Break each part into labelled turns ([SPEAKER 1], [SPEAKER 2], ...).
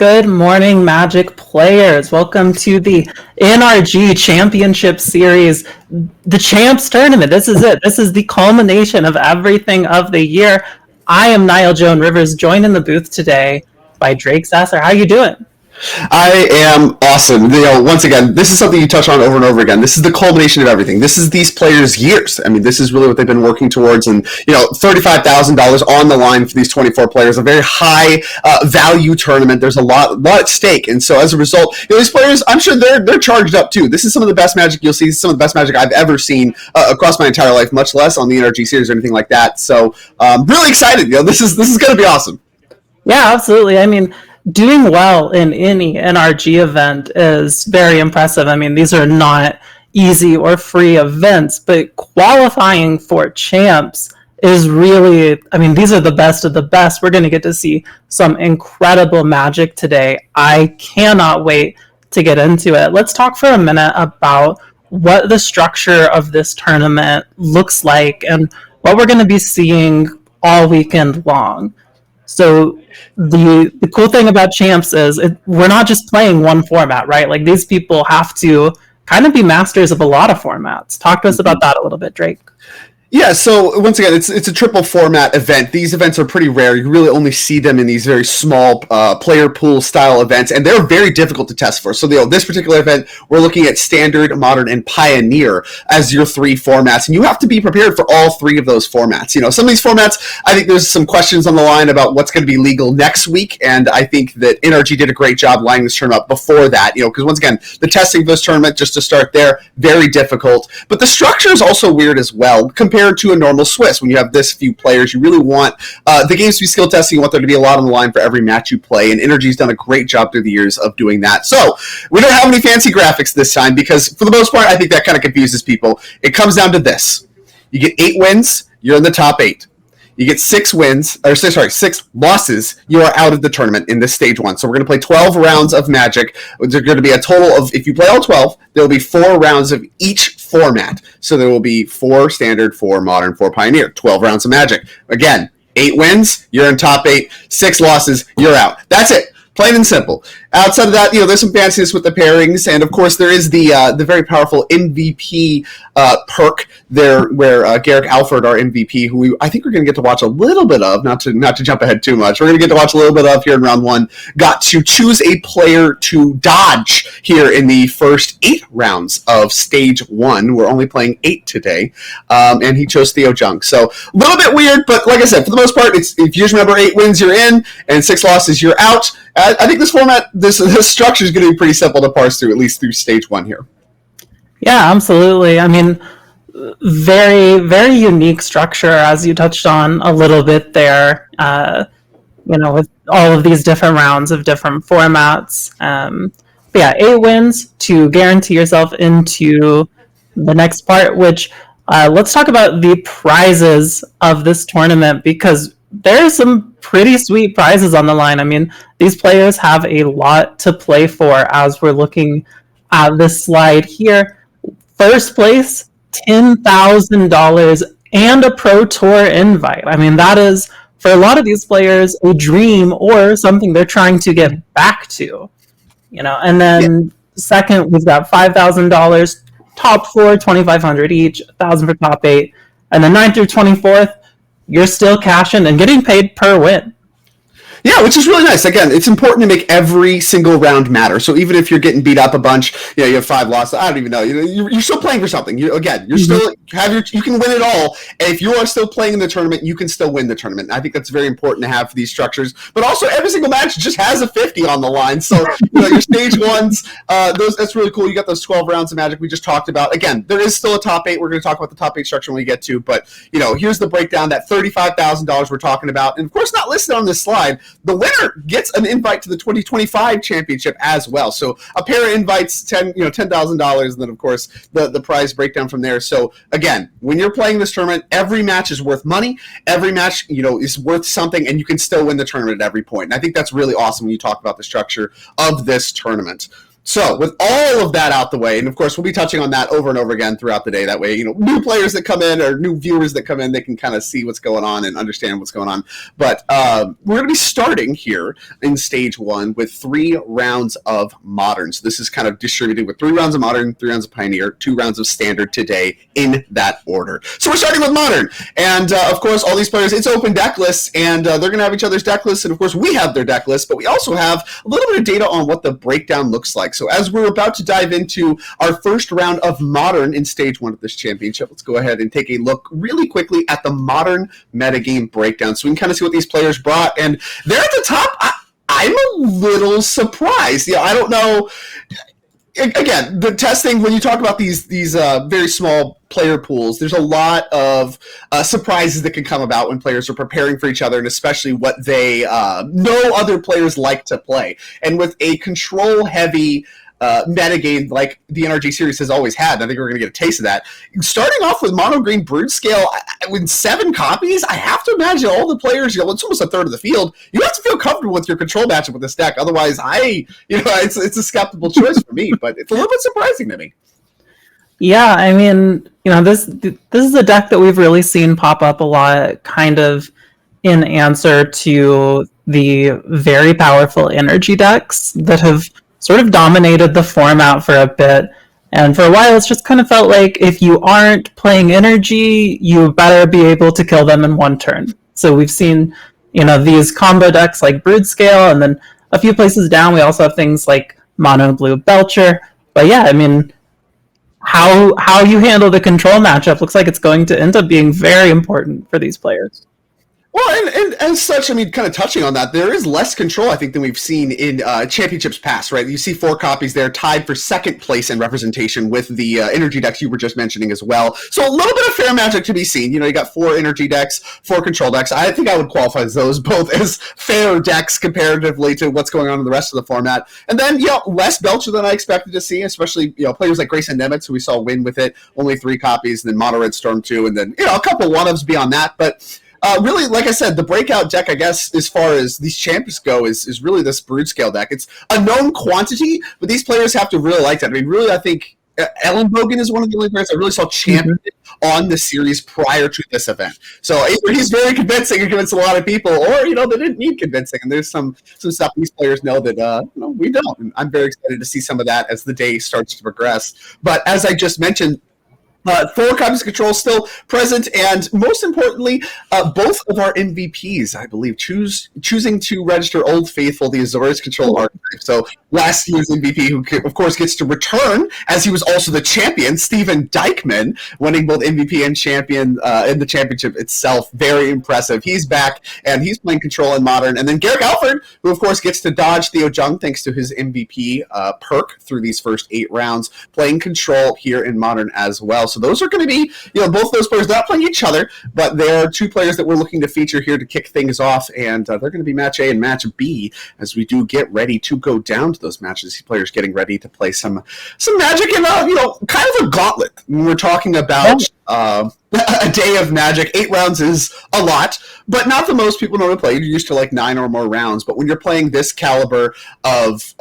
[SPEAKER 1] Good morning, Magic players. Welcome to the NRG Championship Series, the Champs Tournament. This is it. This is the culmination of everything of the year. I am Niall Joan Rivers, joined in the booth today by Drake Sasser. How you doing?
[SPEAKER 2] I am awesome. Once again, this is something you touch on over and over again. This is the culmination of everything. This is these players' years. I mean, this is really what they've been working towards. And, $35,000 on the line for these 24 players, a very high value tournament. There's a lot at stake. And so as a result, these players, I'm sure they're charged up too. This is some of the best Magic you'll see. Some of the best Magic I've ever seen across my entire life, much less on the NRG Series or anything like that. So really excited. This is going to be awesome.
[SPEAKER 1] Yeah, absolutely. I mean, doing well in any NRG event is very impressive. I mean, these are not easy or free events, but qualifying for champs is really, these are the best of the best. We're going to get to see some incredible Magic today. I cannot wait to get into it. Let's talk for a minute about what the structure of this tournament looks like and what we're going to be seeing all weekend long. So the cool thing about champs is we're not just playing one format, right? Like, these people have to kind of be masters of a lot of formats. Talk to us about that a little bit, Drake.
[SPEAKER 2] Yeah, so once again, it's a triple format event. These events are pretty rare. You really only see them in these very small player pool style events, and they're very difficult to test for. So this particular event, we're looking at Standard, Modern, and Pioneer as your three formats, and you have to be prepared for all three of those formats. Some of these formats, I think there's some questions on the line about what's going to be legal next week, and I think that NRG did a great job lining this tournament up before that, because once again, the testing of this tournament, just to start there, very difficult. But the structure is also weird as well, compared to a normal Swiss. When you have this few players, you really want the games to be skill testing. You want there to be a lot on the line for every match you play, and NRG's done a great job through the years of doing that. So we don't have any fancy graphics this time because, for the most part, I think that kind of confuses people. It comes down to this. You get 8 wins, you're in the top 8. You get 6 losses, you are out of the tournament in this stage 1. So we're going to play 12 rounds of Magic. There's going to be a total of, if you play all 12, there will be 4 rounds of each format. So there will be 4 Standard, 4 Modern, 4 Pioneer, 12 rounds of Magic. Again, 8 wins, you're in top 8. 6 losses, you're out. That's it. Plain and simple. Outside of that, there's some fanciness with the pairings, and of course there is the very powerful MVP perk there, where Gerrick, Alford, our MVP, who I think we're going to get to watch a little bit of, not to jump ahead too much. We're going to get to watch a little bit of here in round 1. Got to choose a player to dodge here in the first 8 rounds of stage 1. We're only playing 8 today, and he chose Theo Jung. So a little bit weird, but like I said, for the most part, if you just remember 8 wins, you're in, and 6 losses, you're out. I think this format, this structure is going to be pretty simple to parse through, at least through stage 1 here.
[SPEAKER 1] Yeah, absolutely. Very, very unique structure, as you touched on a little bit there, with all of these different rounds of different formats. But yeah, 8 wins to guarantee yourself into the next part, which let's talk about the prizes of this tournament, because there's some pretty sweet prizes on the line. These players have a lot to play for as we're looking at this slide here. First place, $10,000 and a Pro Tour invite. That is, for a lot of these players, a dream or something they're trying to get back to. And then second, we've got $5,000, top 4, $2,500 each, $1,000 for top 8. And then 9th through 24th, you're still cashing and getting paid per win.
[SPEAKER 2] Yeah, which is really nice. Again, it's important to make every single round matter. So even if you're getting beat up a bunch, you have 5 losses. I don't even know. You're still playing for something. You're still you can win it all. And if you are still playing in the tournament, you can still win the tournament. And I think that's very important to have for these structures. But also, every single match just has a 50 on the line. So your stage 1s, that's really cool. You got those 12 rounds of Magic we just talked about. Again, there is still a top 8. We're going to talk about the top 8 structure when we get to. But here's the breakdown. That $35,000 we're talking about, and of course, not listed on this slide. The winner gets an invite to the 2025 championship as well. So a pair of invites, $10,000, and then of course the prize breakdown from there. So again, when you're playing this tournament, every match is worth money. Every match, is worth something, and you can still win the tournament at every point. And I think that's really awesome when you talk about the structure of this tournament. So with all of that out the way, and of course we'll be touching on that over and over again throughout the day. That way, new players that come in or new viewers that come in, they can kind of see what's going on and understand what's going on. But we're going to be starting here in stage 1 with 3 rounds of Modern. So this is kind of distributed with 3 rounds of Modern, 3 rounds of Pioneer, 2 rounds of Standard today in that order. So we're starting with Modern. And of course, all these players, it's open deck lists, and they're going to have each other's deck lists. And of course, we have their deck lists, but we also have a little bit of data on what the breakdown looks like. So as we're about to dive into our first round of Modern in stage 1 of this championship, let's go ahead and take a look really quickly at the Modern metagame breakdown so we can kind of see what these players brought. And they're at the top. I'm a little surprised. Yeah, I don't know. Again, the testing, when you talk about these very small player pools, there's a lot of surprises that can come about when players are preparing for each other, and especially what they know other players like to play. And with a control-heavy metagame like the NRG series has always had, and I think we're going to get a taste of that. Starting off with Mono Green Brood Scale with 7 copies, I have to imagine all the players, it's almost a third of the field. You have to feel comfortable with your control matchup with this deck. Otherwise, it's a skeptical choice for me, but it's a little bit surprising to me.
[SPEAKER 1] Yeah, I mean, this is a deck that we've really seen pop up a lot, kind of in answer to the very powerful energy decks that have sort of dominated the format for a bit. And for a while, it's just kind of felt like if you aren't playing energy, you better be able to kill them in 1 turn. So we've seen, these combo decks like Brood Scale, and then a few places down, we also have things like Mono Blue Belcher. But yeah, I mean, how you handle the control matchup looks like it's going to end up being very important for these players.
[SPEAKER 2] Well, and as such, I mean, kind of touching on that, there is less control, I think, than we've seen in championships past, right? You see 4 copies there, tied for 2nd place in representation with the energy decks you were just mentioning as well. So a little bit of fair magic to be seen. You got 4 energy decks, 4 control decks. I think I would qualify those both as fair decks comparatively to what's going on in the rest of the format. And then, less Belcher than I expected to see, especially, players like Grayson Nemets, who we saw win with it, only 3 copies, and then Mono Red Storm 2, and then, a couple one-ups beyond that. But really, like I said, the breakout deck, I guess, as far as these champs go, is really this Brood Scale deck. It's a known quantity, but these players have to really like that. I mean, really, I think Elenbogen is one of the only players I really saw champion on the series prior to this event. So either he's very convincing and convinced a lot of people, or, they didn't need convincing. And there's some stuff these players know that, we don't. And I'm very excited to see some of that as the day starts to progress. But as I just mentioned, 4 copies of control still present, and most importantly, both of our MVPs, I believe, choosing to register Old Faithful, the Azorius control archetype. So last year's MVP, who of course gets to return, as he was also the champion, Steven Dykman, winning both MVP and champion in the championship itself. Very impressive. He's back, and he's playing control in Modern. And then Gerrick Alford, who of course gets to dodge Theo Jung thanks to his MVP perk through these first 8 rounds, playing control here in Modern as well. So those are going to be, both those players not playing each other, but there are 2 players that we're looking to feature here to kick things off, and they're going to be match A and match B as we do get ready to go down to those matches. These players getting ready to play some Magic and kind of a gauntlet. When we're talking about a day of Magic, 8 rounds is a lot, but not the most people know to play. You're used to like 9 or more rounds, but when you're playing this caliber of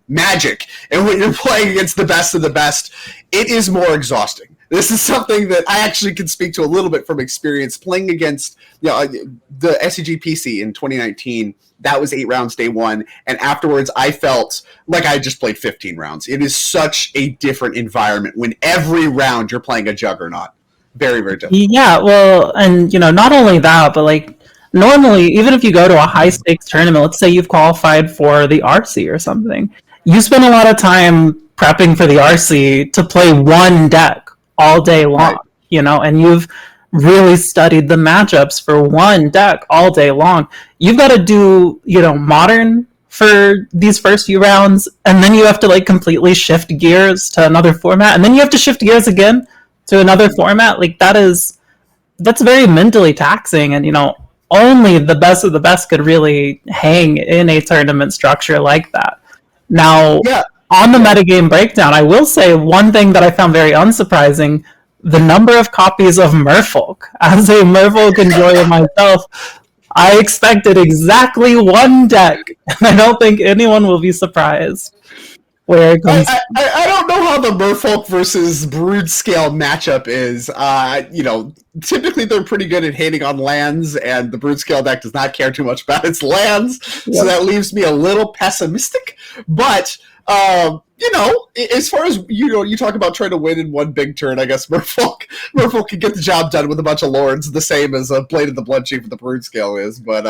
[SPEAKER 2] Magic, and when you're playing against the best of the best, it is more exhausting. This is something that I actually can speak to a little bit from experience playing against the SCG PC in 2019. That was 8 rounds day 1, and afterwards I felt like I had just played 15 rounds. It is such a different environment when every round you're playing a juggernaut. Very, very difficult.
[SPEAKER 1] Yeah, well, and not only that, but like normally, even if you go to a high stakes tournament, let's say you've qualified for the RC or something, you spend a lot of time prepping for the RC to play one deck all day long, right. And you've really studied the matchups for one deck all day long. You've got to do, Modern for these first few rounds, and then you have to like completely shift gears to another format, and then you have to shift gears again to another format. Like that's very mentally taxing, and only the best of the best could really hang in a tournament structure like that. Now, on the metagame breakdown, I will say one thing that I found very unsurprising: the number of copies of Merfolk. As a Merfolk enjoyer myself, I expected exactly 1 deck, and I don't think anyone will be surprised. where it comes.
[SPEAKER 2] I don't know how the Merfolk versus Brood-scale matchup is. Typically they're pretty good at hating on lands, and the Brood-scale deck does not care too much about its lands, so that leaves me a little pessimistic. But as far as you talk about trying to win in one big turn, I guess Merfolk can get the job done with a bunch of lords, the same as a Blade of the Blood Chief with the Brood scale is. But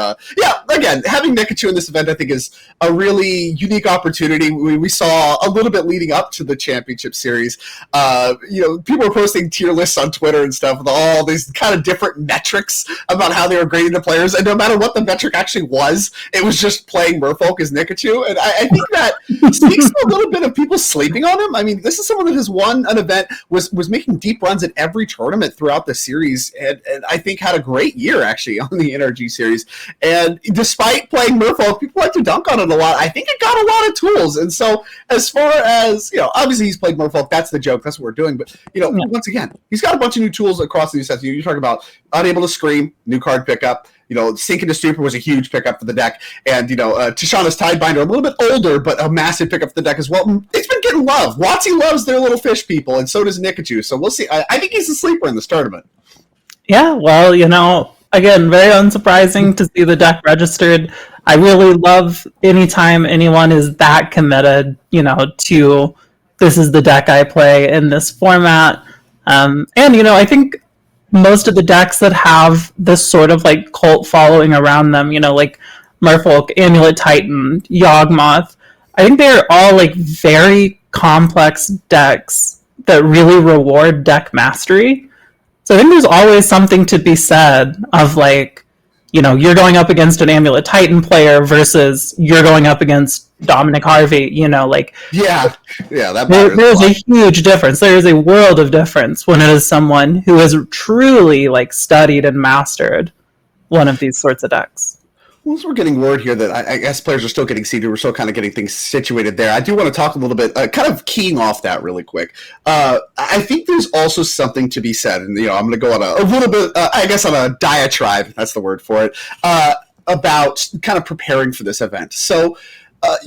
[SPEAKER 2] again, having Nikachu in this event, I think, is a really unique opportunity. We saw a little bit leading up to the championship series. People were posting tier lists on Twitter and stuff with all these kind of different metrics about how they were grading the players, and no matter what the metric actually was, it was just playing Merfolk as Nikachu, and I think that speaks to a little bit of people sleeping on him. I mean, this is someone that has won an event, was making deep runs at every tournament throughout the series, and I think had a great year, actually, on the NRG series. And despite playing Merfolk, people like to dunk on it a lot. I think it got a lot of tools. And so, as far as, obviously he's played Merfolk, that's the joke, that's what we're doing. But, once again, he's got a bunch of new tools across the new sets. You're talking about Unable to Scream, new card pickup. Sink into Stupor was a huge pickup for the deck. And, Tishana's Tidebinder, a little bit older, but a massive pickup for the deck as well. It's been getting love. WotC loves their little fish people, and so does Nikachu. So we'll see. I think he's a sleeper in this tournament. Yeah,
[SPEAKER 1] well, again, very unsurprising to see the deck registered. I really love anytime anyone is that committed, to this is the deck I play in this format. I think most of the decks that have this sort of like cult following around them, like Merfolk, Amulet Titan, Yawgmoth, I think they're all like very complex decks that really reward deck mastery. So I think there's always something to be said of like, you're going up against an Amulet Titan player versus you're going up against Dominic Harvey, there's a huge difference. There is a world of difference when it is someone who has truly like studied and mastered one of these sorts of decks.
[SPEAKER 2] Well, we're getting word here that I guess players are still getting seeded. We're still kind of getting things situated there. I do want to talk a little bit, kind of keying off that really quick. I think there's also something to be said, and I'm going to go on a little bit, I guess, on a diatribe. That's the word for it. About kind of preparing for this event. So.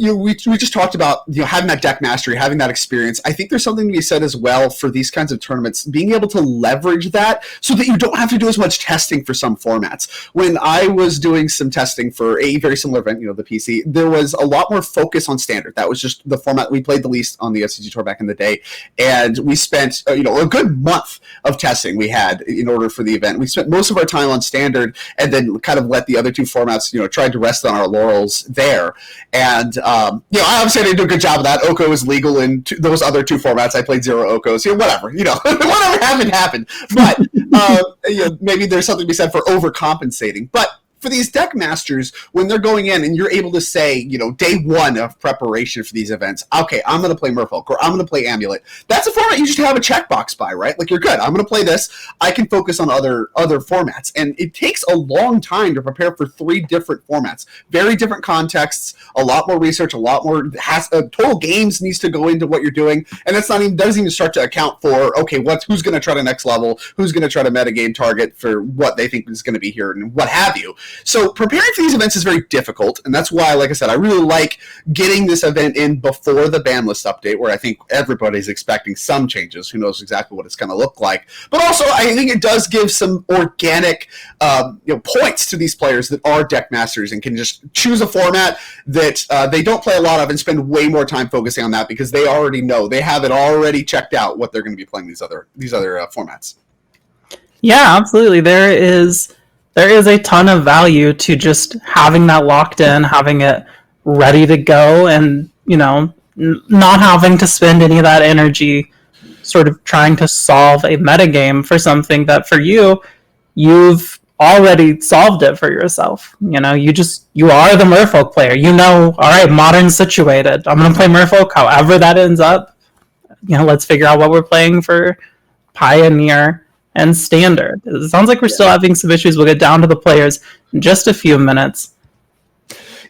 [SPEAKER 2] We just talked about having that deck mastery, having that experience. I think there's something to be said as well for these kinds of tournaments, being able to leverage that so that you don't have to do as much testing for some formats. When I was doing some testing for a very similar event, the PC, there was a lot more focus on standard. That was just the format we played the least on the SCG Tour back in the day, and we spent a good month of testing we had in order for the event. We spent most of our time on standard, and then kind of let the other two formats tried to rest on our laurels there. And I obviously didn't do a good job of that. Oko is legal in those other two formats. I played 0 Okos. Whatever. Whatever happened. But maybe there's something to be said for overcompensating. But for these deck masters, when they're going in and you're able to say, day one of preparation for these events, okay, I'm going to play Merfolk or I'm going to play Amulet. That's a format you just have a checkbox by, right? Like, you're good. I'm going to play this. I can focus on other formats. And it takes a long time to prepare for 3 different formats. Very different contexts, a lot more research, a lot more total games needs to go into what you're doing. And that's doesn't even start to account for, okay, who's going to try to next level, who's going to try to metagame target for what they think is going to be here and what have you. So preparing for these events is very difficult, and that's why, like I said, I really like getting this event in before the ban list update, where I think everybody's expecting some changes. Who knows exactly what it's going to look like. But also, I think it does give some organic points to these players that are deck masters and can just choose a format that they don't play a lot of and spend way more time focusing on that because they already know. They have it already checked out what they're going to be playing these other formats.
[SPEAKER 1] Yeah, absolutely. There is a ton of value to just having that locked in, having it ready to go, and, not having to spend any of that energy sort of trying to solve a metagame for something that for you've already solved it for yourself. You are the Merfolk player. All right, modern situated. I'm going to play Merfolk however that ends up. Let's figure out what we're playing for Pioneer and Standard. It sounds like we're still having some issues. We'll get down to the players in just a few minutes.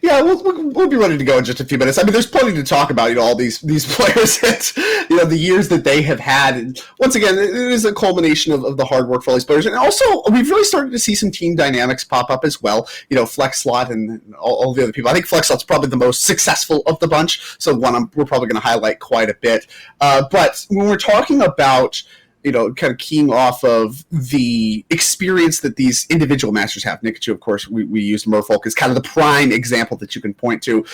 [SPEAKER 2] Yeah, we'll be ready to go in just a few minutes. I mean, there's plenty to talk about, all these players and, the years that they have had. And once again, it is a culmination of the hard work for all these players. And also, we've really started to see some team dynamics pop up as well. Flex Slot and all the other people. I think Flex Slot's probably the most successful of the bunch, so one we're probably going to highlight quite a bit. But when we're talking about kind of keying off of the experience that these individual masters have. Nikachu, of course, we used Merfolk as kind of the prime example that you can point to.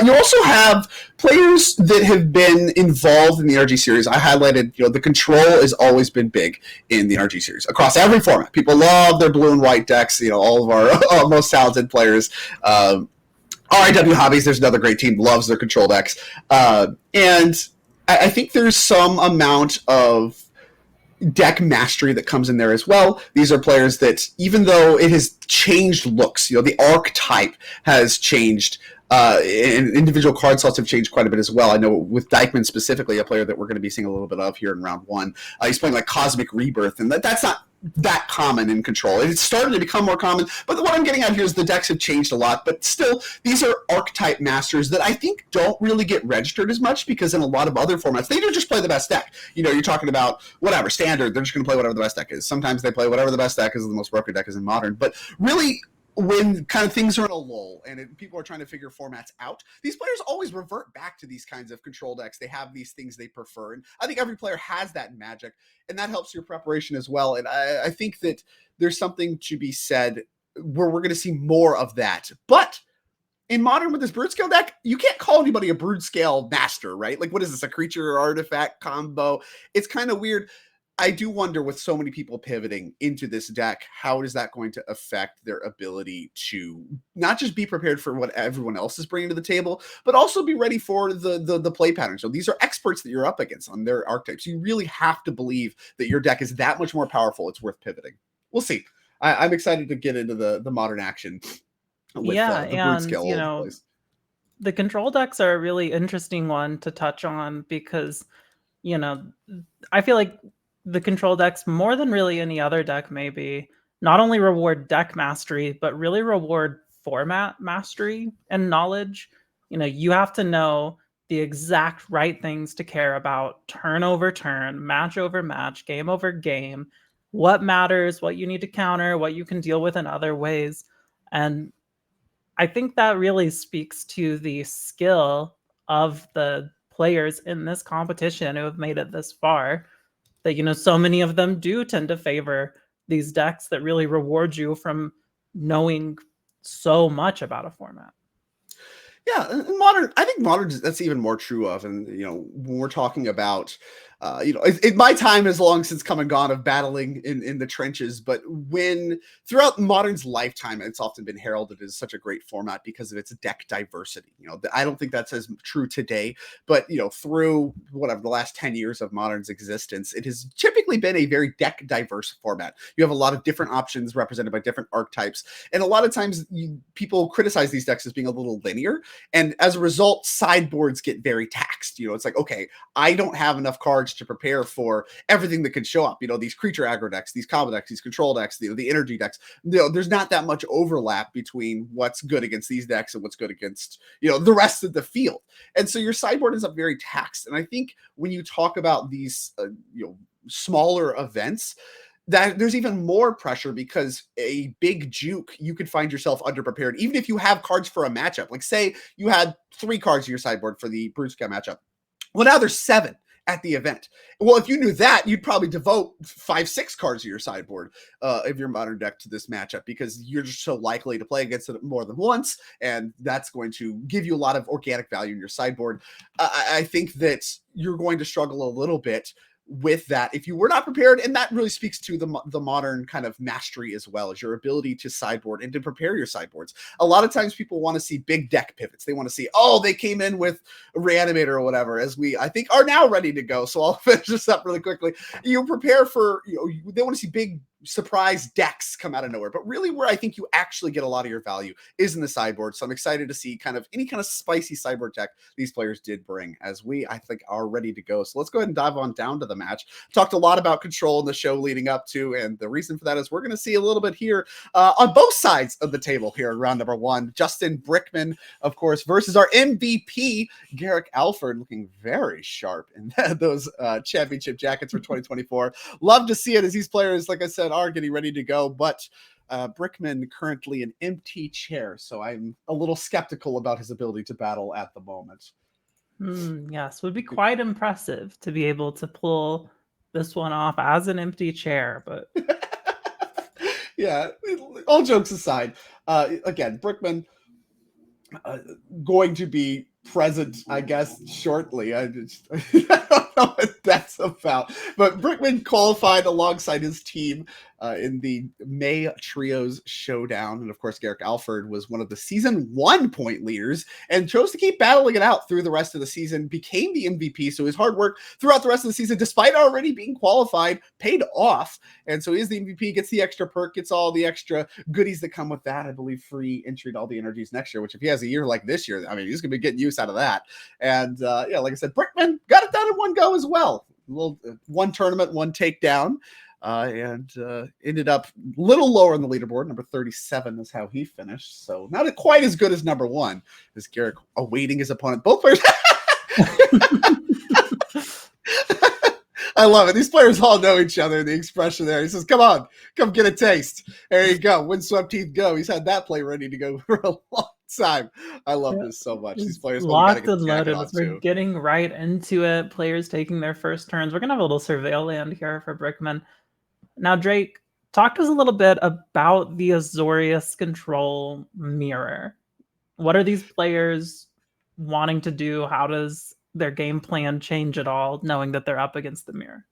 [SPEAKER 2] You also have players that have been involved in the NRG series. I highlighted, the control has always been big in the NRG series across every format. People love their blue and white decks. All of our most talented players. RIW Hobbies, there's another great team, loves their control decks. And I think there's some amount of deck mastery that comes in there as well. These are players that, even though it has changed looks, the archetype has changed, and individual card slots have changed quite a bit as well. I know with Dykeman specifically, a player that we're going to be seeing a little bit of here in round one, he's playing like Cosmic Rebirth, and that's not that common in control. It's starting to become more common, but what I'm getting at here is the decks have changed a lot, but still, these are archetype masters that I think don't really get registered as much, because in a lot of other formats, they do just play the best deck. You're talking about whatever, standard, they're just going to play whatever the best deck is. Sometimes they play whatever the best deck is, the most broken deck is in modern, but really, when kind of things are in a lull and people are trying to figure formats out, these players always revert back to these kinds of control decks. They have these things they prefer. And I think every player has that in Magic, and that helps your preparation as well. And I think that there's something to be said where we're going to see more of that. But in Modern, with this Brood Scale deck, you can't call anybody a Brood Scale master, right? Like, what is this, a creature or artifact combo? It's kind of weird. I do wonder, with so many people pivoting into this deck, how is that going to affect their ability to not just be prepared for what everyone else is bringing to the table, but also be ready for the play pattern. So these are experts that you're up against on their archetypes. You really have to believe that your deck is that much more powerful. It's worth pivoting. We'll see. I'm excited to get into the modern action with the Brood Scale plays.
[SPEAKER 1] The control decks are a really interesting one to touch on, because, I feel like the control decks, more than really any other deck, maybe not only reward deck mastery, but really reward format mastery and knowledge. You have to know the exact right things to care about turn over turn, match over match, game over game, what matters, what you need to counter, what you can deal with in other ways. And I think that really speaks to the skill of the players in this competition who have made it this far. That, so many of them do tend to favor these decks that really reward you from knowing so much about a format.
[SPEAKER 2] Yeah, in Modern, I think Modern, that's even more true of. And, when we're talking about, my time has long since come and gone of battling in the trenches. But when throughout Modern's lifetime, it's often been heralded as such a great format because of its deck diversity. I don't think that's as true today, but, through whatever the last 10 years of Modern's existence, it has typically been a very deck diverse format. You have a lot of different options represented by different archetypes. And a lot of times people criticize these decks as being a little linear. And as a result, sideboards get very taxed. It's like, okay, I don't have enough cards to prepare for everything that could show up. These creature aggro decks, these combo decks, these control decks, the energy decks. There's not that much overlap between what's good against these decks and what's good against, the rest of the field. And so your sideboard ends up very taxed. And I think when you talk about these, smaller events, that there's even more pressure, because a big juke, you could find yourself underprepared, even if you have cards for a matchup. Like, say you had 3 cards in your sideboard for the Brood Scale matchup. Well, now there's 7 at the event. Well, if you knew that, you'd probably devote 5-6 cards of your sideboard of your Modern deck to this matchup, because you're just so likely to play against it more than once, and that's going to give you a lot of organic value in your sideboard. I think that you're going to struggle a little bit with that if you were not prepared, and that really speaks to the Modern kind of mastery as well, as your ability to sideboard and to prepare your sideboards. A lot of times people want to see big deck pivots. They want to see, they came in with a Reanimator or whatever, as we, I think, are now ready to go. So I'll finish this up really quickly. You prepare for, they want to see big surprise decks come out of nowhere. But really where I think you actually get a lot of your value is in the sideboard. So I'm excited to see kind of any kind of spicy sideboard tech these players did bring, as we, I think, are ready to go. So let's go ahead and dive on down to the match. Talked a lot about control in the show leading up to, and the reason for that is we're going to see a little bit here on both sides of the table here in round number one. Justin Brickman, of course, versus our MVP, Gerrick Alford, looking very sharp in those championship jackets for 2024. Love to see it, as these players, like I said, are getting ready to go, but Brickman currently an empty chair, so I'm a little skeptical about his ability to battle at the moment.
[SPEAKER 1] Yes, would be quite impressive to be able to pull this one off as an empty chair, but
[SPEAKER 2] yeah, all jokes aside, again, Brickman going to be present, I guess, shortly. I don't know what that's about. But Brickman qualified alongside his team in the May Trios Showdown. And of course, Gerrick Alford was one of the season 1 point leaders and chose to keep battling it out through the rest of the season, became the MVP. So his hard work throughout the rest of the season, despite already being qualified, paid off. And so he is the MVP, gets the extra perk, gets all the extra goodies that come with that. I believe free entry to all the energies next year, which if he has a year like this year, I mean, he's going to be getting use out of that. And yeah, like I said, Brickman got it done in one go as well. A little one tournament, one takedown. And ended up a little lower on the leaderboard. Number 37 is how he finished. So not quite as good as number 1, as Gerrick awaiting his opponent. Both players. I love it. These players all know each other. The expression there. He says, come on, come get a taste. There you go. Windswept teeth go. He's had that play ready to go for a long time. I love this so much. These players
[SPEAKER 1] locked and loaded. We're getting right into it. Players taking their first turns. We're going to have a little surveil land here for Brickman. Now, Drake, talk to us a little bit about the Azorius control mirror. What are these players wanting to do? How does their game plan change at all, knowing that they're up against the mirror?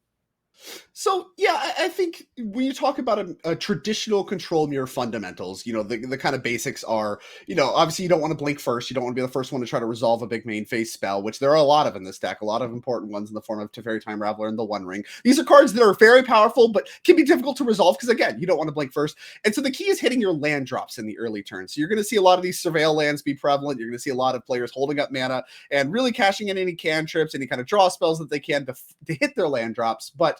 [SPEAKER 2] So, yeah, I think when you talk about a traditional control mirror fundamentals, you know, the kind of basics are, you know, obviously you don't want to blink first. You don't want to be the first one to try to resolve a big main phase spell, which there are a lot of in this deck, a lot of important ones in the form of Teferi Time Raveler and the One Ring. These are cards that are very powerful, but can be difficult to resolve because, again, you don't want to blink first. And so the key is hitting your land drops in the early turn. So you're going to see a lot of these surveil lands be prevalent. You're going to see a lot of players holding up mana and really cashing in any cantrips, any kind of draw spells that they can to hit their land drops. But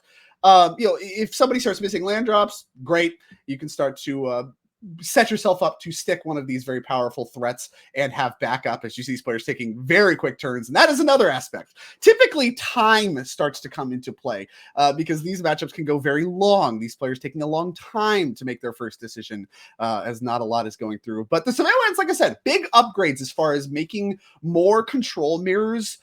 [SPEAKER 2] you know, if somebody starts missing land drops, great. You can start to set yourself up to stick one of these very powerful threats and have backup, as you see these players taking very quick turns. And that is another aspect. Typically, time starts to come into play because these matchups can go very long. These players taking a long time to make their first decision, as not a lot is going through. But the surveillance, like I said, big upgrades as far as making more control mirrors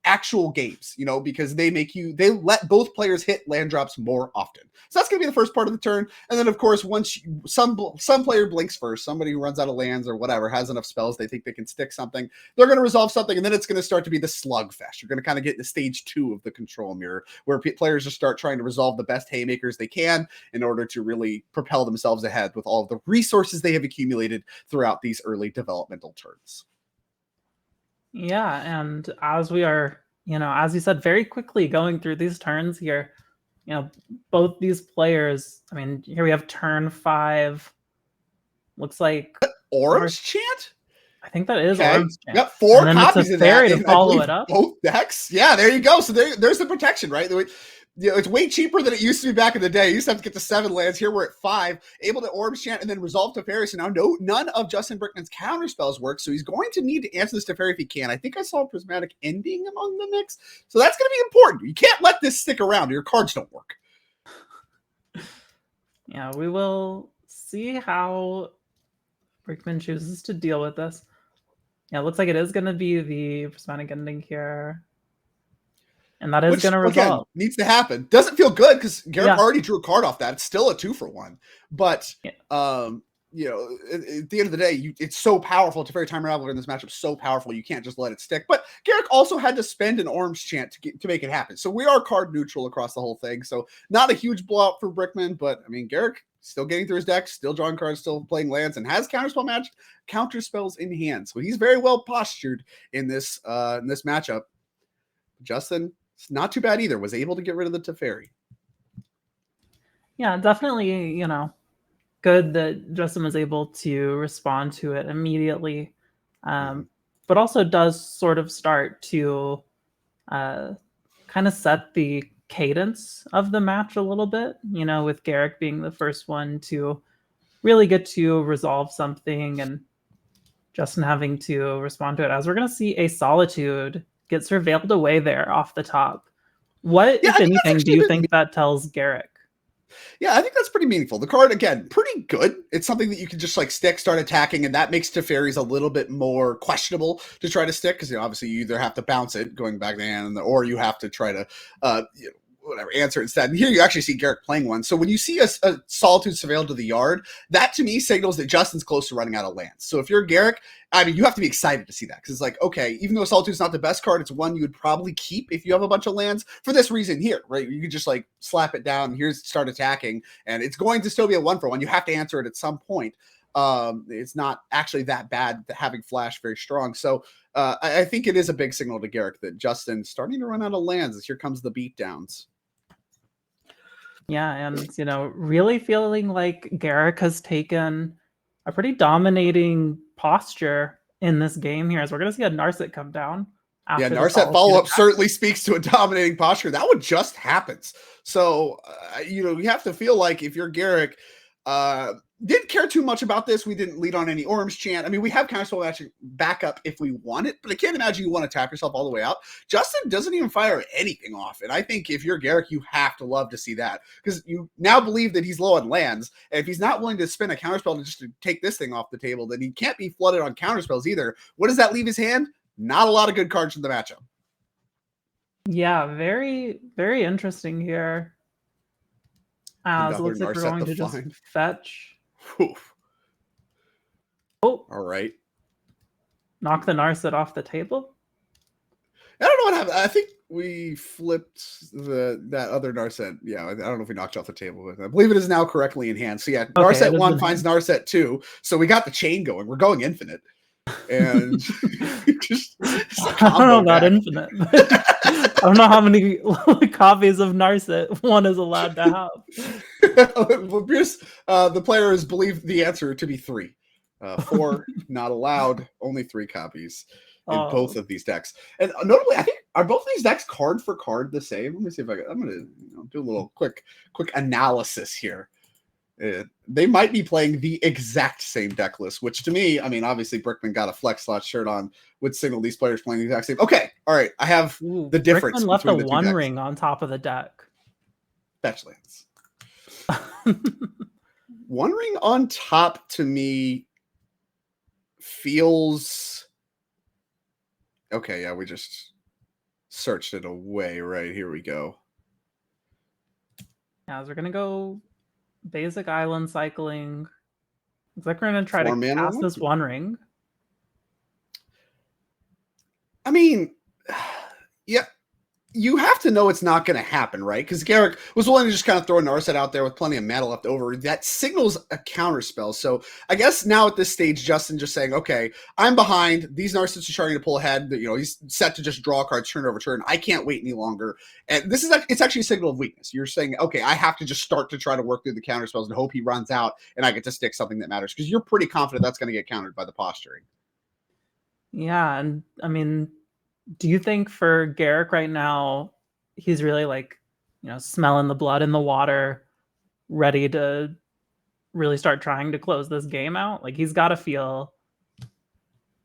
[SPEAKER 2] actual games, you know, because they let both players hit land drops more often. So that's going to be the first part of the turn. And then, of course, once some player blinks first, somebody who runs out of lands or whatever has enough spells, they think they can stick something, they're going to resolve something, and then it's going to start to be the slugfest. You're going to kind of get into stage 2 of the control mirror, where players just start trying to resolve the best haymakers they can in order to really propel themselves ahead with all of the resources they have accumulated throughout these early developmental turns.
[SPEAKER 1] Yeah, and as we are, you know, as you said, very quickly going through these turns here, you know, both these players, I mean, here we have turn 5. Looks like
[SPEAKER 2] Orange Chant?
[SPEAKER 1] I think that is
[SPEAKER 2] okay.
[SPEAKER 1] Orange Chant.
[SPEAKER 2] Got 4
[SPEAKER 1] and
[SPEAKER 2] copies
[SPEAKER 1] of that. To follow it up.
[SPEAKER 2] Both decks. Yeah, there you go. So there's the protection, right? You know, it's way cheaper than it used to be back in the day. You used to have to get to 7 lands. Here we're at 5, able to Orb Chant and then resolve Teferi. So now none of Justin Brickman's counter spells work. So he's going to need to answer this Teferi if he can. I think I saw Prismatic Ending among the mix. So that's going to be important. You can't let this stick around or your cards don't work.
[SPEAKER 1] Yeah, we will see how Brickman chooses to deal with this. Yeah, it looks like it is going to be the Prismatic Ending here. And that is going to resolve.
[SPEAKER 2] Again, needs to happen. Doesn't feel good because Gerrick already drew a card off that. It's still a 2-for-1. But, you know, at the end of the day, it's so powerful. Teferi Time Raveler in this matchup is so powerful. You can't just let it stick. But Gerrick also had to spend an Orange Chant to make it happen. So we are card neutral across the whole thing. So not a huge blowout for Brickman. But, I mean, Gerrick still getting through his deck, still drawing cards, still playing lands, and has counter spells in hand. So he's very well postured in this matchup. Justin, it's not too bad either. Was able to get rid of the Teferi.
[SPEAKER 1] Yeah, definitely, good that Justin was able to respond to it immediately. But also does sort of start to uh, kind of set the cadence of the match a little bit, with Gerrick being the first one to really get to resolve something and Justin having to respond to it. As we're going to see a Solitude get surveilled away there off the top. What,
[SPEAKER 2] Yeah,
[SPEAKER 1] if
[SPEAKER 2] I think that's
[SPEAKER 1] anything, do
[SPEAKER 2] actually
[SPEAKER 1] you
[SPEAKER 2] a bit
[SPEAKER 1] think that tells Gerrick?
[SPEAKER 2] Yeah, I think that's pretty meaningful. The card, again, pretty good. It's something that you can just like stick, start attacking, and that makes Teferi's a little bit more questionable to try to stick because obviously you either have to bounce it going back to hand, or you have to try to whatever, answer instead. And here you actually see Gerrick playing one. So when you see a Solitude surveilled to the yard, that to me signals that Justin's close to running out of lands. So if you're Gerrick, I mean, you have to be excited to see that because it's like, okay, even though Solitude's not the best card, it's one you would probably keep if you have a bunch of lands for this reason here, right? You could just like slap it down, here's start attacking, and it's going to still be a 1-for-1. You have to answer it at some point. It's not actually that bad having Flash very strong. So I think it is a big signal to Gerrick that Justin's starting to run out of lands as here comes the beatdowns.
[SPEAKER 1] Yeah, and really feeling like Gerrick has taken a pretty dominating posture in this game here, as we're going to see a Narset come down.
[SPEAKER 2] Yeah, Narset follow-up certainly speaks to a dominating posture. That one just happens. So, you have to feel like if you're Gerrick, didn't care too much about this. We didn't lead on any Orms chant. I mean, we have counterspell matching backup if we want it, but I can't imagine you want to tap yourself all the way out. Justin doesn't even fire anything off. And I think if you're Gerrick, you have to love to see that because you now believe that he's low on lands. And if he's not willing to spin a counterspell to take this thing off the table, then he can't be flooded on counterspells either. What does that leave his hand? Not a lot of good cards in the matchup.
[SPEAKER 1] Yeah, very, very interesting here. So looks like we're going to just fetch.
[SPEAKER 2] Oof.
[SPEAKER 1] Oh,
[SPEAKER 2] all right.
[SPEAKER 1] Knock the Narset off the table.
[SPEAKER 2] I don't know what happened. I think we flipped that other Narset. Yeah, I don't know if we knocked off the table, but I believe it is now correctly in hand. So yeah, Narset 1 finds Narset 2. So we got the chain going. We're going infinite. And just
[SPEAKER 1] I don't know about infinite. I don't know how many copies of Narset one is allowed to have.
[SPEAKER 2] Well, Pierce, the player has believed the answer to be 3. 4 not allowed, only 3 copies in both of these decks. And notably, I think are both of these decks card for card the same? Let me see if I'm going to do a little quick analysis here. They might be playing the exact same deck list, which to me, I mean, obviously Brickman got a flex slot shirt on, would signal these players playing the exact same. Okay, all right, I have the difference.
[SPEAKER 1] Brickman left a One Ring on top of the deck.
[SPEAKER 2] Fetch lands. One Ring on top to me feels okay. Yeah, we just searched it away. Right, here we go.
[SPEAKER 1] Yeah, so we're gonna go basic island cycling. Looks like we're gonna try to cast this One Ring.
[SPEAKER 2] I mean, yeah, you have to know it's not going to happen, right? Because Gerrick was willing to just kind of throw a Narset out there with plenty of mana left over. That signals a counter spell. So I guess now at this stage, Justin just saying, okay, I'm behind. These Narsets are trying to pull ahead. He's set to just draw cards turn over turn. I can't wait any longer. And it's actually a signal of weakness. You're saying, okay, I have to just start to try to work through the counter spells and hope he runs out and I get to stick something that matters because you're pretty confident that's going to get countered by the posturing.
[SPEAKER 1] Yeah, and I mean, do you think for Gerrick right now, he's really smelling the blood in the water, ready to really start trying to close this game out? Like he's got to feel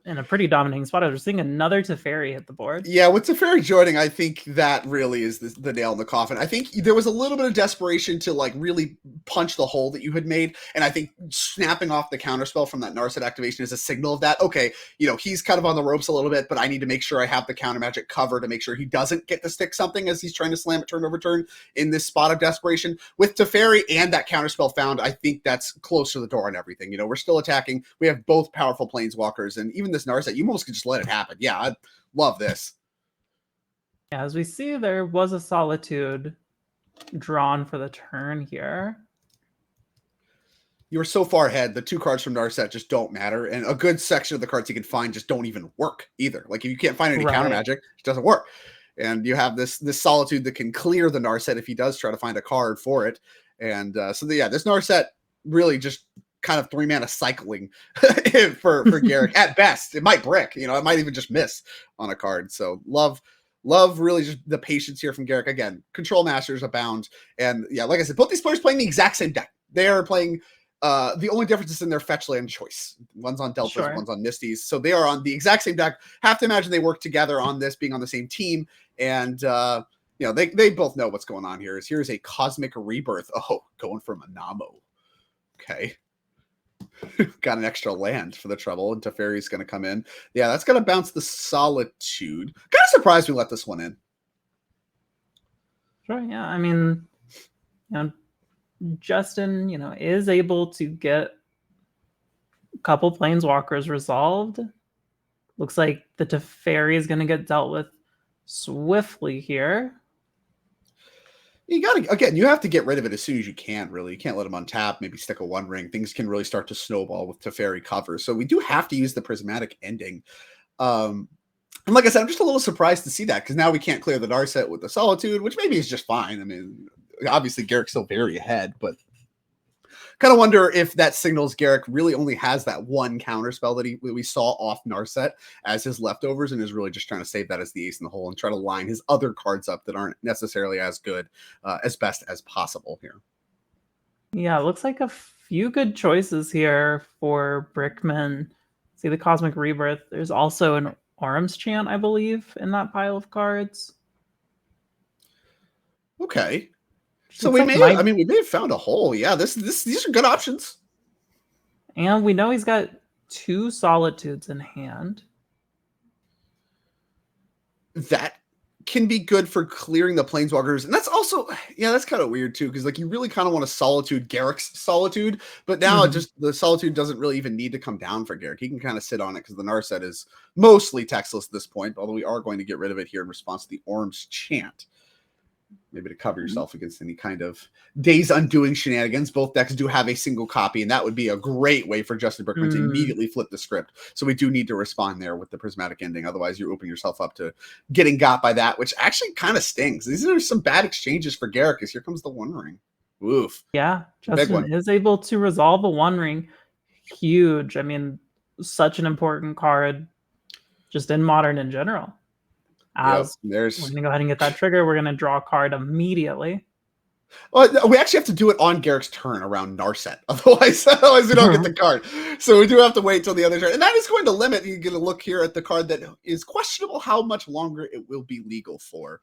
[SPEAKER 1] in a pretty dominating spot. We're seeing another Teferi hit the board.
[SPEAKER 2] Yeah, with Teferi joining, I think that really is the nail in the coffin. I think there was a little bit of desperation to really punch the hole that you had made, and I think snapping off the counterspell from that Narset activation is a signal of that. Okay, he's kind of on the ropes a little bit, but I need to make sure I have the counter magic cover to make sure he doesn't get to stick something as he's trying to slam it turn over turn in this spot of desperation. With Teferi and that counterspell found, I think that's close to the door on everything. We're still attacking. We have both powerful planeswalkers, and even this Narset, you almost could just let it happen. Yeah, I love this.
[SPEAKER 1] Yeah, as we see, there was a Solitude drawn for the turn here.
[SPEAKER 2] You were so far ahead. The 2 cards from Narset just don't matter, and a good section of the cards you can find just don't even work either. Like if you can't find any counter magic, it doesn't work. And you have this Solitude that can clear the Narset if he does try to find a card for it. And this Narset really just kind of 3-mana cycling for Gerrick at best. It might brick, it might even just miss on a card. So love really just the patience here from Gerrick. Again, control masters abound. And yeah, like I said, both these players playing the exact same deck. They are playing the only difference is in their fetch land choice. One's on Deltas, one's on Misties. So they are on the exact same deck. Have to imagine they work together on this, being on the same team. And they both know what's going on here. Here's a Cosmic Rebirth. Oh, going for Manamo. Okay. Got an extra land for the trouble, and Teferi's going to come in. Yeah, that's going to bounce the Solitude. Kind of surprised we let this one in.
[SPEAKER 1] Sure, yeah. I mean, Justin, is able to get a couple Planeswalkers resolved. Looks like the Teferi is going to get dealt with swiftly here.
[SPEAKER 2] You have to get rid of it as soon as you can, really. You can't let them untap, maybe stick a One Ring. Things can really start to snowball with Teferi cover. So we do have to use the Prismatic Ending. And like I said, I'm just a little surprised to see that, because now we can't clear the Narset with the Solitude, which maybe is just fine. I mean, obviously Gerrick's still very ahead, but kind of wonder if that signals Gerrick really only has that one counter spell that we saw off Narset as his leftovers, and is really just trying to save that as the ace in the hole and try to line his other cards up that aren't necessarily as good as best as possible here.
[SPEAKER 1] Yeah, it looks like a few good choices here for Brickman. See the Cosmic Rebirth. There's also an Arms Chant, I believe, in that pile of cards.
[SPEAKER 2] Okay. So we may have found a hole. Yeah, these are good options.
[SPEAKER 1] And we know he's got 2 Solitudes in hand.
[SPEAKER 2] That can be good for clearing the Planeswalkers. And that's also, that's kind of weird too, because you really kind of want to Solitude Gerrick's Solitude, but now the Solitude doesn't really even need to come down for Gerrick. He can kind of sit on it because the Narset is mostly textless at this point, although we are going to get rid of it here in response to the Arms Chant. Maybe to cover yourself against any kind of Days Undoing shenanigans. Both decks do have a single copy, and that would be a great way for Justin Brickman to immediately flip the script. So we do need to respond there with the Prismatic Ending. Otherwise, you open yourself up to getting got by that, which actually kind of stings. These are some bad exchanges for Gerrick, because here comes the One Ring. Oof.
[SPEAKER 1] Yeah, Justin is able to resolve a One Ring. Huge. I mean, such an important card just in Modern in general. We're going to go ahead and get that trigger. We're going to draw a card immediately.
[SPEAKER 2] Well, we actually have to do it on Gerrick's turn around Narset. Otherwise we don't get the card. So we do have to wait till the other turn. And that is going to limit. You get a look here at the card that is questionable how much longer it will be legal for.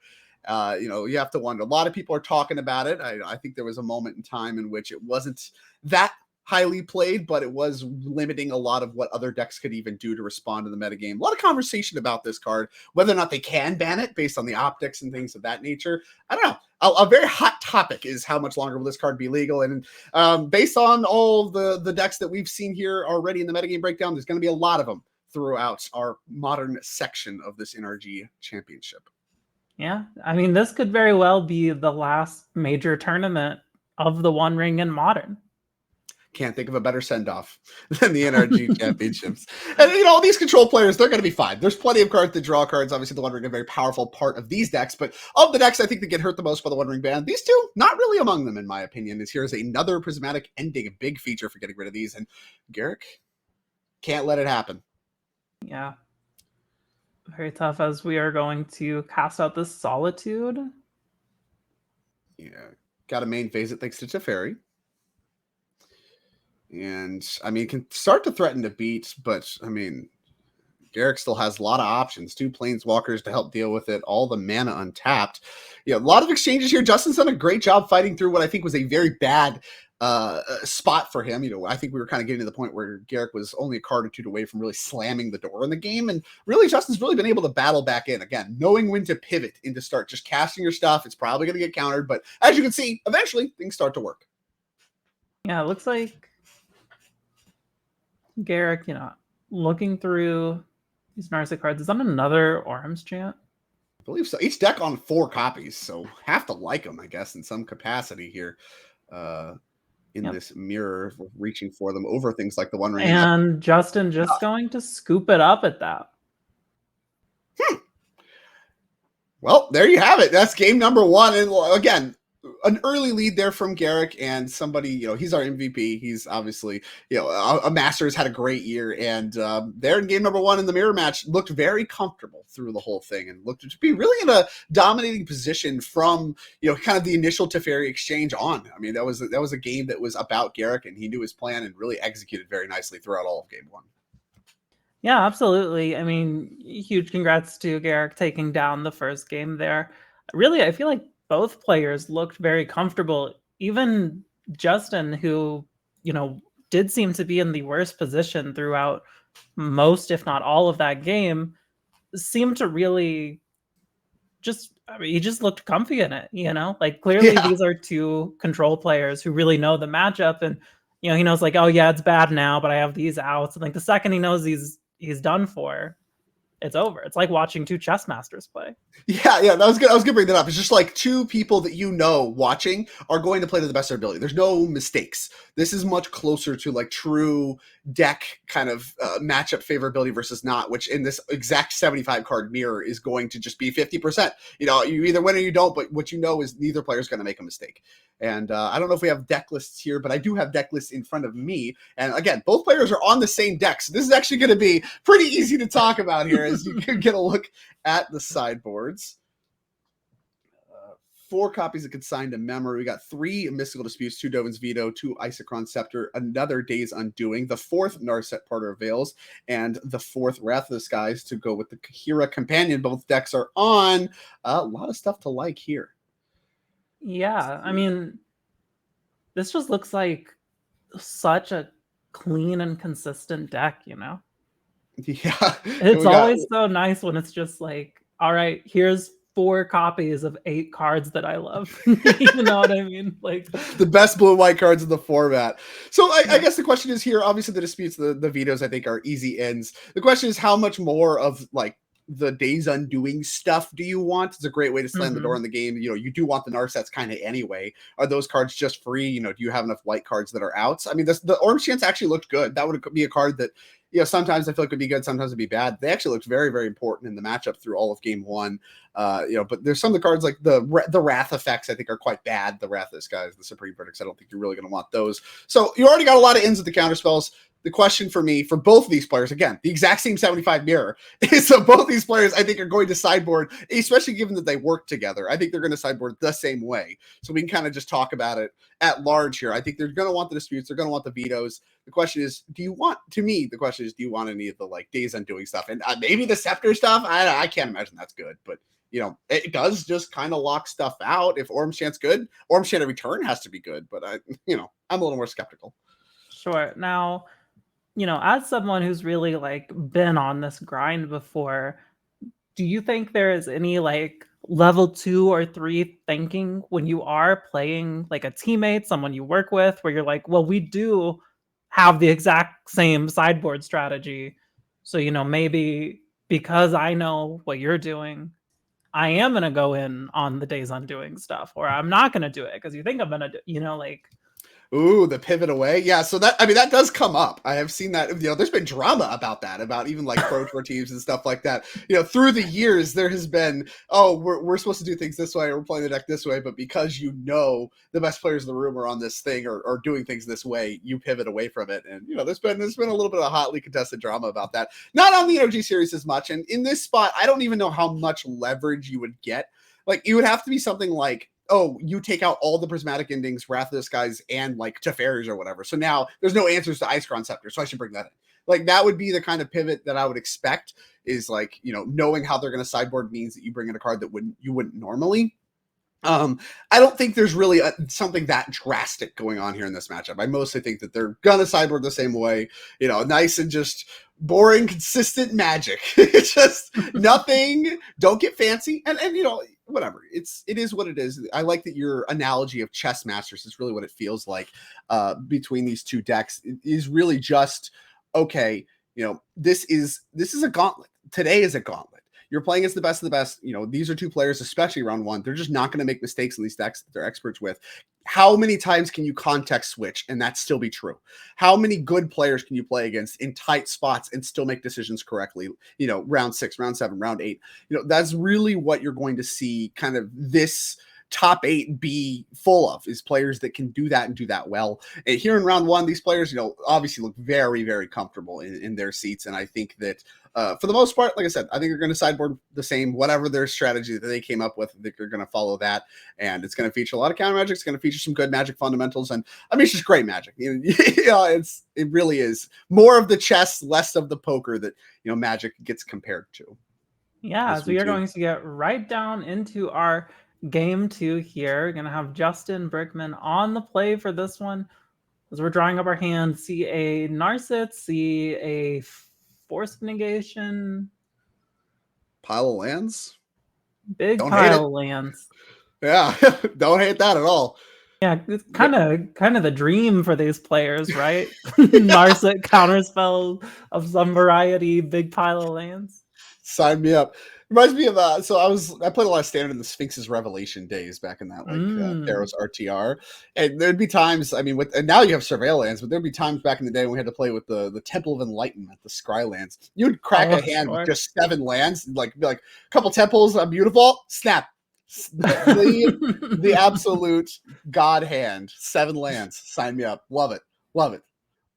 [SPEAKER 2] You have to wonder. A lot of people are talking about it. I think there was a moment in time in which it wasn't that highly played, but it was limiting a lot of what other decks could even do to respond to the metagame. A lot of conversation about this card, whether or not they can ban it based on the optics and things of that nature. I don't know. A very hot topic is how much longer will this card be legal. And based on all the decks that we've seen here already in the metagame breakdown, there's going to be a lot of them throughout our Modern section of this NRG Championship.
[SPEAKER 1] Yeah, I mean, this could very well be the last major tournament of the One Ring in Modern.
[SPEAKER 2] Can't think of a better send-off than the NRG Championships. And, all these control players, they're going to be fine. There's plenty of cards to draw cards. Obviously, the One Ring is a very powerful part of these decks, but of the decks I think that get hurt the most by the One Ring ban, these two, not really among them, in my opinion. Here's another Prismatic Ending, a big feature for getting rid of these, and Gerrick can't let it happen.
[SPEAKER 1] Yeah. Very tough, as we are going to cast out this Solitude.
[SPEAKER 2] Yeah. Got a main phase it thanks to Teferi. And, can start to threaten to beat, but, Gerrick still has a lot of options. 2 Planeswalkers to help deal with it. All the mana untapped. A lot of exchanges here. Justin's done a great job fighting through what I think was a very bad spot for him. I think we were kind of getting to the point where Gerrick was only a card or 2 away from really slamming the door in the game. And really, Justin's really been able to battle back in. Again, knowing when to pivot and to start just casting your stuff. It's probably going to get countered. But as you can see, eventually, things start to work.
[SPEAKER 1] Yeah, it looks like Gerrick, looking through these Narset cards, is that another Arms Chant?
[SPEAKER 2] I believe so. Each deck on 4 copies, so have to like them, I guess, in some capacity here. This mirror, reaching for them over things like the One Ring.
[SPEAKER 1] And Justin just going to scoop it up at that.
[SPEAKER 2] Well, there you have it. That's game number 1. And again, an early lead there from Gerrick, and somebody, he's our MVP. He's obviously, a Masters, had a great year, and there in game number 1 in the mirror match, looked very comfortable through the whole thing, and looked to be really in a dominating position from, kind of the initial Teferi exchange on. I mean, that was a game that was about Gerrick, and he knew his plan and really executed very nicely throughout all of game 1.
[SPEAKER 1] Yeah, absolutely. I mean, huge congrats to Gerrick taking down the first game there. Really, I feel like both players looked very comfortable. Even Justin, who, did seem to be in the worst position throughout most, if not all, of that game, seemed to really he just looked comfy in it, Like, clearly
[SPEAKER 2] Yeah.
[SPEAKER 1] these are two control players who really know the matchup, and, he knows, like, oh yeah, it's bad now, but I have these outs. And like the second he knows he's done for, it's over. It's like watching two chess masters play.
[SPEAKER 2] Yeah, that was good. I was gonna bring that up. It's just like two people that watching are going to play to the best of their ability. There's no mistakes. This is much closer to like true deck kind of matchup favorability versus not, which in this exact 75 card mirror is going to just be 50%. You either win or you don't, but what is neither player is going to make a mistake. And I don't know if we have deck lists here, but I do have deck lists in front of me. And again, both players are on the same deck. So this is actually going to be pretty easy to talk about here as you can get a look at the sideboards. 4 copies of Consigned to Memory. We got 3 Mystical Disputes, 2 Dovin's Veto, 2 Isochron Scepter, another Day's Undoing, the 4th Narset Parter of Veils, and the 4th Wrath of the Skies to go with the Kahira Companion. Both decks are on. A lot of stuff to like here.
[SPEAKER 1] Yeah, I mean, this just looks like such a clean and consistent deck,
[SPEAKER 2] Yeah.
[SPEAKER 1] It's always so nice when it's just like, all right, here's 4 copies of 8 cards that I love. You know what I mean? Like
[SPEAKER 2] the best blue and white cards in the format. So I guess the question is here, obviously the disputes, the vetoes, I think are easy ends. The question is how much more of like the Days Undoing stuff do you want? It's a great way to slam the door in the game. You do want the Narsets kind of anyway. Are those cards just free? Do you have enough white cards that are outs? I mean, the Orange Chance actually looked good. That would be a card that, sometimes I feel like would be good, sometimes it'd be bad. They actually looked very, very important in the matchup through all of game 1. But there's some of the cards like the Wrath effects I think are quite bad. The Wrath of the Skies, the Supreme Verdicts, I don't think you're really going to want those. So you already got a lot of ends with the counter spells. The question for me, for both of these players, again, the exact same 75 mirror, is so both these players, I think, are going to sideboard, especially given that they work together. I think they're going to sideboard the same way. So we can kind of just talk about it at large here. I think they're going to want the disputes. They're going to want the vetoes. The question is, do you want any of the like Days Undoing stuff? And maybe the Scepter stuff? I can't imagine that's good, but it does just kind of lock stuff out. If Orange Chance good, Orange Chance return has to be good, but I'm a little more skeptical.
[SPEAKER 1] Sure. Now, as someone who's really like been on this grind before, do you think there is any like level 2 or 3 thinking when you are playing like a teammate, someone you work with, where you're like, well, we do have the exact same sideboard strategy. So, maybe because I know what you're doing, I am going to go in on the Days Undoing stuff, or I'm not going to do it because you think I'm going to do, like.
[SPEAKER 2] Ooh, the pivot away. Yeah, so that does come up. I have seen that. There's been drama about that, about even like Pro Tour teams and stuff like that. Through the years, there has been, we're supposed to do things this way, or we're playing the deck this way, but because the best players in the room are on this thing or doing things this way, you pivot away from it. And there's been a little bit of hotly contested drama about that. Not on the NRG series as much. And in this spot, I don't even know how much leverage you would get. Like, you would have to be something like, you take out all the prismatic endings, Wrath of the Skies, and like Teferis or whatever. So now there's no answers to Isochron Scepter. So I should bring that in. Like, that would be the kind of pivot that I would expect, is like, knowing how they're going to sideboard means that you bring in a card that you wouldn't normally. I don't think there's really something that drastic going on here in this matchup. I mostly think that they're going to sideboard the same way, nice and just boring, consistent magic. It's just nothing. Don't get fancy. And whatever. It is what it is. I like that your analogy of chess masters is really what it feels like between these two decks. It is really just, okay, this is a gauntlet. Today is a gauntlet. You're playing as the best of the best. These are two players, especially round 1. They're just not going to make mistakes in these decks that they're experts with. How many times can you context switch and that still be true? How many good players can you play against in tight spots and still make decisions correctly? Round 6, round 7, round 8. That's really what you're going to see kind of this top 8 be full of, is players that can do that and do that well. And here in round 1, these players, obviously look very, very comfortable in their seats. And I think that for the most part, like I said, I think they're going to sideboard the same, whatever their strategy that they came up with. I think they're going to follow that. And it's going to feature a lot of counter magic. It's going to feature some good Magic fundamentals. And I mean, it's just great Magic. It really is more of the chess, less of the poker that, Magic gets compared to.
[SPEAKER 1] Yeah, so we are going to get right down into our game 2 here. We're going to have Justin Brickman on the play for this one. As we're drawing up our hand, see a Narset, see a Force Negation.
[SPEAKER 2] Pile of lands?
[SPEAKER 1] Big pile of lands.
[SPEAKER 2] Yeah, don't hate that at all.
[SPEAKER 1] Yeah, it's kind of the dream for these players, right? Narset counterspell of some variety, big pile of lands.
[SPEAKER 2] Sign me up. Reminds me of I played a lot of Standard in the Sphinx's Revelation days back in that Theros RTR, and there'd be times. I mean, and now you have Surveil lands, but there'd be times back in the day when we had to play with the Temple of Enlightenment, the Scry lands. You'd crack a hand with just 7 lands, like a couple temples, beautiful, snap. The absolute god hand, 7 lands. Sign me up. Love it.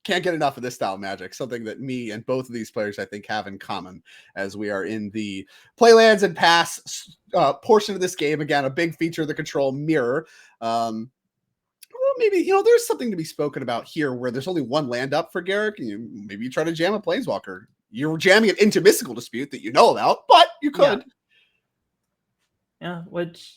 [SPEAKER 2] Can't get enough of this style of Magic. Something that me and both of these players, I think, have in common as we are in the play lands and pass portion of this game. Again, a big feature of the control mirror. Well, maybe, there's something to be spoken about here where there's only 1 land up for Gerrick. And maybe you try to jam a Planeswalker. You're jamming it into Mystical Dispute that you know about, but you could.
[SPEAKER 1] Yeah, which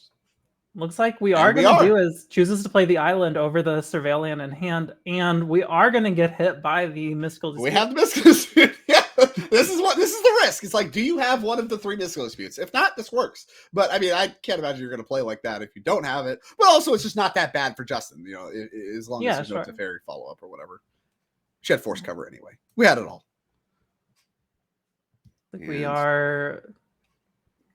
[SPEAKER 1] looks like we are going to do is chooses to play the island over the Surveillant in hand, and we are going to get hit by the Mystical Dispute.
[SPEAKER 2] We have the Mystical Dispute. Yeah, this is the risk. It's like, do you have one of the 3 Mystical Disputes? If not, this works. But I mean, I can't imagine you're going to play like that if you don't have it. But also, it's just not that bad for Justin. As long as there's no Teferi follow up or whatever. She had force cover anyway. We had it all.
[SPEAKER 1] We are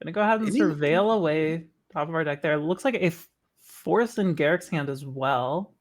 [SPEAKER 1] gonna go ahead and surveil away top of our deck there. It looks like a force in Gerrick's hand as well.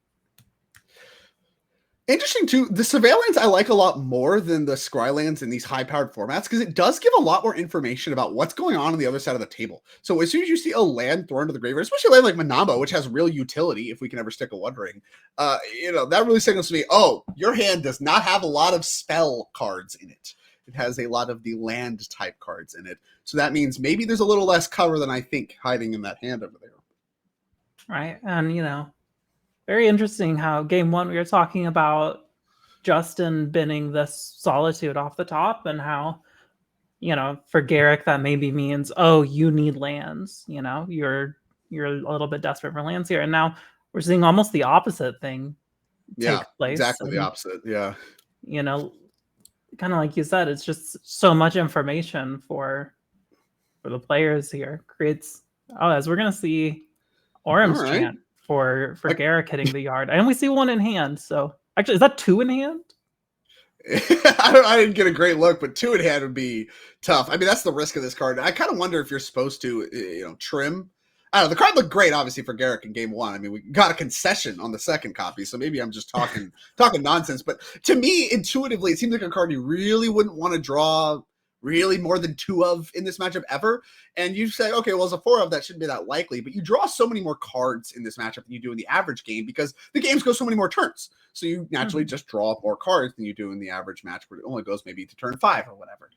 [SPEAKER 2] Interesting too. The surveillance I like a lot more than the Scrylands in these high-powered formats because it does give a lot more information about what's going on the other side of the table. So as soon as you see a land thrown to the graveyard, especially a land like Manamba, which has real utility if we can ever stick a One Ring, that really signals to me, oh, your hand does not have a lot of spell cards in it. It has a lot of the land type cards in it. So that means maybe there's a little less cover than I think hiding in that hand over there.
[SPEAKER 1] Right. And, very interesting how game 1 we were talking about Justin binning this Solitude off the top and how, for Gerrick that maybe means, oh, you need lands. You're a little bit desperate for lands here. And now we're seeing almost the opposite thing take place.
[SPEAKER 2] Exactly the opposite. Yeah.
[SPEAKER 1] Kind of like you said, it's just so much information for the players here. Creates as we're gonna see Orem's chant for Gerrick hitting the yard, and we see 1 in hand. So actually, is that 2 in hand?
[SPEAKER 2] I didn't get a great look, but 2 in hand would be tough. I mean, that's the risk of this card. I kind of wonder if you're supposed to, trim. I don't know. The card looked great, obviously, for Gerrick in game 1. I mean, we got a concession on the second copy, so maybe I'm just talking nonsense. But to me, intuitively, it seems like a card you really wouldn't want to draw really more than 2 of in this matchup ever. And you say, okay, well, as a 4 of, that shouldn't be that likely. But you draw so many more cards in this matchup than you do in the average game because the games go so many more turns. So you naturally just draw more cards than you do in the average match where it only goes maybe to turn 5 or whatever.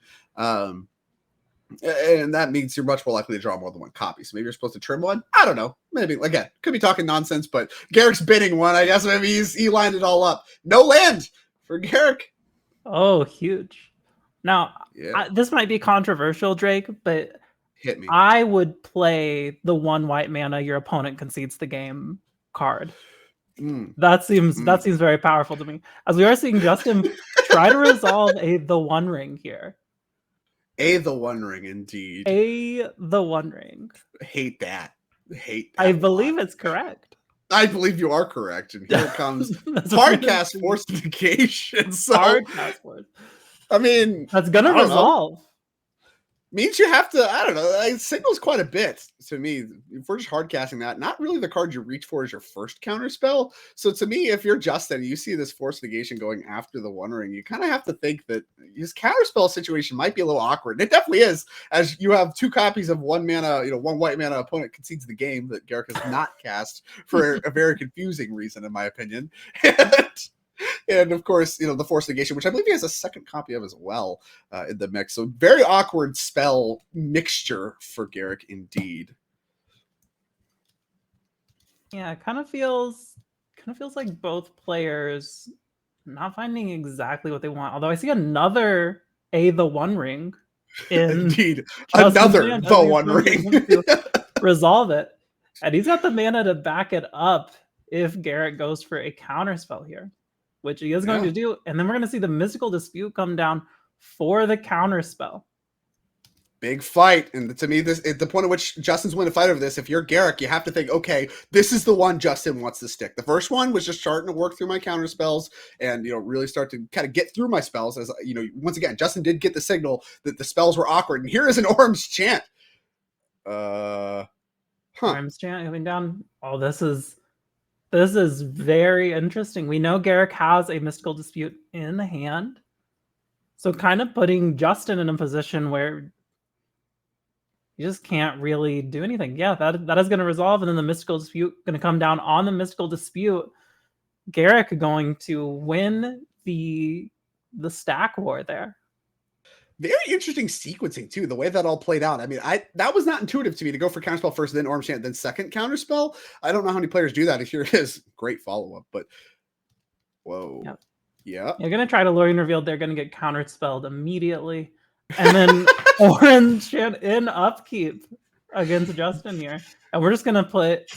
[SPEAKER 2] And that means you're much more likely to draw more than 1 copy. So maybe you're supposed to trim 1. I don't know. Maybe, again, could be talking nonsense, but Gerrick's bidding 1. I guess maybe he lined it all up. No land for Gerrick.
[SPEAKER 1] Oh, huge. Now, this might be controversial, Drake, but
[SPEAKER 2] hit me.
[SPEAKER 1] I would play the 1 white mana your opponent concedes the game card. That seems very powerful to me. As we are seeing Justin try to resolve the One Ring here.
[SPEAKER 2] The One Ring, indeed.
[SPEAKER 1] The One Ring.
[SPEAKER 2] Hate that.
[SPEAKER 1] I believe it's correct.
[SPEAKER 2] I believe you are correct. And here comes Hardcast Fortification. So,
[SPEAKER 1] Hardcast Force.
[SPEAKER 2] I mean,
[SPEAKER 1] that's going to resolve.
[SPEAKER 2] means you have to, I don't know, it signals quite a bit to me. If we're just hard casting that, not really the card you reach for is your first counter spell. So to me, if you're Justin, you see this Force Negation going after the One Ring, you kind of have to think that his counter spell situation might be a little awkward. And it definitely is, as you have 2 copies of 1 mana, one white mana opponent concedes the game that Gerrick has not cast for a very confusing reason, in my opinion. And of course, the Force Negation, which I believe he has a second copy of as well in the mix. So very awkward spell mixture for Gerrick indeed.
[SPEAKER 1] Yeah, it kind of feels like both players not finding exactly what they want. Although I see another the One Ring in
[SPEAKER 2] indeed another the One Ring
[SPEAKER 1] to resolve it, and he's got the mana to back it up if Gerrick goes for a counter spell here, which he is going to do. And then we're going to see the Mystical Dispute come down for the counter spell.
[SPEAKER 2] Big fight. And to me, this at the point at which Justin's winning a fight over this, if you're Gerrick, you have to think, okay, this is the one Justin wants to stick. The first one was just starting to work through my counter spells and, really start to kind of get through my spells. As once again, Justin did get the signal that the spells were awkward. And here is an Orm's Chant.
[SPEAKER 1] Orm's Chant coming down. Oh, this is very interesting. We know Gerrick has a Mystical Dispute in hand. So kind of putting Justin in a position where you just can't really do anything. Yeah, that is going to resolve, and then the Mystical Dispute going to come down on the Mystical Dispute. Gerrick going to win the stack war there.
[SPEAKER 2] Very interesting sequencing too, the way that all played out. I mean, that was not intuitive to me to go for counterspell first, then Orm's Chant, then second counterspell. I don't know how many players do that. Here it is, great follow-up, but whoa.
[SPEAKER 1] Yep.
[SPEAKER 2] Yeah.
[SPEAKER 1] You're going to try to Lorien Revealed. They're going to get counterspelled immediately. And then Orm's Chant in upkeep against Justin here. And we're just going to put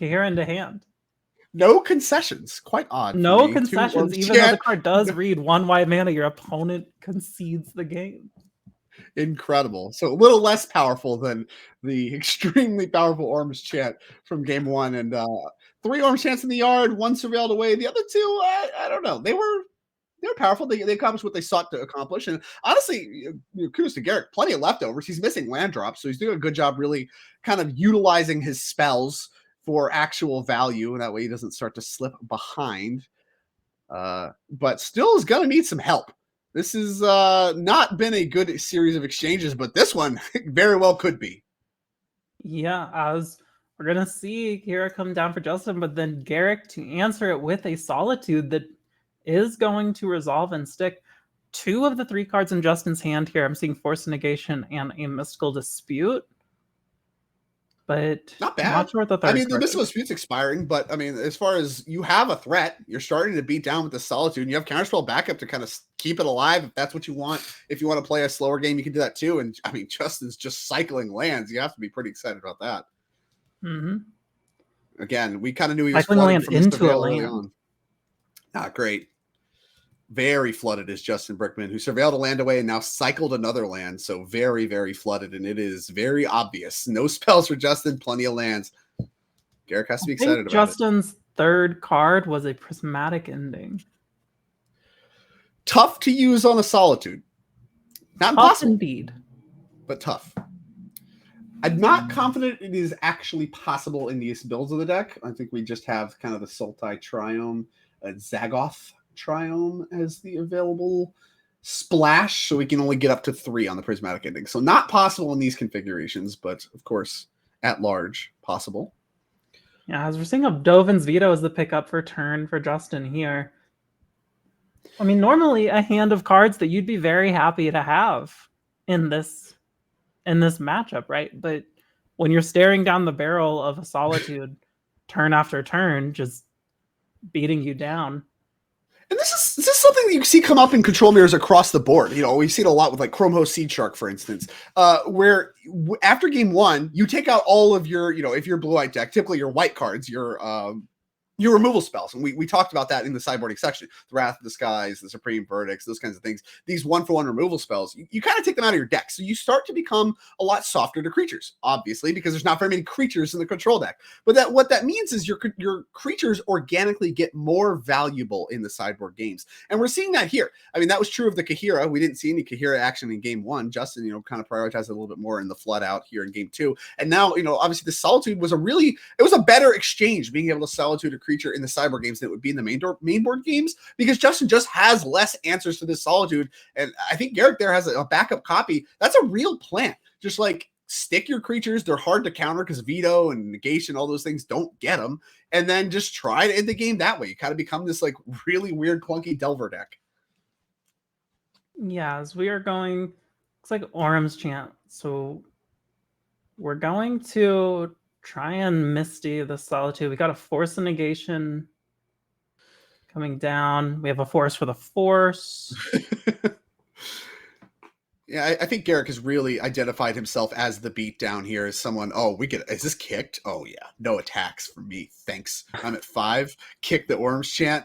[SPEAKER 1] here into hand.
[SPEAKER 2] No concessions. Quite odd.
[SPEAKER 1] No concessions, even though the card does read 1 white mana, your opponent concedes the game.
[SPEAKER 2] Incredible. So a little less powerful than the extremely powerful Orm's Chant from game 1. And 3 Orm's Chants in the yard, 1 surveilled away. The other 2, I don't know. They were powerful. They accomplished what they sought to accomplish. And honestly, kudos to Gerrick. Plenty of leftovers. He's missing land drops, so he's doing a good job really kind of utilizing his spells for actual value, and that way he doesn't start to slip behind. But still is going to need some help. This has not been a good series of exchanges, but this one very well could be.
[SPEAKER 1] Yeah, as we're going to see here come down for Justin, but then Gerrick to answer it with a Solitude that is going to resolve and stick. 2 of the 3 cards in Justin's hand here. I'm seeing Force Negation and a Mystical Dispute. But
[SPEAKER 2] not bad.
[SPEAKER 1] Not sure what the third
[SPEAKER 2] the Mystical Dispute's expiring, but I mean, as far as you have a threat, you're starting to beat down with the Solitude, and you have counterspell backup to kind of keep it alive if that's what you want. If you want to play a slower game, you can do that too. And I mean, Justin's just cycling lands. You have to be pretty excited about that.
[SPEAKER 1] Mm-hmm.
[SPEAKER 2] Again, we kind of knew he was
[SPEAKER 1] cycling land into a land.
[SPEAKER 2] On. Not great. Very flooded is Justin Brickman, who surveilled a land away and now cycled another land. So very, very flooded. And it is very obvious. No spells for Justin, plenty of lands. Gerrick has to be excited about
[SPEAKER 1] Justin's third card was a Prismatic Ending.
[SPEAKER 2] Tough to use on a Solitude. Not
[SPEAKER 1] tough
[SPEAKER 2] impossible.
[SPEAKER 1] Indeed.
[SPEAKER 2] But tough. I'm not confident it is actually possible in these builds of the deck. I think we just have kind of the Sultai Triome, Zagoth Triome as the available splash, so we can only get up to 3 on the Prismatic Ending. So not possible in these configurations, but of course, at large, possible.
[SPEAKER 1] Yeah, as we're seeing Dovin's Veto as the pickup for turn for Justin here. I mean, normally a hand of cards that you'd be very happy to have in this matchup, right? But when you're staring down the barrel of a Solitude turn after turn, just beating you down.
[SPEAKER 2] And this is something that you see come up in control mirrors across the board. We see it a lot with like Chrome Seed Shark, for instance, where after game 1, you take out all of your, if you're blue-white deck, typically your white cards, your your removal spells. And we talked about that in the sideboarding section. The Wrath of the Skies, the Supreme Verdicts, those kinds of things. These 1-for-1 removal spells, you kind of take them out of your deck. So you start to become a lot softer to creatures, obviously, because there's not very many creatures in the control deck. But what that means is your creatures organically get more valuable in the sideboard games. And we're seeing that here. I mean, that was true of the Kahira. We didn't see any Kahira action in game 1. Justin, kind of prioritized it a little bit more in the Flood out here in game 2. And now, obviously the Solitude was it was a better exchange being able to Solitude a creature in the sideboard games than it would be in the main board games, because Justin just has less answers to this Solitude. And I think Gerrick there has a backup copy. That's a real plan. Just like stick your creatures. They're hard to counter because veto and negation, all those things don't get them. And then just try to end the game that way. You kind of become this like really weird, clunky Delver deck.
[SPEAKER 1] Yeah, as we are going, looks like Orm's Chant. So we're going to try and Misty the Solitude. We got a Force and Negation coming down. We have a Force for the Force.
[SPEAKER 2] Yeah, I think Gerrick has really identified himself as the beatdown here, as someone, is this kicked? Oh yeah, no attacks from me, thanks. I'm at 5, kick the Orm's Chant.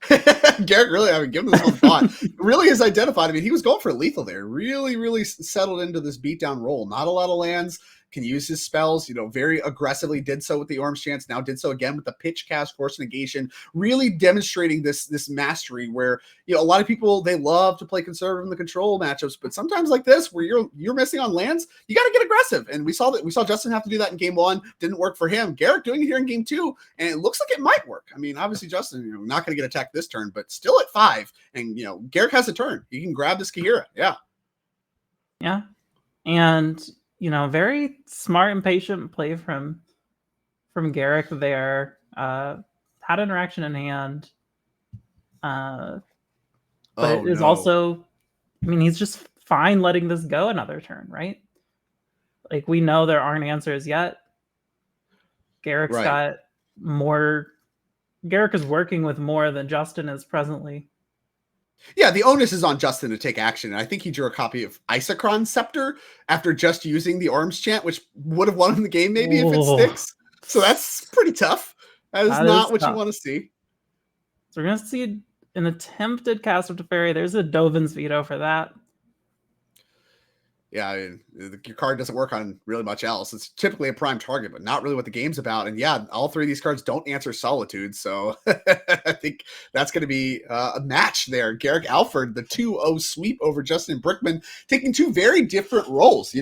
[SPEAKER 2] Gerrick really, give him this one thought. Really has identified. I mean, he was going for lethal there. Really, really settled into this beatdown role. Not a lot of lands. Can use his spells, very aggressively did so with the Orm's Chance, now did so again with the Pitch Cast, Force Negation, really demonstrating this mastery where, a lot of people, they love to play conservative in the control matchups, but sometimes like this, where you're missing on lands, you got to get aggressive. And we saw Justin have to do that in game 1, didn't work for him. Gerrick doing it here in game 2, and it looks like it might work. I mean, obviously Justin, not going to get attacked this turn, but still at 5, and, Gerrick has a turn. He can grab this Kahira. Yeah.
[SPEAKER 1] Yeah. And very smart and patient play from Gerrick there. Had interaction in hand. But is also, I mean, he's just fine letting this go another turn, right? Like, we know there aren't answers yet. Gerrick's got more. Gerrick is working with more than Justin is presently.
[SPEAKER 2] Yeah, the onus is on Justin to take action. And I think he drew a copy of Isochron Scepter after just using the Orm's Chant, which would have won him the game maybe if it sticks. So that's pretty tough. That is not what you want to see.
[SPEAKER 1] So we're going to see an attempted Cast of Teferi. There's a Dovin's Veto for that.
[SPEAKER 2] Yeah, I mean, your card doesn't work on really much else. It's typically a prime target, but not really what the game's about. And yeah, all 3 of these cards don't answer Solitude. So I think that's going to be a match there. Gerrick Alford, the 2-0 sweep over Justin Brickman, taking 2 very different roles.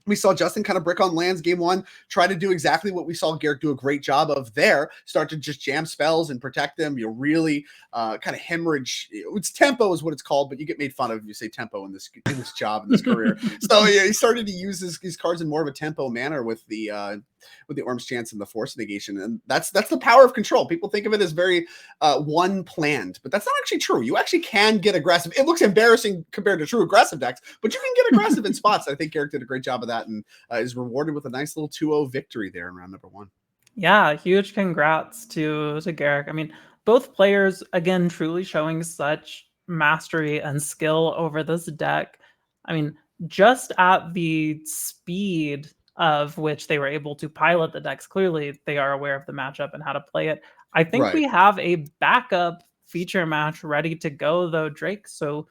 [SPEAKER 2] We saw Justin kind of brick on lands game 1, try to do exactly what we saw Gerrick do a great job of there, start to just jam spells and protect them. You really kind of hemorrhage. It's tempo is what it's called, but you get made fun of if you say tempo in this job, in this career. So yeah, he started to use these cards in more of a tempo manner with the Orm's Chance and the Force Negation. And that's the power of control. People think of it as very one planned, but that's not actually true. You actually can get aggressive. It looks embarrassing compared to true aggressive decks, but you can get aggressive in spots. I think Gerrick did a great job of that and is rewarded with a nice little 2-0 victory there in round number 1.
[SPEAKER 1] Yeah, huge congrats to Gerrick. I mean, both players, again, truly showing such mastery and skill over this deck. I mean, just at the speed of which they were able to pilot the decks, clearly they are aware of the matchup and how to play it. I think we have a backup feature match ready to go, though, Drake. So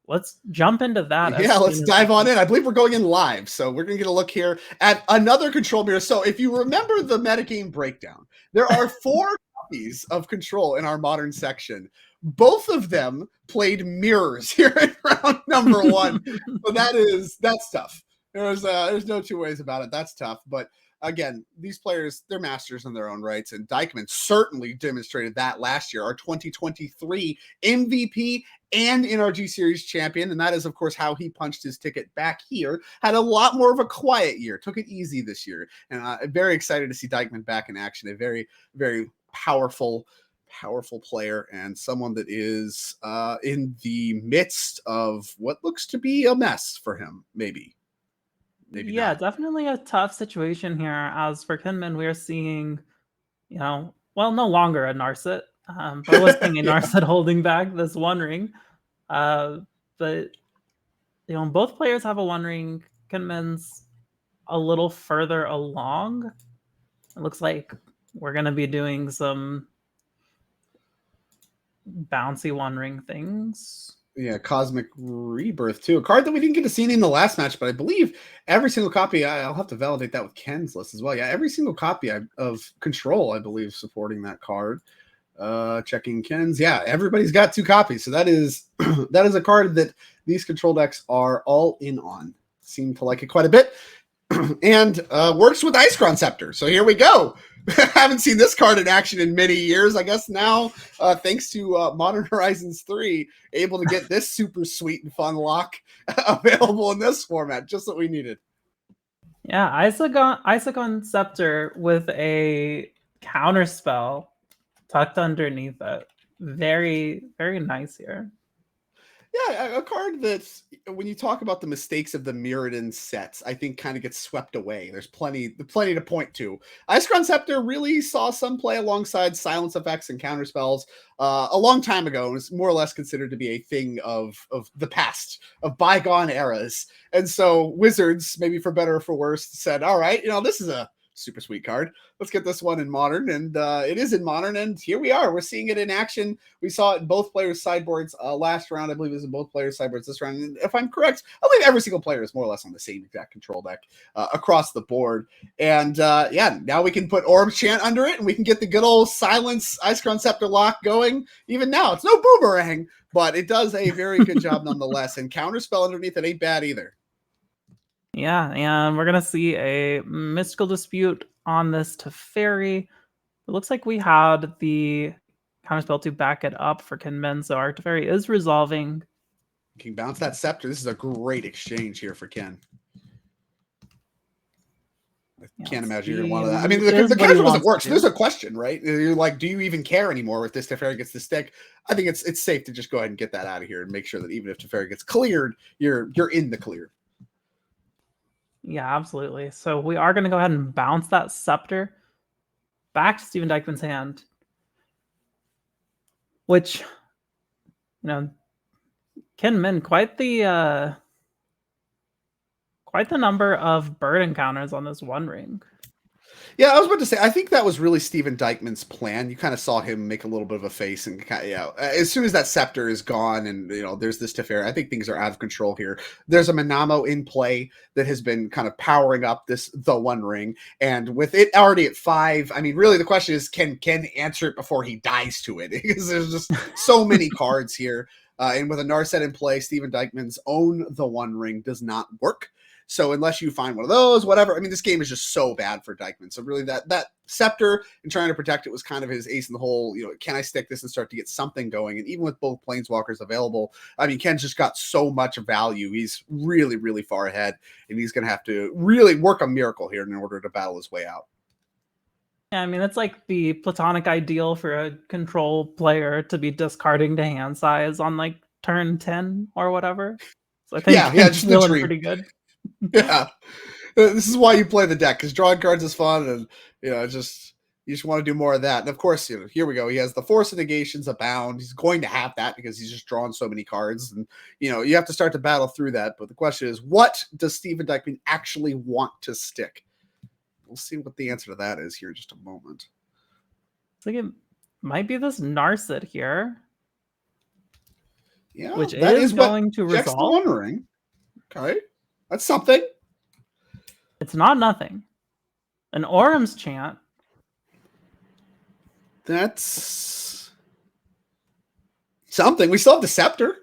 [SPEAKER 1] let's jump into that.
[SPEAKER 2] Yeah, let's dive on in. I believe we're going in live. So we're going to get a look here at another control mirror. So if you remember the metagame breakdown, there are 4 copies of control in our modern section. Both of them played mirrors here in round number 1. So that's tough. There's no 2 ways about it. That's tough. But again, these players, they're masters in their own rights. And Dykeman certainly demonstrated that last year, our 2023 MVP and NRG Series Champion. And that is, of course, how he punched his ticket back here. Had a lot more of a quiet year. Took it easy this year. And I'm very excited to see Dykeman back in action. A very, very powerful player and someone that is in the midst of what looks to be a mess for him, maybe
[SPEAKER 1] yeah,
[SPEAKER 2] not.
[SPEAKER 1] Definitely a tough situation here. As for Kinman, we're seeing, no longer a Narset, but was seeing a Narset holding back this One Ring. But both players have a One Ring. Kinman's a little further along. It looks like we're going to be doing some bouncy One Ring things.
[SPEAKER 2] Yeah, Cosmic Rebirth too. A card that we didn't get to see in the last match, but I believe every single copy, I'll have to validate that with Ken's list as well. Yeah, every single copy of Control, I believe, supporting that card. Checking Ken's. Yeah, everybody's got 2 copies. So that is that is a card that these Control decks are all in on. Seem to like it quite a bit. And works with Icecrown Scepter. So here we go. Haven't seen this card in action in many years. I guess now, thanks to Modern Horizons 3, able to get this super sweet and fun lock available in this format. Just what we needed.
[SPEAKER 1] Yeah, Icecrown Scepter with a counter spell tucked underneath it. Very, very nice here.
[SPEAKER 2] Yeah, a card that's, when you talk about the mistakes of the Mirrodin sets, I think kind of gets swept away. There's plenty to point to. Icecrown Scepter really saw some play alongside silence effects and counterspells a long time ago, and was more or less considered to be a thing of the past, of bygone eras. And so Wizards, maybe for better or for worse, said, all right, this is a super sweet card. Let's get this one in Modern, and it is in Modern, and here we are. We're seeing it in action. We saw it in both players' sideboards last round. I believe it was in both players' sideboards this round. And if I'm correct, I believe every single player is more or less on the same exact control deck across the board. And yeah, now we can put Orb Chant under it, and we can get the good old Silence Icecrown Scepter lock going. Even now, it's no boomerang, but it does a very good job nonetheless. And Counterspell underneath it ain't bad either.
[SPEAKER 1] Yeah, and we're going to see a Mystical Dispute on this Teferi. It looks like we had the counterspell to back it up for Ken, so our Teferi is resolving.
[SPEAKER 2] You can bounce that Scepter. This is a great exchange here for Ken. I can't imagine you're going to want that. I mean, the counter doesn't work, so there's a question, right? You're like, do you even care anymore if this Teferi gets the stick? I think it's safe to just go ahead and get that out of here and make sure that even if Teferi gets cleared, you're in the clear.
[SPEAKER 1] Yeah, absolutely. So we are going to go ahead and bounce that Scepter back to Steven Dykman's hand, which, Ken, quite the number of bird encounters on this One Ring.
[SPEAKER 2] Yeah, I was about to say, I think that was really Steven Dykman's plan. You kind of saw him make a little bit of a face, and as soon as that Scepter is gone, and there's this Teferi, I think things are out of control here. There's a Manamo in play that has been kind of powering up the One Ring, and with it already at 5, I mean, really the question is, can Ken answer it before he dies to it? Because there's just so many cards here, and with a Narset in play, Steven Dykman's own the One Ring does not work. So unless you find one of those, whatever, I mean, this game is just so bad for Dykman. So really that Scepter and trying to protect it was kind of his ace in the hole. Can I stick this and start to get something going? And even with both Planeswalkers available, I mean, Ken's just got so much value. He's really, really far ahead, and he's going to have to really work a miracle here in order to battle his way out.
[SPEAKER 1] Yeah, I mean, it's like the platonic ideal for a control player to be discarding to hand size on like turn 10 or whatever. So I think
[SPEAKER 2] just the dream.
[SPEAKER 1] Pretty good.
[SPEAKER 2] Yeah, this is why you play the deck, because drawing cards is fun, and you just want to do more of that. And of course, here we go. He has the Force of Negations abound. He's going to have that because he's just drawn so many cards, and you have to start to battle through that. But the question is, what does Steven Dykman actually want to stick? We'll see what the answer to that is here in just a moment.
[SPEAKER 1] I think it might be this Narset here.
[SPEAKER 2] Yeah,
[SPEAKER 1] which is going to resolve.
[SPEAKER 2] Wondering. Okay. That's something.
[SPEAKER 1] It's not nothing. An Orum's Chant.
[SPEAKER 2] That's something. We still have the Scepter.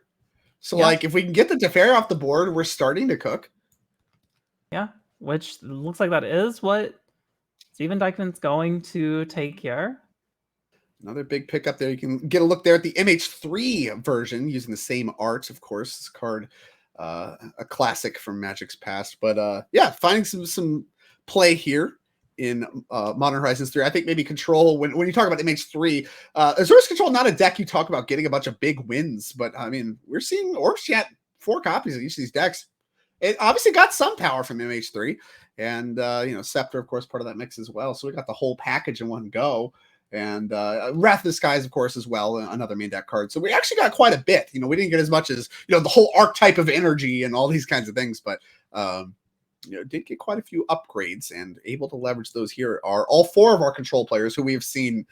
[SPEAKER 2] So, if we can get the Teferi off the board, we're starting to cook.
[SPEAKER 1] Yeah, which looks like that is what Steven Dykman's going to take here.
[SPEAKER 2] Another big pickup there. You can get a look there at the MH3 version using the same art, of course. This card... a classic from Magic's past, but finding some play here in Modern Horizons 3. I think maybe Control, when you talk about MH3, Azura's Control, not a deck you talk about getting a bunch of big wins, but I mean, we're seeing Orbs Chat 4 copies of each of these decks. It obviously got some power from MH3, and Scepter, of course, part of that mix as well. So we got the whole package in one go. And Wrath of the Skies, of course, as well, another main deck card. So we actually got quite a bit. We didn't get as much as the whole archetype of energy and all these kinds of things, but did get quite a few upgrades, and able to leverage those here are all 4 of our control players who we have seen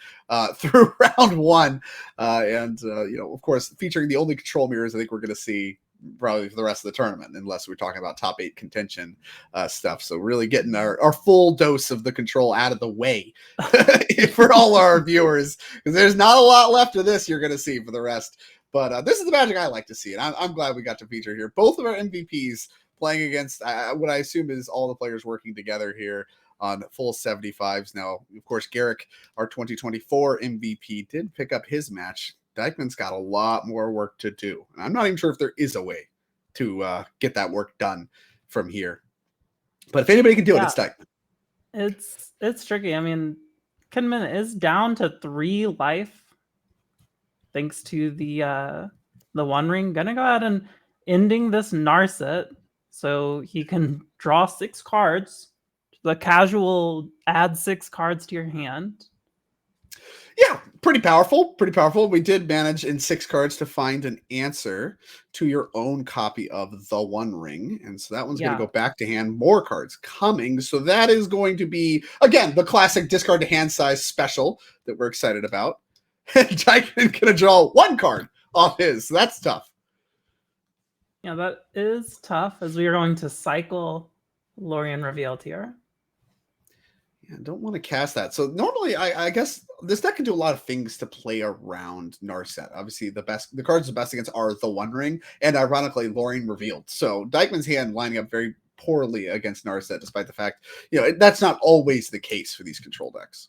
[SPEAKER 2] through round 1. Of course, featuring the only control mirrors I think we're going to see probably for the rest of the tournament, unless we're talking about top 8 contention stuff. So really getting our full dose of the control out of the way for all our viewers, because there's not a lot left of this you're going to see for the rest. But this is the Magic I like to see, and I'm glad we got to feature here both of our MVPs playing against what I assume is all the players working together here on full 75s. Now, of course, Gerrick, our 2024 MVP, did pick up his match. Dykeman's got a lot more work to do, and I'm not even sure if there is a way to get that work done from here. But if anybody can do it, it's Dykeman.
[SPEAKER 1] It's tricky. I mean, Kinman is down to 3 life thanks to the One Ring. Gonna go ahead and ending this Narset so he can draw 6 cards. The casual add 6 cards to your hand.
[SPEAKER 2] Yeah, pretty powerful. Pretty powerful. We did manage in 6 cards to find an answer to your own copy of the One Ring. And so that one's going to go back to hand. More cards coming. So that is going to be, again, the classic discard to hand size special that we're excited about. Dykeman going to draw 1 card off his. So that's tough.
[SPEAKER 1] Yeah, that is tough, as we are going to cycle Lorien Revealed here.
[SPEAKER 2] I don't want to cast that. So normally, I guess this deck can do a lot of things to play around Narset. Obviously, the cards the best against are the One Ring, and ironically, Lorien Revealed. So Dykeman's hand lining up very poorly against Narset, despite the fact, that's not always the case for these control decks.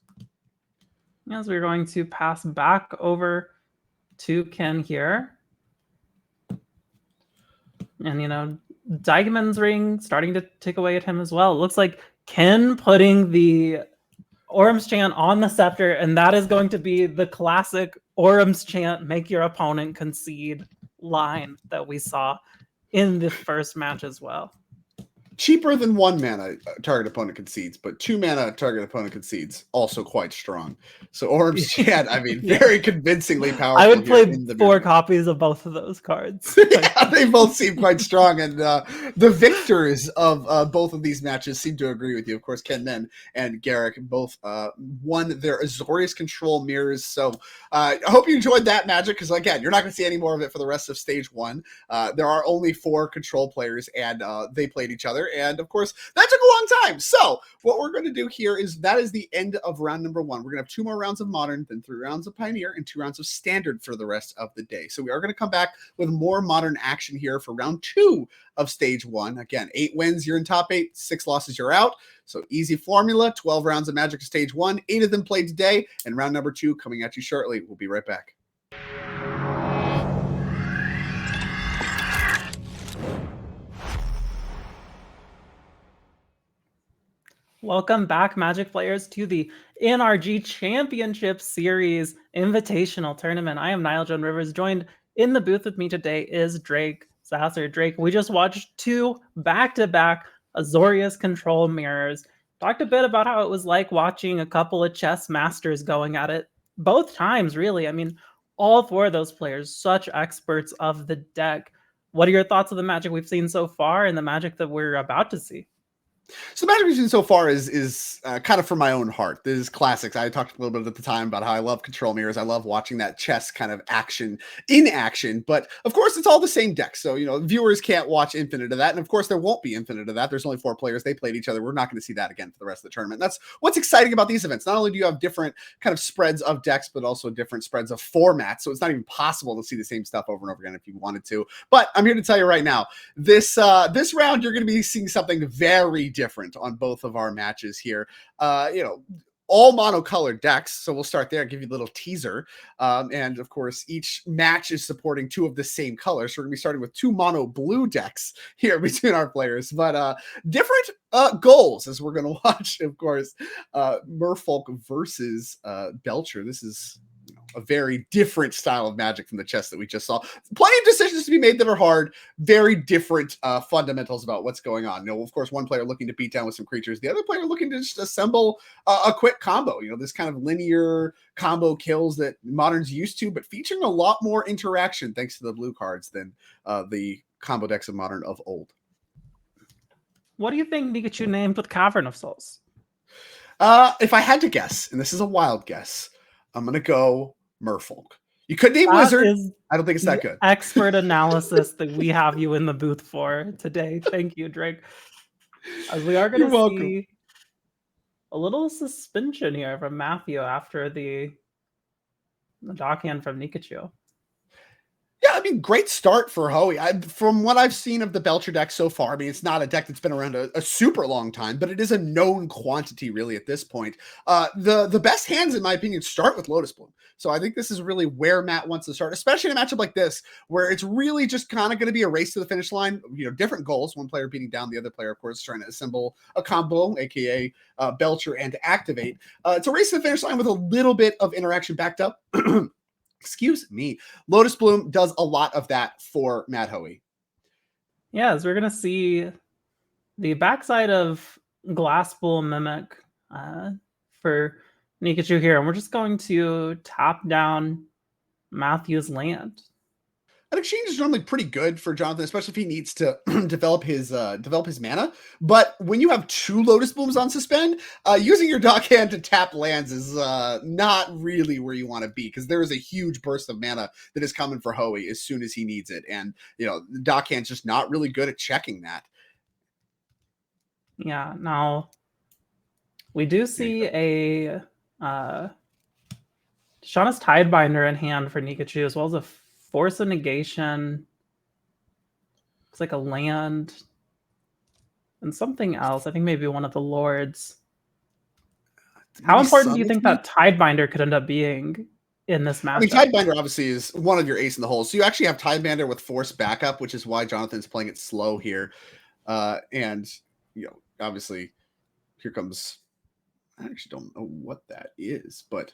[SPEAKER 1] As we're going to pass back over to Ken here. And, Dykeman's ring starting to tick away at him as well. It looks like Ken putting the Orum's Chant on the Scepter, and that is going to be the classic Orum's Chant, make your opponent concede line that we saw in the first match as well.
[SPEAKER 2] Cheaper than 1 mana target opponent concedes, but 2 mana target opponent concedes, also quite strong. So Orum's Chant, I mean, very convincingly powerful.
[SPEAKER 1] I would play 4 copies of both of those cards.
[SPEAKER 2] Yeah, they both seem quite strong, and the victors of both of these matches seem to agree with you. Of course, Ken Nen and Gerrick both won their Azorius control mirrors. So I hope you enjoyed that magic, because again, you're not going to see any more of it for the rest of stage 1. There are only 4 control players, and they played each other. And of course, that took a long time. So what we're going to do here is that is the end of round number 1. We're going to have 2 more rounds of Modern, then 3 rounds of Pioneer, and 2 rounds of Standard for the rest of the day. So we are going to come back with more Modern action here for round 2 of stage 1. Again, 8 wins, you're in top 8. 6 losses, you're out. So easy formula. 12 rounds of Magic stage 1. 8 of them played today, and round number 2 coming at you shortly. We'll be right back.
[SPEAKER 1] Welcome back, Magic players, to the NRG Championship Series Invitational Tournament. I am Niall John Rivers. Joined in the booth with me today is Drake Sasser. Drake, we just watched 2 back-to-back Azorius control mirrors. Talked a bit about how it was like watching a couple of chess masters going at it. Both times, really. I mean, all 4 of those players, such experts of the deck. What are your thoughts of the Magic we've seen so far and the Magic that we're about to see?
[SPEAKER 2] So the Magic we've seen so far is kind of from my own heart. This is classics. I talked a little bit at the time about how I love control mirrors. I love watching that chess kind of action in action. But of course, it's all the same deck. So, viewers can't watch infinite of that. And of course, there won't be infinite of that. There's only 4 players. They played each other. We're not going to see that again for the rest of the tournament. That's what's exciting about these events. Not only do you have different kind of spreads of decks, but also different spreads of formats. So it's not even possible to see the same stuff over and over again if you wanted to. But I'm here to tell you right now, this round, you're going to be seeing something very different on both of our matches here. All monocolored decks. So we'll start there, give you a little teaser. And of course, each match is supporting 2 of the same color. So we're gonna be starting with 2 mono blue decks here between our players, but different goals as we're gonna watch, of course, Merfolk versus Belcher. This is a very different style of Magic from the chess that we just saw. Plenty of decisions to be made that are hard. Very different fundamentals about what's going on. Of course, one player looking to beat down with some creatures. The other player looking to just assemble a quick combo. This kind of linear combo kills that Modern's used to, but featuring a lot more interaction thanks to the blue cards than the combo decks of Modern of old.
[SPEAKER 1] what do you think Pikachu named with Cavern of Souls?
[SPEAKER 2] If I had to guess, and this is a wild guess, I'm gonna go Merfolk. You could name
[SPEAKER 1] That
[SPEAKER 2] Wizard.
[SPEAKER 1] is
[SPEAKER 2] I don't think it's that good.
[SPEAKER 1] expert analysis that we have you in the booth for today. Thank you, Drake. As we are going
[SPEAKER 2] You're
[SPEAKER 1] to
[SPEAKER 2] welcome.
[SPEAKER 1] see a little suspension here from Matthew after the dockhand from Nikachu.
[SPEAKER 2] Yeah, I mean, great start for Hoey. From what I've seen of the Belcher deck so far, I mean, it's not a deck that's been around a super long time, but it is a known quantity really at this point. The best hands, in my opinion, start with Lotus Bloom. So I think this is really where Matt wants to start, especially in a matchup like this, where it's really just kind of going to be a race to the finish line. You know, different goals. One player beating down the other player, of course, trying to assemble a combo, aka Belcher and Activate. It's a race to the finish line with a little bit of interaction backed up. Excuse me. Lotus Bloom does a lot of that for Matt Hoey.
[SPEAKER 1] Yeah, as we're going to see the backside of Glass Bull Mimic for Nikachu here. And we're just going to tap down Matthew's land.
[SPEAKER 2] An exchange is normally pretty good for Jonathan, especially if he needs to develop his mana. But when you have 2 Lotus Blooms on suspend, using your dockhand to tap lands is not really where you want to be, because there is a huge burst of mana that is coming for Hoey as soon as he needs it, and you know the dockhand's just not really good at checking that.
[SPEAKER 1] Yeah. Now we do see a Shauna's Tidebinder in hand for Nikachu, as well as a Force of Negation. Looks like a land and something else. I think maybe one of the lords. How important do you think that Tidebinder could end up being in this matchup?
[SPEAKER 2] I mean, Tidebinder obviously is one of your ace in the hole. So you actually have Tidebinder with Force backup, which is why Jonathan's playing it slow here. And, you know, obviously here comes, I actually don't know what that is, but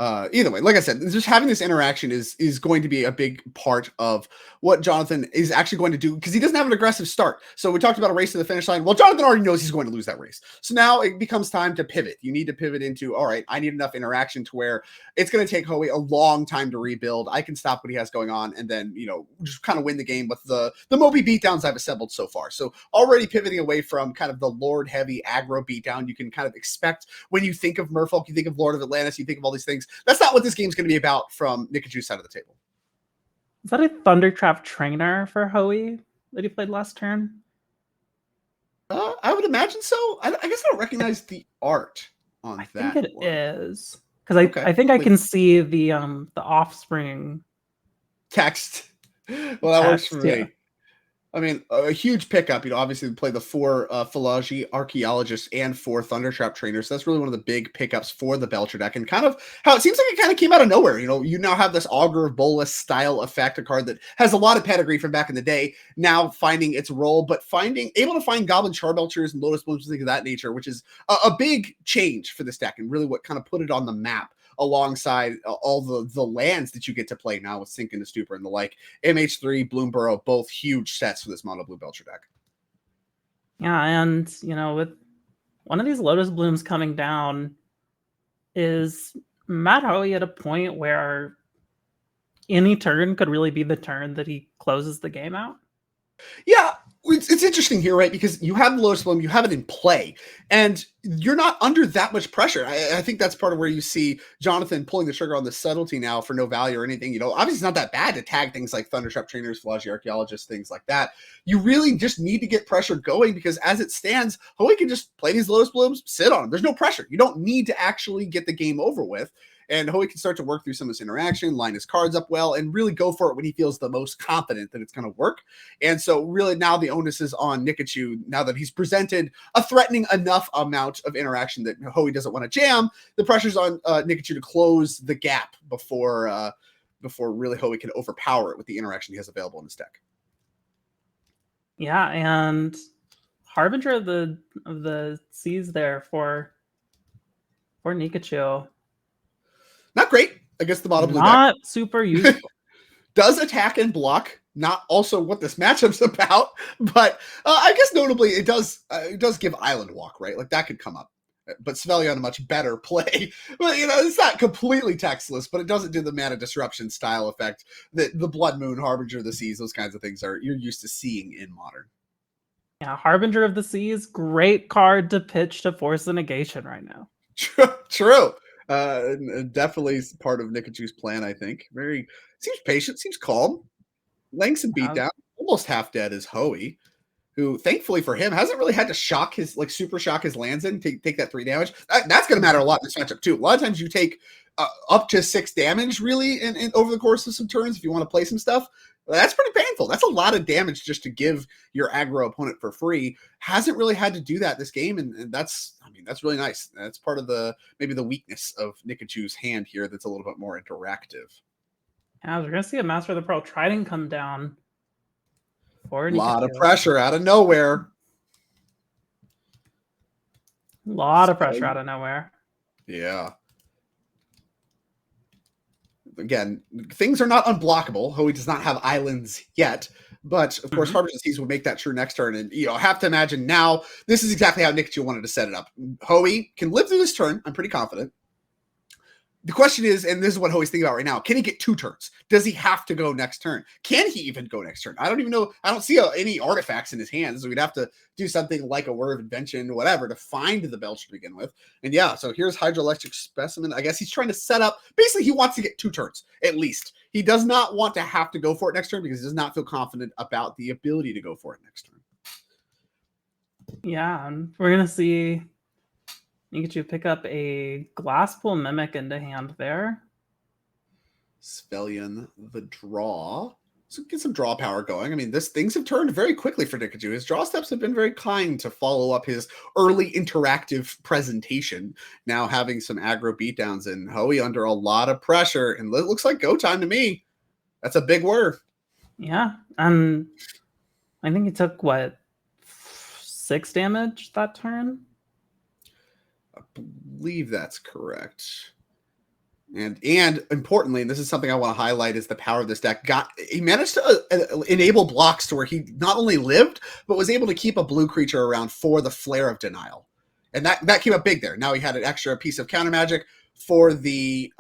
[SPEAKER 2] either way, like I said, just having this interaction is going to be a big part of what Jonathan is actually going to do, because he doesn't have an aggressive start. So we talked about a race to the finish line. Well, Jonathan already knows he's going to lose that race. So now it becomes time to pivot. You need to pivot into, all right, I need enough interaction to where it's going to take Hoey a long time to rebuild. I can stop what he has going on and then, you know, just kind of win the game with the Moby beatdowns I've assembled so far. So already pivoting away from kind of the Lord heavy aggro beatdown you can kind of expect when you think of Merfolk, you think of Lord of Atlantis, you think of all these things. That's not what this game's going to be about from Nikachu's side of the table.
[SPEAKER 1] Is that a Thundertrap trainer for Hoey that he played last turn?
[SPEAKER 2] I would imagine so. I guess I don't recognize the art on that.
[SPEAKER 1] I think it is, because I think I can see the offspring
[SPEAKER 2] text. Well, that works for me. I mean, a huge pickup. You know, obviously we play the 4 Philology Archaeologists and 4 Thundertrap Trainers. So that's really one of the big pickups for the Belcher deck, and kind of how it seems like it kind of came out of nowhere. You know, you now have this Augur of Bolas style effect, a card that has a lot of pedigree from back in the day, now finding its role, but able to find Goblin Charbelchers and Lotus Blooms and things of that nature, which is a big change for this deck, and really what kind of put it on the map alongside all the lands that you get to play now with Sink into Stupor and the like. MH3, Bloomburrow, both huge sets for this mono blue Belcher deck.
[SPEAKER 1] Yeah, and you know, with one of these Lotus Blooms coming down, is Matt Hoey at a point where any turn could really be the turn that he closes the game out?
[SPEAKER 2] Yeah, it's interesting here, right? Because you have the Lotus Bloom, you have it in play, and you're not under that much pressure. I think that's part of where you see Jonathan pulling the trigger on the subtlety now for no value or anything. You know, obviously it's not that bad to tag things like Thundertrap Trainers, Philology Archaeologists, things like that. You really just need to get pressure going, because as it stands, Hoey can just play these Lotus Blooms, sit on them. There's no pressure. You don't need to actually get the game over with. And Hoey can start to work through some of this interaction, line his cards up well, and really go for it when he feels the most confident that it's going to work. And so really now the onus is on Nikachu, now that he's presented a threatening enough amount of interaction that Hoey doesn't want to jam. The pressure's on Nikachu to close the gap before really Hoey can overpower it with the interaction he has available in his deck.
[SPEAKER 1] Yeah, and Harbinger of the Seas there for Nikachu.
[SPEAKER 2] Not great against the mono blue deck.
[SPEAKER 1] Not super useful.
[SPEAKER 2] Does attack and block. Not also what this matchup's about, but I guess notably it does give Island Walk, right? Like that could come up. But Svelion a much better play. Well, you know, it's not completely textless, but it doesn't do the mana disruption style effect that the Blood Moon, Harbinger of the Seas, those kinds of things you're used to seeing in Modern.
[SPEAKER 1] Yeah, Harbinger of the Seas, great card to pitch to force the negation right now.
[SPEAKER 2] True. Definitely part of Nikachu's plan, I think. Very seems patient, seems calm. Lengths and beatdown. Almost half dead is Hoey, who thankfully for him hasn't really had to shock his super shock his lands in, take that 3 damage. That's going to matter a lot in this matchup too. A lot of times you take up to 6 damage really in over the course of some turns if you want to play some stuff. That's pretty painful. That's a lot of damage just to give your aggro opponent for free. Hasn't really had to do that this game, and that's really nice. That's part of maybe the weakness of Nikachu's hand here. That's a little bit more interactive.
[SPEAKER 1] Yeah, we're gonna see a Master of the Pearl Trident come down.
[SPEAKER 2] A lot of pressure out of nowhere.
[SPEAKER 1] A lot of pressure out of nowhere.
[SPEAKER 2] Yeah. Again, things are not unblockable. Hoey does not have islands yet, but of course, Harbinger Seas would make that true next turn. And I have to imagine now this is exactly how Nikachu wanted to set it up. Hoey can live through this turn. I'm pretty confident. The question is, and this is what Hoey's thinking about right now, can he get 2 turns? Does he have to go next turn? Can he even go next turn? I don't even know. I don't see any artifacts in his hands. So we'd have to do something like a Word of Invention, whatever, to find the Belcher to begin with. And yeah, so here's Hydroelectric Specimen. I guess he's trying to set up, basically he wants to get 2 turns, at least. He does not want to have to go for it next turn because he does not feel confident about the ability to go for it next turn.
[SPEAKER 1] Yeah, and we're going to see Nikachu pick up a Glasspool Mimic into hand there.
[SPEAKER 2] Svellion the draw. So get some draw power going. I mean, things have turned very quickly for Nikachu. His draw steps have been very kind to follow up his early interactive presentation. Now having some aggro beatdowns and Hoey under a lot of pressure. And it looks like go time to me. That's a big word.
[SPEAKER 1] Yeah. And I think he took, 6 damage that turn?
[SPEAKER 2] I believe that's correct. And importantly, and this is something I want to highlight, is the power of this deck. He managed to enable blocks to where he not only lived, but was able to keep a blue creature around for the Flare of Denial. And that came up big there. Now he had an extra piece of counter magic for the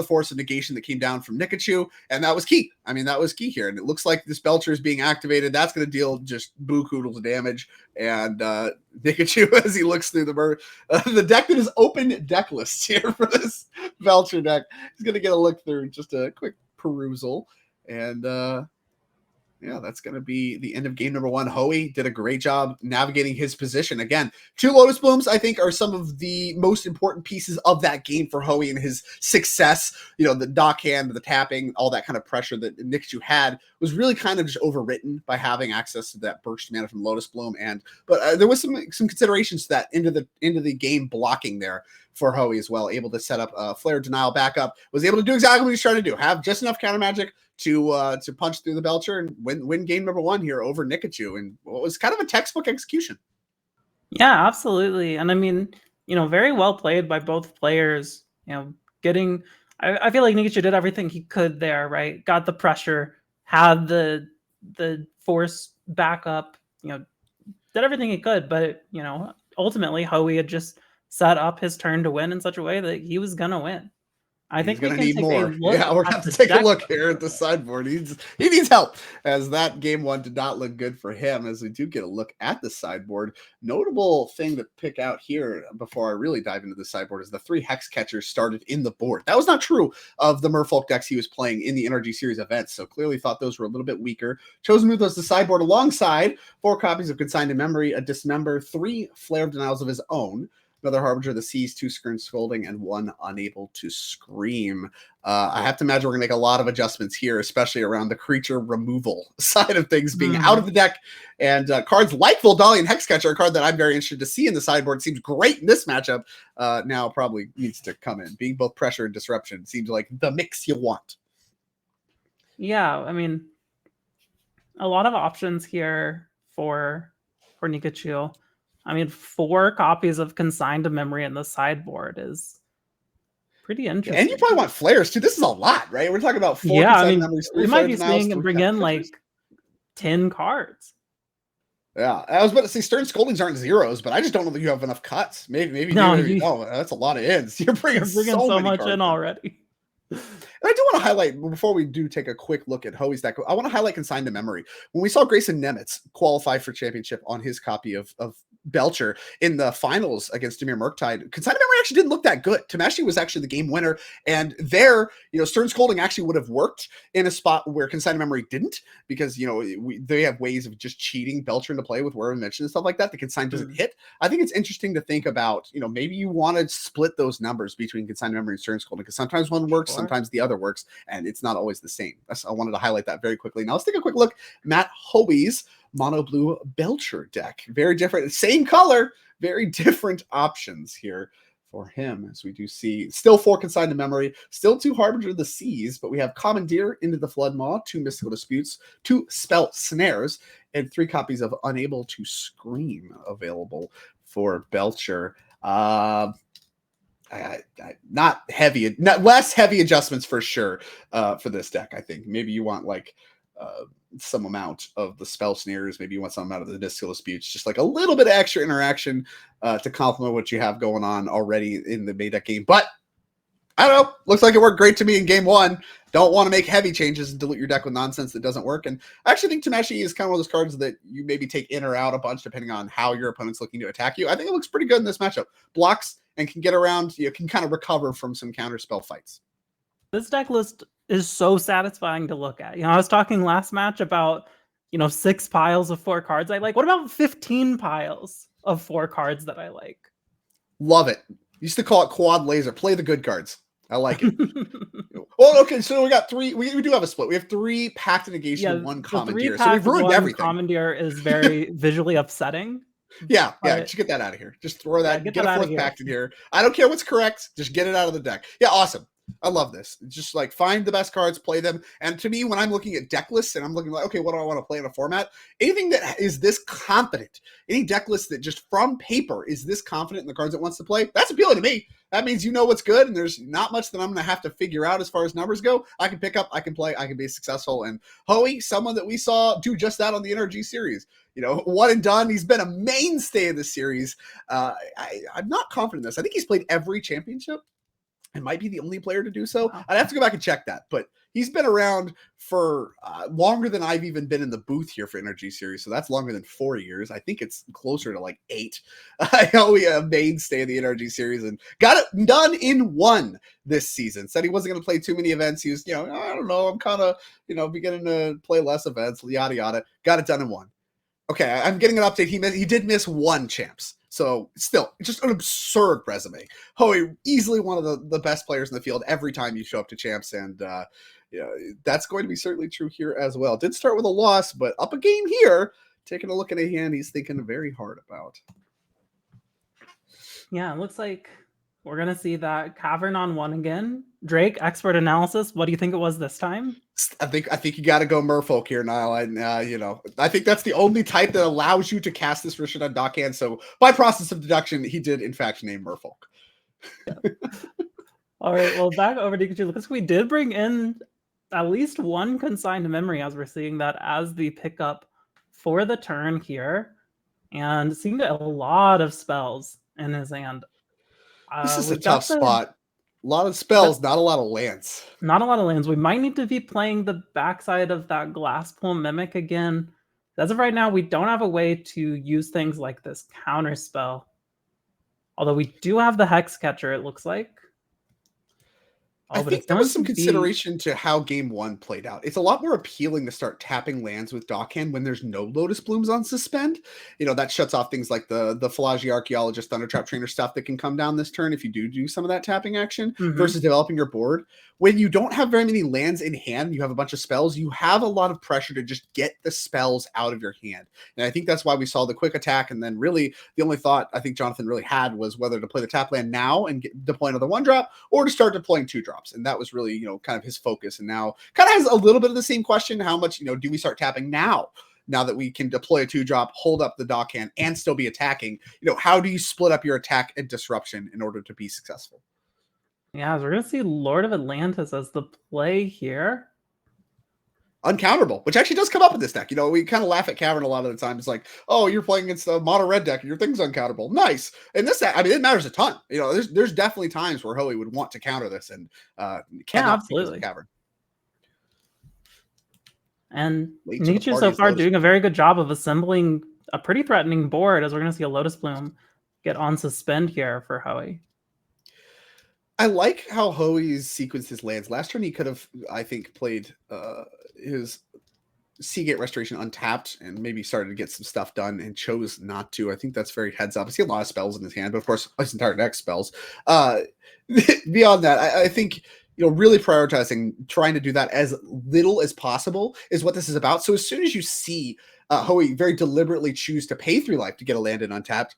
[SPEAKER 2] Force of Negation that came down from Nikachu, and that was key. I mean, that was key here. And it looks like this Belcher is being activated. That's going to deal just buku damage. And Nikachu, as he looks through the deck that is open deck list here for this Belcher deck, he's going to get a look through, just a quick perusal. And yeah, that's going to be the end of game number 1. Hoey did a great job navigating his position. Again, 2 Lotus Blooms, I think, are some of the most important pieces of that game for Hoey and his success. The dock hand, the tapping, all that kind of pressure that Nikachu had was really kind of just overwritten by having access to that burst mana from Lotus Bloom. But there was some considerations to that into the game blocking there for Hoey as well. Able to set up a Flare Denial backup, was able to do exactly what he's trying to do. Have just enough counter magic to punch through the Belcher and win game number 1 here over Nikachu, and what was kind of a textbook execution.
[SPEAKER 1] Yeah, absolutely. And I mean, very well played by both players. Getting, I feel like Nikachu did everything he could there, right? Got the pressure, had the force backup, did everything he could, but ultimately Hoey had just set up his turn to win in such a way that he was gonna win. I think
[SPEAKER 2] he's
[SPEAKER 1] we
[SPEAKER 2] gonna need more.
[SPEAKER 1] Yeah,
[SPEAKER 2] we're gonna have to take a look here at the sideboard. He needs help, as that game 1 did not look good for him. As we do get a look at the sideboard, notable thing to pick out here before I really dive into the sideboard is the 3 Hex Catchers started in the board. That was not true of the Merfolk decks he was playing in the NRG Series events, so clearly thought those were a little bit weaker. Chose to move those to sideboard alongside 4 copies of Consigned in Memory, a Dismember, 3 Flare of Denials of his own, another Harbinger of the Seas, 2 Skirn Scolding, and 1 Unable to Scream. I have to imagine we're going to make a lot of adjustments here, especially around the creature removal side of things being out of the deck. And cards like Voldalian Hexcatcher, a card that I'm very interested to see in the sideboard, seems great in this matchup. Now probably needs to come in. Being both pressure and disruption seems like the mix you want.
[SPEAKER 1] Yeah, I mean, a lot of options here for Nikachu. I mean, 4 copies of Consigned to Memory in the sideboard is pretty interesting.
[SPEAKER 2] And you probably want flares too. This is a lot, right? We're talking about 4 Consigned Memories.
[SPEAKER 1] We might be seeing and bring in like 10 cards.
[SPEAKER 2] Yeah, I was about to say Stern Scoldings aren't zeros, but I just don't know that you have enough cuts. Maybe
[SPEAKER 1] no,
[SPEAKER 2] that's a lot of ends. You're bringing
[SPEAKER 1] so much in already.
[SPEAKER 2] And I do want to highlight, before we do take a quick look at Hoey's deck, I want to highlight Consigned to Memory. When we saw Grayson Nemets qualify for championship on his copy of Belcher in the finals against Demir Murktide, Consigned to Memory actually didn't look that good. Tamashi was actually the game winner, and there, Stern Scolding actually would have worked in a spot where Consigned to Memory didn't, because, they have ways of just cheating Belcher into play with where we mentioned and stuff like that. The Consigned doesn't hit. I think it's interesting to think about, maybe you want to split those numbers between Consigned to Memory and Stern Scolding, because sometimes one works, sometimes the other works, and it's not always the same. I wanted to highlight that very quickly. Now let's take a quick look. Matt Hoey's mono blue Belcher deck. Very different, same color, very different options here for him, as we do see still 4 Consigned to Memory, still 2 Harbinger of the Seas, but we have Commandeer, Into the Flood Maw, 2 Mystical Disputes, 2 Spell Snares, and 3 copies of Unable to Scream available for Belcher. Not less heavy adjustments for sure for this deck. I think maybe you want like some amount of the Spell Snares, maybe you want some amount of the Mystical Disputes, just like a little bit of extra interaction to complement what you have going on already in the main deck game. But I don't know, looks like it worked great to me in game 1. Don't want to make heavy changes and dilute your deck with nonsense that doesn't work. And I actually think Tamashi is kind of one of those cards that you maybe take in or out a bunch depending on how your opponent's looking to attack you. I think it looks pretty good in this matchup. Blocks and can get around, can kind of recover from some counter spell fights.
[SPEAKER 1] This deck list is so satisfying to look at. I was talking last match about, 6 piles of 4 cards I like. What about 15 piles of 4 cards that I like?
[SPEAKER 2] Love it. Used to call it quad laser. Play the good cards. I like it. Well, okay, so we got 3. We do have a split. We have 3 Pact of Negation, 1 Commandeer. So we've ruined everything.
[SPEAKER 1] Commandeer is very visually upsetting.
[SPEAKER 2] Yeah, just get that out of here. Just throw that. Get a 4th Pact in here. I don't care what's correct. Just get it out of the deck. Yeah, awesome. I love this. Just like find the best cards, play them. And to me, when I'm looking at deck lists and I'm looking like, okay, what do I want to play in a format? Anything that is this confident, any deck list that just from paper is this confident in the cards it wants to play, that's appealing to me. That means you know what's good, and there's not much that I'm going to have to figure out as far as numbers go. I can pick up, I can play, I can be successful. And Hoey, someone that we saw do just that on the NRG series. One and done. He's been a mainstay of the series. I'm not confident in this. I think he's played every championship and might be the only player to do so. Wow. I'd have to go back and check that, but he's been around for longer than I've even been in the booth here for NRG series. So that's longer than 4 years. I think it's closer to like 8. Hoey, a mainstay of the NRG series, and got it done in 1 this season. Said he wasn't going to play too many events. He was, I don't know. I'm kind of, beginning to play less events, yada, yada. Got it done in 1. Okay, I'm getting an update. He did miss 1 champs. So still, just an absurd resume. Hoey, easily one of the best players in the field every time you show up to champs. And that's going to be certainly true here as well. Did start with a loss, but up a game here. Taking a look at a hand he's thinking very hard about.
[SPEAKER 1] Yeah, it looks like we're going to see that Cavern on 1 again. Drake, expert analysis. What do you think it was this time?
[SPEAKER 2] I think you got to go Merfolk here, Niall. And I think that's the only type that allows you to cast this Rishon on Dockhand. So by process of deduction, he did in fact name Merfolk.
[SPEAKER 1] Yeah. All right, well, back over to Pikachu. Looks like we did bring in at least 1 Consigned to Memory, as we're seeing that as the pickup for the turn here, and seeing a lot of spells in his hand.
[SPEAKER 2] This is a tough spot. A lot of spells, not a lot of lands.
[SPEAKER 1] Not a lot of lands. We might need to be playing the backside of that Glasspool Mimic again. As of right now, we don't have a way to use things like this counter spell. Although we do have the Hex Catcher, it looks like.
[SPEAKER 2] I think there was some consideration to how game 1 played out. It's a lot more appealing to start tapping lands with Dockhand when there's no Lotus Blooms on suspend. That shuts off things like the Philology Archaeologist, Thundertrap Trainer stuff that can come down this turn if you do some of that tapping action versus developing your board. When you don't have very many lands in hand, you have a bunch of spells, you have a lot of pressure to just get the spells out of your hand. And I think that's why we saw the quick attack. And then really the only thought I think Jonathan really had was whether to play the tap land now and deploy another 1-drop or to start deploying 2-drops. And that was really, kind of his focus. And now kind of has a little bit of the same question. How much, do we start tapping now that we can deploy a 2-drop, hold up the Dockhand and still be attacking? How do you split up your attack and disruption in order to be successful?
[SPEAKER 1] Yeah, we're going to see Lord of Atlantis as the play here.
[SPEAKER 2] uncounterable, which actually does come up in this deck. We kind of laugh at Cavern a lot of the time. It's like, oh, you're playing against a mono red deck and your thing's uncounterable. Nice. And this, it matters a ton. There's definitely times where Hoey would want to counter this and cannot because of Cavern.
[SPEAKER 1] And Nikachu so far doing a very good job of assembling a pretty threatening board, as we're going to see a Lotus Bloom get on suspend here for Hoey.
[SPEAKER 2] I like how Hoey's sequenced his lands. Last turn he could have, I think, played his Seagate Restoration untapped and maybe started to get some stuff done and chose not to. I think that's very heads up. I see a lot of spells in his hand, but of course his entire deck spells. Beyond that, I think really prioritizing trying to do that as little as possible is what this is about. So as soon as you see Hoey very deliberately choose to pay 3 life to get a land in untapped,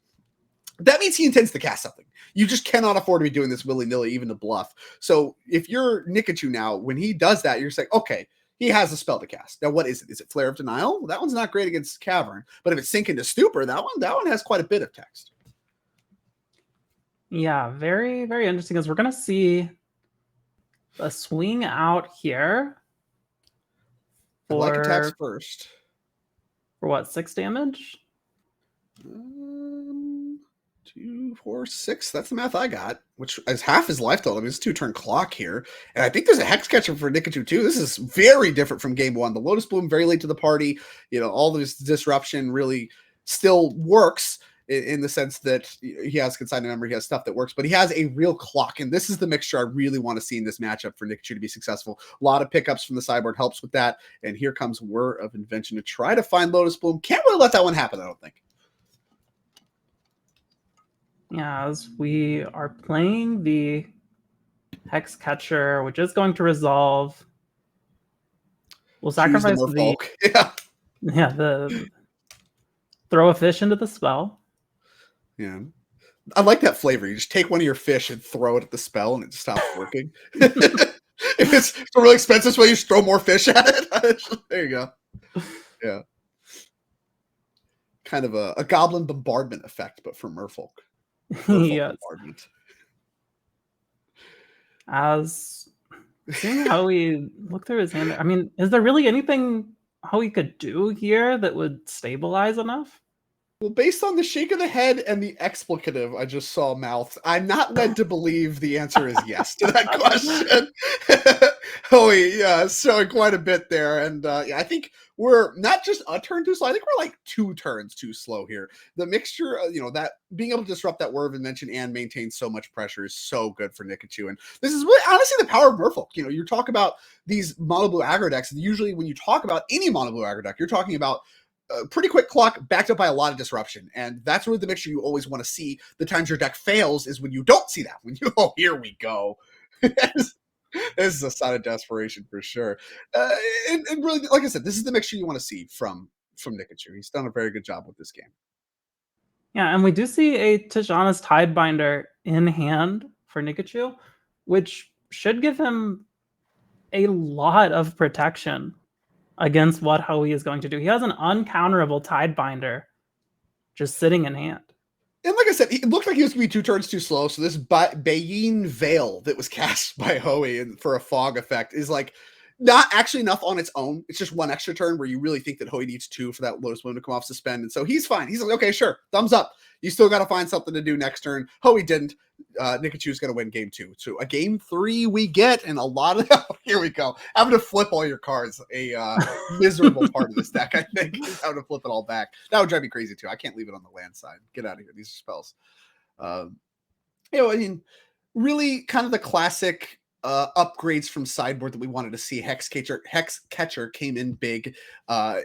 [SPEAKER 2] that means he intends to cast something. You just cannot afford to be doing this willy-nilly, even to bluff. So if you're Nikachu now, when he does that, you're just like, okay, he has a spell to cast. Now, what is it? Is it Flare of Denial? Well, that one's not great against Cavern. But if it's Sink into Stupor, that one has quite a bit of text.
[SPEAKER 1] Yeah, very, very interesting, as we're going to see a swing out here.
[SPEAKER 2] I like attacks first.
[SPEAKER 1] For what, 6 damage?
[SPEAKER 2] 2, 4, 6. That's the math I got, which is half his life total. It's a 2-turn clock here. And I think there's a Hex Catcher for Nikachu too. This is very different from game 1. The Lotus Bloom very late to the party. All this disruption really still works in the sense that he has consignment memory, he has stuff that works, but he has a real clock. And this is the mixture I really want to see in this matchup for Nikachu to be successful. A lot of pickups from the sideboard helps with that. And here comes Whir of Invention to try to find Lotus Bloom. Can't really let that one happen, I don't think.
[SPEAKER 1] Yeah, as we are playing the Hex Catcher, which is going to resolve. We'll sacrifice the throw a fish into the spell.
[SPEAKER 2] Yeah. I like that flavor. You just take one of your fish and throw it at the spell and it stops working. If it's a really expensive way, you just throw more fish at it. There you go. Yeah. Kind of a goblin bombardment effect, but for merfolk.
[SPEAKER 1] Yes. As seeing Hoey look through his hand, is there really anything Hoey could do here that would stabilize enough?
[SPEAKER 2] Well, based on the shake of the head and the explicative I just saw mouthed, I'm not led to believe the answer is yes to that question. Hoey, showing quite a bit there. And I think we're not just a turn too slow. I think we're like 2 turns too slow here. The mixture, that being able to disrupt that Whir of Invention and maintain so much pressure is so good for Nikachu. And this is really, honestly, the power of Merfolk. You talk about these mono blue aggro decks. And usually when you talk about any mono blue aggro deck, you're talking about a pretty quick clock backed up by a lot of disruption. And that's really the mixture you always want to see. The times your deck fails is when you don't see that. When here we go. This is a sign of desperation for sure. And really, like I said, this is the mixture you want to see from Nikachu. He's done a very good job with this game.
[SPEAKER 1] Yeah, and we do see a Tijana's Tidebinder in hand for Nikachu, which should give him a lot of protection against what Hoey is going to do. He has an uncounterable Tidebinder just sitting in hand.
[SPEAKER 2] And like I said, it looked like he was going to be 2 turns too slow. So this Bayin Veil that was cast by Hoey and for a fog effect is like not actually enough on its own. It's just 1 extra turn where you really think that Hoey needs 2 for that Lotus Bloom to come off suspend. And so he's fine. He's like, okay, sure. Thumbs up. You still got to find something to do next turn. Hoey didn't. Nikachu's going to win game 2. So a game 3 we get, and a lot of here we go. Having to flip all your cards, a miserable part of this deck, I think, is having to flip it all back. That would drive me crazy too. I can't leave it on the land side. Get out of here. These are spells. Really kind of the classic upgrades from sideboard that we wanted to see. Hex Catcher came in big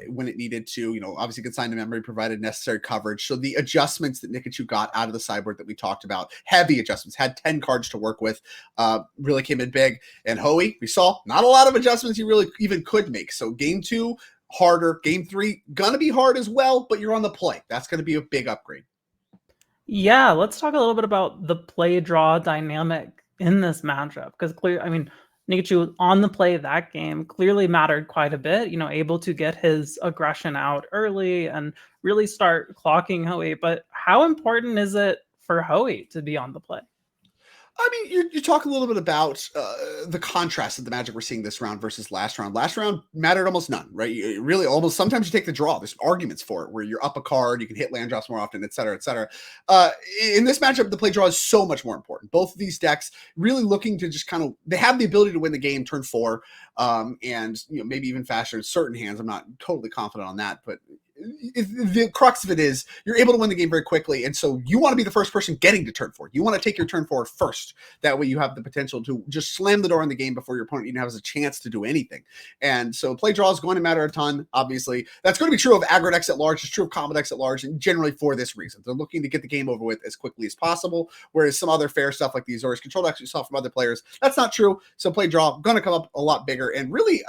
[SPEAKER 2] when it needed to. Obviously consigned memory provided necessary coverage. So the adjustments that Nikachu got out of the sideboard that we talked about, heavy adjustments, had 10 cards to work with, really came in big. And Hoey, we saw not a lot of adjustments you really even could make. So game 2, harder. Game 3, gonna be hard as well, but you're on the play. That's gonna be a big upgrade.
[SPEAKER 1] Yeah, let's talk a little bit about the play draw dynamic in this matchup, because Nikachu on the play that game clearly mattered quite a bit, able to get his aggression out early and really start clocking Hoey. But how important is it for Hoey to be on the play?
[SPEAKER 2] I mean, you talk a little bit about the contrast of the Magic we're seeing this round versus last round. Last round mattered almost none, right? You really almost sometimes you take the draw. There's arguments for it where you're up a card, you can hit land drops more often, et cetera, et cetera. In this matchup, the play draw is so much more important. Both of these decks really looking to just kind of they have the ability to win the game turn 4, and maybe even faster in certain hands. I'm not totally confident on that, but the crux of it is you're able to win the game very quickly, and so you want to be the first person getting to turn 4. You want to take your turn 4 first. That way you have the potential to just slam the door in the game before your opponent even has a chance to do anything. And so play draw is going to matter a ton, obviously. That's going to be true of aggro decks at large. It's true of combo decks at large, and generally for this reason. They're looking to get the game over with as quickly as possible, whereas some other fair stuff like the Azorius control decks you saw from other players, that's not true. So play draw going to come up a lot bigger, and really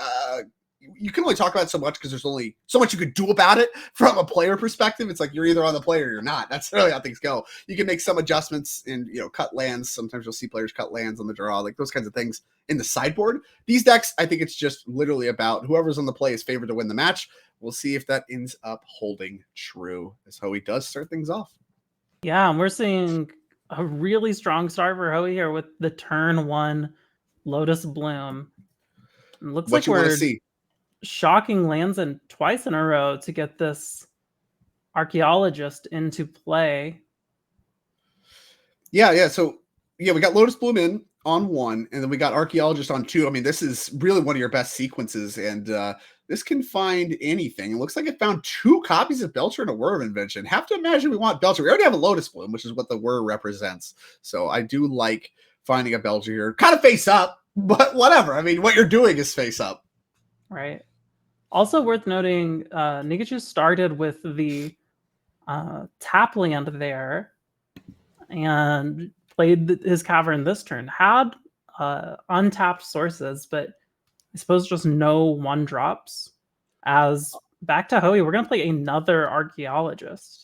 [SPEAKER 2] you can only talk about it so much because there's only so much you could do about it from a player perspective. It's like you're either on the play or you're not. That's really how things go. You can make some adjustments and cut lands. Sometimes you'll see players cut lands on the draw, like those kinds of things in the sideboard. These decks, I think it's just literally about whoever's on the play is favored to win the match. We'll see if that ends up holding true as Hoey does start things off.
[SPEAKER 1] Yeah, and we're seeing a really strong start for Hoey here with the turn 1 Lotus Bloom. It looks
[SPEAKER 2] What
[SPEAKER 1] like
[SPEAKER 2] you want
[SPEAKER 1] we're
[SPEAKER 2] to see.
[SPEAKER 1] shocking lands in twice in a row to get this archaeologist into play.
[SPEAKER 2] Yeah. So we got Lotus Bloom in on 1, and then we got Archaeologist on 2. I mean, this is really one of your best sequences, and this can find anything. It looks like it found 2 copies of Belcher and a Whir of Invention. Have to imagine we want Belcher. We already have a Lotus Bloom, which is what the Whir represents. So I do like finding a Belcher here. Kind of face up, but whatever. I mean, what you're doing is face up.
[SPEAKER 1] Right. Also worth noting, Nikachu started with the tap land there and played his cavern this turn. Had untapped sources, but I suppose just no 1-drops. As back to Hoey, we're going to play another archaeologist.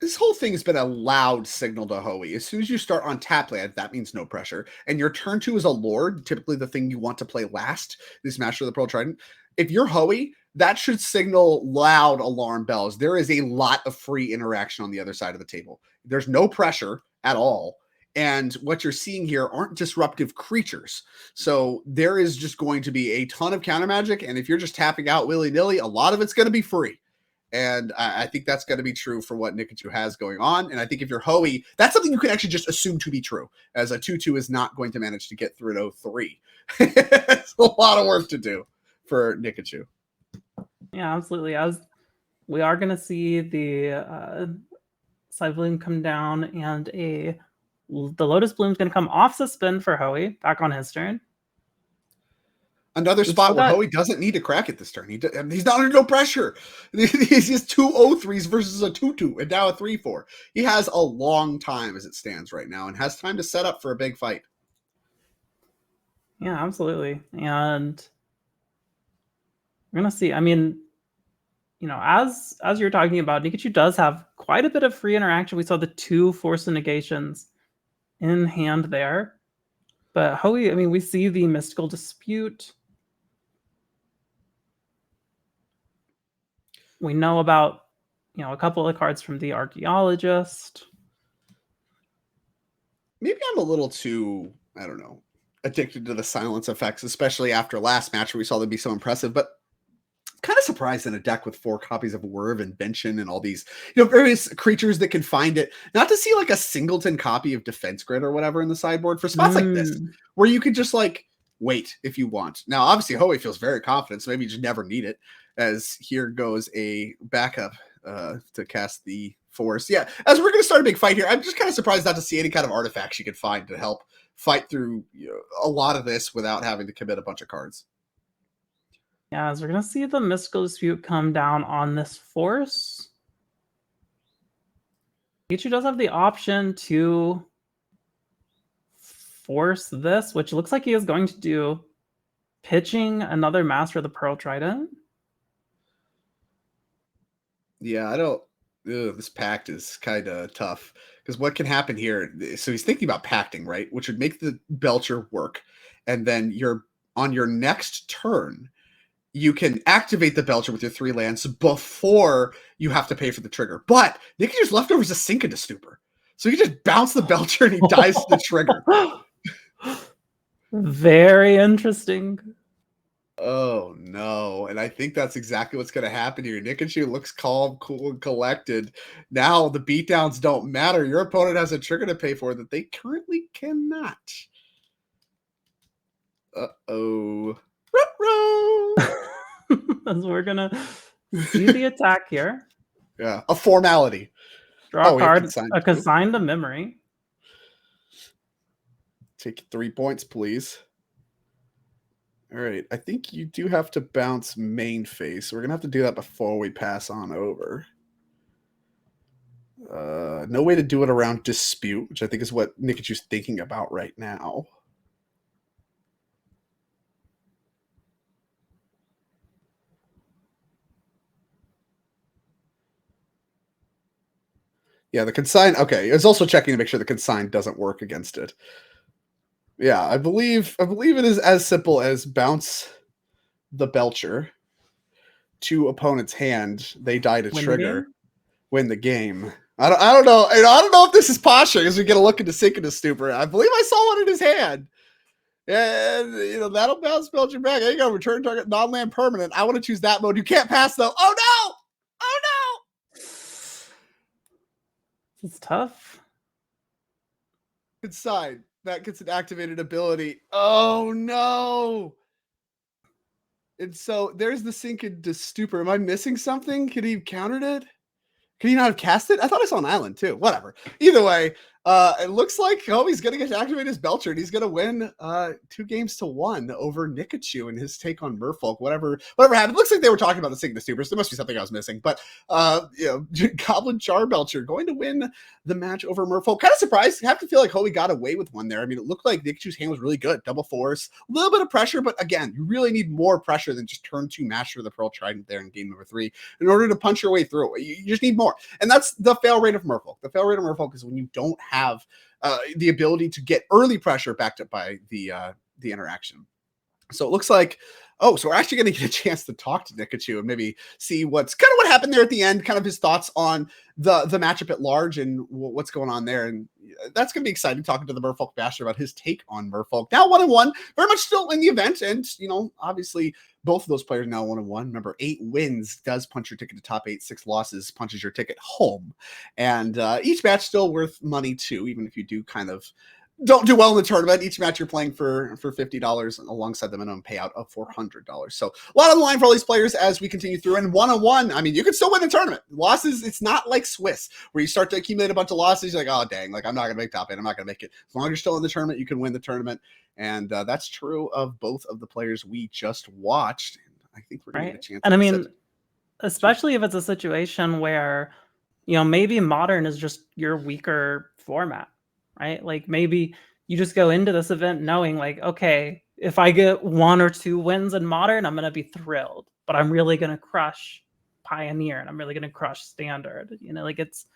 [SPEAKER 2] This whole thing has been a loud signal to Hoey. As soon as you start on tap land, that means no pressure. And your turn 2 is a Lord, typically the thing you want to play last, this Master of the Pearl Trident. If you're Hoey, that should signal loud alarm bells. There is a lot of free interaction on the other side of the table. There's no pressure at all. And what you're seeing here aren't disruptive creatures. So there is just going to be a ton of counter magic. And if you're just tapping out willy-nilly, a lot of it's going to be free. And I think that's going to be true for what Nikachu has going on. And I think if you're Hoey, that's something you can actually just assume to be true, as a 2-2 is not going to manage to get through an 0-3. It's a lot of work to do for Nikachu.
[SPEAKER 1] Yeah, absolutely. As we are going to see the Cycling come down, and the Lotus Bloom is going to come off suspend for Hoey, back on his turn.
[SPEAKER 2] Another spot where Hoey doesn't need to crack it this turn. He's not under no pressure. He's just 2 0-3s versus a 2-2 and now a 3-4. He has a long time as it stands right now and has time to set up for a big fight.
[SPEAKER 1] Yeah, absolutely. And we're going to see, I mean, as you're talking about, Nikachu does have quite a bit of free interaction. We saw the 2 force negations in hand there. But Hoey, I mean, we see the Mystical Dispute. We know about, a couple of cards from the Archaeologist.
[SPEAKER 2] Maybe I'm a little too, I don't know, addicted to the silence effects, especially after last match where we saw them be so impressive. But kind of surprised in a deck with 4 copies of Whir of Invention and all these, various creatures that can find it, not to see like a singleton copy of Defense Grid or whatever in the sideboard for spots like this, where you could just like wait if you want. Now, obviously, Hoey feels very confident, so maybe you just never need it. As here goes a backup to cast the Force. Yeah, as we're going to start a big fight here, I'm just kind of surprised not to see any kind of artifacts you could find to help fight through a lot of this without having to commit a bunch of cards.
[SPEAKER 1] Yeah, as we're going to see the Mystical Dispute come down on this Force. Pikachu does have the option to force this, which looks like he is going to do, pitching another Master of the Pearl Trident.
[SPEAKER 2] Yeah, I don't... this pact is kind of tough, because what can happen here... So he's thinking about pacting, right? Which would make the Belcher work. And then on your next turn, you can activate the Belcher with your 3 lands before you have to pay for the trigger. But Nikachu's leftovers a sink into Stupor. So he just bounced the Belcher and he dies to the trigger.
[SPEAKER 1] Very interesting.
[SPEAKER 2] Oh no. And I think that's exactly what's going to happen here. Nikachu looks calm, cool, and collected. Now the beatdowns don't matter. Your opponent has a trigger to pay for that they currently cannot. Uh-oh.
[SPEAKER 1] As we're gonna see the attack here.
[SPEAKER 2] Yeah, a formality.
[SPEAKER 1] Draw a card, a consign to memory.
[SPEAKER 2] Take 3 points, please. All right, I think you do have to bounce main face. We're gonna have to do that before we pass on over. No way to do it around dispute, which I think is what Nikachu's thinking about right now. Yeah, the consign. Okay, it's also checking to make sure the consign doesn't work against it. Yeah, I believe it is as simple as bounce the Belcher to opponent's hand. They die to trigger, win the game. I don't know. I don't know if this is posturing as we get a look into Sink into Stupor. I believe I saw one in his hand. And that'll bounce Belcher back. There you go. Return target non-land permanent. I want to choose that mode. You can't pass though. Oh no! Oh no!
[SPEAKER 1] It's tough.
[SPEAKER 2] Consign. That gets an activated ability. Oh no! And so there's the Sink into Stupor. Am I missing something? Could he have countered it? Could he not have cast it? I thought I saw an island too. Whatever. Either way, it looks like he's going to get to activate his Belcher, and he's going to win 2-1 over Nikachu in his take on Merfolk. Whatever happened. It looks like they were talking about the Sink into Stupor, so there must be something I was missing. But Goblin Char Belcher going to win the match over Merfolk. Kind of surprised. I have to feel like Hoey got away with one there. I mean, it looked like Nikachu's hand was really good. Double force, a little bit of pressure, but again, you really need more pressure than just turn 2 Master of the Pearl Trident there in game number 3 in order to punch your way through. You just need more. And that's the fail rate of Merfolk. The fail rate of Merfolk is when you don't have the ability to get early pressure backed up by the interaction. So it looks like, so we're actually going to get a chance to talk to Nikachu and maybe see what's kind of what happened there at the end, kind of his thoughts on the matchup at large and what's going on there. And that's going to be exciting talking to the Merfolk Master about his take on Merfolk. Now 1-1, very much still in the event. And, obviously both of those players now 1-1. Remember, 8 wins does punch your ticket to top 8, 6 losses punches your ticket home. And each match still worth money too, even if you do kind of don't do well in the tournament. Each match you're playing for $50 alongside the minimum payout of $400. So a lot on the line for all these players as we continue through. And 1-1, I mean, you can still win the tournament. Losses, it's not like Swiss where you start to accumulate a bunch of losses. You're like, oh dang, like I'm not gonna make top 8. I'm not gonna make it. As long as you're still in the tournament, you can win the tournament. And that's true of both of the players we just watched. And I think we're gonna get a chance.
[SPEAKER 1] And I mean, especially if it's a situation where, maybe Modern is just your weaker format. Right? Like maybe you just go into this event knowing like, okay, if I get 1 or 2 wins in Modern, I'm going to be thrilled, but I'm really going to crush Pioneer and I'm really going to crush Standard. Like it's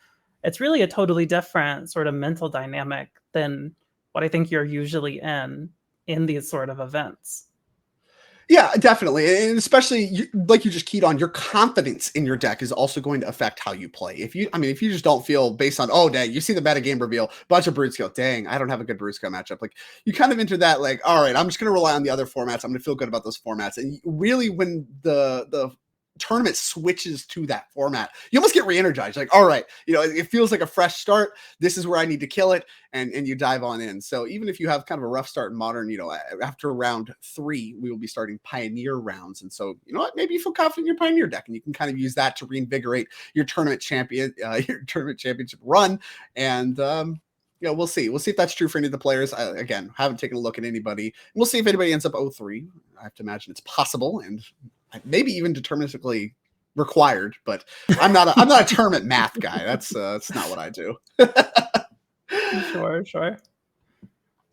[SPEAKER 1] really a totally different sort of mental dynamic than what I think you're usually in these sort of events.
[SPEAKER 2] Yeah, definitely. And especially like you just keyed on, your confidence in your deck is also going to affect how you play. If you just don't feel based on, oh, dang, you see the metagame reveal, bunch of Brood Skill, dang, I don't have a good Brood Skill matchup. Like you kind of enter that like, all right, I'm just going to rely on the other formats. I'm going to feel good about those formats. And really when the tournament switches to that format, you almost get re-energized. Like, all right, it feels like a fresh start. This is where I need to kill it. And you dive on in. So even if you have kind of a rough start in Modern, after round 3, we will be starting Pioneer rounds. And so, you know what, maybe you feel confident in your Pioneer deck and you can kind of use that to reinvigorate your tournament championship run. And, we'll see. We'll see if that's true for any of the players. I, again, haven't taken a look at anybody. We'll see if anybody ends up 0-3. I have to imagine it's possible and maybe even deterministically required, but I'm not a tournament math guy. That's not what I do.
[SPEAKER 1] Sure.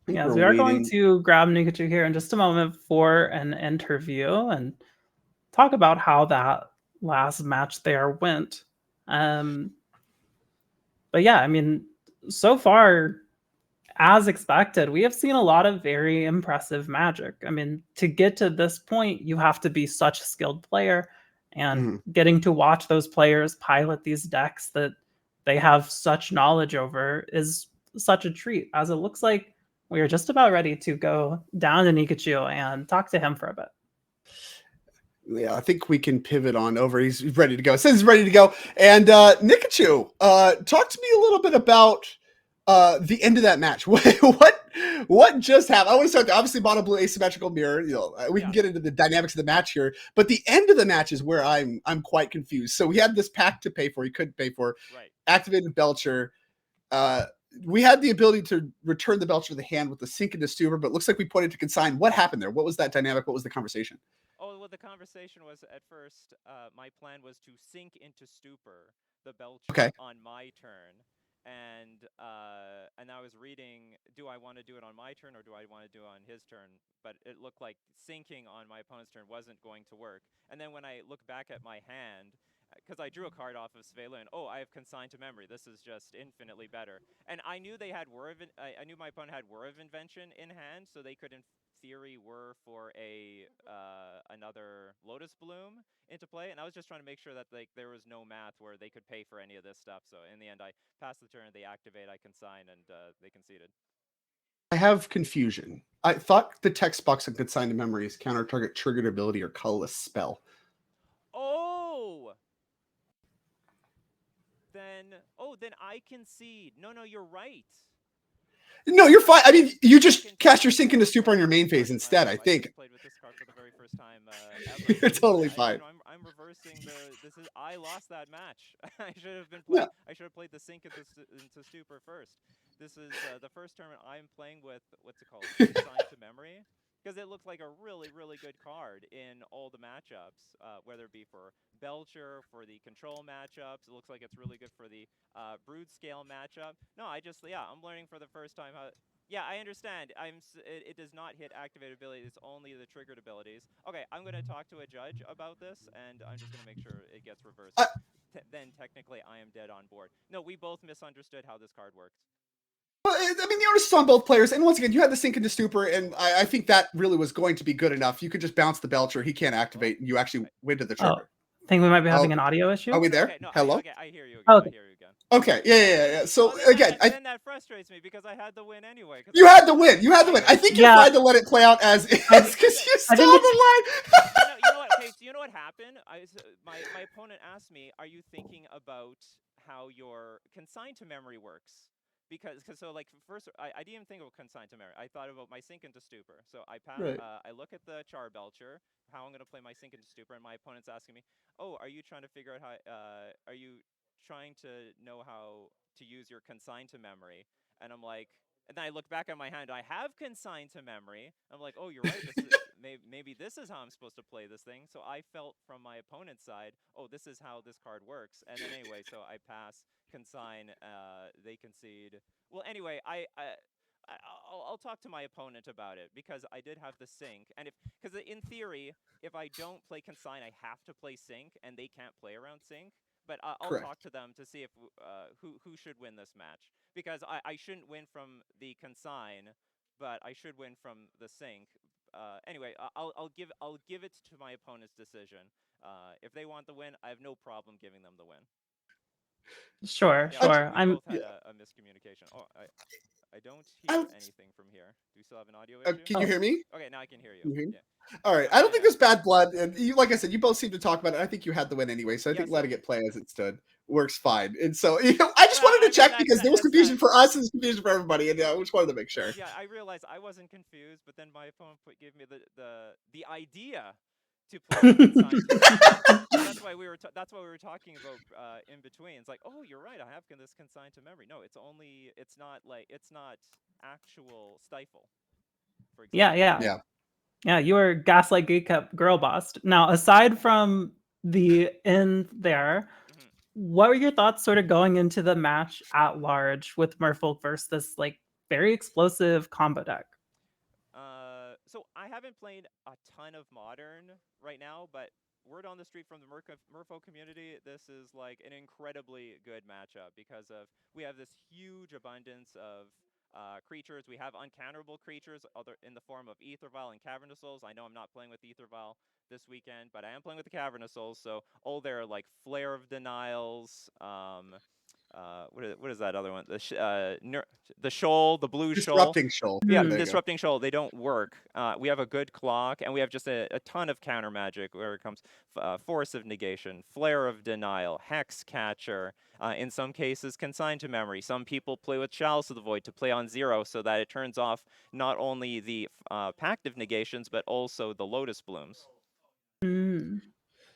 [SPEAKER 1] Yeah, we are going to grab Nikachu here in just a moment for an interview and talk about how that last match there went. But yeah, I mean, so far, as expected, we have seen a lot of very impressive Magic. I mean, to get to this point, you have to be such a skilled player, and getting to watch those players pilot these decks that they have such knowledge over is such a treat, as it looks like we are just about ready to go down to Nikachu and talk to him for a bit.
[SPEAKER 2] Yeah, I think we can pivot on over. He's ready to go. Says he's ready to go. And Nikachu, talk to me a little bit about the end of that match. What just happened? I want to start there. Obviously, mono blue asymmetrical mirror. We can get into the dynamics of the match here, but the end of the match is where I'm quite confused. So we had this pack to pay for. He couldn't pay for.
[SPEAKER 3] Right.
[SPEAKER 2] Activated Belcher. We had the ability to return the Belcher to the hand with the sink into Stuber, but it looks like we pointed to consign. What happened there? What was that dynamic? What was the conversation?
[SPEAKER 3] Oh, well, the conversation was at first, my plan was to sink into stupor the Belcher on my turn. And I was reading, do I want to do it on my turn or do I want to do it on his turn? But it looked like sinking on my opponent's turn wasn't going to work. And then when I look back at my hand, because I drew a card off of Svela, and I have consigned to memory. This is just infinitely better. And I knew they had I knew my opponent had Whir of Invention in hand, so they could in theory Whir for another Lotus Bloom into play. And I was just trying to make sure that there was no math where they could pay for any of this stuff. So in the end, I passed the turn, they activate, I consign, and they conceded.
[SPEAKER 2] I have confusion. I thought the text box on consigned to memory is counter target triggered ability or colorless spell.
[SPEAKER 3] Oh! Then I concede. No, you're right.
[SPEAKER 2] No, you're fine. I mean, you just cast your sink into Stupor on your main phase instead, I think.
[SPEAKER 3] I played with this card for the very first time
[SPEAKER 2] ever. You're totally fine.
[SPEAKER 3] I'm reversing I lost that match. I should have been I should have played the sink into Stupor first. This is the first tournament I'm playing with, what's it called? Consigned to memory. Because it looked like a really, really good card in all the matchups, whether it be for Belcher, for the control matchups. It looks like it's really good for the Brood Scale matchup. No, I'm learning for the first time how. Yeah, I understand. It does not hit activated abilities. It's only the triggered abilities. Okay, I'm going to talk to a judge about this, and I'm just going to make sure it gets reversed. Then technically, I am dead on board. No, we both misunderstood how this card works.
[SPEAKER 2] Well, I mean, the onus is on both players. And once again, you had the sink into Stupor, and I think that really was going to be good enough. You could just bounce the Belcher. He can't activate, and you actually win to the trigger.
[SPEAKER 1] I think we might be having an audio issue.
[SPEAKER 2] Are we there?
[SPEAKER 3] Okay, no,
[SPEAKER 2] Hello?
[SPEAKER 3] I hear you again. I hear you again.
[SPEAKER 2] Okay, yeah. So, again...
[SPEAKER 3] then that frustrates me, because I had the win anyway.
[SPEAKER 2] You had the win. I think you're trying to let it play out as is, because you still on the line.
[SPEAKER 3] You know what? Okay, so you know what happened? My opponent asked me, are you thinking about how your consigned to memory works? Because first I didn't even think of consigned to memory. I thought about my sink into Stupor. So I look at the Char Belcher, how I'm going to play my sink into Stupor, and my opponent's asking me, are you trying to figure out how? Are you trying to know how to use your consigned to memory? And I'm like, and then I look back at my hand. I have consigned to memory. I'm like, oh, you're right. Maybe this is how I'm supposed to play this thing. So I felt from my opponent's side, this is how this card works. And then anyway, so I pass, consign, they concede. Well, anyway, I'll talk to my opponent about it, because I did have the sink, and because in theory, if I don't play consign, I have to play sink, and they can't play around sink. But I'll talk to them to see if who should win this match, because I shouldn't win from the consign, but I should win from the sink. Anyway, I'll give it to my opponent's decision. If they want the win, I have no problem giving them the win.
[SPEAKER 1] Sure.
[SPEAKER 3] We both had a miscommunication. I don't hear anything from here. Do we still have an audio issue?
[SPEAKER 2] Can you hear me?
[SPEAKER 3] Okay, now I can hear you.
[SPEAKER 2] Yeah. All right. I don't think there's bad blood. And like I said, you both seem to talk about it. I think you had the win anyway. So I think letting it play as it stood works fine. And so, I just wanted to check, because there was confusion for us and confusion for everybody. And I just wanted to make sure.
[SPEAKER 3] Yeah, I realized I wasn't confused, but then my opponent gave me the idea to play that's why we were talking about in between. It's like, you're right, I have this consigned to memory. No, it's not actual stifle, for example.
[SPEAKER 1] Yeah, you were Gaslight Gatekept girl bossed. Now, aside from the end there, what were your thoughts sort of going into the match at large with Merfolk versus this very explosive combo deck?
[SPEAKER 3] So I haven't played a ton of Modern right now, but word on the street from the Merfolk community, this is an incredibly good matchup, because we have this huge abundance of creatures. We have uncounterable creatures in the form of Aether Vial and Cavernous Souls. I know I'm not playing with Aether Vial this weekend, but I am playing with the Cavernous Souls. So all their Flare of Denials, what is that other one? The shoal, the blue shoal.
[SPEAKER 2] Disrupting shoal.
[SPEAKER 3] Yeah,
[SPEAKER 2] There you go.
[SPEAKER 3] disrupting shoal. They don't work. We have a good clock, and we have just a ton of counter magic where it comes force of negation, flare of denial, hex catcher. In some cases, consigned to memory. Some people play with chalice of the void to play on 0, so that it turns off not only the pact of negations but also the lotus blooms.
[SPEAKER 1] Mm.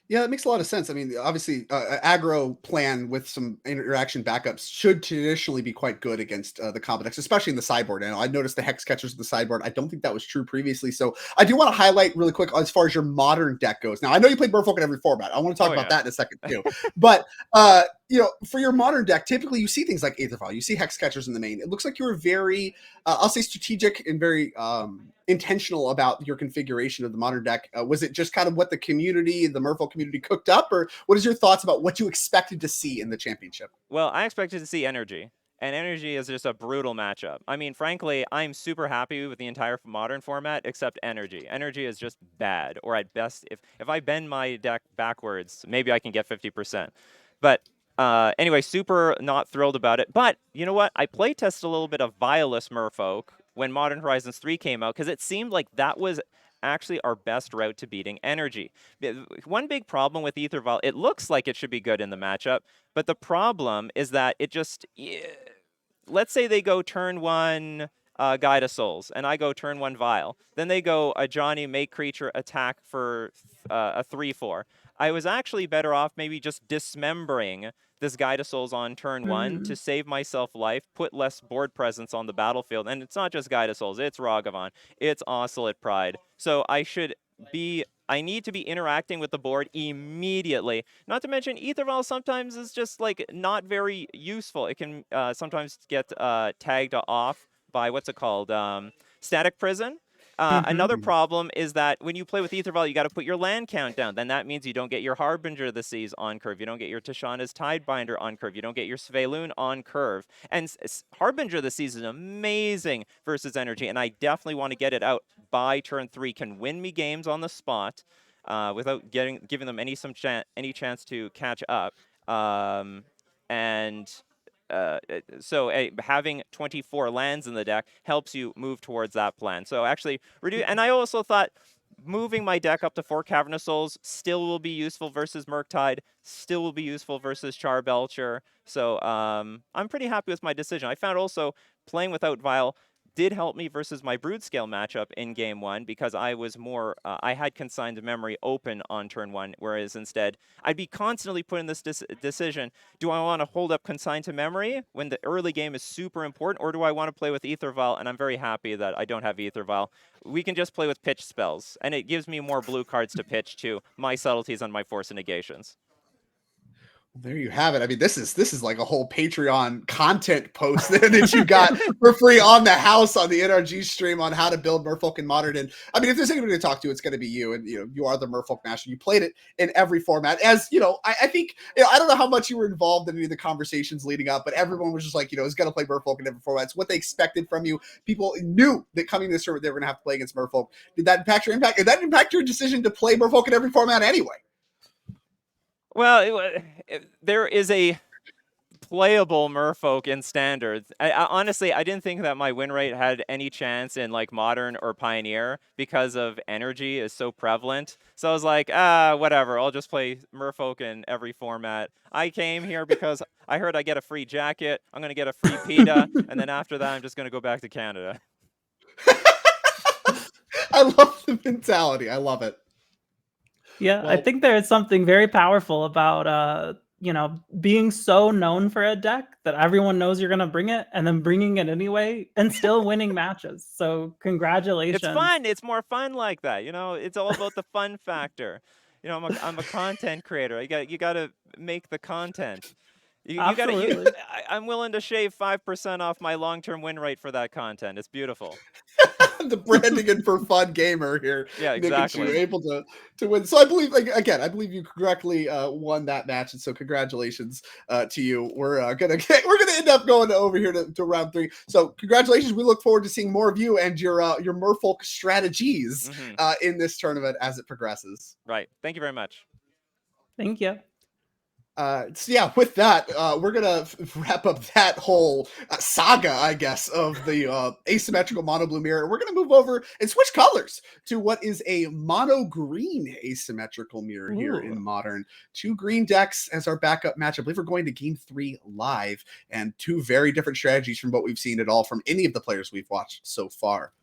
[SPEAKER 2] Yeah, that makes a lot of sense. I mean, obviously, aggro plan with some interaction backups should traditionally be quite good against the combo decks, especially in the sideboard. And I noticed the hex catchers in the sideboard. I don't think that was true previously. So I do want to highlight really quick as far as your modern deck goes. Now, I know you played Merfolk in every format. I want to talk about that in a second too. But for your modern deck, typically you see things like Aether Vial, you see hex catchers in the main. It looks like you were very, I'll say, strategic and very intentional about your configuration of the modern deck. Was it just kind of what the community, the Merfolk community, cooked up, or what is your thoughts about what you expected to see in the championship?
[SPEAKER 3] Well, I expected to see energy. And energy is just a brutal matchup. I mean, frankly, I'm super happy with the entire modern format, except energy. Energy is just bad, or at best, if I bend my deck backwards, maybe I can get 50%. But anyway, super not thrilled about it. But you know what? I play tested a little bit of Violus Merfolk when Modern Horizons 3 came out, because it seemed like that was actually our best route to beating energy. One big problem with Aether Vial, it looks like it should be good in the matchup, but the problem is that it just, let's say they go turn 1 Guide of Souls, and I go turn 1 Vial. Then they go a Johnny make creature attack for a 3/4. I was actually better off maybe just dismembering this Guide of Souls on turn 1 to save myself life, put less board presence on the battlefield. And it's not just Guide of Souls, it's Ragavan, it's Oscillate Pride. So I need to be interacting with the board immediately. Not to mention, Aether Vial sometimes is just like not very useful. It can sometimes get tagged off by what's it called? Static Prison. Another problem is that when you play with Aether Vial, you got to put your land count down. Then that means you don't get your Harbinger of the Seas on curve. You don't get your Tishana's Tidebinder on curve. You don't get your Svelun on curve. And Harbinger of the Seas is amazing versus energy, and I definitely want to get it out by turn 3. Can win me games on the spot without giving them any chance to catch up. So having 24 lands in the deck helps you move towards that plan. So actually, and I also thought moving my deck up to 4 Cavernous Souls still will be useful versus Murktide, still will be useful versus Charbelcher. So I'm pretty happy with my decision. I found also playing without Vial did help me versus my Broodscale matchup in game 1, because I was more, I had consigned memory open on turn 1, whereas instead I'd be constantly put in this decision: do I want to hold up consigned to memory when the early game is super important, or do I want to play with Aether Vial? And I'm very happy that I don't have Aether Vial. We can just play with pitch spells, and it gives me more blue cards to pitch to my subtleties and my force of negations.
[SPEAKER 2] There you have it. I mean, this is like a whole Patreon content post that you got for free on the house on the NRG stream on how to build Merfolk in Modern. And I mean, if there's anybody to talk to, it's going to be you. And you are the Merfolk master. You played it in every format. As I think I don't know how much you were involved in any of the conversations leading up, but everyone was just like, is going to play Merfolk in every format. It's what they expected from you. People knew that coming this tournament they were going to have to play against Merfolk. Did that impact your impact? Did that impact your decision to play Merfolk in every format anyway?
[SPEAKER 3] Well, there is a playable Merfolk in Standards. Honestly, I didn't think that my win rate had any chance in like Modern or Pioneer because of energy is so prevalent. So I was like, whatever, I'll just play Merfolk in every format. I came here because I heard I get a free jacket, I'm going to get a free PETA, and then after that, I'm just going to go back to Canada.
[SPEAKER 2] I love the mentality. I love it.
[SPEAKER 1] Yeah, I think there is something very powerful about being so known for a deck that everyone knows you're going to bring it, and then bringing it anyway and still winning matches. So congratulations.
[SPEAKER 3] It's fun. It's more fun like that. It's all about the fun factor. I'm a content creator. You got to make the content. I'm willing to shave 5% off my long-term win rate for that content. It's beautiful.
[SPEAKER 2] The branding and for fun gamer here.
[SPEAKER 3] Yeah, exactly.
[SPEAKER 2] You're able to win. So I believe, I believe you correctly won that match, and so congratulations to you. We're gonna end up going over here to round 3. So congratulations. We look forward to seeing more of you and your Merfolk strategies in this tournament as it progresses.
[SPEAKER 3] Right. Thank you very much.
[SPEAKER 1] Thank you.
[SPEAKER 2] So yeah, with that, we're gonna wrap up that whole saga, I guess, of the asymmetrical mono blue mirror. We're gonna move over and switch colors to what is a mono green asymmetrical mirror here in Modern. 2 green decks as our backup match. I believe we're going to Game 3 live, and 2 very different strategies from what we've seen at all from any of the players we've watched so far.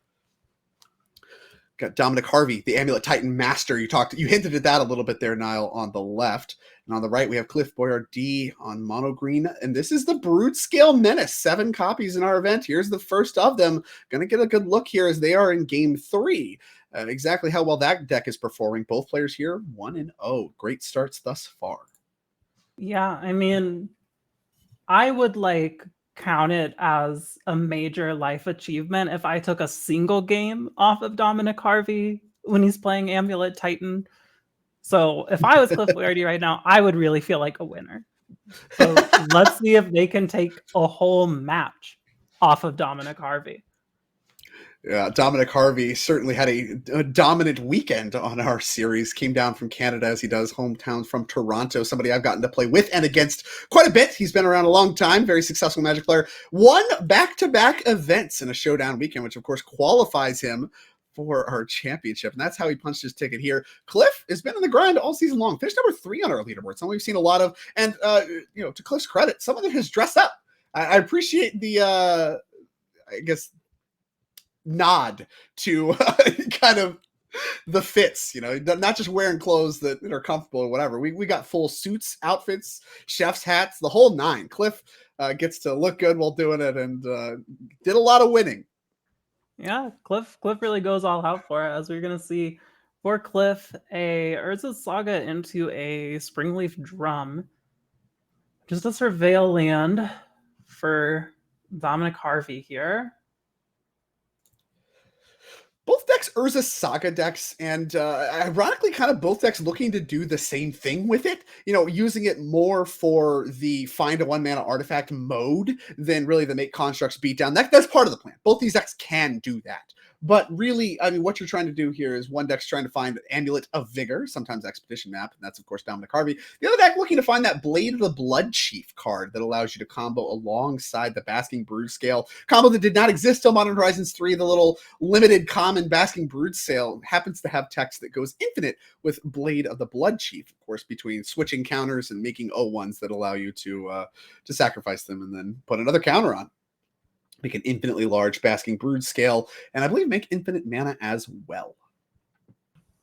[SPEAKER 2] Got Dominic Harvey, the Amulet Titan Master. You hinted at that a little bit there, Niall, on the left. And on the right, we have Cliff Boyardee on mono green. And this is the Brood Scale Menace. 7 copies in our event. Here's the first of them. Going to get a good look here as they are in Game 3. Exactly how well that deck is performing. Both players here, 1-0. Great starts thus far.
[SPEAKER 1] Yeah, I mean, I would count it as a major life achievement if I took a single game off of Dominic Harvey when he's playing Amulet Titan. So if I was Cliff Boyardee right now, I would really feel like a winner. So let's see if they can take a whole match off of Dominic Harvey.
[SPEAKER 2] Yeah, Dominic Harvey certainly had a dominant weekend on our series. Came down from Canada as he does, hometown from Toronto. Somebody I've gotten to play with and against quite a bit. He's been around a long time. Very successful Magic player. Won back-to-back events in a showdown weekend, which of course qualifies him for our championship. And that's how he punched his ticket here. Cliff has been in the grind all season long. Finished number 3 on our leaderboard. Something we've seen a lot of. And, to Cliff's credit, some of it has dressed up. I appreciate the, I guess, nod to kind of the fits, not just wearing clothes that are comfortable or whatever. We got full suits, outfits, chef's hats, the whole 9. Cliff gets to look good while doing it and did a lot of winning.
[SPEAKER 1] Yeah, Cliff really goes all out for it, as we're going to see for Cliff, a Urza's Saga into a Springleaf Drum. Just a Surveil land for Dominic Harvey here.
[SPEAKER 2] Both decks Urza Saga decks, and ironically, kind of both decks looking to do the same thing with it. Using it more for the find a 1-mana artifact mode than really the make constructs beatdown. That's part of the plan. Both these decks can do that. But really, I mean, what you're trying to do here is one deck's trying to find Amulet of Vigor, sometimes Expedition Map, and that's, of course, Dominic Harvey. The other deck looking to find that Blade of the Blood Chief card that allows you to combo alongside the Basking Brood Scale. Combo that did not exist till Modern Horizons 3, the little limited common Basking Brood Scale happens to have text that goes infinite with Blade of the Blood Chief, of course, between switching counters and making O1s that allow you to sacrifice them and then put another counter on. Make an infinitely large Basking Brood Scale, and I believe make infinite mana as well.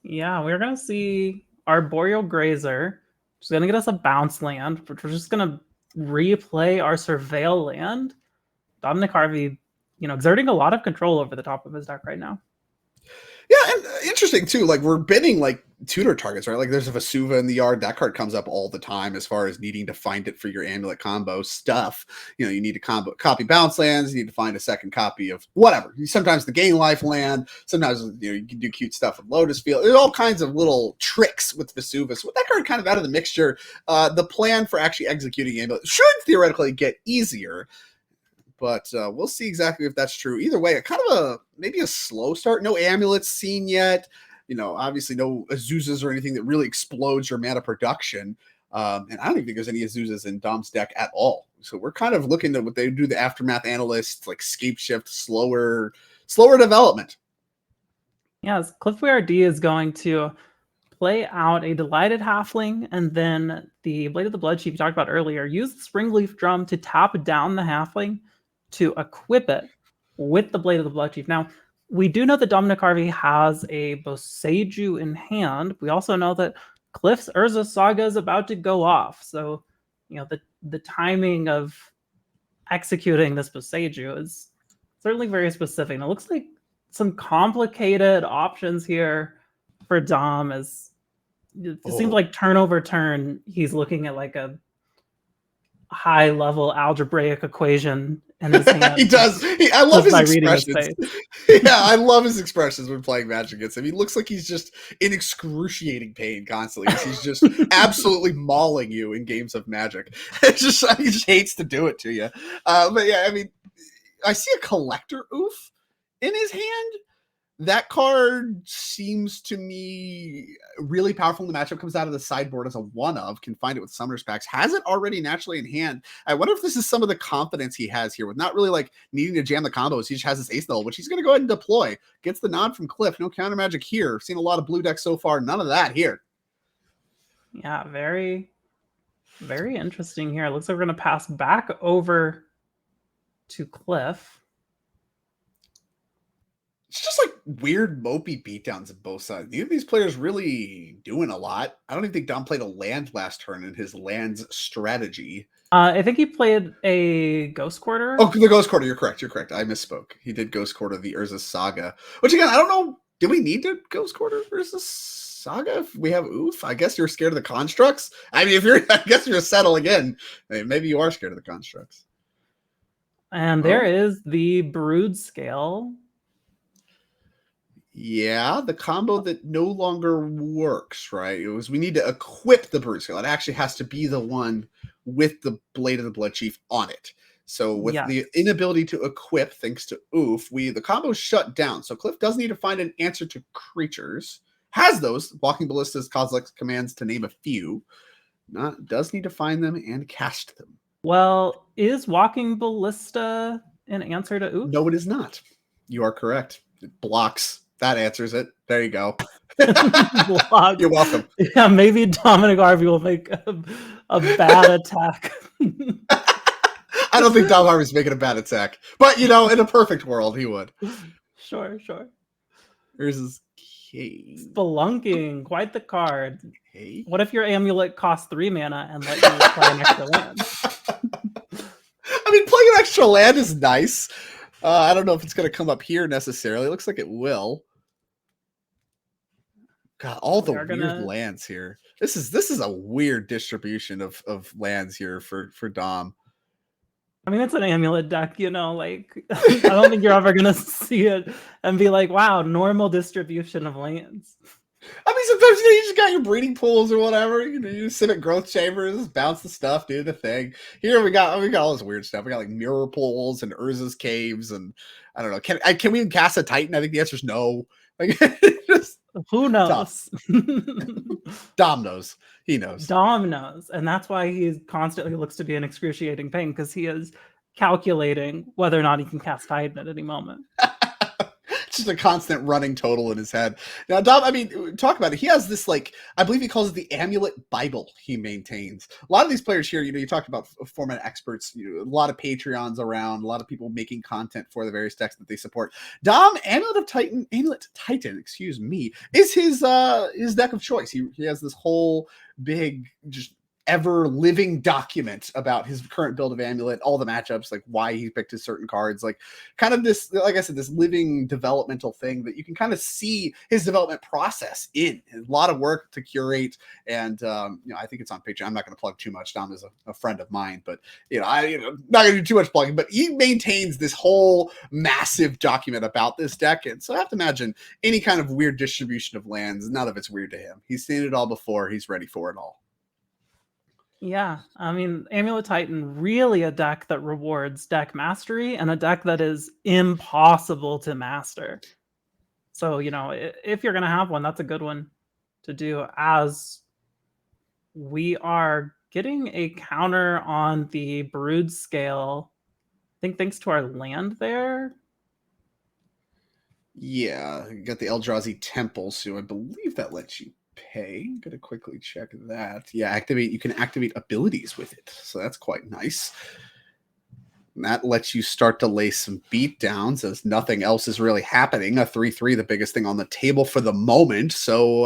[SPEAKER 1] Yeah, we're going to see Arboreal Grazer, which is going to get us a bounce land, which we're just going to replay our Surveil land. Dominic Harvey, exerting a lot of control over the top of his deck right now.
[SPEAKER 2] Yeah, and interesting too. We're bidding tutor targets, right? There's a Vesuva in the yard. That card comes up all the time as far as needing to find it for your amulet combo stuff. You need to copy bounce lands. You need to find a second copy of whatever. Sometimes the gain life land. Sometimes you can do cute stuff with Lotus Field. There's all kinds of little tricks with Vesuva. So with that card kind of out of the mixture, the plan for actually executing amulet should theoretically get easier. But we'll see exactly if that's true. Either way, maybe a slow start. No amulets seen yet. Obviously no Azuzas or anything that really explodes your mana production. And I don't even think there's any Azuzas in Dom's deck at all. So we're kind of looking at what they do, the Aftermath Analysts, Scape Shift, slower development.
[SPEAKER 1] Yes, Cliff Boyardee is going to play out a Delighted Halfling, and then the Blade of the Blood Chief you talked about earlier. Use the Springleaf Drum to tap down the Halfling to equip it with the Blade of the Blood Chief. Now, we do know that Dominic Harvey has a Boseiju in hand. We also know that Cliff's Urza Saga is about to go off. So, the timing of executing this Boseiju is certainly very specific. And it looks like some complicated options here for Dom. As it seems like turn over turn, he's looking at a high-level algebraic equation in his hand.
[SPEAKER 2] He does. I love his expressions. Yeah, I love his expressions when playing Magic against him. He looks like he's just in excruciating pain constantly. He's just absolutely mauling you in games of Magic. He just hates to do it to you. But yeah, I mean, I see a Collector Oof in his hand That card seems to me really powerful in the matchup. Comes out of the sideboard as a one of, can find it with Summoner's Packs. Has it already naturally in hand. I wonder if this is some of the confidence he has here with not really like needing to jam the combos. He just has this ace null, which he's going to go ahead and deploy. Gets the nod from Cliff. No counter magic here. Seen a lot of blue decks so far. None of that here.
[SPEAKER 1] Yeah, very, very interesting here. It looks like we're going to pass back over to Cliff.
[SPEAKER 2] It's just like weird mopey beatdowns of both sides. Neither of these players really doing a lot. I don't even think Dom played a land last turn in his lands strategy.
[SPEAKER 1] I think he played a Ghost Quarter.
[SPEAKER 2] Oh, the Ghost Quarter. You're correct. I misspoke. He did Ghost Quarter the Urza Saga. Which again, I don't know. Do we need to Ghost Quarter Urza Saga if we have Oof? I guess you're scared of the constructs. I mean, I guess you're settling in. Maybe you are scared of the constructs.
[SPEAKER 1] And there is the Brood Scale.
[SPEAKER 2] Yeah, the combo that no longer works, right? It was we need to equip the Brood Scale. It actually has to be the one with the Blade of the Blood Chief on it. So with the inability to equip, thanks to Oof, the combo's shut down. So Cliff does need to find an answer to creatures. Has those Walking Ballistas, Kozilek's commands to name a few. Does need to find them and cast them.
[SPEAKER 1] Well, is Walking Ballista an answer to Oof?
[SPEAKER 2] No, it is not. You are correct. It blocks. That answers it. There you go. You're welcome.
[SPEAKER 1] Yeah, maybe Dominic Harvey will make a bad attack.
[SPEAKER 2] I don't think Dom Harvey's making a bad attack. But, in a perfect world, he would.
[SPEAKER 1] Sure.
[SPEAKER 2] Here's his cave.
[SPEAKER 1] Spelunking. Quite the card.
[SPEAKER 2] Okay.
[SPEAKER 1] What if your amulet costs 3 mana and let you play an extra land?
[SPEAKER 2] I mean, playing an extra land is nice. I don't know if it's going to come up here necessarily. It looks like it will. God, all the weird lands here. This is a weird distribution of lands here for Dom.
[SPEAKER 1] I mean, it's an amulet deck, like I don't think you're ever gonna see it and be like, wow, normal distribution of lands.
[SPEAKER 2] I mean, sometimes you just got your breeding pools or whatever. You sit at growth chambers, bounce the stuff, do the thing. Here we got all this weird stuff. We got like mirror pools and Urza's caves, and I don't know. Can we even cast a Titan? I think the answer is no. Like, just
[SPEAKER 1] who knows?
[SPEAKER 2] Dom knows. He knows.
[SPEAKER 1] Dom knows, and that's why he constantly looks to be in excruciating pain because he is calculating whether or not he can cast Titan at any moment.
[SPEAKER 2] Just a constant running total in his head. Now, Dom, I mean, talk about it. He has this, I believe he calls it the Amulet Bible he maintains. A lot of these players here, you talked about format experts, a lot of Patreons around, a lot of people making content for the various decks that they support. Dom, Amulet Titan, is his deck of choice. He has this whole big, just ever living document about his current build of Amulet, all the matchups, like why he picked his certain cards, like kind of this, like I said, this living developmental thing that you can kind of see his development process in. A lot of work to curate, and I think it's on Patreon. I'm not going to plug too much. Dom is a friend of mine, but not going to do too much plugging. But he maintains this whole massive document about this deck, and so I have to imagine any kind of weird distribution of lands, none of it's weird to him. He's seen it all before. He's ready for it all.
[SPEAKER 1] Yeah, I mean, Amulet Titan, really a deck that rewards deck mastery and a deck that is impossible to master. So, if you're going to have one, that's a good one to do, as we are getting a counter on the Brood Scale, I think thanks to our land there.
[SPEAKER 2] Yeah, you got the Eldrazi Temple, so I believe that lets you pay. I'm gonna quickly check that. Yeah, you can activate abilities with it, so that's quite nice. And that lets you start to lay some beat downs as nothing else is really happening. A 3/3, the biggest thing on the table for the moment. So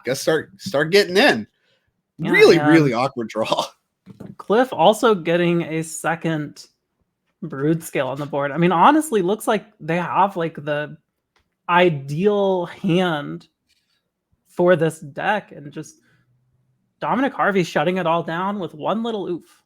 [SPEAKER 2] guess start getting in. Yeah, really awkward draw.
[SPEAKER 1] Cliff also getting a second Brood Scale on the board. I mean, honestly, looks like they have like the ideal hand for this deck, and just Dominic Harvey shutting it all down with one little oof.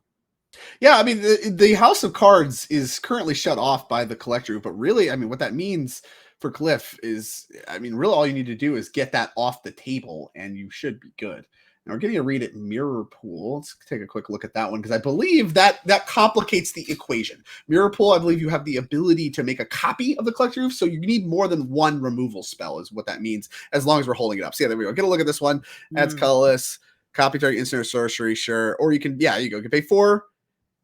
[SPEAKER 2] Yeah, I mean, the House of Cards is currently shut off by the Collector, but really, I mean, what that means for Cliff is, I mean, really all you need to do is get that off the table, and you should be good. Now we're getting a read at Mirror Pool. Let's take a quick look at that one because I believe that complicates the equation. Mirror Pool, I believe you have the ability to make a copy of the Collector Oof, so you need more than one removal spell is what that means, as long as we're holding it up. So yeah, there we go. Get a look at this one. Adds colorless, copy target instant or sorcery, sure. Or you can, you go. You can pay 4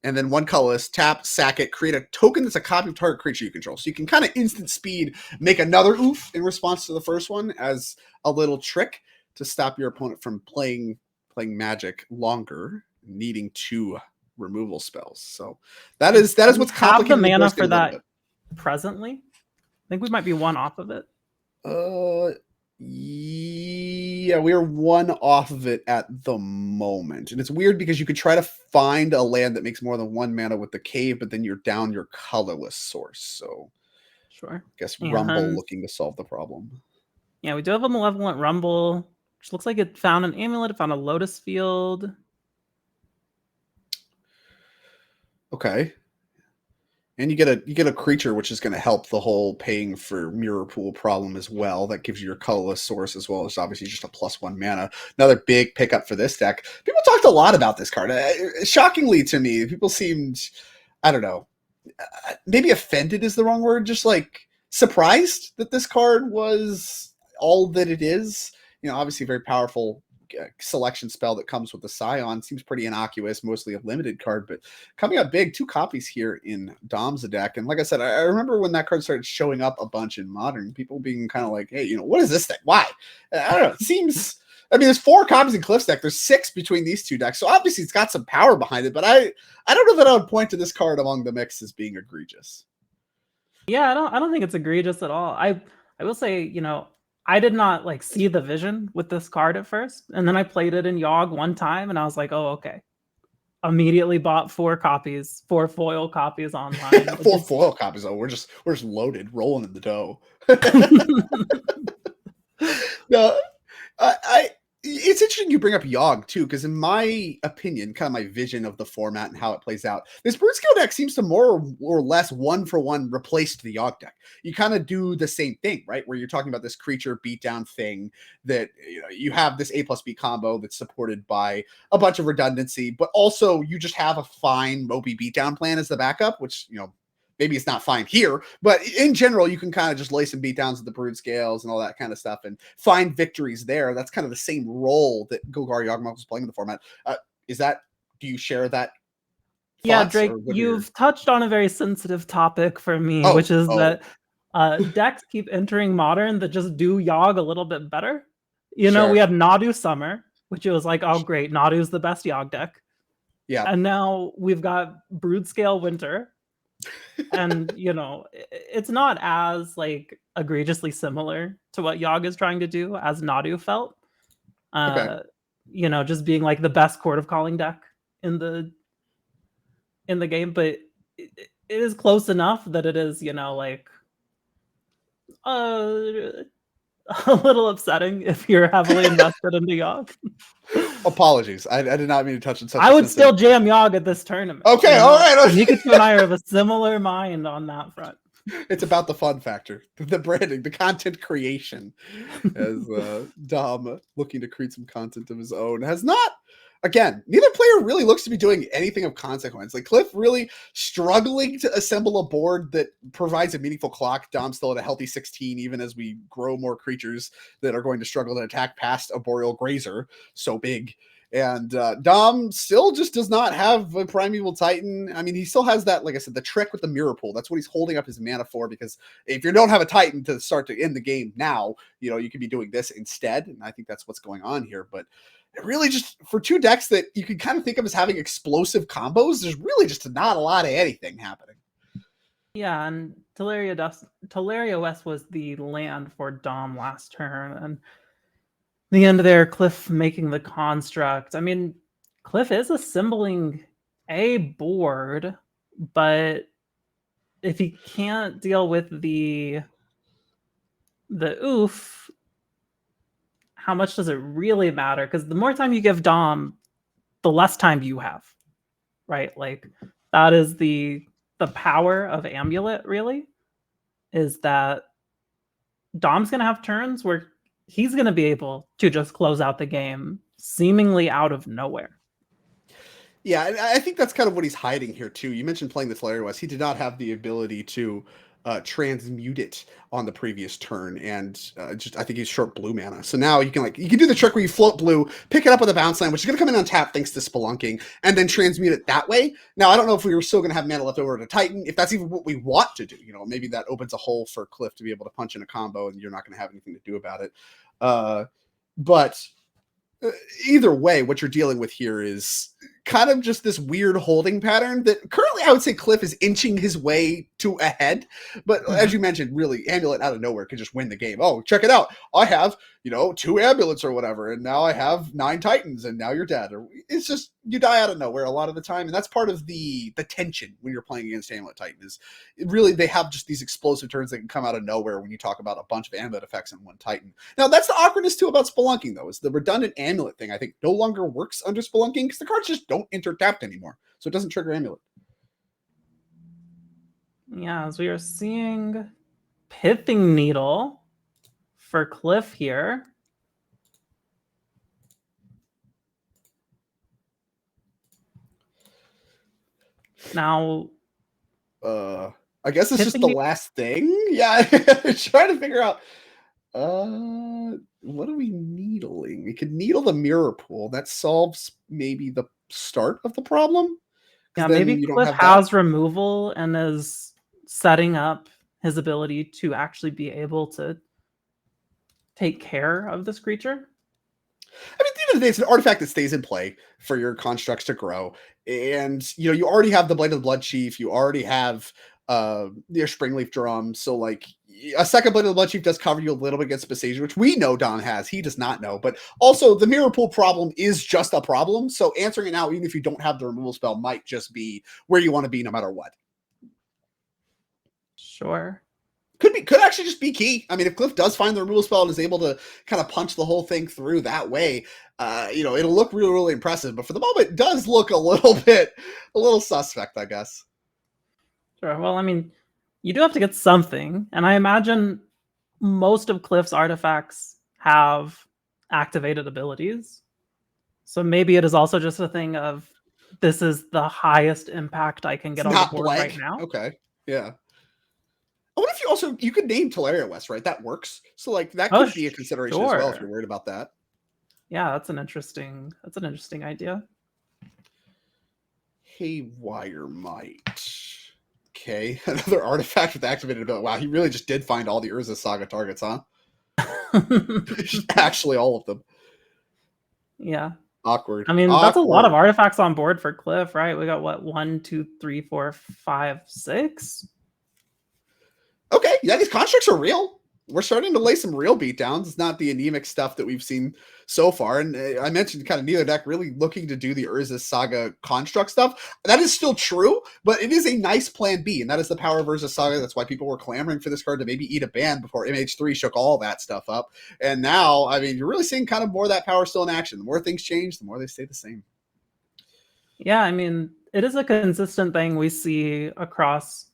[SPEAKER 2] and then 1 colorless, tap, sack it, create a token that's a copy of target creature you control. So you can kind of instant speed make another oof in response to the first one as a little trick to stop your opponent from playing Magic longer, needing 2 removal spells. So that is what's complicated.
[SPEAKER 1] Have the mana for that presently? I think we might be 1 off of it.
[SPEAKER 2] Yeah, we are 1 off of it at the moment. And it's weird because you could try to find a land that makes more than 1 mana with the cave, but then you're down your colorless source. So
[SPEAKER 1] sure.
[SPEAKER 2] I guess Rumble looking to solve the problem.
[SPEAKER 1] Yeah, we do have a Malevolent Rumble, which looks like it found an amulet, it found a Lotus Field.
[SPEAKER 2] Okay. And you get a creature, which is going to help the whole paying for Mirror Pool problem as well. That gives you your colorless source as well as obviously just a +1 mana. Another big pickup for this deck. People talked a lot about this card. Shockingly to me, people seemed, I don't know, maybe offended is the wrong word. Just like surprised that this card was all that it is. Obviously very powerful selection spell that comes with the Scion. Seems pretty innocuous, mostly a limited card, but coming up big. 2 copies here in Dom's deck. And like I said, I remember when that card started showing up a bunch in Modern, people being kind of like, hey, what is this thing? Why? I don't know. It seems, there's 4 copies in Cliff's deck. There's 6 between these 2 decks. So obviously it's got some power behind it, but I don't know that I would point to this card among the mix as being egregious.
[SPEAKER 1] Yeah, I don't think it's egregious at all. I will say, I did not see the vision with this card at first, and then I played it in Yogg one time, and I was like, "Oh, okay." Immediately bought 4 copies, 4 foil copies online.
[SPEAKER 2] 4 foil copies. Oh, we're just loaded, rolling in the dough. No, it's interesting you bring up Yogg too, because in my opinion, kind of my vision of the format and how it plays out, this Brutescale deck seems to more or less 1-for-1 replace the Yogg deck. You kind of do the same thing, right? Where you're talking about this creature beatdown thing that you have this A+B combo that's supported by a bunch of redundancy, but also you just have a fine Moby beatdown plan as the backup, which maybe it's not fine here, but in general, you can kind of just lay some beatdowns with the Brutescales and all that kind of stuff and find victories there. That's kind of the same role that Golgari Yawgmoth was playing in the format. Do you share that?
[SPEAKER 1] Yeah, Drake, you've touched on a very sensitive topic for me, which is that decks keep entering Modern that just do Yogg a little bit better. We had Nadu Summer, which it was like, oh great, Nadu's the best Yogg deck.
[SPEAKER 2] Yeah.
[SPEAKER 1] And now we've got Brutescale Winter. And it's not as egregiously similar to what Yogg is trying to do as Nadu felt. Just being the best Court of Calling deck in the game, but it is close enough that it is a little upsetting if you're heavily invested into Yogg.
[SPEAKER 2] Apologies, I did not mean to touch on such.
[SPEAKER 1] I would still jam Yogg at this tournament.
[SPEAKER 2] Okay, all right.
[SPEAKER 1] Nikitu and I are of a similar mind on that front.
[SPEAKER 2] It's about the fun factor, the branding, the content creation. As Dom looking to create some content of his own has not. Again, neither player really looks to be doing anything of consequence. Cliff really struggling to assemble a board that provides a meaningful clock. Dom still at a healthy 16, even as we grow more creatures that are going to struggle to attack past a Boreal Grazer, so big. And Dom still just does not have a Primeval Titan. He still has that, like I said, the trick with the Mirror Pool. That's what he's holding up his mana for, because if you don't have a Titan to start to end the game now, you could be doing this instead. And I think that's what's going on here. But it really just, for 2 decks that you can kind of think of as having explosive combos, there's really just not a lot of anything happening.
[SPEAKER 1] Yeah, and Teleria West was the land for Dom last turn, and the end there, Cliff making the construct. Cliff is assembling a board, but if he can't deal with the oof, how much does it really matter? Because the more time you give Dom, the less time you have, right? That is the power of Amulet, really, is that Dom's going to have turns where he's going to be able to just close out the game seemingly out of nowhere.
[SPEAKER 2] Yeah, and I think that's kind of what he's hiding here too. You mentioned playing the Teleria West. He did not have the ability to transmute it on the previous turn, and just I think he's short blue mana. So now you can do the trick where you float blue, pick it up with a bounce land, which is going to come in on tap thanks to Spelunking, and then transmute it that way. Now I don't know if we were still going to have mana left over to Titan, if that's even what we want to do. Maybe that opens a hole for Cliff to be able to punch in a combo, and you're not going to have anything to do about it. But either way, what you're dealing with here is kind of just this weird holding pattern that currently I would say Cliff is inching his way to ahead. But as you mentioned, really, Amulet out of nowhere could just win the game. Oh, check it out. I have, 2 Amulets or whatever, and now I have 9 Titans, and now you're dead. Or it's just, you die out of nowhere a lot of the time. And that's part of the tension when you're playing against Amulet Titan is really they have just these explosive turns that can come out of nowhere when you talk about a bunch of Amulet effects in one Titan. Now, that's the awkwardness too about Spelunking, though, is the redundant Amulet thing, I think, no longer works under Spelunking because the cards just don't enter tapped anymore. So it doesn't trigger Amulet.
[SPEAKER 1] Yeah, as we are seeing Pithing Needle for Cliff here. Now,
[SPEAKER 2] I guess it's just the last thing. Yeah, trying to figure out. What are we needling? We could needle the mirror pool. That solves maybe the start of the problem.
[SPEAKER 1] Yeah, maybe Cliff has removal and is setting up his ability to actually be able to take care of this creature.
[SPEAKER 2] I mean, at the end of the day, it's an artifact that stays in play for your constructs to grow. And, you already have the Blade of the Blood Chief. You already have your Springleaf Drum. So, a second Blade of the Blood Chief does cover you a little bit against Spaciesia, which we know Don has. He does not know. But also, the Mirror Pool problem is just a problem. So, answering it now, even if you don't have the removal spell, might just be where you want to be no matter what.
[SPEAKER 1] Sure.
[SPEAKER 2] Could actually just be key. I mean, if Cliff does find the removal spell and is able to kind of punch the whole thing through that way, it'll look really, really impressive. But for the moment, it does look a little suspect, I guess.
[SPEAKER 1] Sure. Well, I mean, you do have to get something, and I imagine most of Cliff's artifacts have activated abilities. So maybe it is also just a thing of this is the highest impact I can get on the board right now.
[SPEAKER 2] Okay. Yeah. What if you could name Teleria West, right? That works. So that could be a consideration as well if you're worried about that.
[SPEAKER 1] Yeah, that's an interesting idea.
[SPEAKER 2] Haywire Might. Okay, another artifact with activated ability. Wow, he really just did find all the Urza Saga targets, huh? Actually, all of them.
[SPEAKER 1] Yeah.
[SPEAKER 2] Awkward.
[SPEAKER 1] I mean, that's a lot of artifacts on board for Cliff, right? We got what, 1, 2, 3, 4, 5, 6.
[SPEAKER 2] Okay, yeah, these constructs are real. We're starting to lay some real beatdowns. It's not the anemic stuff that we've seen so far. And I mentioned kind of neither deck really looking to do the Urza Saga construct stuff. That is still true, but it is a nice plan B, and that is the power of Urza Saga. That's why people were clamoring for this card to maybe eat a ban before MH3 shook all that stuff up. And now, I mean, you're really seeing kind of more of that power still in action. The more things change, the more they stay the same.
[SPEAKER 1] Yeah, I mean, it is a consistent thing we see across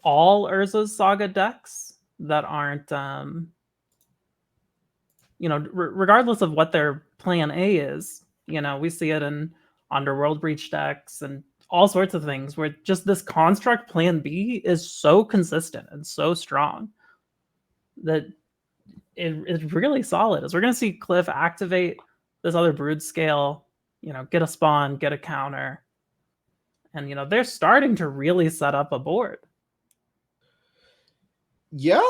[SPEAKER 1] all Urza's Saga decks that aren't, regardless of what their plan A is, we see it in Underworld Breach decks and all sorts of things where just this construct plan B is so consistent and so strong that it's really solid. As we're going to see Cliff activate this other Brood Scale, get a spawn, get a counter, and, they're starting to really set up a board.
[SPEAKER 2] Yeah,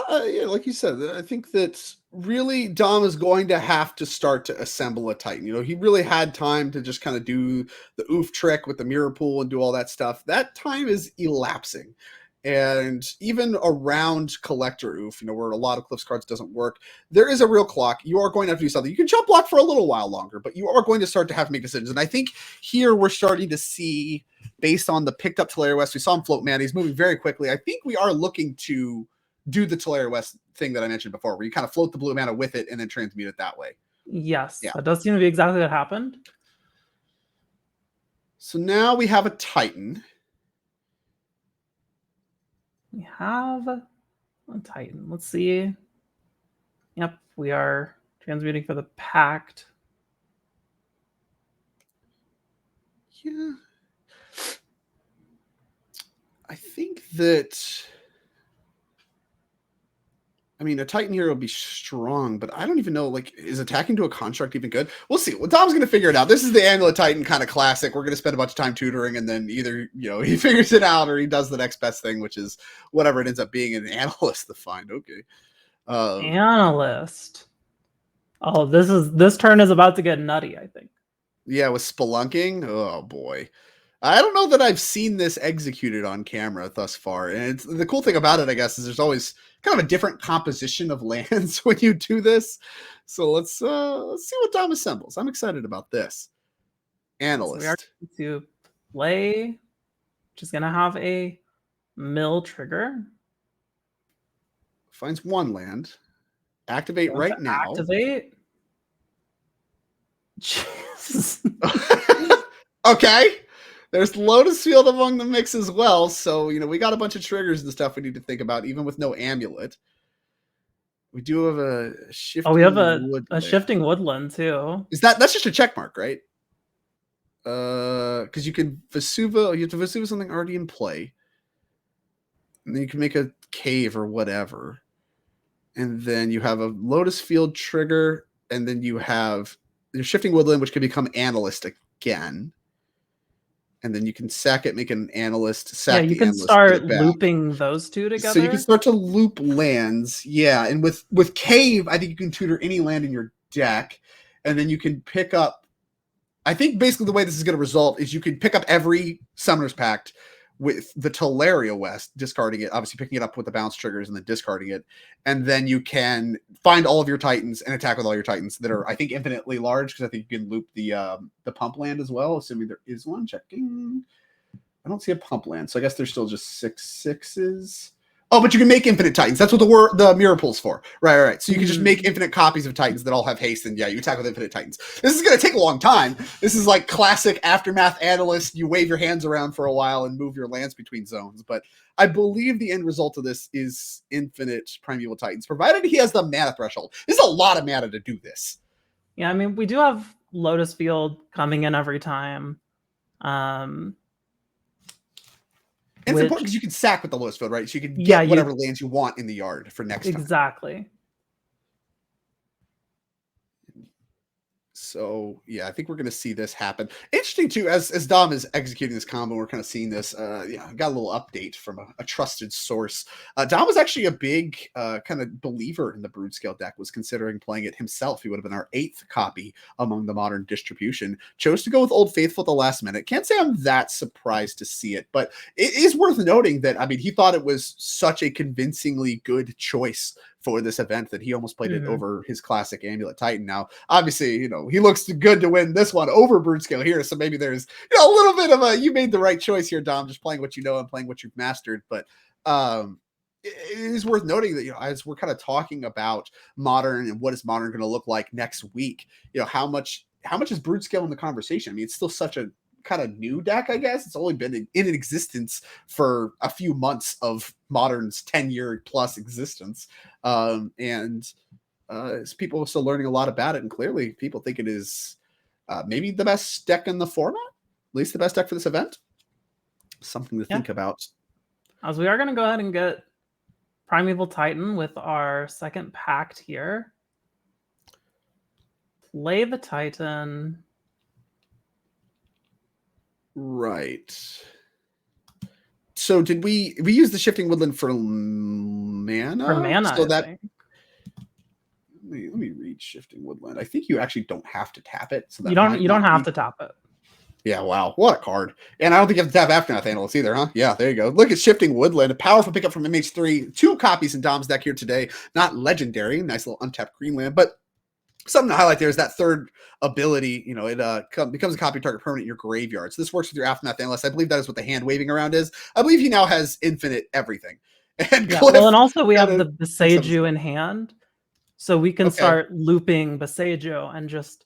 [SPEAKER 2] like you said, I think that really Dom is going to have to start to assemble a Titan. He really had time to just kind of do the oof trick with the mirror pool and do all that stuff. That time is elapsing. And even around collector oof, where a lot of Cliff's cards doesn't work, there is a real clock. You are going to have to do something. You can jump block for a little while longer, but you are going to start to have to make decisions. And I think here we're starting to see, based on the picked up Teleria West, we saw him float man. He's moving very quickly. I think we are looking to do the Teleria West thing that I mentioned before, where you kind of float the blue mana with it and then transmute it that way.
[SPEAKER 1] Yes, yeah. That does seem to be exactly what happened.
[SPEAKER 2] So now we have a Titan.
[SPEAKER 1] We have a Titan. Let's see. Yep, we are transmuting for the Pact.
[SPEAKER 2] Yeah. I think that. I mean, a Titan hero will be strong, but I don't even know, like, is attacking to a construct even good? We'll see. Well, Tom's going to figure it out. This is the Amulet Titan kind of classic. We're going to spend a bunch of time tutoring, and then either, he figures it out or he does the next best thing, which is whatever it ends up being, an analyst to find. Okay.
[SPEAKER 1] Analyst. Oh, this turn is about to get nutty, I think.
[SPEAKER 2] Yeah, with spelunking. Oh, boy. I don't know that I've seen this executed on camera thus far. And the cool thing about it, I guess, is there's always kind of a different composition of lands when you do this. So let's see what Dom assembles. I'm excited about this. Analyst.
[SPEAKER 1] So we are going to play, just going to have a mill trigger.
[SPEAKER 2] Finds one land. Activate right now.
[SPEAKER 1] Activate. Jesus.
[SPEAKER 2] Okay. There's Lotus Field among the mix as well. So, we got a bunch of triggers and stuff we need to think about, even with no amulet. We do have a shifting
[SPEAKER 1] we have
[SPEAKER 2] woodland.
[SPEAKER 1] a shifting woodland too.
[SPEAKER 2] That's just a check mark, right? Because you can Vesuva, you have to Vesuva something already in play. And then you can make a cave or whatever. And then you have a Lotus Field trigger, and then you have your shifting woodland, which can become analyst again. And then you can sack it, make an analyst, sack
[SPEAKER 1] you
[SPEAKER 2] the
[SPEAKER 1] can
[SPEAKER 2] analyst,
[SPEAKER 1] start looping those two together.
[SPEAKER 2] So you can start to loop lands. Yeah, and with Cave, I think you can tutor any land in your deck, and then you can pick up, I think basically the way this is going to result is you can pick up every Summoner's Pact with the Teleria West, discarding it, obviously picking it up with the bounce triggers and then discarding it. And then you can find all of your Titans and attack with all your Titans that are, I think, infinitely large, because I think you can loop the pump land as well, assuming there is one. Checking. I don't see a pump land, so I guess there's still just 6/6s. Oh, but you can make infinite Titans. That's what the mirror pool's for. Right. So you can just make infinite copies of Titans that all have haste, and you attack with infinite Titans. This is going to take a long time. This is like classic Aftermath Analyst. You wave your hands around for a while and move your lands between zones. But I believe the end result of this is infinite Primeval Titans, provided he has the mana threshold. This is a lot of mana to do this.
[SPEAKER 1] Yeah, I mean, we do have Lotus Field coming in every time.
[SPEAKER 2] And it's important because you can sack with the Lotus Field, right? So you can get whatever lands you want in the yard for next time.
[SPEAKER 1] Exactly.
[SPEAKER 2] So, I think we're going to see this happen. Interesting, too, as Dom is executing this combo, we're kind of seeing this. I got a little update from a trusted source. Dom was actually a big kind of believer in the Brood-Scale deck, was considering playing it himself. He would have been our 8th copy among the modern distribution. Chose to go with Old Faithful at the last minute. Can't say I'm that surprised to see it, but it is worth noting that, he thought it was such a convincingly good choice for this event that he almost played it over his classic Amulet Titan. Now, obviously, he looks good to win this one over Brood-Scale here, so maybe there's a little bit of you made the right choice here, Dom, just playing what you know and playing what you've mastered. But it is worth noting that as we're kind of talking about Modern and what is Modern going to look like next week, how much is Brood-Scale in the conversation? It's still such a kind of new deck, I guess. It's only been in existence for a few months of Modern's 10-year plus existence. People are still learning a lot about it, and clearly people think it is maybe the best deck in the format, at least the best deck for this event. Something to think about.
[SPEAKER 1] As we are going to go ahead and get Primeval Titan with our second pact here. Play the Titan.
[SPEAKER 2] Right. So did we use the shifting woodland for mana?
[SPEAKER 1] For mana,
[SPEAKER 2] so
[SPEAKER 1] I think.
[SPEAKER 2] Let me read shifting woodland. I think you actually don't have to tap it. So that
[SPEAKER 1] you don't have to tap it.
[SPEAKER 2] Yeah, wow. What a card. And I don't think you have to tap Aftermath Analyst either, huh? Yeah, there you go. Look at Shifting Woodland. A powerful pickup from MH3. 2 copies in Dom's deck here today. Not legendary. Nice little untapped green land. But something to highlight there is that third ability. It becomes a copy target permanent in your graveyard. So this works with your Aftermath Analyst. I believe that is what the hand waving around is. I believe he now has infinite everything. And
[SPEAKER 1] and also we have the Beseiju in hand. So we can start looping Beseiju and just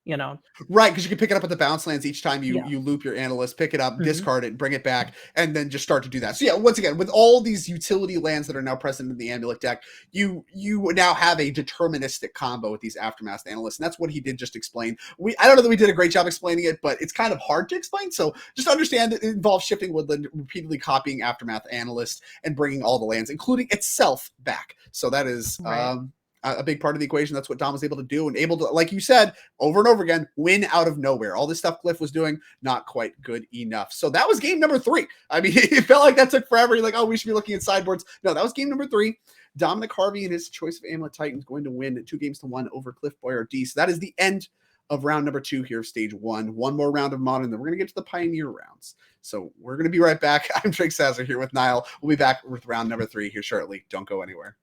[SPEAKER 1] you know.
[SPEAKER 2] Right, because you can pick it up at the bounce lands each time you
[SPEAKER 1] Yeah.
[SPEAKER 2] you loop your analyst, pick it up,
[SPEAKER 1] Mhm.
[SPEAKER 2] discard it, bring it back, and then just start to do that. So yeah, once again, with all these utility lands that are now present in the amulet deck, you now have a deterministic combo with these Aftermath analysts, and that's what he did just explain. I don't know that we did a great job explaining it, but it's kind of hard to explain. So just understand that it involves shifting Woodland, repeatedly copying Aftermath analyst, and bringing all the lands, including itself, back. So that is
[SPEAKER 1] Right.
[SPEAKER 2] a big part of the equation. That's what Dom was able to do, and able to, like you said, over and over again, win out of nowhere. All this stuff Cliff was doing, not quite good enough. So that was game number 3. I mean, it felt like that took forever. You're like, oh, we should be looking at sideboards. No, that was game number 3. Dominic Harvey and his choice of Amulet Titan is going to win 2-1 over Cliff Boyardee. So that is the end of round number 2 here of stage 1. One more round of Modern, then we're going to get to the Pioneer rounds. So we're going to be right back. I'm Drake Sazzer here with Niall. We'll be back with round number 3 here shortly. Don't go anywhere.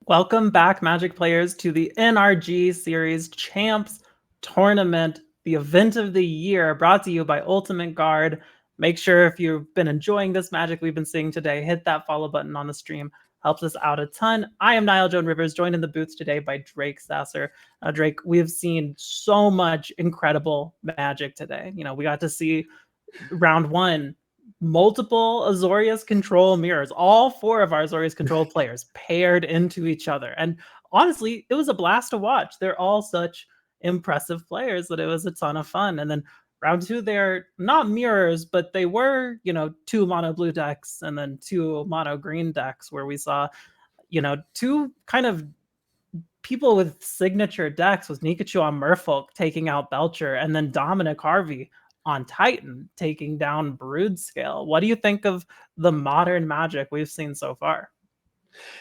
[SPEAKER 1] Welcome back, Magic players, to the NRG Series Champs tournament, the event of the year, brought to you by Ultimate Guard. Make sure if you've been enjoying this Magic we've been seeing today, hit that follow button on the stream. Helps us out a ton. I am Niall Joan Rivers, joined in the booth today by Drake Sasser. Drake, we've seen so much incredible Magic today. You know, we got to see round 1, multiple Azorius control mirrors, all 4 of our Azorius control players paired into each other. And honestly, it was a blast to watch. They're all such impressive players that it was a ton of fun. And then round 2, they're not mirrors, but they were, 2 mono blue decks and then 2 mono green decks where we saw, 2 kind of people with signature decks, with Nikachu on Merfolk taking out Belcher, and then Dominic Harvey on Titan taking down Brood Scale. What do you think of the modern Magic we've seen so far?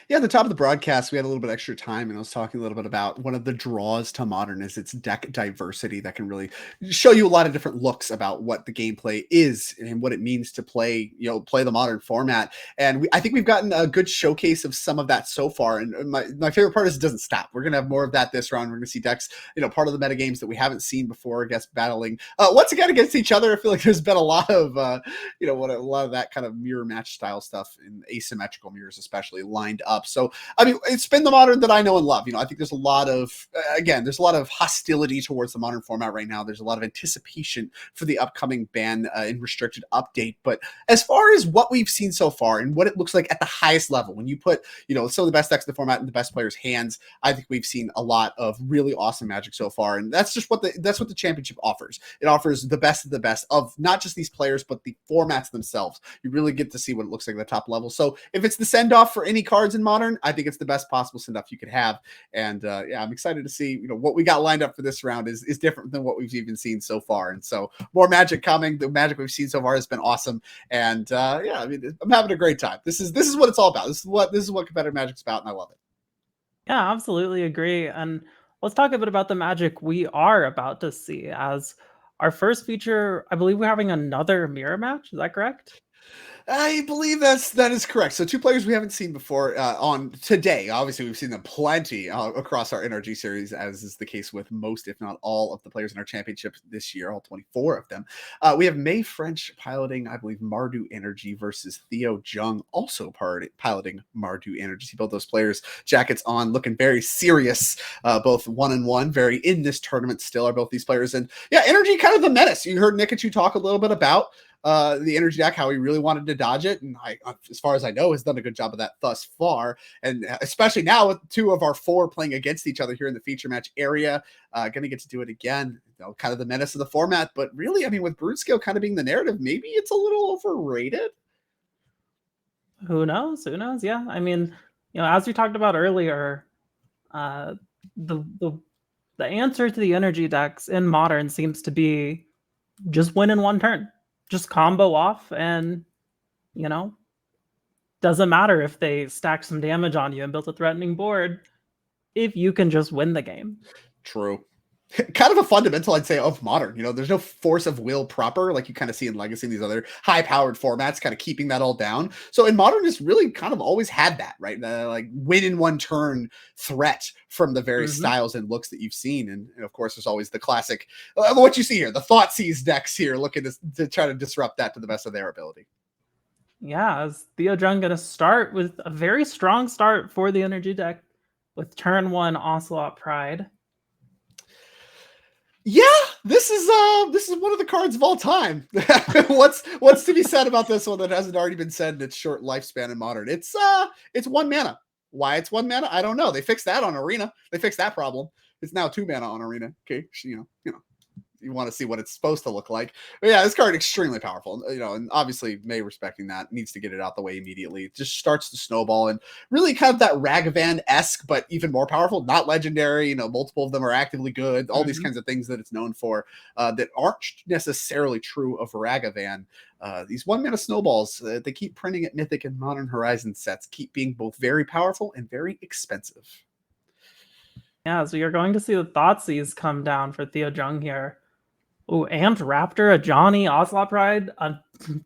[SPEAKER 2] Yeah, at the top of the broadcast, we had a little bit extra time, and I was talking a little bit about one of the draws to Modern is its deck diversity that can really show you a lot of different looks about what the gameplay is and what it means to play the Modern format. And I think we've gotten a good showcase of some of that so far. And my favorite part is it doesn't stop. We're gonna have more of that this round. We're gonna see decks, part of the metagames that we haven't seen before, I guess, battling once again against each other. I feel like there's been a lot of a lot of that kind of mirror match style stuff in asymmetrical mirrors, especially lined up. So, I mean, it's been the Modern that I know and love. I think there's a lot of, there's a lot of hostility towards the Modern format right now. There's a lot of anticipation for the upcoming ban and restricted update. But as far as what we've seen so far and what it looks like at the highest level, when you put, some of the best decks in the format in the best players' hands, I think we've seen a lot of really awesome Magic so far. And that's just what the championship offers. It offers the best of the best of not just these players, but the formats themselves. You really get to see what it looks like at the top level. So if it's the send-off for any cards in Modern, I think it's the best possible send-off you could have. And I'm excited to see, what we got lined up for this round is different than what we've even seen so far. And so more Magic coming. The Magic we've seen so far has been awesome. And I'm having a great time. This is what it's all about. This is what competitive Magic's about, and I love it.
[SPEAKER 1] Yeah, absolutely agree. And let's talk a bit about the Magic we are about to see. As our first feature, I believe we're having another mirror match. Is that correct?
[SPEAKER 2] I believe that is correct. So 2 players we haven't seen before on today. Obviously, we've seen them plenty across our NRG series, as is the case with most, if not all, of the players in our championship this year, all 24 of them. We have May French piloting, I believe, Mardu Energy versus Theo Jung, also piloting Mardu Energy. See both those players, jackets on, looking very serious, both 1-1, very in this tournament still are both these players. And yeah, Energy kind of the menace. You heard Nikachu talk a little bit about the energy deck, how he really wanted to dodge it, and as far as I know, has done a good job of that thus far. And especially now with 2 of our 4 playing against each other here in the feature match area, going to get to do it again. Kind of the menace of the format, but really, I mean, with Brood Scale kind of being the narrative, maybe it's a little overrated.
[SPEAKER 1] Who knows? Who knows? Yeah, I mean, as we talked about earlier, the answer to the energy decks in Modern seems to be just win in 1 turn. Just combo off, and doesn't matter if they stack some damage on you and built a threatening board, if you can just win the game.
[SPEAKER 2] True. Kind of a fundamental, I'd say, of Modern. There's no force of will proper like you kind of see in Legacy and these other high-powered formats, kind of keeping that all down. So in Modern, it's really kind of always had that, right? Like win in 1 turn threat from the various styles and looks that you've seen. And of course, there's always the classic, what you see here, the Thoughtseize decks here looking to try to disrupt that to the best of their ability.
[SPEAKER 1] Yeah, is Theo Jung going to start with a very strong start for the energy deck with turn 1 Ocelot Pride?
[SPEAKER 2] Yeah, this is one of the cards of all time. What's to be said about this one that hasn't already been said in its short lifespan in Modern? It's 1 mana. Why it's 1 mana? I don't know. They fixed that on Arena. They fixed that problem. It's now 2 mana on Arena. Okay, you want to see what it's supposed to look like. But yeah, this card extremely powerful, and obviously May, respecting that, needs to get it out the way immediately. It just starts to snowball, and really kind of that Ragavan-esque, but even more powerful, not legendary. Multiple of them are actively good. All these kinds of things that it's known for that aren't necessarily true of Ragavan. These 1 mana snowballs, they keep printing at Mythic and Modern Horizon sets, keep being both very powerful and very expensive.
[SPEAKER 1] Yeah, so you're going to see the Thoughtseize come down for Theo Jung here. Oh, Amped Raptor, a Johnny, Ocelot Pride, a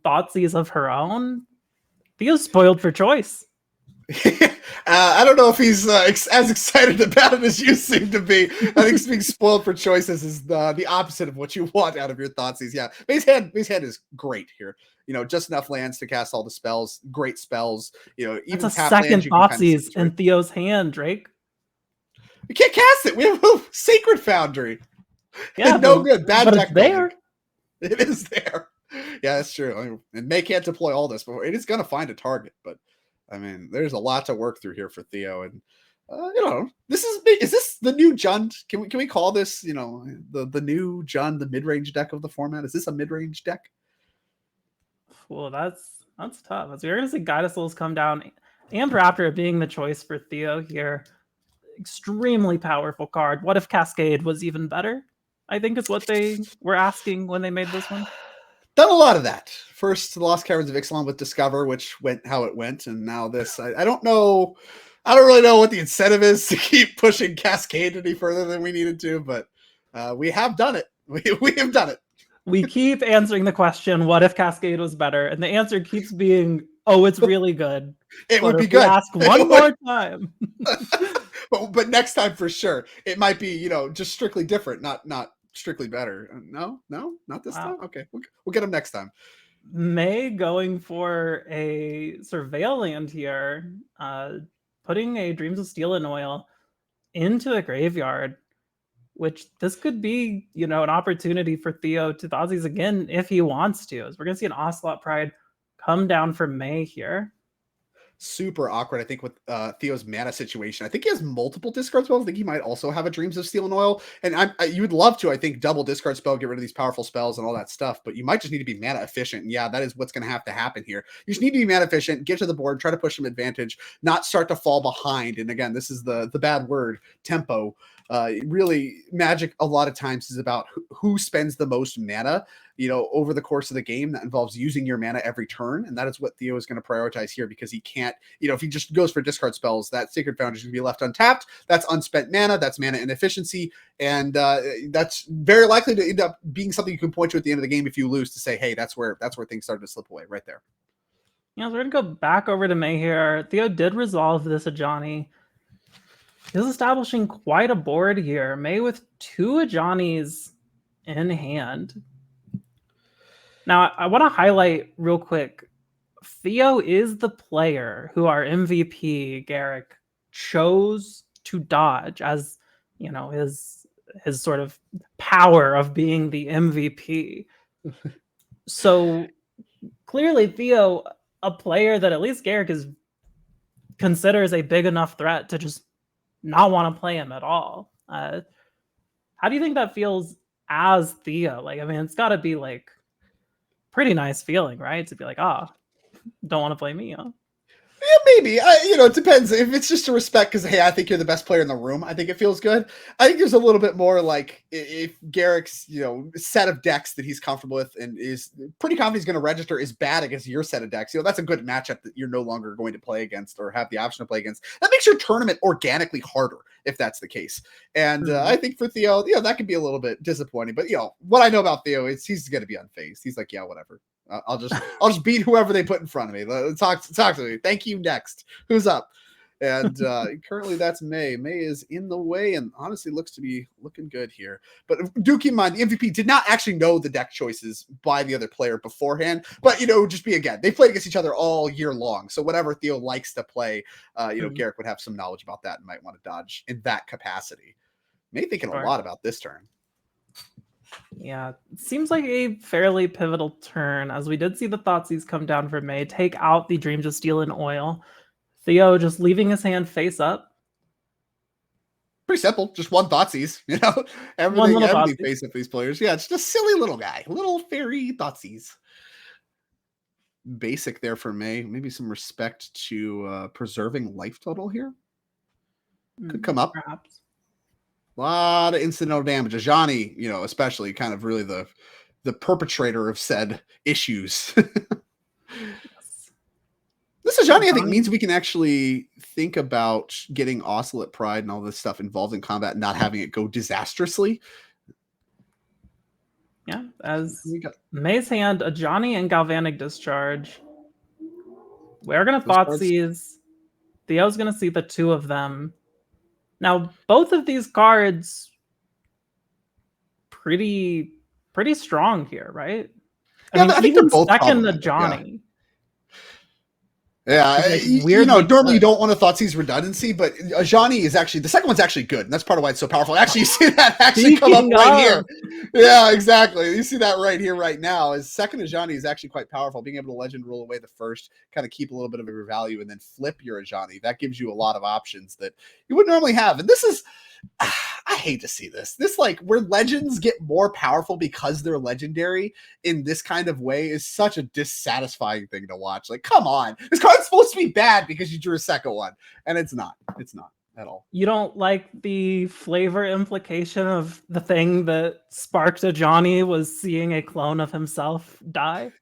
[SPEAKER 1] Thoughtseize of her own. Theo's spoiled for choice.
[SPEAKER 2] I don't know if he's as excited about it as you seem to be. I think being spoiled for choices is the opposite of what you want out of your Thoughtseize. Yeah, base hand is great here. Just enough lands to cast all the spells. Great spells. Even
[SPEAKER 1] it's a
[SPEAKER 2] tap
[SPEAKER 1] second
[SPEAKER 2] lands, you can
[SPEAKER 1] Thoughtseize in Theo's hand, Drake.
[SPEAKER 2] You can't cast it. We have a Sacred Foundry.
[SPEAKER 1] Yeah,
[SPEAKER 2] no good. Bad
[SPEAKER 1] but
[SPEAKER 2] deck
[SPEAKER 1] it's there.
[SPEAKER 2] It is there. Yeah, that's true. And May can't deploy all this before it is going to find a target. But I mean, there's a lot to work through here for Theo. And this is this the new Jund? Can we call this the new Jund, the mid range deck of the format? Is this a mid range deck?
[SPEAKER 1] Well, that's tough. As we're going to see Guide Souls come down, and Raptor being the choice for Theo here. Extremely powerful card. What if Cascade was even better? I think is what they were asking when they made this one.
[SPEAKER 2] Done a lot of that. First, the Lost Caverns of Ixalan with Discover, which went how it went, and now this. I don't know. I don't really know what the incentive is to keep pushing Cascade any further than we needed to, but we have done it. We have done it.
[SPEAKER 1] We keep answering the question, what if Cascade was better? And the answer keeps being, oh, it's really good.
[SPEAKER 2] It would be good.
[SPEAKER 1] Ask one more time.
[SPEAKER 2] But next time for sure. It might be, just strictly different, not strictly better. No, not this time. Okay, we'll get them next time.
[SPEAKER 1] May going for a Surveillant here, putting a Dreams of Steel and Oil into a graveyard, which this could be, an opportunity for Theo to Thoughtseize again if he wants to. As we're going to see an Ocelot Pride come down for May here.
[SPEAKER 2] Super awkward, I think, with Theo's mana situation. I think he has multiple discard spells. I think he might also have a Dreams of Steel and Oil. And you would love to, I think, double discard spell, get rid of these powerful spells and all that stuff. But you might just need to be mana efficient. And yeah, that is what's going to have to happen here. You just need to be mana efficient, get to the board, try to push some advantage, not start to fall behind. And again, this is the bad word, tempo. Really, Magic a lot of times is about who spends the most mana, over the course of the game. That involves using your mana every turn, and that is what Theo is going to prioritize here, because he can't, if he just goes for discard spells, that Sacred Foundry is going to be left untapped. That's unspent mana, that's mana inefficiency, and that's very likely to end up being something you can point to at the end of the game if you lose, to say, hey, that's where things started to slip away right there.
[SPEAKER 1] Yeah, so we're going to go back over to May here. Theo did resolve this Ajani. He's establishing quite a board here. May with 2 Ajanis in hand. Now, I want to highlight real quick, Theo is the player who our MVP, Gerrick, chose to dodge as, his sort of power of being the MVP. So clearly Theo, a player that at least Gerrick considers a big enough threat to just not want to play him at all. How do you think that feels as Theo? It's got to be pretty nice feeling, right? To be don't want to play me, huh?
[SPEAKER 2] Yeah, maybe. It depends. If it's just a respect because, hey, I think you're the best player in the room, I think it feels good. I think there's a little bit more if Garrick's, set of decks that he's comfortable with and is pretty confident he's going to register is bad against your set of decks, that's a good matchup that you're no longer going to play against or have the option to play against. That makes your tournament organically harder if that's the case. And I think for Theo, that could be a little bit disappointing. But, what I know about Theo is he's going to be unfazed. He's like, yeah, whatever. I'll just beat whoever they put in front of me. Talk to me. Thank you. Next, who's up? And currently that's May. May is in the way and honestly looks to be looking good here. But do keep in mind, the MVP did not actually know the deck choices by the other player beforehand. But, just be, again, they played against each other all year long. So whatever Theo likes to play, Gerrick would have some knowledge about that and might want to dodge in that capacity. May thinking a lot about this turn.
[SPEAKER 1] Yeah, it seems like a fairly pivotal turn, as we did see the Thoughtseize come down for May, take out the Dreams of Steel and Oil. Theo just leaving his hand face up.
[SPEAKER 2] Pretty simple, just one Thoughtseize, everything face up these players. Yeah, it's just a silly little guy, little fairy Thoughtseize. Basic there for May. Maybe some respect to preserving life total here. Could come up.
[SPEAKER 1] Perhaps.
[SPEAKER 2] A lot of incidental damage. Ajani, especially kind of really the perpetrator of said issues. This Ajani, I think, means we can actually think about getting Oscillate Pride and all this stuff involved in combat and not having it go disastrously.
[SPEAKER 1] Yeah, as May's hand, Ajani and Galvanic Discharge. We're going to Thoughtseize. Theo's going to see the two of them. Now, both of these cards pretty strong here, right?
[SPEAKER 2] Yeah, I think they're both
[SPEAKER 1] second to Ajani.
[SPEAKER 2] Yeah, normally you don't want to Thoughtseize redundancy, but Ajani is actually, the second one's actually good, and that's part of why it's so powerful. Actually, you see that actually come up right here. Yeah, exactly. You see that right here, right now. Is second Ajani is actually quite powerful. Being able to legend roll away the first, kind of keep a little bit of your value, and then flip your Ajani. That gives you a lot of options that you wouldn't normally have. And this is, I hate to see this. This, where legends get more powerful because they're legendary in this kind of way is such a dissatisfying thing to watch. Come on. This card's supposed to be bad because you drew a second one. And it's not. It's not at all.
[SPEAKER 1] You don't like the flavor implication of the thing that sparked Ajani was seeing a clone of himself die?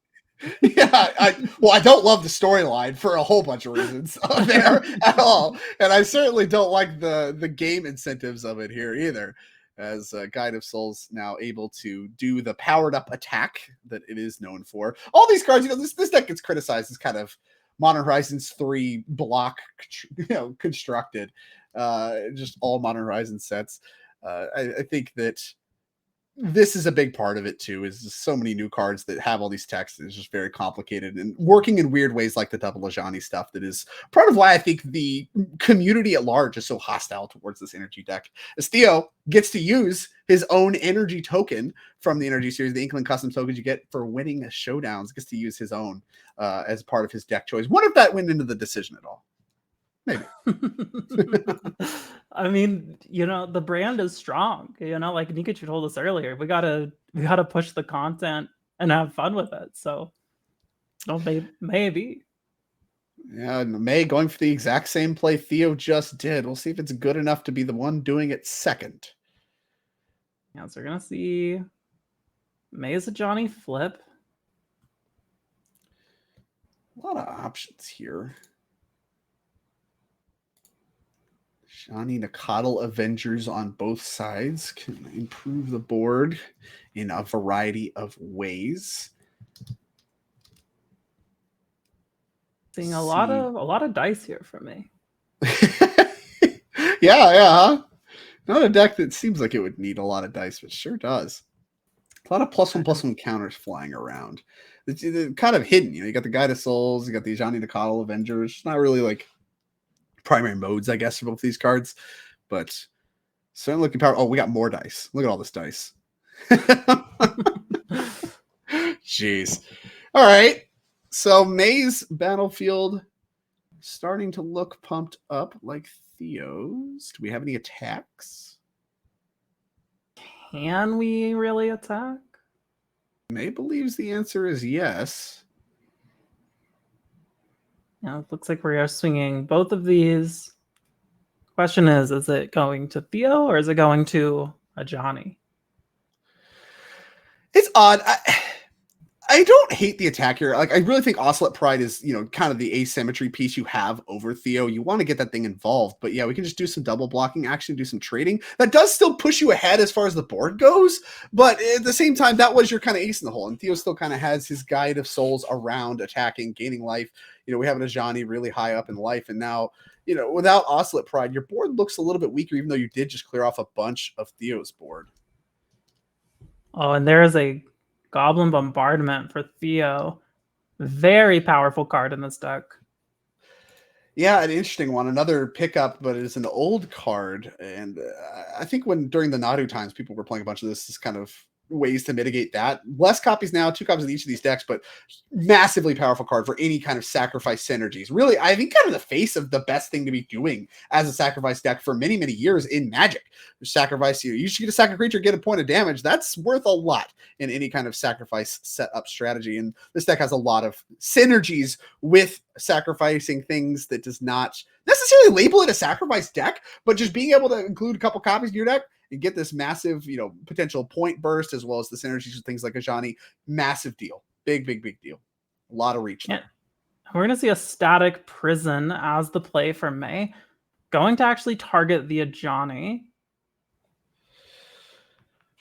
[SPEAKER 2] Yeah, I don't love the storyline for a whole bunch of reasons there at all, and I certainly don't like the game incentives of it here either. As Guide of Souls now able to do the powered up attack that it is known for. All these cards, this deck gets criticized as kind of Modern Horizons 3 block, constructed. Just all Modern Horizons sets. I think that this is a big part of it too, is just so many new cards that have all these texts. It's just very complicated and working in weird ways, like the double Ajani stuff. That is part of why I think the community at large is so hostile towards this energy deck. As Theo gets to use his own energy token from the NRG series, the Inkling custom tokens you get for winning showdowns, gets to use his own as part of his deck choice. Wonder if that went into the decision at all. Maybe.
[SPEAKER 1] I mean, the brand is strong. Like Nikachu told us earlier, we gotta push the content and have fun with it. So, maybe.
[SPEAKER 2] Yeah, May going for the exact same play Theo just did. We'll see if it's good enough to be the one doing it second.
[SPEAKER 1] Yeah, so we're gonna see May's Ajani flip.
[SPEAKER 2] A lot of options here. Ajani Nakatl Avengers on both sides can improve the board in a variety of ways.
[SPEAKER 1] Seeing a lot of dice here for me.
[SPEAKER 2] Yeah. Not a deck that seems like it would need a lot of dice, but sure does. A lot of +1/+1 counters flying around. It's kind of hidden. You got the Guide of Souls, you got the Ajani Nakatl Avengers. It's not really primary modes, I guess, for both these cards, but certainly looking powerful. Oh, we got more dice. Look at all this dice. Jeez. All right. So May's battlefield starting to look pumped up like Theo's. Do we have any attacks?
[SPEAKER 1] Can we really attack?
[SPEAKER 2] May believes the answer is yes.
[SPEAKER 1] Yeah, it looks like we are swinging both of these. Question is it going to Theo or is it going to Ajani?
[SPEAKER 2] It's odd. I don't hate the attack here. I really think Oscillate Pride is, kind of the asymmetry piece you have over Theo. You want to get that thing involved, but yeah, we can just do some double blocking action, do some trading. That does still push you ahead as far as the board goes, but at the same time, that was your kind of ace in the hole, and Theo still kind of has his Guide of Souls around attacking, gaining life. We have an Ajani really high up in life, and now, without Oslet Pride, your board looks a little bit weaker, even though you did just clear off a bunch of Theo's board.
[SPEAKER 1] Oh, and there is a Goblin Bombardment for Theo. Very powerful card in this deck.
[SPEAKER 2] Yeah, an interesting one. Another pickup, but it's an old card. And I think during the Nadu times, people were playing a bunch of this kind of ways to mitigate that. Less copies now, 2 copies of each of these decks, but massively powerful card for any kind of sacrifice synergies. Really, I think kind of the face of the best thing to be doing as a sacrifice deck for many, many years in Magic. Sacrifice, you should get a sacrifice creature, get a point of damage. That's worth a lot in any kind of sacrifice setup strategy. And this deck has a lot of synergies with sacrificing things that does not necessarily label it a sacrifice deck, but just being able to include a couple copies in your deck and get this massive, potential point burst, as well as the synergies with things like Ajani. Massive deal. Big deal. A lot of reach there.
[SPEAKER 1] We're going to see a Static Prison as the play for May. Going to actually target the Ajani.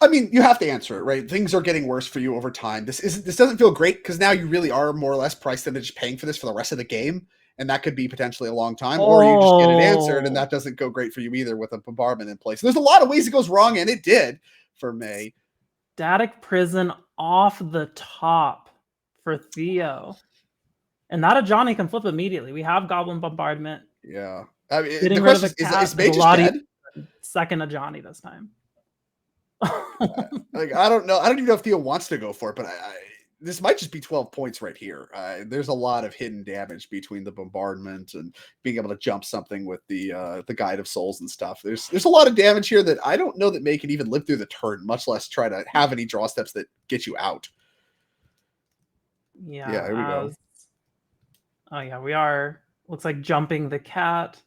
[SPEAKER 2] I mean, you have to answer it, right? Things are getting worse for you over time. This doesn't feel great because now you really are more or less priced into just paying for this for the rest of the game. And that could be potentially a long time, or you just get it answered, and that doesn't go great for you either with a bombardment in place. So there's a lot of ways it goes wrong, and it did for May.
[SPEAKER 1] Static Prison off the top for Theo. And that Ajani can flip immediately. We have Goblin Bombardment.
[SPEAKER 2] Yeah. I mean,
[SPEAKER 1] Getting
[SPEAKER 2] the
[SPEAKER 1] rid of
[SPEAKER 2] question
[SPEAKER 1] a cat
[SPEAKER 2] is May
[SPEAKER 1] is a
[SPEAKER 2] just
[SPEAKER 1] lot
[SPEAKER 2] dead?
[SPEAKER 1] Second Ajani this time.
[SPEAKER 2] I don't know. I don't even know if Theo wants to go for it, but this might just be 12 points right here. There's a lot of hidden damage between the bombardment and being able to jump something with the Guide of Souls and stuff. There's a lot of damage here that I don't know that May can even live through the turn, much less try to have any draw steps that get you out.
[SPEAKER 1] Yeah,
[SPEAKER 2] here we go.
[SPEAKER 1] Oh yeah, we are. Looks like jumping the cat.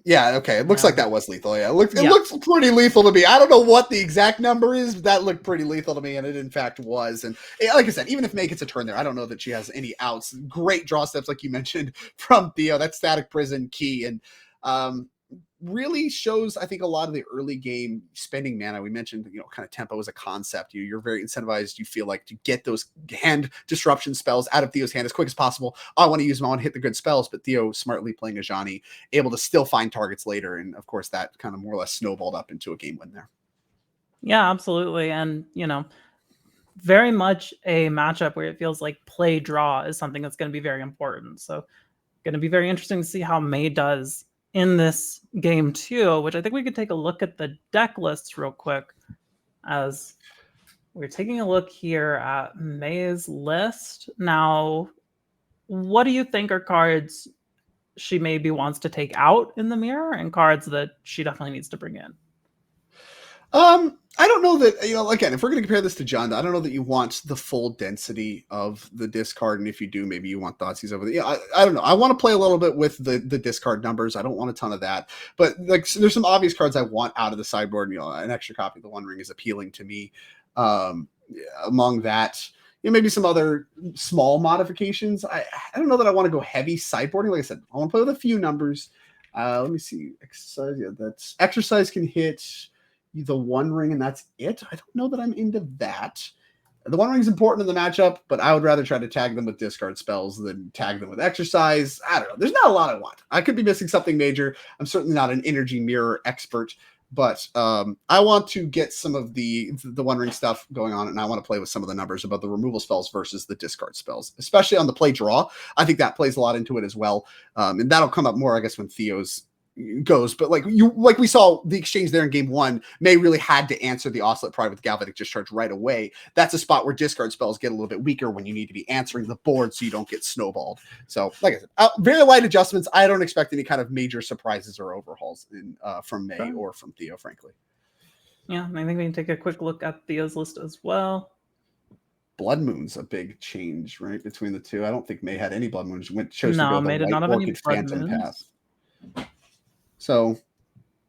[SPEAKER 2] Yeah, okay. It looks like that was lethal. Yeah, it looks pretty lethal to me. I don't know what the exact number is, but that looked pretty lethal to me, and it in fact was. And like I said, even if May gets a turn there, I don't know that she has any outs. Great draw steps, like you mentioned, from Theo. That Static Prison key, and really shows, I think, a lot of the early game spending mana. We mentioned, kind of tempo as a concept. You're very incentivized, you feel like, to get those hand disruption spells out of Theo's hand as quick as possible. I want to use them, I want to hit the good spells, but Theo smartly playing Ajani, able to still find targets later. And of course, that kind of more or less snowballed up into a game win there.
[SPEAKER 1] Yeah, absolutely. And, very much a matchup where it feels like play draw is something that's going to be very important. So going to be very interesting to see how May does in this game too, which I think we could take a look at the deck lists real quick, as we're taking a look here at May's list. Now, what do you think are cards she maybe wants to take out in the mirror and cards that she definitely needs to bring in?
[SPEAKER 2] I don't know that, again, if we're going to compare this to John, I don't know that you want the full density of the discard. And if you do, maybe you want Thoughtseize over there. I don't know. I want to play a little bit with the discard numbers. I don't want a ton of that, but there's some obvious cards I want out of the sideboard. An extra copy of the One Ring is appealing to me. Among that, maybe some other small modifications. I don't know that I want to go heavy sideboarding. Like I said, I want to play with a few numbers. Let me see. Exercise. Yeah, that's Exercise can hit the One Ring, and that's it. I don't know that I'm into that. The One Ring is important in the matchup, but I would rather try to tag them with discard spells than tag them with Exercise. I don't know. There's not a lot I want. I could be missing something major. I'm certainly not an energy mirror expert, but I want to get some of the One Ring stuff going on, and I want to play with some of the numbers about the removal spells versus the discard spells, especially on the play draw. I think that plays a lot into it as well, and that'll come up more, I guess, when Theo's goes. But like we saw the exchange there in game one, May really had to answer the Oslet Pride with Galvanic Discharge right away. That's a spot where discard spells get a little bit weaker when you need to be answering the board so you don't get snowballed. So like I said, very light adjustments. I don't expect any kind of major surprises or overhauls from May or from Theo, frankly.
[SPEAKER 1] Yeah, I think we can take a quick look at Theo's list as well.
[SPEAKER 2] Blood Moon's a big change, right, between the two. I don't think May had any Blood Moons. Chose
[SPEAKER 1] no,
[SPEAKER 2] to go
[SPEAKER 1] May
[SPEAKER 2] the
[SPEAKER 1] did not have any
[SPEAKER 2] Phantom path. So,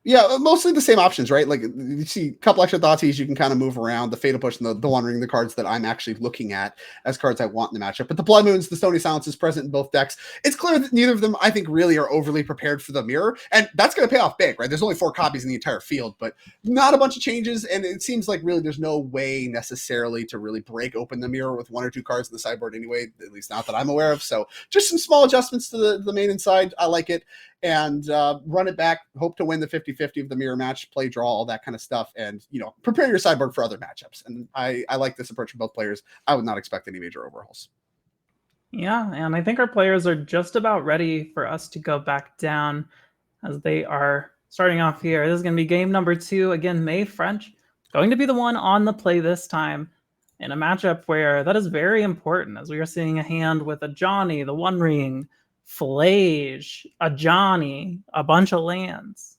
[SPEAKER 2] yeah, mostly the same options, right? Like, you see a couple extra Thoughtseize, you can kind of move around. The Fatal Push and the One Ring, the cards that I'm actually looking at as cards I want in the matchup. But the Blood Moons, the Stony Silence is present in both decks. It's clear that neither of them, I think, really are overly prepared for the mirror. And that's going to pay off big, right? There's only 4 copies in the entire field, but not a bunch of changes. And it seems like really there's no way necessarily to really break open the mirror with 1 or 2 cards in the sideboard anyway, at least not that I'm aware of. So just some small adjustments to the main and side. I like it. and run it back, hope to win the 50-50 of the mirror match, play draw, all that kind of stuff, and prepare your sideboard for other matchups. And I like this approach from both players. I would not expect any major overhauls.
[SPEAKER 1] Yeah, and I think our players are just about ready for us to go back down as they are starting off here. This is going to be game number 2. Again, May French going to be the one on the play this time in a matchup where that is very important, as we are seeing a hand with a Johnny, the One Ring, Flage, a Johnny, a bunch of lands.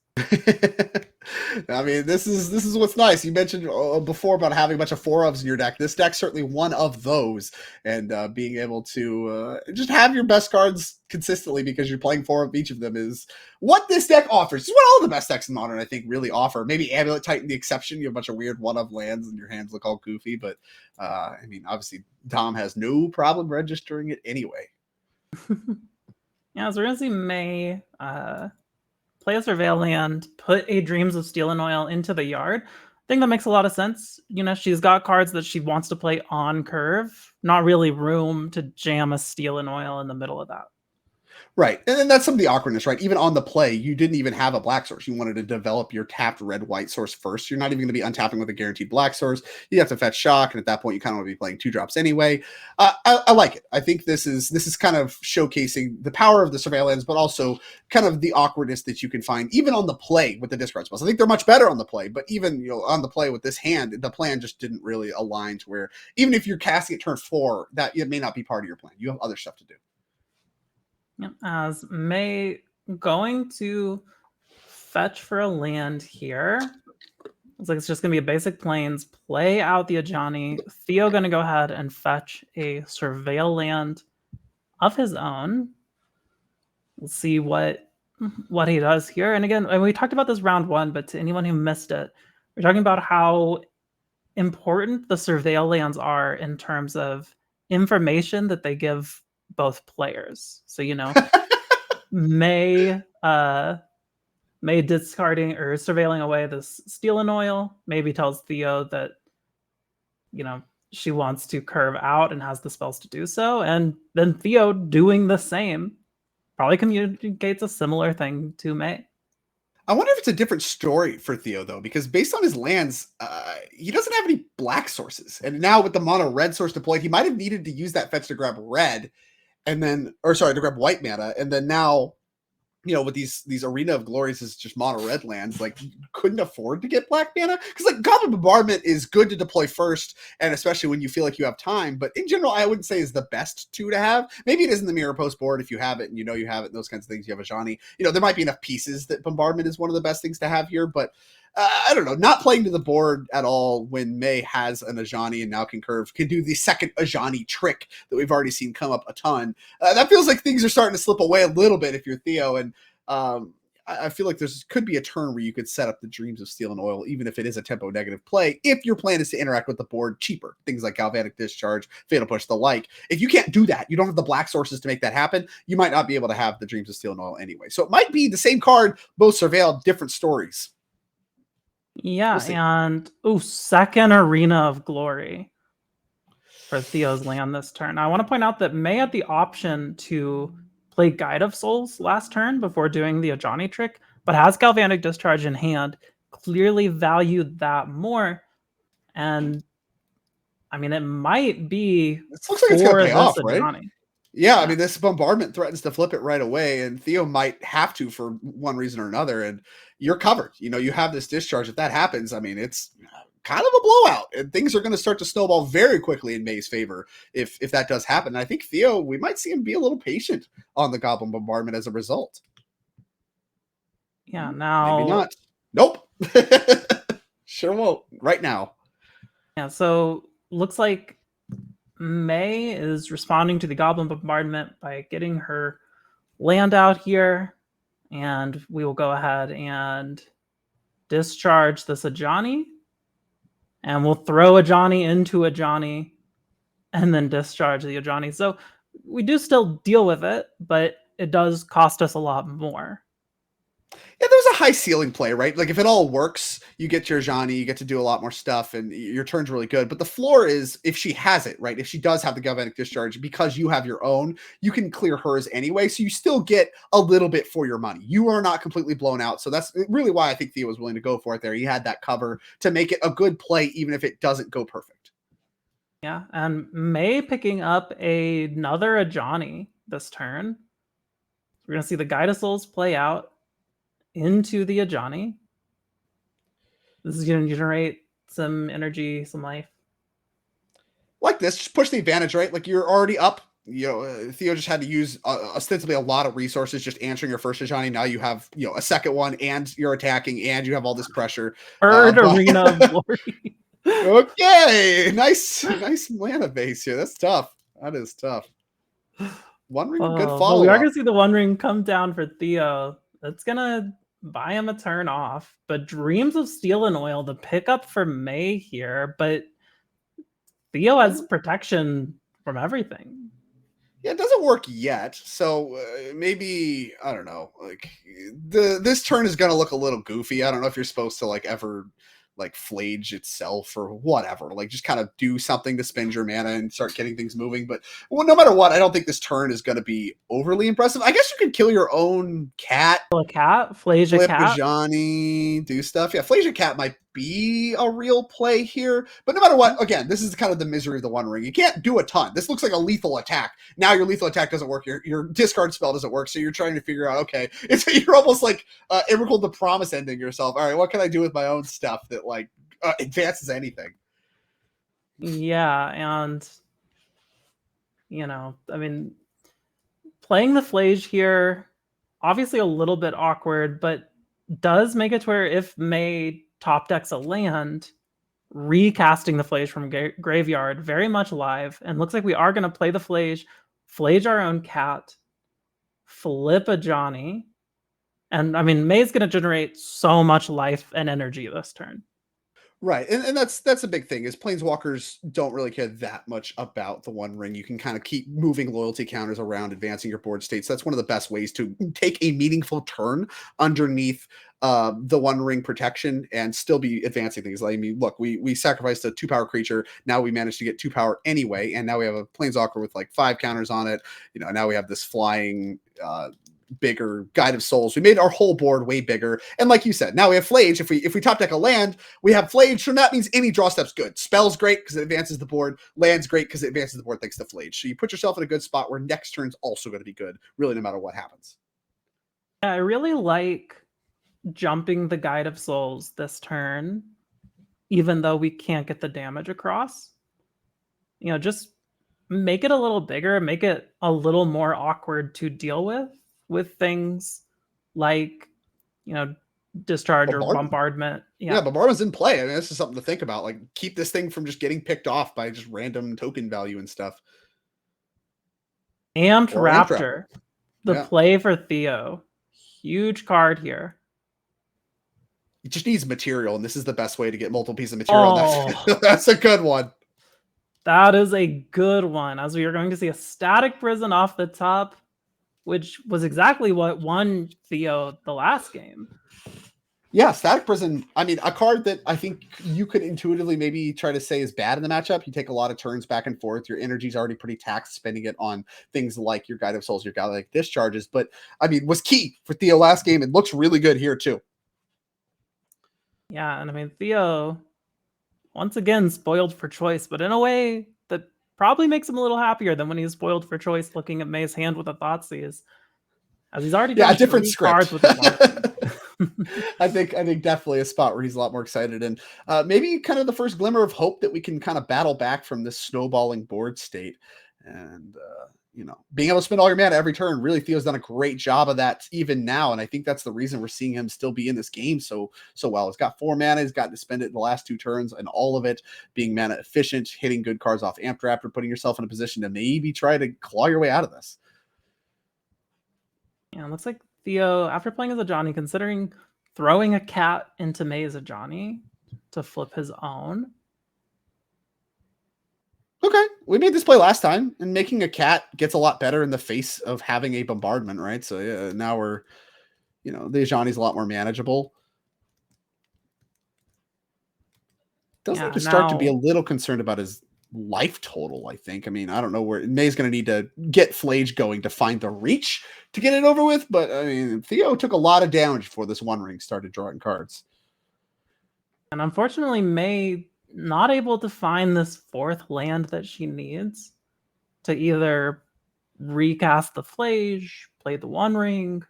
[SPEAKER 2] I mean, this is what's nice. You mentioned before about having a bunch of 4-ofs in your deck. This deck's certainly one of those, and being able to just have your best cards consistently because you're playing 4 of each of them is what this deck offers. It's what all the best decks in Modern, I think, really offer. Maybe Amulet Titan the exception. You have a bunch of weird 1-of lands and your hands look all goofy, but I mean, obviously Dom has no problem registering it anyway.
[SPEAKER 1] Yeah, so we're going to see May play a Surveil land, put a Dreams of Steel and Oil into the yard. I think that makes a lot of sense. She's got cards that she wants to play on curve, not really room to jam a Steel and Oil in the middle of that.
[SPEAKER 2] Right. And then that's some of the awkwardness, right? Even on the play, you didn't even have a black source. You wanted to develop your tapped red-white source first. You're not even going to be untapping with a guaranteed black source. You have to fetch shock, and at that point, you kind of want to be playing 2-drops anyway. I like it. I think this is kind of showcasing the power of the Surveillance, but also kind of the awkwardness that you can find even on the play with the discard spells. I think they're much better on the play, but even on the play with this hand, the plan just didn't really align to where even if you're casting at turn 4, that it may not be part of your plan. You have other stuff to do.
[SPEAKER 1] Yep, as May going to fetch for a land here. Looks like it's just going to be a basic plains. Play out the Ajani. Theo going to go ahead and fetch a Surveil land of his own. We'll see what he does here. And again, we talked about this round 1, but to anyone who missed it, we're talking about how important the Surveil lands are in terms of information that they give both players. So May discarding or surveilling away this Steel and Oil maybe tells Theo that she wants to curve out and has the spells to do so, and then Theo doing the same probably communicates a similar thing to May.
[SPEAKER 2] I wonder if it's a different story for Theo, though, because based on his lands, he doesn't have any black sources. And now with the mono red source deployed, he might have needed to use that fetch to grab red, to grab white mana. And then now, with these Arena of Glories is just mono red lands, like couldn't afford to get black mana. Because like Goblin Bombardment is good to deploy first, and especially when you feel like you have time. But in general, I wouldn't say is the best 2 to have. Maybe it is in the mirror post board if you have it and you have it, those kinds of things. You have a Johnny. There might be enough pieces that Bombardment is one of the best things to have here, but I don't know, not playing to the board at all when May has an Ajani and now can do the second Ajani trick that we've already seen come up a ton. That feels like things are starting to slip away a little bit if you're Theo, and I feel like could be a turn where you could set up the Dreams of Steel and Oil, even if it is a tempo negative play, if your plan is to interact with the board cheaper. Things like Galvanic Discharge, Fatal Push, the like. If you can't do that, you don't have the black sources to make that happen, you might not be able to have the Dreams of Steel and Oil anyway. So it might be the same card, both surveil, different stories.
[SPEAKER 1] Yeah, and second Arena of Glory for Theo's land this turn. I want to point out that May had the option to play Guide of Souls last turn before doing the Ajani trick, but has Galvanic Discharge in hand, clearly valued that more. And I mean, it might be.
[SPEAKER 2] It looks like it's going to pay off, right?
[SPEAKER 1] Ajani.
[SPEAKER 2] Yeah, I mean, this Bombardment threatens to flip it right away, and Theo might have to for one reason or another, and you're covered. You have this discharge. If that happens, I mean, it's kind of a blowout, and things are going to start to snowball very quickly in May's favor if that does happen. And I think Theo, we might see him be a little patient on the Goblin Bombardment as a result.
[SPEAKER 1] Yeah, now...
[SPEAKER 2] Maybe not. Nope. Sure won't. Right now.
[SPEAKER 1] Yeah, so looks like May is responding to the Goblin Bombardment by getting her land out here, and we will go ahead and discharge this Ajani, and we'll throw Ajani into Ajani, and then discharge the Ajani. So we do still deal with it, but it does cost us a lot more.
[SPEAKER 2] Yeah, there was a high ceiling play, right? Like if it all works, you get your Johnny, you get to do a lot more stuff, and your turn's really good. But the floor is if she has it, right? If she does have the galvanic discharge, because you have your own, you can clear hers anyway. So you still get a little bit for your money. You are not completely blown out. So that's really why I think Theo was willing to go for it there. He had that cover to make it a good play, even if it doesn't go perfect.
[SPEAKER 1] Yeah, and May picking up another Johnny this turn. We're gonna see the Guide of Souls play out into the Ajani. This is going to generate some energy, some life.
[SPEAKER 2] Like this, just push the advantage, right? Like you're already up. Theo just had to use ostensibly a lot of resources just answering your first Ajani. Now you have, a second one, and you're attacking, and you have all this pressure.
[SPEAKER 1] Third Arena of Glory.
[SPEAKER 2] Okay, nice mana base here. That's tough. That is tough. One Ring, good follow.
[SPEAKER 1] We are going to see the One Ring come down for Theo. That's going to buy him a turn off. But Dreams of Steel and Oil, the pickup for May here. But Theo has protection from everything.
[SPEAKER 2] Yeah, it doesn't work yet. So maybe, I don't know. Like this turn is going to look a little goofy. I don't know if you're supposed to ever flage itself or whatever, just kind of do something to spend your mana and start getting things moving. But no matter what, I don't think this turn is going to be overly impressive. I guess you could kill your own cat.
[SPEAKER 1] Kill a cat, flage a cat.
[SPEAKER 2] Johnny, do stuff. Yeah, flage a cat might be a real play here. But no matter what, again, this is kind of the misery of the One Ring. You can't do a ton. This looks like a lethal attack. Now your lethal attack doesn't work. Your discard spell doesn't work. So you're trying to figure out, okay, you're almost like Emrakul the Promise ending yourself. All right, what can I do with my own stuff that advances anything?
[SPEAKER 1] Yeah, and playing the flage here, obviously a little bit awkward, but does make it to where if May top decks a land, recasting the flage from graveyard, very much live, and looks like we are going to play the flage our own cat, flip a Johnny, and May's going to generate so much life and energy this turn.
[SPEAKER 2] Right, and that's a big thing, is Planeswalkers don't really care that much about the One Ring. You can kind of keep moving loyalty counters around, advancing your board states. That's one of the best ways to take a meaningful turn underneath the One Ring protection and still be advancing things. Look, we sacrificed a 2-power creature. Now we managed to get 2-power anyway, and now we have a Planeswalker with 5 counters on it. Now we have this flying bigger Guide of Souls. We made our whole board way bigger. And like you said, now we have Flage. If we top deck a land, we have Flage. So that means any draw step's good. Spell's great because it advances the board. Land's great because it advances the board thanks to Flage. So you put yourself in a good spot where next turn's also going to be good, really, no matter what happens.
[SPEAKER 1] Yeah, I really like jumping the Guide of Souls this turn, even though we can't get the damage across. Just make it a little bigger, make it a little more awkward to deal with things like, discharge or bombardment.
[SPEAKER 2] Yeah, bombardment's in play. This is something to think about. Keep this thing from just getting picked off by just random token value and stuff.
[SPEAKER 1] Amped Raptor. The play for Theo. Huge card here.
[SPEAKER 2] It just needs material, and this is the best way to get multiple pieces of material. That's a good one.
[SPEAKER 1] That is a good one. As we are going to see a Static Prison off the top, which was exactly what won Theo the last game.
[SPEAKER 2] Yeah, Static Prison, a card that I think you could intuitively maybe try to say is bad in the matchup. You take a lot of turns back and forth. Your energy's already pretty taxed, spending it on things like your Guide of Souls, your Galactic Discharges. But, was key for Theo last game. It looks really good here, too.
[SPEAKER 1] Yeah, and Theo, once again, spoiled for choice, but in a way that probably makes him a little happier than when he's spoiled for choice looking at May's hand with a Thoughtseize. As he's already done
[SPEAKER 2] a different script.
[SPEAKER 1] Cards with
[SPEAKER 2] I think definitely a spot where he's a lot more excited, and maybe kind of the first glimmer of hope that we can kind of battle back from this snowballing board state. And being able to spend all your mana every turn, really, Theo's done a great job of that even now, and I think that's the reason we're seeing him still be in this game so well. He's got 4 mana, he's gotten to spend it in the last 2 turns, and all of it being mana efficient, hitting good cards off Amped Raptor, putting yourself in a position to maybe try to claw your way out of this.
[SPEAKER 1] Yeah, it looks like Theo, after playing as a Johnny, considering throwing a cat into May as a Johnny to flip his own.
[SPEAKER 2] Okay, we made this play last time, and making a cat gets a lot better in the face of having a bombardment, right? So yeah, now we're, the Ajani's a lot more manageable. Does need to start to be a little concerned about his life total, I think. I mean, I don't know where May's going to need to get Flage going to find the reach to get it over with, but I mean, Theo took a lot of damage before this One Ring started drawing cards.
[SPEAKER 1] And unfortunately, May not able to find this 4th land that she needs to either recast the Flage, play the One Ring.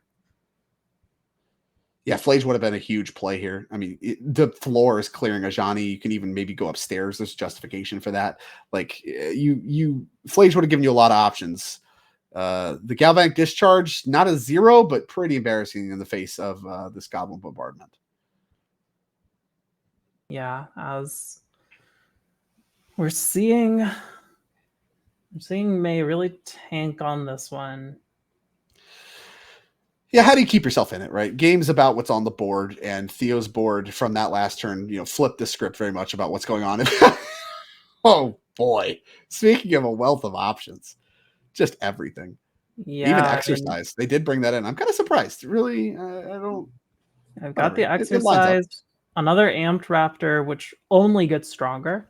[SPEAKER 2] Yeah, Flage would have been a huge play here. I mean, the floor is clearing Ajani. You can even maybe go upstairs. There's justification for that. Like Flage would have given you a lot of options. The Galvanic Discharge, not a 0, but pretty embarrassing in the face of this Goblin Bombardment.
[SPEAKER 1] Yeah, as we're seeing May really tank on this one.
[SPEAKER 2] Yeah, how do you keep yourself in it, right? Game's about what's on the board, and Theo's board from that last turn, flipped the script very much about what's going on. Oh, boy. Speaking of a wealth of options, just everything.
[SPEAKER 1] Yeah.
[SPEAKER 2] Even exercise. They did bring that in. I'm kind of surprised. Really,
[SPEAKER 1] I've got the exercise. Another Amped Raptor, which only gets stronger.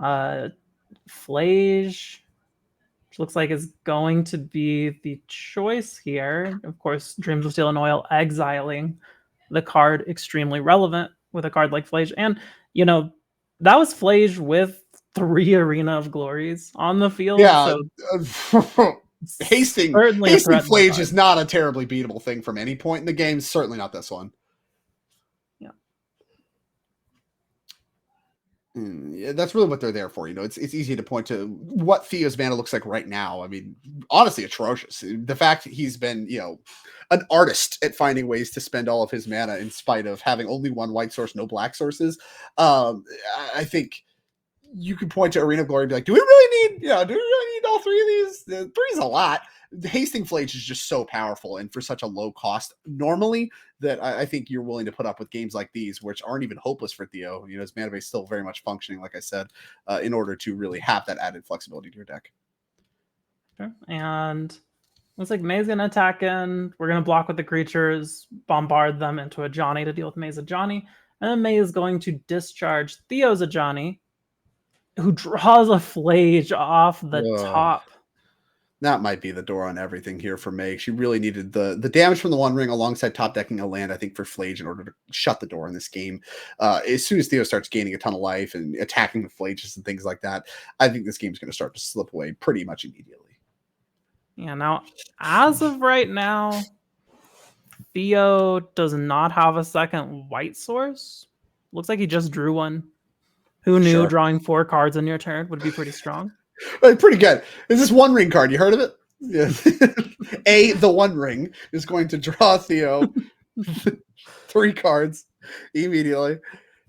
[SPEAKER 1] Flage, which looks like is going to be the choice here. Of course, Dreams of Steel and Oil exiling the card, extremely relevant with a card like Flage. And, that was Flage with 3 Arena of Glories on the field.
[SPEAKER 2] Yeah.
[SPEAKER 1] So
[SPEAKER 2] Hasting Flage is not a terribly beatable thing from any point in the game. Certainly not this one. Yeah, that's really what they're there for. It's easy to point to what Theo's mana looks like right now. I mean, honestly, atrocious. The fact that he's been, an artist at finding ways to spend all of his mana in spite of having only 1 white source, no black sources. I think you could point to Arena of Glory and be like, do we really need all 3 of these? 3's a lot. Hasting Flage is just so powerful and for such a low cost normally that I think you're willing to put up with games like these, which aren't even hopeless for Theo. His mana base is still very much functioning, like I said, in order to really have that added flexibility to your deck.
[SPEAKER 1] Sure. And looks like May's going to attack in. We're going to block with the creatures, bombard them into Ajani to deal with May's Ajani. And then May is going to discharge Theo's Ajani, who draws a Flage off the top.
[SPEAKER 2] That might be the door on everything here for May. She really needed the damage from the One Ring alongside top decking a land, I think, for Flage in order to shut the door in this game. As soon as Theo starts gaining a ton of life and attacking the Flages and things like that, I think this game's going to start to slip away pretty much immediately.
[SPEAKER 1] Yeah, now, as of right now, Theo does not have a second white source. Looks like he just drew one. Who knew drawing 4 cards in your turn would be pretty strong?
[SPEAKER 2] Pretty good. Is this One Ring card? You heard of it? Yeah. The One Ring is going to draw Theo 3 cards immediately.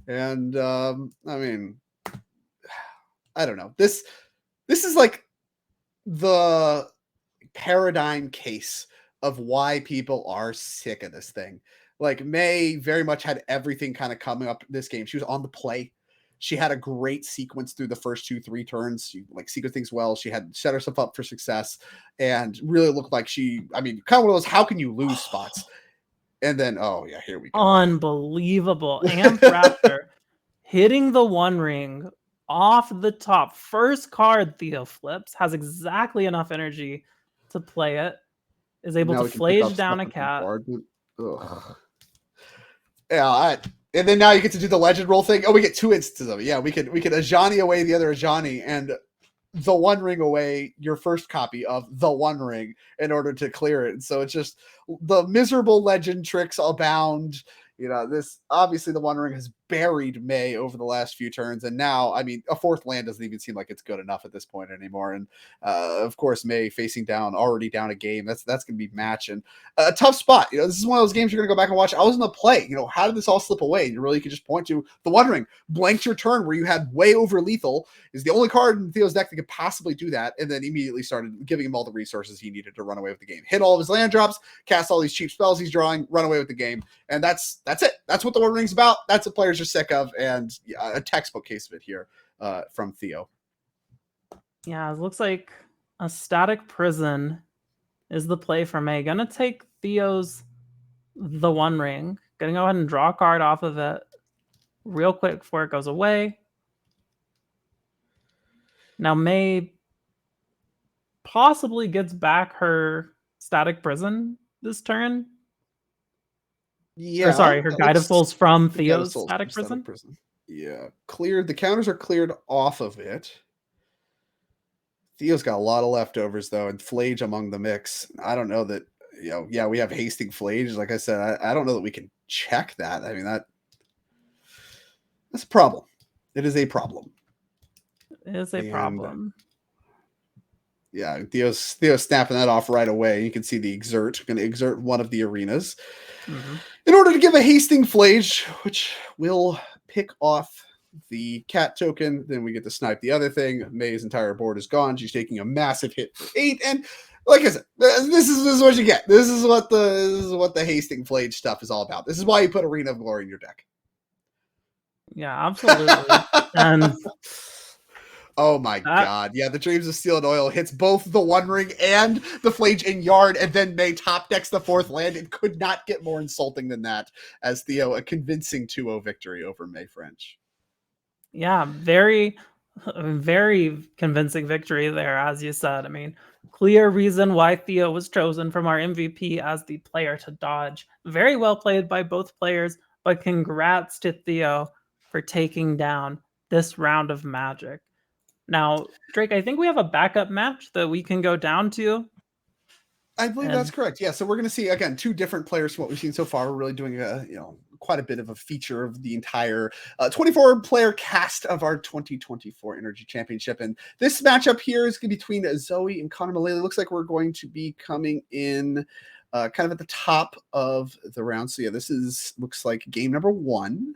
[SPEAKER 2] And I mean, I don't know. This is like the paradigm case of why people are sick of this thing. Like May very much had everything kind of coming up this game. She was on the play. She had a great sequence through the first 2-3 turns. She sequenced things well. She had set herself up for success and really looked like kind of one of those, how can you lose spots? And then, here we go.
[SPEAKER 1] Unbelievable. Amped Raptor hitting the One Ring off the top. First card Theo flips, has exactly enough energy to play it, is able to Flage down a cat.
[SPEAKER 2] Yeah, and then now you get to do the legend roll thing. Oh, we get 2 instances of it. Yeah, we could Ajani away the other Ajani and the One Ring away your first copy of the One Ring in order to clear it. And so it's just the miserable legend tricks abound. This obviously the One Ring has buried May over the last few turns, and now, I mean, a 4th land doesn't even seem like it's good enough at this point anymore. And of course, May facing down, already down a game. That's going to be match and a tough spot. This is one of those games you're going to go back and watch. I was in the play. How did this all slip away? And you really could just point to the One Ring blanked your turn where you had way over lethal. Is the only card in Theo's deck that could possibly do that, and then immediately started giving him all the resources he needed to run away with the game. Hit all of his land drops, cast all these cheap spells he's drawing, run away with the game, and that's it. That's what the One Ring's about. That's what players are sick of, and a textbook case of it here from Theo.
[SPEAKER 1] Yeah, it looks like a Static Prison is the play for May. Gonna take Theo's the One Ring. Gonna go ahead and draw a card off of it real quick before it goes away. Now May possibly gets back her Static Prison this turn.
[SPEAKER 2] Yeah.
[SPEAKER 1] Or sorry, her Guide of Souls from
[SPEAKER 2] The Guide of
[SPEAKER 1] Theo's
[SPEAKER 2] Souls
[SPEAKER 1] Static
[SPEAKER 2] from
[SPEAKER 1] Prison.
[SPEAKER 2] Prison. Yeah. Cleared. The counters are cleared off of it. Theo's got a lot of leftovers, though, and Flage among the mix. I don't know that, yeah, we have Hasting Flage. Like I said, I don't know that we can check that. I mean, that's a problem. It is a problem.
[SPEAKER 1] It is a problem.
[SPEAKER 2] Yeah, Theo's snapping that off right away. You can see the exert. Going to exert one of the arenas in order to give a Hasting Flage, which will pick off the cat token. Then we get to snipe the other thing. May's entire board is gone. She's taking a massive hit for 8. And like I said, this is what you get. This is what the Hasting Flage stuff is all about. This is why you put Arena of Glory in your deck.
[SPEAKER 1] Yeah, absolutely. And
[SPEAKER 2] oh my god. Yeah, the Dreams of Steel and Oil hits both the One Ring and the Flage in yard, and then May top decks the 4th land. It could not get more insulting than that, as Theo a convincing 2-0 victory over May French.
[SPEAKER 1] Yeah, very, very convincing victory there, as you said. I mean, clear reason why Theo was chosen from our MVP as the player to dodge. Very well played by both players, but congrats to Theo for taking down this round of Magic. Now, Drake, I think we have a backup match that we can go down to.
[SPEAKER 2] I believe that's correct. Yeah, so we're going to see, again, 2 different players from what we've seen so far. We're really doing quite a bit of a feature of the entire 24-player cast of our 2024 NRG Championship. And this matchup here is going to be between Zoe and Connor Mullaly. It looks like we're going to be coming in kind of at the top of the round. So yeah, this looks like game number 1.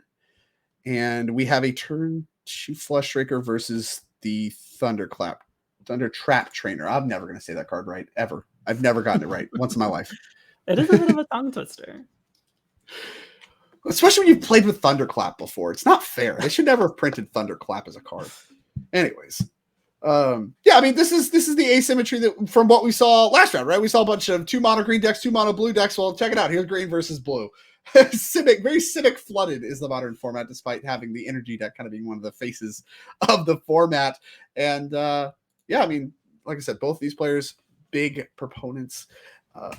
[SPEAKER 2] And we have a turn 2 Flush Raker versus the Thunder Trap Trainer. I'm never going to say that card right, ever. I've never gotten it right once in my life.
[SPEAKER 1] It is a bit of a tongue twister.
[SPEAKER 2] Especially when you've played with Thunderclap before. It's not fair. They should never have printed Thunderclap as a card. Anyways. Yeah, I mean, this is the asymmetry that from what we saw last round, right? We saw a bunch of 2 mono green decks, 2 mono blue decks. Well, check it out. Here's green versus blue. Very Civic flooded is the modern format, despite having the energy deck kind of being one of the faces of the format. And yeah, I mean, like I said, both these players, big proponents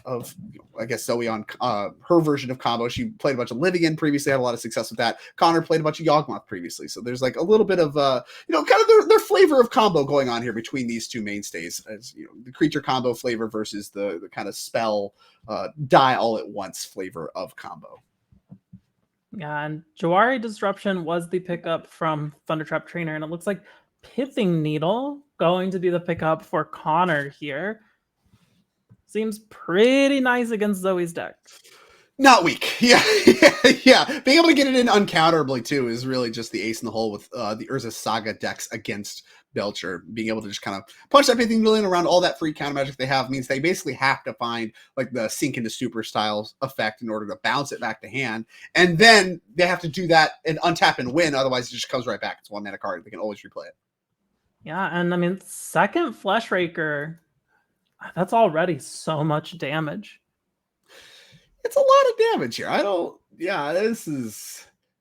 [SPEAKER 2] of, I guess, Zoe on her version of combo. She played a bunch of Living In previously, had a lot of success with that. Connor played a bunch of Yawgmoth previously. So there's like a little bit of, kind of their flavor of combo going on here between these 2 mainstays. As the creature combo flavor versus the kind of spell die all at once flavor of combo.
[SPEAKER 1] Yeah, and Jawari Disruption was the pickup from Thundertrap Trainer, and it looks like Pithing Needle going to be the pickup for Connor here. Seems pretty nice against Zoe's deck.
[SPEAKER 2] Not weak. Yeah. Being able to get it in uncounterably, too, is really just the ace in the hole with the Urza Saga decks against Belcher. Being able to just kind of punch that Pithing Needle in around all that free counter magic they have means they basically have to find like the Sink into Super style effect in order to bounce it back to hand. And then they have to do that and untap and win. Otherwise, it just comes right back. It's 1 mana card. They can always replay it.
[SPEAKER 1] Yeah, and I mean, second Flesh Raker, that's already so much damage.
[SPEAKER 2] It's a lot of damage here.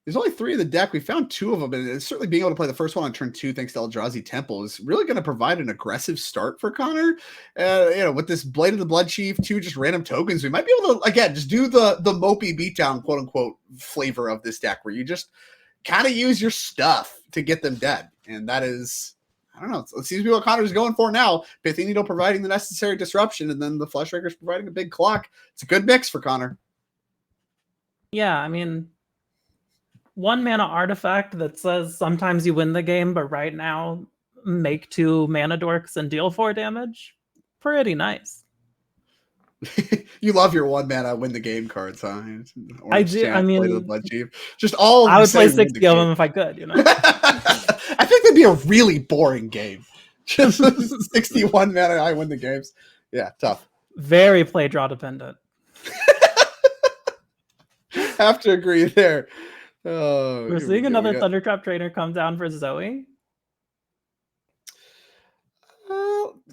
[SPEAKER 2] There's only 3 of the deck. We found 2 of them, and certainly being able to play the first one on turn 2 thanks to Eldrazi Temple is really going to provide an aggressive start for Connor. With this Blade of the Blood Chief, 2 just random tokens, we might be able to, again, just do the mopey beatdown, quote unquote, flavor of this deck where you just kind of use your stuff to get them dead. And that is, I don't know, it seems to be what Connor's going for now. Pithing Needle providing the necessary disruption, and then the Flesh Raker's providing a big clock. It's a good mix for Connor.
[SPEAKER 1] Yeah, I mean, 1 mana artifact that says sometimes you win the game, but right now make 2 mana dorks and deal 4 damage. Pretty nice.
[SPEAKER 2] You love your 1 mana win the game cards, huh?
[SPEAKER 1] I do. I mean,
[SPEAKER 2] Blade of the Blood Chief. Just all
[SPEAKER 1] I would play 60 of them if I could,
[SPEAKER 2] I think that'd be a really boring game. Just 61 mana, I win the games. Yeah, tough.
[SPEAKER 1] Very play draw dependent.
[SPEAKER 2] Have to agree there. Oh,
[SPEAKER 1] we're seeing another Thundertrap Trainer come down for Zoe.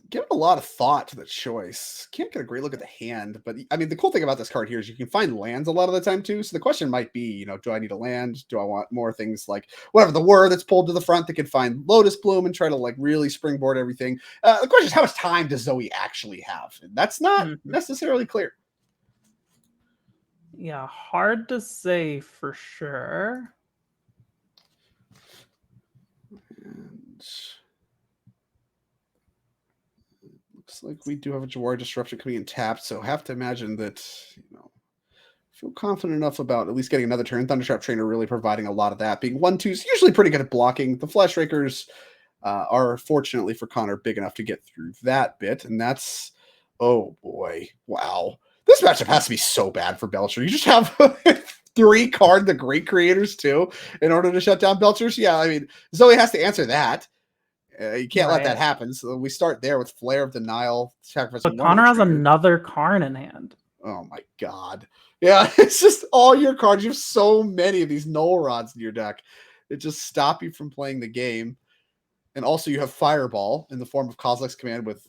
[SPEAKER 2] given a lot of thought to the choice. Can't get a great look at the hand, but I mean, the cool thing about this card here is you can find lands a lot of the time too. So the question might be, do I need a land? Do I want more things like whatever the word that's pulled to the front that can find Lotus Bloom and try to like really springboard everything? The question is, how much time does Zoe actually have? And that's not necessarily clear.
[SPEAKER 1] Yeah, hard to say for sure.
[SPEAKER 2] And looks like we do have a Jawari Disruption coming in tapped, so have to imagine that, feel confident enough about at least getting another turn. Thundertrap Trainer really providing a lot of that. Being 1/2 is usually pretty good at blocking. The Flash Rakers are, fortunately for Connor, big enough to get through that bit, and that's, oh boy, wow. This matchup has to be so bad for Belcher. You just have 3 card the Great Creators too in order to shut down Belchers. Yeah, I mean, Zoe has to answer that. You can't let that happen. So we start there with Flare of Denial.
[SPEAKER 1] But Connor has another Karn in hand.
[SPEAKER 2] Oh my god. Yeah, it's just all your cards. You have so many of these Null Rods in your deck. It just stop you from playing the game. And also you have Fireball in the form of Kozilek's Command with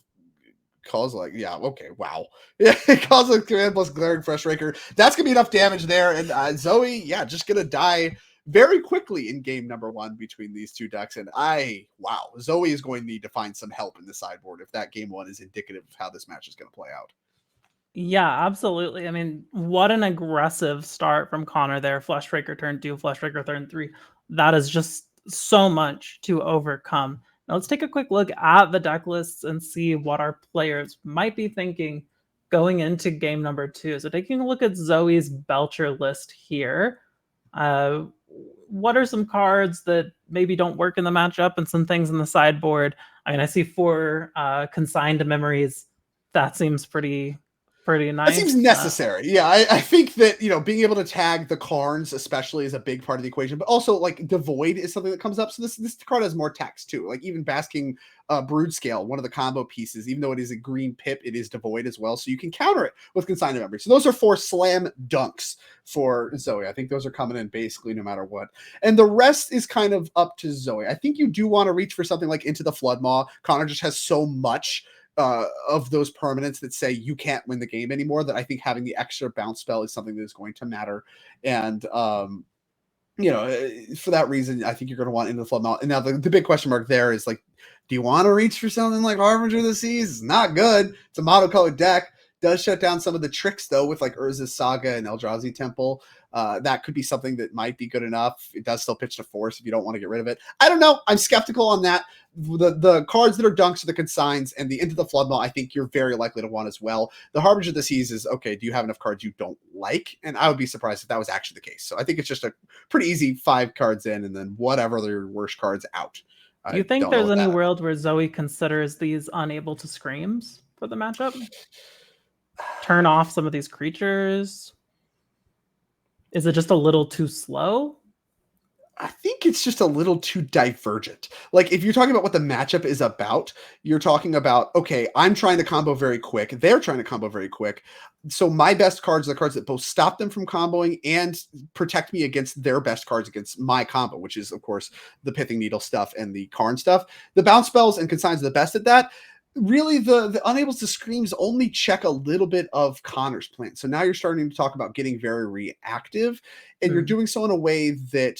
[SPEAKER 2] Kozilek. Yeah, okay, wow. Yeah, Kozilek's Command plus Glaring Fresh Raker. That's going to be enough damage there. And Zoe, yeah, just going to die very quickly in game number 1 between these two decks. And wow, Zoe is going to need to find some help in the sideboard if that game 1 is indicative of how this match is going to play out.
[SPEAKER 1] Yeah, absolutely. I mean, what an aggressive start from Connor there. Flesh Raker turn 2, Flesh Raker turn 3. That is just so much to overcome. Now let's take a quick look at the deck lists and see what our players might be thinking going into game number 2. So taking a look at Zoe's Belcher list here. What are some cards that maybe don't work in the matchup and some things in the sideboard? I mean, I see 4 Consigned Memories. That seems pretty nice.
[SPEAKER 2] That seems necessary. Yeah, I think that, being able to tag the Karns especially is a big part of the equation, but also like Devoid is something that comes up. So this card has more text too. Like even Basking Brood Scale, one of the combo pieces, even though it is a green pip, it is Devoid as well. So you can counter it with Consigned Memory. So those are 4 slam dunks for Zoe. I think those are coming in basically no matter what. And the rest is kind of up to Zoe. I think you do want to reach for something like Into the Floodmaw. Connor just has so much of those permanents that say you can't win the game anymore, that I think having the extra bounce spell is something that is going to matter. And, for that reason, I think you're going to want Into the Flood. And now the big question mark there is like, do you want to reach for something like Harbinger of the Seas? It's not good. It's a monocolored deck. Does shut down some of the tricks though with like Urza's Saga and Eldrazi Temple. That could be something that might be good enough. It does still pitch to force if you don't want to get rid of it. I don't know. I'm skeptical on that. The cards that are dunks are the consigns, and the Into the Floodmaw I think you're very likely to want as well. The Harbinger of the Seas is okay. Do you have enough cards you don't like? And I would be surprised if that was actually the case. So I think it's just a pretty easy 5 cards in, and then whatever their worst cards out.
[SPEAKER 1] Do you think there's any world where Zoe considers these unable to screams for the matchup? Turn off some of these creatures? Is it just a little too slow?
[SPEAKER 2] I think it's just a little too divergent. Like if you're talking about what the matchup is about, you're talking about, okay, I'm trying to combo very quick. They're trying to combo very quick. So my best cards are the cards that both stop them from comboing and protect me against their best cards against my combo, which is of course the Pithing Needle stuff and the Karn stuff. The bounce spells and consigns are the best at that. Really, the Unable to Screams only check a little bit of Connor's plan. So now you're starting to talk about getting very reactive, and you're doing so in a way that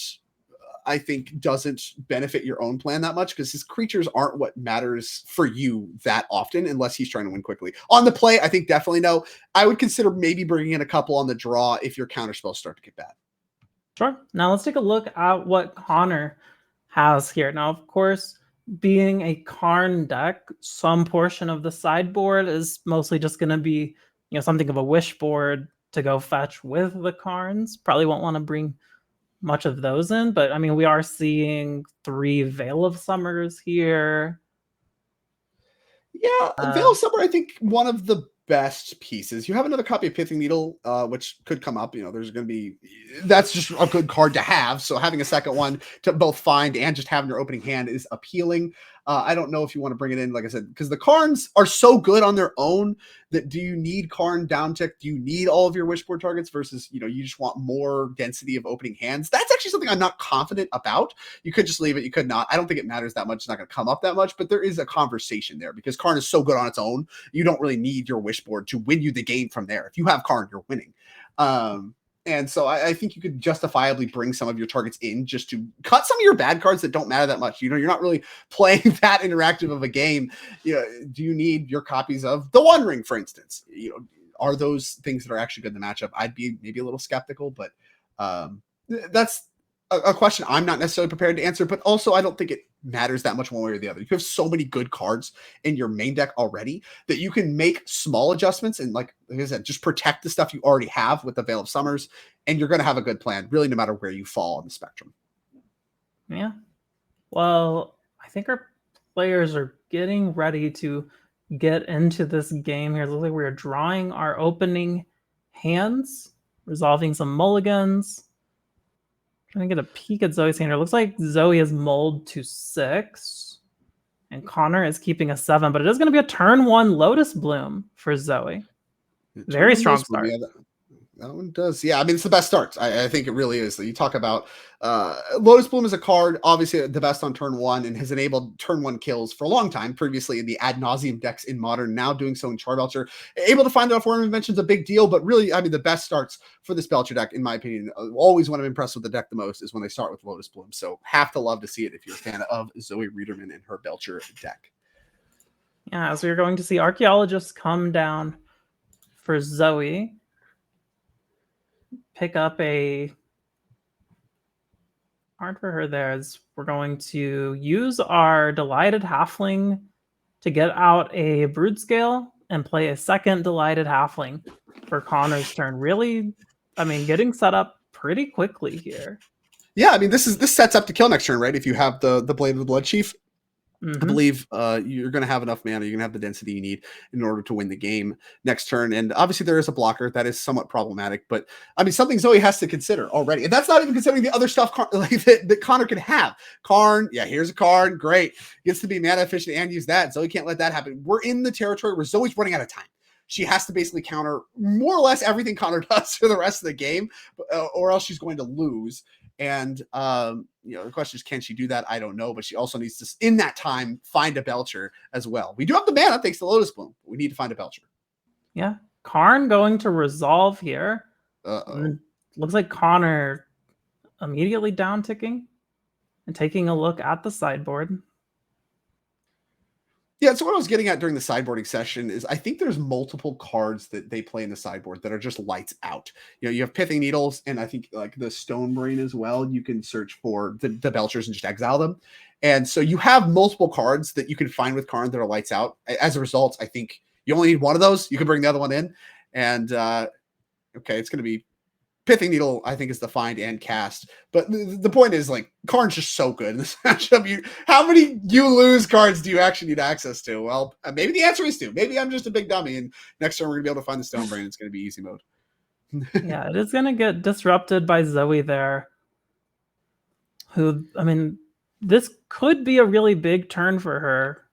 [SPEAKER 2] I think doesn't benefit your own plan that much, because his creatures aren't what matters for you that often unless he's trying to win quickly. On the play, I think definitely no. I would consider maybe bringing in a couple on the draw if your counterspells start to get bad.
[SPEAKER 1] Sure. Now let's take a look at what Connor has here. Now, of course, being a Karn deck, some portion of the sideboard is mostly just going to be, something of a wish board to go fetch with the Karns. Probably won't want to bring much of those in, but I mean, we are seeing 3 Veil of Summers here.
[SPEAKER 2] Yeah, Veil of Summer, I think one of the best pieces. You have another copy of Pithing Needle, which could come up. There's going to be, that's just a good card to have. So having a second one to both find and just have in your opening hand is appealing. I don't know if you want to bring it in, like I said, because the Karns are so good on their own that do you need Karn downtick? Do you need all of your wishboard targets versus, you just want more density of opening hands? That's actually something I'm not confident about. You could just leave it. You could not. I don't think it matters that much. It's not going to come up that much, but there is a conversation there because Karn is so good on its own. You don't really need your wishboard to win you the game from there. If you have Karn, you're winning. And so I think you could justifiably bring some of your targets in just to cut some of your bad cards that don't matter that much. You're not really playing that interactive of a game. Do you need your copies of the One Ring, for instance? Are those things that are actually good in the matchup? I'd be maybe a little skeptical, but that's a question I'm not necessarily prepared to answer. But also, I don't think it matters that much one way or the other. You have so many good cards in your main deck already that you can make small adjustments and, like I said, just protect the stuff you already have with the Veil of Summers, and you're going to have a good plan, really, no matter where you fall on the spectrum.
[SPEAKER 1] Yeah. Well, I think our players are getting ready to get into this game here. It looks like we're drawing our opening hands, resolving some mulligans. Trying to get a peek at Zoe's hand. It looks like Zoe is mulled to 6. And Connor is keeping a 7. But it is going to be a turn 1 Lotus Bloom for Zoe. Very strong start.
[SPEAKER 2] Yeah, that one does. Yeah, I mean, it's the best start. I think it really is. You talk about Lotus Bloom is a card, obviously the best on turn 1 and has enabled turn 1 kills for a long time, previously in the ad nauseum decks in Modern, now doing so in Charbelcher. Able to find out Foreign Invention's a big deal, but really, I mean, the best starts for this Belcher deck, in my opinion, always when I'm impressed with the deck the most is when they start with Lotus Bloom. So have to love to see it if you're a fan of Zoe Riederman and her Belcher deck.
[SPEAKER 1] Yeah, so you're going to see Archaeologists come down for Zoe. Pick up a card for her there as we're going to use our Delighted Halfling to get out a Brood Scale and play a second Delighted Halfling for Connor's turn. Really, I mean, getting set up pretty quickly here.
[SPEAKER 2] Yeah, I mean, this sets up to kill next turn, right? If you have the Blade of the Blood Chief. I believe you're going to have enough mana. You're going to have the density you need in order to win the game next turn. And obviously there is a blocker that is somewhat problematic, but I mean, something Zoe has to consider already. And that's not even considering the other stuff that Connor can have. Karn, yeah, here's a card. Great. Gets to be mana efficient and use that. Zoe can't let that happen. We're in the territory where Zoe's running out of time. She has to basically counter more or less everything Connor does for the rest of the game, or else she's going to lose. And, the question is, can she do that? I don't know, but she also needs to, in that time, find a Belcher as well. We do have the mana thanks to Lotus Bloom, but we need to find a Belcher.
[SPEAKER 1] Yeah. Karn going to resolve here.
[SPEAKER 2] Uh-oh.
[SPEAKER 1] Looks like Connor immediately down ticking and taking a look at the sideboard.
[SPEAKER 2] Yeah, so what I was getting at during the sideboarding session is I think there's multiple cards that they play in the sideboard that are just lights out. You have Pithing Needles and I think like the Stone Brain as well. You can search for the Belchers and just exile them. And so you have multiple cards that you can find with Karn that are lights out. As a result, I think you only need one of those. You can bring the other one in. And, okay, it's going to be Pithing Needle, I think, is the find and cast. But the point is, like, Karn's just so good in this matchup. How many you lose cards do you actually need access to? Well, maybe the answer is 2. Maybe I'm just a big dummy, and next turn we're going to be able to find the Stone Brain. It's going to be easy mode.
[SPEAKER 1] Yeah, it is going to get disrupted by Zoe there. Who, I mean, this could be a really big turn for her.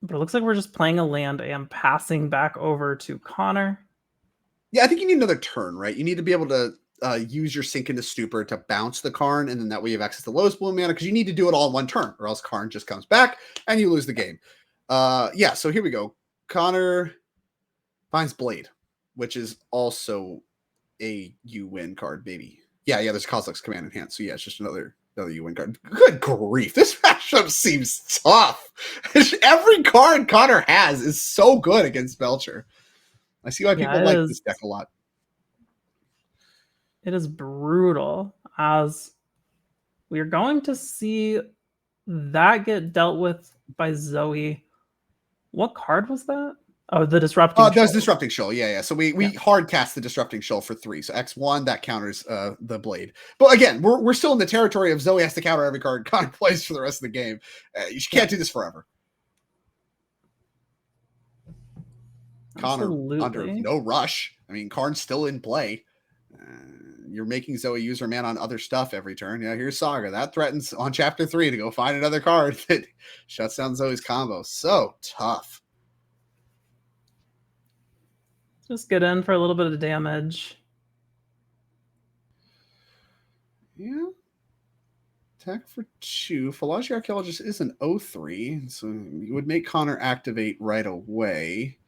[SPEAKER 1] But it looks like we're just playing a land and passing back over to Connor.
[SPEAKER 2] Yeah, I think you need another turn, right? You need to be able to use your Sink into Stupor to bounce the Karn, and then that way you have access to Lotus Bloom mana, because you need to do it all in one turn, or else Karn just comes back, and you lose the game. Yeah, so here we go. Connor finds Blade, which is also a you-win card, baby. Yeah, there's Kozilek's Command in hand, so yeah, it's just another you-win card. Good grief, this matchup seems tough. Every card Connor has is so good against Belcher. I see why people like this deck a lot.
[SPEAKER 1] It is brutal, as we're going to see that get dealt with by Zoe. What card was that? Oh, the Disrupting Shoal.
[SPEAKER 2] That's Disrupting Shoal. Yeah. So we hard cast the Disrupting Shoal for 3. So X1, that counters the Blade. But again, we're still in the territory of Zoe has to counter every card Connor plays for the rest of the game. You can't do this forever. Connor under no rush. I mean, Karn's still in play. You're making Zoe use her mana on other stuff every turn. Yeah, here's Saga. That threatens on chapter 3 to go find another card that shuts down Zoe's combo. So tough.
[SPEAKER 1] Just get in for a little bit of damage.
[SPEAKER 2] Yeah. Attack for 2. Philology Archaeologist is an 0-3, so you would make Connor activate right away.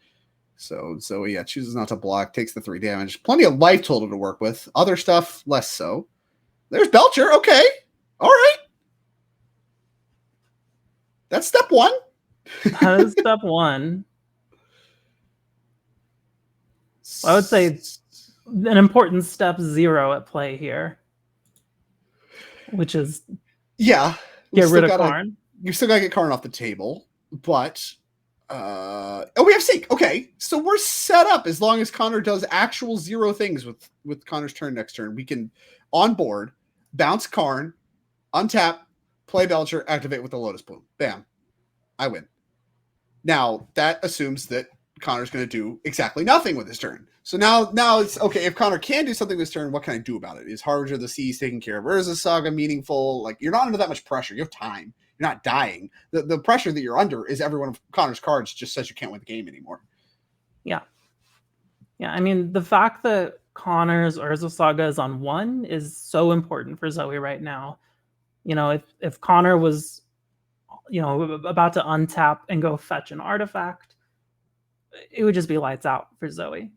[SPEAKER 2] So Zoe, yeah, chooses not to block, takes the 3 damage. Plenty of life total to work with. Other stuff, less so. There's Belcher. Okay. All right. That's step 1.
[SPEAKER 1] That is step 1. I would say an important step 0 at play here, which is get rid of Karn.
[SPEAKER 2] You still gotta get Karn off the table, but we have Sync. Okay, so we're set up as long as Connor does actual 0 things with Connor's turn next turn. We can on board, bounce Karn, untap, play Belcher, activate with the Lotus Plume. Bam. I win. Now, that assumes that Connor's going to do exactly nothing with his turn. So now it's, okay, if Connor can do something this turn, what can I do about it? Is Harbinger of the Seas taken care of? Or is the Saga meaningful? Like, you're not under that much pressure. You have time. You're not dying. The pressure that you're under is every one of Connor's cards just says you can't win the game anymore.
[SPEAKER 1] Yeah. Yeah, I mean, the fact that Connor's Urza Saga is on 1 is so important for Zoe right now. You know, if Connor was, you know, about to untap and go fetch an artifact, it would just be lights out for Zoe.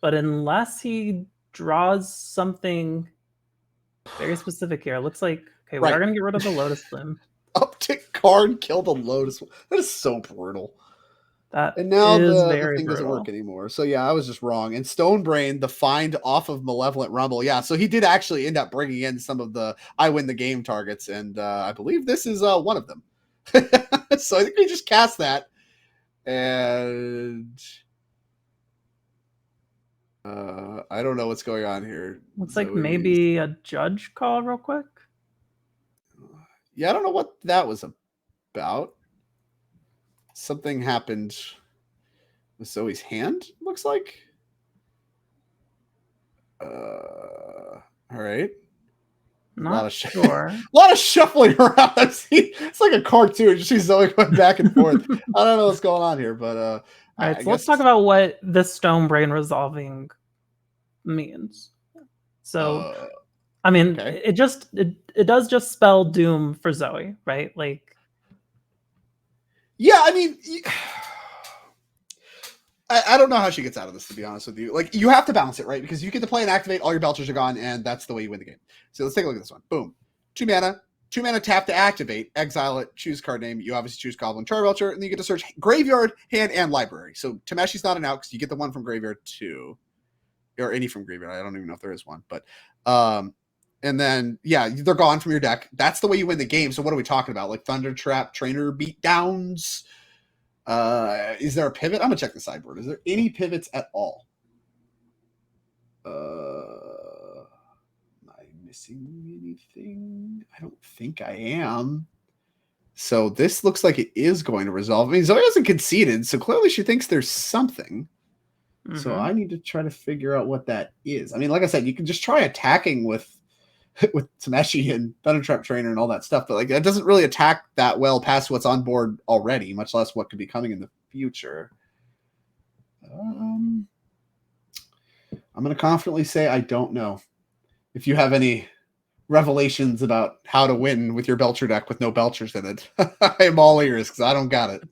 [SPEAKER 1] But unless he draws something very specific here, it looks like, okay, we are going to get rid of the Lotus Plume.
[SPEAKER 2] Uptick Karn, kill the Lotus. That is so brutal.
[SPEAKER 1] And
[SPEAKER 2] now the thing doesn't work anymore. So yeah, I was just wrong. And Stonebrain, the find off of Malevolent Rumble. Yeah, so he did actually end up bringing in some of the I win the game targets, and I believe this is one of them. So I think we just cast that. And I don't know what's going on here.
[SPEAKER 1] Looks like maybe a judge call real quick.
[SPEAKER 2] Yeah, I don't know what that was about. Something happened with Zoe's hand, looks like. All right.
[SPEAKER 1] Not sure.
[SPEAKER 2] A lot of shuffling around. It's like a cartoon. You see Zoe going back and forth. I don't know what's going on here, but
[SPEAKER 1] all right, so let's talk about what this Stonebrain resolving means. So I mean, okay. It does just spell doom for Zoe, right? Like,
[SPEAKER 2] yeah, I mean, I don't know how she gets out of this, to be honest with you. Like, you have to balance it, right? Because you get to play and activate, all your Belchers are gone, and that's the way you win the game. So let's take a look at this one. Boom. 2 mana tap to activate, exile it, choose card name. You obviously choose Goblin Charbelcher, and then you get to search graveyard, hand, and library. So Tameshi's not an out because you get the one from graveyard too. Or any from graveyard. I don't even know if there is one. But and then, yeah, they're gone from your deck. That's the way you win the game. So what are we talking about? Like Thunder Trap, Trainer Beatdowns? Is there a pivot? I'm going to check the sideboard. Is there any pivots at all? Am I missing anything? I don't think I am. So this looks like it is going to resolve. I mean, Zoe hasn't conceded, so clearly she thinks there's something. Mm-hmm. So I need to try to figure out what that is. I mean, like I said, you can just try attacking with Tameshi and Thundertrap Trainer and all that stuff, but like that doesn't really attack that well past what's on board already, much less what could be coming in the future. I'm going to confidently say I don't know. If you have any revelations about how to win with your Belcher deck with no Belchers in it, I am all ears because I don't got it.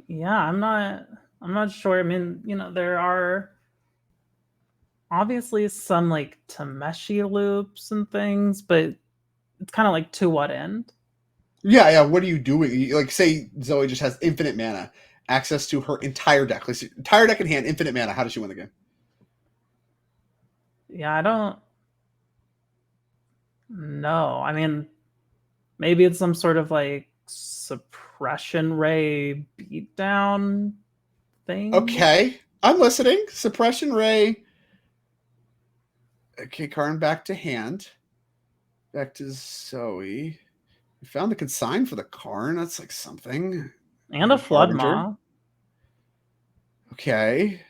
[SPEAKER 1] Yeah, I'm not sure. I mean, you know, there are obviously some like Tameshi loops and things, but it's kind of like to what end?
[SPEAKER 2] Yeah. What are you doing? Like, say Zoe just has infinite mana, access to her entire deck. Like, entire deck in hand, infinite mana. How does she win the game?
[SPEAKER 1] Yeah, I don't know. I mean, maybe it's some sort of like suppression ray beatdown thing.
[SPEAKER 2] Okay, I'm listening. Suppression ray. Okay, Karn back to hand. Back to Zoe. We found the consign for the Karn. That's like something.
[SPEAKER 1] And a Flood Maw.
[SPEAKER 2] Okay.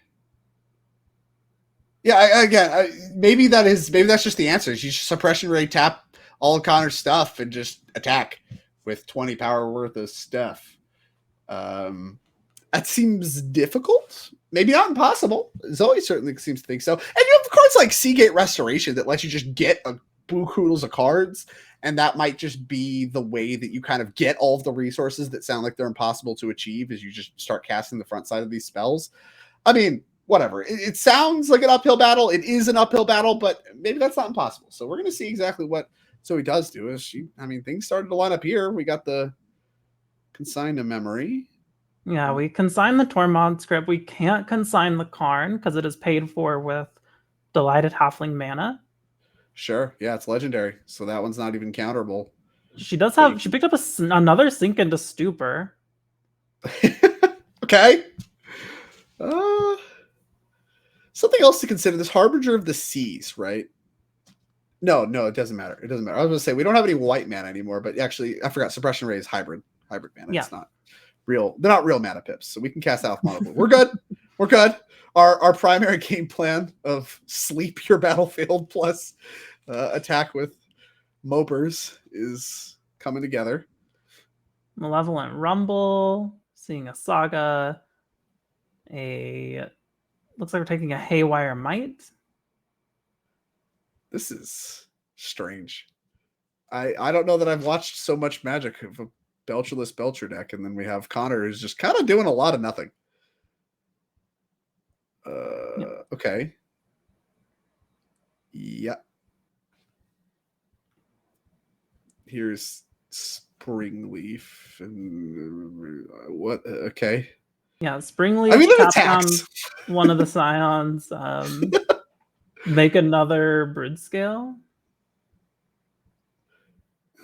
[SPEAKER 2] Again, maybe that's just the answer. You just suppression ray, tap all of Connor's stuff, and just attack with 20 power worth of stuff. That seems difficult. Maybe not impossible. Zoe certainly seems to think so. And you have cards like Seagate Restoration that lets you just get a buku of cards, and that might just be the way that you kind of get all of the resources that sound like they're impossible to achieve as you just start casting the front side of these spells. I mean, whatever. It sounds like an uphill battle. It is an uphill battle, but maybe that's not impossible. So we're going to see exactly what Zoe does do. Things started to line up here. We got the consign to memory.
[SPEAKER 1] Yeah, we consign the Tormod script. We can't consign the Karn because it is paid for with Delighted Halfling mana.
[SPEAKER 2] Sure. Yeah, it's legendary. So that one's not even counterable.
[SPEAKER 1] She does have... She picked up another Sink into Stupor.
[SPEAKER 2] Okay. Something else to consider. This Harbinger of the Seas, right? No, it doesn't matter. It doesn't matter. I was going to say, we don't have any white mana anymore, but actually, I forgot. Suppression Ray is hybrid mana. Yeah. It's not real. They're not real mana pips, so we can cast out mono blue. We're good. We're good. Our primary game plan of sleep your battlefield plus attack with mopers is coming together.
[SPEAKER 1] Malevolent Rumble, seeing a Saga, looks like we're taking a Haywire Might.
[SPEAKER 2] This is strange. I don't know that I've watched so much Magic of a Belcherless Belcher deck, and then we have Connor who's just kind of doing a lot of nothing. Okay. Yeah. Here's Springleaf and what? Okay.
[SPEAKER 1] Yeah, Springleaf.
[SPEAKER 2] I mean, it
[SPEAKER 1] tap
[SPEAKER 2] attacks.
[SPEAKER 1] on one of the Scions. Make another Broodscale.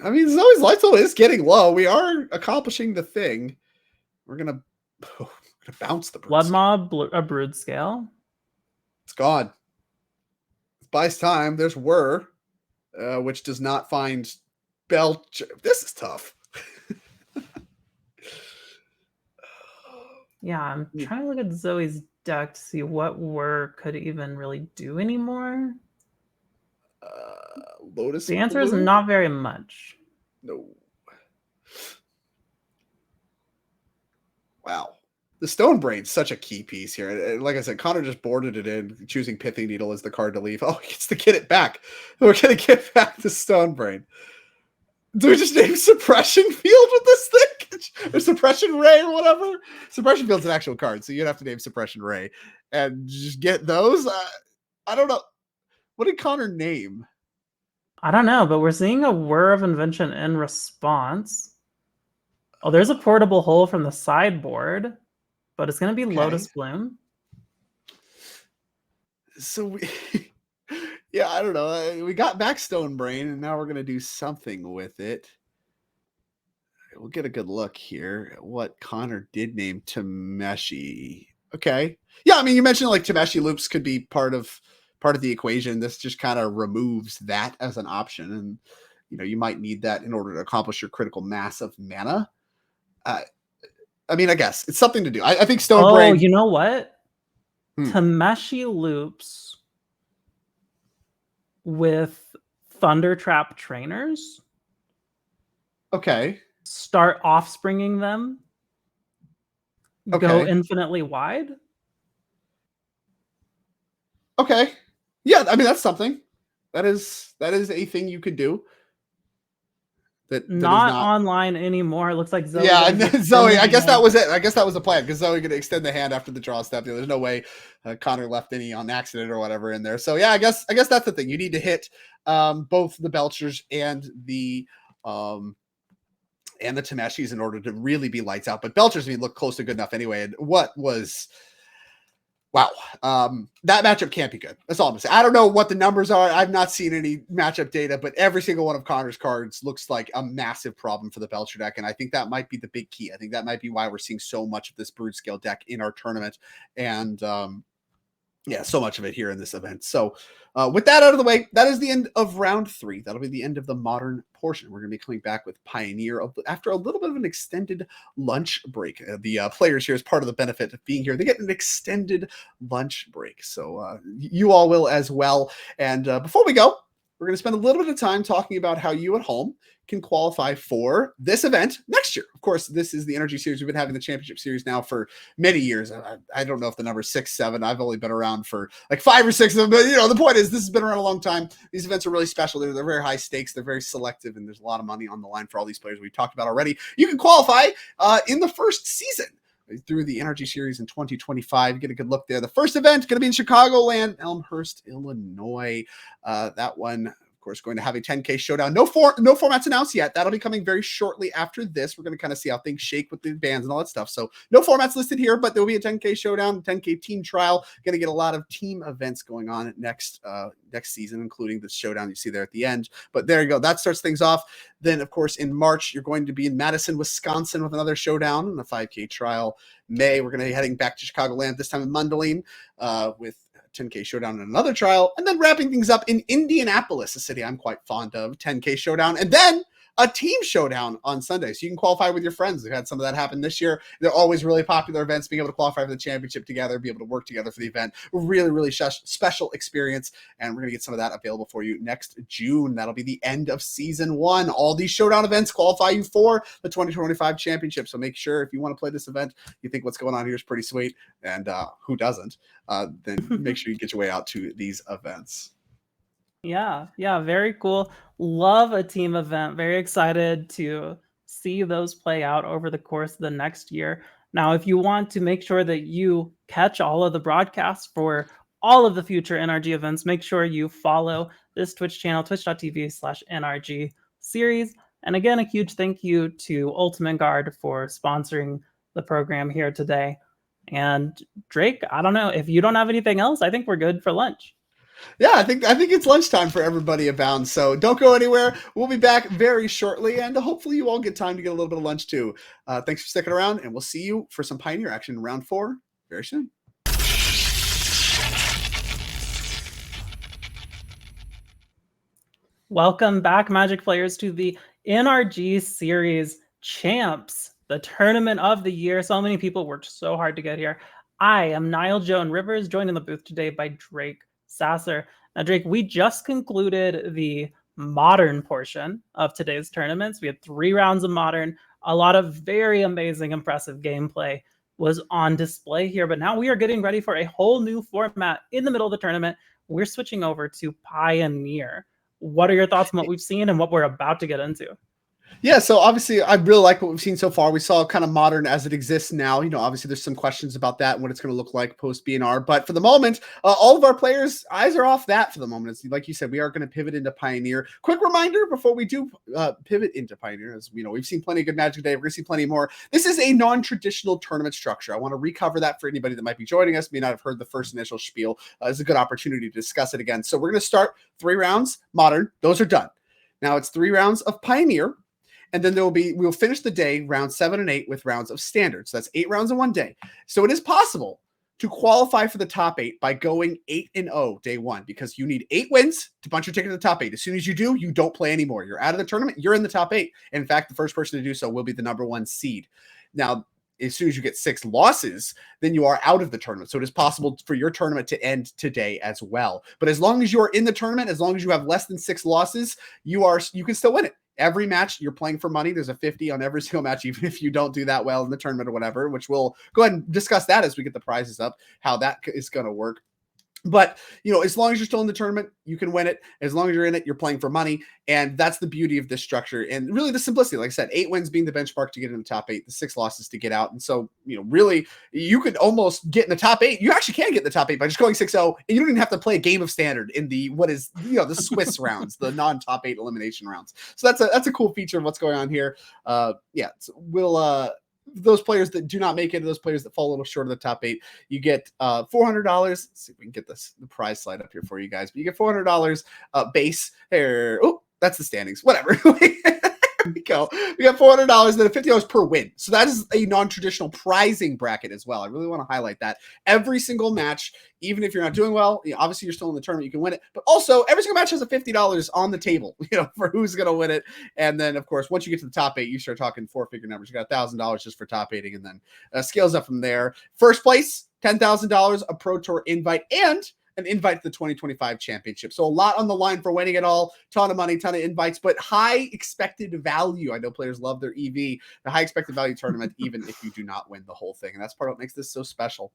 [SPEAKER 2] I mean, Zoe's life total is getting low. We are accomplishing the thing. We're gonna bounce the
[SPEAKER 1] Blood Mob, a Broodscale.
[SPEAKER 2] It's gone. It buys time. There's which does not find Belch. This is tough.
[SPEAKER 1] Yeah, I'm trying to look at Zoe's deck to see what could even really do anymore.
[SPEAKER 2] Lotus.
[SPEAKER 1] The answer is not very much.
[SPEAKER 2] No. Wow. The Stone Brain's such a key piece here. Like I said, Connor just boarded it in, choosing Pithing Needle as the card to leave. Oh, he gets to get it back. We're going to get back to Stone Brain. Do we just name Suppression Field with this thing? Or Suppression Ray or whatever? Suppression Field's an actual card, so you'd have to name Suppression Ray. And just get those? I don't know. What did Connor name?
[SPEAKER 1] I don't know, but we're seeing a Whir of Invention in response. Oh, there's a Portable Hole from the sideboard, but it's going to be Lotus Bloom.
[SPEAKER 2] So yeah, I don't know. We got back Stone Brain, and now we're going to do something with it. We'll get a good look here at what Connor did name Tameshi. Okay. Yeah, I mean, you mentioned like Tameshi loops could be part of the equation. This just kind of removes that as an option. And, you might need that in order to accomplish your critical mass of mana. I mean, I guess it's something to do. I think Stone Brain.
[SPEAKER 1] Oh, you know what? Tameshi loops with Thunder Trap Trainers.
[SPEAKER 2] Okay.
[SPEAKER 1] Start offspringing them.
[SPEAKER 2] Okay.
[SPEAKER 1] Go infinitely wide.
[SPEAKER 2] Okay. Yeah, I mean, that's something. That is a thing you could do. That
[SPEAKER 1] not online anymore. It looks like Zoe.
[SPEAKER 2] Yeah, Zoe. I guess that was it. I guess that was the plan, because Zoe going to extend the hand after the draw step. There's no way Connor left any on accident or whatever in there. So yeah, I guess that's the thing. You need to hit both the Belchers and the Tameshis in order to really be lights out. But Belchers look close to good enough anyway. And what was wow. That matchup can't be good. That's all I'm gonna say. I don't know what the numbers are. I've not seen any matchup data, but every single one of Connor's cards looks like a massive problem for the Belcher deck. And I think that might be the big key. I think that might be why we're seeing so much of this Broodscale deck in our tournament. And Yeah, so much of it here in this event. So with that out of the way, that is the end of round 3. That'll be the end of the modern portion. We're going to be coming back with Pioneer after a little bit of an extended lunch break. The players here, as part of the benefit of being here, they get an extended lunch break. So you all will as well. And before we go, we're going to spend a little bit of time talking about how you at home can qualify for this event next year. Of course, this is the NRG Series. We've been having the championship series now for many years. I don't know if the number is 6, 7. I've only been around for like 5 or 6 of them. But, the point is this has been around a long time. These events are really special. They're very high stakes. They're very selective, and there's a lot of money on the line for all these players we've talked about already. You can qualify in the first season through the NRG Series in 2025. Get a good look there. The first event going to be in Chicagoland, Elmhurst, Illinois. That one, of course, going to have a 10K showdown. No formats announced yet. That'll be coming very shortly after this. We're going to kind of see how things shake with the bands and all that stuff. So no formats listed here, but there will be a 10K showdown, 10K team trial. Going to get a lot of team events going on next season, including the showdown you see there at the end. But there you go. That starts things off. Then, of course, in March, you're going to be in Madison, Wisconsin with another showdown and a 5K trial. May, we're going to be heading back to Chicagoland, this time in Mundelein, with 10K showdown and another trial, and then wrapping things up in Indianapolis, a city I'm quite fond of, 10K showdown, and then a team showdown on Sunday. So you can qualify with your friends. We've had some of that happen this year. They're always really popular events, being able to qualify for the championship together, be able to work together for the event. Really, really special experience. And we're going to get some of that available for you next June. That'll be the end of season 1. All these showdown events qualify you for the 2025 championship. So make sure if you want to play this event, you think what's going on here is pretty sweet, and who doesn't, then make sure you get your way out to these events.
[SPEAKER 1] Yeah, very cool. Love a team event. Very excited to see those play out over the course of the next year. Now, if you want to make sure that you catch all of the broadcasts for all of the future NRG events, make sure you follow this Twitch channel, twitch.tv/NRG Series. And again, a huge thank you to Ultimate Guard for sponsoring the program here today. And Drake, I don't know, if you don't have anything else, I think we're good for lunch.
[SPEAKER 2] Yeah, I think it's lunchtime for everybody abound. So don't go anywhere. We'll be back very shortly, and hopefully you all get time to get a little bit of lunch too. Thanks for sticking around, and we'll see you for some Pioneer action in round 4 very soon.
[SPEAKER 1] Welcome back, Magic players, to the NRG Series Champs, the tournament of the year. So many people worked so hard to get here. I am Niall Joan Rivers, joined in the booth today by Drake Sasser. Now, Drake, we just concluded the modern portion of today's tournaments. We had 3 rounds of modern. A lot of very amazing, impressive gameplay was on display here. But now we are getting ready for a whole new format in the middle of the tournament. We're switching over to Pioneer. What are your thoughts on what we've seen and what we're about to get into?
[SPEAKER 2] Yeah, so obviously I really like what we've seen so far. We saw kind of modern as it exists now. Obviously there's some questions about that and what it's going to look like post BNR. But for the moment, all of our players' eyes are off that for the moment. It's, like you said, we are going to pivot into Pioneer. Quick reminder before we do pivot into Pioneer, as we've seen plenty of good Magic today. We're going to see plenty more. This is a non-traditional tournament structure. I want to recover that for anybody that might be joining us, may not have heard the first initial spiel. It's a good opportunity to discuss it again. So we're going to start 3 rounds, modern. Those are done. Now it's 3 rounds of Pioneer. And then we'll finish the day round 7 and 8 with rounds of standard. So that's 8 rounds in one day. So it is possible to qualify for the top 8 by going 8-0 day 1, because you need 8 wins to punch your ticket to the top 8. As soon as you do, you don't play anymore. You're out of the tournament. You're in the top 8. In fact, the first person to do so will be the number 1 seed. Now, as soon as you get 6 losses, then you are out of the tournament. So it is possible for your tournament to end today as well. But as long as you are in the tournament, as long as you have less than 6 losses, you can still win it. Every match you're playing for money. There's a 50 on every single match, even if you don't do that well in the tournament or whatever, which we'll go ahead and discuss that as we get the prizes up, how that is going to work. But, as long as you're still in the tournament, you can win it. As long as you're in it, you're playing for money. And that's the beauty of this structure. And really the simplicity, like I said, 8 wins being the benchmark to get in the top 8, the 6 losses to get out. And so, really, you could almost get in the top 8. You actually can get in the top 8 by just going 6-0. And you don't even have to play a game of standard in the the Swiss rounds, the non-top 8 elimination rounds. So that's a cool feature of what's going on here. So we'll those players that do not make it, those players that fall a little short of the top 8, you get $400. Let's see if we can get the prize slide up here for you guys. But you get $400 base. Oh, that's the standings. Whatever. we go. We got $400 and then $50 per win. So that is a non-traditional prizing bracket as well. I really want to highlight that. Every single match, even if you're not doing well, obviously you're still in the tournament, you can win it. But also, every single match has a $50 on the table, for who's going to win it. And then, of course, once you get to the top 8, you start talking 4-figure numbers. You got $1,000 just for top 8ing, and then scales up from there. First place, $10,000, a Pro Tour invite, and an invite to the 2025 championship. So a lot on the line for winning it all. Ton of money, ton of invites, but high expected value. I know players love their EV. The high expected value tournament, even if you do not win the whole thing. And that's part of what makes this so special.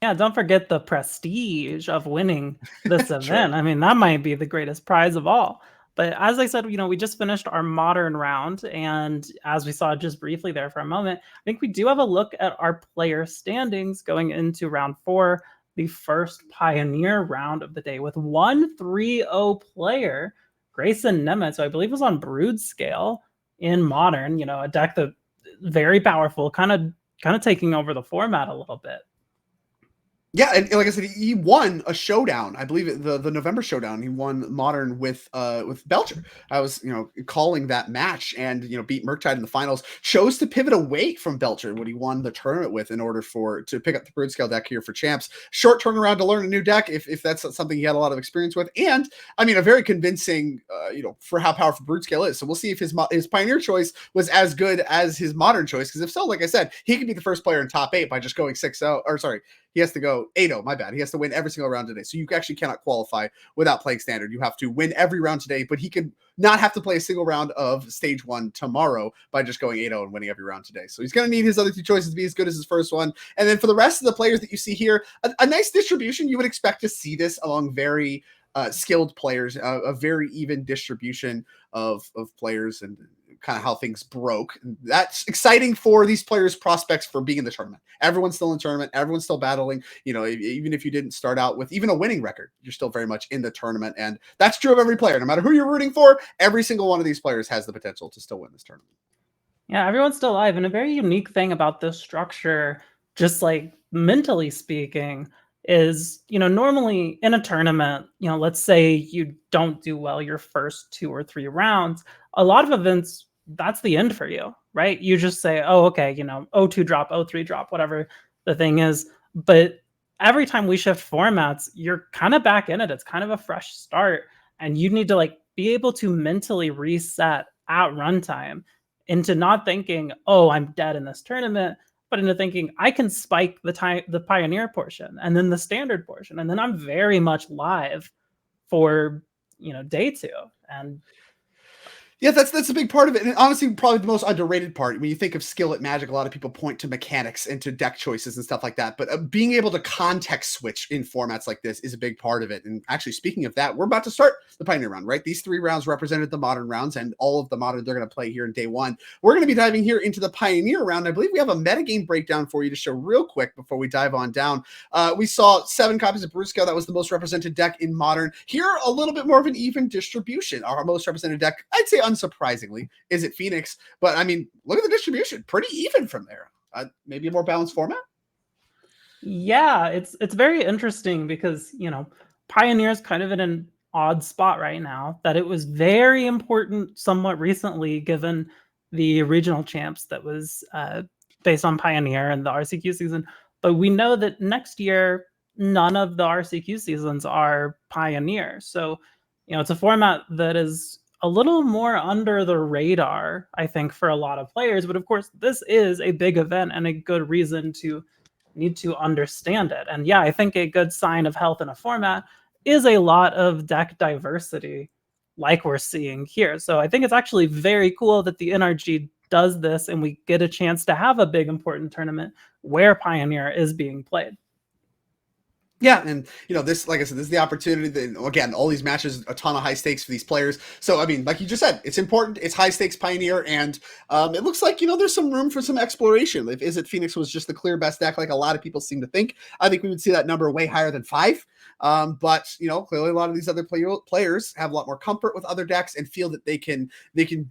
[SPEAKER 1] Yeah, don't forget the prestige of winning this event. I mean, that might be the greatest prize of all. But as I said, we just finished our modern round. And as we saw just briefly there for a moment, I think we do have a look at our player standings going into round 4, the first Pioneer round of the day, with 1-3-0 player, Grayson Nemets, who I believe was on Brood scale in modern, a deck that very powerful, kind of taking over the format a little bit.
[SPEAKER 2] Yeah, and like I said, he won a showdown. I believe the November showdown. He won modern with Belcher. I was calling that match, and beat Murktide in the finals. Chose to pivot away from Belcher, what he won the tournament with, in order to pick up the Brood scale deck here for champs. Short turnaround to learn a new deck if that's something he had a lot of experience with, and I mean a very convincing for how powerful Brood scale is. So we'll see if his Pioneer choice was as good as his modern choice. Because if so, like I said, he could be the first player in top 8 by just going 6-0. Or sorry. He has to go 8-0, my bad. He has to win every single round today. So you actually cannot qualify without playing standard. You have to win every round today, but he can not have to play a single round of stage 1 tomorrow by just going 8-0 and winning every round today. So he's going to need his other 2 choices to be as good as his first one. And then for the rest of the players that you see here, a nice distribution. You would expect to see this among very skilled players, a very even distribution of players and kind of how things broke. That's exciting for these players' prospects for being in the tournament. Everyone's still in the tournament. Everyone's still battling. Even if you didn't start out with even a winning record, you're still very much in the tournament. And that's true of every player. No matter who you're rooting for, every single one of these players has the potential to still win this tournament.
[SPEAKER 1] Yeah, everyone's still alive. And a very unique thing about this structure, just like mentally speaking, is, normally in a tournament, let's say you don't do well your first 2 or 3 rounds, a lot of events, that's the end for you, right? You just say, oh, okay, 0-2 drop, 0-3 drop, whatever the thing is. But every time we shift formats, you're kind of back in it. It's kind of a fresh start. And you need to be able to mentally reset at runtime into not thinking, oh, I'm dead in this tournament, but into thinking I can spike the Pioneer portion and then the standard portion. And then I'm very much live for, day 2. And
[SPEAKER 2] yeah, that's a big part of it. And honestly, probably the most underrated part. When you think of skill at Magic, a lot of people point to mechanics and to deck choices and stuff like that. But being able to context switch in formats like this is a big part of it. And actually, speaking of that, we're about to start the Pioneer round, right? These 3 rounds represented the modern rounds, and all of the modern they're going to play here in day 1. We're going to be diving here into the Pioneer round. I believe we have a metagame breakdown for you to show real quick before we dive on down. We saw 7 copies of Brood scale. That was the most represented deck in modern. Here, a little bit more of an even distribution. Our most represented deck, I'd say unsurprisingly, is it Phoenix? But I mean, look at the distribution, pretty even from there. Maybe a more balanced format.
[SPEAKER 1] Yeah, it's very interesting because Pioneer is kind of in an odd spot right now. That it was very important somewhat recently, given the regional champs that was based on Pioneer and the RCQ season. But we know that next year none of the RCQ seasons are Pioneer, so it's a format that is a little more under the radar, I think, for a lot of players. But of course, this is a big event and a good reason to need to understand it. And yeah, I think a good sign of health in a format is a lot of deck diversity like we're seeing here. So I think it's actually very cool that the NRG does this and we get a chance to have a big important tournament where Pioneer is being played.
[SPEAKER 2] Yeah, and this, like I said, this is the opportunity. Again, all these matches, a ton of high stakes for these players. So, I mean, like you just said, it's important. It's high stakes Pioneer, and it looks like there's some room for some exploration. If Is It Phoenix was just the clear best deck, like a lot of people seem to think, I think we would see that number way higher than 5. But clearly a lot of these other players have a lot more comfort with other decks and feel that they can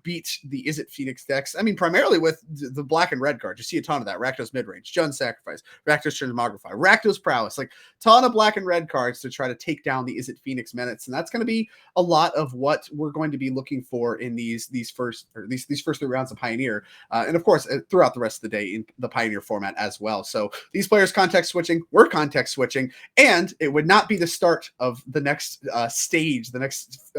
[SPEAKER 2] beat the Is It Phoenix decks. I mean, primarily with the black and red cards. You see a ton of that. Rakdos Midrange, Jund Sacrifice, Rakdos Transmogrify, Rakdos Prowess, like ton ton of black and red cards to try to take down the Izzet Phoenix Nemets, and that's going to be a lot of what we're going to be looking for in these first 3 rounds of Pioneer, and of course throughout the rest of the day in the Pioneer format as well. So these players context switching, we're context switching, and it would not be the start of the next stage, the next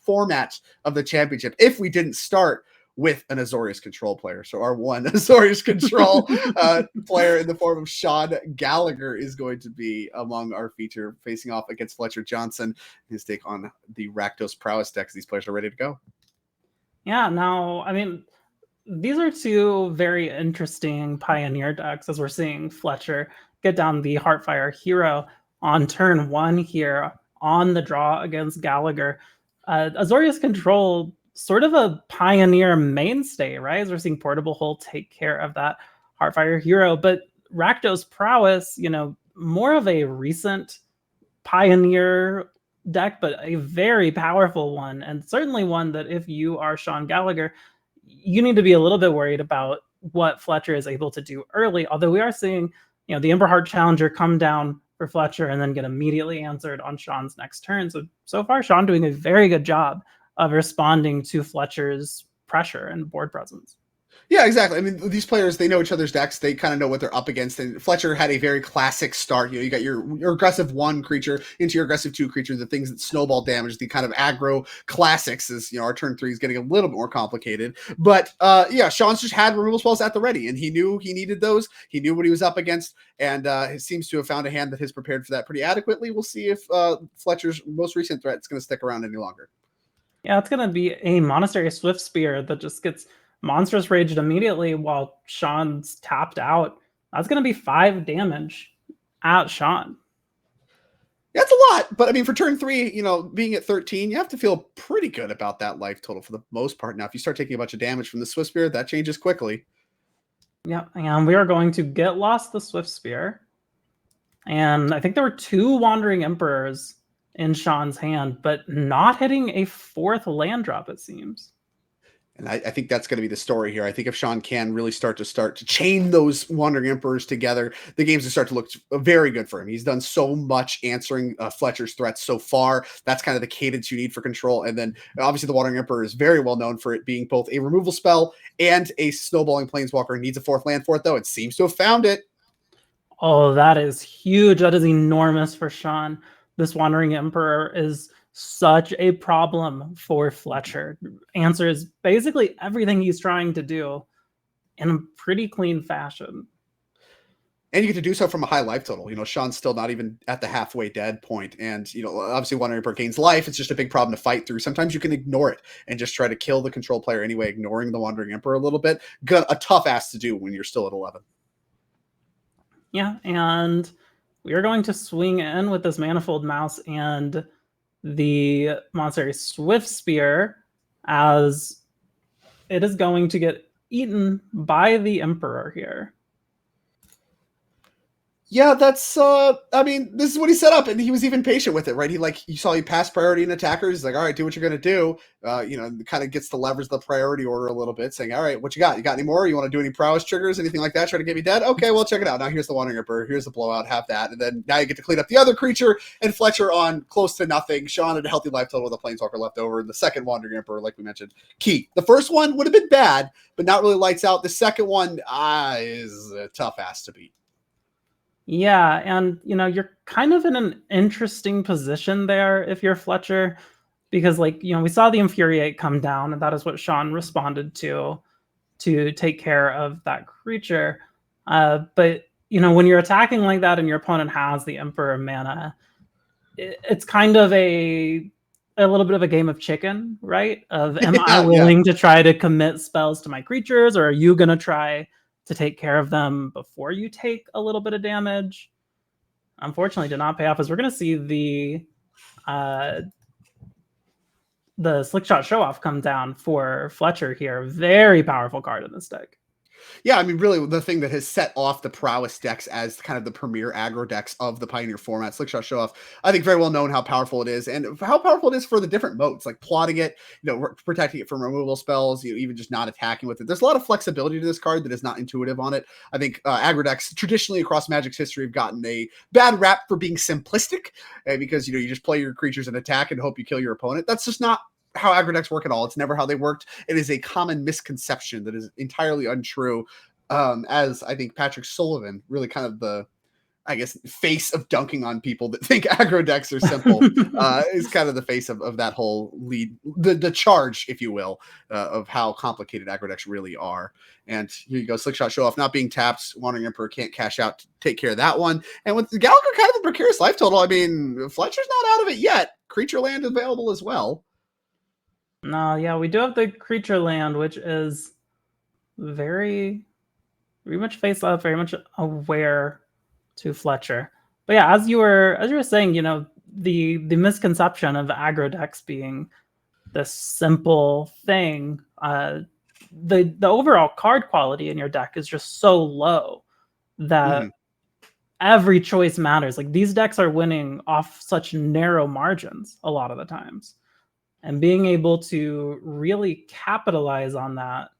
[SPEAKER 2] format of the championship if we didn't start with an Azorius Control player. So our one Azorius Control player in the form of Sean Gallagher is going to be among our feature, facing off against Fletcher Johnson. His take on the Rakdos Prowess decks. These players are ready to go.
[SPEAKER 1] Yeah, now, I mean, these are 2 very interesting Pioneer decks, as we're seeing Fletcher get down the Heartfire Hero on turn 1 here on the draw against Gallagher. Azorius Control, sort of a Pioneer mainstay, right? As we're seeing Portable Hole take care of that Heartfire Hero. But Rakdos Prowess, more of a recent Pioneer deck, but a very powerful one, and certainly one that if you are Sean Gallagher, you need to be a little bit worried about what Fletcher is able to do early. Although we are seeing, the Ember Heart Challenger come down for Fletcher and then get immediately answered on Sean's next turn. So far, Sean doing a very good job of responding to Fletcher's pressure and board presence.
[SPEAKER 2] Yeah, exactly. I mean, these players, they know each other's decks. They kind of know what they're up against. And Fletcher had a very classic start. You got your aggressive 1 creature into your aggressive 2 creature, the things that snowball damage, the kind of aggro classics. Is our turn 3 is getting a little bit more complicated. But Sean's just had removal spells at the ready, and he knew he needed those. He knew what he was up against, and he seems to have found a hand that has prepared for that pretty adequately. We'll see if Fletcher's most recent threat is going to stick around any longer.
[SPEAKER 1] Yeah, it's going to be a Monastery Swift Spear that just gets Monstrous Raged immediately while Sean's tapped out. That's going to be 5 damage at Sean.
[SPEAKER 2] That's a lot, but I mean, for turn 3, being at 13, you have to feel pretty good about that life total for the most part. Now, if you start taking a bunch of damage from the Swift Spear, that changes quickly.
[SPEAKER 1] Yeah, and we are going to get lost the Swift Spear. And I think there were 2 Wandering Emperors in Sean's hand, but not hitting a 4th land drop, it seems.
[SPEAKER 2] And I think that's going to be the story here. I think if Sean can really start to chain those Wandering Emperors together, the games will start to look very good for him. He's done so much answering Fletcher's threats so far. That's kind of the cadence you need for control. And then obviously the Wandering Emperor is very well known for it being both a removal spell and a snowballing planeswalker. Needs a 4th land for it, though. It seems to have found it.
[SPEAKER 1] Oh, that is huge. That is enormous for Sean. This Wandering Emperor is such a problem for Fletcher. Answers basically everything he's trying to do in a pretty clean fashion.
[SPEAKER 2] And you get to do so from a high life total. Sean's still not even at the halfway dead point. And, obviously Wandering Emperor gains life. It's just a big problem to fight through. Sometimes you can ignore it and just try to kill the control player anyway, ignoring the Wandering Emperor a little bit. A tough ass to do when you're still at 11.
[SPEAKER 1] Yeah, and we are going to swing in with this Manifold Mouse and the Monastery Swift Spear, as it is going to get eaten by the Emperor here.
[SPEAKER 2] Yeah, that's this is what he set up, and he was even patient with it, right? You saw he passed priority in attackers. He's like, all right, do what you're gonna do. Kind of gets to leverage the priority order a little bit, saying, all right, what you got? You got any more? You want to do any prowess triggers, anything like that? Try to get me dead? Okay, well, check it out. Now here's the Wandering Emperor, here's the blowout, have that, and then now you get to clean up the other creature, and Fletcher on close to nothing. Sean had a healthy life total with a Planeswalker left over. The second Wandering Emperor, like we mentioned, key. The first one would have been bad, but not really lights out. The second one is a tough ass to beat.
[SPEAKER 1] Yeah, and you're kind of in an interesting position there if you're Fletcher, because we saw the Infuriate come down, and that is what Sean responded to take care of that creature. But when you're attacking like that and your opponent has the Emperor mana, it's kind of a little bit of a game of chicken, right? Am I willing to try to commit spells to my creatures, or are you going to try to take care of them before you take a little bit of damage? Unfortunately, did not pay off, as we're going to see the Slickshot Show-Off come down for Fletcher here. Very powerful card in this deck.
[SPEAKER 2] Yeah, I mean, really, the thing that has set off the prowess decks as kind of the premier aggro decks of the Pioneer format, Slickshot Show Off, I think very well known how powerful it is, and how powerful it is for the different modes, like plotting it, protecting it from removal spells, even just not attacking with it. There's a lot of flexibility to this card that is not intuitive on it. I think aggro decks traditionally across Magic's history have gotten a bad rap for being simplistic, because you just play your creatures and attack and hope you kill your opponent. That's just not how aggro decks work at all. It's never how they worked. It is a common misconception that is entirely untrue. As I think Patrick Sullivan, really kind of the, I guess, face of dunking on people that think aggro decks are simple, is kind of the face of that whole lead, the charge, if you will, of how complicated aggro decks really are. And here you go, Slickshot Show Off not being tapped. Wandering Emperor can't cash out to take care of that one. And with Gallagher kind of a precarious life total, I mean, Fletcher's not out of it yet. Creature land available as well.
[SPEAKER 1] No, yeah, we do have the creature land, which is very much face up, very much aware to Fletcher. But yeah, as you were saying, the misconception of aggro decks being this simple thing, the overall card quality in your deck is just so low that every choice matters. Like, these decks are winning off such narrow margins a lot of the times. And being able to really capitalize on that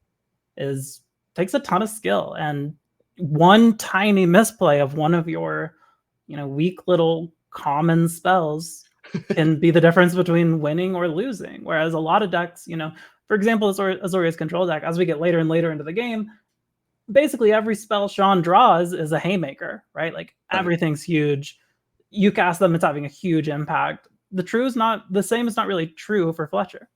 [SPEAKER 1] takes a ton of skill. And one tiny misplay of one of your, weak little common spells can be the difference between winning or losing. Whereas a lot of decks, for example, Azorius control deck, as we get later and later into the game, basically every spell Sean draws is a haymaker, right? Like, everything's huge. You cast them, it's having a huge impact. The same is not really true for Fletcher.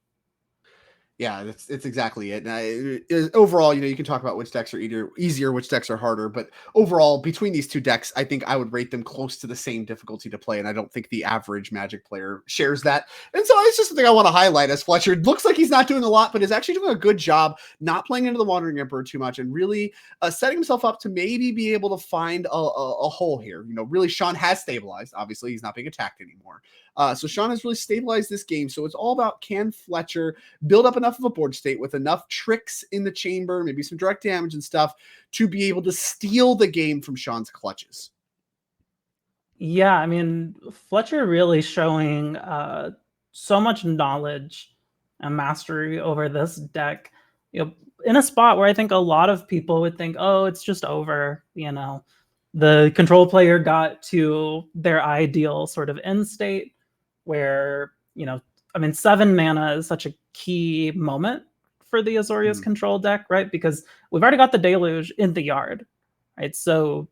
[SPEAKER 2] Yeah, it's exactly it. Overall, you can talk about which decks are easier, which decks are harder, but overall, between these two decks, I think I would rate them close to the same difficulty to play, and I don't think the average Magic player shares that. And so it's just something I want to highlight, as Fletcher looks like he's not doing a lot, but is actually doing a good job not playing into the Wandering Emperor too much, and really setting himself up to maybe be able to find a hole here. Really, Sean has stabilized. Obviously, he's not being attacked anymore. So Sean has really stabilized this game. So it's all about, can Fletcher build up enough of a board state with enough tricks in the chamber, maybe some direct damage and stuff, to be able to steal the game from Sean's clutches.
[SPEAKER 1] Yeah, I mean, Fletcher really showing so much knowledge and mastery over this deck, in a spot where I think a lot of people would think, oh, it's just over. The control player got to their ideal sort of end state where, 7 mana is such a key moment for the Azorius control deck, right? Because we've already got the Deluge in the yard, right? So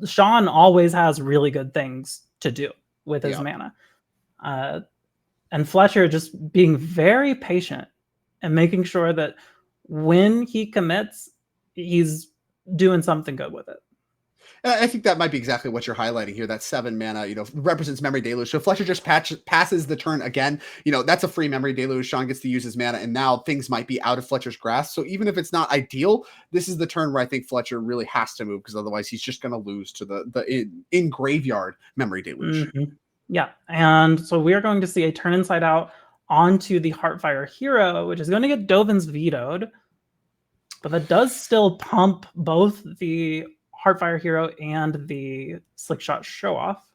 [SPEAKER 1] Sean always has really good things to do with his mana. And Fletcher just being very patient and making sure that when he commits, he's doing something good with it.
[SPEAKER 2] I think that might be exactly what you're highlighting here. That 7 mana, represents Memory Deluge. So Fletcher just passes the turn again. That's a free Memory Deluge. Sean gets to use his mana, and now things might be out of Fletcher's grasp. So even if it's not ideal, this is the turn where I think Fletcher really has to move, because otherwise he's just going to lose to the in graveyard Memory Deluge.
[SPEAKER 1] Yeah, and so we are going to see a turn inside out onto the Heartfire Hero, which is going to get Dovin's vetoed, but that does still pump both the Heartfire Hero and the Slickshot Show Off.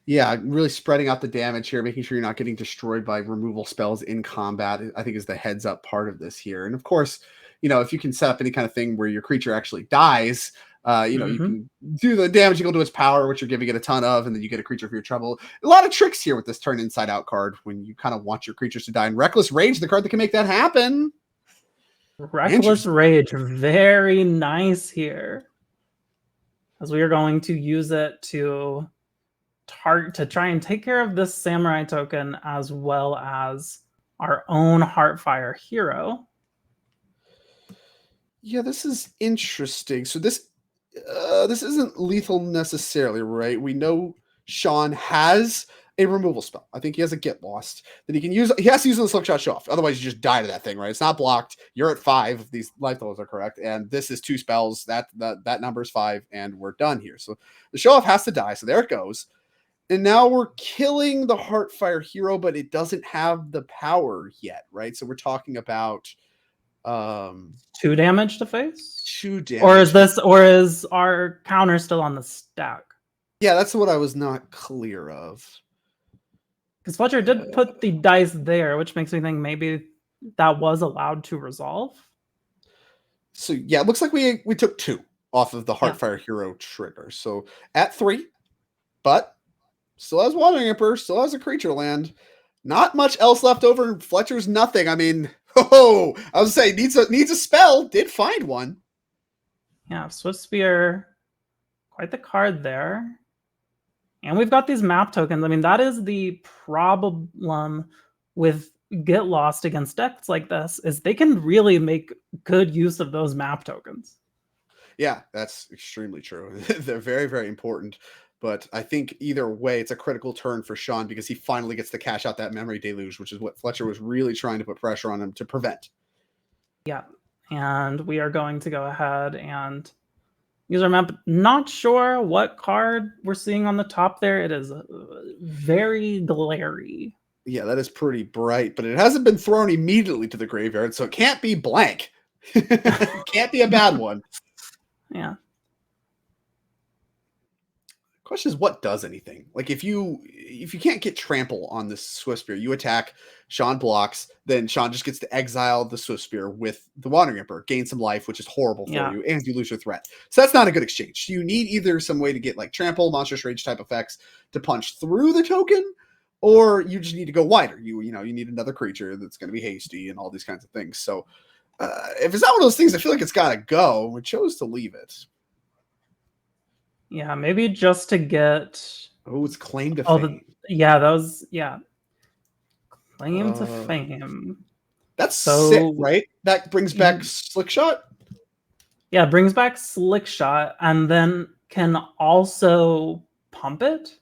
[SPEAKER 2] Yeah, really spreading out the damage here, making sure you're not getting destroyed by removal spells in combat, I think, is the heads up part of this here. And of course, if you can set up any kind of thing where your creature actually dies, you can do the damage equal to its power, which you're giving it a ton of, and then you get a creature for your trouble. A lot of tricks here with this turn inside out card when you kind of want your creatures to die. And Reckless Rage, the card that can make that happen.
[SPEAKER 1] Reckless Rage, very nice here, as we are going to use it to try and take care of this Samurai token, as well as our own Heartfire Hero.
[SPEAKER 2] Yeah, this is interesting. So this isn't lethal necessarily, right? We know Sean has a removal spell. I think he has a Get Lost that he can use. He has to use the Slickshot Show Off. Otherwise, you just die to that thing, right? It's not blocked. You're at 5 if these life totals are correct. And this is 2 spells. That number is 5, and we're done here. So the Show Off has to die. So there it goes. And now we're killing the Heartfire Hero, but it doesn't have the power yet, right? So we're talking about Um,
[SPEAKER 1] 2 damage to face?
[SPEAKER 2] 2
[SPEAKER 1] Or
[SPEAKER 2] damage.
[SPEAKER 1] is our counter still on the stack?
[SPEAKER 2] Yeah, that's what I was not clear of.
[SPEAKER 1] Because Fletcher did put the dice there, which makes me think maybe that was allowed to resolve.
[SPEAKER 2] So yeah, it looks like we took 2 off of the Heartfire Hero trigger. So at 3, but still has Wandering Emperor, still has a creature land. Not much else left over. Fletcher's nothing. I mean, I was saying needs a spell. Did find one.
[SPEAKER 1] Yeah, Swift Spear, quite the card there. And we've got these map tokens. I mean, that is the problem with Get Lost against decks like this, is they can really make good use of those map tokens.
[SPEAKER 2] Yeah, that's extremely true. They're very, very important. But I think either way, it's a critical turn for Sean because he finally gets to cash out that memory deluge, which is what Fletcher was really trying to put pressure on him to prevent.
[SPEAKER 1] Yeah, and we are going to go ahead and use our map. Not sure what card we're seeing on the top there. It is very glary.
[SPEAKER 2] Yeah, that is pretty bright, but it hasn't been thrown immediately to the graveyard, so it can't be blank. It can't be a bad one.
[SPEAKER 1] Yeah.
[SPEAKER 2] Question is, what does anything? Like if you can't get trample on this Swift Spear, you attack, Sean blocks, then Sean just gets to exile the Swift Spear with the Wandering Emperor, gain some life, which is horrible for you, and you lose your threat. So that's not a good exchange. You need either some way to get like trample, monstrous rage type effects to punch through the token, or you just need to go wider. You need another creature that's going to be hasty and all these kinds of things. So if it's not one of those things, I feel like it's got to go. We chose to leave it.
[SPEAKER 1] Yeah, maybe just to get...
[SPEAKER 2] Oh, it's claim to fame.
[SPEAKER 1] Claim to fame.
[SPEAKER 2] That's sick, right? That brings back Slick Shot?
[SPEAKER 1] Yeah, brings back Slick Shot and then can also pump it.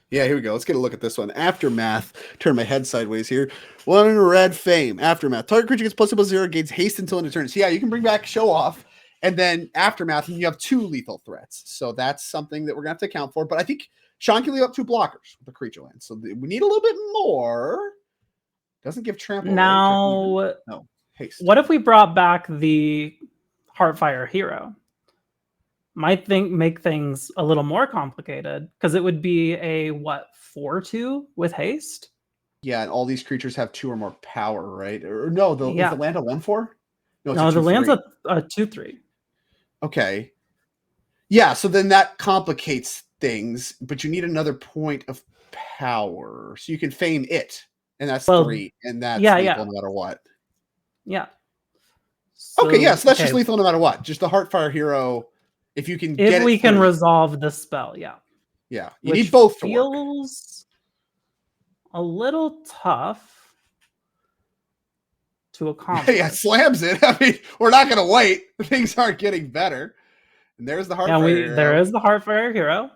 [SPEAKER 2] Yeah, here we go. Let's get a look at this one. Aftermath. Turn my head sideways here. 1 red fame. Aftermath. Target creature gets +0, gains haste until end of turn. So yeah, you can bring back Show Off. And then Aftermath, you have 2 lethal threats. So that's something that we're going to have to account for. But I think Sean can leave up 2 blockers with the creature land. So we need a little bit more. Doesn't give trample.
[SPEAKER 1] Now,
[SPEAKER 2] right? No. Haste.
[SPEAKER 1] What if we brought back the Heartfire Hero? Might make things a little more complicated because it would be a 4/2 with haste.
[SPEAKER 2] Yeah, and all these creatures have 2 or more power, right? Or no, is the land a 1/4?
[SPEAKER 1] No, the land's a 2/3.
[SPEAKER 2] Okay. Yeah, so then that complicates things, but you need another point of power. So you can fame it, and that's 3, and that's lethal no matter what.
[SPEAKER 1] Yeah.
[SPEAKER 2] So, okay, yeah, so that's just lethal no matter what. Just the Heartfire Hero, if you can get it.
[SPEAKER 1] If we can resolve the spell, yeah.
[SPEAKER 2] Yeah, you need both to work.
[SPEAKER 1] Feels a little tough to accomplish.
[SPEAKER 2] Yeah, slams it. I mean, we're not going to wait. Things aren't getting better. And there's the Heartfire Hero.
[SPEAKER 1] There is the Heartfire Hero.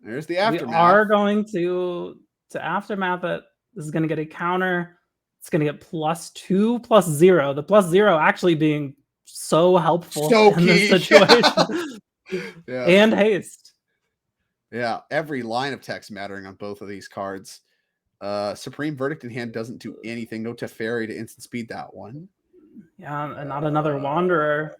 [SPEAKER 2] There's the Aftermath.
[SPEAKER 1] We are going to Aftermath it. This is going to get a counter. It's going to get +2 +0. The +0 actually being so helpful in this situation.
[SPEAKER 2] Yeah.
[SPEAKER 1] And haste.
[SPEAKER 2] Yeah, every line of text mattering on both of these cards. Supreme Verdict in hand doesn't do anything. No Teferi to instant speed that one.
[SPEAKER 1] Yeah, and not another Wanderer.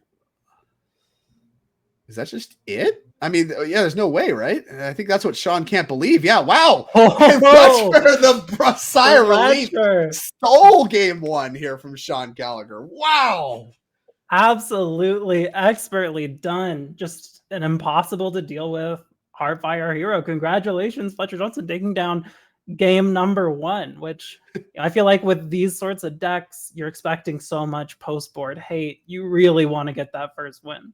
[SPEAKER 2] Is that just it? I mean, yeah, there's no way, right? I think that's what Sean can't believe. Yeah, wow. Fletcher, the Sire Relief stole game 1 here from Sean Gallagher. Wow.
[SPEAKER 1] Absolutely expertly done. Just an impossible to deal with Heartfire Hero. Congratulations, Fletcher Johnson, taking down game number 1, which I feel like with these sorts of decks, you're expecting so much post-board hate. You really want to get that first win.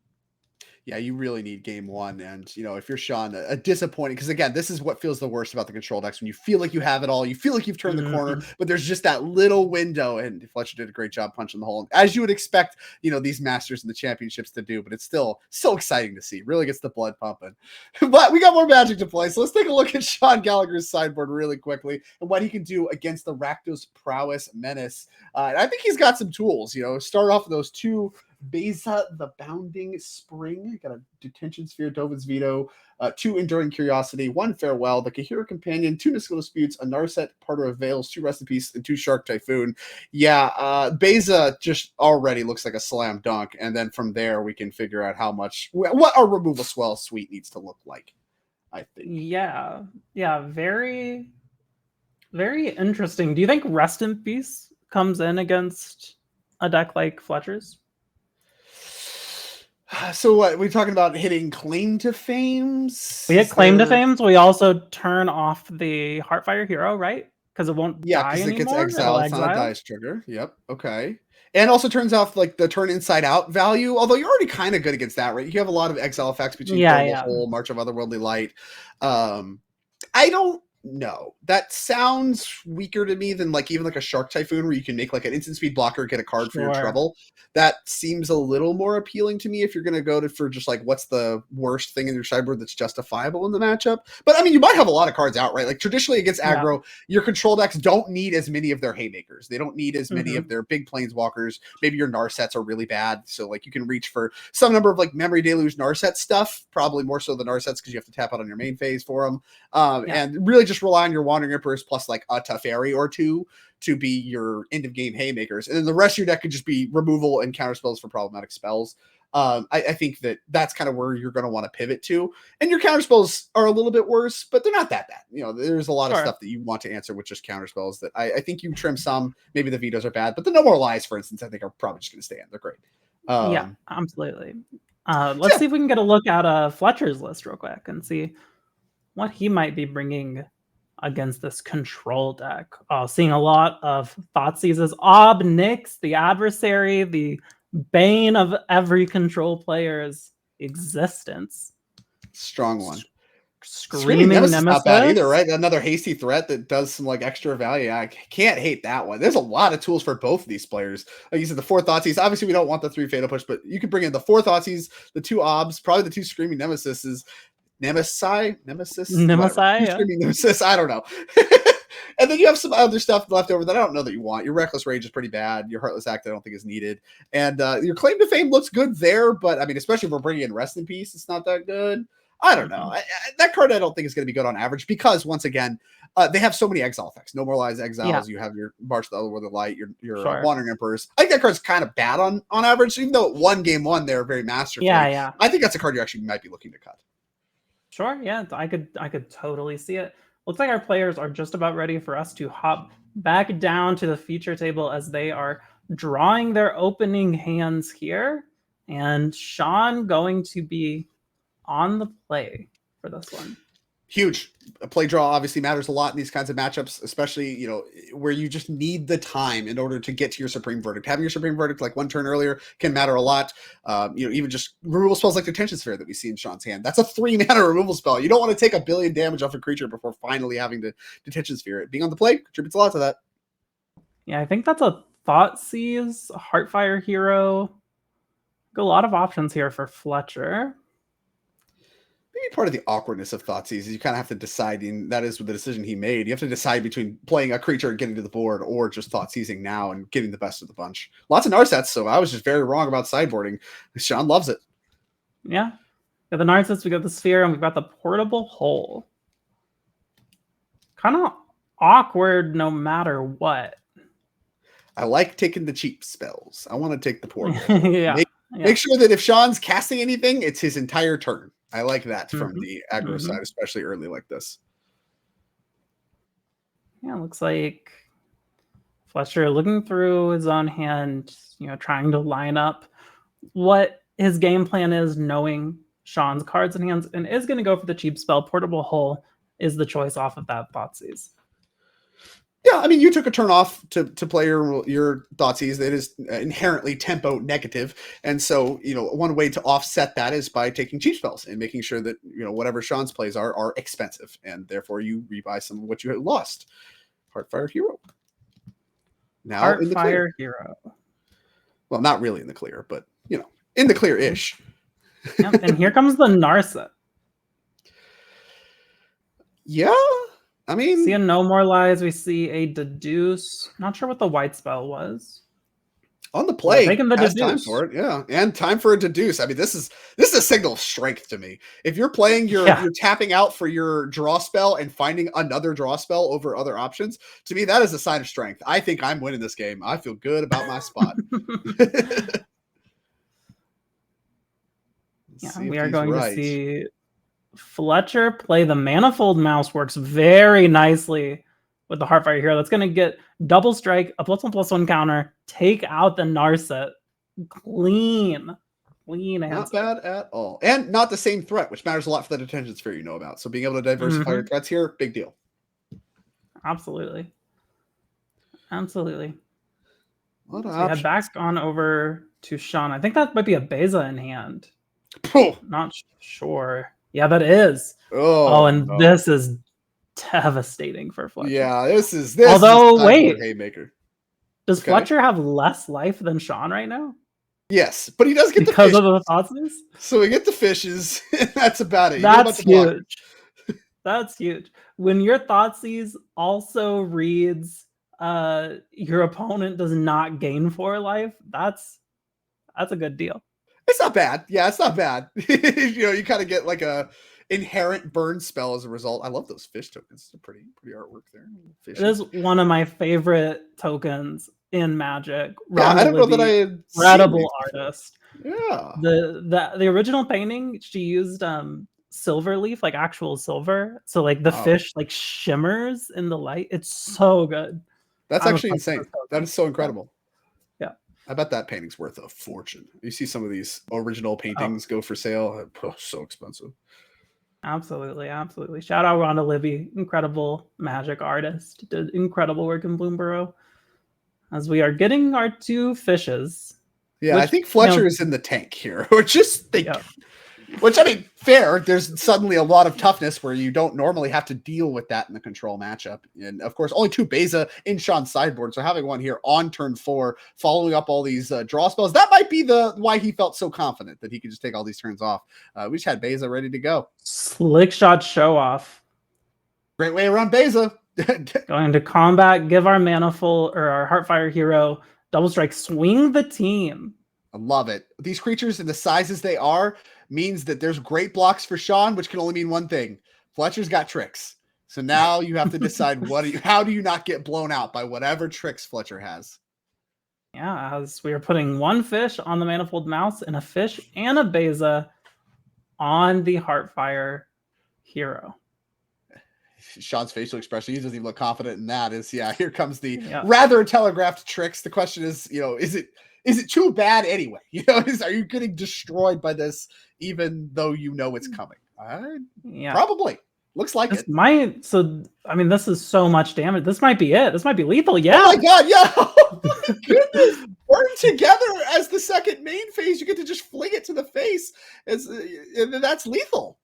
[SPEAKER 2] Yeah, you really need game 1. And, if you're Sean, a disappointing, because again, this is what feels the worst about the control decks, when you feel like you have it all, you feel like you've turned the corner, but there's just that little window, and Fletcher did a great job punching the hole, as you would expect, these Masters and the Championships to do, but it's still so exciting to see. Really gets the blood pumping. But we got more Magic to play, so let's take a look at Sean Gallagher's sideboard really quickly, and what he can do against the Rakdos Prowess Menace. And I think he's got some tools, start off with those 2 Beza the Bounding Spring. Got a Detention Sphere, Dovin's Veto, 2 Enduring Curiosity, 1 Farewell, the Kahira Companion, 2 Mystical Disputes, a Narset, Part of Veils, 2 Rest in Peace, and 2 Shark Typhoon. Yeah, Beza just already looks like a slam dunk, and then from there we can figure out what our removal swell suite needs to look like, I think.
[SPEAKER 1] Yeah, very, very interesting. Do you think Rest in Peace comes in against a deck like Fletcher's?
[SPEAKER 2] So what, we talking about hitting Claim to Fames?
[SPEAKER 1] We hit Claim to Fames. We also turn off the Heartfire Hero, right? Because it won't die
[SPEAKER 2] because it gets
[SPEAKER 1] anymore.
[SPEAKER 2] exiled. It's not a dice trigger. Yep. Okay. And also turns off like the turn inside out value, although you're already kind of good against that, right? You have a lot of exile effects between Hole, March of Otherworldly Light. I don't know. That sounds weaker to me than like even like a Shark Typhoon where you can make like an instant speed blocker, get a card for your trouble. That seems a little more appealing to me if you're going to go for just like what's the worst thing in your sideboard that's justifiable in the matchup. But I mean, you might have a lot of cards out, right? Like traditionally against aggro, your control decks don't need as many of their haymakers. They don't need as many of their big planeswalkers. Maybe your Narsets are really bad, so like you can reach for some number of like Memory Deluge Narset stuff, probably more so the Narsets because you have to tap out on your main phase for them, and really just rely on your Wandering Emperors plus like a Teferi or 2 to be your end of game haymakers, and then the rest of your deck could just be removal and counter spells for problematic spells. I think that's kind of where you're going to want to pivot to, and your counter spells are a little bit worse, but they're not that bad. You know, there's a lot of stuff that you want to answer with just counter spells that I think you trim some. Maybe the vetoes are bad, but the No More Lies, for instance, I think are probably just going to stay in. They're great.
[SPEAKER 1] Yeah, absolutely. Let's see if we can get a look at Fletcher's list real quick and see what he might be bringing against this control deck. Seeing a lot of Thoughtseizes. Ob Nix, the adversary, the bane of every control player's existence.
[SPEAKER 2] Strong one.
[SPEAKER 1] Screaming Nemesis.
[SPEAKER 2] Not bad either, right? Another hasty threat that does some like extra value. I can't hate that one. There's a lot of tools for both of these players. Like you said, the 4 Thoughtseizes. Obviously, we don't want the 3 Fatal Push, but you can bring in the 4 Thoughtseizes, the 2 Obs, probably the 2 Screaming Nemesis. Nemesis.
[SPEAKER 1] Yeah.
[SPEAKER 2] Nemesis. I don't know. And then you have some other stuff left over that I don't know that you want. Your Reckless Rage is pretty bad. Your Heartless Act I don't think is needed. And your Claim to Fame looks good there, but I mean, especially if we're bringing in Rest in Peace, it's not that good. I don't know. That card I don't think is going to be good on average because once again, they have so many exile effects. No More Lies exiles. You have your March of the Otherworldly Light, your Wandering Emperors. I think that card's kind of bad on average. So even though it won game 1, they're very masterful. I think that's a card you actually might be looking to cut.
[SPEAKER 1] Sure, yeah, I could totally see it. Looks like our players are just about ready for us to hop back down to the feature table as they are drawing their opening hands here. And Sean going to be on the play for this one.
[SPEAKER 2] Huge. A play draw obviously matters a lot in these kinds of matchups, especially, you know, where you just need the time in order to get to your Supreme Verdict. Having your Supreme Verdict like 1 turn earlier can matter a lot. You know, even just removal spells like Detention Sphere that we see in Sean's hand. That's a 3-mana removal spell. You don't want to take 1 billion damage off a creature before finally having to Detention Sphere it. Being on the play contributes a lot to that.
[SPEAKER 1] Yeah, I think that's a Thoughtseize, a Heartfire Hero. A lot of options here for Fletcher.
[SPEAKER 2] Maybe part of the awkwardness of Thoughtseize is you kind of have to decide, and that is the decision he made. You have to decide between playing a creature and getting to the board or just Thoughtseizing now and getting the best of the bunch. Lots of Narsets, so I was just very wrong about sideboarding. Sean loves it.
[SPEAKER 1] Yeah. We got the Narsets, we got the Sphere, and we've got the Portable Hole. Kind of awkward no matter what.
[SPEAKER 2] I like taking the cheap spells. I want to take the portable. Make sure that if Sean's casting anything, it's his entire turn. I like that from the aggro side, especially early like this.
[SPEAKER 1] Yeah, it looks like Fletcher looking through his own hand, you know, trying to line up what his game plan is, knowing Sean's cards in hands, and is going to go for the cheap spell. Portable Hole is the choice off of that Thoughtseize.
[SPEAKER 2] Yeah, I mean, you took a turn off to play your Thoughtseize that is inherently tempo negative, and so you know one way to offset that is by taking cheap spells and making sure that you know whatever Sean's plays are expensive, and therefore you rebuy some of what you had lost. Heartfire Hero. Now
[SPEAKER 1] Heartfire Hero.
[SPEAKER 2] Well, not really in the clear, but you know, in the clear-ish.
[SPEAKER 1] Yep, and here comes the Narset.
[SPEAKER 2] Yeah. I mean,
[SPEAKER 1] see a No More Lies. We see a Deduce. Not sure what the white spell was.
[SPEAKER 2] On the play,
[SPEAKER 1] taking the
[SPEAKER 2] has time
[SPEAKER 1] deduce.
[SPEAKER 2] for it, yeah, and time for a deduce. I mean, this is a signal of strength to me. If you're playing, you're tapping out for your draw spell and finding another draw spell over other options. To me, that is a sign of strength. I think I'm winning this game. I feel good about my spot.
[SPEAKER 1] Yeah, we are going to see Fletcher play the Manifold Mouse. Works very nicely with the Heartfire Hero. That's going to get double strike, a +1/+1 counter, take out the Narset. Clean answer.
[SPEAKER 2] Not bad at all. And not the same threat, which matters a lot for the Detention Sphere you know about. So being able to diversify your threats here, big deal.
[SPEAKER 1] Absolutely.
[SPEAKER 2] What
[SPEAKER 1] so we head back on over to Sean. I think that might be a Beza in hand. Not sure. Yeah, that is. And this is devastating for Fletcher.
[SPEAKER 2] Yeah, this is
[SPEAKER 1] Although, wait.
[SPEAKER 2] Haymaker.
[SPEAKER 1] Does Fletcher have less life than Sean right now?
[SPEAKER 2] Yes, but he does get
[SPEAKER 1] because of the Thoughtseize?
[SPEAKER 2] So we get the fishes. That's about it.
[SPEAKER 1] That's huge. That's huge. When your Thoughtseize also reads your opponent does not gain 4 life, that's a good deal.
[SPEAKER 2] It's not bad. Yeah, it's not bad. You kind of get like a inherent burn spell as a result. I love those fish tokens. It's a pretty artwork there.
[SPEAKER 1] It is one of my favorite tokens in Magic.
[SPEAKER 2] Yeah, I don't know that I had
[SPEAKER 1] incredible artist.
[SPEAKER 2] Yeah.
[SPEAKER 1] The original painting, she used silver leaf, like actual silver. So like the fish like shimmers in the light. It's so good.
[SPEAKER 2] That's actually insane. That is so incredible.
[SPEAKER 1] Yeah.
[SPEAKER 2] I bet that painting's worth a fortune. You see some of these original paintings go for sale. So expensive.
[SPEAKER 1] Absolutely. Shout out Rhonda Libby, incredible Magic artist. Did incredible work in Bloomborough. As we are getting our 2 fishes.
[SPEAKER 2] Yeah, I think Fletcher is in the tank here. Which, I mean, fair. There's suddenly a lot of toughness where you don't normally have to deal with that in the control matchup. And, of course, only 2 Beza in Sean's sideboard. So having one here on turn 4, following up all these draw spells, that might be why he felt so confident that he could just take all these turns off. We just had Beza ready to go.
[SPEAKER 1] Slick shot show off.
[SPEAKER 2] Great way around Beza.
[SPEAKER 1] Going to combat, give our Manifold or our Heartfire Hero double strike, swing the team.
[SPEAKER 2] I love it. These creatures and the sizes they are means that there's great blocks for Sean, which can only mean one thing. Fletcher's got tricks. So now you have to decide how do you not get blown out by whatever tricks Fletcher has.
[SPEAKER 1] Yeah, as we are putting 1 fish on the Manifold Mouse and a fish and a Beza on the Heartfire Hero.
[SPEAKER 2] Sean's facial expression, he doesn't even look confident in that. Here comes the rather telegraphed tricks. The question is, is it too bad anyway? Are you getting destroyed by this, even though it's coming? Probably. Looks like
[SPEAKER 1] this
[SPEAKER 2] it.
[SPEAKER 1] This is so much damage. This might be it. This might be lethal. Yeah.
[SPEAKER 2] Oh my god, yeah. Oh my goodness. Burn together as the second main phase. You get to just fling it to the face. And that's lethal.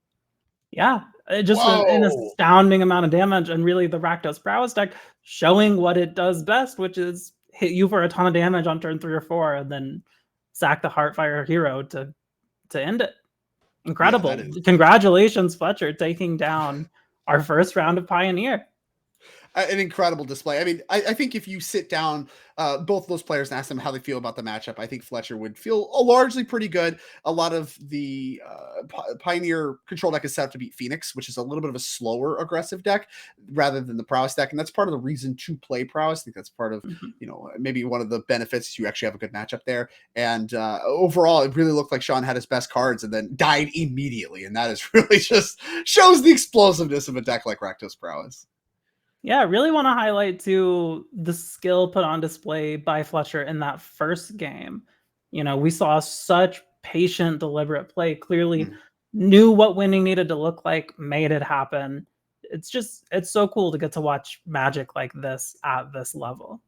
[SPEAKER 1] Yeah. Just an astounding amount of damage. And really the Rakdos Prowess deck showing what it does best, which is hit you for a ton of damage on turn 3 or 4 and then sack the Heartfire Hero to end it. Incredible. Yeah, congratulations, Fletcher, taking down our first round of Pioneer.
[SPEAKER 2] An incredible display. I mean, I think if you sit down both of those players and ask them how they feel about the matchup, I think Fletcher would feel largely pretty good. A lot of the Pioneer control deck is set up to beat Phoenix, which is a little bit of a slower aggressive deck rather than the Prowess deck. And that's part of the reason to play Prowess. I think that's part of, maybe one of the benefits. You actually have a good matchup there. And overall, it really looked like Sean had his best cards and then died immediately. And that is really just shows the explosiveness of a deck like Rakdos Prowess.
[SPEAKER 1] Yeah, I really want to highlight, too, the skill put on display by Fletcher in that first game. We saw such patient, deliberate play, clearly knew what winning needed to look like, made it happen. It's so cool to get to watch Magic like this at this level.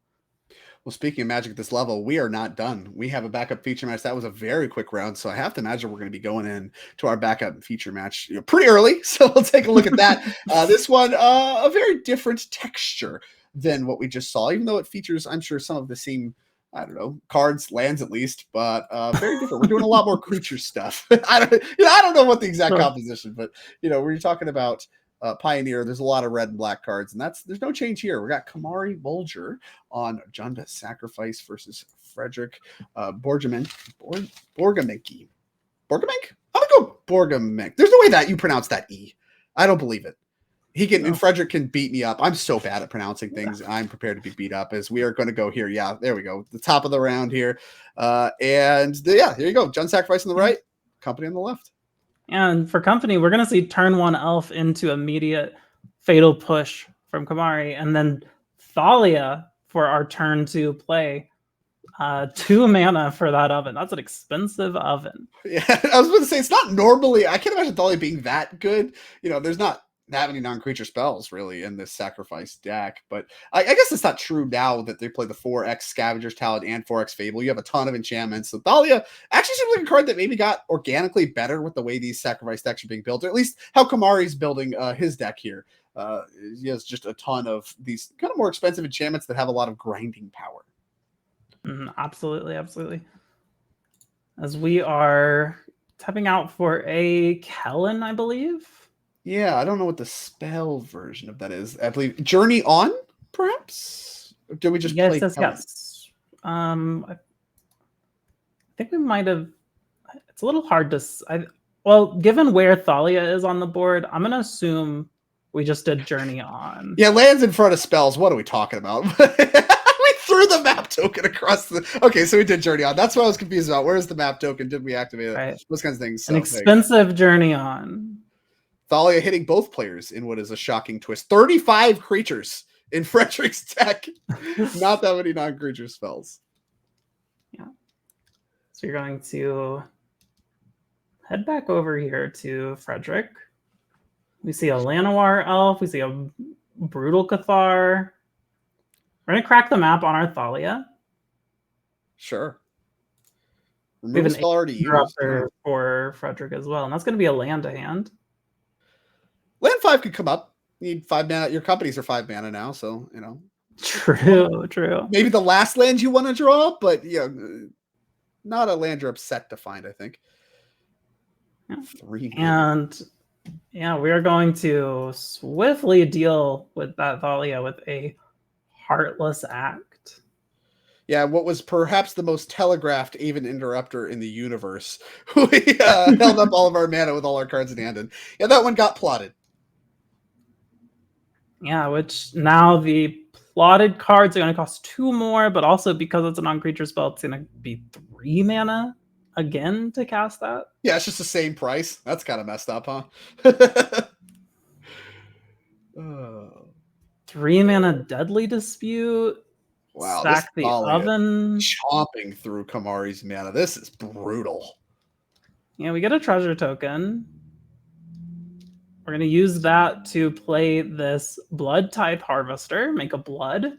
[SPEAKER 2] Well, speaking of Magic at this level, we are not done. We have a backup feature match. That was a very quick round, so I have to imagine we're going to be going in to our backup feature match pretty early, so we'll take a look at that. This one, a very different texture than what we just saw, even though it features, I'm sure, some of the same, cards, lands at least, but very different. We're doing a lot more creature stuff. I don't know what the exact composition, but, we're talking about Pioneer. There's a lot of red and black cards, and there's no change here. We got Kamari Bulger on Junda Sacrifice versus Frederick Borgeminki. Borgeminki. Borgeminki? I'm gonna go Borgeminki. There's no way that you pronounce that E. I don't believe it. He can, and Frederick can beat me up. I'm so bad at pronouncing things. I'm prepared to be beat up as we are going to go here. Yeah, there we go. The top of the round here. Here you go. Jund Sacrifice on the right, Company on the left.
[SPEAKER 1] And for Company, we're going to see turn 1 Elf into immediate Fatal Push from Kamari, and then Thalia for our turn 2 play. 2 mana for that oven. That's an expensive oven.
[SPEAKER 2] Yeah, I was going to say, it's not normally, I can't imagine Thalia being that good. There's not that many non-creature spells really in this sacrifice deck, but I guess it's not true now that they play the 4x Scavenger's Talent and 4x Fable. You have a ton of enchantments. So Thalia actually seems like a card that maybe got organically better with the way these sacrifice decks are being built, or at least how Kamari's building his deck here. He has just a ton of these kind of more expensive enchantments that have a lot of grinding power.
[SPEAKER 1] Absolutely. As we are tapping out for a Kellen, I believe.
[SPEAKER 2] Yeah, I don't know what the spell version of that is. I believe Journey On, perhaps? Or did we just play?
[SPEAKER 1] Yes. I think we might have. It's a little hard to. Given where Thalia is on the board, I'm gonna assume we just did Journey On.
[SPEAKER 2] Yeah, lands in front of spells. What are we talking about? We threw the map token across the. Okay, so we did Journey On. That's what I was confused about. Where's the map token? Did we activate it?
[SPEAKER 1] Right.
[SPEAKER 2] Those kinds of things.
[SPEAKER 1] An expensive Journey On.
[SPEAKER 2] Thalia hitting both players in what is a shocking twist. 35 creatures in Frederick's deck. Not that many non-creature spells.
[SPEAKER 1] Yeah. So you're going to head back over here to Frederick. We see a Llanowar Elf. We see a Brutal Cathar. We're going to crack the map on our Thalia.
[SPEAKER 2] Sure.
[SPEAKER 1] We have an already used for Frederick as well, and that's going to be a land to hand.
[SPEAKER 2] Land 5 could come up. You need 5 mana. Your companies are 5 mana now, so
[SPEAKER 1] True.
[SPEAKER 2] Maybe the last land you want to draw, but not a land you're upset to find, I think.
[SPEAKER 1] Yeah.
[SPEAKER 2] 3
[SPEAKER 1] and we are going to swiftly deal with that Thalia with a Heartless Act.
[SPEAKER 2] Yeah, what was perhaps the most telegraphed Aven Interrupter in the universe. We held up all of our mana with all our cards in hand, and that one got plotted.
[SPEAKER 1] Yeah, which now the plotted cards are going to cost 2 more, but also because it's a non-creature spell, it's going to be 3 mana again to cast that.
[SPEAKER 2] Yeah, it's just the same price. That's kind of messed up, huh?
[SPEAKER 1] 3 mana Deadly Dispute.
[SPEAKER 2] Wow,
[SPEAKER 1] Stack the oven.
[SPEAKER 2] Chopping through Kamari's mana. This is brutal.
[SPEAKER 1] Yeah, we get a treasure token. We're going to use that to play this blood type harvester, make a blood.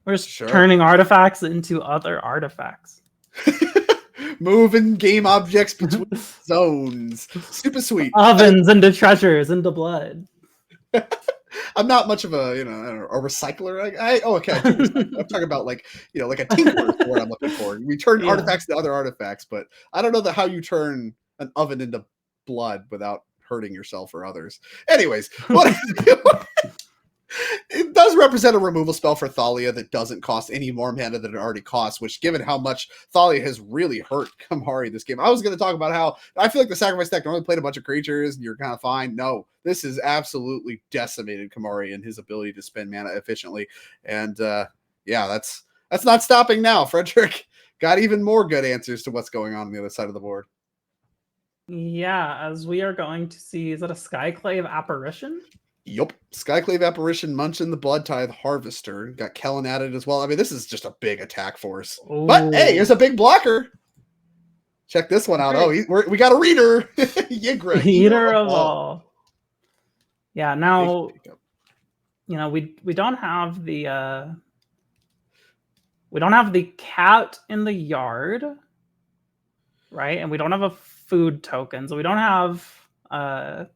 [SPEAKER 1] We're just turning artifacts into other artifacts.
[SPEAKER 2] Moving game objects between zones. Super sweet.
[SPEAKER 1] Ovens into treasures into blood.
[SPEAKER 2] I'm not much of a recycler. I'm talking about like a tinkerer is what I'm looking for. We turn artifacts into other artifacts, but I don't know how you turn an oven into blood without hurting yourself or others. Anyways, it does represent a removal spell for Thalia that doesn't cost any more mana than it already costs, which, given how much Thalia has really hurt Kamari this game. I was going to talk about how I feel like the sacrifice deck normally played a bunch of creatures and you're kind of fine. No, this has absolutely decimated Kamari and his ability to spend mana efficiently. And that's not stopping now. Frederick got even more good answers to what's going on the other side of the board.
[SPEAKER 1] Yeah, as we are going to see, is that a Skyclave Apparition?
[SPEAKER 2] Yup. Skyclave Apparition, Munching the Blood Tithe Harvester. Got Kellen at it as well. I mean, this is just a big attack force. Ooh. But hey, here's a big blocker. Check this one out. Okay. Oh, we got a reader. Yigra.
[SPEAKER 1] Eater of all. Yeah, now we don't have the cat in the yard, right? And we don't have a food token, so we don't have an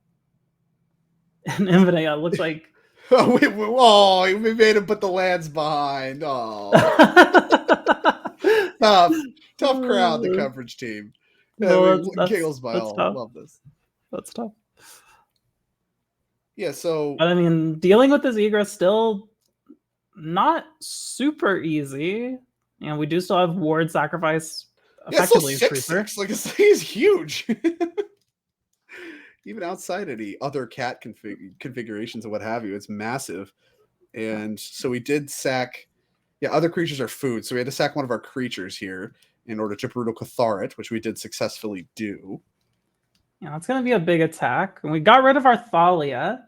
[SPEAKER 1] infinite. It looks like
[SPEAKER 2] we made him put the lands behind. Oh, tough crowd, the coverage team. Giggles by all. Love this.
[SPEAKER 1] That's tough.
[SPEAKER 2] Yeah, so
[SPEAKER 1] But I mean, dealing with this Egress still not super easy. And we do still have Ward sacrifice
[SPEAKER 2] yeah, it's still
[SPEAKER 1] effectively
[SPEAKER 2] 6/6. Like, this thing is huge. Even outside any other cat configurations and what have you, it's massive. And so we did sack. Yeah, other creatures are food, so we had to sack one of our creatures here in order to Brutal Cathar it, which we did successfully do.
[SPEAKER 1] Yeah, it's going to be a big attack. And we got rid of our Thalia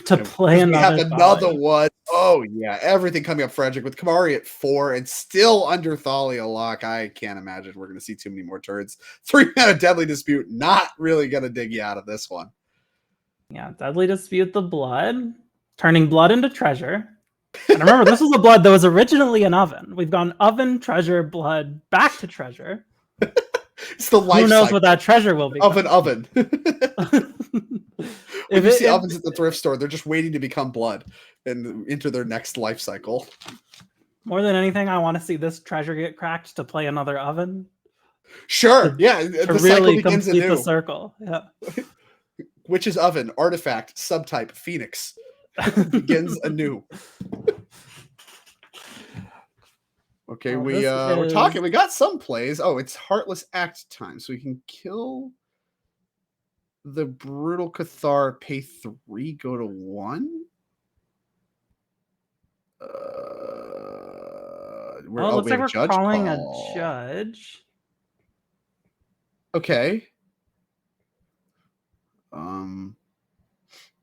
[SPEAKER 1] to play
[SPEAKER 2] we have another
[SPEAKER 1] Thalia.
[SPEAKER 2] one. Oh, yeah, everything coming up, Frederick, with Kamari at 4 and still under Thalia lock. I can't imagine we're going to see too many more turns. 3-mana Deadly Dispute, not really going to dig you out of this one.
[SPEAKER 1] Yeah, Deadly Dispute the blood, turning blood into treasure. And remember, this was a blood that was originally an oven. We've gone oven, treasure, blood, back to treasure.
[SPEAKER 2] It's the life
[SPEAKER 1] Who knows
[SPEAKER 2] cycle
[SPEAKER 1] what that treasure will be?
[SPEAKER 2] oven. If you see
[SPEAKER 1] if-
[SPEAKER 2] ovens at the thrift store, they're just waiting to become blood and enter their next life cycle.
[SPEAKER 1] More than anything, I want to see this treasure get cracked to play another oven.
[SPEAKER 2] Sure, yeah,
[SPEAKER 1] To
[SPEAKER 2] the
[SPEAKER 1] really
[SPEAKER 2] cycle begins
[SPEAKER 1] complete the
[SPEAKER 2] anew.
[SPEAKER 1] circle. Yeah.
[SPEAKER 2] Witch's Oven, artifact, subtype, Phoenix. Begins anew. Okay,
[SPEAKER 1] Well,
[SPEAKER 2] we're talking. We got some plays. Oh, it's Heartless Act time, so we can kill the Brutal Cathar, pay 3, go to 1.
[SPEAKER 1] Looks like we're
[SPEAKER 2] judge
[SPEAKER 1] calling
[SPEAKER 2] call.
[SPEAKER 1] a judge.
[SPEAKER 2] Okay.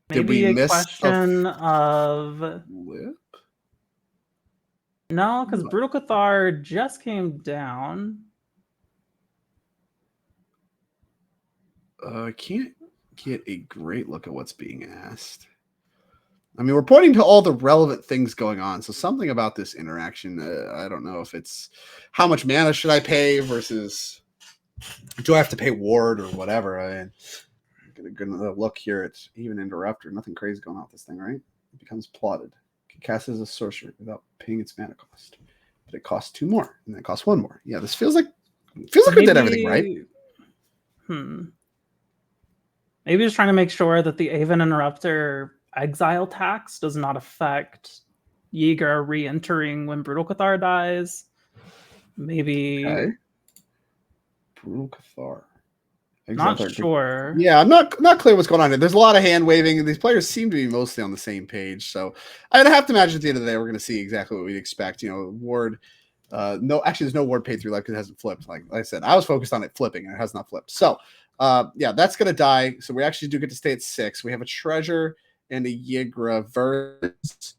[SPEAKER 2] Did
[SPEAKER 1] Maybe
[SPEAKER 2] we
[SPEAKER 1] a
[SPEAKER 2] miss
[SPEAKER 1] question of
[SPEAKER 2] flip?
[SPEAKER 1] no, because Brutal Cathar just came down.
[SPEAKER 2] I can't get a great look at what's being asked. I mean, we're pointing to all the relevant things going on. So something about this interaction, I don't know if it's how much mana should I pay versus do I have to pay ward or whatever. I'm get a good look here at even interrupter. Nothing crazy going on with this thing, right? It becomes plotted. It can cast as a sorcery without paying its mana cost, but it costs 2 more, and then it costs 1 more. Yeah, this feels like we did everything right.
[SPEAKER 1] Maybe just trying to make sure that the Aven Interrupter exile tax does not affect Yeager re-entering when Brutal Cathar dies. Maybe.
[SPEAKER 2] Okay. Brutal Cathar.
[SPEAKER 1] Not sure.
[SPEAKER 2] Yeah, I'm not clear what's going on here. There's a lot of hand waving, and these players seem to be mostly on the same page. So I'd have to imagine at the end of the day, we're going to see exactly what we'd expect. Ward. There's no ward paid through life because it hasn't flipped. Like I said, I was focused on it flipping, and it has not flipped. So, that's going to die. So we actually do get to stay at 6. We have a treasure and a Yigra verse.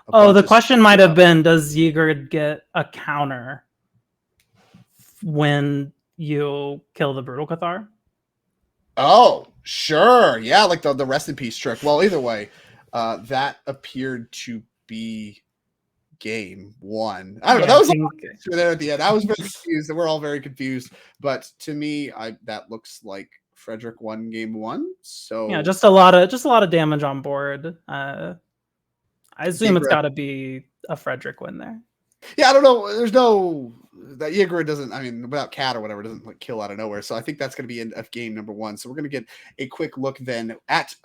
[SPEAKER 1] The question might have been, does Yeager get a counter when you kill the Brutal Cathar?
[SPEAKER 2] Oh, sure. Yeah, like the rest in peace trick. Well, either way, that appeared to be game 1. I don't know. That was there at the end. I was very confused, and we're all very confused. But to me, that looks like Frederick won game 1. So
[SPEAKER 1] yeah, just a lot of damage on board. I assume it's got to be a Frederick win there.
[SPEAKER 2] Yeah, I don't know. There's no that Yeager doesn't. I mean, without Cat or whatever, doesn't kill out of nowhere. So I think that's going to be end of game number 1. So we're going to get a quick look then at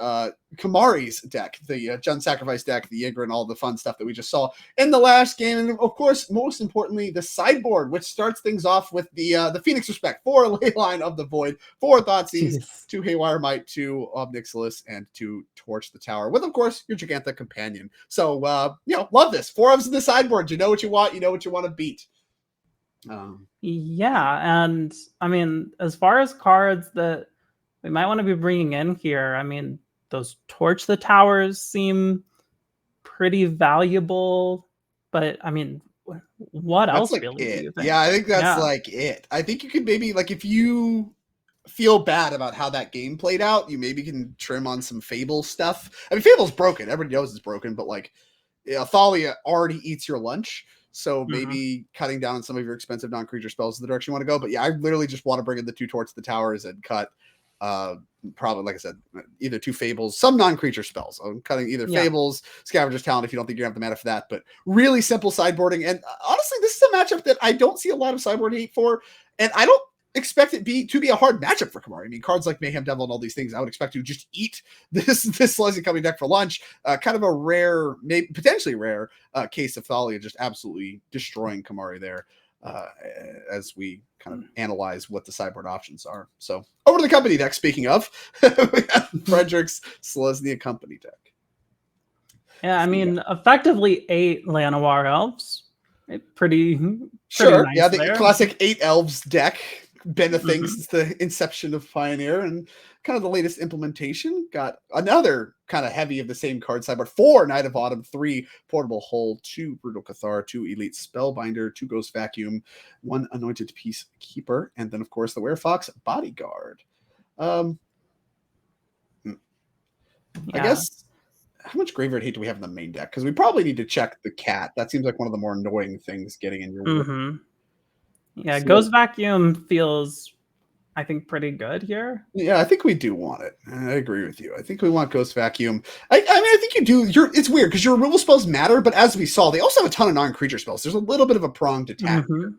[SPEAKER 2] Kamari's deck, the Jung sacrifice deck, the Yeager, and all the fun stuff that we just saw in the last game, and of course, most importantly, the sideboard, which starts things off with the Phoenix Respect, 4 Leyline of the Void, 4 Thoughtseize, 2 Haywire Might, 2 Obnixilis, and 2 Torch the Tower, with of course your Giganta companion. So love this. 4 ofs in the sideboard. You know what you want. You know what you want to beat.
[SPEAKER 1] Yeah, and I mean, as far as cards that we might want to be bringing in here, I mean, those Torch the Towers seem pretty valuable, but I mean, what else really do you think?
[SPEAKER 2] Yeah, I think that's like it. I think you could maybe, like, if you feel bad about how that game played out, you maybe can trim on some Fable stuff. I mean, Fable's broken. Everybody knows it's broken, but like, Thalia already eats your lunch. So maybe cutting down on some of your expensive non-creature spells is the direction you want to go. But yeah, I literally just want to bring in the 2 Torch the Towers and cut probably, like I said, either 2 Fables, some non-creature spells. I'm cutting either Fables, Scavenger's Talent if you don't think you have the mana for that. But really simple sideboarding. And honestly, this is a matchup that I don't see a lot of sideboard hate for. And expect it to be a hard matchup for Kamari. I mean, cards like Mayhem Devil and all these things, I would expect to just eat this Celestia Company deck for lunch. Kind of a rare, maybe potentially rare case of Thalia just absolutely destroying Kamari there. As we kind of analyze what the sideboard options are. So over to the company deck. Speaking of, we have Frederick's Selesnya Company deck.
[SPEAKER 1] Yeah, I mean, effectively 8 Llanowar elves. Pretty
[SPEAKER 2] Sure.
[SPEAKER 1] nice
[SPEAKER 2] Yeah, the
[SPEAKER 1] there.
[SPEAKER 2] classic 8 elves deck. Been a thing since the inception of Pioneer, and kind of the latest implementation. Got another kind of heavy of the same card sideboard: 4 Knight of Autumn, 3 Portable Hull, 2 Brutal Cathar, 2 Elite Spellbinder, 2 Ghost Vacuum, 1 Anointed Peacekeeper, and then of course the Werefox Bodyguard. I guess, how much graveyard hate do we have in the main deck? Because we probably need to check the cat. That seems like one of the more annoying things getting in your way.
[SPEAKER 1] Yeah,
[SPEAKER 2] So-
[SPEAKER 1] Ghost Vacuum feels, I think, pretty good here.
[SPEAKER 2] Yeah, I think we do want it. I agree with you. I think we want Ghost Vacuum. I mean, I think you do. It's weird because your removal spells matter, but as we saw, they also have a ton of non-creature spells. There's a little bit of a pronged attack here.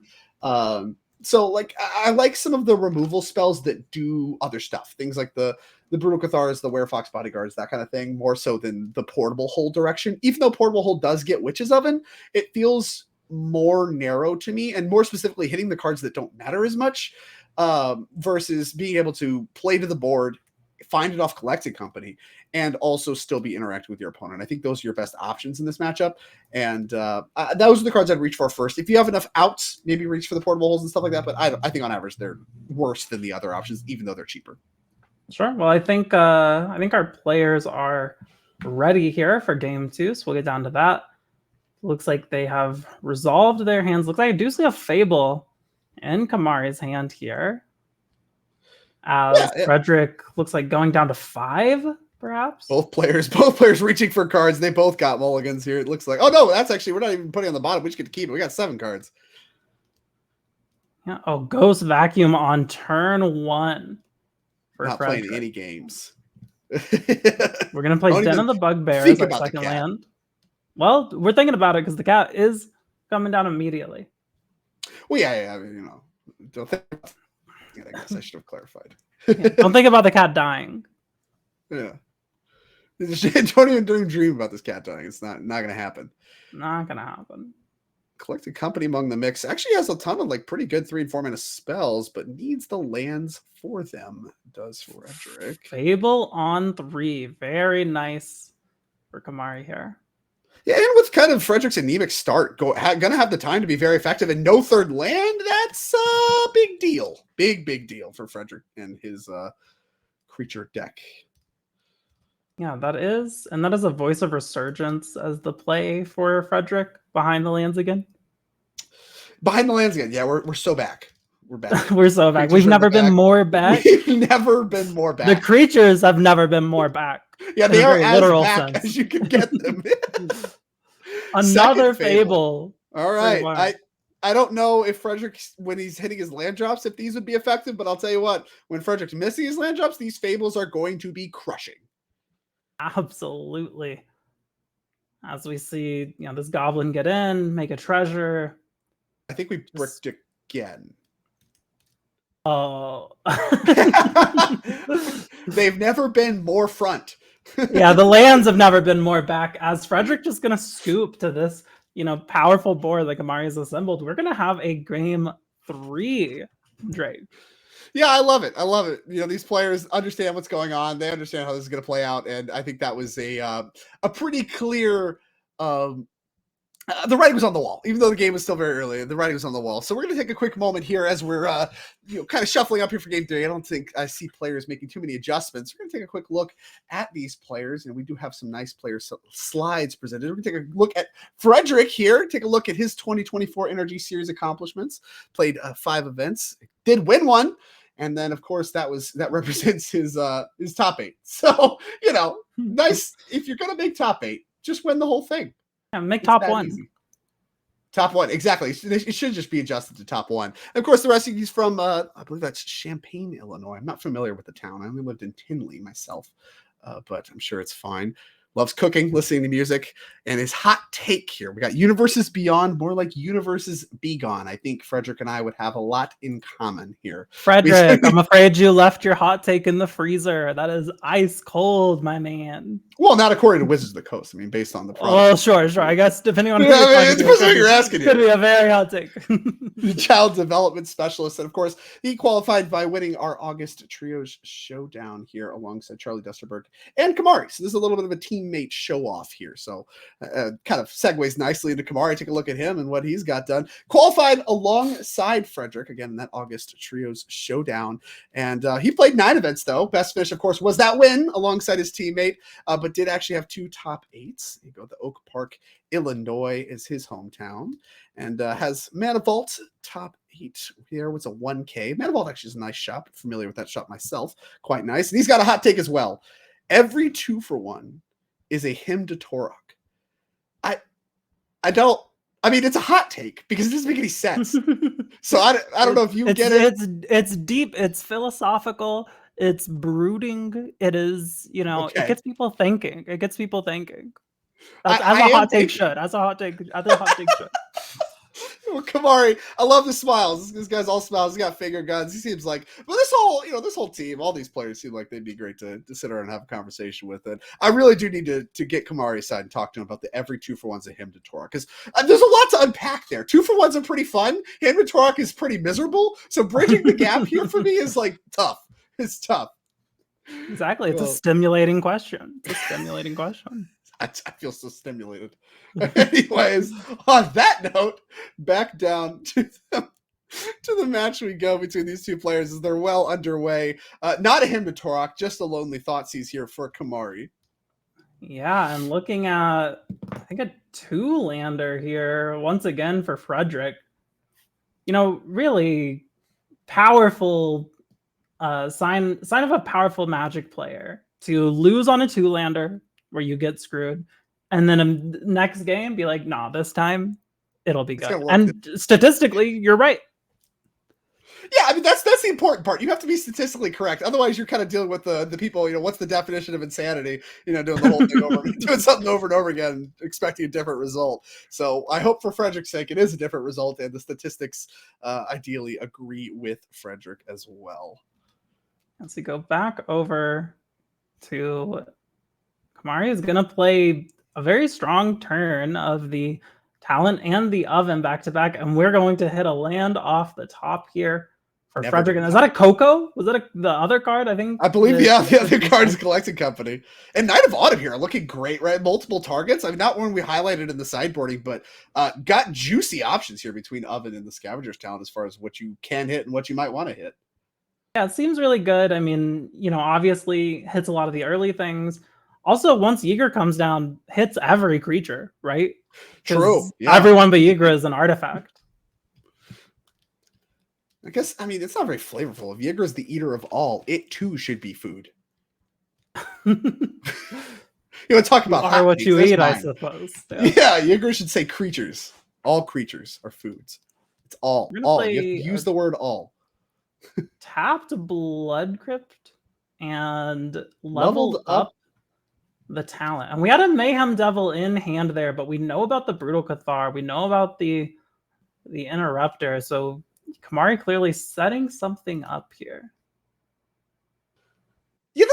[SPEAKER 2] So, like, I like some of the removal spells that do other stuff. Things like the Brutal Cathars, the Werefox Bodyguards, that kind of thing, more so than the Portable Hold direction. Even though Portable Hold does get Witch's Oven, it feels more narrow to me, and more specifically hitting the cards that don't matter as much, versus being able to play to the board, find it off Collected Company, and also still be interacting with your opponent. I think those are your best options in this matchup, and those are the cards I'd reach for first. If you have enough outs, maybe reach for the Portable Holes and stuff like that, but I think on average they're worse than the other options, even though they're cheaper.
[SPEAKER 1] Sure. Well, I think our players are ready here for game 2, so we'll get down to that. Looks like they have resolved their hands. Looks like I do see a Fable in Kamari's hand here. As Frederick looks like going down to 5, perhaps.
[SPEAKER 2] Both players reaching for cards. They both got mulligans here. It looks like. Oh no, that's actually, we're not even putting on the bottom. We just get to keep it. We got 7 cards.
[SPEAKER 1] Yeah. Oh, Ghost Vacuum on turn 1.
[SPEAKER 2] Not playing any games.
[SPEAKER 1] We're gonna play Den of the Bugbears as our second land. Well, we're thinking about it because the cat is coming down immediately.
[SPEAKER 2] Well, yeah. I mean, don't think. I guess I should have clarified.
[SPEAKER 1] Don't think about the cat dying.
[SPEAKER 2] Yeah. Don't even dream about this cat dying. It's not going to happen.
[SPEAKER 1] Not gonna happen.
[SPEAKER 2] Collected Company among the mix actually has a ton of like pretty good 3 and 4 mana spells, but needs the lands for them. Does Frederick.
[SPEAKER 1] Fable on 3. Very nice for Kamari here.
[SPEAKER 2] Yeah, and with kind of Frederick's anemic start, gonna have the time to be very effective, and no 3rd land. That's a big deal. Big deal for Frederick and his creature deck.
[SPEAKER 1] Yeah, that is a Voice of Resurgence as the play for Frederick behind the lands again.
[SPEAKER 2] Behind the lands again. Yeah, we're so back. We're back.
[SPEAKER 1] We're so back. We've never been more back.
[SPEAKER 2] We've never been more back.
[SPEAKER 1] The creatures have never been more back.
[SPEAKER 2] Yeah, they are as back as you can get them.
[SPEAKER 1] Another Fable.
[SPEAKER 2] All right. I don't know if Frederick, when he's hitting his land drops, if these would be effective, but I'll tell you what, when Frederick's missing his land drops, these Fables are going to be crushing.
[SPEAKER 1] Absolutely. As we see, this goblin get in, make a treasure.
[SPEAKER 2] I think we bricked again.
[SPEAKER 1] Oh.
[SPEAKER 2] They've never been more front.
[SPEAKER 1] Yeah, the lands have never been more back. As Frederick just going to scoop to this, powerful board like Amari has assembled, we're going to have a game 3, Drake.
[SPEAKER 2] Yeah, I love it. These players understand what's going on. They understand how this is going to play out, and I think that was a pretty clear. The writing was on the wall, even though the game was still very early. The writing was on the wall. So we're going to take a quick moment here as we're kind of shuffling up here for game 3. I don't think I see players making too many adjustments. We're going to take a quick look at these players, and we do have some nice player slides presented. We're going to take a look at Frederick here. Take a look at his 2024 NRG Series accomplishments. Played 5 events, did win 1. And then, of course, that represents his top 8. So, nice. If you're going to make top 8, just win the whole thing.
[SPEAKER 1] Yeah, make top 1.
[SPEAKER 2] Easy. Top 1, exactly. It should just be adjusted to top 1. And of course, the rest of these from, I believe that's Champaign, Illinois. I'm not familiar with the town. I only lived in Tinley myself, but I'm sure it's fine. loves cooking, listening to music, and his hot take here. We got universes beyond, more like universes be gone. I think Frederick and I would have a lot in common here.
[SPEAKER 1] Frederick, I'm afraid you left your hot take in the freezer. That is ice cold, my man.
[SPEAKER 2] Well, not according to Wizards of the Coast. I mean, based on the product.
[SPEAKER 1] Well, sure. I guess depending on who
[SPEAKER 2] it depends on what you're asking.
[SPEAKER 1] Could be a very hot take.
[SPEAKER 2] The child development specialist, and of course, he qualified by winning our August Trios Showdown here alongside Charlie Dusterberg and Kamari. So this is a little bit of a teammate show off here. So kind of segues nicely into Kamari. Take a look at him and what he's got done. Qualified alongside Frederick again in that August Trios Showdown, and he played 9 events though. Best finish, of course, was that win alongside his teammate, but did actually have 2 top 8s. You go to Oak Park, Illinois is his hometown, and has Manivault top 8 here. Was a 1K. Manivault actually is a nice shop. Familiar with that shop myself. Quite nice. And he's got a hot take as well. Every 2-for-1 is a hymn to Torok. I mean, it's a hot take because it doesn't make any sense. So I don't know if you get it.
[SPEAKER 1] It's deep. It's philosophical. It's brooding. It is, It gets people thinking. As a hot take should.
[SPEAKER 2] Well, Kamari, I love the smiles. This guy's all smiles. He's got finger guns. He seems like, but this whole team, all these players seem like they'd be great to sit around and have a conversation with. And I really do need to get Kamari aside and talk to him about the every 2-for-1's a hymn to Torok, because there's a lot to unpack there. 2-for-1's are pretty fun. Hymn to Torok is pretty miserable. So bridging the gap here for me is like tough. It's tough.
[SPEAKER 1] Exactly. It's a stimulating question.
[SPEAKER 2] I feel so stimulated. Anyways, on that note, back down to the match we go between these two players as they're well underway. Not a hymn to Torok, just a lonely Thoughtseize here for Kamari.
[SPEAKER 1] Yeah, I'm looking at, I think, a 2-lander here once again for Frederick. Really powerful sign of a powerful Magic player to lose on a 2-lander where you get screwed, and then next game be like, nah, this time it'll be good. And statistically, you're right.
[SPEAKER 2] Yeah, I mean that's the important part. You have to be statistically correct. Otherwise, you're kind of dealing with the people. What's the definition of insanity? Doing the whole thing over, doing something over and over again, expecting a different result. So I hope for Frederick's sake, it is a different result, and the statistics ideally agree with Frederick as well.
[SPEAKER 1] As we go back over to Kamari, is going to play a very strong turn of the Talent and the Oven back to back, and we're going to hit a land off the top here for Frederick. And is that a Coco? Was that the other card? I believe
[SPEAKER 2] the other card is Collecting Company. And Knight of Autumn here looking great, right? Multiple targets. I mean, not one we highlighted in the sideboarding, but got juicy options here between Oven and the Scavenger's Talent as far as what you can hit and what you might want to hit.
[SPEAKER 1] Yeah, it seems really good. I mean, obviously hits a lot of the early things. Also, once Ygritte comes down, hits every creature, right?
[SPEAKER 2] True. Yeah.
[SPEAKER 1] Everyone but Ygritte is an artifact.
[SPEAKER 2] I guess, I mean, it's not very flavorful. If Ygritte is the eater of all, it too should be food. Talk about
[SPEAKER 1] are what you eat, I suppose.
[SPEAKER 2] Yeah, Ygritte should say creatures. All creatures are foods. It's all. All. You have to use the word all.
[SPEAKER 1] Tapped Blood Crypt and leveled up the Talent. And we had a Mayhem Devil in hand there, but we know about the Brutal Cathar. We know about the Interrupter. So Kamari clearly setting something up here.
[SPEAKER 2] Yeah,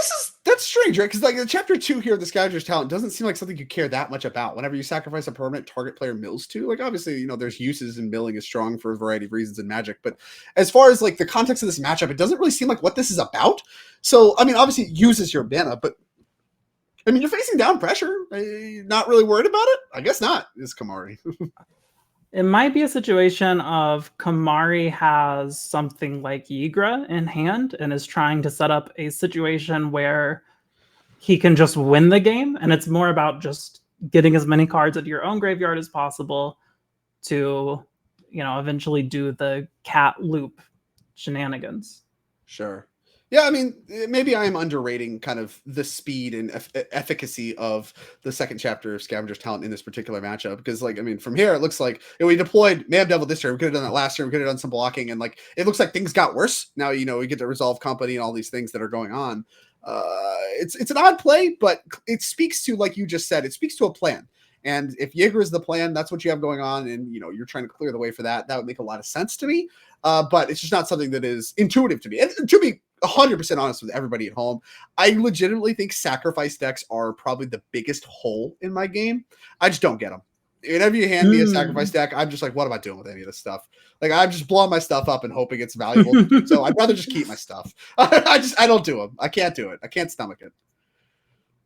[SPEAKER 2] that's strange, right? Because like in chapter 2 here, the Scavenger's Talent doesn't seem like something you care that much about. Whenever you sacrifice a permanent target player mills to, like obviously, there's uses and milling is strong for a variety of reasons in Magic. But as far as like the context of this matchup, it doesn't really seem like what this is about. So, I mean, obviously it uses your mana, but I mean, you're facing down pressure. You're not really worried about it? I guess not, is Kamari.
[SPEAKER 1] It might be a situation of Kamari has something like Ygritte in hand and is trying to set up a situation where he can just win the game. And it's more about just getting as many cards at your own graveyard as possible to, eventually do the cat loop shenanigans.
[SPEAKER 2] Sure. Yeah, I mean, maybe I am underrating kind of the speed and efficacy of the second chapter of Scavenger's Talent in this particular matchup. Because, like, I mean, from here, it looks like we deployed Mayhem Devil this turn. We could have done that last turn. We could have done some blocking. And, like, it looks like things got worse. Now, we get to resolve company and all these things that are going on. It's an odd play, but it speaks to, like you just said, it speaks to a plan. And if Jaeger is the plan, that's what you have going on, and you're trying to clear the way for that. That would make a lot of sense to me. But it's just not something that is intuitive to me. And to be 100% honest with everybody at home, I legitimately think sacrifice decks are probably the biggest hole in my game. I just don't get them. Whenever you hand me a sacrifice deck, I'm just like, what am I doing with any of this stuff? Like, I'm just blowing my stuff up and hoping it's valuable. So I'd rather just keep my stuff. I don't do them. I can't do it. I can't stomach it.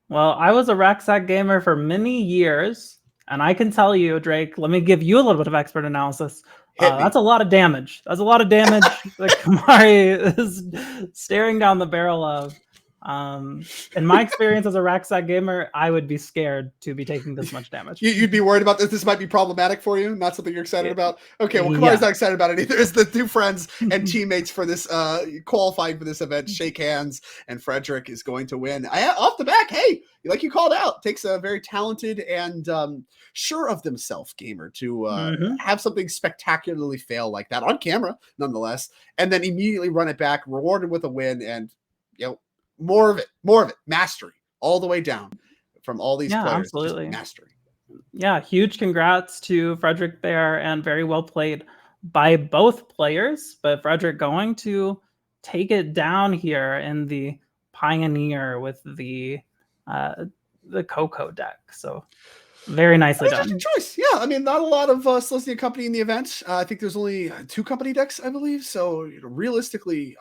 [SPEAKER 1] Well, I was a rucksack gamer for many years, and I can tell you, Drake, let me give you a little bit of expert analysis. That's a lot of damage. That's a lot of damage that Kamari is staring down the barrel of. In my experience as a rucksack gamer, I would be scared to be taking this much damage.
[SPEAKER 2] You'd be worried about this. This might be problematic for you. Not something you're excited about. Okay, well, Kamari's not excited about it either. It's the two friends and teammates for this qualifying for this event shake hands, and Frederick is going to win. Off the back, hey, like you called out, takes a very talented and sure of themselves gamer to have something spectacularly fail like that on camera, nonetheless, and then immediately run it back, rewarded with a win, and more of it, mastery all the way down from all these players.
[SPEAKER 1] Absolutely.
[SPEAKER 2] Just mastery.
[SPEAKER 1] Yeah, huge congrats to Frederick there, and very well played by both players. But Frederick going to take it down here in the Pioneer with the Coco deck. So very nicely done.
[SPEAKER 2] Good choice. Yeah, I mean, not a lot of Selesnya company in the event. I think there's only 2 company decks, I believe. So realistically,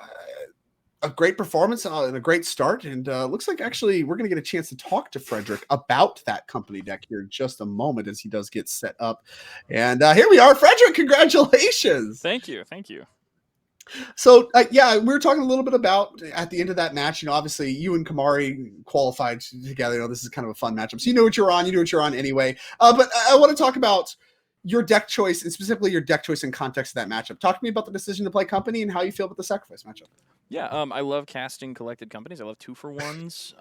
[SPEAKER 2] a great performance and a great start, and looks like actually we're going to get a chance to talk to Frederick about that company deck here in just a moment as he does get set up. And here we are, Frederick. Congratulations!
[SPEAKER 4] Thank you.
[SPEAKER 2] So we were talking a little bit about at the end of that match. Obviously you and Kamari qualified together. This is kind of a fun matchup. So you knew what you're on. You knew what you're on anyway. But I want to talk about your deck choice, and specifically your deck choice in context of that matchup. Talk to me about the decision to play company and how you feel about the sacrifice matchup.
[SPEAKER 4] Yeah, I love casting collected companies. I love 2-for-1s,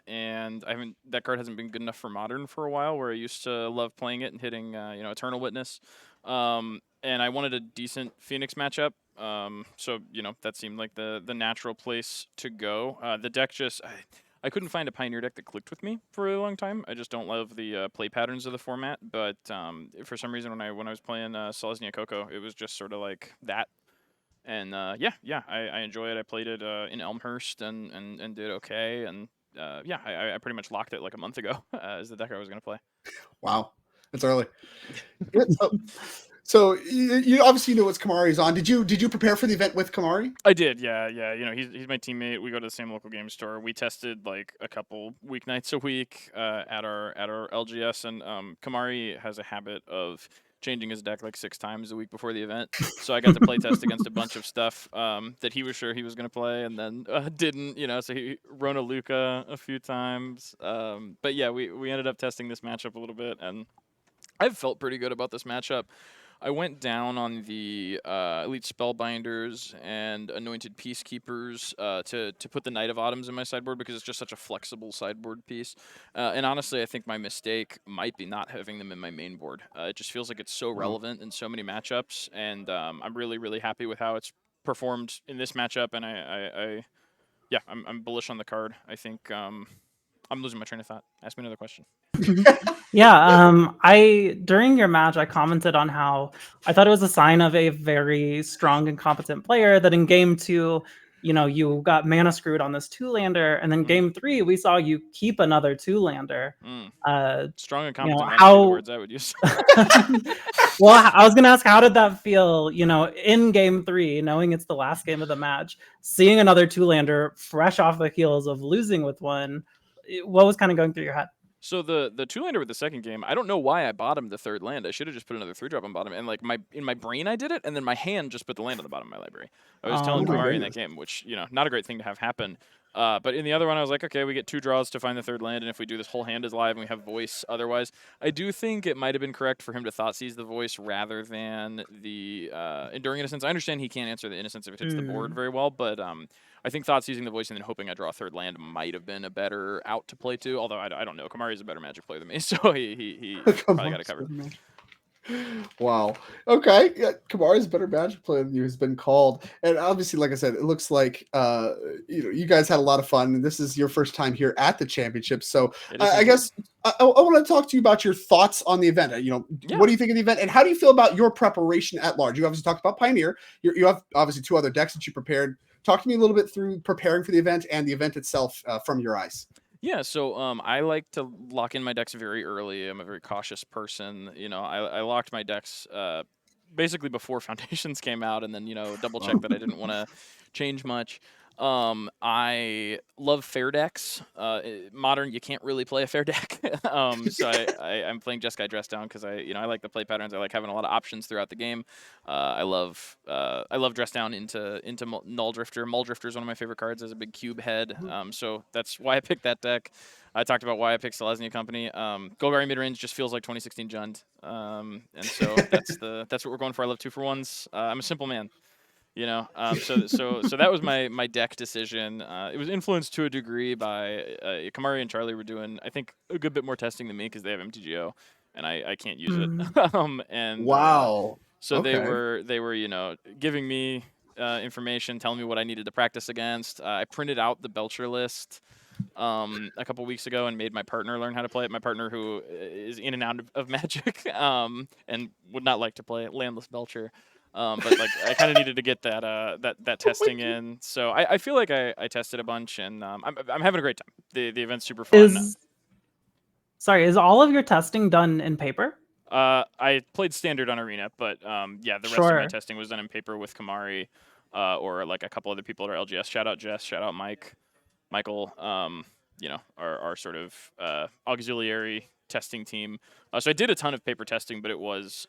[SPEAKER 4] and that card hasn't been good enough for Modern for a while, where I used to love playing it and hitting, Eternal Witness. And I wanted a decent Phoenix matchup, so that seemed like the natural place to go. The deck I couldn't find a Pioneer deck that clicked with me for a really long time. I just don't love the play patterns of the format, but for some reason when I was playing Selesnya Coco, it was just sort of like that. And I enjoy it. I played it in Elmhurst and did okay. And I pretty much locked it like a month ago as the deck I was going to play.
[SPEAKER 2] Wow, it's early. So you obviously know what Kamari's on. Did you prepare for the event with Kamari?
[SPEAKER 4] I did, yeah. He's my teammate. We go to the same local game store. We tested like a couple weeknights a week at our LGS, and Kamari has a habit of changing his deck like 6 times a week before the event. So I got to play test against a bunch of stuff that he was sure he was going to play and then didn't, so he Rona Luca a few times. But yeah, we ended up testing this matchup a little bit, and I've felt pretty good about this matchup. I went down on the Elite Spellbinders and Anointed Peacekeepers to put the Knight of Autumns in my sideboard because it's just such a flexible sideboard piece. And honestly, I think my mistake might be not having them in my main board. It just feels like it's so relevant in so many matchups, and I'm really, really happy with how it's performed in this matchup, and I'm bullish on the card. I think I'm losing my train of thought. Ask me another question.
[SPEAKER 1] During your match, I commented on how I thought it was a sign of a very strong and competent player that in game 2, you got mana screwed on this 2-lander, and then game 3 we saw you keep another 2-lander.
[SPEAKER 4] Strong and competent. How words I would use.
[SPEAKER 1] Well, I was gonna ask, how did that feel? In game 3, knowing it's the last game of the match, seeing another 2-lander fresh off the heels of losing with one. What was kind of going through your head?
[SPEAKER 4] So the 2-lander with the second game, I don't know why I bottomed the 3rd land. I should have just put another 3-drop on bottom. And like in my brain I did it, and then my hand just put the land on the bottom of my library. I was telling Kamari in that game, which, not a great thing to have happen. But in the other one, I was like, okay, we get 2 draws to find the 3rd land, and if we do this whole hand is live and we have voice otherwise. I do think it might have been correct for him to thought seize the voice rather than the Enduring Innocence. I understand he can't answer the Innocence if it hits the board very well, but I think thought seizing the voice and then hoping I draw a 3rd land might have been a better out to play to, although I don't know. Kamari's a better Magic player than me, so he probably got it covered.
[SPEAKER 2] Wow. Okay. Yeah, Kamari's better Magic player than you has been called, and obviously, like I said, it looks like you guys had a lot of fun, and this is your first time here at the championship. So
[SPEAKER 4] It is
[SPEAKER 2] I
[SPEAKER 4] indeed.
[SPEAKER 2] guess I want to talk to you about your thoughts on the event.
[SPEAKER 4] Yeah.
[SPEAKER 2] What do you think of the event, and how do you feel about your preparation at large? You obviously talked about Pioneer. You have obviously 2 other decks that you prepared. Talk to me a little bit through preparing for the event and the event itself from your eyes.
[SPEAKER 4] Yeah, so I like to lock in my decks very early. I'm a very cautious person. I locked my decks basically before Foundations came out, and then double check that I didn't want to change much. I love fair decks. Modern, you can't really play a fair deck. So I'm playing Jeskai Dress Down because I like the play patterns. I like having a lot of options throughout the game. I love Dress Down into Null Drifter. Mull Drifter is one of my favorite cards as a big cube head. So that's why I picked that deck. I talked about why I picked Selesnya Company. Golgari midrange just feels like 2016 Jund. And so that's what we're going for. I love 2-for-1s. I'm a simple man. So that was my deck decision. It was influenced to a degree by Kamari and Charlie were doing, I think, a good bit more testing than me because they have MTGO, and I can't use it. And
[SPEAKER 2] Wow.
[SPEAKER 4] so
[SPEAKER 2] Okay.
[SPEAKER 4] they were giving me information, telling me what I needed to practice against. I printed out the Belcher list a couple weeks ago and made my partner learn how to play it. My partner, who is in and out of Magic, and would not like to play Landless Belcher. But like I kind of needed to get that testing in. So I feel like I tested a bunch, and I'm having a great time. The event's super fun.
[SPEAKER 1] Is all of your testing done in paper?
[SPEAKER 4] I played Standard on Arena, but yeah, the rest of my testing was done in paper with Kamari, or like a couple other people at our LGS. Shout out Jess, shout out Michael. Our sort of auxiliary testing team. So I did a ton of paper testing, but it was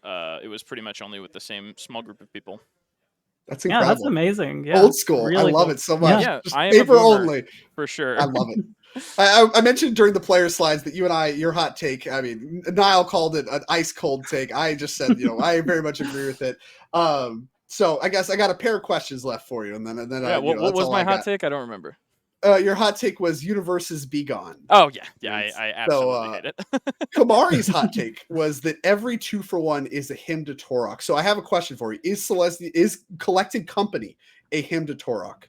[SPEAKER 4] pretty much only with the same small group of people.
[SPEAKER 2] That's incredible.
[SPEAKER 1] Yeah, that's amazing. Yeah,
[SPEAKER 2] old school.
[SPEAKER 1] Really
[SPEAKER 2] I love
[SPEAKER 1] cool.
[SPEAKER 2] it so much.
[SPEAKER 4] Yeah,
[SPEAKER 2] just
[SPEAKER 4] I am
[SPEAKER 2] paper
[SPEAKER 4] a boomer,
[SPEAKER 2] only
[SPEAKER 4] for sure.
[SPEAKER 2] I love it. I mentioned during the player slides that you and your hot take. I mean, Niall called it an ice cold take. I just said, I very much agree with it. So I guess I got a pair of questions left for you, and then
[SPEAKER 4] yeah. What was my hot take? I don't remember.
[SPEAKER 2] Your hot take was universes be gone.
[SPEAKER 4] Oh yeah. I absolutely hate it.
[SPEAKER 2] Kamari's hot take was that every 2-for-1 is a hymn to Torok. So I have a question for you: is Collected Company a hymn to Torok?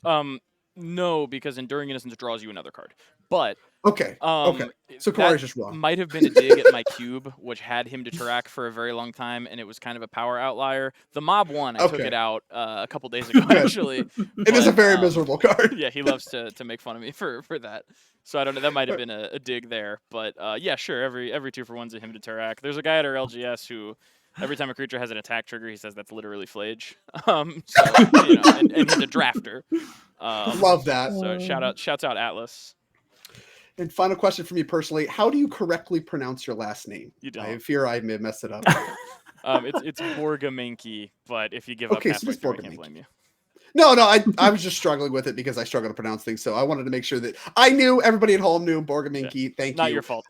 [SPEAKER 4] No, because Enduring Innocence draws you another card. But
[SPEAKER 2] okay. So Kamari's just wrong.
[SPEAKER 4] Might have been a dig at my cube, which had him to Turak for a very long time, and it was kind of a power outlier. The mob one, I took it out a couple days ago, actually.
[SPEAKER 2] It is a very miserable card.
[SPEAKER 4] Yeah, he loves to make fun of me for that. So I don't know. That might have been a dig there. But yeah, sure. Every 2-for-1's a him to Turak. There's a guy at our LGS who, every time a creature has an attack trigger, he says that's literally Flage. And he's a drafter.
[SPEAKER 2] Love that.
[SPEAKER 4] So shouts out Atlas.
[SPEAKER 2] And final question for me personally: how do you correctly pronounce your last name?
[SPEAKER 4] You don't.
[SPEAKER 2] I fear I may mess it up.
[SPEAKER 4] It's Borgamenki, but if you give up halfway through, I can't blame you.
[SPEAKER 2] No, I was just struggling with it because I struggle to pronounce things, so I wanted to make sure that I knew, everybody at home knew Borgamenki. Yeah. Thank you.
[SPEAKER 4] Not your fault.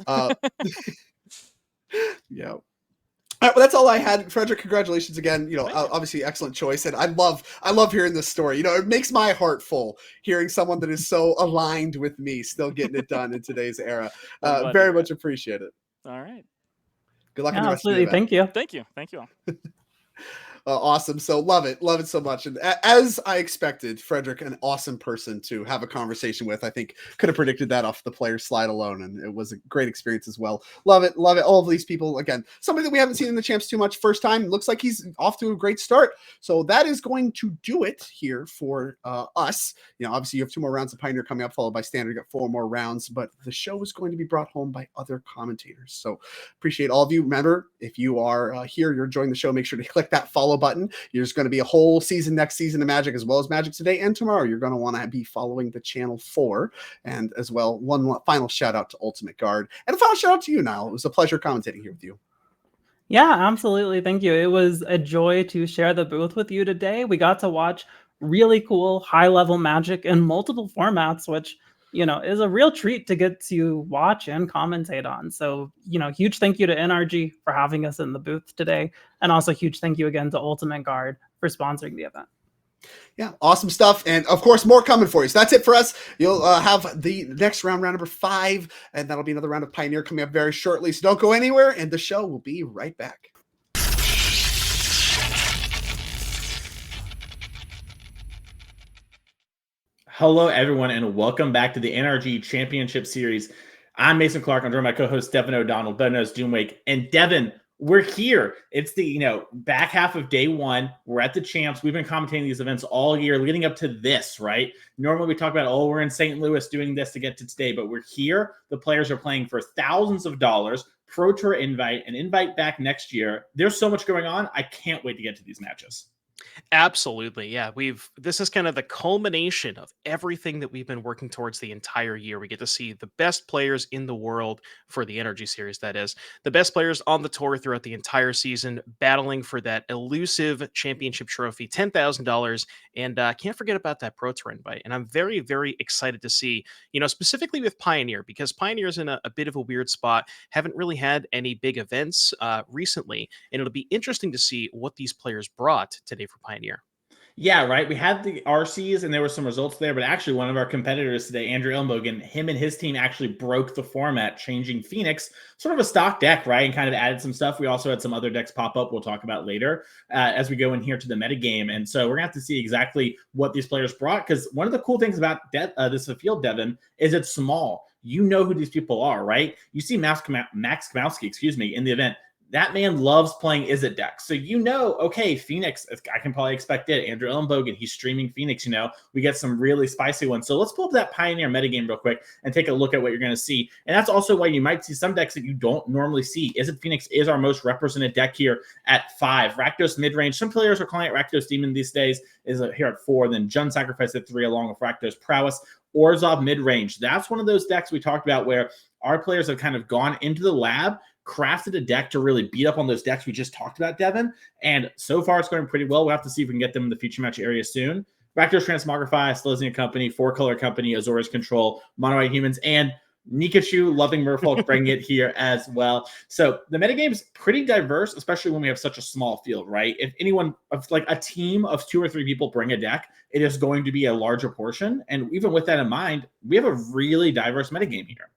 [SPEAKER 2] Yeah. All right, well, that's all I had. Frederick, congratulations again. Obviously excellent choice, and I love hearing this story. It makes my heart full hearing someone that is so aligned with me still getting it done in today's era. Very much appreciate it.
[SPEAKER 4] All right.
[SPEAKER 2] Good luck in the rest
[SPEAKER 1] absolutely.
[SPEAKER 2] of the event.
[SPEAKER 4] Thank you all.
[SPEAKER 2] Awesome. So love it so much. And as I expected, Frederick, an awesome person to have a conversation with. I think could have predicted that off the player slide alone, and it was a great experience as well. Love it. All of these people, again, somebody that we haven't seen in the champs too much. First time, looks like he's off to a great start. So that is going to do it here for us. Obviously you have 2 more rounds of Pioneer coming up, followed by Standard. You got 4 more rounds, but the show is going to be brought home by other commentators. So appreciate all of you. Remember, if you are here, you're enjoying the show, make sure to click that follow button. There's going to be a whole season next season of Magic, as well as Magic Today and tomorrow. You're going to want to be following the channel for, and as well, one final shout out to Ultimate Guard, and a final shout out to you, Niall. It was a pleasure commentating here with you.
[SPEAKER 1] Yeah, absolutely. Thank you. It was a joy to share the booth with you today. We got to watch really cool high level Magic in multiple formats, which is a real treat to get to watch and commentate on. So, huge thank you to NRG for having us in the booth today. And also huge thank you again to Ultimate Guard for sponsoring the event.
[SPEAKER 2] Yeah, awesome stuff. And of course, more coming for you. So that's it for us. You'll have the next round number 5, and that'll be another round of Pioneer coming up very shortly. So don't go anywhere, and the show will be right back.
[SPEAKER 5] Hello, everyone, and welcome back to the NRG Championship Series. I'm Mason Clark. I'm joined by my co-host Devin O'Donnell, better known as Doomwake. And Devin, we're here. It's the back half of day one. We're at the champs. We've been commentating these events all year leading up to this, right? Normally we talk about, we're in St. Louis doing this to get to today, but we're here. The players are playing for thousands of dollars. Pro Tour invite, an invite back next year. There's so much going on. I can't wait to get to these matches.
[SPEAKER 6] Absolutely. Yeah. This is kind of the culmination of everything that we've been working towards the entire year. We get to see the best players in the world for the NRG series, that is, the best players on the tour throughout the entire season, battling for that elusive championship trophy, $10,000. And can't forget about that Pro Tour invite. And I'm very, very excited to see, specifically with Pioneer, because Pioneer's in a bit of a weird spot, haven't really had any big events recently. And it'll be interesting to see what these players brought today for Pioneer.
[SPEAKER 5] Yeah, right. We had the RCs and there were some results there, but actually one of our competitors today, Andrew Elenbogen, him and his team actually broke the format, changing Phoenix, sort of a stock deck, right? And kind of added some stuff. We also had some other decks pop up we'll talk about later as we go in here to the metagame. And so we're going to have to see exactly what these players brought, because one of the cool things about this field, Devin, is it's small. You know who these people are, right? You see Maxx Kominowski, in the event. That man loves playing Izzet decks. So okay, Phoenix, I can probably expect it. Andrew Elenbogen, he's streaming Phoenix, we get some really spicy ones. So let's pull up that Pioneer metagame real quick and take a look at what you're going to see. And that's also why you might see some decks that you don't normally see. Izzet Phoenix is our most represented deck here at 5. Rakdos midrange. Some players are calling it Rakdos Demon these days, is here at 4. Then Jung Sacrifice at 3 along with Rakdos Prowess. Orzhov midrange. That's one of those decks we talked about where our players have kind of gone into the lab, crafted a deck to really beat up on those decks we just talked about, Devin. And so far, it's going pretty well. We'll have to see if we can get them in the feature match area soon. Rakdos Transmogrify, Selesnya Company, 4-Color Company, Azorius Control, Mono White Humans, and Nikachu, Loving Merfolk, bring it here as well. So the metagame's pretty diverse, especially when we have such a small field, right? If anyone, like a team of 2 or 3 people bring a deck, it is going to be a larger portion. And even with that in mind, we have a really diverse metagame here.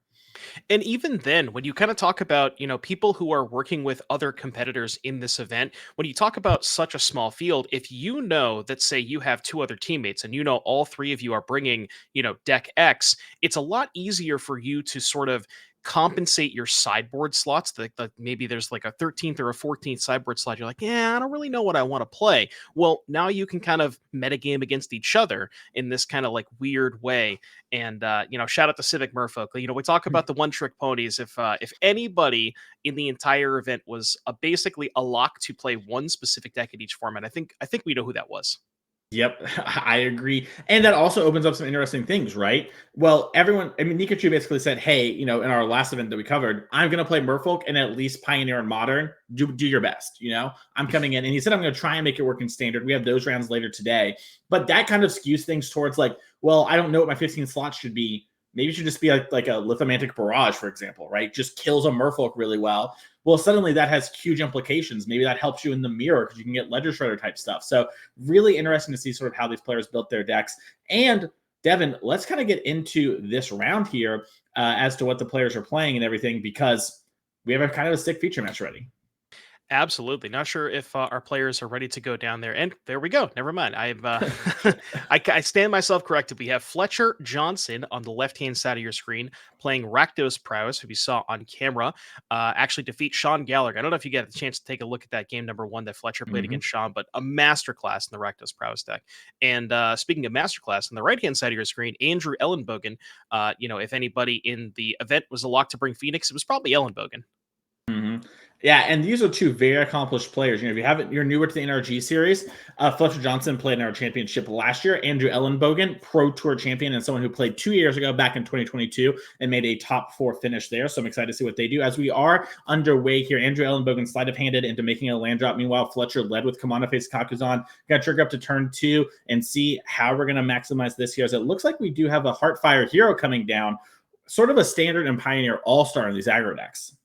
[SPEAKER 6] And even then, when you kind of talk about, people who are working with other competitors in this event, when you talk about such a small field, if you know that, say, you have 2 other teammates and all 3 of you are bringing, deck X, it's a lot easier for you to sort of compensate your sideboard slots. Maybe there's like a 13th or a 14th sideboard slot. You're like, yeah, I don't really know what I want to play. Well, now you can kind of metagame against each other in this kind of like weird way. And shout out to Civic Merfolk. We talk about the one-trick ponies. If anybody in the entire event was basically a lock to play one specific deck in each format, I think we know who that was.
[SPEAKER 5] Yep, I agree. And that also opens up some interesting things, right? Well, Nikachu basically said, hey, in our last event that we covered, I'm going to play Merfolk and at least Pioneer and Modern. Do your best, I'm coming in. And he said, I'm going to try and make it work in Standard. We have those rounds later today. But that kind of skews things towards like, well, I don't know what my 15 slots should be. Maybe it should just be like a Lithomantic Barrage, for example, right? Just kills a Merfolk really well. Well, suddenly that has huge implications. Maybe that helps you in the mirror because you can get Ledger Shredder type stuff. So really interesting to see sort of how these players built their decks. And Devin, let's kind of get into this round here as to what the players are playing and everything, because we have a kind of a sick feature match ready.
[SPEAKER 6] Absolutely. Not sure if our players are ready to go down there. And there we go. Never mind. I stand myself corrected. We have Fletcher Johnson on the left-hand side of your screen playing Rakdos Prowess, who we saw on camera, actually defeat Sean Gallagher. I don't know if you get a chance to take a look at that game number 1 that Fletcher played against Sean, but a masterclass in the Rakdos Prowess deck. And speaking of masterclass, on the right-hand side of your screen, Andrew Elenbogen, if anybody in the event was a lock to bring Phoenix, it was probably Elenbogen.
[SPEAKER 5] Yeah, and these are 2 very accomplished players. If you're newer to the NRG series, Fletcher Johnson played in our championship last year. Andrew Elenbogen, Pro Tour champion, and someone who played 2 years ago back in 2022 and made a top 4 finish there. So I'm excited to see what they do. As we are underway here, Andrew Elenbogen sleight of handed into making a land drop. Meanwhile, Fletcher led with Commander Face Kakuzan. Got to trigger up to turn 2 and see how we're going to maximize this here. So it looks like we do have a Heartfire Hero coming down, sort of a Standard and Pioneer all-star in these aggro decks.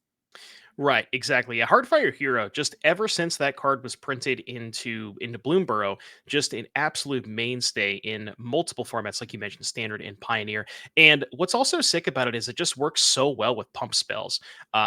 [SPEAKER 6] Right, exactly. A Heartfire Hero, just ever since that card was printed into Bloomburrow, just an absolute mainstay in multiple formats, like you mentioned, Standard and Pioneer. And what's also sick about it is it just works so well with pump spells,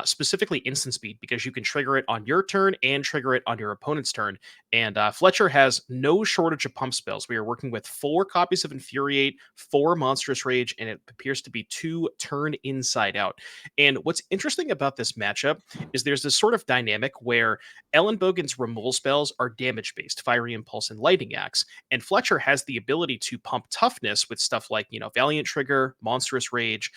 [SPEAKER 6] specifically instant speed, because you can trigger it on your turn and trigger it on your opponent's turn. And Fletcher has no shortage of pump spells. We are working with 4 copies of Infuriate, 4 Monstrous Rage, and it appears to be 2 Turn Inside Out. And what's interesting about this matchup is there's this sort of dynamic where Elenbogen's removal spells are damage-based, Fiery Impulse and Lightning Axe, and Fletcher has the ability to pump toughness with stuff like, Valiant Trigger, Monstrous Rage,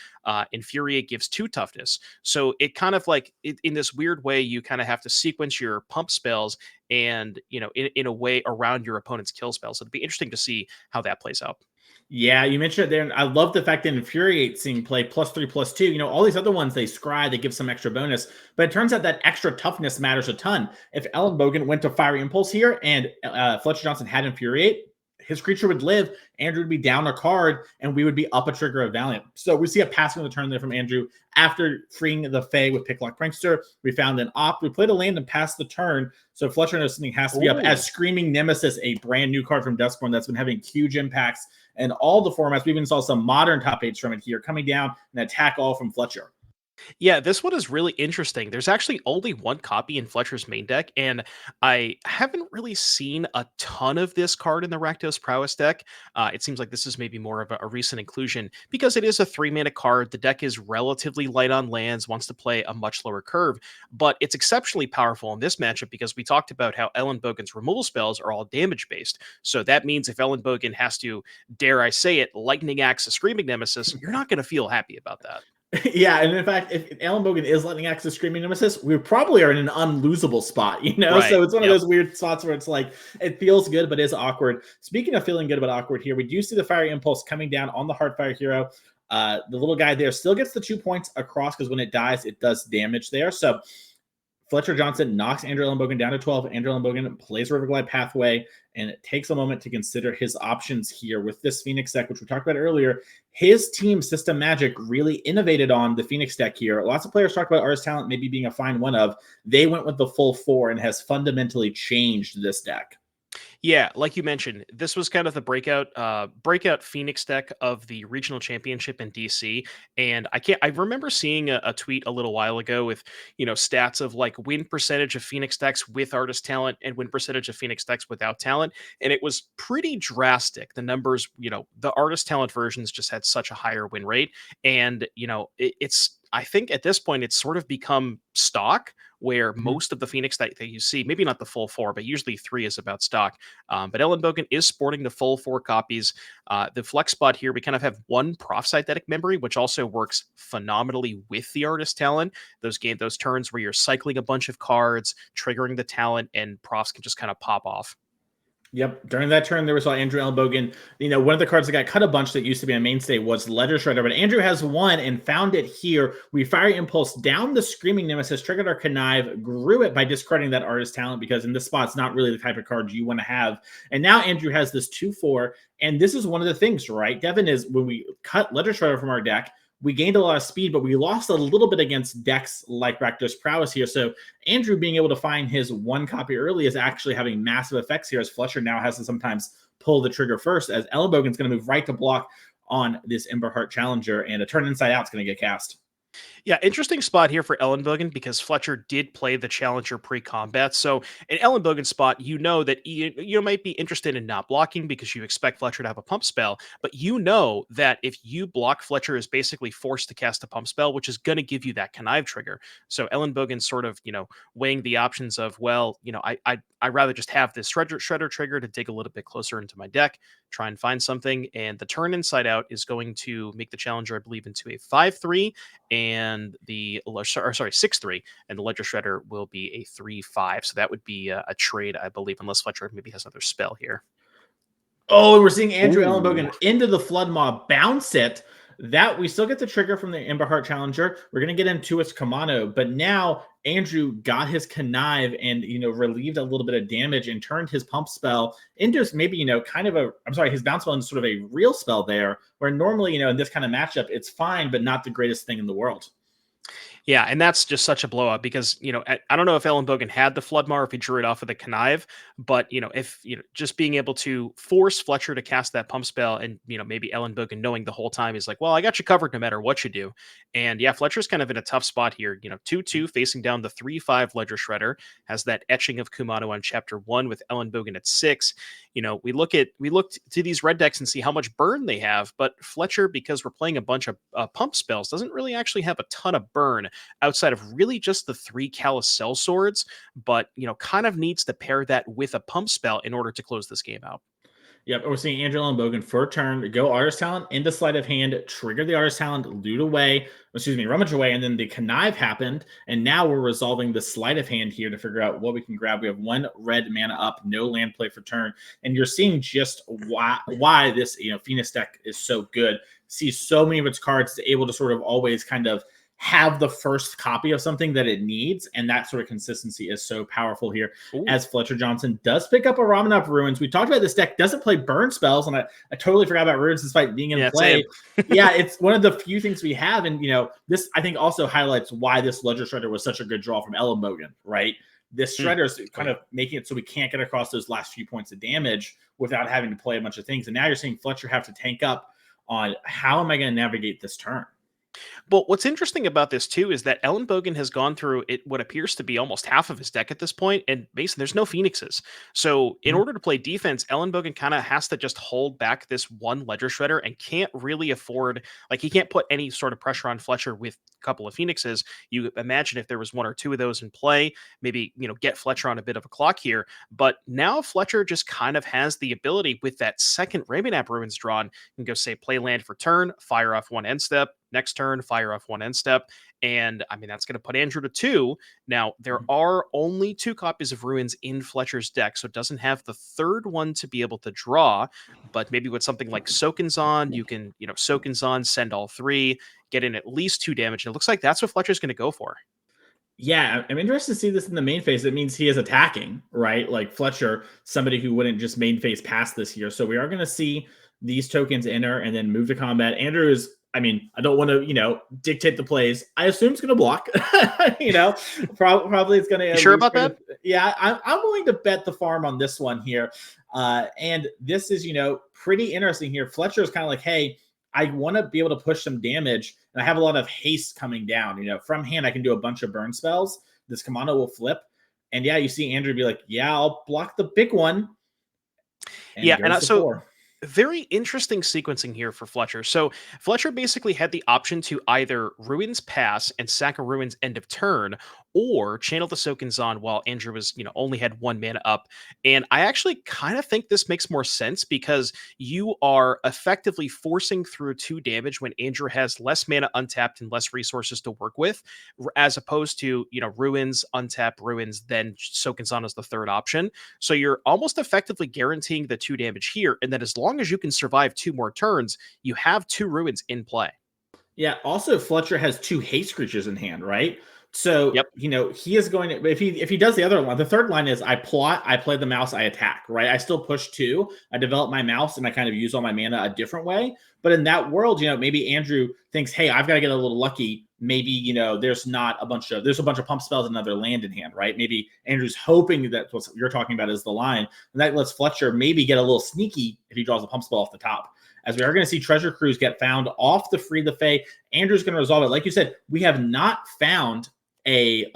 [SPEAKER 6] Infuriate gives 2 toughness. So it kind of like, in this weird way, you kind of have to sequence your pump spells and, in a way around your opponent's kill spells. So it'd be interesting to see how that plays out.
[SPEAKER 5] Yeah, you mentioned it there. And I love the fact that Infuriate seeing play +3/+2. All these other ones, they scry, they give some extra bonus. But it turns out that extra toughness matters a ton. If Elenbogen went to Fiery Impulse here and Fletcher Johnson had Infuriate, his creature would live, Andrew would be down a card, and we would be up a trigger of Valiant. So we see a passing of the turn there from Andrew. After freeing the Fae with Picklock Prankster, we found an Opt. We played a land and passed the turn. So Fletcher knows something has to be up. As Screaming Nemesis, a brand new card from Duskborn that's been having huge impacts in all the formats. We even saw some modern top 8s from it here coming down and attack all from Fletcher.
[SPEAKER 6] Yeah, this one is really interesting. There's actually only 1 copy in Fletcher's main deck, and I haven't really seen a ton of this card in the Rakdos Prowess deck. It seems like this is maybe more of a recent inclusion because it is a 3-mana card. The deck is relatively light on lands, wants to play a much lower curve, but it's exceptionally powerful in this matchup because we talked about how Elenbogen's removal spells are all damage-based. So that means if Elenbogen has to, dare I say it, Lightning Axe a Screaming Nemesis, you're not going to feel happy about that.
[SPEAKER 5] Yeah, and in fact, if Elenbogen is Lightning Axe a Screaming Nemesis, we probably are in an unlosable spot,
[SPEAKER 6] Right.
[SPEAKER 5] So it's one of those weird spots where it's like, it feels good, but is awkward. Speaking of feeling good but awkward here, we do see the Fiery Impulse coming down on the Heartfire hero. The little guy there still gets the 2 points across because when it dies, it does damage there. So Fletcher Johnson knocks Andrew Elenbogen down to 12. Andrew Elenbogen plays Riverglide Pathway, and it takes a moment to consider his options here with this Phoenix deck, which we talked about earlier. His team, System Magic, really innovated on the Phoenix deck here. Lots of players talk about Artist Talent maybe being a fine one of. They went with the full 4 and has fundamentally changed this deck.
[SPEAKER 6] Yeah, like you mentioned, this was kind of the breakout Phoenix deck of the regional championship in DC. And I remember seeing a tweet a little while ago with, stats of like win percentage of Phoenix decks with Artist Talent and win percentage of Phoenix decks without talent. And it was pretty drastic. The numbers, the Artist Talent versions just had such a higher win rate. And, I think at this point, it's sort of become stock where most of the Phoenix that you see, maybe not the full 4, but usually 3 is about stock. But Elenbogen is sporting the full 4 copies. The flex spot here, we kind of have 1 Prof Eidetic Memory, which also works phenomenally with the Artist Talent. Those turns where you're cycling a bunch of cards, triggering the talent, and profs can just kind of pop off.
[SPEAKER 5] Yep. During that turn, there was Andrew Elenbogen. One of the cards that got cut a bunch that used to be a mainstay was Ledger Shredder, but Andrew has 1 and found it here. We Fiery Impulse down the Screaming Nemesis, triggered our Connive, grew it by discarding that Artist Talent because in this spot, it's not really the type of card you want to have. And now Andrew has this 2/4, and this is one of the things, right, Devin, is when we cut Ledger Shredder from our deck, we gained a lot of speed, but we lost a little bit against decks like Rakdos Prowess here. So Andrew being able to find his 1 copy early is actually having massive effects here, as Fletcher now has to sometimes pull the trigger first, as Elenbogen's going to move right to block on this Emberheart Challenger, and a turn inside out is going to get cast.
[SPEAKER 6] Yeah, interesting spot here for Elenbogen because Fletcher did play the Challenger pre-combat. So in Elenbogen's spot, that you might be interested in not blocking because you expect Fletcher to have a pump spell, but that if you block, Fletcher is basically forced to cast a pump spell, which is going to give you that Connive trigger. So Elenbogen's sort of, weighing the options of, I'd rather just have this Shredder trigger to dig a little bit closer into my deck, try and find something, and the turn inside out is going to make the Challenger, I believe, into a 5/3, and the 6/3, and the Ledger Shredder will be a 3/5. So that would be a trade, I believe, unless Fletcher maybe has another spell here.
[SPEAKER 5] Oh, and we're seeing Andrew Elenbogen into the Flood Maw, bounce it. That we still get the trigger from the Emberheart Challenger. We're going to get into its Kamano, but now Andrew got his Connive and, relieved a little bit of damage and turned his pump spell into maybe, his bounce spell into sort of a real spell there, where normally, in this kind of matchup, it's fine, but not the greatest thing in the world.
[SPEAKER 6] Yeah, and that's just such a blowout because, I don't know if Elenbogen had the Floodmar, if he drew it off of the Connive, but, if, just being able to force Fletcher to cast that pump spell and, maybe Elenbogen knowing the whole time is like, well, I got you covered no matter what you do. And yeah, Fletcher's kind of in a tough spot here, 2-2 facing down the 3-5 Ledger Shredder, has that etching of Kumano on chapter 1 with Elenbogen at 6. We looked to these red decks and see how much burn they have, but Fletcher, because we're playing a bunch of pump spells, doesn't really actually have a ton of burn outside of really just the 3 Callous Cell Swords, but kind of needs to pair that with a pump spell in order to close this game out.
[SPEAKER 5] Yep, we're seeing Andrew Elenbogen for a turn, go Artist Talent into Sleight of Hand, trigger the Artist Talent, rummage away, and then the Connive happened, and now we're resolving the Sleight of Hand here to figure out what we can grab. We have 1 red mana up, no land play for turn, and you're seeing just why this Phoenix deck is so good. See so many of its cards able to sort of always kind of have the first copy of something that it needs, and that sort of consistency is so powerful here.
[SPEAKER 6] Ooh.
[SPEAKER 5] As Fletcher Johnson does pick up a Ramen Up Ruins. We talked about this deck doesn't play burn spells, and I totally forgot about Ruins despite being in play. Yeah, it's one of the few things we have, and this I think also highlights why this Ledger Shredder was such a good draw from Elenbogen, right? This Shredder is kind of making it so we can't get across those last few points of damage without having to play a bunch of things, and now you're seeing Fletcher have to tank up on how am I going to navigate this turn.
[SPEAKER 6] But what's interesting about this too is that Elenbogen has gone through what appears to be almost half of his deck at this point, and Mason, there's no Phoenixes. So in order to play defense, Elenbogen kind of has to just hold back this 1 Ledger Shredder and can't really afford, he can't put any sort of pressure on Fletcher with a couple of Phoenixes. You imagine if there was 1 or 2 of those in play, maybe, get Fletcher on a bit of a clock here. But now Fletcher just kind of has the ability with that second Raven App Ruins drawn, and go say play land for turn, fire off 1 end step, next turn, fire off 1 end step. And I mean, that's going to put Andrew to 2. Now, there are only 2 copies of Ruins in Fletcher's deck, so it doesn't have the third one to be able to draw. But maybe with something like Sokinzon, you can, Sokinzon, send all 3, get in at least 2 damage. And it looks like that's what Fletcher's going to go for.
[SPEAKER 5] Yeah, I'm interested to see this in the main phase. It means he is attacking, right? Like Fletcher, somebody who wouldn't just main phase past this here. So we are going to see these tokens enter and then move to combat. Andrew is, I don't want to, dictate the plays. I assume it's going to block. Probably it's going to.
[SPEAKER 6] You sure about that?
[SPEAKER 5] Yeah, I'm willing to bet the farm on this one here. And this is, pretty interesting here. Fletcher is kind of like, hey, I want to be able to push some damage, and I have a lot of haste coming down. From hand, I can do a bunch of burn spells. This Kominowski will flip. And yeah, you see Andrew be like, yeah, I'll block the big one.
[SPEAKER 6] And so very interesting sequencing here for Fletcher. So Fletcher basically had the option to either Ruins pass and sack a Ruins end of turn, or channel the Sokinzon while Andrew was, only had 1 mana up. And I actually kind of think this makes more sense because you are effectively forcing through 2 damage when Andrew has less mana untapped and less resources to work with, as opposed to, Ruins, untap Ruins, then Sokinzon is the third option. So you're almost effectively guaranteeing the 2 damage here. And then as long as you can survive 2 more turns, you have 2 Ruins in play.
[SPEAKER 5] Yeah. Also, Fletcher has 2 haste creatures in hand, right? So,
[SPEAKER 6] yep.
[SPEAKER 5] He is going to, if he does the other line, the third line is I plot, I play the mouse, I attack, right? I still push 2, I develop my mouse, and I kind of use all my mana a different way. But in that world, maybe Andrew thinks, hey, I've got to get a little lucky. Maybe, there's a bunch of pump spells and another land in hand, right? Maybe Andrew's hoping that what you're talking about is the line. And that lets Fletcher maybe get a little sneaky if he draws a pump spell off the top. As we are going to see Treasure Cruise get found off the Free the Fae. Andrew's going to resolve it. Like you said, we have not found a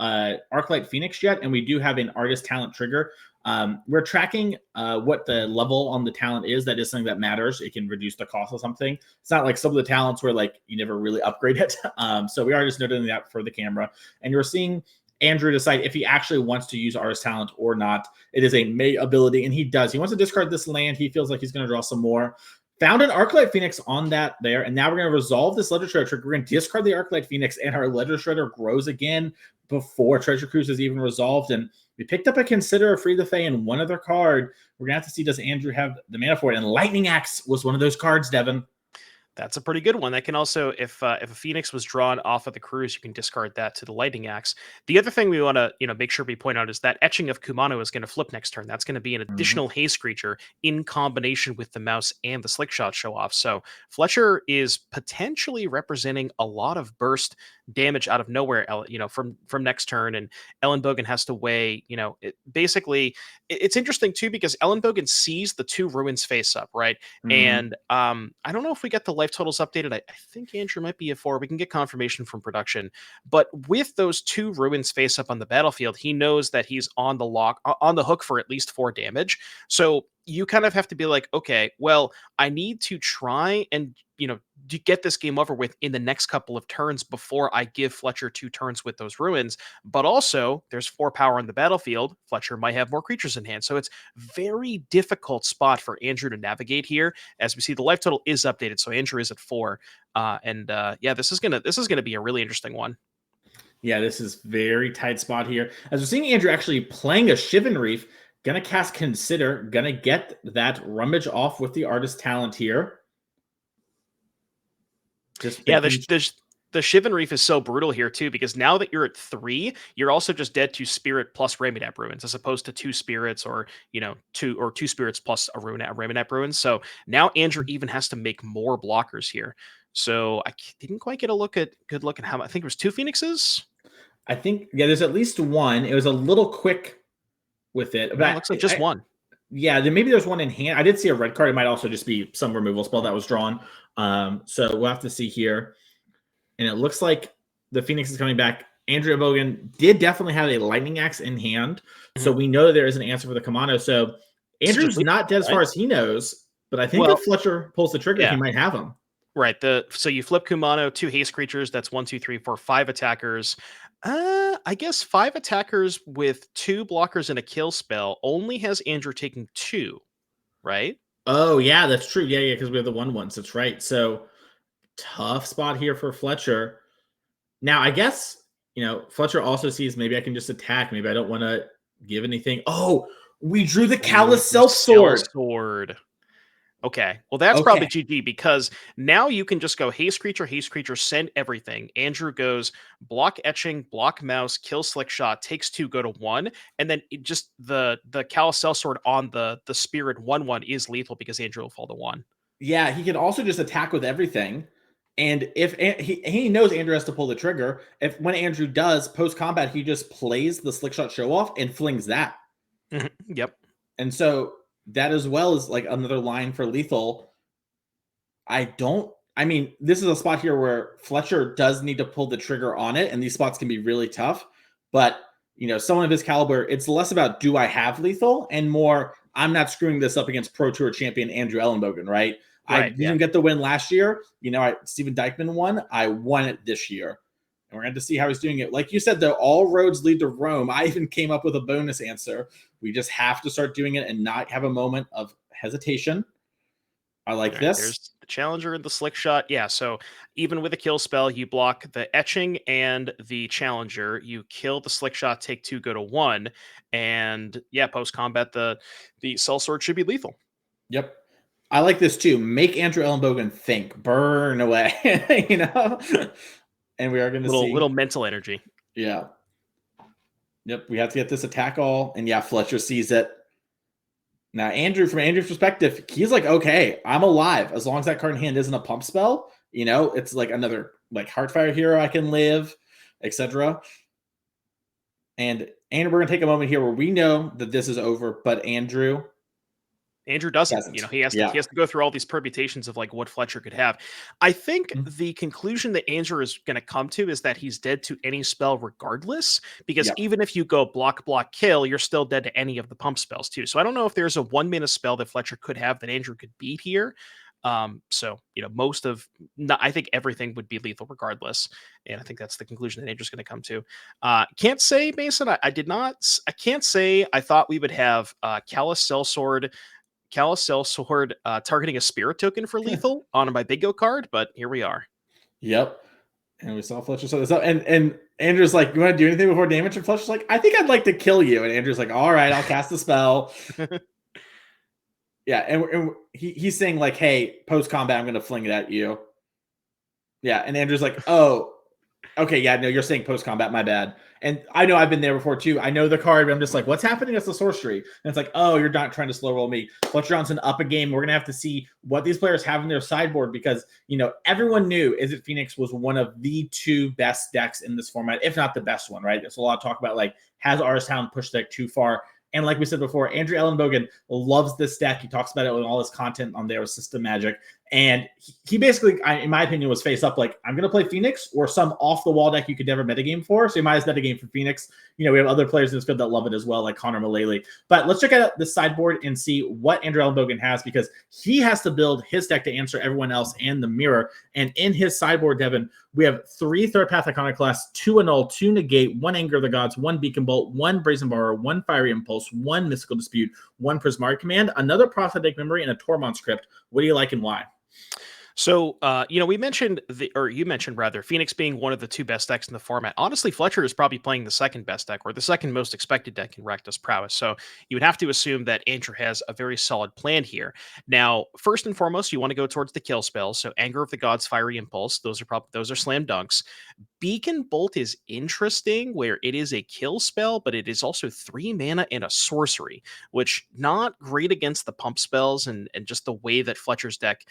[SPEAKER 5] Arclight Phoenix yet, and we do have an Artist Talent trigger. We're tracking what the level on the talent is. That is something that matters. It can reduce the cost of something. It's not like some of the talents where you never really upgrade it. So we are just noting that for the camera. And you're seeing Andrew decide if he actually wants to use Artist Talent or not. It is a May ability, and he does. He wants to discard this land. He feels like he's going to draw some more. Found an Arclight Phoenix on that there, and now we're going to resolve this Ledger Shredder trick. We're going to discard the Arclight Phoenix, and our Ledger Shredder grows again before Treasure Cruise is even resolved. And we picked up a Consider, a Free the Fae, and one other card. We're going to have to see, does Andrew have the mana for it? And Lightning Axe was one of those cards, Devin.
[SPEAKER 6] That's a pretty good one. That can also, if a Phoenix was drawn off of the cruise, you can discard that to the Lightning Axe. The other thing we want to, make sure we point out is that etching of Kumano is going to flip next turn. That's going to be an additional haste creature in combination with the mouse and the Slick Shot show off. So Fletcher is potentially representing a lot of burst damage out of nowhere, from next turn, and Elenbogen has to weigh, it's interesting too because Elenbogen sees the 2 ruins face up, right? And I don't know if we get the life totals updated. I think Andrew might be a 4. We can get confirmation from production. But with those 2 ruins face up on the battlefield, he knows that he's on the hook for at least 4 damage. So you kind of have to be like, okay, well, I need to try and, to get this game over with in the next couple of turns before I give Fletcher 2 turns with those ruins. But also, there's 4 power on the battlefield. Fletcher might have more creatures in hand. So it's very difficult spot for Andrew to navigate here. As we see, the life total is updated. So Andrew is at 4. This is gonna be a really interesting one.
[SPEAKER 5] Yeah, this is very tight spot here. As we're seeing Andrew actually playing a Shivan Reef, gonna cast Consider, gonna get that Rummage off with the Artist Talent here.
[SPEAKER 6] The Shivan Reef is so brutal here too, because now that you're at 3, you're also just dead to Spirit plus Ramunap Ruins, as opposed to 2 Spirits or 2 Spirits plus a Ramunap Ruins. So now Andrew even has to make more blockers here. So I didn't quite get a good look at how I think it was 2 Phoenixes.
[SPEAKER 5] I think there's at least 1. It was a little quick with it, but
[SPEAKER 6] it looks like just 1.
[SPEAKER 5] Yeah, then maybe there's 1 in hand. I did see a red card. It might also just be some removal spell that was drawn. So we'll have to see here. And it looks like the Phoenix is coming back. Andrew Elenbogen did definitely have a Lightning Axe in hand. So we know there is an answer for the Kamano. So Andrew's not dead as far as he knows, but I think if Fletcher pulls the trigger, he might have him.
[SPEAKER 6] Right. So you flip Kumano, 2 haste creatures. That's 1, 2, 3, 4, 5 attackers. I guess 5 attackers with 2 blockers and a kill spell only has Andrew taking 2, right?
[SPEAKER 5] Oh, yeah, that's true. Yeah, because we have the 1/1s. That's right. So tough spot here for Fletcher. Now, I guess, Fletcher also sees maybe I can just attack. Maybe I don't want to give anything. Oh, we drew the Callous Sellsword.
[SPEAKER 6] Okay. Well, that's probably GG, because now you can just go haste creature, send everything. Andrew goes block Etching, block Mouse, kill Slickshot, takes 2, go to 1. And then just the Callous Sellsword on the Spirit 1/1 is lethal because Andrew will fall to 1.
[SPEAKER 5] Yeah, he can also just attack with everything. And if he knows Andrew has to pull the trigger, when Andrew does post combat, he just plays the Slickshot Show Off and flings that.
[SPEAKER 6] Yep.
[SPEAKER 5] And so that, as well as like another line for lethal. This is a spot here where Fletcher does need to pull the trigger on it, and these spots can be really tough. But someone of his caliber, it's less about do I have lethal and more I'm not screwing this up against Pro Tour champion Andrew Elenbogen, right? I didn't get the win last year. Steven Dykman won. I won it this year. And we're going to see how he's doing it. Like you said, though, all roads lead to Rome. I even came up with a bonus answer. We just have to start doing it and not have a moment of hesitation. I like this.
[SPEAKER 6] There's the Challenger and the Slickshot. Yeah, so even with a kill spell, you block the Etching and the Challenger. You kill the Slickshot, take 2, go to 1. And post-combat, the Sellsword should be lethal.
[SPEAKER 5] Yep. I like this too. Make Andrew Elenbogen think. Burn away. And we are going to see
[SPEAKER 6] little mental energy.
[SPEAKER 5] Yeah. Yep. We have to get this attack all. And Fletcher sees it. Now, from Andrew's perspective, he's like, okay, I'm alive. As long as that card in hand isn't a pump spell, it's like another Heartfire hero I can live, etc. And we're going to take a moment here where we know that this is over, but Andrew
[SPEAKER 6] doesn't. He has to go through all these permutations of what Fletcher could have. I think the conclusion that Andrew is going to come to is that he's dead to any spell regardless, because even if you go block, kill, you're still dead to any of the pump spells too. So I don't know if there's a 1-mana spell that Fletcher could have that Andrew could beat here. I think everything would be lethal regardless. And I think that's the conclusion that Andrew's going to come to. Can't say, Mason, I can't say I thought we would have Callous Sellsword targeting a Spirit token for lethal on my Big Go card, but here we are.
[SPEAKER 5] Yep. And we saw Fletcher set this up. And Andrew's like, you want to do anything before damage? And Fletcher's like, I think I'd like to kill you. And Andrew's like, all right, I'll cast the spell. And he's saying hey, post-combat, I'm going to fling it at you. Yeah, and Andrew's like, oh, Okay, yeah, no, you're saying post-combat, my bad. And I know I've been there before too. I know the card, but I'm just like, what's happening as the sorcery? And it's like, oh, you're not trying to slow roll me. Fletcher Johnson up a game. We're going to have to see what these players have in their sideboard because, everyone knew Izzet Phoenix was one of the 2 best decks in this format, if not the best one, right? There's a lot of talk about, like, has Artistown pushed the deck too far? And like we said before, Andrew Elenbogen loves this deck. He talks about it in all his content on there with System Magic. And he basically, in my opinion, was face up like, I'm going to play Phoenix or some off-the-wall deck you could never metagame for. So you might as well metagame for Phoenix. We have other players in this field that love it as well, like Connor Mullaly. But let's check out the sideboard and see what Andrew Elenbogen has because he has to build his deck to answer everyone else and the mirror. And in his sideboard, Devin, we have 3 Third Path Iconoclasts, 2 Annul, 2 Negate, 1 Anger of the Gods, 1 Beacon Bolt, 1 Brazen Borrower, 1 Fiery Impulse, 1 Mystical Dispute, 1 Prismatic Command, another Prophetic Memory, and a Tormund Script. What do you like and why?
[SPEAKER 6] So, we mentioned you mentioned rather Phoenix being one of the 2 best decks in the format. Honestly, Fletcher is probably playing the second best deck or the second most expected deck in Rakdos Prowess. So you would have to assume that Andrew has a very solid plan here. Now, first and foremost, you want to go towards the kill spells. So Anger of the Gods, Fiery Impulse, those are slam dunks. Beacon Bolt is interesting where it is a kill spell, but it is also 3 mana and a sorcery, which not great against the pump spells and just the way that Fletcher's deck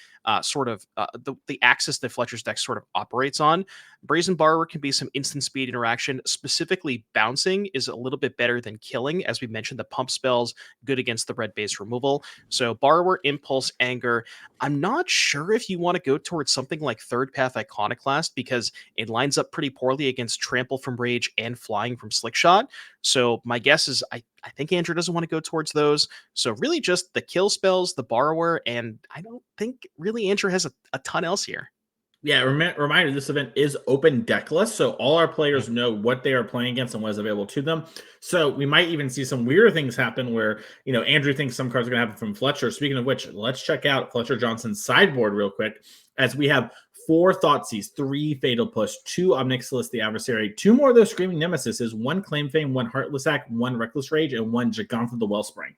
[SPEAKER 6] the axis that Fletcher's deck sort of operates on. Brazen Borrower can be some instant speed interaction. Specifically, bouncing is a little bit better than killing. As we mentioned, the pump spells good against the red base removal. So Borrower, Impulse, Anger. I'm not sure if you want to go towards something like Third Path Iconoclast because it lines up pretty poorly against Trample from Rage and Flying from Slickshot. So my guess is I think Andrew doesn't want to go towards those. So really just the kill spells, the Borrower, and I don't think really Andrew has a ton else here.
[SPEAKER 5] Yeah, reminder, this event is open deckless, so all our players know what they are playing against and what is available to them. So we might even see some weirder things happen where, Andrew thinks some cards are going to happen from Fletcher. Speaking of which, let's check out Fletcher Johnson's sideboard real quick as we have 4 Thoughtseize, 3 Fatal Push, 2 Obnixilis the Adversary, 2 more of those Screaming Nemesis, 1 Claim Fame, 1 Heartless Act, 1 Reckless Rage, and 1 Gigantha the Wellspring.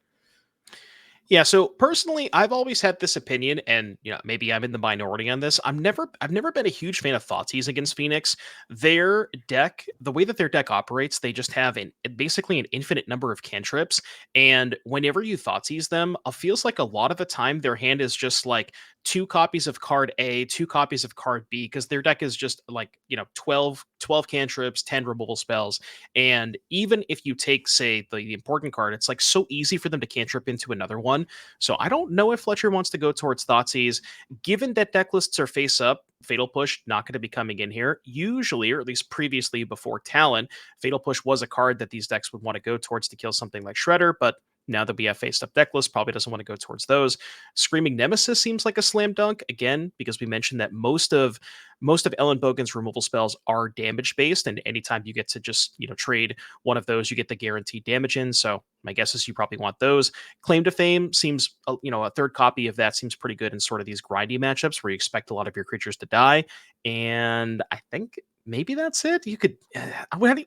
[SPEAKER 6] Yeah, so personally, I've always had this opinion, and maybe I'm in the minority on this. I've never been a huge fan of Thoughtseize against Phoenix. Their deck, the way that their deck operates, they just have basically an infinite number of cantrips, and whenever you Thoughtseize them, it feels like a lot of the time their hand is just like 2 copies of card A, 2 copies of card B, because their deck is just like 12 cantrips, 10 removal spells, and even if you take, say, the important card, it's like so easy for them to cantrip into another one. So I don't know if Fletcher wants to go towards Thoughtseize. Given that deck lists are face up, Fatal Push not going to be coming in here. Usually, or at least previously before Talon, Fatal Push was a card that these decks would want to go towards to kill something like Shredder, but now that we have faced up deck list, probably doesn't want to go towards those. Screaming Nemesis seems like a slam dunk, again, because we mentioned that most of Elenbogen's removal spells are damage based, and anytime you get to just trade one of those, you get the guaranteed damage in. So my guess is you probably want those. Claim to Fame seems, a third copy of that seems pretty good in sort of these grindy matchups where you expect a lot of your creatures to die. And I think maybe that's it. You could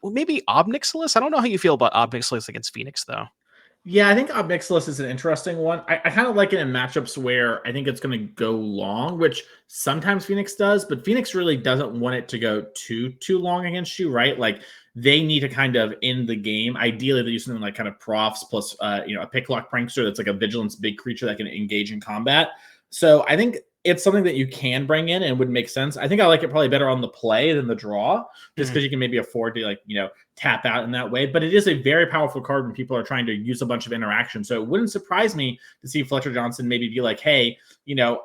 [SPEAKER 6] maybe Obnixilis. I don't know how you feel about Obnixilis against Phoenix though.
[SPEAKER 5] Yeah, I think Obnixilis is an interesting one. I kind of like it in matchups where I think it's going to go long, which sometimes Phoenix does, but Phoenix really doesn't want it to go too long against you, right? Like they need to kind of end the game. Ideally, they use something like kind of Profs plus a Picklock Prankster that's like a Vigilance big creature that can engage in combat. So I think it's something that you can bring in and would make sense. I think I like it probably better on the play than the draw, just because you can maybe afford to tap out in that way. But it is a very powerful card when people are trying to use a bunch of interaction. So it wouldn't surprise me to see Fletcher Johnson maybe be like, hey,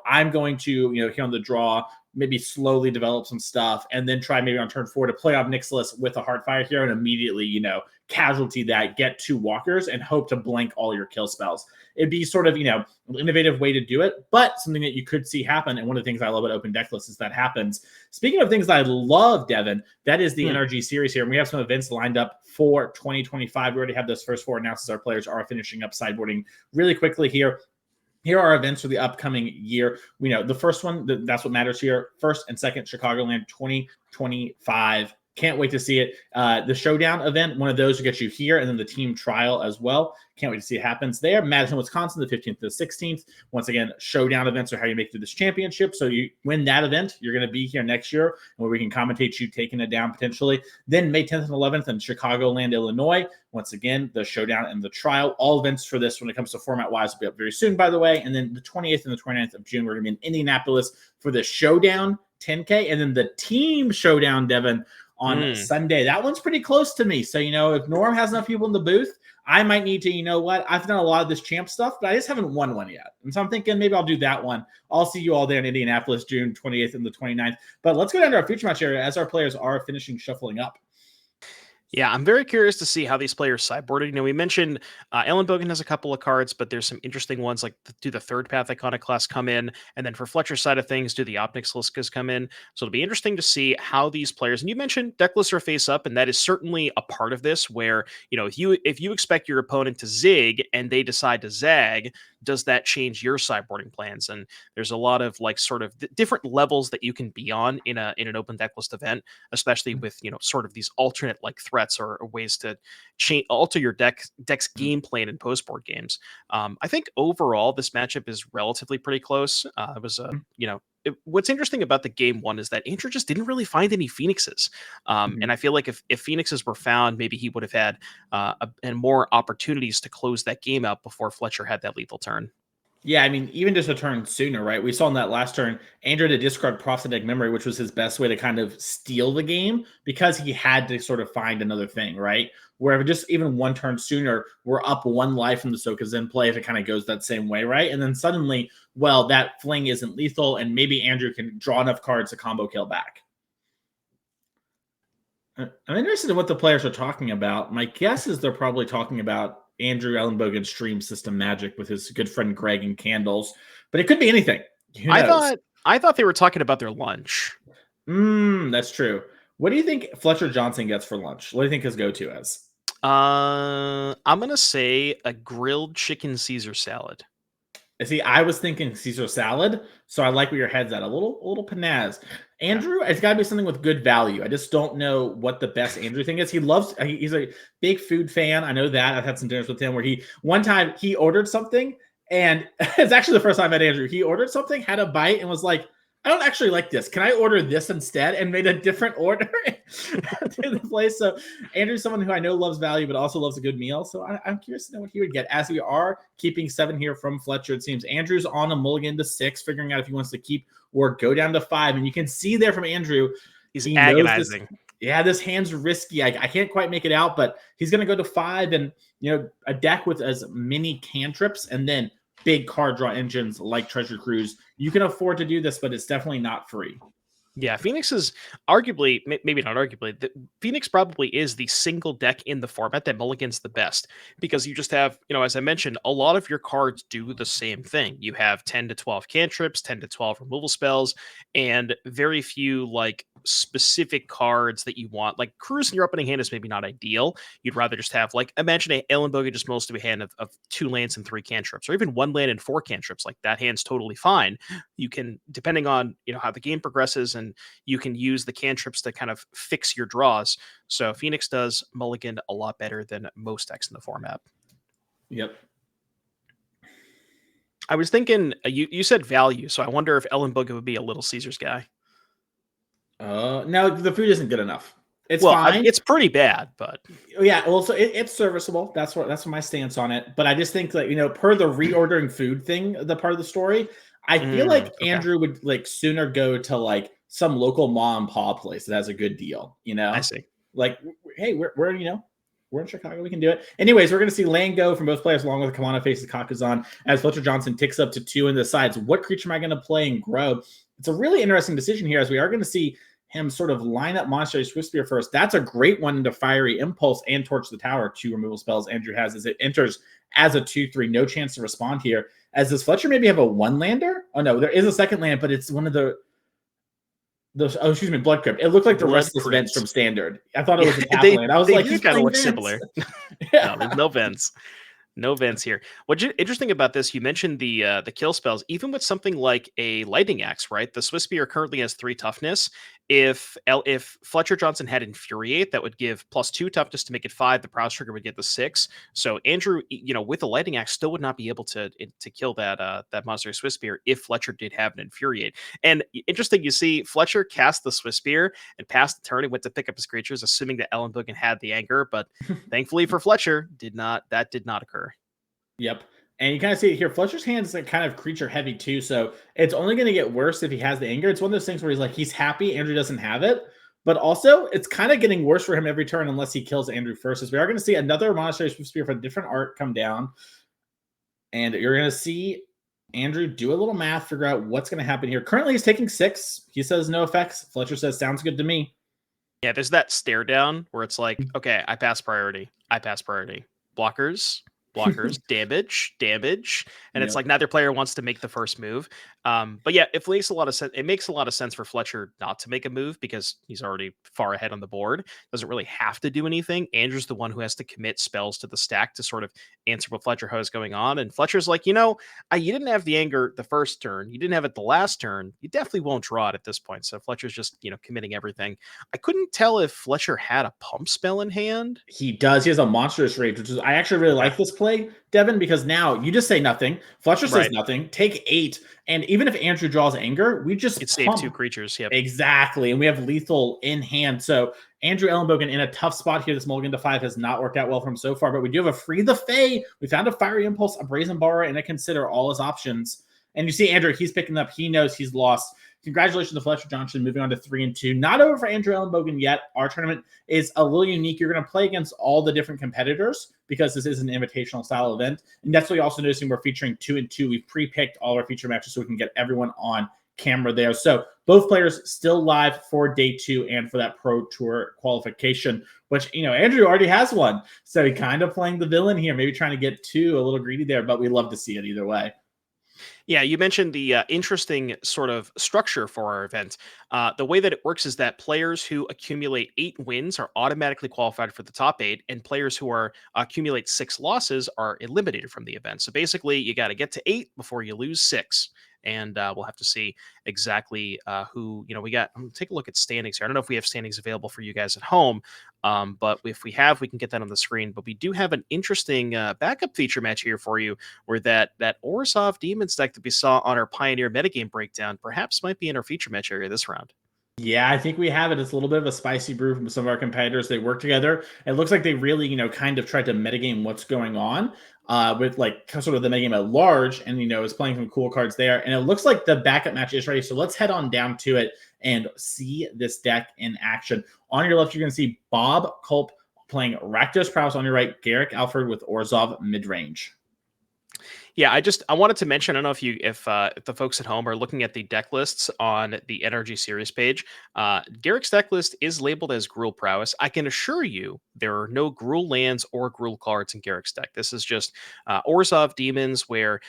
[SPEAKER 5] I'm going to, here on the draw, maybe slowly develop some stuff and then try maybe on turn 4 to play Obnixilis with a Heartfire here and immediately, casualty that, get 2 walkers and hope to blank all your kill spells. It'd be sort of, an innovative way to do it, but something that you could see happen. And one of the things I love about open deck lists is that happens. Speaking of things that I love, Devin, that is the NRG series here. And we have some events lined up for 2025. We already have those first 4 announced as our players are finishing up sideboarding really quickly here. Here are our events for the upcoming year. We know the first one, that's what matters here. First and second Chicagoland 2025 Can't wait to see it. The showdown event, one of those will get you here, and then the team trial as well. Can't wait to see it happens there. Madison, Wisconsin, the 15th to the 16th. Once again, showdown events are how you make it to this championship. So you win that event, you're going to be here next year where we can commentate you taking it down potentially. Then May 10th and 11th in Chicagoland, Illinois. Once again, the showdown and the trial. All events for this when it comes to format-wise will be up very soon, by the way. And then the 28th and the 29th of June, we're going to be in Indianapolis for the showdown 10K. And then the team showdown, Devin, on Sunday. That one's pretty close to me. So, if Norm has enough people in the booth, I might need to, I've done a lot of this champ stuff, but I just haven't won one yet. And so I'm thinking maybe I'll do that one. I'll see you all there in Indianapolis, June 28th and the 29th. But let's go down to our future match area as our players are finishing shuffling up.
[SPEAKER 6] Yeah, I'm very curious to see how these players sideboarded. We mentioned Elenbogen has a couple of cards, but there's some interesting ones like do the third path iconoclast come in? And then for Fletcher's side of things, do the Opnix Liskas come in? So it'll be interesting to see how these players, and you mentioned decklists are face up, and that is certainly a part of this where, if you expect your opponent to zig and they decide to zag, does that change your sideboarding plans? And there's a lot of different levels that you can be on in an open decklist event, especially with sort of these alternate threats or ways to alter your deck's game plan in post board games. I think overall this matchup is relatively pretty close. It was what's interesting about the game one is that Andrew just didn't really find any Phoenixes. And I feel like if Phoenixes were found, maybe he would have had and more opportunities to close that game out before Fletcher had that lethal turn.
[SPEAKER 5] Yeah, even just a turn sooner, right? We saw in that last turn, Andrew had to discard prosthetic memory, which was his best way to kind of steal the game because he had to sort of find another thing, right? Where just even one turn sooner, we're up one life from the Soka's in play if it kind of goes that same way, right? And then suddenly, that fling isn't lethal, and maybe Andrew can draw enough cards to combo kill back. I'm interested in what the players are talking about. My guess is they're probably talking about Andrew Elenbogen's stream system magic with his good friend Greg and candles, but it could be anything.
[SPEAKER 6] I thought they were talking about their lunch.
[SPEAKER 5] That's true. What do you think Fletcher Johnson gets for lunch? What do you think his go-to is?
[SPEAKER 6] I'm gonna say a grilled chicken Caesar salad.
[SPEAKER 5] See, I was thinking Caesar salad, so I like where your head's at. A little panaz. Andrew, it's got to be something with good value. I just don't know what the best Andrew thing is. He's a big food fan. I know that. I've had some dinners with him where one time he ordered something, and it's actually the first time I met Andrew. He ordered something, had a bite, and was like, I don't actually like this. Can I order this instead? And made a different order to the place. So Andrew's someone who I know loves value, but also loves a good meal. So I'm curious to know what he would get. As we are keeping 7 here from Fletcher, it seems Andrew's on a mulligan to 6, figuring out if he wants to keep or go down to 5. And you can see there from Andrew,
[SPEAKER 6] he's agonizing.
[SPEAKER 5] This hand's risky. I can't quite make it out, but he's going to go to 5 and, a deck with as many cantrips and then big card draw engines like Treasure Cruise. You can afford to do this, but it's definitely not free.
[SPEAKER 6] Yeah, Phoenix is arguably, maybe not arguably, Phoenix probably is the single deck in the format that mulligans the best because you just have, as I mentioned, a lot of your cards do the same thing. You have 10 to 12 cantrips, 10 to 12 removal spells, and very few specific cards that you want. Like Cruise in your opening hand is maybe not ideal. You'd rather just have imagine a Elenbogen just most of a hand of 2 lands and 3 cantrips, or even 1 land and 4 cantrips. That hand's totally fine. You can, depending on how the game progresses, and you can use the cantrips to kind of fix your draws. So Phoenix does mulligan a lot better than most decks in the format.
[SPEAKER 5] Yep.
[SPEAKER 6] I was thinking, you said value, so I wonder if Elenbogen would be a Little Caesars guy.
[SPEAKER 5] No, the food isn't good enough. It's fine.
[SPEAKER 6] It's pretty bad, but
[SPEAKER 5] yeah. Well, so it's serviceable. That's my stance on it. But I just think that per the reordering food thing, the part of the story, I feel like Andrew would sooner go to some local mom and pop place that has a good deal.
[SPEAKER 6] I see.
[SPEAKER 5] Hey, we're in Chicago. We can do it. Anyways, we're going to see land go from both players along with Kamana faces Kakuzan as Fletcher Johnson ticks up to 2 and decides what creature am I going to play and grow. It's a really interesting decision here as we are going to see him sort of line up Monastery Swiftspear first. That's a great one into Fiery Impulse and Torch the Tower, 2 removal spells Andrew has as it enters as a 2/3. No chance to respond here. As does Fletcher maybe have a 1-lander? Oh, no, there is a second land, but it's one of Blood Crypt. It looked like the restless vents from Standard. I thought it was a tap land. I was
[SPEAKER 6] they do kind of look similar. No, there's no vents. No vents here. What's interesting about this, you mentioned the kill spells. Even with something like a Lightning Axe, right? The Swiftspear currently has 3 toughness. if Fletcher Johnson had Infuriate, that would give +2 toughness to make it 5. The Prowess Trigger would get the 6. So Andrew, with the Lightning Axe, still would not be able to kill that Monster Swiss Spear if Fletcher did have an Infuriate. And interesting, you see Fletcher cast the Swiss Spear and passed the turn and went to pick up his creatures, assuming that Elenbogen had the anger. But thankfully for Fletcher, did not occur.
[SPEAKER 5] Yep. And you kind of see it here. Fletcher's hand is like kind of creature heavy too, so it's only going to get worse if he has the anger. It's one of those things where he's happy Andrew doesn't have it, but also it's kind of getting worse for him every turn unless he kills Andrew first. As we are going to see another Monastery Spear for a different art come down, and you're going to see Andrew do a little math, figure out what's going to happen here. Currently, he's taking 6. He says no effects. Fletcher says sounds good to me.
[SPEAKER 6] Yeah, there's that stare down where it's like, okay, I pass priority. Blockers, damage, and it's like neither player wants to make the first move. But yeah, it makes a lot of sense. It makes a lot of sense for Fletcher not to make a move because he's already far ahead on the board. Doesn't really have to do anything. Andrew's the one who has to commit spells to the stack to sort of answer what Fletcher has going on. And Fletcher's like, you didn't have the anger the first turn. You didn't have it the last turn. You definitely won't draw it at this point. So Fletcher's just, committing everything. I couldn't tell if Fletcher had a pump spell in hand.
[SPEAKER 5] He does. He has a Monstrous Rage, which is, I actually really like this play, Devin, because now you just say nothing. Fletcher says nothing. Take 8. And even if Andrew draws anger, we just
[SPEAKER 6] save 2 creatures. Yep.
[SPEAKER 5] Exactly. And we have lethal in hand. So Andrew Elenbogen in a tough spot here. This mulligan to 5 has not worked out well for him so far, but we do have a Free the Fae. We found a Fiery Impulse, a Brazen Borrower, and a Consider all his options. And you see Andrew, he's picking up. He knows he's lost. Congratulations to Fletcher Johnson moving on to 3-2. Not over for Andrew Elenbogen yet. Our tournament is a little unique. You're going to play against all the different competitors because this is an invitational style event. And that's what you're also noticing. We're featuring 2-2. We've pre-picked all our feature matches so we can get everyone on camera there. So both players still live for day 2 and for that Pro Tour qualification, which, Andrew already has one. So he kind of playing the villain here, maybe trying to get 2, a little greedy there, but we love to see it either way.
[SPEAKER 6] Yeah, you mentioned the interesting sort of structure for our event. The way that it works is that players who accumulate 8 wins are automatically qualified for the top 8, and players who accumulate 6 losses are eliminated from the event. So basically, you got to get to 8 before you lose 6. And we'll have to see exactly who, we got. I'm going to take a look at standings here. I don't know if we have standings available for you guys at home, but if we have, we can get that on the screen. But we do have an interesting backup feature match here for you, where that Orzhov Demons deck that we saw on our Pioneer metagame breakdown perhaps might be in our feature match area this round.
[SPEAKER 5] Yeah, I think we have it. It's a little bit of a spicy brew from some of our competitors. They work together. It looks like they really, kind of tried to metagame what's going on with like sort of the metagame at large, and is playing some cool cards there. And it looks like the backup match is ready. So let's head on down to it and see this deck in action. On your left, you're going to see Bob Culp playing Rakdos Prowess. On your right, Gerrick Alford with Orzhov midrange.
[SPEAKER 6] Yeah, I wanted to mention, I don't know if the folks at home are looking at the deck lists on the NRG Series page. Gerrick's deck list is labeled as Gruul Prowess. I can assure you there are no Gruul lands or Gruul cards in Gerrick's deck. This is just Orzhov Demons, where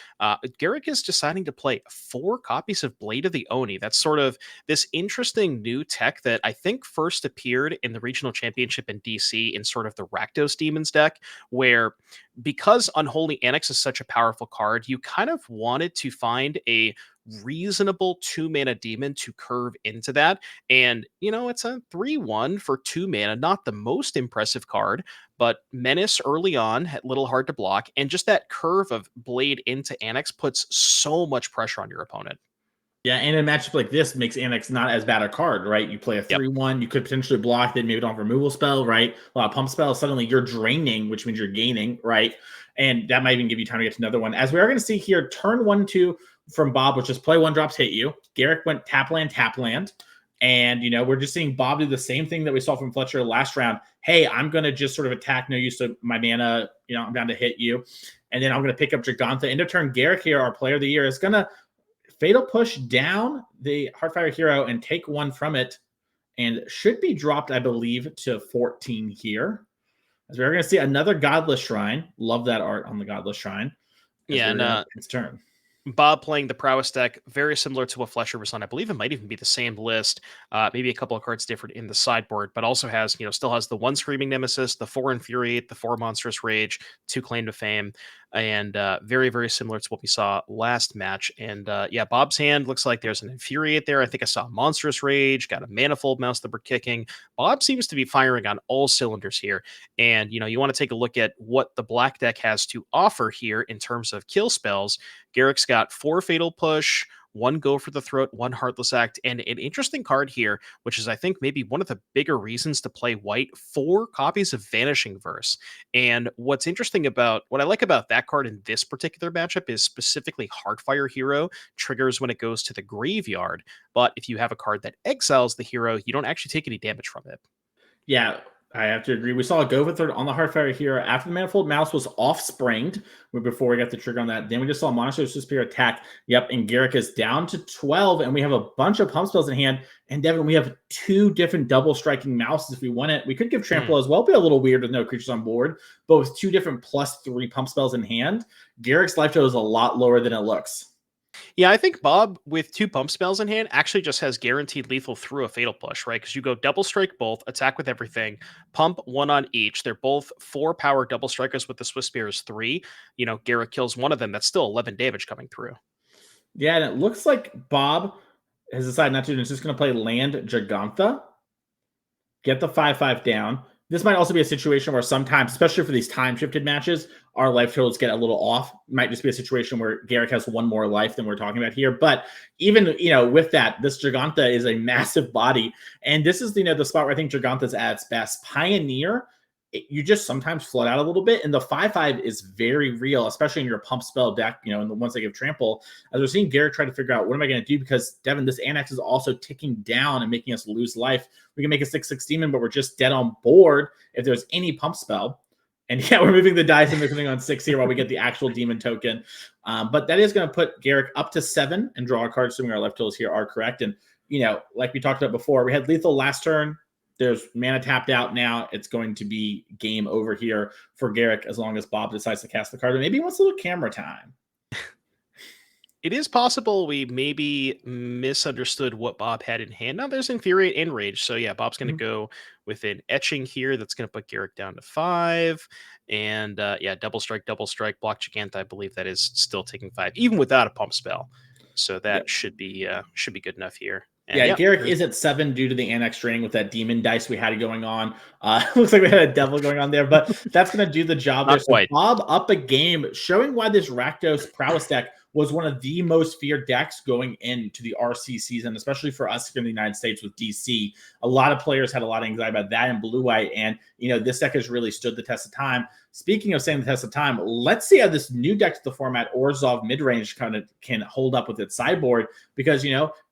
[SPEAKER 6] Gerrick is deciding to play 4 copies of Blade of the Oni. That's sort of this interesting new tech that I think first appeared in the regional championship in DC in sort of the Rakdos Demons deck, where because Unholy Annex is such a powerful card, you kind of wanted to find a reasonable 2-mana demon to curve into that. And, it's a 3-1 for 2 mana, not the most impressive card, but Menace early on, a little hard to block. And just that curve of Blade into Annex puts so much pressure on your opponent.
[SPEAKER 5] Yeah, and a matchup like this makes Annex not as bad a card, right? You play a 3-1, you could potentially block, then maybe don't have a removal spell, right? A lot of pump spells, suddenly you're draining, which means you're gaining, right? And that might even give you time to get to another one. As we are going to see here, turn 1-2 from Bob, which is play 1 drops, hit you. Gerrick went tap land. And, we're just seeing Bob do the same thing that we saw from Fletcher last round. Hey, I'm going to just sort of attack, no use of my mana, I'm down to hit you. And then I'm going to pick up Gigantha. End of turn, Gerrick here, our player of the year, is going to Fatal Push down the Heartfire Hero and take 1 from it, and should be dropped, I believe, to 14 here. As we're going to see another Godless Shrine. Love that art on the Godless Shrine.
[SPEAKER 6] Yeah, and
[SPEAKER 5] its turn.
[SPEAKER 6] Bob playing the prowess deck, very similar to what Fletcher was on. I believe it might even be the same list, maybe a couple of cards different in the sideboard, but also has, still has the 1 Screaming Nemesis, the 4 Infuriate, the 4 Monstrous Rage, 2 Claim to Fame, and very, very similar to what we saw last match. And yeah, Bob's hand looks like there's an Infuriate there. I think I saw Monstrous Rage, got a Manifold Mouse that we're kicking. Bob seems to be firing on all cylinders here. And, you want to take a look at what the black deck has to offer here in terms of kill spells. Gerrick's got 4 Fatal Push, 1 Go for the Throat, 1 Heartless Act, and an interesting card here, which is, I think, maybe one of the bigger reasons to play white, 4 copies of Vanishing Verse. And what I like about that card in this particular matchup is specifically Heartfire Hero triggers when it goes to the graveyard. But if you have a card that exiles the hero, you don't actually take any damage from it.
[SPEAKER 5] Yeah, I have to agree. We saw a go for third on the Heartfire here after the Manifold Mouse was off-springed before we got the trigger on that. Then we just saw Monstrous Despair attack. Yep, and Gerrick is down to 12, and we have a bunch of pump spells in hand. And Devin, we have 2 different double striking mouses if we want it. We could give Trample as well, be a little weird with no creatures on board, but with 2 different +3 pump spells in hand, Gerrick's life total is a lot lower than it looks.
[SPEAKER 6] Yeah, I think Bob, with 2 pump spells in hand, actually just has guaranteed lethal through a Fatal Push, right? Because you go double strike both, attack with everything, pump 1 on each. They're both 4 power double strikers with the Swiss Spear is 3. Gerrick kills one of them. That's still 11 damage coming through.
[SPEAKER 5] Yeah, and it looks like Bob has decided not to. It's just going to play Land Gigantha, get the 5/5 down. This might also be a situation where sometimes, especially for these time-shifted matches, our life totals get a little off. It might just be a situation where Gerrick has 1 more life than we're talking about here. But even, with that, this Gigantha is a massive body. And this is, the spot where I think Gigantha's at its best. Pioneer, you just sometimes flood out a little bit. And the 5/5 is very real, especially in your pump spell deck, and the ones that give trample. As we're seeing Gerrick try to figure out, what am I going to do? Because, Devin, this Annex is also ticking down and making us lose life. We can make a 6/6 demon, but we're just dead on board if there's any pump spell. And yeah, we're moving the dice and moving on 6 here while we get the actual demon token. But that is going to put Gerrick up to 7 and draw a card, assuming our left totals here are correct. And, like we talked about before, we had lethal last turn. There's mana tapped out now. It's going to be game over here for Gerrick as long as Bob decides to cast the card. But maybe he wants a little camera time.
[SPEAKER 6] It is possible we maybe misunderstood what Bob had in hand. Now there's Infuriate and Rage. So yeah, Bob's going to go with an Etching here. That's going to put Gerrick down to 5. And yeah, double strike, block Gigantha. I believe that is still taking 5, even without a pump spell. So that should be good enough here. And
[SPEAKER 5] yeah, Gerrick is at 7 due to the Annex draining with that demon dice we had going on. Looks like we had a devil going on there, but that's going to do the job.
[SPEAKER 6] Not quite.
[SPEAKER 5] So Bob up a game, showing why this Rakdos Prowess deck was one of the most feared decks going into the RC season, especially for us here in the United States with DC. A lot of players had a lot of anxiety about that in blue-white, and this deck has really stood the test of time. Speaking of standing the test of time, let's see how this new deck to the format, Orzhov Midrange, kind of can hold up with its sideboard, because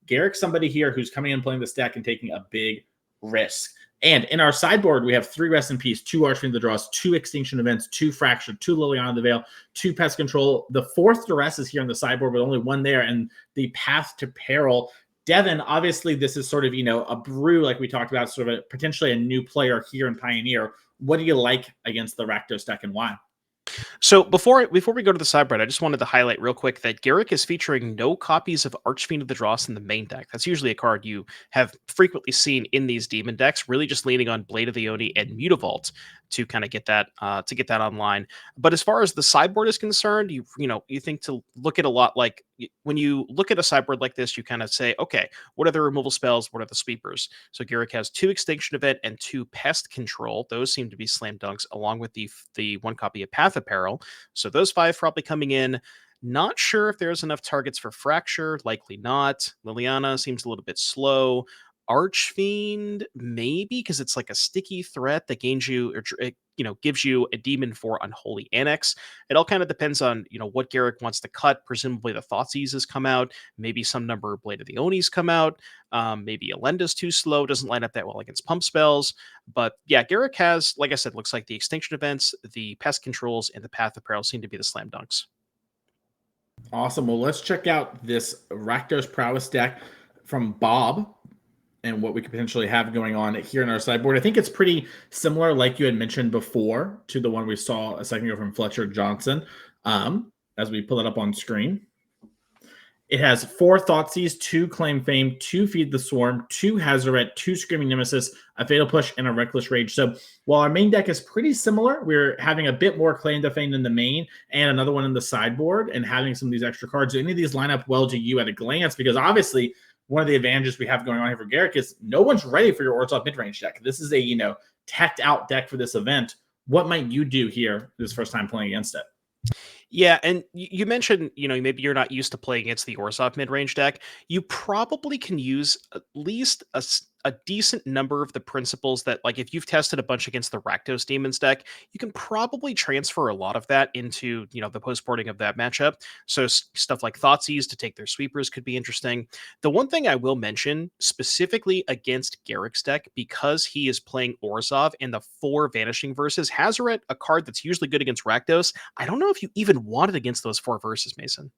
[SPEAKER 5] Gerrick's somebody here who's coming in playing this deck and taking a big risk. And in our sideboard, we have 3 Rest in Peace, 2 Archfiend of the Draws, 2 Extinction Events, 2 Fracture, 2 Liliana of the Veil, 2 Pest Control. The 4th Duress is here on the sideboard with only 1 there, and the Path to Peril. Devin, obviously this is sort of, a brew like we talked about, sort of potentially a new player here in Pioneer. What do you like against the Rakdos deck and why?
[SPEAKER 6] So before we go to the sideboard, I just wanted to highlight real quick that Gerrick is featuring no copies of Archfiend of the Dross in the main deck. That's usually a card you have frequently seen in these demon decks, really just leaning on Blade of the Oni and Mutavault to kind of get that online. But as far as the sideboard is concerned, you think to look at a lot like when you look at a sideboard like this, you kind of say, okay, what are the removal spells? What are the sweepers? So Gerrick has 2 Extinction Event and 2 Pest Control. Those seem to be slam dunks, along with the 1 copy of Path of Peril. So those 5 probably coming in. Not sure if there's enough targets for Fracture. Likely not. Liliana seems a little bit slow. Archfiend, maybe, because it's like a sticky threat that gains you, or gives you a demon for Unholy Annex. It all kind of depends on what Gerrick wants to cut. Presumably the Thoughtseizes come out, maybe some number of Blade of the Onis come out, maybe Elenda's too slow, doesn't line up that well against pump spells. But yeah, Gerrick has, like I said, looks like the Extinction Events, the Pest Controls, and the Path of Peril seem to be the slam dunks.
[SPEAKER 5] Awesome. Well, let's check out this Rakdos Prowess deck from Bob and what we could potentially have going on here in our sideboard. I think it's pretty similar, like you had mentioned before, to the one we saw a second ago from Fletcher Johnson, as we pull it up on screen. It has 4 Thoughtseize, 2 Claim Fame, 2 Feed the Swarm, 2 Hazoret, 2 Screaming Nemesis, a Fatal Push, and a Reckless Rage. So while our main deck is pretty similar, we're having a bit more Claim to Fame in the main and another one in the sideboard and having some of these extra cards. Do any of these line up well to you at a glance? Because obviously one of the advantages we have going on here for Gerrick is no one's ready for your Orzhov midrange deck. This is a, teched out deck for this event. What might you do here this first time playing against it?
[SPEAKER 6] Yeah, and you mentioned, maybe you're not used to playing against the Orzhov mid-range deck. You probably can use at least a decent number of the principles that, like, if you've tested a bunch against the Rakdos Demons deck, you can probably transfer a lot of that into, the post-porting of that matchup. So stuff like Thoughtseize to take their sweepers could be interesting. The one thing I will mention, specifically against Gerrick's deck, because he is playing Orzhov and the 4 Vanishing Verses, Hazoret, a card that's usually good against Rakdos, I don't know if you even want it against those 4 verses, Mason.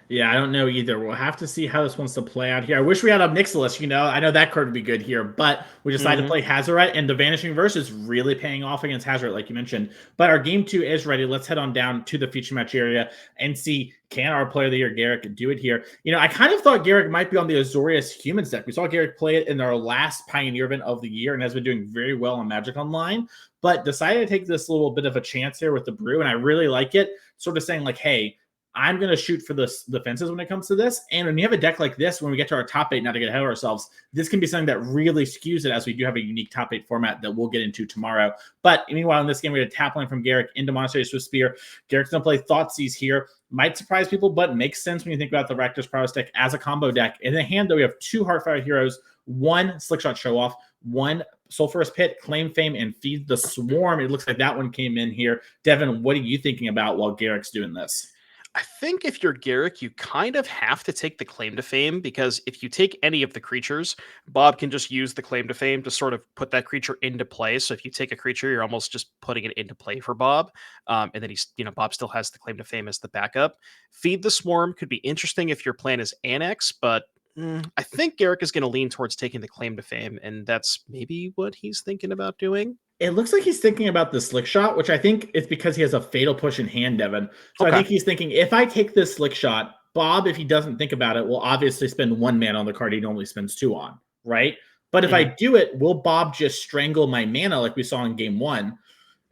[SPEAKER 5] Yeah, I don't know either. We'll have to see how this wants to play out here. I wish we had Obnixilis, I know that card would be good here, but we decided to play Hazoret, and the Vanishing Verse is really paying off against Hazoret, like you mentioned. But our game 2 is ready. Let's head on down to the feature match area and see, can our player of the year, Gerrick, do it here? I kind of thought Gerrick might be on the Azorius Humans deck. We saw Gerrick play it in our last Pioneer event of the year and has been doing very well on Magic Online, but decided to take this little bit of a chance here with the Brew, and I really like it. Sort of saying like, hey, I'm going to shoot for the fences when it comes to this. And when you have a deck like this, when we get to our top 8, not to get ahead of ourselves, this can be something that really skews it, as we do have a unique top 8 format that we'll get into tomorrow. But meanwhile, in this game, we had a tap line from Gerrick into Monastery Swift Spear. Gerrick's going to play Thoughtseize here. Might surprise people, but makes sense when you think about the Rakdos Prowess deck as a combo deck. In the hand, though, we have 2 Heartfire Heroes, 1 Slickshot Show Off, 1 Sulphurous Pit, Claim Fame, and Feed the Swarm. It looks like that one came in here. Devin, what are you thinking about while Gerrick's doing this?
[SPEAKER 6] I think if you're Gerrick, you kind of have to take the Claim to Fame, because if you take any of the creatures, Bob can just use the Claim to Fame to sort of put that creature into play. So if you take a creature, you're almost just putting it into play for Bob. And then Bob still has the Claim to Fame as the backup. Feed the Swarm could be interesting if your plan is Annex, but I think Gerrick is going to lean towards taking the Claim to Fame, and that's maybe what he's thinking about doing.
[SPEAKER 5] It looks like he's thinking about the Slick Shot, which I think is because he has a Fatal Push in hand, Devin. So
[SPEAKER 6] Okay.
[SPEAKER 5] I think he's thinking, if I take this Slick Shot, Bob, if he doesn't think about it, will obviously spend 1 mana on the card he normally spends 2 on, right? But if I do it, will Bob just strangle my mana like we saw in game 1?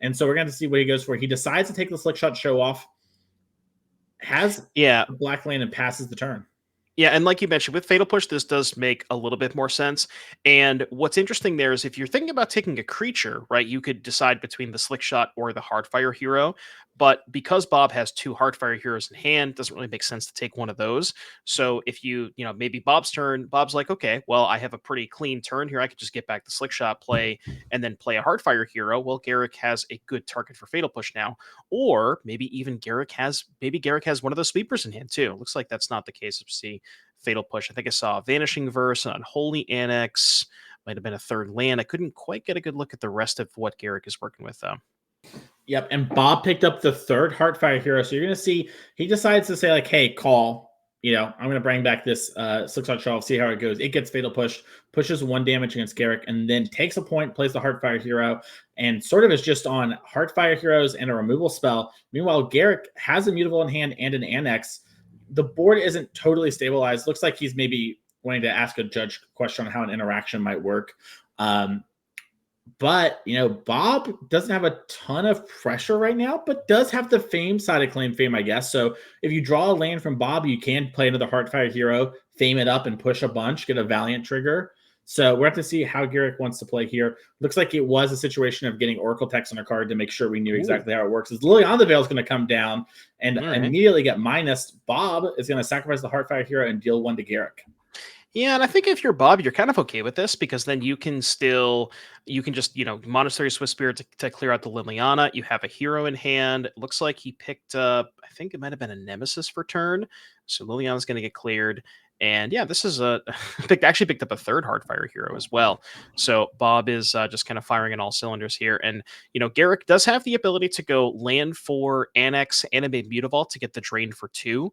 [SPEAKER 5] And so we're going to see what he goes for. He decides to take the Slick Shot Show Off, has a black land, and passes the turn.
[SPEAKER 6] Yeah, and like you mentioned, with Fatal Push, this does make a little bit more sense. And what's interesting there is if you're thinking about taking a creature, right, you could decide between the Slick Shot or the Heartfire Hero. But because Bob has 2 Heartfire Heroes in hand, it doesn't really make sense to take one of those. So if maybe Bob's turn, Bob's like, okay, well, I have a pretty clean turn here. I could just get back the Slick Shot play and then play a Heartfire Hero. Well, Gerrick has a good target for Fatal Push now. Or maybe even Gerrick has one of those sweepers in hand too. Looks like that's not the case. See Fatal Push. I think I saw a Vanishing Verse, an Unholy Annex, might have been a 3rd land. I couldn't quite get a good look at the rest of what Gerrick is working with though.
[SPEAKER 5] Yep, and Bob picked up the 3rd Heartfire Hero. So you're going to see he decides to say like, hey, call. I'm going to bring back this Slickshot Show Off, see how it goes. It gets Fatal Push, pushes 1 damage against Gerrick, and then takes a point, plays the Heartfire Hero, and sort of is just on Heartfire Heroes and a removal spell. Meanwhile, Gerrick has a Mutable in hand and an Annex. The board isn't totally stabilized. Looks like he's maybe wanting to ask a judge question on how an interaction might work. But, Bob doesn't have a ton of pressure right now, but does have the Fame side of Claim Fame, I guess. So if you draw a land from Bob, you can play another Heartfire Hero, Fame it up, and push a bunch, get a Valiant trigger. So we'll have to see how Gerrick wants to play here. Looks like it was a situation of getting Oracle text on a card to make sure we knew exactly how it works. As Liliana the Veil is going to come down and immediately get minus. Bob is going to sacrifice the Heartfire Hero and deal 1 to Gerrick.
[SPEAKER 6] Yeah, and I think if you're Bob, you're kind of okay with this, because then you can just, Monastery Swift Spirit to clear out the Liliana. You have a hero in hand. It looks like he picked up, I think it might have been a Nemesis for turn. So Liliana's going to get cleared. And yeah, this is actually picked up a 3rd Heartfire Hero as well. So Bob is just kind of firing on all cylinders here. And, Gerrick does have the ability to go land for Annex, Animate Mutavault to get the drain for 2,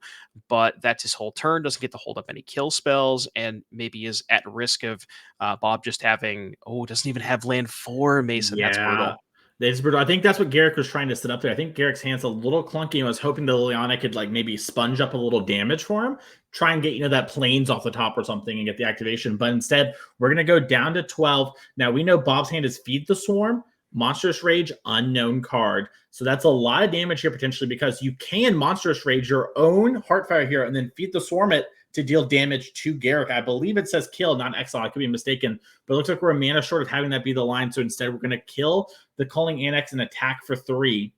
[SPEAKER 6] but that's his whole turn, doesn't get to hold up any kill spells, and maybe is at risk of Bob just having, doesn't even have land for Mason.
[SPEAKER 5] Yeah.
[SPEAKER 6] That's brutal.
[SPEAKER 5] It's brutal. I think that's what Gerrick was trying to set up there. I think Garrick's hand's a little clunky and was hoping that Liliana could like maybe sponge up a little damage for him, try and get that planes off the top or something and get the activation. But instead, we're going to go down to 12. Now we know Bob's hand is Feed the Swarm, Monstrous Rage, unknown card. So that's a lot of damage here potentially because you can Monstrous Rage your own Heartfire hero and then Feed the Swarm it to deal damage to Gerrick. I believe it says kill, not exile. I could be mistaken, but it looks like we're a mana short of having that be the line. So instead, we're going to kill the Culling Annex and attack for 3.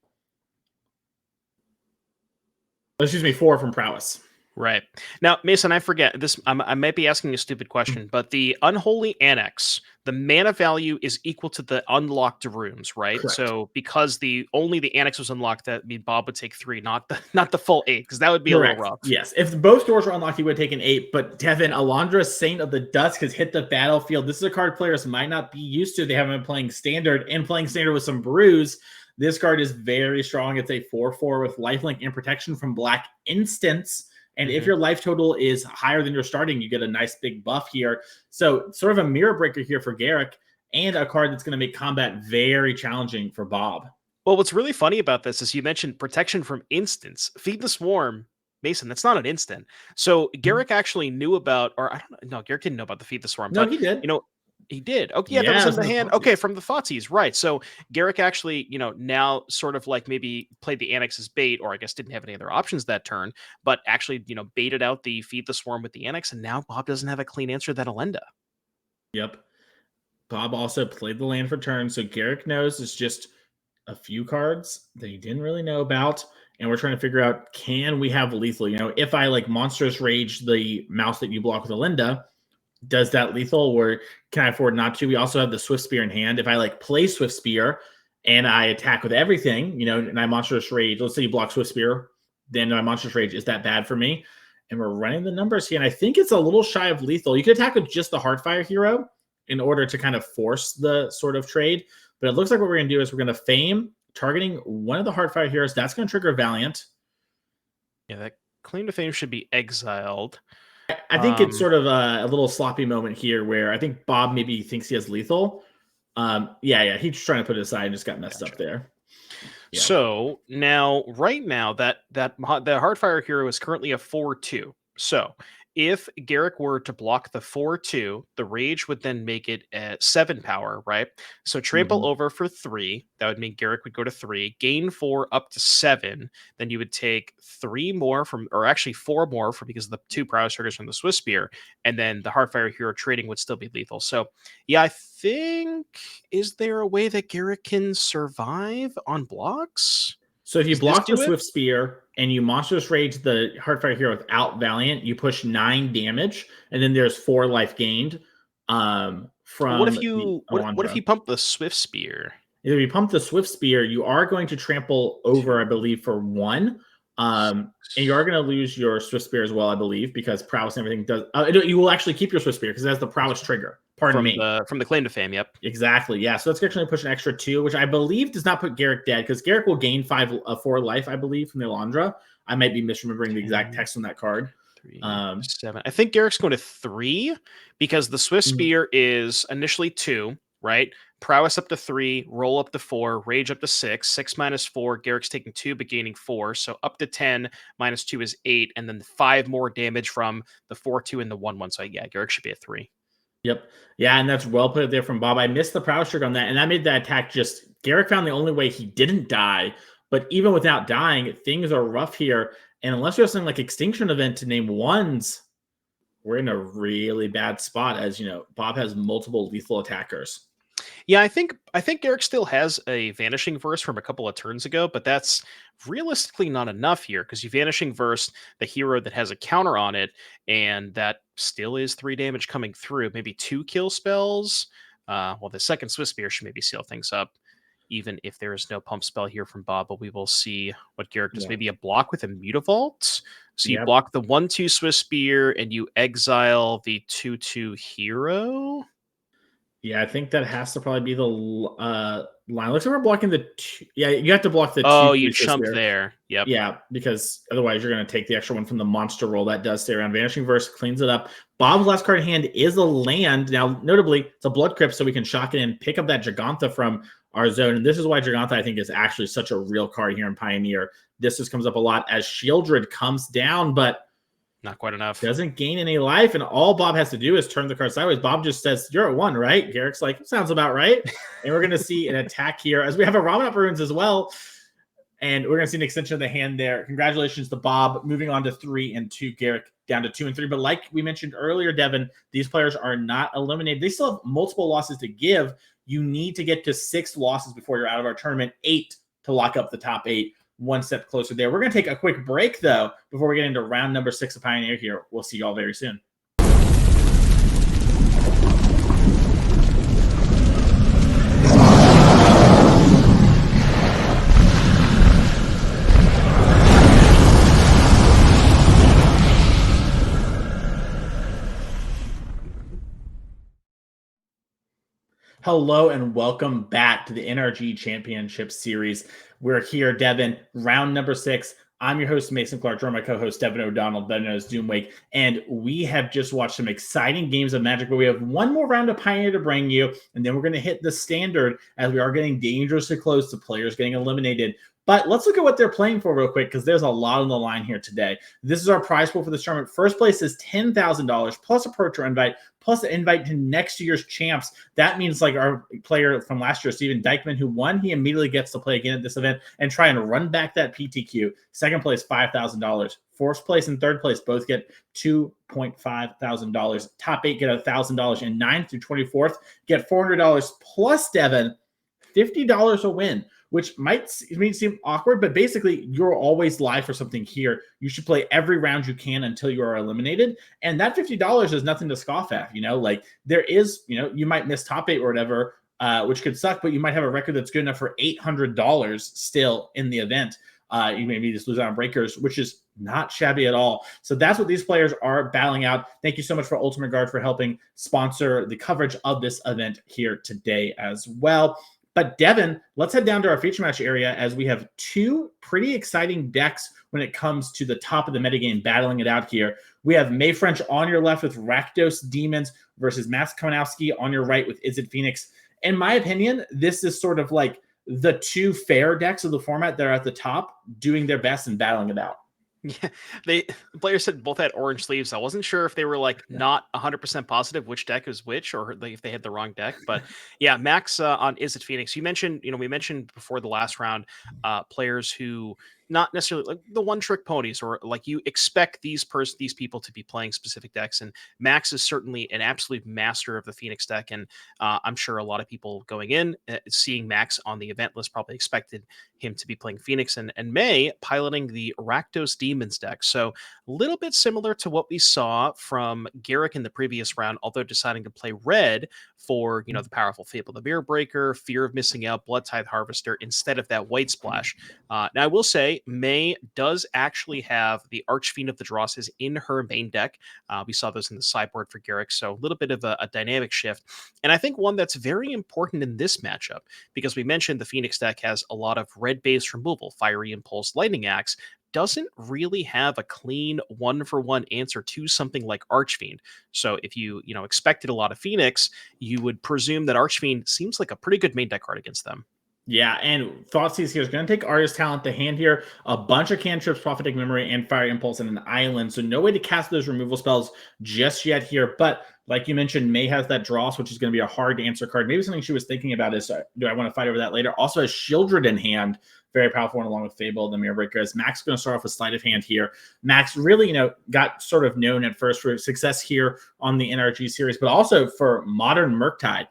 [SPEAKER 5] Excuse me, 4 from Prowess.
[SPEAKER 6] Right. Now, Mason, I forget this. I might be asking a stupid question, but the Unholy Annex, the mana value is equal to the unlocked rooms, right?
[SPEAKER 5] Correct.
[SPEAKER 6] So because only the Annex was unlocked, that means Bob would take 3, not the full 8, because that would be
[SPEAKER 5] Correct.
[SPEAKER 6] a little rough.
[SPEAKER 5] Yes, if both doors were unlocked, he would take an 8. But Devin, Alondra, Saint of the Dusk has hit the battlefield. This is a card players might not be used to. They haven't been playing Standard and playing Standard with some brews. This card is very strong. It's a 4/4 with lifelink and protection from Black Instants. And if your life total is higher than your starting, you get a nice big buff here. So sort of a mirror breaker here for Gerrick and a card that's going to make combat very challenging for Bob.
[SPEAKER 6] Well, what's really funny about this is you mentioned protection from instants. Feed the Swarm, Mason, that's not an instant. So Gerrick actually knew about, or I don't know, no, Gerrick didn't know about the Feed the Swarm.
[SPEAKER 5] No,
[SPEAKER 6] but,
[SPEAKER 5] he did.
[SPEAKER 6] He did. Okay, yeah, that was in the hand.
[SPEAKER 5] Thoughtseize.
[SPEAKER 6] Okay, from the Thoughtseize, right. So Gerrick actually, now sort of like maybe played the Annex as bait, or I guess didn't have any other options that turn, but actually, baited out the Feed the Swarm with the Annex, and now Bob doesn't have a clean answer that Elenda.
[SPEAKER 5] Yep. Bob also played the land for turn, so Gerrick knows it's just a few cards that he didn't really know about, and we're trying to figure out, can we have lethal? If I like Monstrous Rage the mouse that you block with Elenda, does that lethal, or can I afford not to? We also have the Swift Spear in hand. If I like play Swift Spear and I attack with everything, and I Monstrous Rage, let's say you block Swift Spear, then my Monstrous Rage, is that bad for me? And we're running the numbers here, and I think it's a little shy of lethal. You could attack with just the Heartfire hero in order to kind of force the sort of trade, but it looks like what we're going to do is we're going to Fame, targeting one of the Heartfire heroes. That's going to trigger Valiant.
[SPEAKER 6] Yeah, that Claim to Fame should be exiled.
[SPEAKER 5] I think it's sort of a little sloppy moment here where I think Bob maybe thinks he has lethal. He's trying to put it aside and just got messed up there. Yeah.
[SPEAKER 6] So right now, the Heartfire hero is currently a 4/2. So if Gerrick were to block the 4/2, the Rage would then make it at 7 power, right? So trample over for 3. That would mean Gerrick would go to 3, gain 4 up to 7. Then you would take 3 more or actually 4 more because of the 2 prowess triggers from the Swift Spear, and then the Heartfire hero trading would still be lethal. So yeah, I think, is there a way that Gerrick can survive on blocks?
[SPEAKER 5] So if you block the Swift Spear and you Monstrous Rage the Heartfire hero without Valiant, you push 9 damage, and then there's 4 life gained. From
[SPEAKER 6] what if you pump the Swift Spear?
[SPEAKER 5] If you pump the Swift Spear, you are going to trample over, I believe, for 1. And you are going to lose your Swift Spear as well, I believe, because prowess and everything does. You will actually keep your Swift Spear because it has the prowess trigger. Pardon me.
[SPEAKER 6] From the Claim to Fame, yep.
[SPEAKER 5] Exactly, yeah. So that's actually push an extra 2, which I believe does not put Gerrick dead, because Gerrick will gain 4 life, I believe, from the Alondra. I might be misremembering the exact text on that card.
[SPEAKER 6] 3, 7. I think Garrick's going to 3 because the Swift Spear is initially 2, right? Prowess up to 3, roll up to 4, Rage up to 6. 6 minus 4, Garrick's taking 2 but gaining 4. So up to 10 minus 2 is 8, and then 5 more damage from the 4/2 and the 1/1. So yeah, Gerrick should be at 3.
[SPEAKER 5] Yep. Yeah, and that's well put there from Bob. I missed the prowess trick on that, and that made that attack just... Gerrick found the only way he didn't die, but even without dying, things are rough here. And unless you have something like Extinction Event to name ones, we're in a really bad spot, as Bob has multiple lethal attackers.
[SPEAKER 6] Yeah, I think Gerrick still has a Vanishing Verse from a couple of turns ago, but that's realistically not enough here because you Vanishing Verse the hero that has a counter on it, and that still is 3 damage coming through. Maybe 2 kill spells. The second Swift Spear should maybe seal things up, even if there is no pump spell here from Bob, but we will see what Gerrick does. Yeah. Maybe a block with a Mutavault. So you block the 1/2 Swift Spear and you exile the 2/2 hero.
[SPEAKER 5] Yeah, I think that has to probably be the line. Looks like we're blocking the 2. Yeah, you have to block the 2.
[SPEAKER 6] Oh, you chumped there. Yep.
[SPEAKER 5] Yeah, because otherwise you're going to take the extra one from the monster roll. That does stay around. Vanishing Verse cleans it up. Bob's last card in hand is a land. Now, notably, it's a Blood Crypt, so we can shock it in, pick up that Gigantha from our zone. And this is why Giganta, I think, is actually such a real card here in Pioneer. This just comes up a lot as Shieldred comes down, but
[SPEAKER 6] not quite enough.
[SPEAKER 5] Doesn't gain any life, and all Bob has to do is turn the card sideways. Bob just says, "You're at 1, right?" Gerrick's like, "Sounds about right." And we're going to see an attack here as we have a Ramen Up Runes as well. And we're going to see an extension of the hand there. Congratulations to Bob. Moving on to 3 and 2. Gerrick down to 2 and 3. But like we mentioned earlier, Devin, these players are not eliminated. They still have multiple losses to give. You need to get to 6 losses before you're out of our tournament. 8 to lock up the top 8. One step closer there. We're going to take a quick break, though, before we get into round number 6 of Pioneer here. We'll see you all very soon. Hello and welcome back to the NRG Championship Series. We're here, Devin, round number 6. I'm your host, Mason Clark, joined by my co-host, Devin O'Donnell, better known as Doomwake, and we have just watched some exciting games of Magic, but we have one more round of Pioneer to bring you, and then we're going to hit the standard as we are getting dangerously close to players getting eliminated. But let's look at what they're playing for real quick, because there's a lot on the line here today. This is our prize pool for this tournament. First place is $10,000 plus a Pro Tour invite, plus an invite to next year's champs. That means like our player from last year, Steven Dykman, who won, he immediately gets to play again at this event and try and run back that PTQ. Second place, $5,000. Fourth place and third place both get $2.5 thousand. Top 8 get $1,000, and 9th through 24th get $400 plus, Devin, $50 a win, which might seem awkward, but basically you're always live for something here. You should play every round you can until you are eliminated. And that $50 is nothing to scoff at. Like there is, you might miss top 8 or whatever, which could suck, but you might have a record that's good enough for $800 still in the event. You maybe just lose out on breakers, which is not shabby at all. So that's what these players are battling out. Thank you so much for Ultimate Guard for helping sponsor the coverage of this event here today as well. But Devin, let's head down to our feature match area as we have 2 pretty exciting decks when it comes to the top of the metagame battling it out here. We have May French on your left with Rakdos Demons versus Maxx Kominowski on your right with Izzet Phoenix. In my opinion, this is sort of like the 2 fair decks of the format that are at the top doing their best and battling it out.
[SPEAKER 6] Yeah, the players said both had orange sleeves. I wasn't sure if they were like not 100% positive which deck is which, or if they had the wrong deck. But yeah, Maxx on Izzet Phoenix. You mentioned, we mentioned before the last round, players who not necessarily like the one-trick ponies, or like you expect these people to be playing specific decks. And Maxx is certainly an absolute master of the Phoenix deck, and I'm sure a lot of people going in seeing Maxx on the event list probably expected him to be playing Phoenix, and May piloting the Rakdos Demons deck. So a little bit similar to what we saw from Gerrick in the previous round, although deciding to play red for the powerful Fable the Mirror Breaker, Fear of Missing Out, Blood Tithe Harvester instead of that White Splash. Now I will say May does actually have the Archfiend of the Drosses in her main deck. We saw those in the sideboard for Gerrick, so a little bit of a dynamic shift. And I think one that's very important in this matchup, because we mentioned the Phoenix deck has a lot of red-based removal, Fiery Impulse, Lightning Axe, doesn't really have a clean one-for-one answer to something like Archfiend. So if you expected a lot of Phoenix, you would presume that Archfiend seems like a pretty good main deck card against them.
[SPEAKER 5] Yeah, and Thoughtseize here is going to take Artist Talent to hand here, a bunch of cantrips, Prophetic Memory, and Fire Impulse, and an island. So no way to cast those removal spells just yet here. But like you mentioned, May has that Dross, which is going to be a hard answer card. Maybe something she was thinking about is, do I want to fight over that later? Also has Shieldred in hand. Very powerful one, along with Fable, the Mirror Breaker. As Maxx going to start off with Sleight of Hand here. Maxx really, got sort of known at first for success here on the NRG series, but also for Modern Murktide,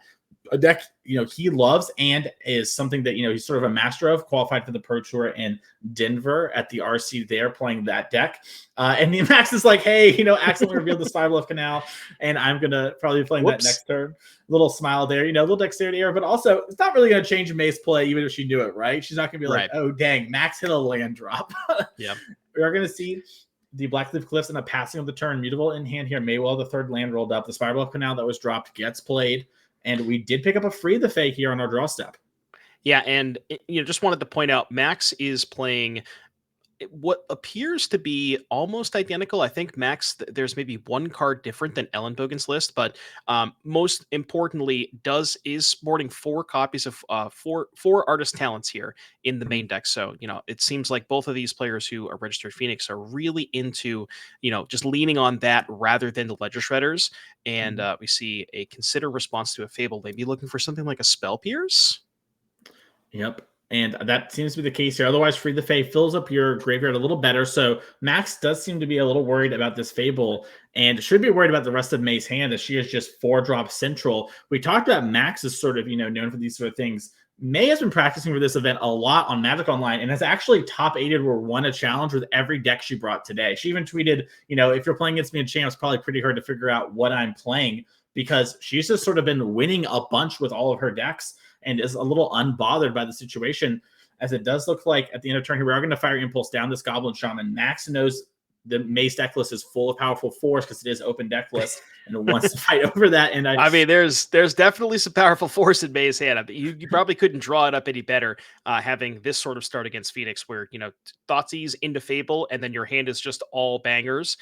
[SPEAKER 5] a deck he loves and is something that he's sort of a master of. Qualified for the Pro Tour in Denver at the RC there, playing that deck. And the Maxx is like, hey, accidentally revealed the Spiral of Canal, and I'm gonna probably be playing that next turn. Little smile there, little dexterity error, but also it's not really gonna change May's play, even if she knew it, right? She's not gonna be like, oh dang, Maxx hit a land drop.
[SPEAKER 6] Yeah,
[SPEAKER 5] we are gonna see the Blackleaf Cliffs and a passing of the turn, mutable in hand here. Maywell, the third land rolled up. The Spiral of Canal that was dropped gets played. And we did pick up a Free the Fae here on our draw step.
[SPEAKER 6] Yeah, and just wanted to point out, Maxx is playing what appears to be almost identical. I think Maxx, there's maybe one card different than Elenbogen's list, but most importantly, is sporting 4 copies of four artist talents here in the main deck. So it seems like both of these players who are registered Phoenix are really into just leaning on that rather than the Ledger Shredders. And we see a consider response to a Fable, maybe looking for something like a Spell Pierce.
[SPEAKER 5] Yep. And that seems to be the case here. Otherwise, Free the Fae fills up your graveyard a little better. So Maxx does seem to be a little worried about this Fable and should be worried about the rest of May's hand, as she is just 4-drop central. We talked about Maxx as sort of, known for these sort of things. May has been practicing for this event a lot on Magic Online and has actually top 8'd or won a challenge with every deck she brought today. She even tweeted, if you're playing against me in Champs, it's probably pretty hard to figure out what I'm playing, because she's just sort of been winning a bunch with all of her decks and is a little unbothered by the situation, as it does look like at the end of turn here, we are going to Fire Impulse down this Goblin Shaman. Maxx knows the Mace deck list is full of powerful force because it is open deck list and wants to fight over that. And
[SPEAKER 6] I mean, there's definitely some powerful force in May's hand. You probably couldn't draw it up any better having this sort of start against Phoenix, where Thoughtseize into Fable and then your hand is just all bangers.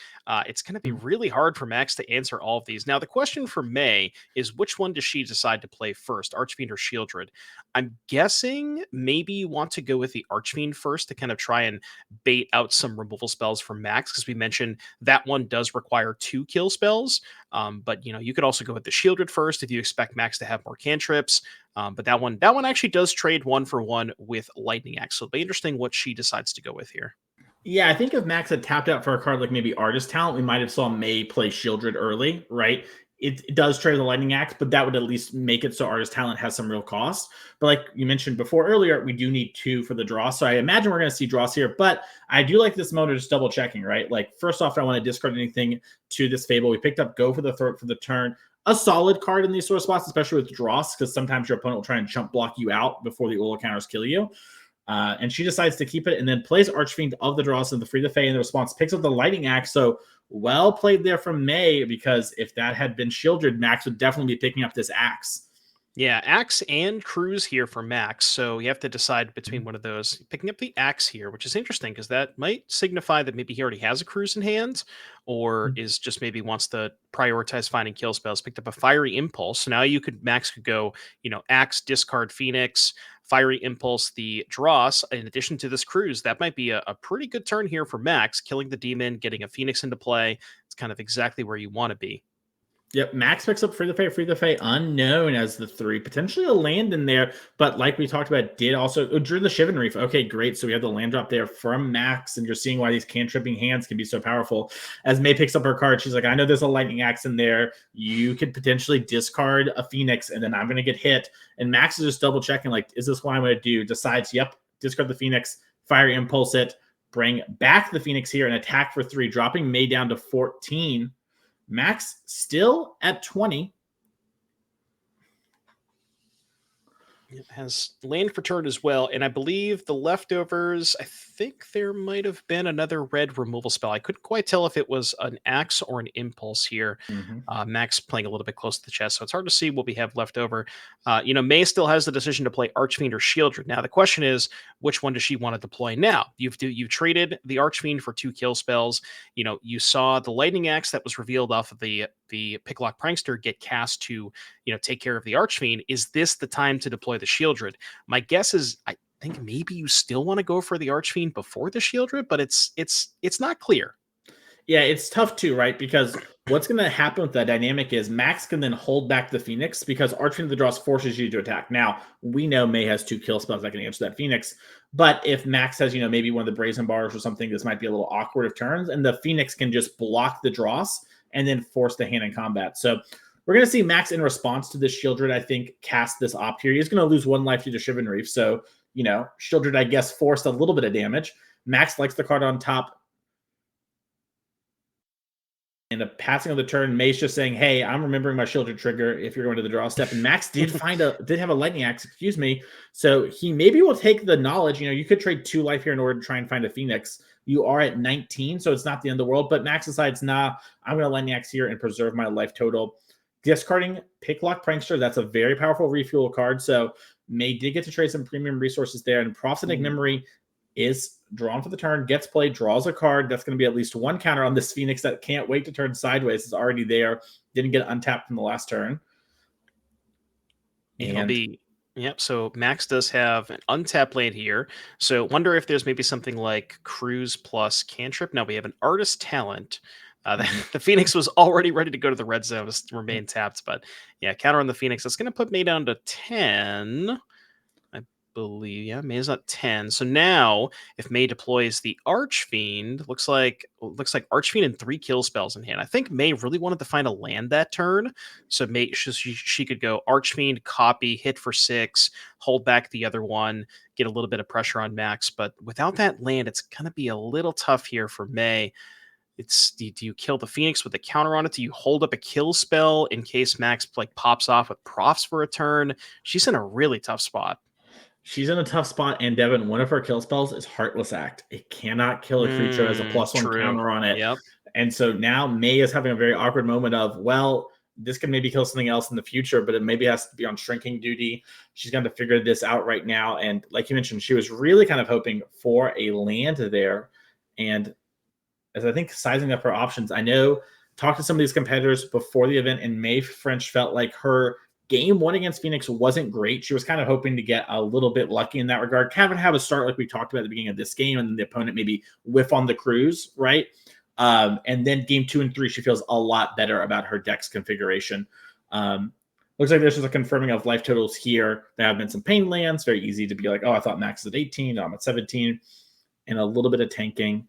[SPEAKER 6] It's going to be really hard for Maxx to answer all of these. Now, the question for May is, which one does she decide to play first, Archfiend or Shieldred? I'm guessing maybe you want to go with the Archfiend first to kind of try and bait out some removal spells from Maxx, because we mentioned that one does require 2 kill spells. But you could also go with the Shieldred first if you expect Maxx to have more cantrips. But that one actually does trade 1-for-1 with Lightning Axe. So it'll be interesting what she decides to go with here.
[SPEAKER 5] Yeah, I think if Maxx had tapped out for a card like maybe Artist Talent, we might have saw May play Shieldred early, right? It does trade the Lightning Axe, but that would at least make it so Artist Talent has some real cost. But like you mentioned before earlier, we do need 2 for the draw. So I imagine we're going to see draws here. But I do like this mode of just double checking, right? Like, first off, I want to discard anything to this Fable. We picked up Go for the Throat for the turn. A solid card in these sort of spots, especially with draws, because sometimes your opponent will try and chump block you out before the Ula counters kill you. And she decides to keep it and then plays Archfiend of the draws and the Free the Fae in the response, picks up the Lightning Axe. So well played there from May, because if that had been Shieldred, Maxx would definitely be picking up this Axe.
[SPEAKER 6] Yeah, Axe and Cruise here for Maxx. So you have to decide between one of those. Picking up the Axe here, which is interesting because that might signify that maybe he already has a Cruise in hand, or is just maybe wants to prioritize finding kill spells. Picked up a Fiery Impulse. So now Maxx could go, Axe, discard Phoenix, Fiery Impulse, the Dross, in addition to this Cruise. That might be a pretty good turn here for Maxx, killing the demon, getting a Phoenix into play. It's kind of exactly where you want to be.
[SPEAKER 5] Yep, Maxx picks up Free the Fae, Unknown as the 3. Potentially a land in there, but like we talked about, did also drew the Shivan Reef. Okay, great. So we have the land drop there from Maxx, and you're seeing why these cantripping hands can be so powerful. As May picks up her card, she's like, I know there's a Lightning Axe in there. You could potentially discard a Phoenix, and then I'm going to get hit. And Maxx is just double checking, like, is this what I'm going to do? Decides, yep, discard the Phoenix, Fiery Impulse it, bring back the Phoenix here and attack for 3, dropping May down to 14. Maxx still at 20.
[SPEAKER 6] It has land for turn as well, and I believe the leftovers, I think there might have been another red removal spell. I couldn't quite tell if it was an Axe or an Impulse here. Maxx playing a little bit close to the chest, so it's hard to see what we have left over. May still has the decision to play Archfiend or Shieldred. Now, the question is, which one does she want to deploy now? You've traded the Archfiend for 2 kill spells. You saw the Lightning Axe that was revealed off of the Picklock Prankster get cast to, take care of the Archfiend. Is this the time to deploy the Shieldred? My guess is, I think maybe you still want to go for the Archfiend before the Shieldred, but it's not clear.
[SPEAKER 5] Yeah, it's tough too, right? Because what's going to happen with that dynamic is Maxx can then hold back the Phoenix, because Archfiend of the Draws forces you to attack. Now, we know May has 2 kill spells that can answer that Phoenix, but if Maxx has, maybe one of the Brazen Bars or something, this might be a little awkward of turns, and the Phoenix can just block the Dross and then force the hand in combat. So we're going to see Maxx, in response to this Shieldred, I think, cast this op here. He's going to lose 1 life to the Shivan Reef. So, Shieldred, I guess, forced a little bit of damage. Maxx likes the card on top. And the passing of the turn, May's just saying, hey, I'm remembering my Shieldred trigger if you're going to the draw step. And Maxx did have a Lightning Axe, So he maybe will take the knowledge. You could trade 2 life here in order to try and find a Phoenix. You are at 19, so it's not the end of the world. But Maxx decides, nah, I'm going to Lightning Axe here and preserve my life total. Discarding Picklock Prankster, that's a very powerful refuel card. So May did get to trade some premium resources there. And Prophetic Memory is drawn for the turn, gets played, draws a card. That's going to be at least one counter on this Phoenix that can't wait to turn sideways. It's already there. Didn't get untapped from the last turn.
[SPEAKER 6] It'll be, yep. So Maxx does have an untapped land here. So wonder if there's maybe something like Cruise plus Cantrip. Now we have an Artist Talent. The Phoenix was already ready to go to the red zone, remain tapped, but yeah, counter on the Phoenix. That's going to put May down to 10. I believe, yeah, May's at 10. So now, if May deploys the Archfiend, looks like Archfiend and 3 kill spells in hand. I think May really wanted to find a land that turn, so May she could go Archfiend, copy, hit for 6, hold back the other one, get a little bit of pressure on Maxx. But without that land, it's gonna be a little tough here for May. It's do you kill the Phoenix with a counter on it? Do you hold up a kill spell in case Maxx like pops off with profs for a turn? She's in a really tough spot.
[SPEAKER 5] She's in a tough spot, and Devin, one of her kill spells is Heartless Act. It cannot kill a creature as a +1 counter on it.
[SPEAKER 6] Yep.
[SPEAKER 5] And so now May is having a very awkward moment of, well, this can maybe kill something else in the future, but it maybe has to be on shrinking duty. She's going to figure this out right now. And like you mentioned, she was really kind of hoping for a land there. And as I think sizing up her options, I know, talked to some of these competitors before the event, and May French felt like her game 1 against Phoenix wasn't great. She was kind of hoping to get a little bit lucky in that regard. Kind of have a start like we talked about at the beginning of this game, and then the opponent maybe whiff on the cruise, right? And then game 2 and 3, she feels a lot better about her deck's configuration. Looks like there's just a confirming of life totals here. There have been some pain lands. Very easy to be like, oh, I thought Maxx is at 18. No, I'm at 17. And a little bit of tanking.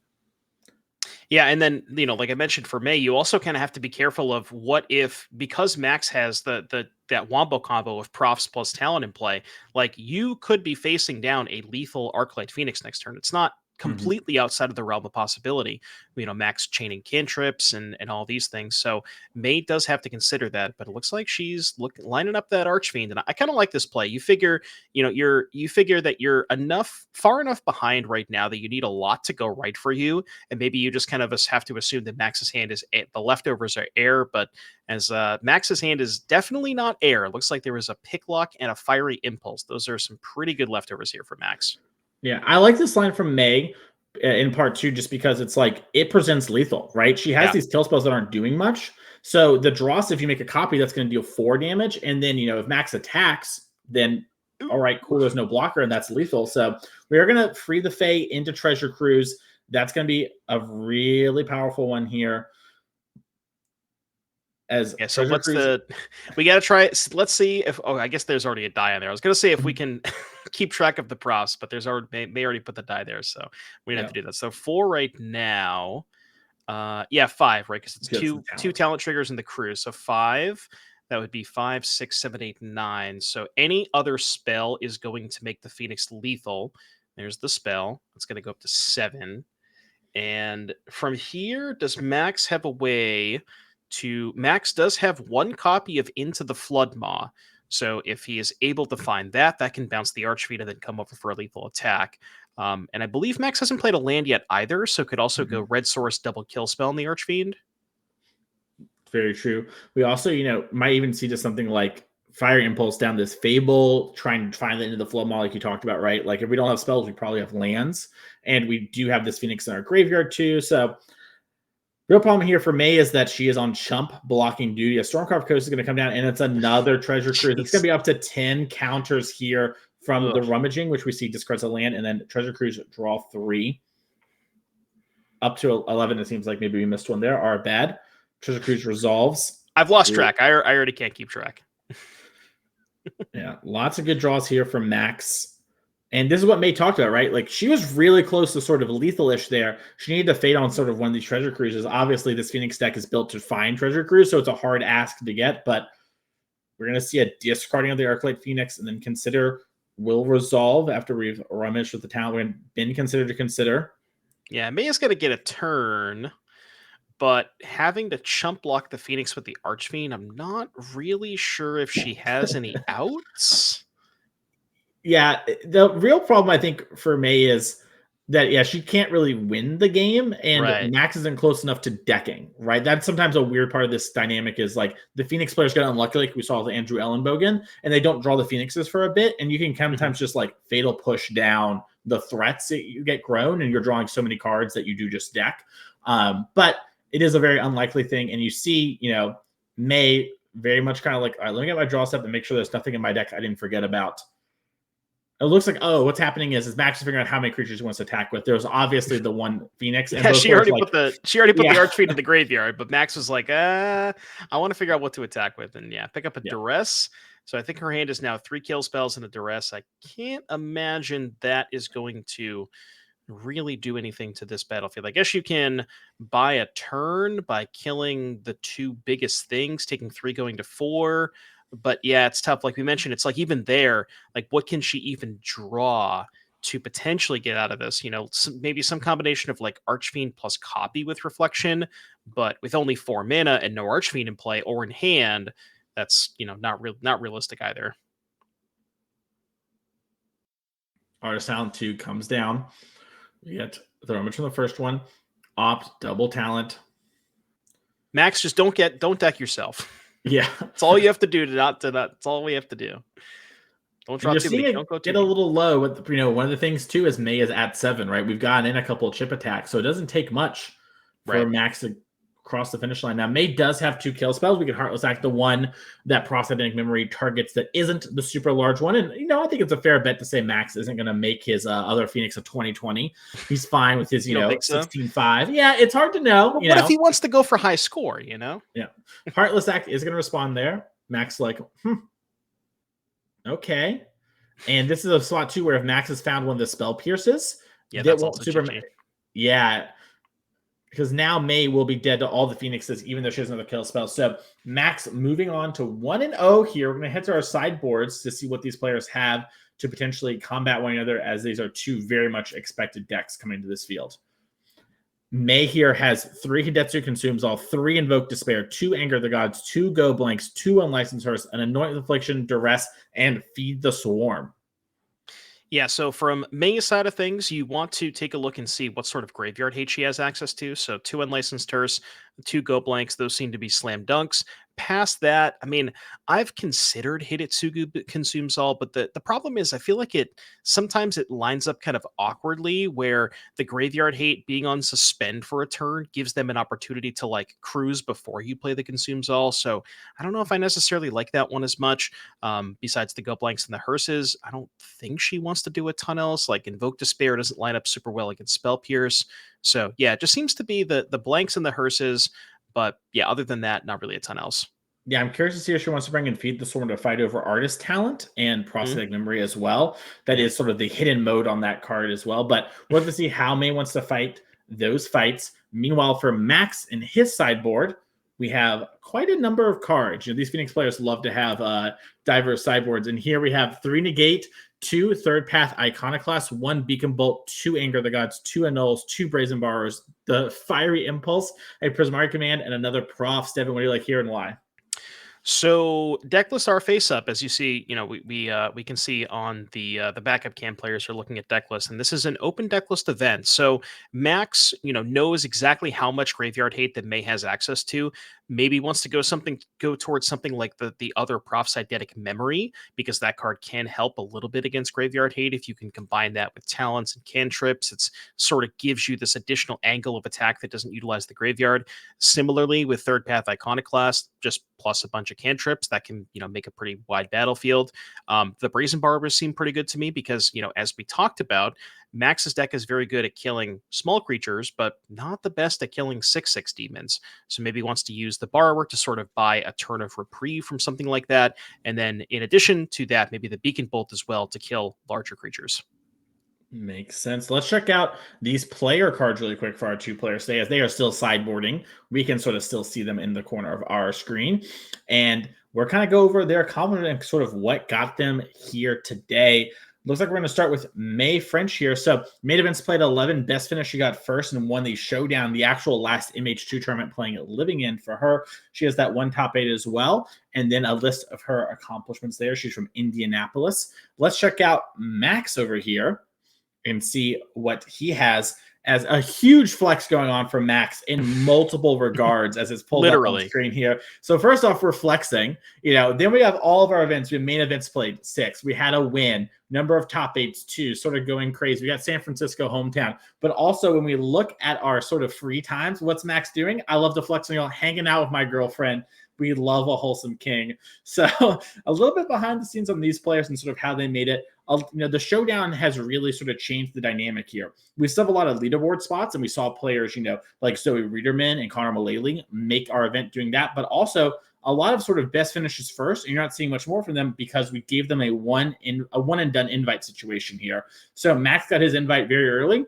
[SPEAKER 6] Yeah, and then, like I mentioned for May, you also kind of have to be careful of what if, because Maxx has that Wombo combo of profs plus talent in play, like you could be facing down a lethal Arclight Phoenix next turn. It's not completely outside of the realm of possibility. Maxx chaining cantrips and all these things. So May does have to consider that, but it looks like she's lining up that Archfiend, and I kind of like this play. You figure, you figure that you're far enough behind right now that you need a lot to go right for you, and maybe you just kind of have to assume that Maxx's hand is the leftovers are air, but as Maxx's hand is definitely not air. It looks like there was a Picklock and a Fiery Impulse. Those are some pretty good leftovers here for Maxx.
[SPEAKER 5] Yeah, I like this line from May in part 2 just because it's like it presents lethal, right? She has these kill spells that aren't doing much. So the Dross, if you make a copy, that's going to deal 4 damage. And then, if Maxx attacks, then all right, cool, there's no blocker, and that's lethal. So we are going to free the Fae into Treasure Cruise. That's going to be a really powerful one here.
[SPEAKER 6] So we got to try it. Let's see if, I guess there's already a die on there. I was going to say if we can keep track of the props, but there's already, May already put the die there. So we didn't have to do that. So 4 right now. 5, right? Because it's two talent triggers in the cruise. So 5, that would be 5, 6, 7, 8, 9. So any other spell is going to make the Phoenix lethal. There's the spell. It's going to go up to 7. And from here, does Maxx have a way Maxx does have 1 copy of Into the Floodmaw. So if he is able to find that can bounce the Archfiend and then come over for a lethal attack. And I believe Maxx hasn't played a land yet either, so could also go Red Source double kill spell on the Archfiend.
[SPEAKER 5] Very true. We also, might even see just something like Fire Impulse down this Fable, trying to find it into the Floodmaw like you talked about, right? Like if we don't have spells, we probably have lands. And we do have this Phoenix in our graveyard too, so real problem here for May is that she is on chump blocking duty. A Stormcarved Coast is going to come down, and it's another Treasure Cruise. It's going to be up to 10 counters here from the Rummaging, which we see discards a land, and then Treasure Cruise draw 3. Up to 11, it seems like maybe we missed one there. Our bad. Treasure Cruise resolves.
[SPEAKER 6] I've lost track. I already can't keep track.
[SPEAKER 5] Yeah, lots of good draws here from Maxx. And this is what May talked about, right? Like she was really close to sort of lethal-ish there. She needed to fade on sort of one of these Treasure Cruises. Obviously, this Phoenix deck is built to find Treasure Cruise, so it's a hard ask to get, but we're going to see a discarding of the Arclight Phoenix and then consider will resolve after we've rummaged with the talent we've been considered to consider.
[SPEAKER 6] Yeah, May is going to get a turn, but having to chump block the Phoenix with the Archfiend, I'm not really sure if she has any outs.
[SPEAKER 5] Yeah, the real problem I think for May is that, yeah, she can't really win the game, and
[SPEAKER 6] Right.
[SPEAKER 5] Maxx isn't close enough to decking, right? That's sometimes a weird part of this dynamic is like the Phoenix players get unlucky, like we saw with Andrew Elenbogen, and they don't draw the Phoenixes for a bit, and you can sometimes just like fatal push down the threats that you get grown, and you're drawing so many cards that you do just deck. But it is a very unlikely thing, and you see, May very much kind of like, all right, let me get my draw step and make sure there's nothing in my deck I didn't forget about. It looks like, oh, what's happening is Maxx is figuring out how many creatures he wants to attack with. There's obviously the one Phoenix. And
[SPEAKER 6] Yeah, she already put the
[SPEAKER 5] Yeah.
[SPEAKER 6] Archfiend in the graveyard, but Maxx was like, I want to figure out what to attack with, and pick up a Duress. So I think her hand is now 3 kill spells and a Duress. I can't imagine that is going to really do anything to this battlefield. I guess you can buy a turn by killing the 2 biggest things, taking 3 going to 4. But yeah, it's tough. Like we mentioned, it's like even there, like what can she even draw to potentially get out of this? Maybe some combination of like Archfiend plus copy with Reflection, but with only 4 mana and no Archfiend in play or in hand, that's not realistic either.
[SPEAKER 5] Artist Talent 2 comes down. You get Thermage from the first one. Opt, double talent.
[SPEAKER 6] Maxx, just don't deck yourself.
[SPEAKER 5] Yeah,
[SPEAKER 6] that's all you have to do that's all we have to do. Don't drop too many. Don't go too
[SPEAKER 5] get a little low. With one of the things too is May is at 7, right? We've gotten in a couple of chip attacks, so it doesn't take much for Maxx to cross the finish line. Now May does have 2 kill spells. We can Heartless Act the one that Prosthetic Memory targets that isn't the super large one, and I think it's a fair bet to say Maxx isn't going to make his other Phoenix a 20/20. He's fine with his 16/5. Yeah, it's hard to know.
[SPEAKER 6] What if he wants to go for high score?
[SPEAKER 5] Yeah, Heartless Act is going to respond there. Maxx like, okay, and this is a spot too where if Maxx has found one of the spell pierces, that won't super. Yeah. Because now May will be dead to all the Phoenixes, even though she doesn't have a kill spell. So Maxx moving on to 1-0 here. We're going to head to our sideboards to see what these players have to potentially combat one another, as these are 2 very much expected decks coming to this field. May here has 3 Hidetsu Consumes All, 3 Invoke Despair, 2 Anger the Gods, 2 Go Blanks, 2 Unlicensed Hearse, an Anoint with Affliction, Duress, and Feed the Swarm.
[SPEAKER 6] Yeah, so from May's side of things, you want to take a look and see what sort of graveyard hate she has access to. So 2 Unlicensed Hearse, 2 Go Blanks, those seem to be slam dunks. Past that, I mean, I've considered Hidetsugu Consumes All, but the problem is I feel like sometimes it lines up kind of awkwardly, where the graveyard hate being on suspend for a turn gives them an opportunity to like cruise before you play the Consumes All. So I don't know if I necessarily like that one as much. Besides the Go Blanks and the Hearses, I don't think she wants to do a ton else. Like Invoke Despair doesn't line up super well against Spell Pierce. So yeah, it just seems to be the blanks and the Hearses. But yeah, other than that, not really a ton else.
[SPEAKER 5] Yeah, I'm curious to see if she wants to bring in Feed the Swarm to fight over Artist Talent and Prosthetic Memory as well. That is sort of the hidden mode on that card as well. But we'll have to see how May wants to fight those fights. Meanwhile, for Maxx in his sideboard, we have quite a number of cards. These Phoenix players love to have diverse sideboards. And here we have 3 Negate, 2 Third Path Iconoclast, 1 Beacon Bolt, 2 Anger the Gods, 2 Annuls, 2 Brazen Borrowers, the Fiery Impulse, a Prismari Command, and another Prof. Devin, what do you like here and why?
[SPEAKER 6] So deck lists are face up, as you see. We can see on the backup cam players are looking at deck lists, and this is an open deck list event. So Maxx, knows exactly how much graveyard hate that May has access to. Maybe wants to go towards something like the other Prophetic Memory, because that card can help a little bit against graveyard hate if you can combine that with talents and cantrips. It's sort of gives you this additional angle of attack that doesn't utilize the graveyard. Similarly with Third Path Iconoclast, just plus a bunch of cantrips that can make a pretty wide battlefield. The Brazen Borrowers seem pretty good to me because as we talked about, Maxx's deck is very good at killing small creatures, but not the best at killing 6/6 demons. So maybe he wants to use the Borrower to sort of buy a turn of reprieve from something like that. And then in addition to that, maybe the Beacon Bolt as well to kill larger creatures.
[SPEAKER 5] Makes sense. Let's check out these player cards really quick for our 2 players today, as they are still sideboarding. We can sort of still see them in the corner of our screen. And we're kind of go over their accomplishment and sort of what got them here today. Looks like we're going to start with May French here. So main events played 11. Best finish, she got first and won the showdown, the actual last MH2 tournament, playing at Living In for her. She has that 1 top 8 as well. And then a list of her accomplishments there. She's from Indianapolis. Let's check out Maxx over here. and see what he has as a huge flex going on for Maxx in multiple regards as it's pulled up on
[SPEAKER 6] Literally.
[SPEAKER 5] the screen here. So first off, we're flexing, then we have all of our events. We have main events played 6. We had a win, number of top 8s 2, sort of going crazy. We got San Francisco hometown, but also when we look at our sort of free times, what's Maxx doing? I love to flex, hanging out with my girlfriend. We love a wholesome king. So a little bit behind the scenes on these players and sort of how they made it. The showdown has really sort of changed the dynamic here. We still have a lot of leaderboard spots, and we saw players, like Zoe Riederman and Connor Mullaly make our event doing that, but also a lot of sort of best finishes first, and you're not seeing much more from them because we gave them a one and done invite situation here. So Maxx got his invite very early,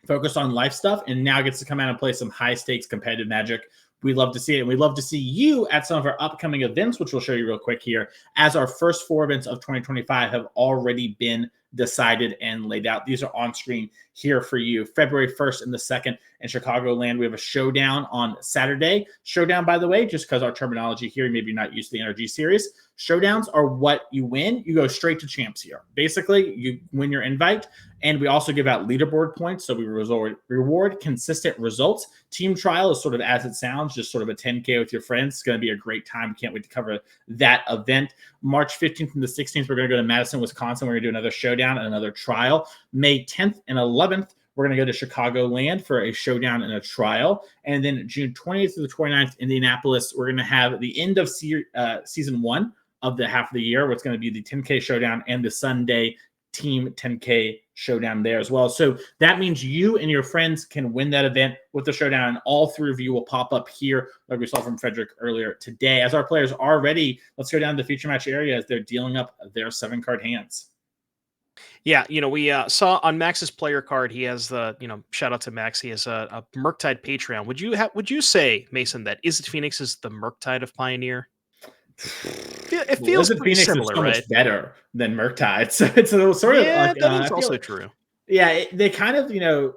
[SPEAKER 5] focused on life stuff, and now gets to come out and play some high stakes competitive Magic. We love to see it, and we love to see you at some of our upcoming events, which we'll show you real quick here, as our first 4 events of 2025 have already been decided and laid out. These are on screen here for you. February 1st and the 2nd in Chicagoland. We have a showdown on Saturday. Showdown, by the way, just because our terminology here, maybe you're not used to the NRG series. Showdowns are what you win. You go straight to champs here. Basically, you win your invite, and we also give out leaderboard points, so we reward consistent results. Team trial is sort of as it sounds, just sort of a 10K with your friends. It's going to be a great time. Can't wait to cover that event. March 15th and the 16th, we're going to go to Madison, Wisconsin. We're going to do another showdown and another trial. May 10th and 11th, we're going to go to Chicagoland for a showdown and a trial. And then June 20th to the 29th, Indianapolis, we're going to have the end of season 1 of the half of the year, where it's going to be the 10K showdown and the Sunday team 10K showdown there as well. So that means you and your friends can win that event with the showdown, and all 3 of you will pop up here like we saw from Frederick earlier today. As our players are ready, let's go down to the feature match area as they're dealing up their 7-card hands.
[SPEAKER 6] Yeah, we saw on Max's player card, he has the, shout out to Maxx, he has a Murktide Patreon. Would you say, Mason, that Izzet Phoenix is the Murktide of Pioneer? It feels
[SPEAKER 5] Izzet
[SPEAKER 6] pretty
[SPEAKER 5] Phoenix
[SPEAKER 6] similar,
[SPEAKER 5] is so
[SPEAKER 6] right?
[SPEAKER 5] much better than Murktide. So it's a sort of
[SPEAKER 6] Yeah,
[SPEAKER 5] like,
[SPEAKER 6] that is also true.
[SPEAKER 5] Yeah, they kind of,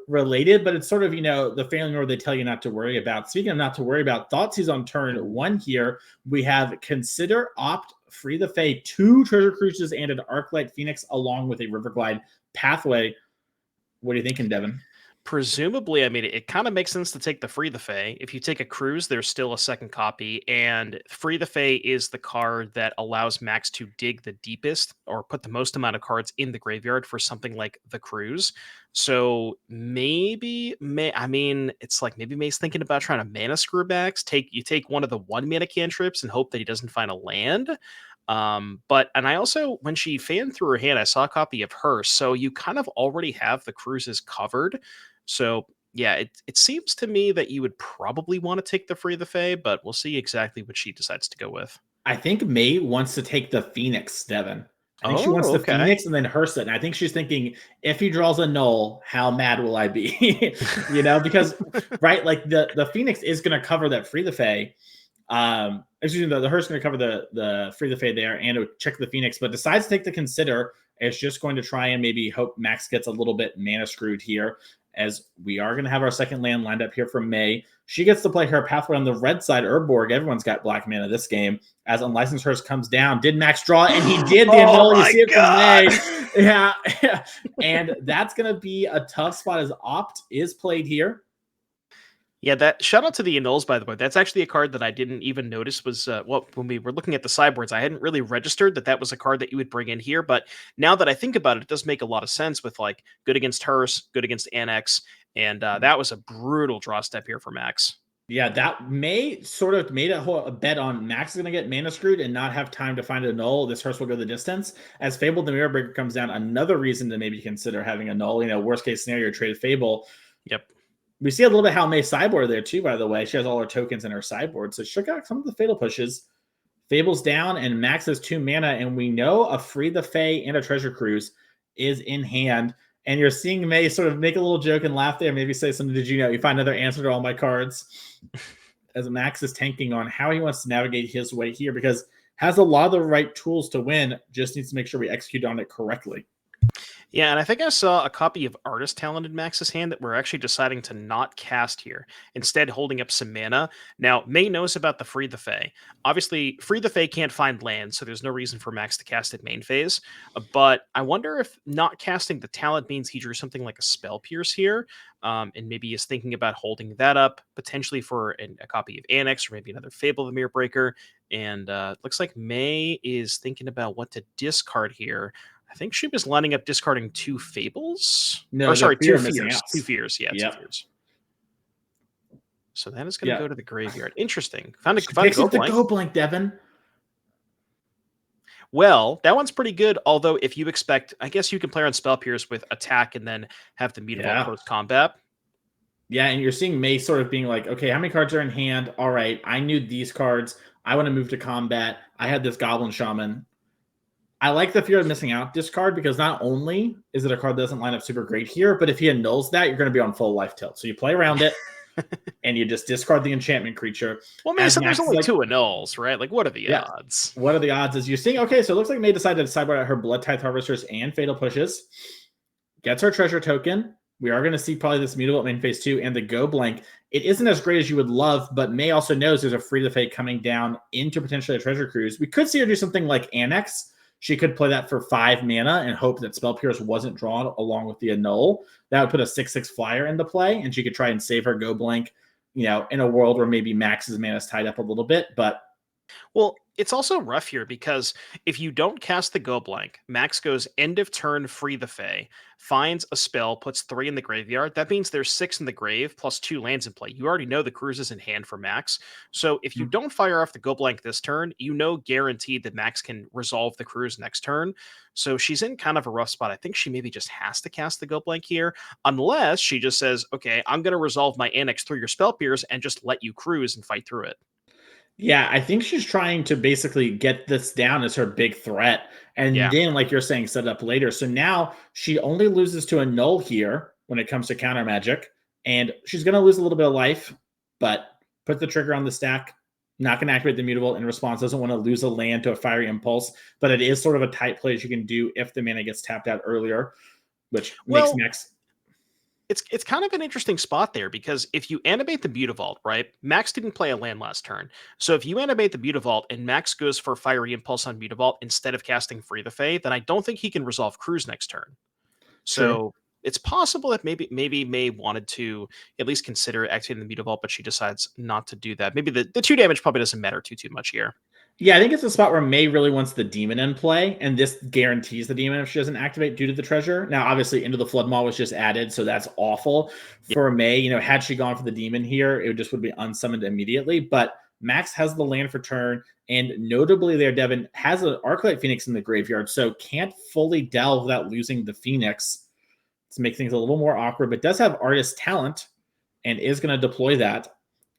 [SPEAKER 5] related, but it's sort of, the failing order they tell you not to worry about. Speaking of not to worry about, Thoughtseize on turn 1 here. We have Consider, Opt, Free the Fae, 2 Treasure Cruises, and an Arclight Phoenix, along with a Riverglide Pathway. What are you thinking, Devin?
[SPEAKER 6] Presumably, I mean, it kind of makes sense to take the Free the Fae. If you take a cruise, there's still a second copy, and Free the Fae is the card that allows Maxx to dig the deepest or put the most amount of cards in the graveyard for something like the cruise. So maybe it's like maybe May's thinking about trying to mana screw backs. You take one of the 1 mana cantrips and hope that he doesn't find a land. And I also, when she fanned through her hand, I saw a copy of her. So you kind of already have the cruises covered. So yeah, it seems to me that you would probably want to take the Free the Fae, but we'll see exactly what she decides to go with.
[SPEAKER 5] I think May wants to take the Phoenix, Devin. I think she wants the Phoenix and then Hurst. And I think she's thinking, if he draws a null, how mad will I be? Because right, like the Phoenix is going to cover that Free the Fae. Excuse me, the Hurst going to cover the Free the Fae there and check the Phoenix, but decides to take the Consider. It's just going to try and maybe hope Maxx gets a little bit mana screwed here, as we are going to have our second land lined up here for May. She gets to play her Pathway on the red side. Urborg, everyone's got black mana this game. As Unlicensed Hurst comes down, did Maxx draw? And he did the annul. You see it from May. Yeah. And that's going to be a tough spot as Opt is played here.
[SPEAKER 6] Yeah, that shout out to the annuls, by the way. That's actually a card that I didn't even notice was when we were looking at the sideboards, I hadn't really registered that was a card that you would bring in here. But now that I think about it, it does make a lot of sense with like good against Hearst, good against Annex, and that was a brutal draw step here for Maxx.
[SPEAKER 5] Yeah, that may sort of made a bet on Maxx is going to get mana screwed and not have time to find a null. This Hearst will go the distance. As Fable the Mirror Breaker comes down, another reason to maybe consider having a null. Worst case scenario, trade Fable.
[SPEAKER 6] Yep.
[SPEAKER 5] We see a little bit how May sideboard there too, by the way. She has all her tokens in her sideboard. So she got some of the fatal pushes. Fable's down and Maxx has 2 mana. And we know a Free the Fae and a Treasure Cruise is in hand. And you're seeing May sort of make a little joke and laugh there. Maybe say something, did you know? You find another answer to all my cards. As Maxx is tanking on how he wants to navigate his way here, because has a lot of the right tools to win. Just needs to make sure we execute on it correctly.
[SPEAKER 6] Yeah, and I think I saw a copy of Artist Talent in Max's hand that we're actually deciding to not cast here, instead holding up some mana. Now, May knows about the Free the Fae. Obviously, Free the Fae can't find land, so there's no reason for Max to cast it main phase. But I wonder if not casting the talent means he drew something like a Spell Pierce here, and maybe is thinking about holding that up, potentially for a copy of Annex, or maybe another Fable of the Mirror Breaker. And looks like May is thinking about what to discard here. I think she was lining up discarding 2 Fables.
[SPEAKER 5] No,
[SPEAKER 6] or sorry, 2
[SPEAKER 5] missing
[SPEAKER 6] Fears.
[SPEAKER 5] outs.
[SPEAKER 6] 2 Fears, yeah,
[SPEAKER 5] Yep.
[SPEAKER 6] 2 Fears. So that is going to
[SPEAKER 5] Yeah.
[SPEAKER 6] go to the graveyard. Interesting. Found a
[SPEAKER 5] Picks
[SPEAKER 6] go
[SPEAKER 5] up the
[SPEAKER 6] blank.
[SPEAKER 5] go blank, Devin.
[SPEAKER 6] Well, that one's pretty good. Although, if you expect, I guess you can play on Spell Pierce with attack and then have the Mutavault
[SPEAKER 5] Yeah.
[SPEAKER 6] close combat.
[SPEAKER 5] Yeah, and you're seeing May sort of being like, okay, how many cards are in hand? All right, I knew these cards. I want to move to combat. I had this Goblin Shaman. I like the Fear of Missing Out discard because not only is it a card that doesn't line up super great here, but if he annuls that, you're going to be on full life tilt. So you play around it, and you just discard the enchantment creature.
[SPEAKER 6] Well, Mason, there's
[SPEAKER 5] Max is
[SPEAKER 6] only
[SPEAKER 5] like-
[SPEAKER 6] 2 annuls, right? Like, what are the
[SPEAKER 5] Yeah.
[SPEAKER 6] odds?
[SPEAKER 5] What are the odds? Is you're seeing, okay, so it looks like May decided to sideboard out her Blood Tithe Harvesters and Fatal Pushes. Gets her treasure token. We are going to see probably this Mutavault main phase 2 and the go blank. It isn't as great as you would love, but May also knows there's a Free the Fate coming down into potentially a treasure cruise. We could see her do something like Annex. She could play that for 5 mana and hope that Spell Pierce wasn't drawn along with the annul. That would put a 6/6 flyer into play, and she could try and save her go blank, in a world where maybe Max's mana is tied up a little bit. But
[SPEAKER 6] Well, it's also rough here because if you don't cast the go blank, Max goes end of turn, Free the Fae, finds a spell, puts 3 in the graveyard. That means there's 6 in the grave plus 2 lands in play. You already know the cruise is in hand for Max. So if you don't fire off the go blank this turn, guaranteed that Max can resolve the cruise next turn. So she's in kind of a rough spot. I think she maybe just has to cast the go blank here, unless she just says, okay, I'm going to resolve my Annex through your Spell Pierce and just let you cruise and fight through it.
[SPEAKER 5] yeah, I think she's trying to basically get this down as her big threat. And
[SPEAKER 6] Yeah.
[SPEAKER 5] then, like you're saying, set it up later. So now she only loses to a null here when it comes to counter magic. And she's going to lose a little bit of life, but put the trigger on the stack. Not going to activate the Mutavault in response. Doesn't want to lose a land to a Fiery Impulse. But it is sort of a tight play you can do if the mana gets tapped out earlier, which makes Max...
[SPEAKER 6] It's kind of an interesting spot there because if you animate the Mutavault, right? Max didn't play a land last turn. So if you animate the Mutavault and Max goes for Fiery Impulse on Mutavault instead of casting Free the Fae, then I don't think he can resolve Cruise next turn. So it's possible that maybe May wanted to at least consider activating the Mutavault, but she decides not to do that. Maybe the 2 damage probably doesn't matter too much here.
[SPEAKER 5] Yeah, I think it's a spot where May really wants the demon in play, and this guarantees the demon if she doesn't activate due to the treasure. Now, obviously, Into the Flood Maw was just added, so that's awful for May. Had she gone for the demon here, it just would be unsummoned immediately. But Max has the land for turn, and notably there, Devin has an Arclight Phoenix in the graveyard, so can't fully delve without losing the Phoenix to make things a little more awkward, but does have Artist Talent and is going to deploy that.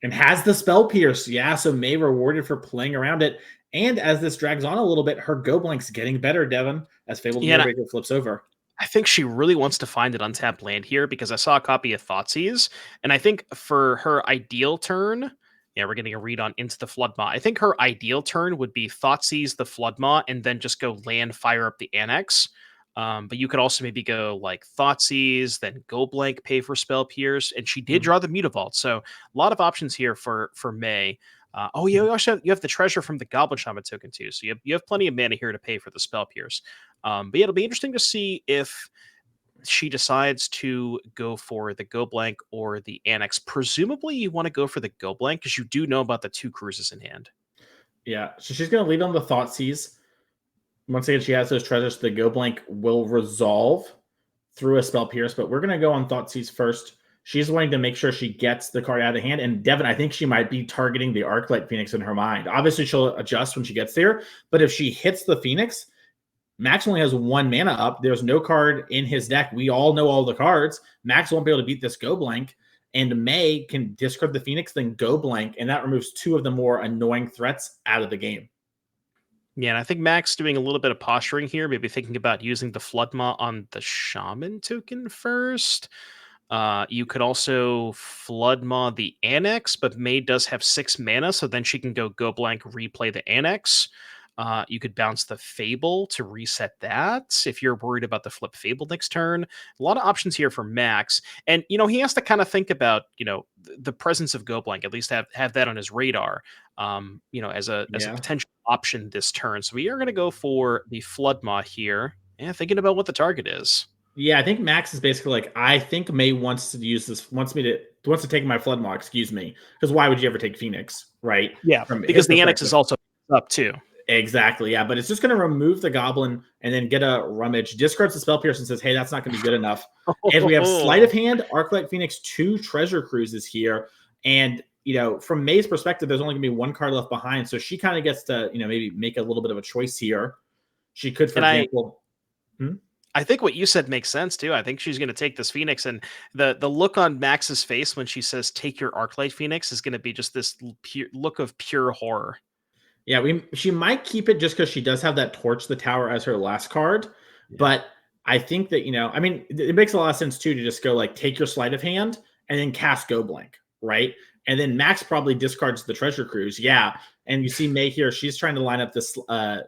[SPEAKER 5] And has the Spell Pierce. Yeah, so May rewarded for playing around it. And as this drags on a little bit, her go blank's getting better, Devin, as Fabled Mirror flips over.
[SPEAKER 6] I think she really wants to find an untapped land here because I saw a copy of Thoughtseize. And I think for her ideal turn, we're getting a read on Into the Floodmaw. I think her ideal turn would be Thoughtseize the Floodmaw and then just go land, fire up the Annex. But you could also maybe go like Thoughtseize, then go blank, pay for Spell Pierce, and she did draw the Mutavault. So a lot of options here for May. You also have the treasure from the Goblin Shaman token too. So you have plenty of mana here to pay for the Spell Pierce. But yeah, it'll be interesting to see if she decides to go for the go blank or the Annex. Presumably you want to go for the go blank because you do know about the 2 cruises in hand.
[SPEAKER 5] Yeah, so she's going to lead on the Thoughtseize. Once again, she has those treasures. The go blank will resolve through a Spell Pierce, but we're going to go on Thoughtseize first. She's wanting to make sure she gets the card out of hand. And Devin, I think she might be targeting the Arclight Phoenix in her mind. Obviously, she'll adjust when she gets there. But if she hits the Phoenix, Max only has 1 mana up. There's no card in his deck. We all know all the cards. Max won't be able to beat this go blank. And May can discard the Phoenix, then go blank. And that removes 2 of the more annoying threats out of the game.
[SPEAKER 6] Yeah, and I think Max doing a little bit of posturing here, maybe thinking about using the Floodmaw on the Shaman token first. You could also Floodmaw the Annex, but May does have 6 mana, so then she can go blank, replay the Annex. You could bounce the Fable to reset that if you're worried about the flip Fable next turn. A lot of options here for Maxx. And, he has to kind of think about, the presence of Go Blank, at least have that on his radar, as a potential option this turn. So we are going to go for the Floodmaw here. Yeah, thinking about what the target is.
[SPEAKER 5] Yeah, I think Maxx is basically like, I think May wants to take my Floodmaw, excuse me. Because why would you ever take Phoenix, right?
[SPEAKER 6] Yeah, because the Annex is also up too.
[SPEAKER 5] Exactly, yeah, but it's just going to remove the Goblin and then get a Rummage, discards the Spell Pierce and says, hey, that's not going to be good enough. And we have Sleight of Hand, Arclight Phoenix, 2 Treasure Cruises here. And, from May's perspective, there's only going to be 1 card left behind. So she kind of gets to, maybe make a little bit of a choice here. She could, for example...
[SPEAKER 6] I think what you said makes sense too. I think she's going to take this Phoenix, and the look on Max's face when she says "take your Arclight Phoenix" is going to be just this look of pure horror.
[SPEAKER 5] Yeah, she might keep it just because she does have that Torch the Tower as her last card, but I think that it makes a lot of sense too to just go like take your Sleight of Hand and then cast Go Blank, right? And then Maxx probably discards the Treasure Cruise. Yeah. And you see May here, she's trying to line up this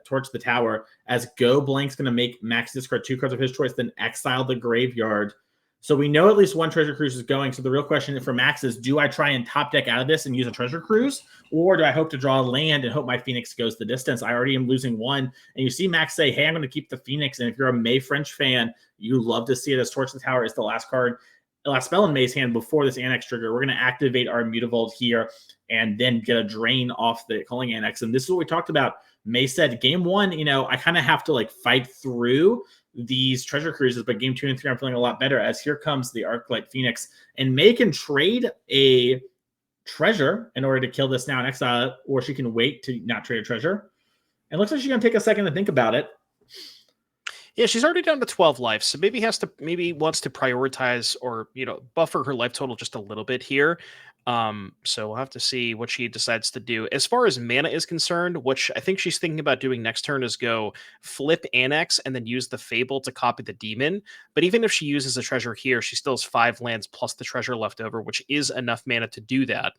[SPEAKER 5] Torch the Tower as Go Blank's going to make Maxx discard 2 cards of his choice, then exile the graveyard. So we know at least 1 Treasure Cruise is going. So the real question for Maxx is, do I try and top deck out of this and use a Treasure Cruise? Or do I hope to draw a land and hope my Phoenix goes the distance? I already am losing 1. And you see Maxx say, hey, I'm going to keep the Phoenix. And if you're a May French fan, you love to see it as Torch the Tower is the last card. Last spell in May's hand before this Annex trigger. We're going to activate our Mutavault here and then get a drain off the Culling Annex. And this is what we talked about. May said, game 1, I kind of have to fight through these Treasure Cruises, but game 2 and 3, I'm feeling a lot better as here comes the Arclight Phoenix. And May can trade a treasure in order to kill this now and exile it, or she can wait to not trade a treasure. And it looks like she's going to take a second to think about it.
[SPEAKER 6] Yeah, she's already down to 12 life, so maybe wants to prioritize or buffer her life total just a little bit here. So we'll have to see what she decides to do. As far as mana is concerned, which I think she's thinking about doing next turn is go flip Annex and then use the Fable to copy the Demon. But even if she uses a treasure here, she still has 5 lands plus the treasure left over, which is enough mana to do that.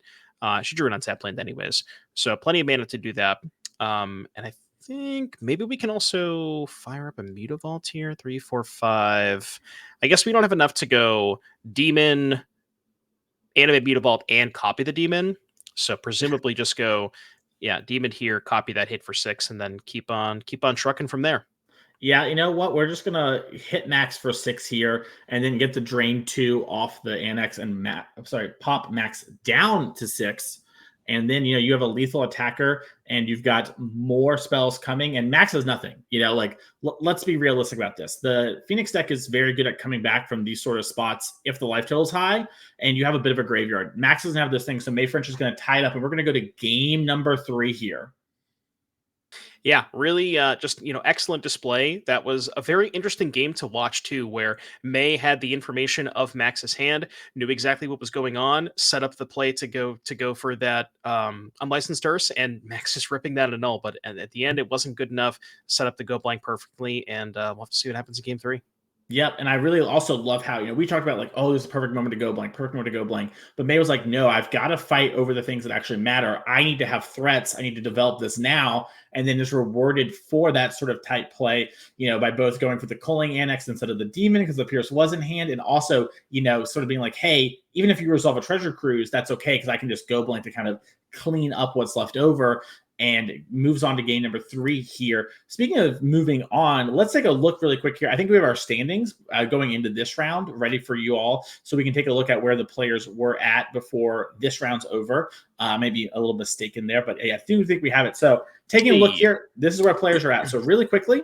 [SPEAKER 6] She drew an untapped land anyways, so plenty of mana to do that. And I think maybe we can also fire up a Mutavault here. 3, 4, 5. I guess we don't have enough to go Demon, animate Mutavault, and copy the Demon. So presumably just go, Demon here, copy that hit for 6, and then keep on trucking from there.
[SPEAKER 5] Yeah, you know what? We're just gonna hit Maxx for 6 here, and then get the drain 2 off the Annex and pop Maxx down to 6. And then, you have a lethal attacker and you've got more spells coming and Maxx has nothing, let's be realistic about this. The Phoenix deck is very good at coming back from these sort of spots if the life total is high and you have a bit of a graveyard. Maxx doesn't have this thing. So May French is going to tie it up and we're going to go to game number 3 here.
[SPEAKER 6] Yeah, really just, excellent display. That was a very interesting game to watch, too, where May had the information of Max's hand, knew exactly what was going on, set up the play to go for that unlicensed Urse, and Maxx is ripping that a null. But at the end, it wasn't good enough, set up the Go Blank perfectly, and we'll have to see what happens in game 3.
[SPEAKER 5] Yep, and I really also love how, we talked about this is a perfect moment to go blank, perfect moment to go blank. But May was like, no, I've got to fight over the things that actually matter. I need to have threats. I need to develop this now. And then is rewarded for that sort of tight play, by both going for the Culling Annex instead of the Demon because the Pierce was in hand. And also, sort of being like, hey, even if you resolve a Treasure Cruise, that's okay because I can just go blank to kind of clean up what's left over. And moves on to game number 3 here. Speaking of moving on, let's take a look really quick here. I think we have our standings going into this round ready for you all. So we can take a look at where the players were at before this round's over. Maybe a little mistaken there, but I do think we have it. So taking a look here, this is where players are at. So really quickly,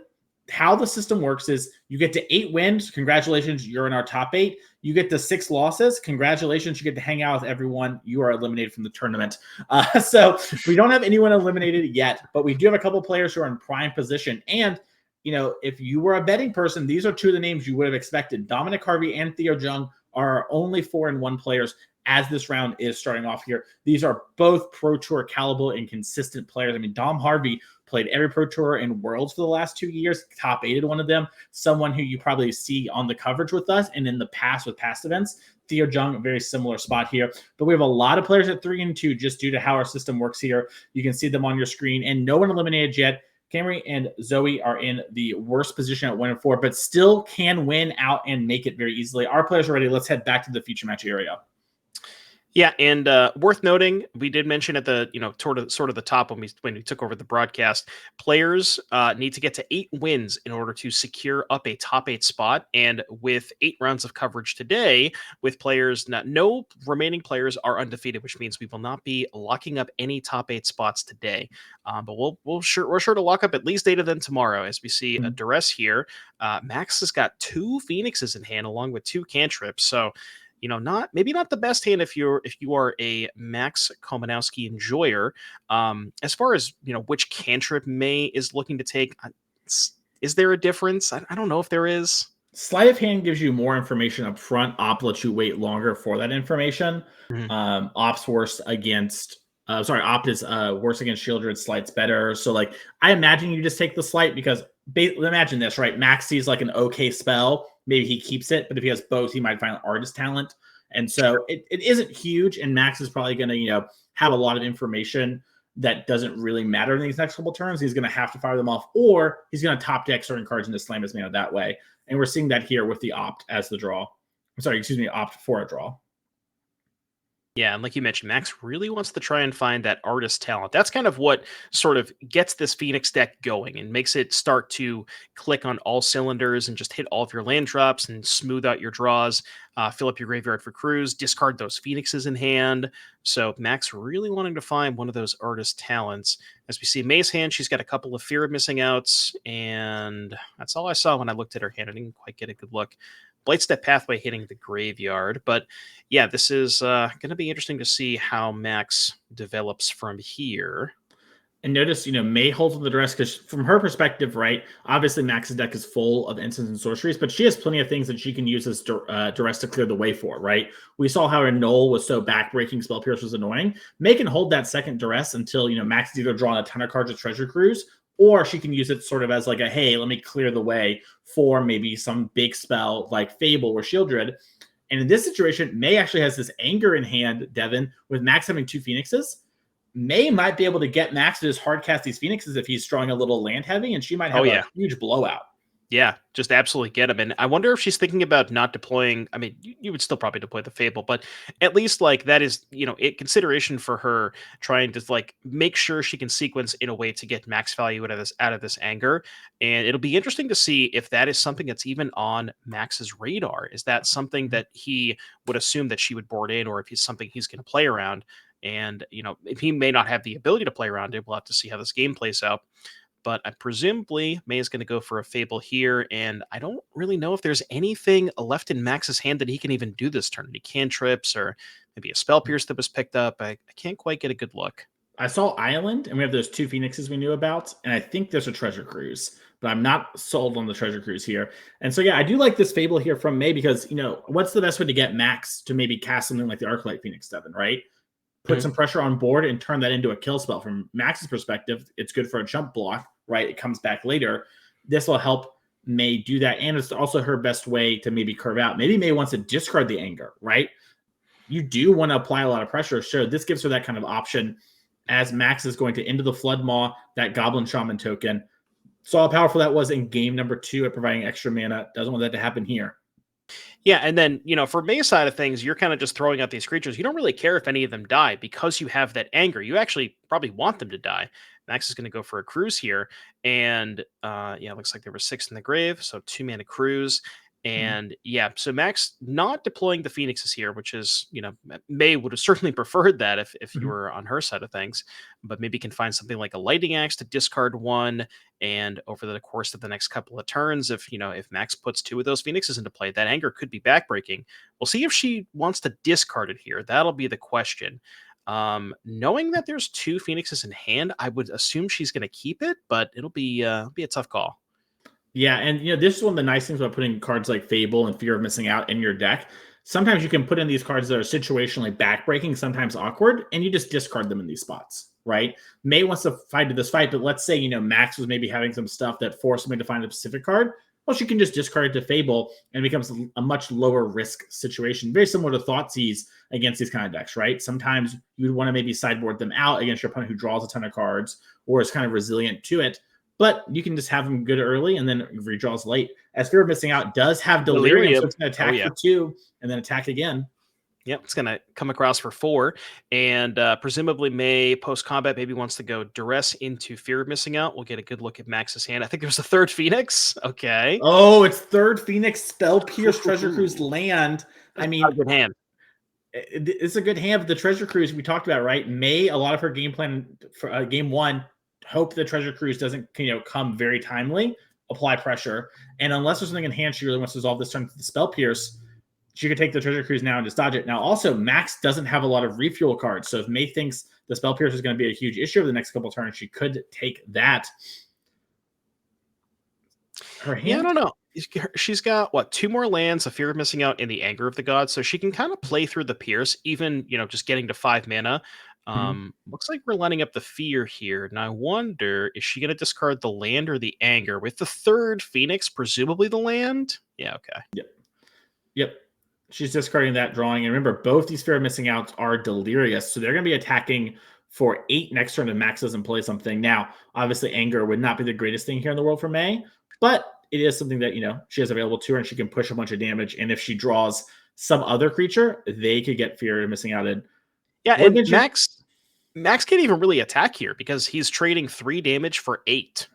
[SPEAKER 5] how the system works is you get to 8 wins. Congratulations, you're in our top 8. You get to 6 losses. Congratulations, you get to hang out with everyone. You are eliminated from the tournament. So we don't have anyone eliminated yet, but we do have a couple players who are in prime position. And, if you were a betting person, these are 2 of the names you would have expected. Dominic Harvey and Theo Jung are only 4-1 players as this round is starting off here. These are both Pro Tour caliber and consistent players. I mean, Dom Harvey played every Pro Tour in Worlds for the last 2 years, top 8 one of them, someone who you probably see on the coverage with us and in the past with past events. Theo Jung, a very similar spot here. But we have a lot of players at 3-2 just due to how our system works here. You can see them on your screen and no one eliminated yet. Camry and Zoe are in the worst position at 1-4, but still can win out and make it very easily. Our players are ready. Let's head back to the feature match area.
[SPEAKER 6] Yeah, and worth noting, we did mention at the sort of the top when we took over the broadcast, players need to get to 8 wins in order to secure up a top 8 spot. And with 8 rounds of coverage today, with players no remaining players are undefeated, which means we will not be locking up any top 8 spots today. But we're sure to lock up at least 8 of them tomorrow, as we see a duress here. Maxx has got 2 Phoenixes in hand along with 2 cantrips, so. Maybe not the best hand if you are a Maxx Kominowski enjoyer. As far as which cantrip May is looking to take, is there a difference? I don't know if there is.
[SPEAKER 5] Sleight of hand gives you more information up front. Op lets you wait longer for that information. Op's worse against. Opt is worse against Shieldred. Slight's better. So I imagine you just take the sleight because imagine this, right? Maxx sees an okay spell. Maybe he keeps it, but if he has both, he might find artist talent. And so it isn't huge, and Maxx is probably going to, have a lot of information that doesn't really matter in these next couple turns. He's going to have to fire them off, or he's going to top deck certain cards into slam his mana that way. And we're seeing that here with the Opt as the draw. Opt for a draw.
[SPEAKER 6] Yeah, and like you mentioned, Maxx really wants to try and find that artist talent. That's kind of what sort of gets this Phoenix deck going and makes it start to click on all cylinders and just hit all of your land drops and smooth out your draws, fill up your graveyard for crews, discard those Phoenixes in hand. So Maxx really wanting to find one of those artist talents. As we see May's hand, she's got a couple of Fear of Missing Outs, and that's all I saw when I looked at her hand. I didn't quite get a good look. Blightstep Pathway hitting the graveyard. But yeah, this is going to be interesting to see how Maxx develops from here.
[SPEAKER 5] And notice, May holds on the duress because from her perspective, right, obviously Max's deck is full of instants and sorceries, but she has plenty of things that she can use as duress to clear the way for, right? We saw how her Null was so backbreaking, Spell Pierce was annoying. May can hold that second duress until, Maxx is either drawing a ton of cards of Treasure Cruise, or she can use it sort of as hey, let me clear the way for maybe some big spell like Fable or Shieldred. And in this situation, May actually has this Anger in hand, Devin, with Maxx having 2 Phoenixes. May might be able to get Maxx to just hard cast these Phoenixes if he's drawing a little land heavy, and she might have a huge blowout.
[SPEAKER 6] Yeah, just absolutely get him. And I wonder if she's thinking about not deploying. I mean, you would still probably deploy the Fable, but at least that is, consideration for her trying to make sure she can sequence in a way to get max value out of this Anger. And it'll be interesting to see if that is something that's even on Max's radar. Is that something that he would assume that she would board in, or if he's something he's going to play around? And, if he may not have the ability to play around it, we'll have to see how this game plays out. But presumably May is going to go for a Fable here, and I don't really know if there's anything left in Max's hand that he can even do this turn. Any cantrips or maybe a Spell Pierce that was picked up. I can't quite get a good look.
[SPEAKER 5] I saw Island, and we have those 2 Phoenixes we knew about, and I think there's a Treasure Cruise, but I'm not sold on the Treasure Cruise here. And so, yeah, I do like this Fable here from May because, what's the best way to get Maxx to maybe cast something like the Arclight Phoenix 7, right? Put some pressure on board and turn that into a kill spell. From Max's perspective, it's good for a jump block, right? It comes back later. This will help May do that, and it's also her best way to maybe curve out. Maybe May wants to discard the Anger, right? You do want to apply a lot of pressure. Sure, this gives her that kind of option as Maxx is going to into the Flood Maw, that Goblin Shaman token. Saw how powerful that was in game number 2 at providing extra mana. Doesn't want that to happen here.
[SPEAKER 6] Yeah, and then, for May's side of things, you're kind of just throwing out these creatures. You don't really care if any of them die because you have that Anger. You actually probably want them to die. Maxx is going to go for a Cruise here. And, it looks like there were 6 in the grave, so 2 mana Cruise. And, so Maxx not deploying the Phoenixes here, which is, May would have certainly preferred that if you were on her side of things. But maybe can find something like a Lightning Axe to discard 1. And over the course of the next couple of turns, if Maxx puts 2 of those Phoenixes into play, that Anger could be backbreaking. We'll see if she wants to discard it here. That'll be the question. Knowing that there's 2 Phoenixes in hand, I would assume she's going to keep it, but it'll be a tough call.
[SPEAKER 5] Yeah, and this is one of the nice things about putting cards like Fable and Fear of Missing Out in your deck. Sometimes you can put in these cards that are situationally backbreaking, sometimes awkward, and you just discard them in these spots, right? May wants to fight to this fight, but let's say, Maxx was maybe having some stuff that forced me to find a specific card. Well, she can just discard it to Fable and it becomes a much lower risk situation. Very similar to Thoughtseize against these kind of decks, right? Sometimes you'd want to maybe sideboard them out against your opponent who draws a ton of cards or is kind of resilient to it. but you can just have him good early and then redraws late. As Fear of Missing Out does have Delirium, so it's going to attack for 2 and then attack again.
[SPEAKER 6] Yep, it's going to come across for 4, and presumably May, post-combat, maybe wants to go Duress into Fear of Missing Out. We'll get a good look at Max's hand. I think there was a third Phoenix. Okay.
[SPEAKER 5] Oh, it's third Phoenix, Spell Pierce, Treasure Cruise, Land. I mean,
[SPEAKER 6] a good hand.
[SPEAKER 5] It's a good hand, but the Treasure Cruise we talked about, right? May, a lot of her game plan for game 1, hope the Treasure Cruise doesn't come very timely, apply pressure, and unless there's something in hand she really wants to resolve this turn with the Spell Pierce, she could take the Treasure Cruise now and just dodge it. Now, also, Maxx doesn't have a lot of refuel cards, so if May thinks the Spell Pierce is going to be a huge issue over the next couple of turns, she could take that. Her hand,
[SPEAKER 6] I don't know. She's got, 2 more lands, a Fear of Missing Out, and the Anger of the Gods, so she can kind of play through the Pierce, even, just getting to 5 mana. Looks like we're lining up the Fear here, and I wonder, is she going to discard the land or the Anger? With the third Phoenix, presumably the land? Yeah, okay.
[SPEAKER 5] Yep. She's discarding that drawing. And remember, both these Fear of Missing Outs are Delirious, so they're going to be attacking for 8 next turn if Maxx doesn't play something. Now, obviously, Anger would not be the greatest thing here in the world for May, but it is something that, she has available to her, and she can push a bunch of damage. And if she draws some other creature, they could get Fear of Missing Out in.
[SPEAKER 6] Yeah, and Maxx can't even really attack here because he's trading 3 damage for 8.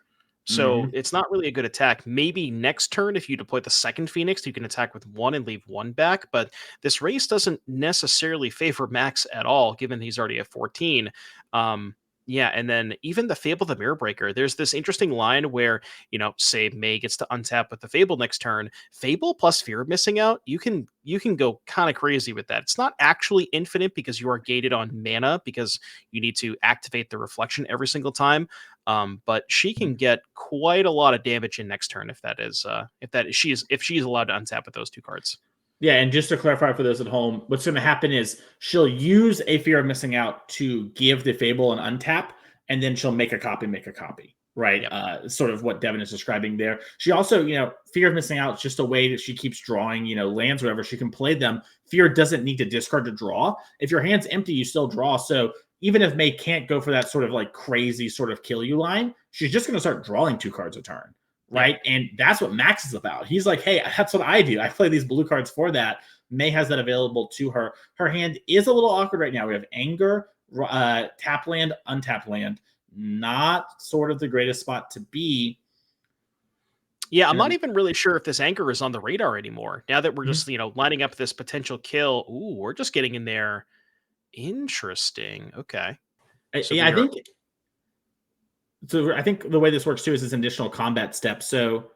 [SPEAKER 6] So it's not really a good attack. Maybe next turn, if you deploy the second Phoenix, you can attack with 1 and leave 1 back. But this race doesn't necessarily favor Maxx at all, given he's already at 14. And then even the Fable the Mirror Breaker, there's this interesting line where, say May gets to untap with the Fable next turn. Fable plus Fear of Missing Out, you can go kind of crazy with that. It's not actually infinite because you are gated on mana because you need to activate the Reflection every single time. But she can get quite a lot of damage in next turn if she's allowed to untap with those 2 cards.
[SPEAKER 5] Yeah, and just to clarify for those at home, what's going to happen is she'll use a Fear of Missing Out to give the Fable an untap, and then she'll make a copy, right? Yep. Sort of what Devin is describing there. She also, Fear of Missing Out is just a way that she keeps drawing, lands, whatever. She can play them. Fear doesn't need to discard to draw. If your hand's empty, you still draw. So even if May can't go for that sort of like crazy sort of kill you line, she's just going to start drawing 2 cards a turn. Right. And that's what Maxx is about. He's like, hey, that's what I do. I play these blue cards for that. May has that available to her. Her hand is a little awkward right now. We have Anger, tap land, untap land. Not sort of the greatest spot to be.
[SPEAKER 6] Yeah, I'm not even really sure if this Anger is on the radar anymore. Now that we're just, lining up this potential kill. Ooh, we're just getting in there. Interesting. Okay.
[SPEAKER 5] So I think the way this works too is an additional combat step. So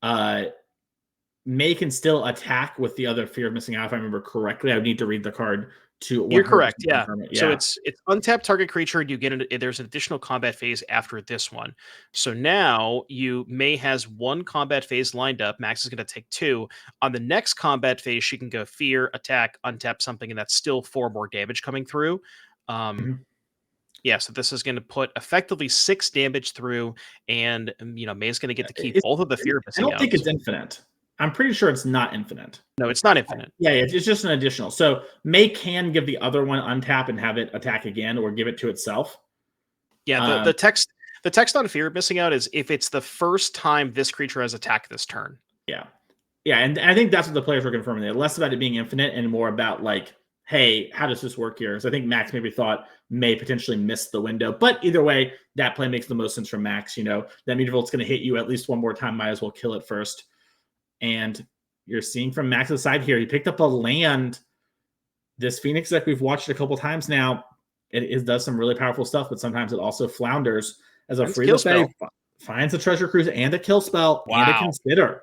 [SPEAKER 5] May can still attack with the other Fear of Missing Out, if I remember correctly. I would need to read the card to.
[SPEAKER 6] You're correct. Yeah. So it's untap target creature, and you get there's an additional combat phase after this one. So now May has 1 combat phase lined up. Maxx is going to take 2. On the next combat phase, she can go Fear, attack, untap something, and that's still 4 more damage coming through. Yeah, so this is going to put effectively 6 damage through, and May's going to get to keep both of the Fear of Missing Out.
[SPEAKER 5] I don't think it's infinite. I'm pretty sure it's not infinite.
[SPEAKER 6] No, it's not infinite.
[SPEAKER 5] Yeah, it's just an additional. So May can give the other one untap and have it attack again, or give it to itself.
[SPEAKER 6] Yeah, the text on Fear of Missing Out is if it's the first time this creature has attacked this turn.
[SPEAKER 5] Yeah, and I think that's what the players were confirming there. Less about it being infinite and more about like, hey, how does this work here? So I think Maxx maybe thought May potentially missed the window. But either way, that play makes the most sense for Maxx. That Meteor Volt's going to hit you at least one more time. Might as well kill it first. And you're seeing from Max's side here, he picked up a land. This Phoenix deck we've watched a couple times now. It does some really powerful stuff, but sometimes it also flounders as a free to play. Finds a Treasure Cruise and a kill spell and a Consider.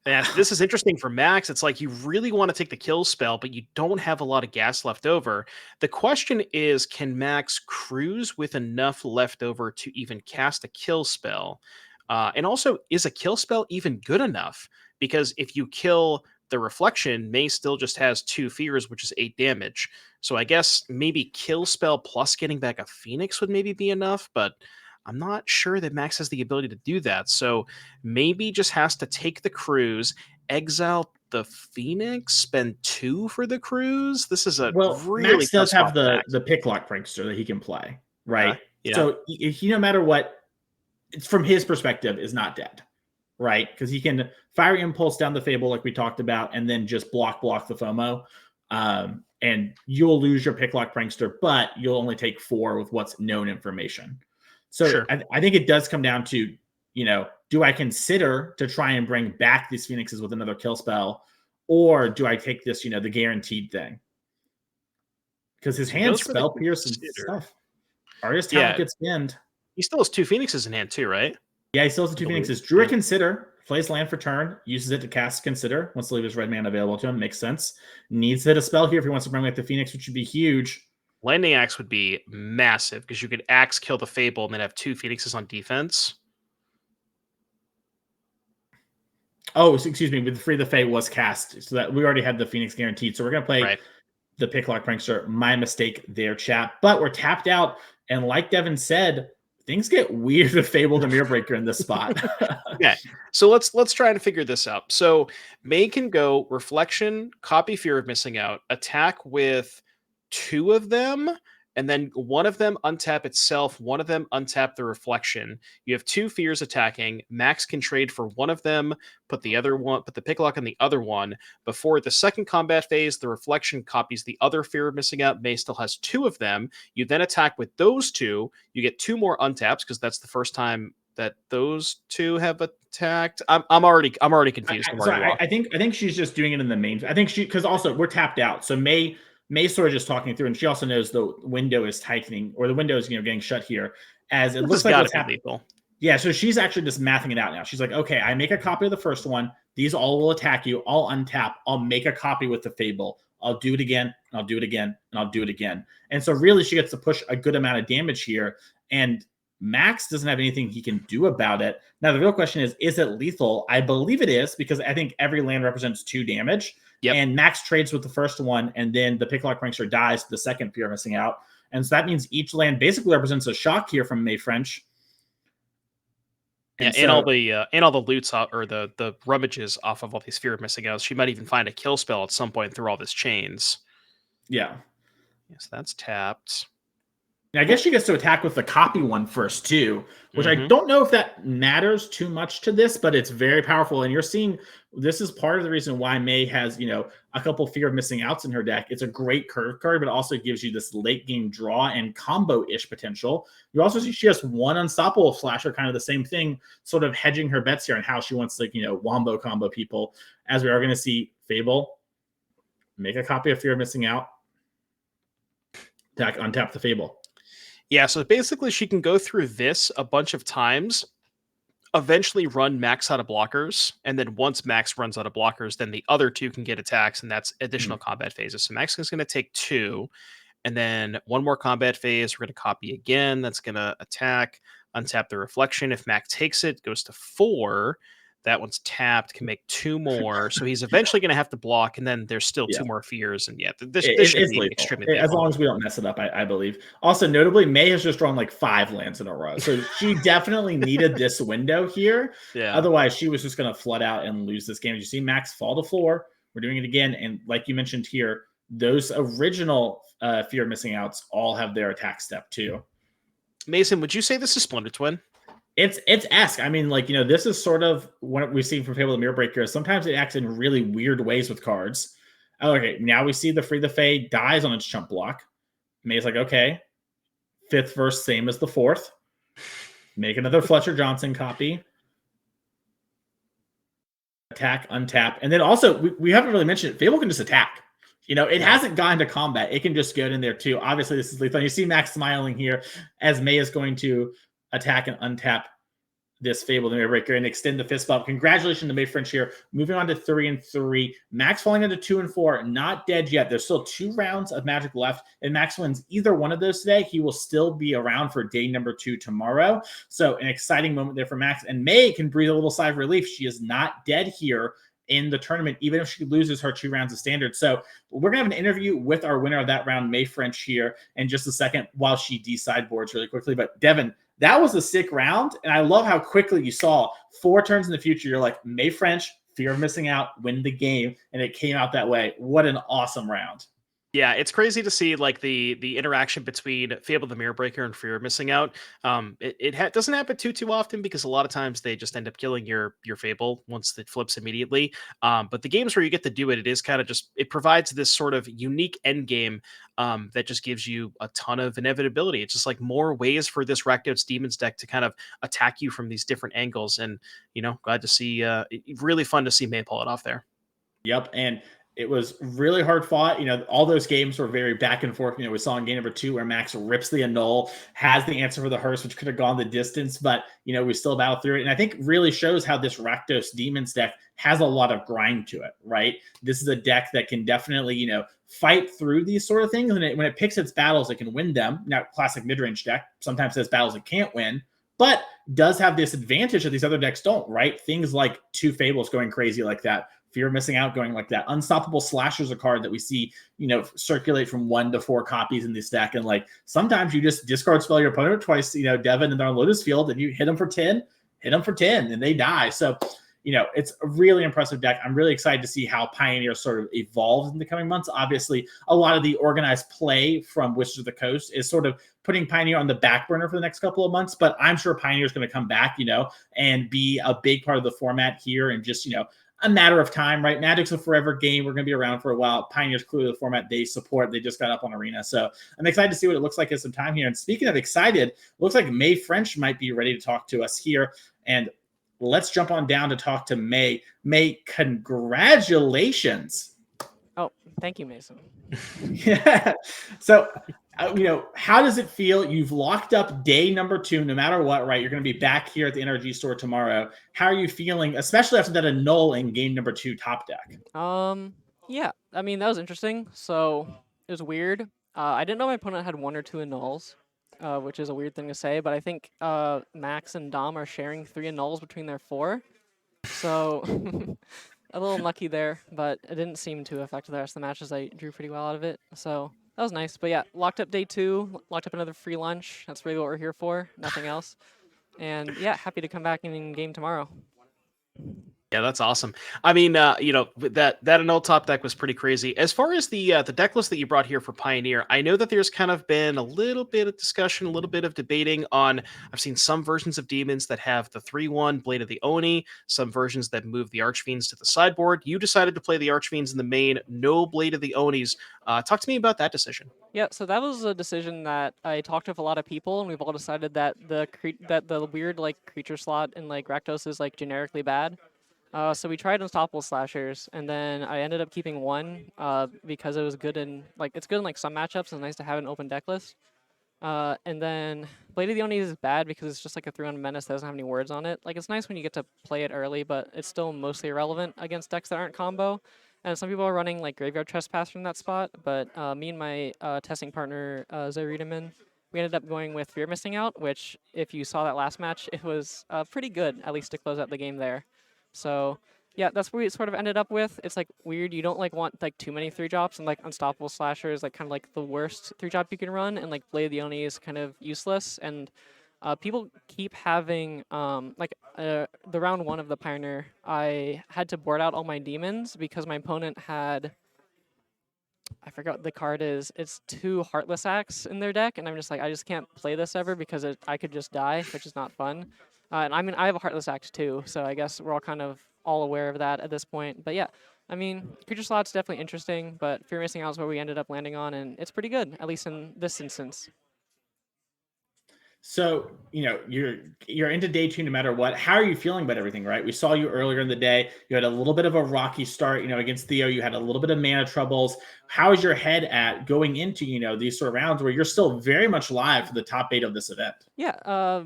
[SPEAKER 6] Yeah, this is interesting for Maxx. It's like you really want to take the kill spell, but you don't have a lot of gas left over. The question is, can Maxx cruise with enough left over to even cast a kill spell? And also, is a kill spell even good enough? Because if you kill the Reflection, May still just has 2 fears, which is 8 damage. So I guess maybe kill spell plus getting back a Phoenix would maybe be enough, but I'm not sure that Maxx has the ability to do that. So maybe just has to take the cruise, exile the Phoenix, spend 2 for the cruise. This is a really
[SPEAKER 5] Maxx does have the pick lock prankster that he can play, right?
[SPEAKER 6] Yeah.
[SPEAKER 5] So he, no matter what, it's from his perspective, is not dead, right? Because he can fire impulse down the Fable like we talked about, and then just block the FOMO. And you'll lose your Picklock Prankster, but you'll only take 4 with what's known information. So
[SPEAKER 6] Sure.
[SPEAKER 5] I think it does come down to, do I consider to try and bring back these Phoenixes with another kill spell, or do I take this, the guaranteed thing? Because his hands spell pierce and stuff. Artist talent gets skinned.
[SPEAKER 6] He still has 2 Phoenixes in hand too, right?
[SPEAKER 5] Yeah, he still has the 2 Phoenixes. Drew a Consider, plays land for turn, uses it to cast Consider, wants to leave his red man available to him, makes sense. Needs to hit a spell here if he wants to bring back the Phoenix, which would be huge.
[SPEAKER 6] Landing Axe would be massive, because you could Axe kill the Fable and then have 2 Phoenixes on defense.
[SPEAKER 5] Oh, excuse me, with Free the Fae was cast, so that we already had the Phoenix guaranteed. So we're going to play the Picklock Prankster. My mistake there, chat. But we're tapped out, and like Devin said, things get weird with Fable the Mirror Breaker in this spot.
[SPEAKER 6] Okay, so let's try and figure this out. So May can go Reflection, copy Fear of Missing Out, attack with 2 of them, and then one of them untap itself, one of them untap the Reflection. You have 2 fears attacking. Maxx can trade for one of them, put the Picklock on the other one. Before the second combat phase, the Reflection copies the other Fear of Missing Out. May still has 2 of them. You then attack with those 2. You get 2 more untaps, because that's the first time that those 2 have attacked. I'm already confused.
[SPEAKER 5] I think she's just doing it in the main. I think because also we're tapped out, so May's sort of just talking through, and she also knows the window is tightening, or the window is getting shut here, as it looks like what's happening. Yeah, so she's actually just mathing it out now. She's like, okay, I make a copy of the first one. These all will attack you. I'll untap. I'll make a copy with the Fable. I'll do it again. And I'll do it again. And I'll do it again. And so really, she gets to push a good amount of damage here. And Maxx doesn't have anything he can do about it. Now, the real question is it lethal? I believe it is, because I think every land represents 2 damage. Yep. And Maxx trades with the first one, and then the Picklock Prankster dies to the second Fear Missing Out. And so that means each land basically represents a shock here from May French.
[SPEAKER 6] And all the loots or the rummages off of all these Fear of Missing Outs. She might even find a kill spell at some point through all this chains.
[SPEAKER 5] Yeah.
[SPEAKER 6] Yes, that's tapped.
[SPEAKER 5] I guess she gets to attack with the copy one first too, which I don't know if that matters too much to this, but it's very powerful. And you're seeing this is part of the reason why May has, a couple Fear of Missing Outs in her deck. It's a great curve card, but also gives you this late game draw and combo-ish potential. You also see she has 1 Unstoppable Flasher, kind of the same thing, sort of hedging her bets here on how she wants to, wombo combo people, as we are going to see Fable make a copy of Fear of Missing Out, untap the Fable.
[SPEAKER 6] Yeah, so basically she can go through this a bunch of times, eventually run Maxx out of blockers, and then once Maxx runs out of blockers, then the other 2 can get attacks, and that's additional combat phases. So Maxx is going to take 2, and then 1 more combat phase. We're going to copy again. That's going to attack, untap the Reflection. If Maxx takes it, goes to 4. That one's tapped, can make 2 more. So he's eventually going to have to block, and then there's still 2 more fears. And this should be extremely
[SPEAKER 5] as long as we don't mess it up, I believe. Also, notably, May has just drawn like 5 lands in a row. So she definitely needed this window here.
[SPEAKER 6] Yeah.
[SPEAKER 5] Otherwise, she was just going to flood out and lose this game. You see Maxx fall to floor. We're doing it again. And like you mentioned here, those original Fear Missing Outs all have their attack step too.
[SPEAKER 6] Mason, would you say this is Splendid Twin?
[SPEAKER 5] It's esque. I mean, this is sort of what we've seen from Fable the Mirror Breaker. Sometimes it acts in really weird ways with cards. Okay, now we see the Free the Fae dies on its chump block. May's like, okay, 5th verse, same as the 4th. Make another Fletcher Johnson copy. Attack, untap. And then also, we haven't really mentioned it. Fable can just attack. It hasn't gotten to combat. It can just get in there too. Obviously, this is lethal. You see Maxx smiling here as May is going to attack and untap this Fable the Mirror Breaker and extend the fist bump. Congratulations to May French here. Moving on to 3-3. Maxx falling into 2-4. Not dead yet. There's still 2 rounds of Magic left. And Maxx wins either one of those today, he will still be around for day number 2 tomorrow. So an exciting moment there for Maxx. And May can breathe a little sigh of relief. She is not dead here in the tournament, even if she loses her 2 rounds of standard. So we're going to have an interview with our winner of that round, May French, here in just a second while she de-sideboards really quickly. But Devin, that was a sick round, and I love how quickly you saw 4 turns in the future. You're like, May French, Fear of Missing Out, win the game, and it came out that way. What an awesome round.
[SPEAKER 6] Yeah, it's crazy to see like the interaction between Fable the Mirror Breaker and Fear of Missing Out. It doesn't happen too often because a lot of times they just end up killing your Fable once it flips immediately. But the games where you get to do it, it is kind of just it provides this sort of unique end game that just gives you a ton of inevitability. It's just like more ways for this Rakdos Demons deck to kind of attack you from these different angles. And glad to see. Really fun to see May pull it off there.
[SPEAKER 5] Yep, and it was really hard fought. All those games were very back and forth. We saw in game number 2 where Maxx rips the annul, has the answer for the hearse, which could have gone the distance, but we still battled through it. And I think really shows how this Rakdos Demons deck has a lot of grind to it, right? This is a deck that can definitely, fight through these sort of things. And when it picks its battles, it can win them. Now, classic mid-range deck sometimes has battles it can't win, but does have this advantage that these other decks don't, right? Things like 2 Fables going crazy like that. Fear of Missing Out going like that. Unstoppable Slasher's a card that we see, circulate from 1 to 4 copies in this deck. And like sometimes you just discard spell your opponent twice, Devin and they're on Lotus Field and you hit them for 10, and they die. So, it's a really impressive deck. I'm really excited to see how Pioneer sort of evolves in the coming months. Obviously, a lot of the organized play from Wizards of the Coast is sort of putting Pioneer on the back burner for the next couple of months, but I'm sure Pioneer is going to come back, and be a big part of the format here and just, a matter of time, right? Magic's a forever game. We're going to be around for a while. Pioneer's clearly the format they support. They just got up on Arena. So I'm excited to see what it looks like in some time here. And speaking of excited, looks like May French might be ready to talk to us here. And let's jump on down to talk to May. May, congratulations.
[SPEAKER 7] Oh, thank you, Mason.
[SPEAKER 5] Yeah. So, how does it feel? You've locked up day number 2, no matter what, right? You're going to be back here at the NRG store tomorrow. How are you feeling, especially after that annul in game number 2 top deck?
[SPEAKER 7] Yeah, I mean, that was interesting. So it was weird. I didn't know my opponent had 1 or 2 annuls, which is a weird thing to say, but I think Maxx and Dom are sharing 3 annuls between their 4. So a little unlucky there, but it didn't seem to affect the rest of the matches. I drew pretty well out of it, so that was nice. But yeah, locked up day 2, locked up another free lunch. That's really what we're here for, nothing else. And yeah, happy to come back in game tomorrow.
[SPEAKER 6] Yeah, that's awesome. I mean, that annul top deck was pretty crazy. As far as the deck list that you brought here for Pioneer, I know that there's kind of been a little bit of discussion, a little bit of debating on. I've seen some versions of Demons that have the 3/1 Blade of the Oni, some versions that move the Archfiends to the sideboard. You decided to play the Archfiends in the main, no Blade of the Onis. Talk to me about that decision.
[SPEAKER 7] Yeah, so that was a decision that I talked with a lot of people, and we've all decided that the weird like creature slot in like Rakdos is like generically bad. So we tried Unstoppable Slashers, and then I ended up keeping 1 because it was good in it's good in like some matchups. It's nice to have an open deck list. And then Blade of the Oni is bad because it's just like a 3/1 menace that doesn't have any words on it. Like it's nice when you get to play it early, but it's still mostly irrelevant against decks that aren't combo. And some people are running like Graveyard Trespasser in that spot, but me and my testing partner Zaridaman, we ended up going with Fear Missing Out, which if you saw that last match, it was pretty good, at least to close out the game there. So yeah, that's what we sort of ended up with. It's like weird. You don't like want like too many 3-drops, and like Unstoppable Slasher is like kind of like the worst 3-drop you can run, and like Blade of the Oni is kind of useless. And people keep having the round 1 of the Pioneer, I had to board out all my demons because my opponent had, I forgot what the card is. It's 2 Heartless Acts in their deck, and I'm just like, I just can't play this ever because I could just die, which is not fun. And I mean, I have a Heartless Act too, so I guess we're all kind of all aware of that at this point. But yeah, I mean, creature slot's definitely interesting, but Fear Missing Out is where we ended up landing on, and it's pretty good, at least in this instance.
[SPEAKER 5] So, you're into day 2 no matter what. How are you feeling about everything, right? We saw you earlier in the day. You had a little bit of a rocky start, against Theo. You had a little bit of mana troubles. How is your head at going into, these sort of rounds where you're still very much live for the top 8 of this event?
[SPEAKER 7] Yeah,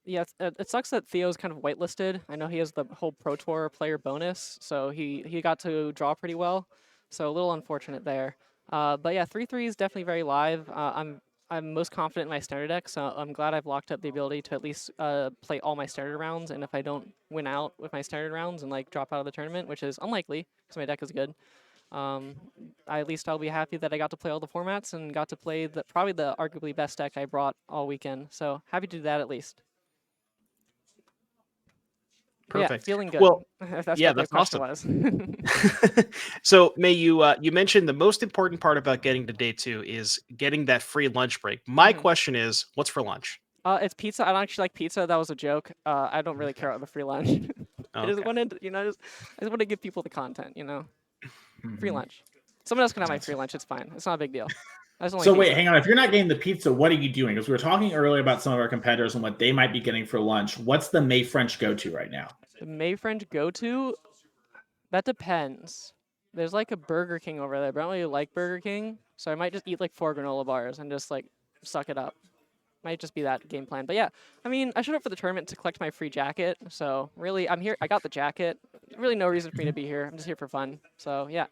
[SPEAKER 7] yeah, it sucks that Theo's kind of whitelisted. I know he has the whole Pro Tour player bonus, so he got to draw pretty well. So a little unfortunate there. But yeah, 3/3 is definitely very live. I'm most confident in my standard deck, so I'm glad I've locked up the ability to at least play all my standard rounds. And if I don't win out with my standard rounds and like drop out of the tournament, which is unlikely because my deck is good, at least I'll be happy that I got to play all the formats and got to play probably the arguably best deck I brought all weekend. So happy to do that at least. Yeah,
[SPEAKER 6] Perfect.
[SPEAKER 7] feeling good.
[SPEAKER 6] Well,
[SPEAKER 7] if that's
[SPEAKER 6] yeah,
[SPEAKER 7] what the
[SPEAKER 6] that's
[SPEAKER 7] question
[SPEAKER 6] awesome.
[SPEAKER 7] was.
[SPEAKER 6] So, May, you mentioned the most important part about getting to day 2 is getting that free lunch break. My
[SPEAKER 7] Mhm.
[SPEAKER 6] question is, what's for lunch?
[SPEAKER 7] It's pizza. I don't actually like pizza. That was a joke. I don't really care about the free lunch. I just
[SPEAKER 6] Okay.
[SPEAKER 7] wanted, I just want to give people the content, free
[SPEAKER 5] Mhm.
[SPEAKER 7] lunch. Someone else can have my
[SPEAKER 5] Gotcha.
[SPEAKER 7] free lunch. It's fine. It's not a big deal. I just don't
[SPEAKER 5] So
[SPEAKER 7] like
[SPEAKER 5] wait,
[SPEAKER 7] pizza.
[SPEAKER 5] hang on. If you're not getting the pizza, what are you doing? Because we were talking earlier about some of our competitors and what they might be getting for lunch. What's the May French go-to right now?
[SPEAKER 7] The May French go-to? That depends. There's like a Burger King over there, but I don't really like Burger King, so I might just eat like 4 granola bars and just like suck it up. Might just be that game plan. But yeah, I mean, I showed up for the tournament to collect my free jacket, so really, I'm here. I got the jacket. Really, no reason for me to be here. I'm just here for fun. So yeah.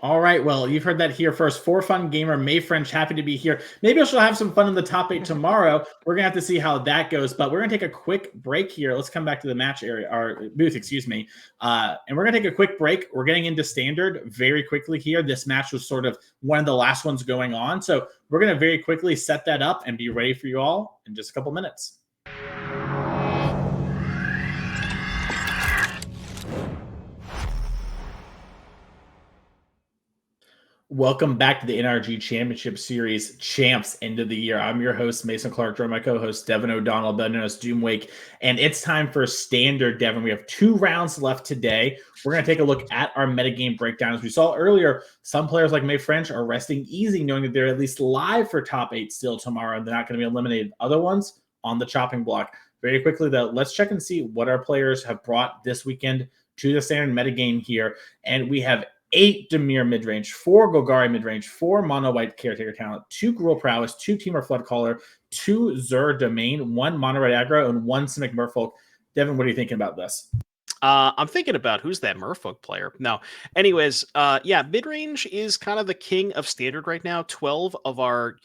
[SPEAKER 5] All right, well, you've heard that here first. For Fun Gamer, May French, happy to be here. Maybe she'll have some fun in the top 8 tomorrow. We're going to have to see how that goes, but we're going to take a quick break here. Let's come back to the match area, or booth, excuse me. And we're going to take a quick break. We're getting into standard very quickly here. This match was sort of one of the last ones going on, so we're going to very quickly set that up and be ready for you all in just a couple minutes. Welcome back to the NRG Championship Series Champs end of the year. I'm your host, Mason Clark, joined by my co-host, Devin O'Donnell, better known as Doomwake. And it's time for standard, Devin. We have 2 rounds left today. We're going to take a look at our metagame breakdown. As we saw earlier, some players like May French are resting easy, knowing that they're at least live for top 8 still tomorrow, and they're not going to be eliminated. Other ones on the chopping block. Very quickly, though, let's check and see what our players have brought this weekend to the standard metagame here. And we have 8 Dimir midrange, 4 Golgari midrange, 4 Mono White Caretaker talent, 2 Gruul Prowess, 2 Teamer Flood Caller, 2 Zur Domain, 1 Mono Red Aggro, and 1 Simic Merfolk. Devin, what are you thinking about this?
[SPEAKER 6] I'm thinking about who's that Merfolk player. No, anyways, yeah, midrange is kind of the king of standard right now. 12 of our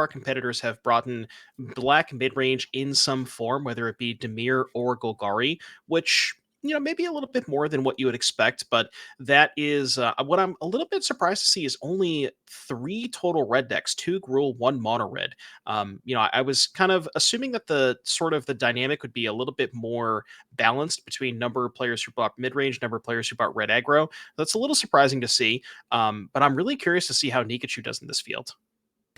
[SPEAKER 6] competitors have brought in black midrange in some form, whether it be Dimir or Golgari, which maybe a little bit more than what you would expect, but that is what I'm a little bit surprised to see is only 3 total red decks, 2 Gruul, 1 mono red. I was kind of assuming that the dynamic would be a little bit more balanced between number of players who bought mid-range, number of players who bought red aggro. That's a little surprising to see, but I'm really curious to see how Nikachu does in this field.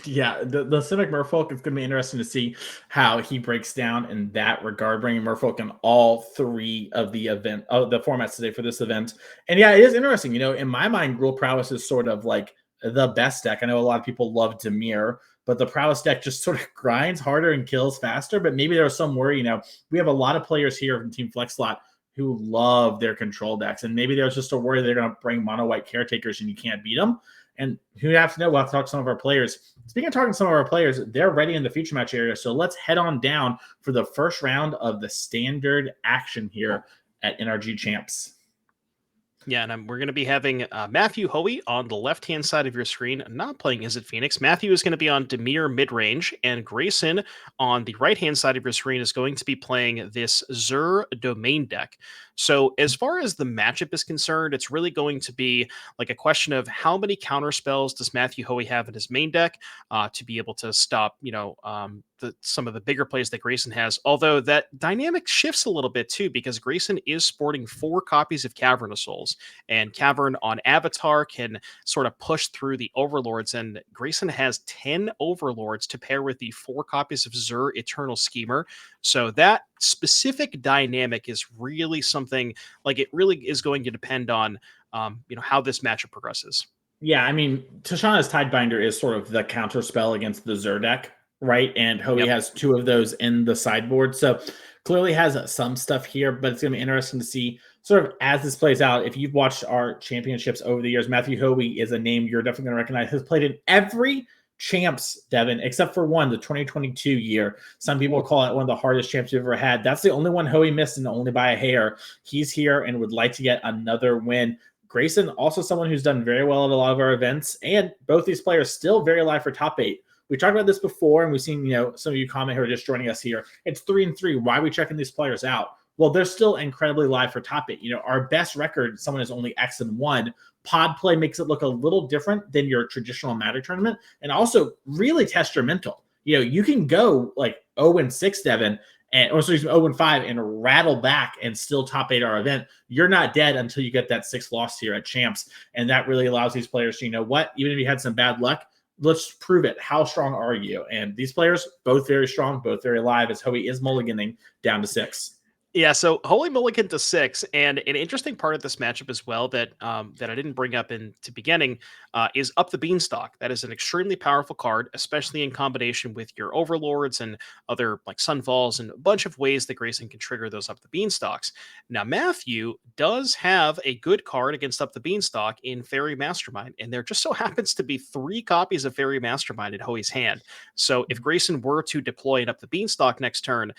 [SPEAKER 5] Yeah, the Simic Merfolk, it's going to be interesting to see how he breaks down in that regard, bringing Merfolk in all 3 of the formats today for this event. And yeah, it is interesting. In my mind, Gruul Prowess is sort of like the best deck. I know a lot of people love Dimir, but the Prowess deck just sort of grinds harder and kills faster. But maybe there's some worry. We have a lot of players here from Team Flex Slot who love their control decks, and maybe there's just a worry they're going to bring mono white caretakers and you can't beat them. And who have to know? We'll have to talk to some of our players. Speaking of talking to some of our players, they're ready in the future match area. So let's head on down for the first round of the standard action here at NRG Champs.
[SPEAKER 6] Yeah, and we're going to be having Matthew Hoey on the left-hand side of your screen, not playing Izzet Phoenix. Matthew is going to be on Dimir mid-range, and Grayson on the right-hand side of your screen is going to be playing this Zur Domain deck. So as far as the matchup is concerned, it's really going to be like a question of how many counter spells does Matthew Hoey have in his main deck to be able to stop, some of the bigger plays that Grayson has. Although that dynamic shifts a little bit too, because Grayson is sporting 4 copies of Cavern of Souls, and Cavern on Avatar can sort of push through the Overlords, and Grayson has 10 Overlords to pair with the 4 copies of Zur Eternal Schemer. So that specific dynamic is really something, like, it really is going to depend on how this matchup progresses.
[SPEAKER 5] Yeah, I mean, Tashana's Tidebinder is sort of the counter spell against the Zur deck, right? And Hoey has 2 of those in the sideboard. So clearly has some stuff here, but it's going to be interesting to see sort of as this plays out. If you've watched our championships over the years, Matthew Hoey is a name you're definitely going to recognize. Has played in every champs, Devin, except for one, the 2022 year. Some people call it one of the hardest champs we've ever had. That's the only one Hoey missed, and only by a hair. He's here and would like to get another win. Grayson, also someone who's done very well at a lot of our events, and both these players still very alive for top 8. We talked about this before, and we've seen, some of you comment who are just joining us here. It's 3-3. Why are we checking these players out? Well, they're still incredibly live for top 8. Our best record, someone is only X-1. Pod play makes it look a little different than your traditional Magic tournament, and also really test your mental. You can go like 0-6, Devin, and or so 0-5 and rattle back and still top 8 our event, you're not dead until you get that 6th loss here at Champs. And that really allows these players to, you know what, even if you had some bad luck, let's prove it. How strong are you? And these players, both very strong, both very live, as Hoey is mulliganing down to 6.
[SPEAKER 6] Yeah, so Holy Mulligan to 6, and an interesting part of this matchup as well that that I didn't bring up in the beginning is Up the Beanstalk. That is an extremely powerful card, especially in combination with your Overlords and other like Sunfalls and a bunch of ways that Grayson can trigger those Up the Beanstalks. Now, Matthew does have a good card against Up the Beanstalk in Fairy Mastermind, and there just so happens to be 3 copies of Fairy Mastermind in Hoey's hand. So if Grayson were to deploy an Up the Beanstalk next turn,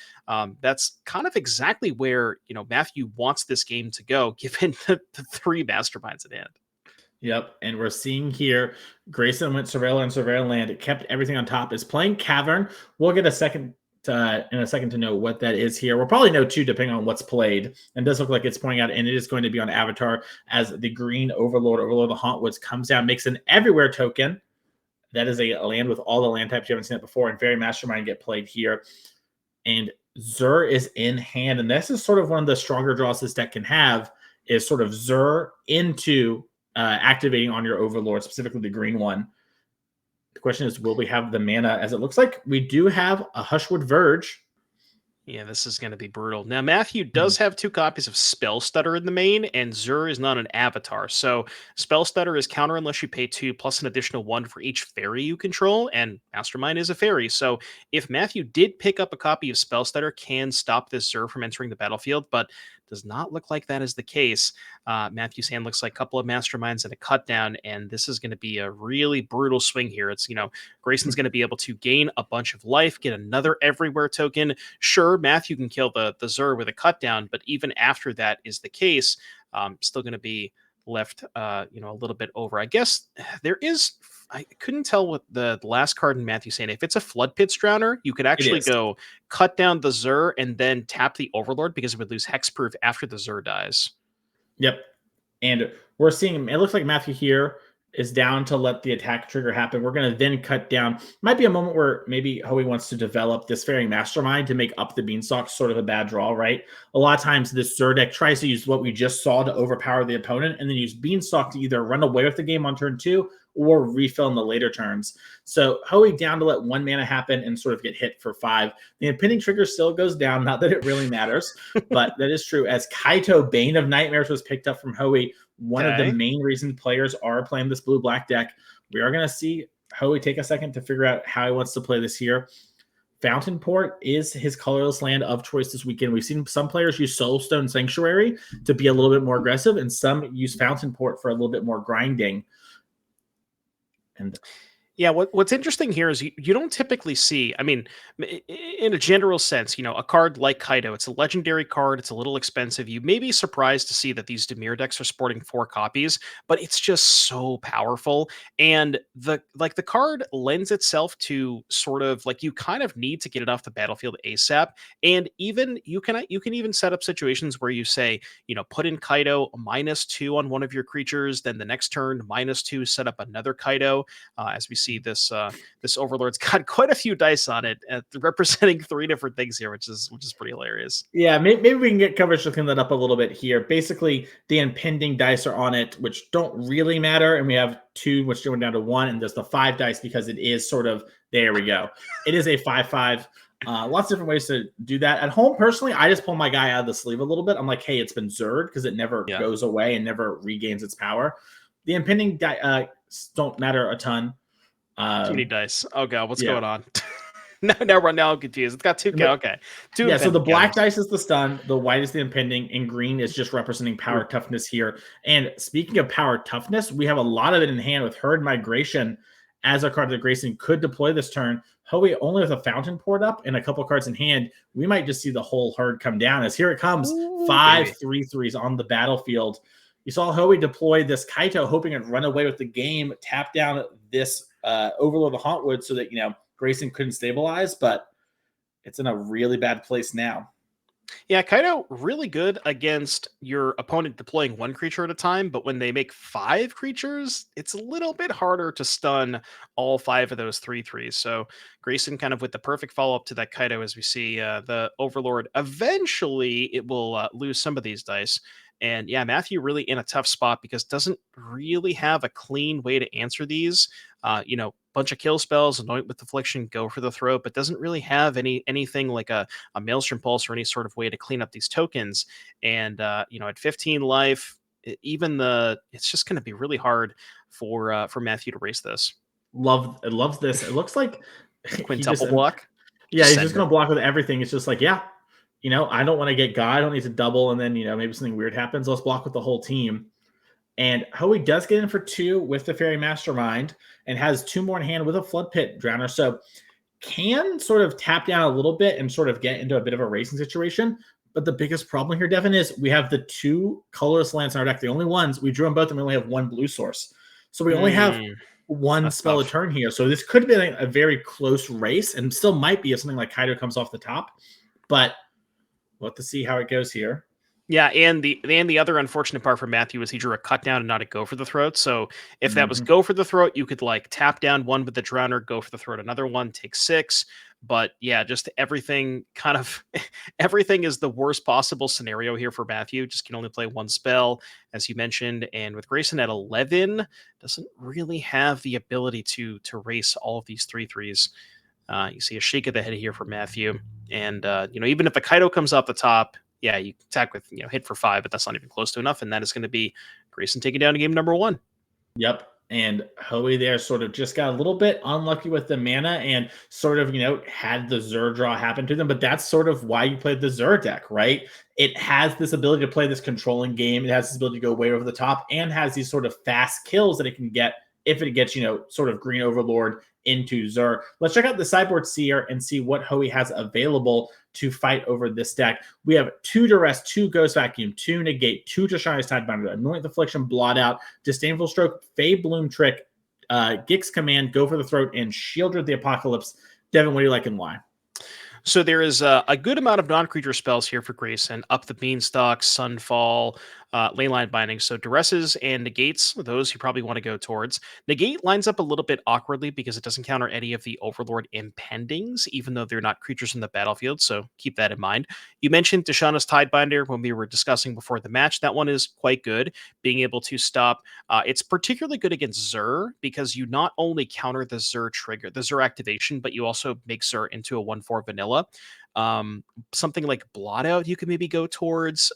[SPEAKER 6] that's kind of exactly where, you know, Matthew wants this game to go, given the 3 masterminds at hand.
[SPEAKER 5] Yep, and we're seeing here Grayson went Surveiller and Surveiller land. It kept everything on top. Is playing Cavern. We'll get a second in a second to know what that is here. We'll probably know too, depending on what's played. And it does look like it's pointing out, and it is going to be on Avatar as the green Overlord of the Hauntwoods comes down, makes an everywhere token. That is a land with all the land types. You haven't seen it before, and Fairy Mastermind get played here. And Zur is in hand, and this is sort of one of the stronger draws this deck can have, is sort of Zur into activating on your Overlord, specifically the green one. The question is, will we have the mana? As it looks like we do have a Hushwood Verge.
[SPEAKER 6] Yeah, this is going to be brutal. Now, Matthew does have 2 copies of Spell Stutter in the main, and Zur is not an avatar. So Spell Stutter is counter unless you pay 2, plus an additional 1 for each fairy you control, and Mastermind is a fairy. So if Matthew did pick up a copy of Spell Stutter, can stop this Zur from entering the battlefield, but does not look like that is the case. Matthew's hand looks like a couple of Masterminds and a cut down, and this is going to be a really brutal swing here. It's, you know, Grayson's going to be able to gain a bunch of life, get another everywhere token. Sure, Matthew can kill the Zur with a cut down, but even after that is the case, still going to be left, you know, a little bit over. I guess there is, I couldn't tell what the last card in Matthew's saying. If it's a Flood Pits Drowner, you could actually go cut down the Zur and then tap the Overlord because it would lose hexproof after the Zur dies.
[SPEAKER 5] Yep. And we're seeing, it looks like Matthew here is down to let the attack trigger happen. We're going to then cut down. Might be a moment where maybe Hoey wants to develop this Fairy Mastermind to make Up the Beanstalk sort of a bad draw, right? A lot of times this Zur deck tries to use what we just saw to overpower the opponent and then use Beanstalk to either run away with the game on turn 2 or refill in the later turns. So Hoey down to let 1 mana happen and sort of get hit for 5. The impending trigger still goes down, not that it really matters, but that is true. As Kaito Bane of Nightmares was picked up from Hoey, one of the main reasons players are playing this blue-black deck. We are going to see Hoey take a second to figure out how he wants to play this here. Fountain Port is his colorless land of choice this weekend. We've seen some players use Soulstone Sanctuary to be a little bit more aggressive, and some use Fountain Port for a little bit more grinding. And
[SPEAKER 6] yeah, what's interesting here is you don't typically see, I mean, in a general sense, you know, a card like Kaito, it's a legendary card, it's a little expensive. You may be surprised to see that these Dimir decks are sporting 4 copies, but it's just so powerful. And the card lends itself to sort of like, you kind of need to get it off the battlefield ASAP. And even you can even set up situations where you say, you know, put in Kaito -2 on one of your creatures, then the next turn -2, set up another Kaito, as we see this Overlord's got quite a few dice on it, representing 3 different things here, which is pretty hilarious.
[SPEAKER 5] Yeah, maybe we can get coverage to clean that up a little bit here. Basically, the impending dice are on it, which don't really matter, and we have 2, which went down to 1, and there's the 5 dice because it is sort of, there we go. It is a 5/5. Lots of different ways to do that. At home, personally, I just pull my guy out of the sleeve a little bit. I'm like, hey, it's been Zerd, because it never goes away and never regains its power. The impending dice don't matter a ton.
[SPEAKER 6] Too many dice. Oh god, what's going on? now I'm confused. It's got 2. Okay, 2.
[SPEAKER 5] Yeah, so the black dice is the stun, the white is the impending, and green is just representing power toughness here. And speaking of power toughness, we have a lot of it in hand with Herd Migration as a card that Grayson could deploy this turn. Hoey only with a Fountain Port up and a couple cards in hand, we might just see the whole herd come down. As here it comes, 5 3/3s on the battlefield. You saw Hoey deploy this Kaito, hoping it'd run away with the game, tap down this Overlord of the Hauntwood so that, you know, Grayson couldn't stabilize, but it's in a really bad place now.
[SPEAKER 6] Yeah, Kaido really good against your opponent deploying one creature at a time, but when they make 5 creatures, it's a little bit harder to stun all 5 of those 3/3s. So Grayson kind of with the perfect follow up to that Kaido, as we see the Overlord. Eventually, it will lose some of these dice. And yeah, Matthew really in a tough spot because doesn't really have a clean way to answer these. Bunch of kill spells, anoint with affliction, go for the throat, but doesn't really have anything like a Maelstrom Pulse or any sort of way to clean up these tokens. And at 15 life, it's just going to be really hard for Matthew to race this
[SPEAKER 5] Loves this. It looks like
[SPEAKER 6] quintuple block.
[SPEAKER 5] Yeah, he's
[SPEAKER 6] send
[SPEAKER 5] just
[SPEAKER 6] it.
[SPEAKER 5] going to block with everything. It's just like, yeah, I don't want to get guy. I don't need to double, and then maybe something weird happens. Let's block with the whole team. And Hoey does get in for 2 with the Fairy Mastermind and has 2 more in hand with a Flood Pit Drowner. So can sort of tap down a little bit and sort of get into a bit of a racing situation. But the biggest problem here, Devin, is we have the 2 colorless lands in our deck. The only ones, we drew them both and we only have 1 blue source. So we only have 1
[SPEAKER 6] That's
[SPEAKER 5] spell a
[SPEAKER 6] tough.
[SPEAKER 5] turn here. So this could be a very close race and still might be if something like Kaido comes off the top. But we'll have to see how it goes here.
[SPEAKER 6] Yeah, and the other unfortunate part for Matthew is he drew a cut down and not a go for the throat. So if that was go for the throat, you could like tap down 1 with the Drowner, go for the throat, another one, take 6. But yeah, just everything everything is the worst possible scenario here for Matthew. Just can only play 1 spell, as you mentioned, and with Grayson at 11, doesn't really have the ability to race all of these 3/3s. You see a shake of the head here for Matthew, and even if the Kaido comes off the top. Yeah, you attack with hit for 5, but that's not even close to enough, and that is going to be Grayson taking down to game number 1.
[SPEAKER 5] Yep. And Hoey there sort of just got a little bit unlucky with the mana and sort of, had the Zur draw happen to them. But that's sort of why you played the Zur deck, right? It has this ability to play this controlling game. It has this ability to go way over the top and has these sort of fast kills that it can get if it gets, sort of Green Overlord into Zur. Let's check out the sideboard seer and see what Hoey has available to fight over this deck. We have 2 Duress, 2 Ghost Vacuum, 2 Negate, 2 Drashani's Tidebinder, Anoint the Affliction, Blot Out, Disdainful Stroke, Fey Bloom Trick, Gix Command, Go for the Throat, and Shieldred the Apocalypse. Devin, what do you like and why?
[SPEAKER 6] So there is a good amount of non-creature spells here for Grayson. Up the Beanstalk, Sunfall, Leyline Binding. So Duresses and Negates, those you probably want to go towards. Negate lines up a little bit awkwardly because it doesn't counter any of the Overlord impendings, even though they're not creatures in the battlefield, so keep that in mind. You mentioned Dashana's Tidebinder when we were discussing before the match. That one is quite good, being able to stop. It's particularly good against Zur because you not only counter the Zur trigger, the Zur activation, but you also make Zur into a 1/4 vanilla. Something like Blot Out you can maybe go towards,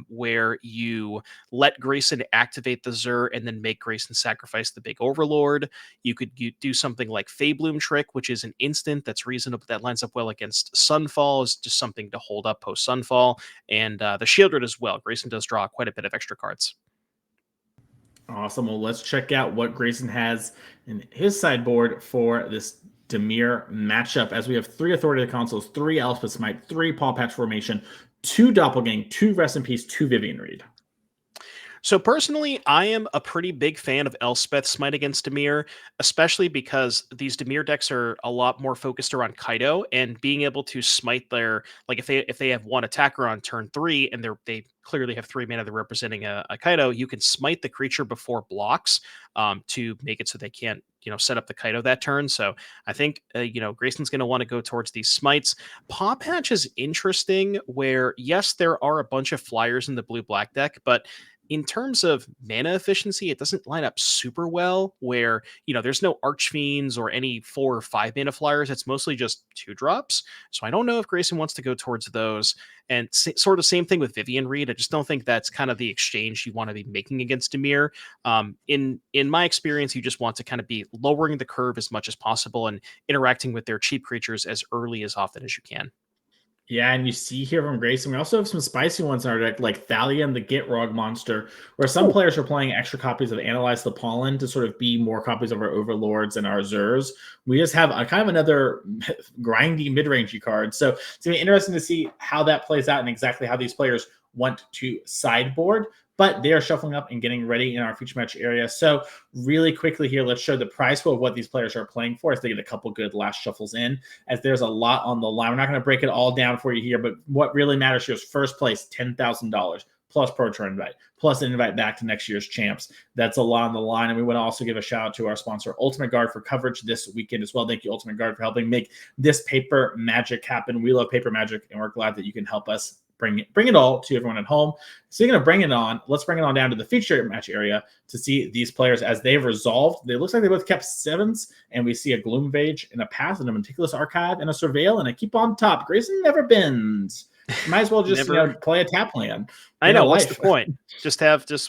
[SPEAKER 6] where you let Grayson activate the Zur and then make Grayson sacrifice the big Overlord. You could do something like Fey Bloom Trick, which is an instant that's reasonable, that lines up well against Sunfall, is just something to hold up post Sunfall, and the Shieldred as well. Grayson does draw quite a bit of extra cards.
[SPEAKER 5] Awesome. Well, let's check out what Grayson has in his sideboard for this Dimir matchup, as we have 3 Authority of the Consuls, 3 Elspeth Smite, 3 Paw Patch Formation, 2 Doppelgang, 2 Rest in Peace, 2 Vivian Reed.
[SPEAKER 6] So personally, I am a pretty big fan of Elspeth Smite against Dimir, especially because these Dimir decks are a lot more focused around Kaido, and being able to smite their, like if they have 1 attacker on turn 3 and they clearly have 3 mana, they're representing a Kaido, you can smite the creature before blocks to make it so they can't set up the Kaido that turn. So I think Grayson's going to want to go towards these smites. Paw Patch is interesting, where yes, there are a bunch of flyers in the blue-black deck, but in terms of mana efficiency, it doesn't line up super well, where, there's no Archfiends or any 4 or 5 mana flyers. It's mostly just 2 drops. So I don't know if Grayson wants to go towards those. And sort of same thing with Vivian Reed. I just don't think that's kind of the exchange you want to be making against Dimir. In my experience, you just want to kind of be lowering the curve as much as possible and interacting with their cheap creatures as early as often as you can.
[SPEAKER 5] Yeah, and you see here from Grayson, we also have some spicy ones in our deck, like Thalia and the Gitrog monster, where some players are playing extra copies of Analyze the Pollen to sort of be more copies of our Overlords and our Zurs. We just have a kind of another grindy mid-rangey card. So it's going to be interesting to see how that plays out and exactly how these players want to sideboard, but they are shuffling up and getting ready in our feature match area. So really quickly here, let's show the prize pool of what these players are playing for as they get a couple good last shuffles in, as there's a lot on the line. We're not going to break it all down for you here, but what really matters here is first place, $10,000 plus Pro Tour invite, plus an invite back to next year's champs. That's a lot on the line. And we want to also give a shout out to our sponsor, Ultimate Guard, for coverage this weekend as well. Thank you, Ultimate Guard, for helping make this paper magic happen. We love paper magic, and we're glad that you can help us bring it all to everyone at home. So you're going to bring it on. Let's bring it on down to the feature match area to see these players as they've resolved. It looks like they both kept 7s, and we see a Gloomvage and a Path and a Meticulous Archive and a Surveil and a Keep on Top. Grayson never bends. Might as well just play a tap land.
[SPEAKER 6] I know. What's the point? Just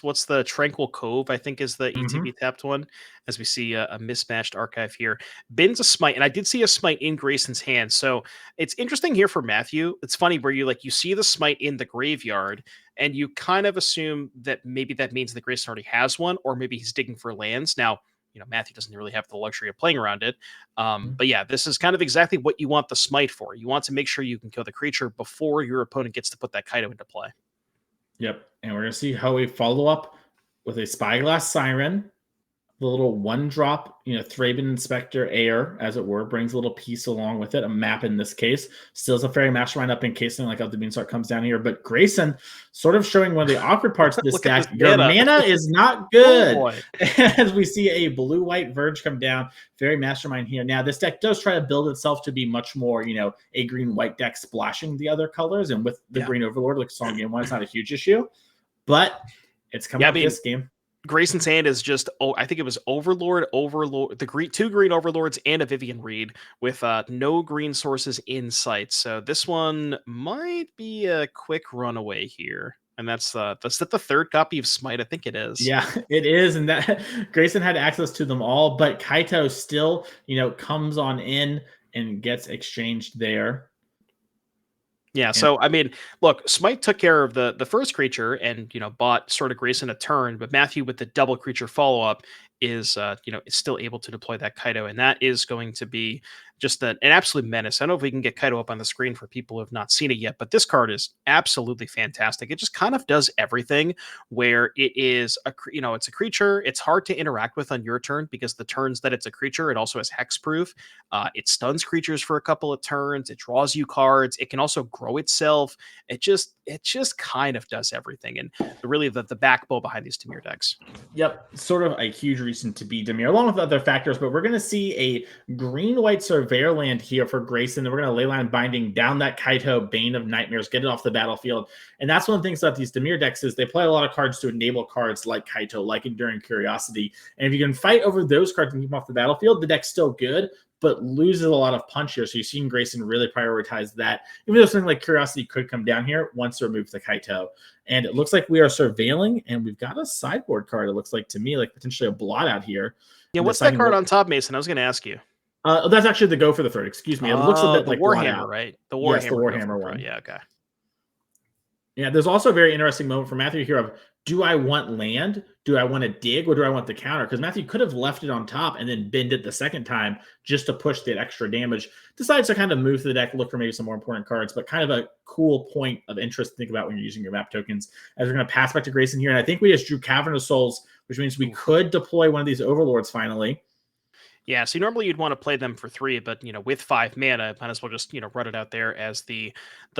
[SPEAKER 6] what's the Tranquil Cove, I think is the ETB tapped one, as we see a mismatched archive here. Bin's a smite, and I did see a smite in Grayson's hand. So it's interesting here for Matthew. It's funny where you see the smite in the graveyard, and you kind of assume that maybe that means that Grayson already has one, or maybe he's digging for lands. Now, Matthew doesn't really have the luxury of playing around it. But yeah, this is kind of exactly what you want the smite for. You want to make sure you can kill the creature before your opponent gets to put that Kaido into play.
[SPEAKER 5] Yep. And we're going to see Hoey follow up with a Spyglass Siren. The little 1-drop, Thraben Inspector Air, as it were, brings a little piece along with it, a map in this case. Still is a Fairy Mastermind up in case something like how the Beanstalk comes down here. But Grayson sort of showing one of the awkward parts of this deck. Your mana is not good. As we see a blue-white Verge come down, Fairy Mastermind here. Now, this deck does try to build itself to be much more, a green-white deck splashing the other colors. And with the Green Overlord, like Song Game 1, it's not a huge issue. But it's coming up this game.
[SPEAKER 6] Grayson's hand is just, I think it was Overlord, the 2 green Overlords, and a Vivian Reed with no green sources in sight. So this one might be a quick runaway here. And that's the 3rd copy of Smite. I think it is.
[SPEAKER 5] Yeah, it is. And that Grayson had access to them all, but Kaito still, comes on in and gets exchanged there.
[SPEAKER 6] Yeah, so I mean, look, Smite took care of the first creature and bought sort of Grayson a turn, but Matthew with the double creature follow up is is still able to deploy that Kaido, and that is going to be just an absolute menace. I don't know if we can get Kaido up on the screen for people who have not seen it yet, but this card is absolutely fantastic. It just kind of does everything where it is it's a creature. It's hard to interact with on your turn because the turns that it's a creature, it also has hexproof. It stuns creatures for a couple of turns. It draws you cards. It can also grow itself. It just kind of does everything, and really the backbone behind these Dimir decks.
[SPEAKER 5] Yep, sort of a huge reason to be Dimir, along with other factors, but we're going to see a green-white Surveyor land here for Grayson, and we're going to Leyline Binding down that Kaito, Bane of Nightmares, get it off the battlefield. And that's one of the things about these Dimir decks is they play a lot of cards to enable cards like Kaito, like Enduring Curiosity. And if you can fight over those cards and keep them off the battlefield, the deck's still good, but loses a lot of punch here. So you've seen Grayson really prioritize that, even though something like Curiosity could come down here once they remove the Kaito. And it looks like we are surveilling, and we've got a sideboard card, it looks like to me, like potentially a blot out here.
[SPEAKER 6] Yeah, what's that card on top, Mason? I was going to ask you.
[SPEAKER 5] That's actually the go for the 3rd. Excuse me. It looks a bit like
[SPEAKER 6] Warhammer, right? The Warhammer.
[SPEAKER 5] Yes, the Warhammer one.
[SPEAKER 6] Yeah, okay.
[SPEAKER 5] Yeah, there's also a very interesting moment for Matthew here of, do I want land? Do I want to dig? Or do I want the counter? Because Matthew could have left it on top and then binned it the second time just to push that extra damage. Decides to kind of move to the deck, look for maybe some more important cards, but kind of a cool point of interest to think about when you're using your map tokens. As we're going to pass back to Grayson here. And I think we just drew Cavern of Souls, which means we could deploy one of these Overlords finally.
[SPEAKER 6] Yeah, so normally you'd want to play them for 3, but with 5 mana, might as well just run it out there as the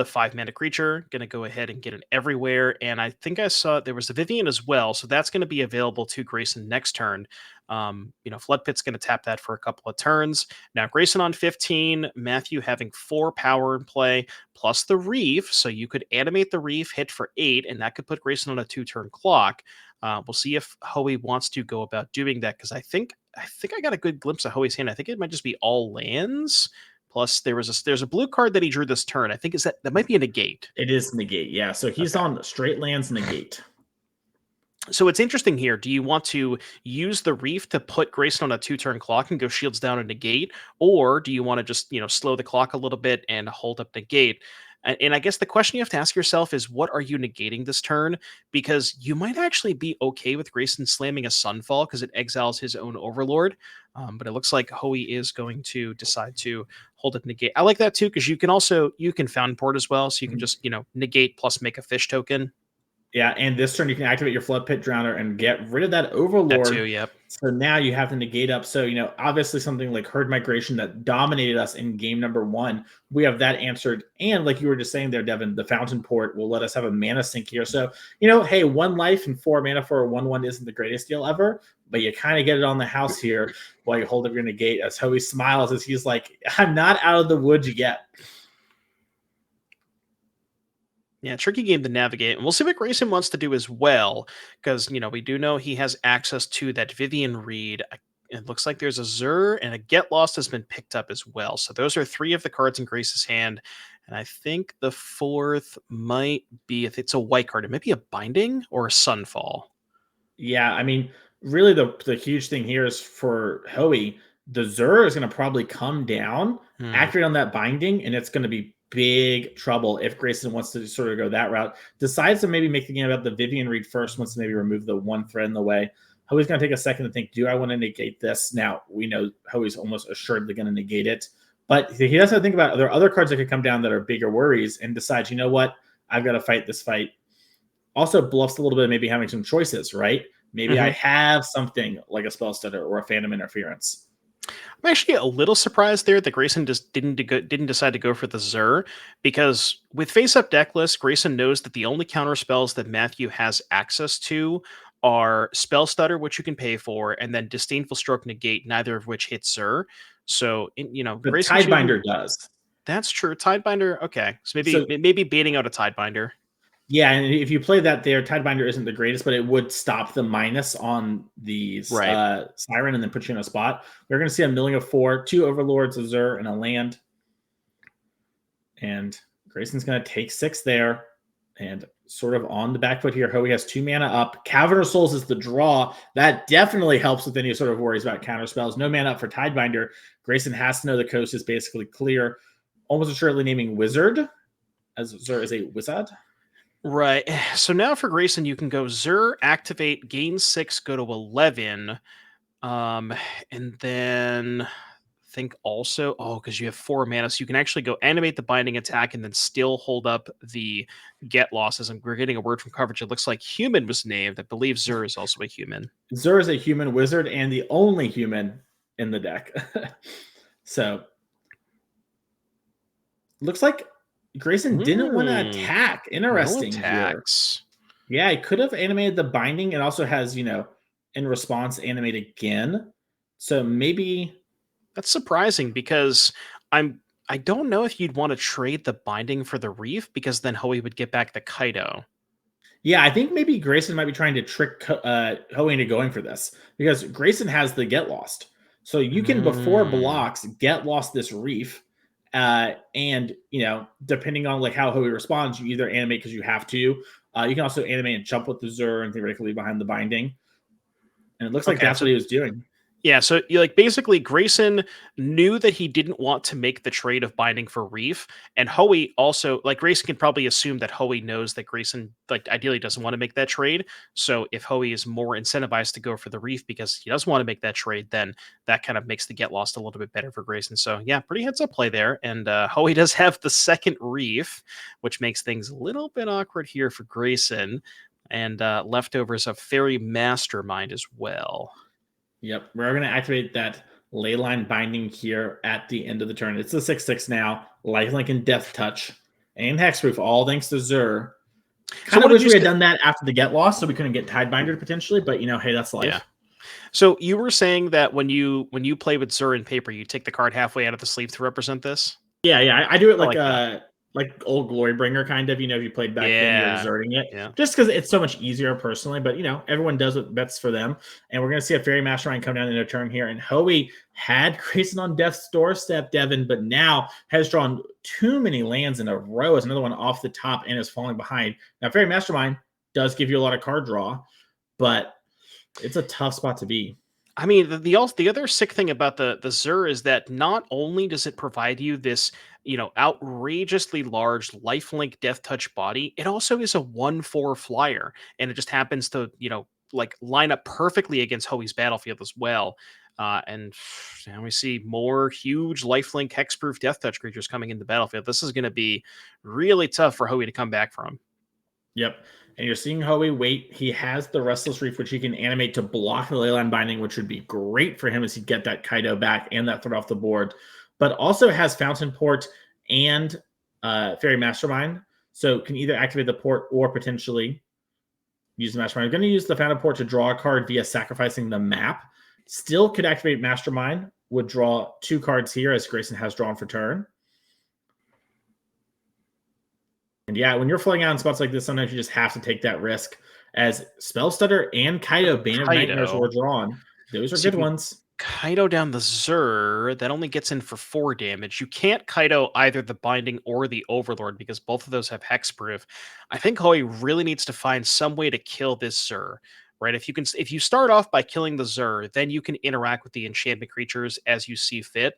[SPEAKER 6] 5 mana creature. Going to go ahead and get it everywhere, and I think I saw there was a Vivian as well, so that's going to be available to Grayson next turn. Flood Pit's going to tap that for a couple of turns. Now Grayson on 15, Matthew having 4 power in play, plus the Reef, so you could animate the Reef, hit for 8, and that could put Grayson on a 2-turn clock. We'll see if Hoey wants to go about doing that, because I think I got a good glimpse of Hoey's hand. I think it might just be all lands. Plus, there's a blue card that he drew this turn. I think that might be a negate.
[SPEAKER 5] It is negate, yeah. So he's on straight lands negate.
[SPEAKER 6] So it's interesting here. Do you want to use the Reef to put Grayson on a 2-turn clock and go shields down and negate? Or do you want to just, slow the clock a little bit and hold up negate? And I guess the question you have to ask yourself is, what are you negating this turn? Because you might actually be okay with Grayson slamming a Sunfall because it exiles his own Overlord. But it looks like Hoey is going to decide to hold it negate. I like that too, because you can Fountain Port as well. So you can just, negate plus make a fish token.
[SPEAKER 5] Yeah, and this turn you can activate your Flood Pit Drowner and get rid of that Overlord.
[SPEAKER 6] That too, yep.
[SPEAKER 5] So now you have to negate up. So, obviously something like Herd Migration that dominated us in game number 1, we have that answered. And like you were just saying there, Devin, the Fountain Port will let us have a mana sink here. So, hey, 1 life and 4 mana for a 1/1 isn't the greatest deal ever, but you kind of get it on the house here while you hold up your negate, as Hoey smiles as he's like, I'm not out of the woods yet.
[SPEAKER 6] Yeah, tricky game to navigate. And we'll see what Grayson wants to do as well, because, we do know he has access to that Vivian Reed. It looks like there's a Zur, and a Get Lost has been picked up as well. So those are 3 of the cards in Grace's hand. And I think the 4th might be, if it's a white card, it might be a Binding or a Sunfall.
[SPEAKER 5] Yeah, I mean, really the huge thing here is for Hoey, the Zur is going to probably come down, activate on that Binding, and it's going to be big trouble if Grayson wants to sort of go that route. Decides to maybe make the game about the Vivian Reed first, wants to maybe remove the 1 threat in the way. Hoey's going to take a second to think, do I want to negate this? Now, we know Hoey's almost assuredly going to negate it, but he does have to think about, there are other cards that could come down that are bigger worries, and decides, you know what, I've got to fight this fight. Also bluffs a little bit of maybe having some choices, right? Maybe I have something like a Spell Stutter or a Phantom Interference.
[SPEAKER 6] I'm actually a little surprised there that Grayson just didn't decide to go for the Zur, because with face-up deck list, Grayson knows that the only counter spells that Matthew has access to are Spell Stutter, which you can pay for, and then Disdainful Stroke Negate, neither of which hits Zur. So,
[SPEAKER 5] The
[SPEAKER 6] Grayson
[SPEAKER 5] Tidebinder does.
[SPEAKER 6] That's true. Tidebinder, okay. So maybe baiting out a Tidebinder.
[SPEAKER 5] Yeah, and if you play that there, Tidebinder isn't the greatest, but it would stop the minus on the Siren and then put you in a spot. We're going to see a milling of 4, 2 Overlords, a Zur, and a land. And Grayson's going to take 6 there. And sort of on the back foot here, Hoey has 2 mana up. Cavern of Souls is the draw. That definitely helps with any sort of worries about counter spells. No mana up for Tidebinder. Grayson has to know the coast is basically clear. Almost assuredly naming Wizard, as Zur is a wizard.
[SPEAKER 6] Right. So now for Grayson, you can go Zur, activate, gain 6, go to 11. And then think also, because you have 4 mana, so you can actually go animate the binding attack and then still hold up the get losses. And we're getting a word from coverage. It looks like human was named. I believe Zur is also a human.
[SPEAKER 5] Zur is a human wizard and the only human in the deck. So looks like Grayson didn't want to attack. Interesting.
[SPEAKER 6] No attacks.
[SPEAKER 5] Here. Yeah, he could have animated the binding and also has, in response, animate again. So maybe
[SPEAKER 6] that's surprising, because I don't know if you'd want to trade the binding for the reef, because then Hoey would get back the Kaido.
[SPEAKER 5] Yeah, I think maybe Grayson might be trying to trick Hoey into going for this, because Grayson has the get lost. So you can, before blocks, get lost this reef. And depending on like how Hoey responds, you either animate because you have to. You can also animate and jump with the Zur and theoretically behind the binding. And it looks like that's what he was doing.
[SPEAKER 6] Yeah, so basically Grayson knew that he didn't want to make the trade of binding for Reef, and Hoey also, Grayson can probably assume that Hoey knows that Grayson ideally doesn't want to make that trade. So if Hoey is more incentivized to go for the Reef because he doesn't want to make that trade, then that kind of makes the get lost a little bit better for Grayson. So yeah, pretty heads up play there. And Hoey does have the second Reef, which makes things a little bit awkward here for Grayson. And leftovers of Fairy Mastermind as well.
[SPEAKER 5] Yep, we're going to activate that Leyline Binding here at the end of the turn. It's the 6/6 now. Lifelink and Death Touch and Hexproof, all thanks to Zur. Kind of wish we had done that after the get lost, so we couldn't get Tidebinder potentially. But hey, that's life.
[SPEAKER 6] Yeah. So you were saying that when you play with Zur in paper, you take the card halfway out of the sleeve to represent this.
[SPEAKER 5] Yeah. I do it like old Glorybringer kind of, if you played back then, you're exerting it. Yeah. Just because it's so much easier personally, but everyone does what bets for them. And we're going to see a Fairy Mastermind come down in a turn here. And Hoey had Grayson on death's doorstep, Devin, but now has drawn too many lands in a row as another one off the top and is falling behind. Now, Fairy Mastermind does give you a lot of card draw, but it's a tough spot to be.
[SPEAKER 6] I mean, the other sick thing about the Zur is that not only does it provide you this, outrageously large lifelink death touch body, it also is a 1/4 flyer, and it just happens to, like line up perfectly against Hoey's battlefield as well. And now we see more huge lifelink hexproof death touch creatures coming into the battlefield. This is going to be really tough for Hoey to come back from.
[SPEAKER 5] Yep. And you're seeing Hoey wait. He has the Restless Reef, which he can animate to block the Leyline Binding, which would be great for him as he get that Kaido back and that threat off the board. But also has Fountain Port and Fairy Mastermind. So can either activate the port or potentially use the Mastermind. I'm going to use the Fountain Port to draw a card via sacrificing the map. Still could activate Mastermind. Would draw 2 cards here as Grayson has drawn for turn. And yeah, when you're flying out in spots like this, sometimes you just have to take that risk. As Spell Stutter and Kaido, Bane of Nightmares were drawn. Those are good ones.
[SPEAKER 6] Kaido down the Zur, that only gets in for 4 damage. You can't Kaido either the Binding or the Overlord because both of those have hexproof. I think Hoey really needs to find some way to kill this Zur. Right? If you start off by killing the Zur, then you can interact with the enchantment creatures as you see fit.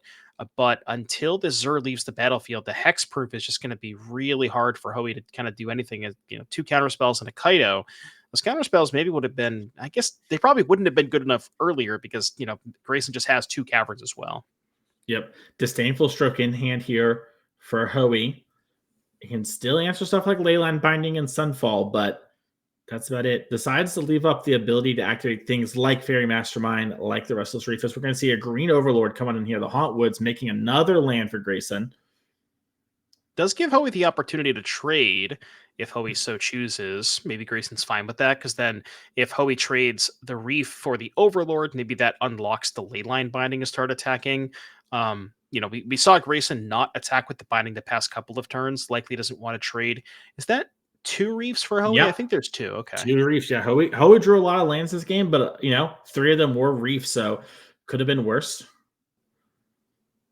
[SPEAKER 6] But until the Zur leaves the battlefield, the hexproof is just going to be really hard for Hoey to kind of do anything. 2 counterspells and a Kaido. Those counterspells maybe would have been, I guess they probably wouldn't have been good enough earlier because, Grayson just has 2 caverns as well.
[SPEAKER 5] Yep. Disdainful Stroke in hand here for Hoey. He can still answer stuff like Leyline Binding and Sunfall, but that's about it. Decides to leave up the ability to activate things like Fairy Mastermind, like the Restless Reef. We're going to see a green Overlord come on in here, the Haunt Woods, making another land for Grayson.
[SPEAKER 6] Does give Hoey the opportunity to trade if Hoey so chooses. Maybe Grayson's fine with that, because then if Hoey trades the Reef for the Overlord, maybe that unlocks the Leyline Binding to start attacking. We saw Grayson not attack with the Binding the past couple of turns. Likely doesn't want to trade. Is that 2 Reefs for Hoey?
[SPEAKER 5] Yep.
[SPEAKER 6] I think there's 2. Okay.
[SPEAKER 5] 2 Reefs, yeah. Hoey drew a lot of lands this game, but 3 of them were Reefs, so could have been worse.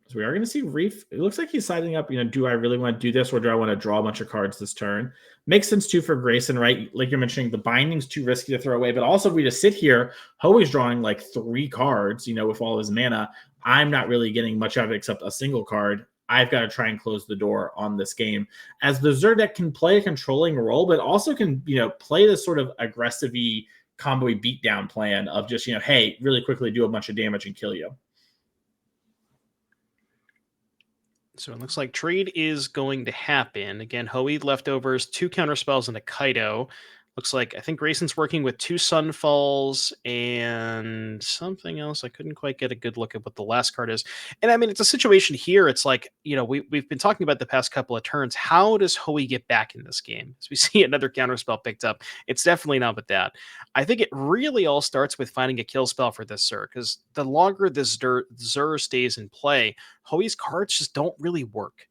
[SPEAKER 5] So we are going to see Reef. It looks like he's siding up, do I really want to do this or do I want to draw a bunch of cards this turn? Makes sense too for Grayson, right? Like you're mentioning, the Binding's too risky to throw away, but also if we just sit here, Hoey's drawing like 3 cards, with all of his mana. I'm not really getting much out of it except a single card. I've got to try and close the door on this game. As the Zur deck can play a controlling role, but also can, play this sort of aggressive-y, combo-y beatdown plan of just, hey, really quickly do a bunch of damage and kill you.
[SPEAKER 6] So it looks like trade is going to happen. Again, Hoey leftovers, 2 counterspells and a Kaido. Looks like I think Grayson's working with 2 Sunfalls and something else. I couldn't quite get a good look at what the last card is. And I mean, it's a situation here. It's like, we've been talking about the past couple of turns. How does Hoey get back in this game? As we see another counterspell picked up, it's definitely not with that. I think it really all starts with finding a kill spell for this Zur, because the longer this Zur stays in play, Hoey's cards just don't really work.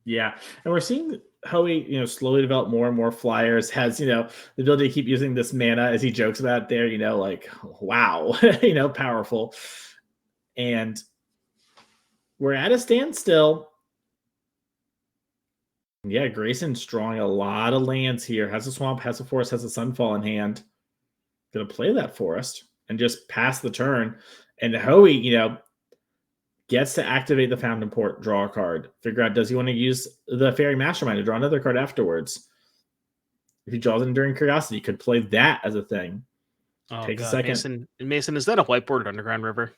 [SPEAKER 5] Yeah, and we're seeing Hoey, slowly develop more and more flyers, has, the ability to keep using this mana as he jokes about there, like, wow, powerful. And we're at a standstill. Yeah, Grayson's drawing a lot of lands here. Has a swamp, has a forest, has a Sunfall in hand. Gonna play that forest and just pass the turn. And Hoey, gets to activate the Fountain Port, draw a card. Figure out, does he want to use the Fairy Mastermind to draw another card afterwards? If he draws it during Curiosity, could play that as a thing.
[SPEAKER 6] Oh,
[SPEAKER 5] Takes
[SPEAKER 6] God.
[SPEAKER 5] a second.
[SPEAKER 6] Mason, is that a whiteboard at Underground River?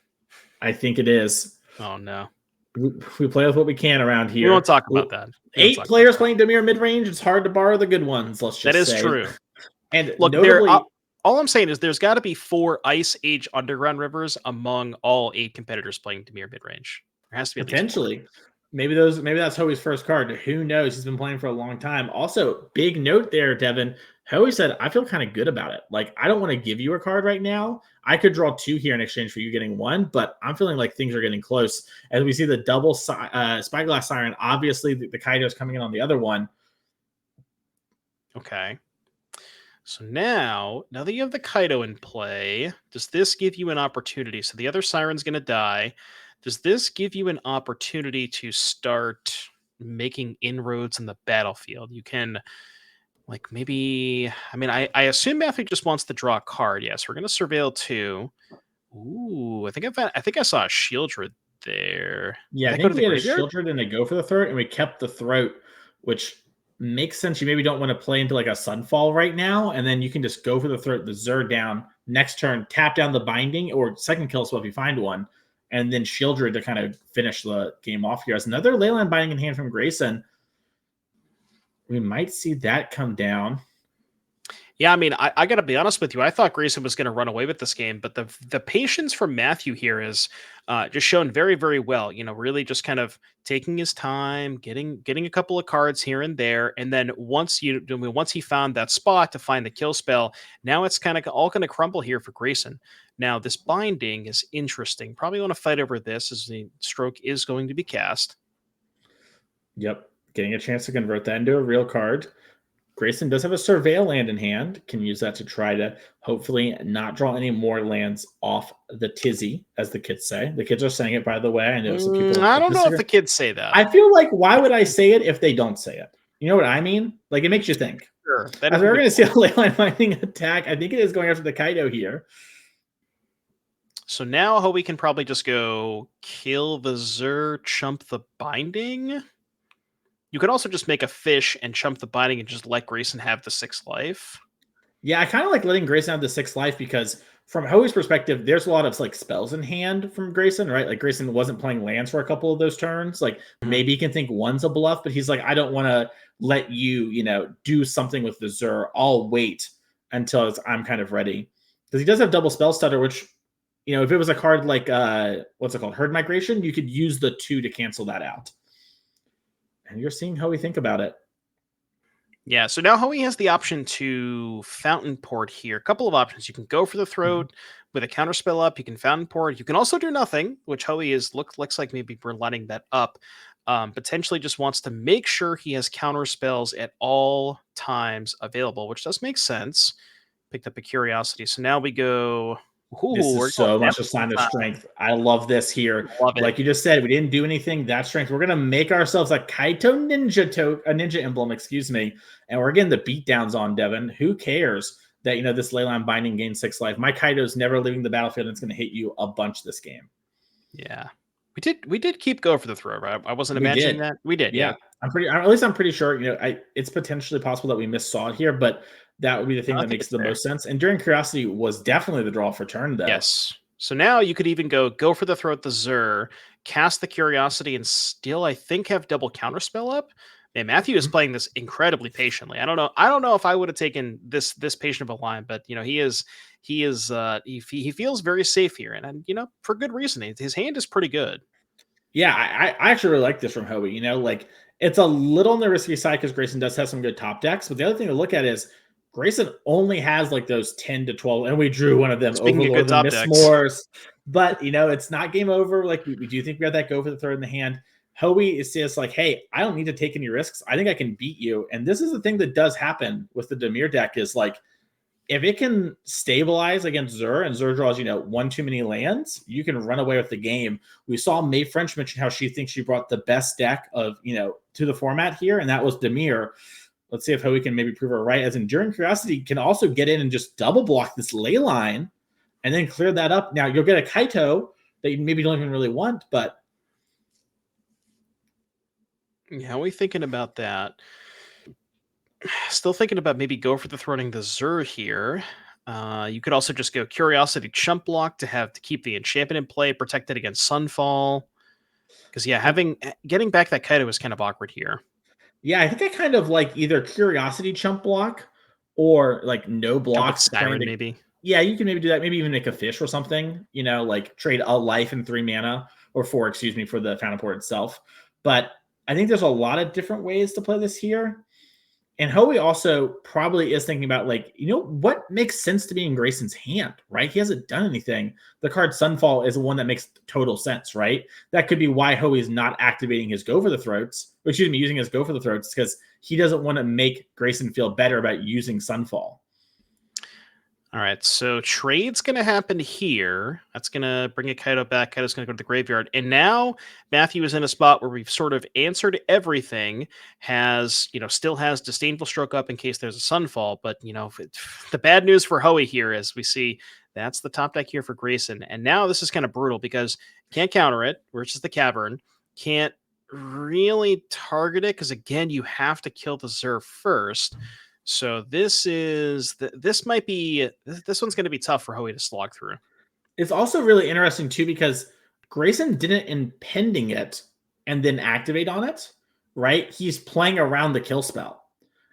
[SPEAKER 5] I think it is.
[SPEAKER 6] Oh, no.
[SPEAKER 5] We play with what we can around here.
[SPEAKER 6] We won't talk about that.
[SPEAKER 5] 8 players playing Dimir mid-range. It's hard to borrow the good ones, let's just say.
[SPEAKER 6] That is true.
[SPEAKER 5] And
[SPEAKER 6] look,
[SPEAKER 5] notably,
[SPEAKER 6] all I'm saying is there's got to be 4 Ice Age Underground Rivers among all 8 competitors playing Dimir mid-range. There has to be
[SPEAKER 5] potentially. Maybe that's Hoey's first card. Who knows? He's been playing for a long time. Also, big note there, Devin. Hoey said, I feel kind of good about it. Like, I don't want to give you a card right now. I could draw 2 here in exchange for you getting 1, but I'm feeling like things are getting close. As we see the double Spyglass Siren, obviously the Kaido's coming in on the other one.
[SPEAKER 6] Okay. So now that you have the Kaido in play, does this give you an opportunity? So the other Siren's going to die. Does this give you an opportunity to start making inroads in the battlefield? You can, I assume Matthew just wants to draw a card. Yes, we're going to Surveil 2. Ooh, I think I saw a Shieldred there.
[SPEAKER 5] Yeah, I
[SPEAKER 6] Did that go
[SPEAKER 5] think
[SPEAKER 6] to
[SPEAKER 5] we
[SPEAKER 6] the
[SPEAKER 5] had a
[SPEAKER 6] graveyard?
[SPEAKER 5] Shieldred and a Go for the Throat, and we kept the Throat, which makes sense. You maybe don't want to play into like a Sunfall right now, and then you can just Go for the Throat, the Zur down, next turn, tap down the Binding, or second kill spell if you find one, and then Shieldred to kind of finish the game off here. As another Leyline Binding in hand from Grayson, we might see that come down.
[SPEAKER 6] Yeah, I mean, I got to be honest with you. I thought Grayson was going to run away with this game, but the patience from Matthew here is just shown very, very well. You know, really just kind of taking his time, getting a couple of cards here and there, and then once he found that spot to find the kill spell, now it's kind of all going to crumble here for Grayson. Now this binding is interesting. Probably want to fight over this as the stroke is going to be cast.
[SPEAKER 5] Yep, getting a chance to convert that into a real card. Grayson does have a Surveil land in hand. Can use that to try to hopefully not draw any more lands off the tizzy, as the kids say. The kids are saying it, by the way. I know some people.
[SPEAKER 6] I don't know if the kids say that.
[SPEAKER 5] I feel like, why would I say it if they don't say it? You know what I mean? Like, it makes you think.
[SPEAKER 6] Sure.
[SPEAKER 5] As we're going to see a Leyline Binding attack, I think it is going after the Kaido here.
[SPEAKER 6] So now Hoey can probably just go kill the Zur, chump the Binding. You could also just make a fish and chump the Binding and just let Grayson have the 6 life.
[SPEAKER 5] Yeah, I kind of like letting Grayson have the 6 life because from Hoey's perspective, there's a lot of like spells in hand from Grayson, right? Like Grayson wasn't playing lands for a couple of those turns. Like maybe he can think one's a bluff, but he's like, I don't want to let you, do something with the Zur. I'll wait until I'm kind of ready. Because he does have double spell stutter, which, if it was a card like, what's it called? Herd Migration, you could use the 2 to cancel that out. And you're seeing Hoey think about it.
[SPEAKER 6] Yeah, so now Hoey has the option to Fountain Port here. A couple of options. You can go for the Throat with a counterspell up. You can Fountain Port. You can also do nothing, which Hoey looks like maybe we're letting that up. Potentially just wants to make sure he has counter spells at all times available, which does make sense. Picked up a Curiosity. So now we go... Ooh,
[SPEAKER 5] this is so much a sign of strength. I love this here.
[SPEAKER 6] Love it.
[SPEAKER 5] Like you just said, we didn't do anything. That's strength. We're gonna make ourselves a Kaito ninja emblem, and we're getting the beatdowns on Devin. Who cares that this Leyline Binding gains 6 life? My Kaito's never leaving the battlefield, and it's gonna hit you a bunch this game.
[SPEAKER 6] Yeah, we did keep Go for the Throw, right? I wasn't imagining that. We did. Yeah.
[SPEAKER 5] I'm pretty sure. It's potentially possible that we missaw it here, but that would be the thing that makes the most sense. And during Curiosity was definitely the draw for turn, though.
[SPEAKER 6] Yes. So now you could even go for the Throat, the Zur, cast the Curiosity, and still, I think, have double counterspell up. And Matthew is playing this incredibly patiently. I don't know if I would have taken this patient of a line, but he feels very safe here, and for good reason. His hand is pretty good.
[SPEAKER 5] Yeah, I actually really like this from Hoey. It's a little on the risky side because Grayson does have some good top decks, but the other thing to look at is Grayson only has like those 10 to 12, and we drew one of them, Overlord and Mistmores. But, it's not game over. Like, we do think we got that Go for the Third in the hand. Hoey is just like, hey, I don't need to take any risks. I think I can beat you. And this is the thing that does happen with the Dimir deck is like, if it can stabilize against Zur and Zur draws, one too many lands, you can run away with the game. We saw Mae French mention how she thinks she brought the best deck of, to the format here, and that was Dimir. Let's see if Hoey can maybe prove her right. As Enduring Curiosity can also get in and just double block this ley line and then clear that up. Now, you'll get a Kaito that you maybe don't even really want, but.
[SPEAKER 6] Yeah, how are we thinking about that? Still thinking about maybe Go for the Throning the Zur here. You could also just go Curiosity Chump Block to keep the enchantment in play, protect it against Sunfall. Because getting back that Kaito is kind of awkward here.
[SPEAKER 5] Yeah, I think I kind of like either Curiosity Chump Block or like no blocks.
[SPEAKER 6] Siren, maybe.
[SPEAKER 5] Yeah, you can maybe do that. Maybe even make a fish or something. Like trade a life and 3 mana or 4, for the Fountain Port itself. But I think there's a lot of different ways to play this here. And Hoey also probably is thinking about what makes sense to be in Grayson's hand, right? He hasn't done anything. The card Sunfall is the one that makes total sense, right? That could be why Hoey is not activating his Go for the Throats, using his Go for the Throats, because he doesn't want to make Grayson feel better about using Sunfall.
[SPEAKER 6] All right, so trade's going to happen here. That's going to bring a Kaito back. Kaito's going to go to the graveyard. And now Matthew is in a spot where we've sort of answered everything, still has Disdainful Stroke up in case there's a Sunfall. But, the bad news for Hoey here is we see That's the top deck here for Grayson. And now this is kind of brutal because can't counter it, which is the Cavern. Can't really target it because, again, you have to kill the Zur first. So this one's going to be tough for Hoey to slog through.
[SPEAKER 5] It's also really interesting, too, because Grayson didn't impending it and then activate on it, right? He's playing around the kill spell.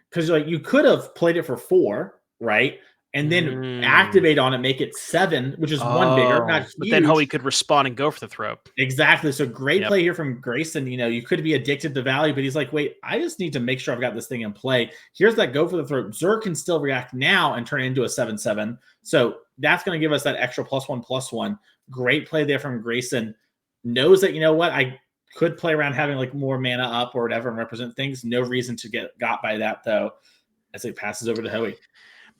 [SPEAKER 5] Because like you could have played it for 4, right? And then activate on it, make it 7, which is one bigger, not huge.
[SPEAKER 6] But then Hoey could respond and go for the throw.
[SPEAKER 5] Exactly. So great play here from Grayson. You know, you could be addicted to value, but he's like, wait, I just need to make sure I've got this thing in play. Here's that go for the throw. Zur can still react now and turn it into a 7/7. So that's going to give us that extra +1/+1. Great play there from Grayson. Knows that, you know what, I could play around having like more mana up or whatever and represent things. No reason to get got by that though, as it passes over to Hoey.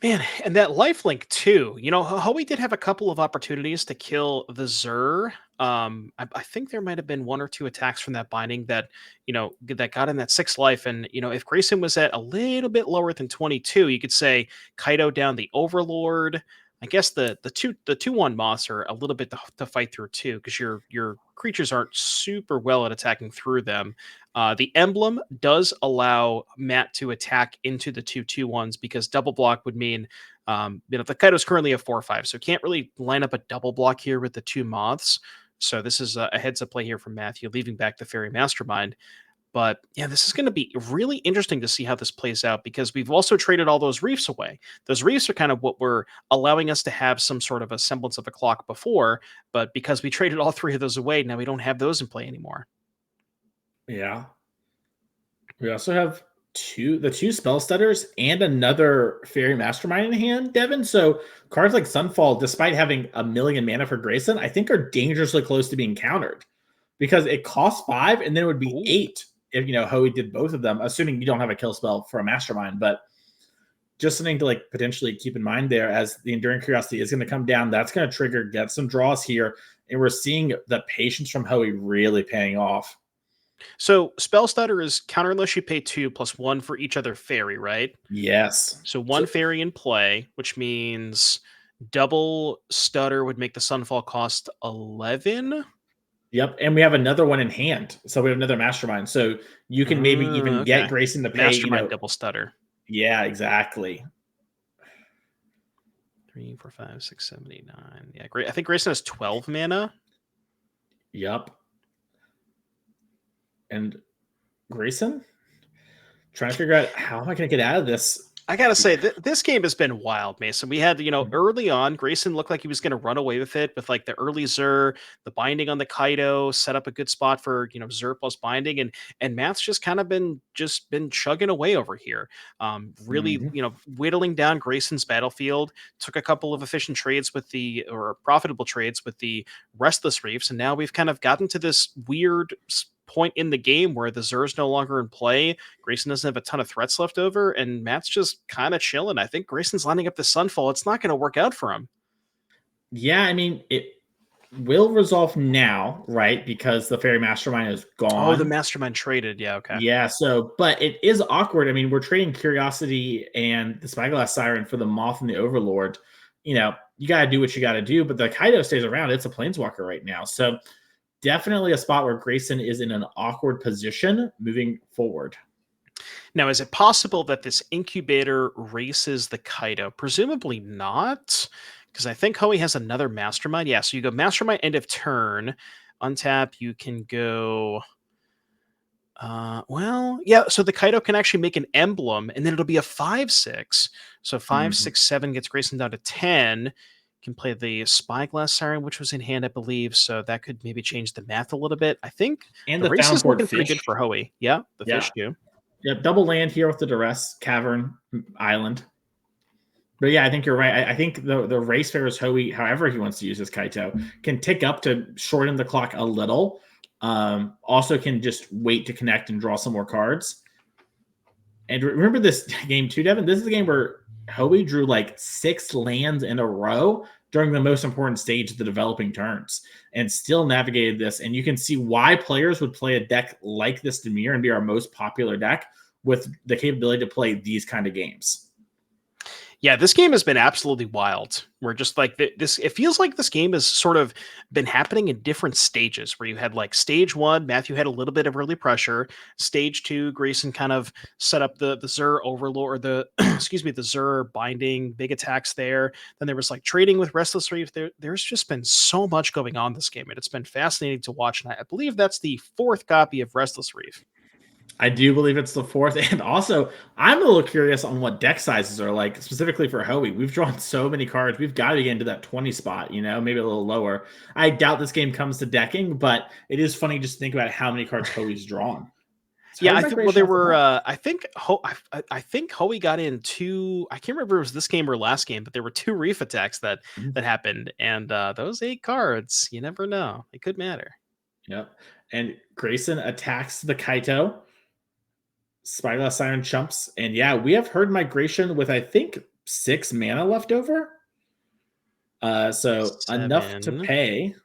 [SPEAKER 6] Man, and that lifelink too. You know, Hoey did have a couple of opportunities to kill the Zur. I think there might have been 1 or 2 attacks from that binding that, you know, that got in that 6 life. And, you know, if Grayson was at a little bit lower than 22, you could say Kaido down the Overlord. I guess the 2/1 moths are a little bit to fight through too, because your creatures aren't super well at attacking through them. The emblem does allow Matt to attack into the 2/2/1s because double block would mean, the Kaido's currently a 4/5, so can't really line up a double block here with the 2 moths. So this is a heads up play here from Matthew, leaving back the Fairy Mastermind. But yeah, this is going to be really interesting to see how this plays out because we've also traded all those reefs away. Those reefs are kind of what were allowing us to have some sort of a semblance of a clock before, but because we traded all 3 of those away, now we don't have those in play anymore.
[SPEAKER 5] Yeah. We also have the 2 spell stutters and another Fairy Mastermind in hand, Devin. So cards like Sunfall, despite having 1 million mana for Grayson, I think are dangerously close to being countered because it costs 5 and then it would be 8 if, you know, Hoey did both of them, assuming you don't have a kill spell for a Mastermind. But just something to like potentially keep in mind there as the Enduring Curiosity is going to come down. That's going to get some draws here. And we're seeing the patience from Hoey really paying off.
[SPEAKER 6] So spell stutter is counter unless you pay 2 + 1 for each other fairy, right?
[SPEAKER 5] Yes.
[SPEAKER 6] So 1 fairy in play, which means double stutter would make the Sunfall cost 11.
[SPEAKER 5] Yep, and we have another one in hand. So we have another Mastermind. So you can maybe even get Grayson to pay.
[SPEAKER 6] Mastermind double stutter.
[SPEAKER 5] Yeah, exactly.
[SPEAKER 6] 3, 4, 5, 6, 7, 8, 9. Yeah, great. I think Grayson has 12 mana.
[SPEAKER 5] Yep. And Grayson, trying to figure out how am I going to get out of this.
[SPEAKER 6] I gotta say, this game has been wild, Mason. We had, early on, Grayson looked like he was going to run away with it with like the early Zur, the binding on the Kaido, set up a good spot for Zur plus binding, and Matt's just kind of been chugging away over here. Really, whittling down Grayson's battlefield. Took a couple of efficient trades or profitable trades with the Restless Reefs, and now we've kind of gotten to this weird point in the game where the Zur's no longer in play. Grayson doesn't have a ton of threats left over, and Matt's just kind of chilling. I think Grayson's lining up the Sunfall. It's not going to work out for him.
[SPEAKER 5] Yeah, I mean, it will resolve now, right? Because the Fairy Mastermind is gone.
[SPEAKER 6] Oh, the Mastermind traded. Yeah, okay.
[SPEAKER 5] Yeah, but it is awkward. I mean, we're trading Curiosity and the Spyglass Siren for the Moth and the Overlord. You got to do what you got to do, but the Kaido stays around. It's a Planeswalker right now. So definitely a spot where Grayson is in an awkward position moving forward.
[SPEAKER 6] Now, is it possible that this incubator races the Kaido? Presumably not, because I think Hoey has another Mastermind. Yeah, so you go Mastermind end of turn. Untap, you can go... so the Kaido can actually make an emblem, and then it'll be a 5/6. So 5, 6, 7 gets Grayson down to 10. Can play the Spyglass Siren, which was in hand, I believe. So that could maybe change the math a little bit. I think
[SPEAKER 5] and
[SPEAKER 6] the race is looking
[SPEAKER 5] fish.
[SPEAKER 6] pretty good for Hoey. Yeah, the fish too.
[SPEAKER 5] Yep, double land here with the Duress Cavern Island. But yeah, I think you're right. I think the race fares Hoey, however he wants to use his Kaito, can tick up to shorten the clock a little. Also can just wait to connect and draw some more cards. And remember this game too, Devin? This is the game where Hoey drew like 6 lands in a row during the most important stage of the developing turns and still navigated this. And you can see why players would play a deck like this Dimir and be our most popular deck with the capability to play these kind of games.
[SPEAKER 6] Yeah, this game has been absolutely wild. We're just like this. It feels like this game has sort of been happening in different stages. Where you had like stage 1, Matthew had a little bit of early pressure. Stage 2, Grayson kind of set up the Zur Overlord, the excuse me, the Zur binding, big attacks there. Then there was like trading with Restless Reef. There's just been so much going on this game, and it's been fascinating to watch. And I believe that's the 4th copy of Restless Reef.
[SPEAKER 5] I do believe it's the 4th. And also, I'm a little curious on what deck sizes are like, specifically for Hoey. We've drawn so many cards. We've got to get into that 20 spot, maybe a little lower. I doubt this game comes to decking, but it is funny just to think about how many cards Hoey's drawn. So
[SPEAKER 6] Yeah, I think. Well, there were. I think Hoey got in 2. I can't remember if it was this game or last game, but there were 2 reef attacks that happened, and those 8 cards, you never know. It could matter.
[SPEAKER 5] Yep. And Grayson attacks the Kaito. Spyglass Siren chumps, and yeah, we have herd migration with I think 6 mana left over. So
[SPEAKER 6] 7.
[SPEAKER 5] Enough to pay.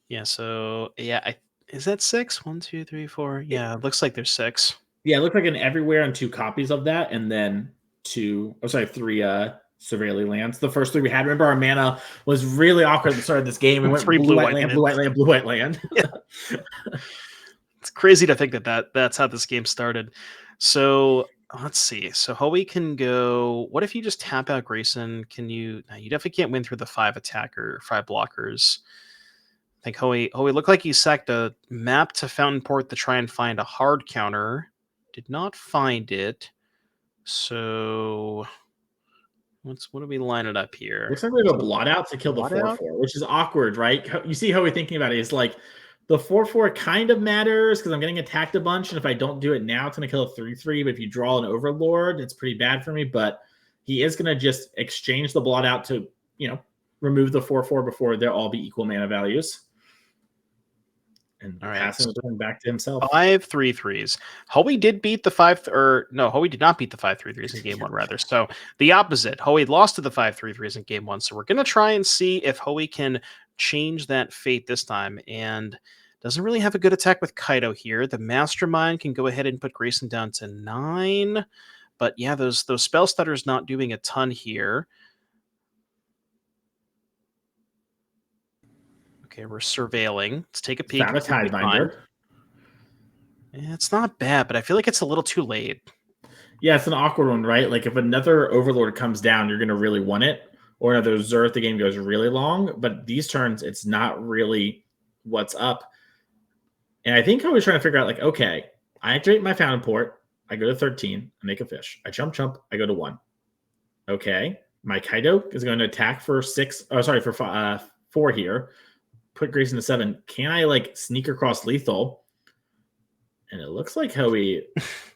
[SPEAKER 6] Yeah. So yeah, is that 6? 1, 2, 3, 4. Yeah, it looks like there's 6.
[SPEAKER 5] Yeah, it looked like an everywhere and 2 copies of that, and then 3 Surveilling lands. The first 3 we had. Remember, our mana was really awkward at the start of this game. We went
[SPEAKER 6] 3
[SPEAKER 5] blue white land, blue white land, blue white land.
[SPEAKER 6] Yeah. It's crazy to think that's how this game started. So let's see. So Hoey can go. What if you just tap out Grayson? Can you? No, you definitely can't win through the 5 blockers. I think Hoey looked like he sacked a map to Fountain Port to try and find a hard counter. Did not find it. So what do we line it up here?
[SPEAKER 5] Looks like we have a blot out to kill the 4/4, which is awkward, right? You see Hoey thinking about it. It's like, the 4/4 kind of matters because I'm getting attacked a bunch, and if I don't do it now, it's going to kill a 3/3. But if you draw an Overlord, it's pretty bad for me. But he is going to just exchange the blot out to, remove the 4/4 before they'll all be equal mana values. And passing the turn back to himself.
[SPEAKER 6] 5 3/3s. Hoey did beat the 5, or no, Hoey did not beat the 5 3/3s in game 1, rather. So the opposite. Hoey lost to the 5 3/3s in game 1. So we're going to try and see if Hoey can change that fate this time, and doesn't really have a good attack with Kaito here. The Mastermind can go ahead and put Grayson down to 9, but yeah, those spell stutters not doing a ton here. Okay, we're surveilling. Let's take a peek.
[SPEAKER 5] Found a Tidebinder.
[SPEAKER 6] Yeah, it's not bad, but I feel like it's a little too late.
[SPEAKER 5] Yeah, it's an awkward one, right? Like if another Overlord comes down, you're going to really want it. Or another Zur if the game goes really long. But these turns, it's not really what's up. And I think I was trying to figure out, like, okay, I activate my Fountain Port. I go to 13. I make a fish. I chump. I go to 1. Okay. My Kaito is going to attack for 4 here. Put Grayson to 7. Can I, like, sneak across lethal? And it looks like Hoey...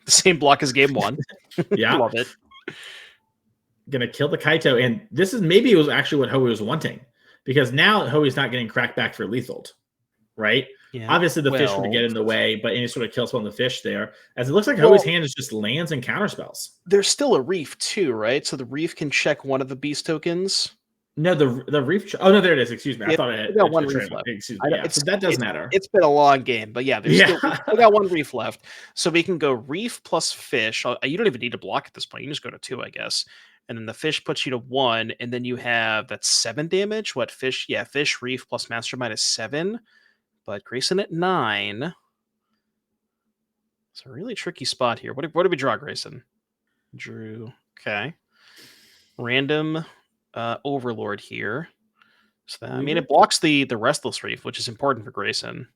[SPEAKER 6] the same block as game 1.
[SPEAKER 5] Yeah.
[SPEAKER 6] Love it.
[SPEAKER 5] Gonna kill the Kaito, and this is maybe it was actually what Hoey was wanting, because now Hoey's not getting cracked back for lethal, right? Yeah. Obviously the fish would get in the way, but any sort of kill spell on the fish there, as it looks like Hoey's hand is just lands and counter spells.
[SPEAKER 6] There's still a reef too, right? So the reef can check one of the beast tokens.
[SPEAKER 5] No, the reef. Oh no, there it is. Excuse me. I thought I got
[SPEAKER 6] one reef left.
[SPEAKER 5] Excuse me. So that does matter.
[SPEAKER 6] It's been a long game, but yeah, we got 1 reef left, so we can go reef plus fish. You don't even need to block at this point. You can just go to 2, I guess. And then the fish puts you to 1, and then you have that's 7 damage. What fish? Yeah, fish, reef plus Mastermind is 7, but Grayson at 9. It's a really tricky spot here. What did we draw, Grayson? Drew. Okay. Random Overlord here. So that, I mean, it blocks the Restless Reef, which is important for Grayson.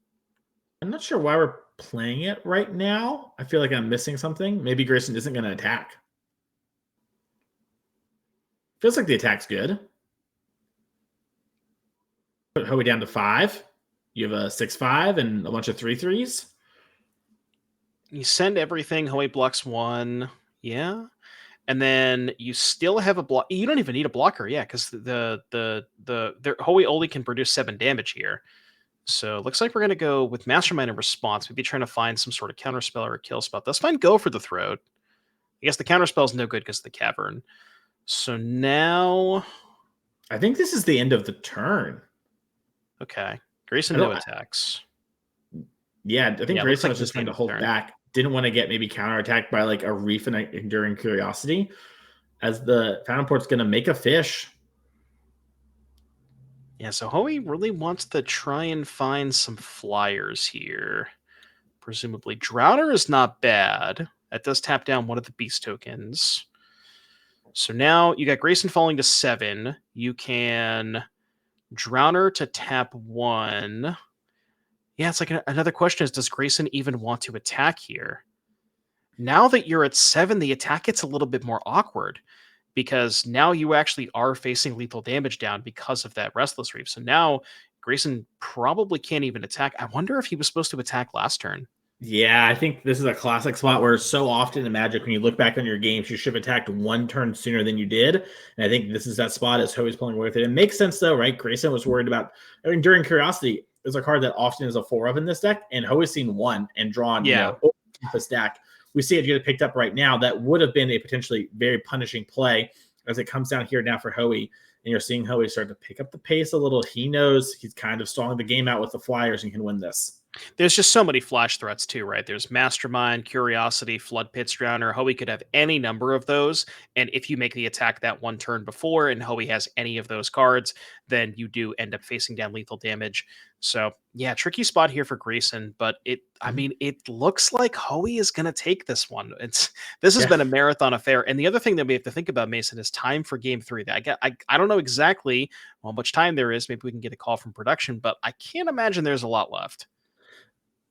[SPEAKER 5] I'm not sure why we're playing it right now. I feel like I'm missing something. Maybe Grayson isn't going to attack. Feels like the attack's good. Put Hoey down to 5. You have a 6/5 and a bunch of 3/3s.
[SPEAKER 6] You send everything. Hoey blocks 1. Yeah. And then you still have a block. You don't even need a blocker, yeah, because the Hoey only can produce 7 damage here. So it looks like we're gonna go with Mastermind in response. Maybe trying to find some sort of counterspell or a kill spot. That's fine. Go for the throat. I guess the counterspell is no good because of the cavern. So now,
[SPEAKER 5] I think this is the end of the turn.
[SPEAKER 6] Okay, Grayson no attacks.
[SPEAKER 5] Yeah, I think Grayson was just trying to hold back. Didn't want to get maybe counterattacked by like a reef and Enduring Curiosity. as the Fountain Port's going to make a fish.
[SPEAKER 6] Yeah, so Hoey really wants to try and find some flyers here. Presumably, Drowner is not bad. That does tap down one of the beast tokens. So now you got Grayson falling to 7. You can Drowner to tap 1. Yeah, it's like another question is, does Grayson even want to attack here? Now that you're at 7, the attack gets a little bit more awkward because now you actually are facing lethal damage down because of that Restless Reef. So now Grayson probably can't even attack. I wonder if he was supposed to attack last turn.
[SPEAKER 5] Yeah, I think this is a classic spot where so often in Magic, when you look back on your games, you should have attacked 1 turn sooner than you did. And I think this is that spot as Hoey's pulling away with it. It makes sense, though, right? Grayson was worried about, during Curiosity, there's a card that often is a 4 of in this deck, and Hoey's seen 1 and drawn, over half a stack. We see it get picked up right now. That would have been a potentially very punishing play as it comes down here now for Hoey. And you're seeing Hoey start to pick up the pace a little. He knows he's kind of stalling the game out with the flyers and can win this.
[SPEAKER 6] There's just so many flash threats too, right? There's Mastermind, Curiosity, Flood Pits, Drowner. Hoey could have any number of those. And if you make the attack that 1 turn before and Hoey has any of those cards, then you do end up facing down lethal damage. So yeah, tricky spot here for Grayson, but it looks like Hoey is going to take this one. This has been a marathon affair. And the other thing that we have to think about, Mason, is time for game 3. I don't know exactly how much time there is. Maybe we can get a call from production, but I can't imagine there's a lot left.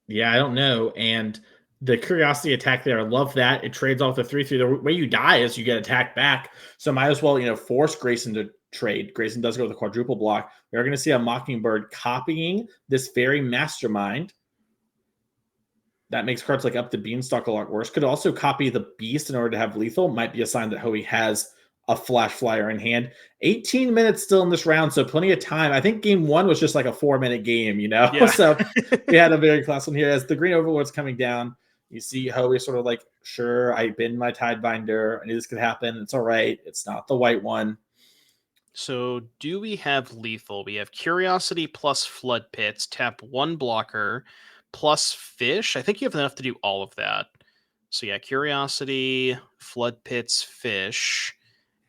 [SPEAKER 5] Yeah, I don't know. And the Curiosity attack there, I love that. It trades off the 3/3. The way you die is you get attacked back. So might as well, force Grayson to trade. Grayson does go with a quadruple block. We're going to see a Mockingbird copying this very Mastermind. That makes cards like Up the Beanstalk a lot worse. Could also copy the Beast in order to have lethal. Might be a sign that Hoey has a flash flyer in hand. 18 minutes still in this round, so plenty of time. I think game 1 was just like a 4-minute game,
[SPEAKER 6] Yeah.
[SPEAKER 5] So we had a very close one here. As the Green Overlord's coming down, you see Hoey sort of like, sure, I bend my Tidebinder. I knew this could happen. It's all right. It's not the white one.
[SPEAKER 6] So do we have lethal? We have Curiosity plus Flood Pits, tap 1 blocker, plus Fish. I think you have enough to do all of that. So yeah, Curiosity, Flood Pits, Fish.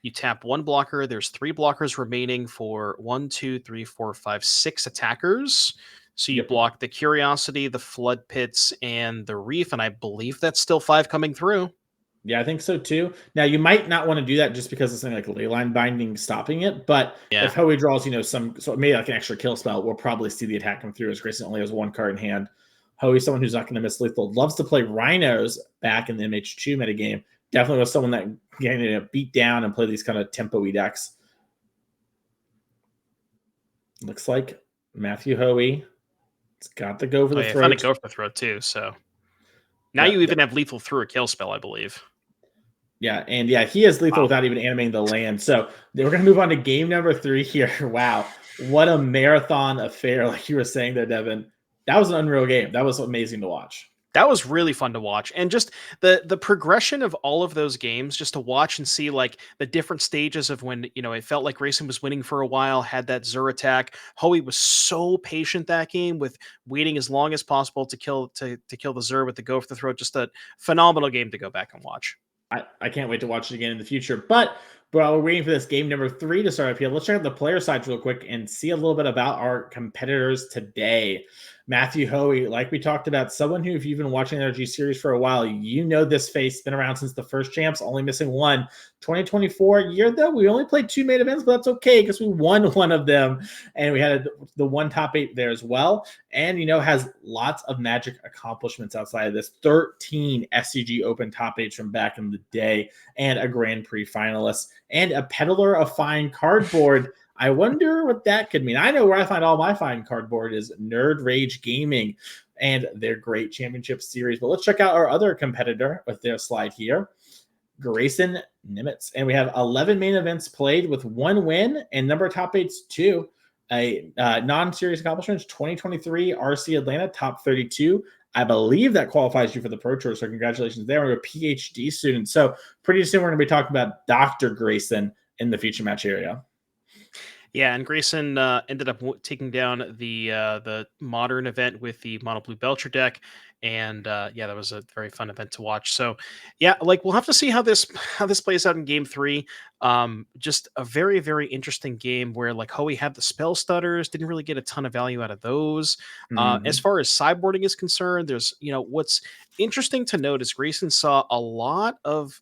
[SPEAKER 6] You tap 1 blocker. There's 3 blockers remaining for 1, 2, 3, 4, 5, 6 attackers. So you block the Curiosity, the Flood Pits, and the Reef, and I believe that's still 5 coming through.
[SPEAKER 5] Yeah, I think so too. Now, you might not want to do that just because it's something like Leyline Binding stopping it, but if Hoey draws, maybe like an extra kill spell, we'll probably see the attack come through as Grayson only has 1 card in hand. Hoey's someone who's not going to miss lethal. Loves to play Rhinos back in the MH2 metagame. Definitely was someone that getting to beat down and play these kind of tempo-y decks. Looks like Matthew Hoey. It's got to go for the throat.
[SPEAKER 6] Found to go for the throat too. So now you even have lethal through a kill spell, I believe.
[SPEAKER 5] Yeah, and he has lethal without even animating the land. So we're going to move on to game number 3 here. Wow, what a marathon affair! Like you were saying there, Devin. That was an unreal game. That was amazing to watch.
[SPEAKER 6] That was really fun to watch. And just the progression of all of those games, just to watch and see like the different stages of when, it felt like Grayson was winning for a while, had that Zur attack. Hoey was so patient that game with waiting as long as possible to kill the Zur with the go for the throat. Just a phenomenal game to go back and watch.
[SPEAKER 5] I can't wait to watch it again in the future. But while we're waiting for this game number 3 to start up here, let's check out the player sides real quick and see a little bit about our competitors today. Matthew Hoey, like we talked about, someone who, if you've been watching the NRG series for a while, this face, been around since the first champs, only missing 1. 2024 year, though, we only played 2 main events, but that's okay because we won one of them. And we had the 1 top 8 there as well. And, has lots of Magic accomplishments outside of this. 13 SCG Open top 8s from back in the day and a Grand Prix finalist and a peddler of fine cardboard. I wonder what that could mean. I know where I find all my fine cardboard is Nerd Rage Gaming and their great championship series. But let's check out our other competitor with their slide here, Grayson Nemets. And we have 11 main events played with 1 win and number of top 8s 2. A non-series accomplishments, 2023 RC Atlanta top 32. I believe that qualifies you for the Pro Tour, so congratulations there. We're a PhD student. So pretty soon we're going to be talking about Dr. Grayson in the future match area.
[SPEAKER 6] Yeah, and Grayson ended up taking down the modern event with the Mono Blue Belcher deck. And yeah, that was a very fun event to watch. So yeah, like we'll have to see how this plays out in game 3. Just a very, very interesting game where like Hoey had the spell stutters, didn't really get a ton of value out of those. As far as sideboarding is concerned, there's what's interesting to note is Grayson saw a lot of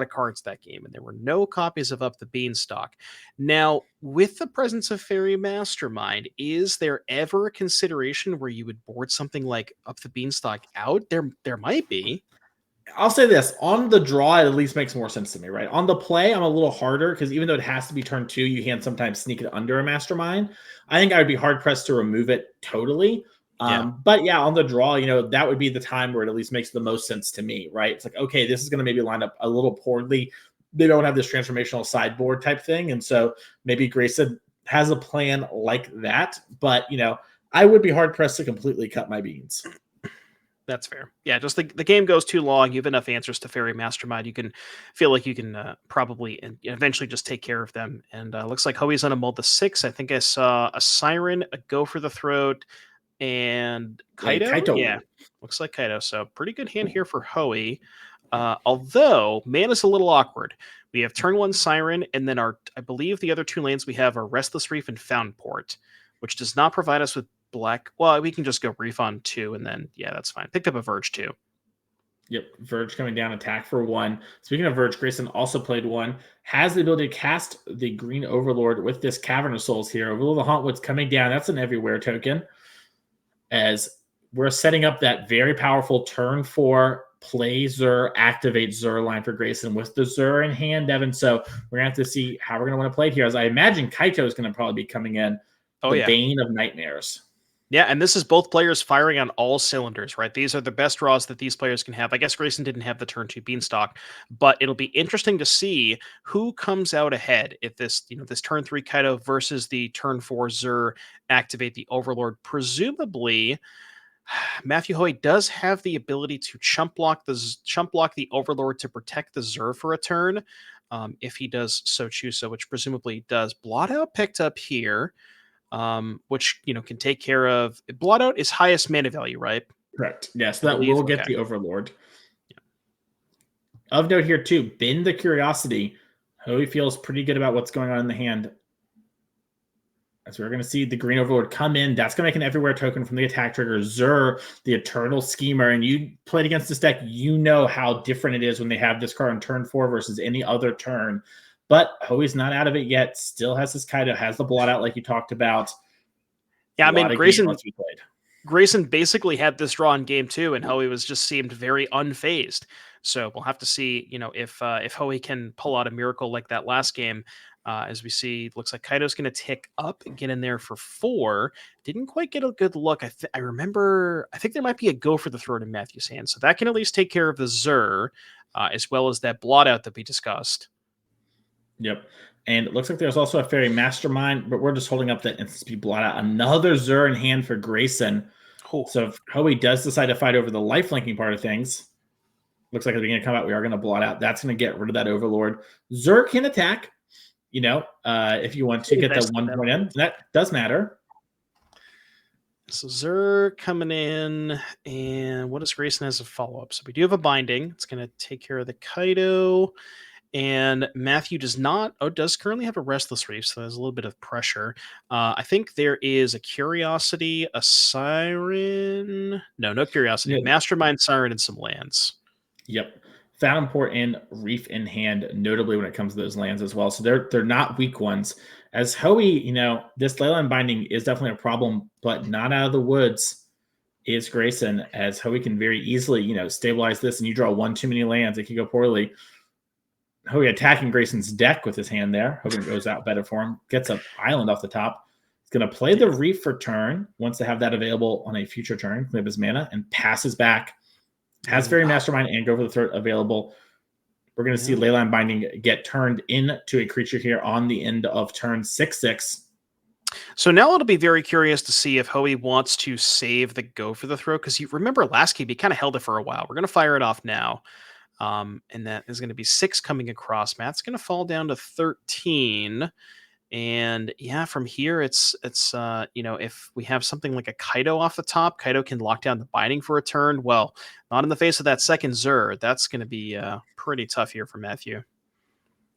[SPEAKER 6] cards that game, and there were no copies of Up the Beanstalk. Now, with the presence of Fairy Mastermind, is there ever a consideration where you would board something like Up the Beanstalk out? There might be.
[SPEAKER 5] I'll say this, on the draw, it at least makes more sense to me, right? On the play, I'm a little harder because even though it has to be turn 2, you can sometimes sneak it under a Mastermind. I think I would be hard pressed to remove it totally. But yeah, on the draw, that would be the time where it at least makes the most sense to me, right? It's like, okay, this is going to maybe line up a little poorly. They don't have this transformational sideboard type thing. And so maybe Grayson has a plan like that. But, I would be hard pressed to completely cut my beans.
[SPEAKER 6] That's fair. Yeah, just the game goes too long. You have enough answers to Fairy Mastermind. You can feel like you can probably and eventually just take care of them. And looks like Hoey's on a mold the 6. I think I saw a Siren, a Go for the Throat, and Kaito. Yeah, looks like Kaito. So pretty good hand here for Hoey. Although Mana's a little awkward. We have turn 1 Siren, and then I believe the other 2 lanes we have are Restless Reef and Foundport, which does not provide us with black. Well, we can just go Reef on 2, and then yeah, that's fine. Picked up a Verge 2.
[SPEAKER 5] Yep, Verge coming down, attack for 1. Speaking of Verge, Grayson also played 1. Has the ability to cast the Green Overlord with this Cavern of Souls here. Overload the Hauntwood's coming down. That's an everywhere token. As we're setting up that very powerful turn 4 play Zur, activate Zur line for Grayson with the Zur in hand, Devin. So we're going to have to see how we're going to want to play it here. As I imagine Kaito is going to probably be coming in. Bane of Nightmares.
[SPEAKER 6] Yeah, and this is both players firing on all cylinders, right? These are the best draws that these players can have. I guess Grayson didn't have the turn 2 Beanstalk, but it'll be interesting to see who comes out ahead if this turn 3 Kaito versus the turn 4 Zur activate the Overlord. Presumably, Matthew Hoey does have the ability to chump block the Overlord to protect the Zur for a turn, if he does so choose so, which presumably he does. Blotout picked up here. Which can take care of. Blotout is highest mana value, right?
[SPEAKER 5] Correct. Yes, that will get the Overlord. Yeah. Of note here too, Bend the Curiosity. Hoey feels pretty good about what's going on in the hand. As we're going to see the Green Overlord come in, that's going to make an everywhere token from the attack trigger. Zur, the Eternal Schemer, and you played against this deck, you know how different it is when they have this card on turn 4 versus any other turn. But Hoey's not out of it yet. Still has this Kaito, has the blowout like you talked about.
[SPEAKER 6] Yeah, I mean, Grayson basically had this draw in game 2, and Hoey seemed very unfazed. So we'll have to see, if Hoey can pull out a miracle like that last game. As we see, looks like Kaito's going to tick up and get in there for 4. Didn't quite get a good look. I think there might be a Go for the Throat in Matthew's hand. So that can at least take care of the Zur, as well as that blowout that we discussed.
[SPEAKER 5] Yep. And it looks like there's also a Fairy Mastermind, but we're just holding up that instant speed blowout. Another Zur in hand for Grayson.
[SPEAKER 6] Oh.
[SPEAKER 5] So if Hoey does decide to fight over the life linking part of things, looks like at the beginning of combat, we are going to blot out. That's going to get rid of that Overlord. Zur can attack, if you want to get that 1 point in. That does matter.
[SPEAKER 6] So Zur coming in, and what does Grayson has a follow-up? So we do have a binding. It's going to take care of the Kaito. And Matthew does currently have a Restless Reef, so there's a little bit of pressure. I think there is a Curiosity, a Siren. No Curiosity. Yeah. Mastermind, Siren, and some lands.
[SPEAKER 5] Yep. Foundport and Reef in hand, notably when it comes to those lands as well. So they're not weak ones. As Hoey, this Leyline Binding is definitely a problem, but not out of the woods is Grayson, as Hoey can very easily, stabilize this, and you draw 1 too many lands. It can go poorly. Hoey attacking Grayson's deck with his hand there. Hoping it goes out better for him. Gets an island off the top. He's going to play the Reef for turn. Wants to have that available on a future turn. Clean up his mana and passes back. Has Fairy Mastermind and Go for the Throat available. We're going to see Leyline Binding get turned into a creature here on the end of turn 6/6.
[SPEAKER 6] So now it'll be very curious to see if Hoey wants to save the Go for the Throat, because you remember last game he kind of held it for a while. We're going to fire it off now. And that is going to be 6 coming across. Matt's going to fall down to 13. And yeah, from here it's if we have something like a Kaido off the top, Kaido can lock down the binding for a turn. Well, not in the face of that second Zur. That's going to be pretty tough here for Matthew.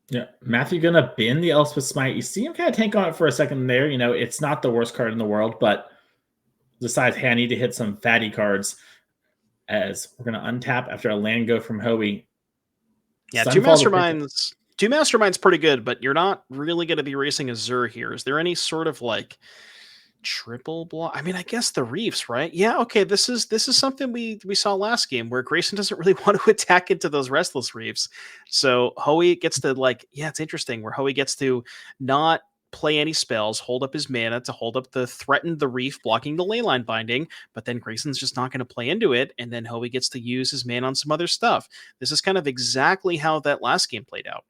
[SPEAKER 5] Yeah, Matthew gonna bin the Elspeth Smite. You see him kind of tank on it for a second there. It's not the worst card in the world, but decides, hey, I need to hit some fatty cards as we're gonna untap after a land go from Hoey.
[SPEAKER 6] Yeah,
[SPEAKER 5] Sunfall
[SPEAKER 6] two masterminds pretty good, but you're not really going to be racing a Zur here. Is there any sort of like triple block? I mean, I guess the Reefs, right? Yeah, okay. This is something we saw last game where Grayson doesn't really want to attack into those Restless Reefs. So Hoey gets to it's interesting where Hoey gets to not play any spells, hold up his mana to hold up threaten the Reef, blocking the leyline binding, but then Grayson's just not going to play into it, and then Hoey gets to use his mana on some other stuff. This is kind of exactly how that last game played out.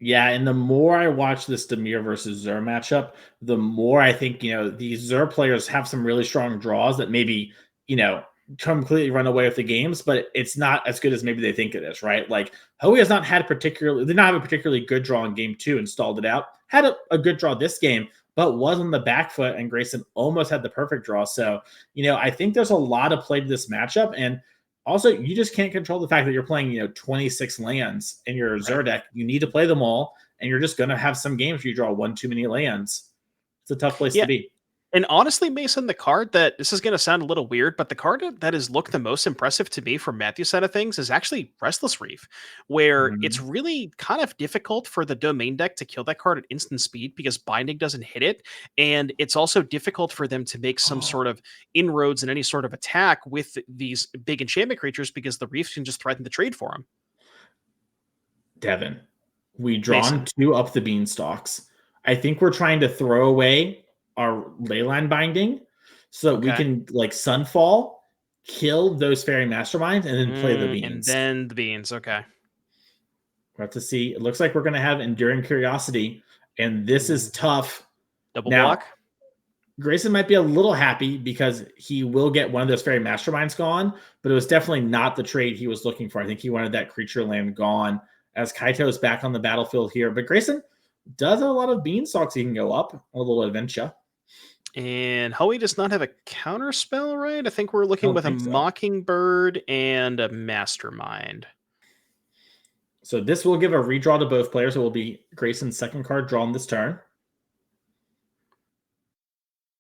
[SPEAKER 5] Yeah, and the more I watch this Dimir versus Zur matchup, the more I think, these Zur players have some really strong draws that maybe, completely run away with the games, but it's not as good as maybe they think it is, right? Like, Hoey has not had did not have a particularly good draw in game 2 and stalled it out. Had a good draw this game, but was on the back foot, and Grayson almost had the perfect draw. So, I think there's a lot of play to this matchup, and also, you just can't control the fact that you're playing, 26 lands in your Zur deck. You need to play them all, and you're just going to have some games where you draw one too many lands. It's a tough place to be.
[SPEAKER 6] And honestly, Mason, the card that, this is going to sound a little weird, but the card that has looked the most impressive to me from Matthew's side of things is actually Restless Reef, where it's really kind of difficult for the domain deck to kill that card at instant speed because binding doesn't hit it. And it's also difficult for them to make some sort of inroads in any sort of attack with these big enchantment creatures because the Reef can just threaten the trade for them.
[SPEAKER 5] Devin, we drawn 2 up the beanstalks. I think we're trying to throw away our leyline binding so that we can Sunfall, kill those fairy masterminds, and then play the beans.
[SPEAKER 6] And then the beans, okay.
[SPEAKER 5] We'll have to see. It looks like we're going to have Enduring Curiosity, and this is tough.
[SPEAKER 6] Double block.
[SPEAKER 5] Grayson might be a little happy because he will get one of those fairy masterminds gone, but it was definitely not the trade he was looking for. I think he wanted that creature land gone as Kaito is back on the battlefield here. But Grayson does have a lot of beanstalks he can go up, a little adventure.
[SPEAKER 6] And Hoey does not have a counter spell, right? I think we're looking with a Mockingbird and a Mastermind.
[SPEAKER 5] So this will give a redraw to both players. It will be Grayson's second card drawn this turn.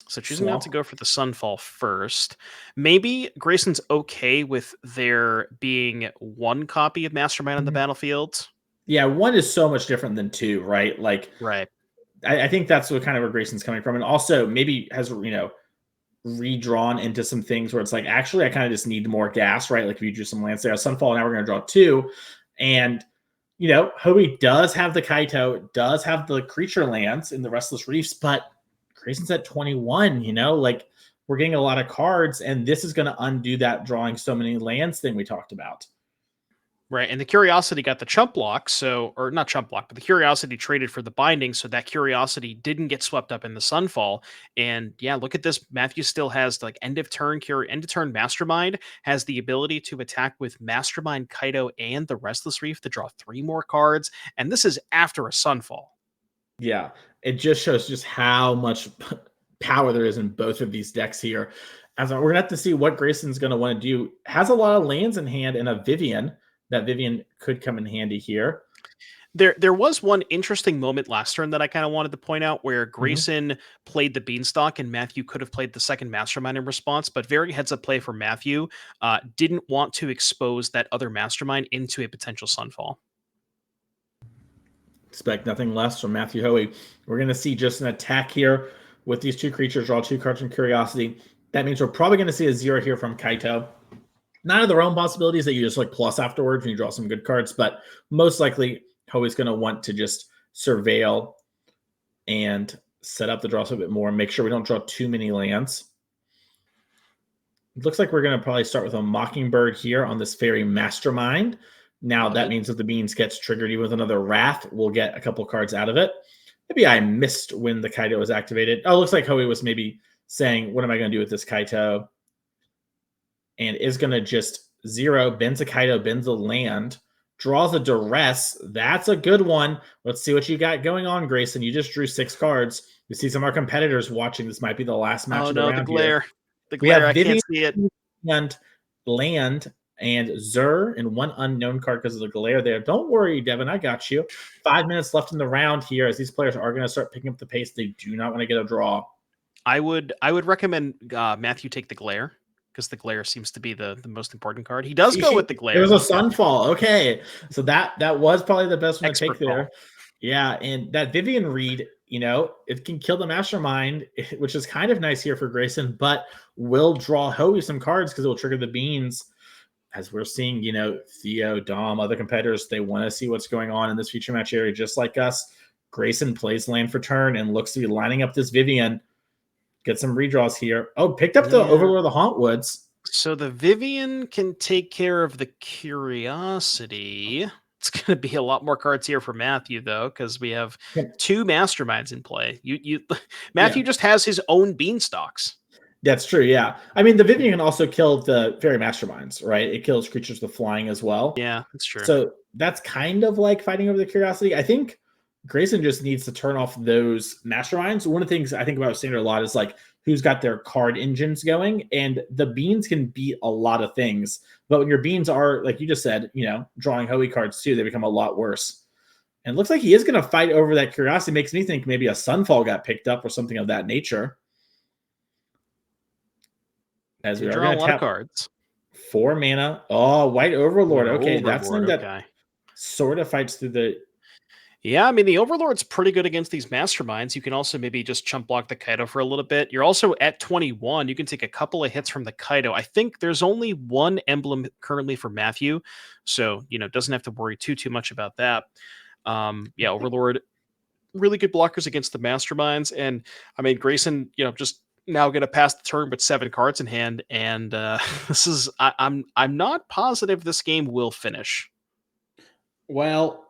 [SPEAKER 6] So choosing not to go for the Sunfall first. Maybe Grayson's okay with there being one copy of Mastermind on the battlefield.
[SPEAKER 5] Yeah, 1 is so much different than 2, right?
[SPEAKER 6] Right.
[SPEAKER 5] I think that's what kind of where Grayson's coming from. And also maybe has, redrawn into some things where it's like, actually, I kind of just need more gas, right? Like if you drew some lands there, Sunfall, now we're going to draw 2. And, Hoey does have the Kaito, does have the creature lands in the Restless Reefs, but Grayson's at 21, we're getting a lot of cards, and this is going to undo that drawing so many lands thing we talked about.
[SPEAKER 6] Right, and the Curiosity got the chump block, or not chump block, but the Curiosity traded for the binding, so that Curiosity didn't get swept up in the Sunfall. And yeah, look at this. Matthew still has end of turn Mastermind, has the ability to attack with Mastermind, Kaito, and the Restless Reef to draw 3 more cards, and this is after a Sunfall.
[SPEAKER 5] Yeah, it just shows just how much power there is in both of these decks here. As we're gonna have to see what Grayson's gonna want to do. Has a lot of lands in hand and a Vivian. That Vivian could come in handy here.
[SPEAKER 6] There was one interesting moment last turn that I kind of wanted to point out where Grayson played the Beanstalk and Matthew could have played the second Mastermind in response, but very heads up play for Matthew. Didn't want to expose that other Mastermind into a potential Sunfall.
[SPEAKER 5] Expect nothing less from Matthew Hoey. We're going to see just an attack here with these 2 creatures, draw 2 cards from Curiosity. That means we're probably going to see a 0 here from Kaito. None of the realm possibilities that you just plus afterwards when you draw some good cards, but most likely Hoey's going to want to just surveil and set up the draws a bit more and make sure we don't draw too many lands. It looks like we're going to probably start with a Mockingbird here on this Fairy Mastermind. Now that means if the Beans gets triggered even with another Wrath, we'll get a couple cards out of it. Maybe I missed when the Kaito was activated. Oh, it looks like Hoey was maybe saying, what am I going to do with this Kaito? And is going to just 0, bends a Kaito, bends a land, draws a duress. That's a good one. Let's see what you got going on, Grayson. You just drew 6 cards. We see some of our competitors watching. This might be the last match of the round
[SPEAKER 6] the glare.
[SPEAKER 5] here.
[SPEAKER 6] The
[SPEAKER 5] We
[SPEAKER 6] glare,
[SPEAKER 5] have
[SPEAKER 6] I can't
[SPEAKER 5] Vivian
[SPEAKER 6] see it.
[SPEAKER 5] and Land and Zur and 1 unknown card because of the glare there. Don't worry, Devin. I got you. 5 minutes left in the round here as these players are going to start picking up the pace. They do not want to get a draw.
[SPEAKER 6] I would recommend Matthew take the glare, because the glare seems to be the most important card. He does go with the glare.
[SPEAKER 5] It was a sunfall. Okay. So that was probably the best one to
[SPEAKER 6] Expert
[SPEAKER 5] take there.
[SPEAKER 6] call.
[SPEAKER 5] Yeah. And that Vivian read, it can kill the mastermind, which is kind of nice here for Grayson, but will draw Hoey some cards because it will trigger the beans. As we're seeing, Theo, Dom, other competitors, they want to see what's going on in this feature match area, just like us. Grayson plays land for turn and looks to be lining up this Vivian. Get some redraws here. Oh, picked up the Overlord of the Hauntwoods.
[SPEAKER 6] So the Vivian can take care of the Curiosity. It's going to be a lot more cards here for Matthew, though, because we have 2 Masterminds in play. Matthew just has his own Beanstalks.
[SPEAKER 5] That's true, yeah. I mean, the Vivian can also kill the Fairy Masterminds, right? It kills creatures with flying as well.
[SPEAKER 6] Yeah, that's true.
[SPEAKER 5] So that's kind of like fighting over the Curiosity. I think Grayson just needs to turn off those masterminds. One of the things I think about Standard a lot is like who's got their card engines going, and the beans can beat a lot of things. But when your beans are, like you just said, drawing Hoey cards too, they become a lot worse. And it looks like he is going to fight over that Curiosity. Makes me think maybe a Sunfall got picked up or something of that nature. As we are going to tap
[SPEAKER 6] cards.
[SPEAKER 5] 4 mana. Oh, White Overlord. Okay, that's something that
[SPEAKER 6] okay.
[SPEAKER 5] Sort of fights through the...
[SPEAKER 6] Yeah, I mean, the Overlord's pretty good against these Masterminds. You can also maybe just chump block the Kaido for a little bit. You're also at 21. You can take a couple of hits from the Kaido. I think there's only 1 emblem currently for Matthew, so, doesn't have to worry too much about that. Yeah, Overlord, really good blockers against the Masterminds. And, I mean, Grayson, just now going to pass the turn with 7 cards in hand. And this is, I'm not positive this game will finish.
[SPEAKER 5] Well...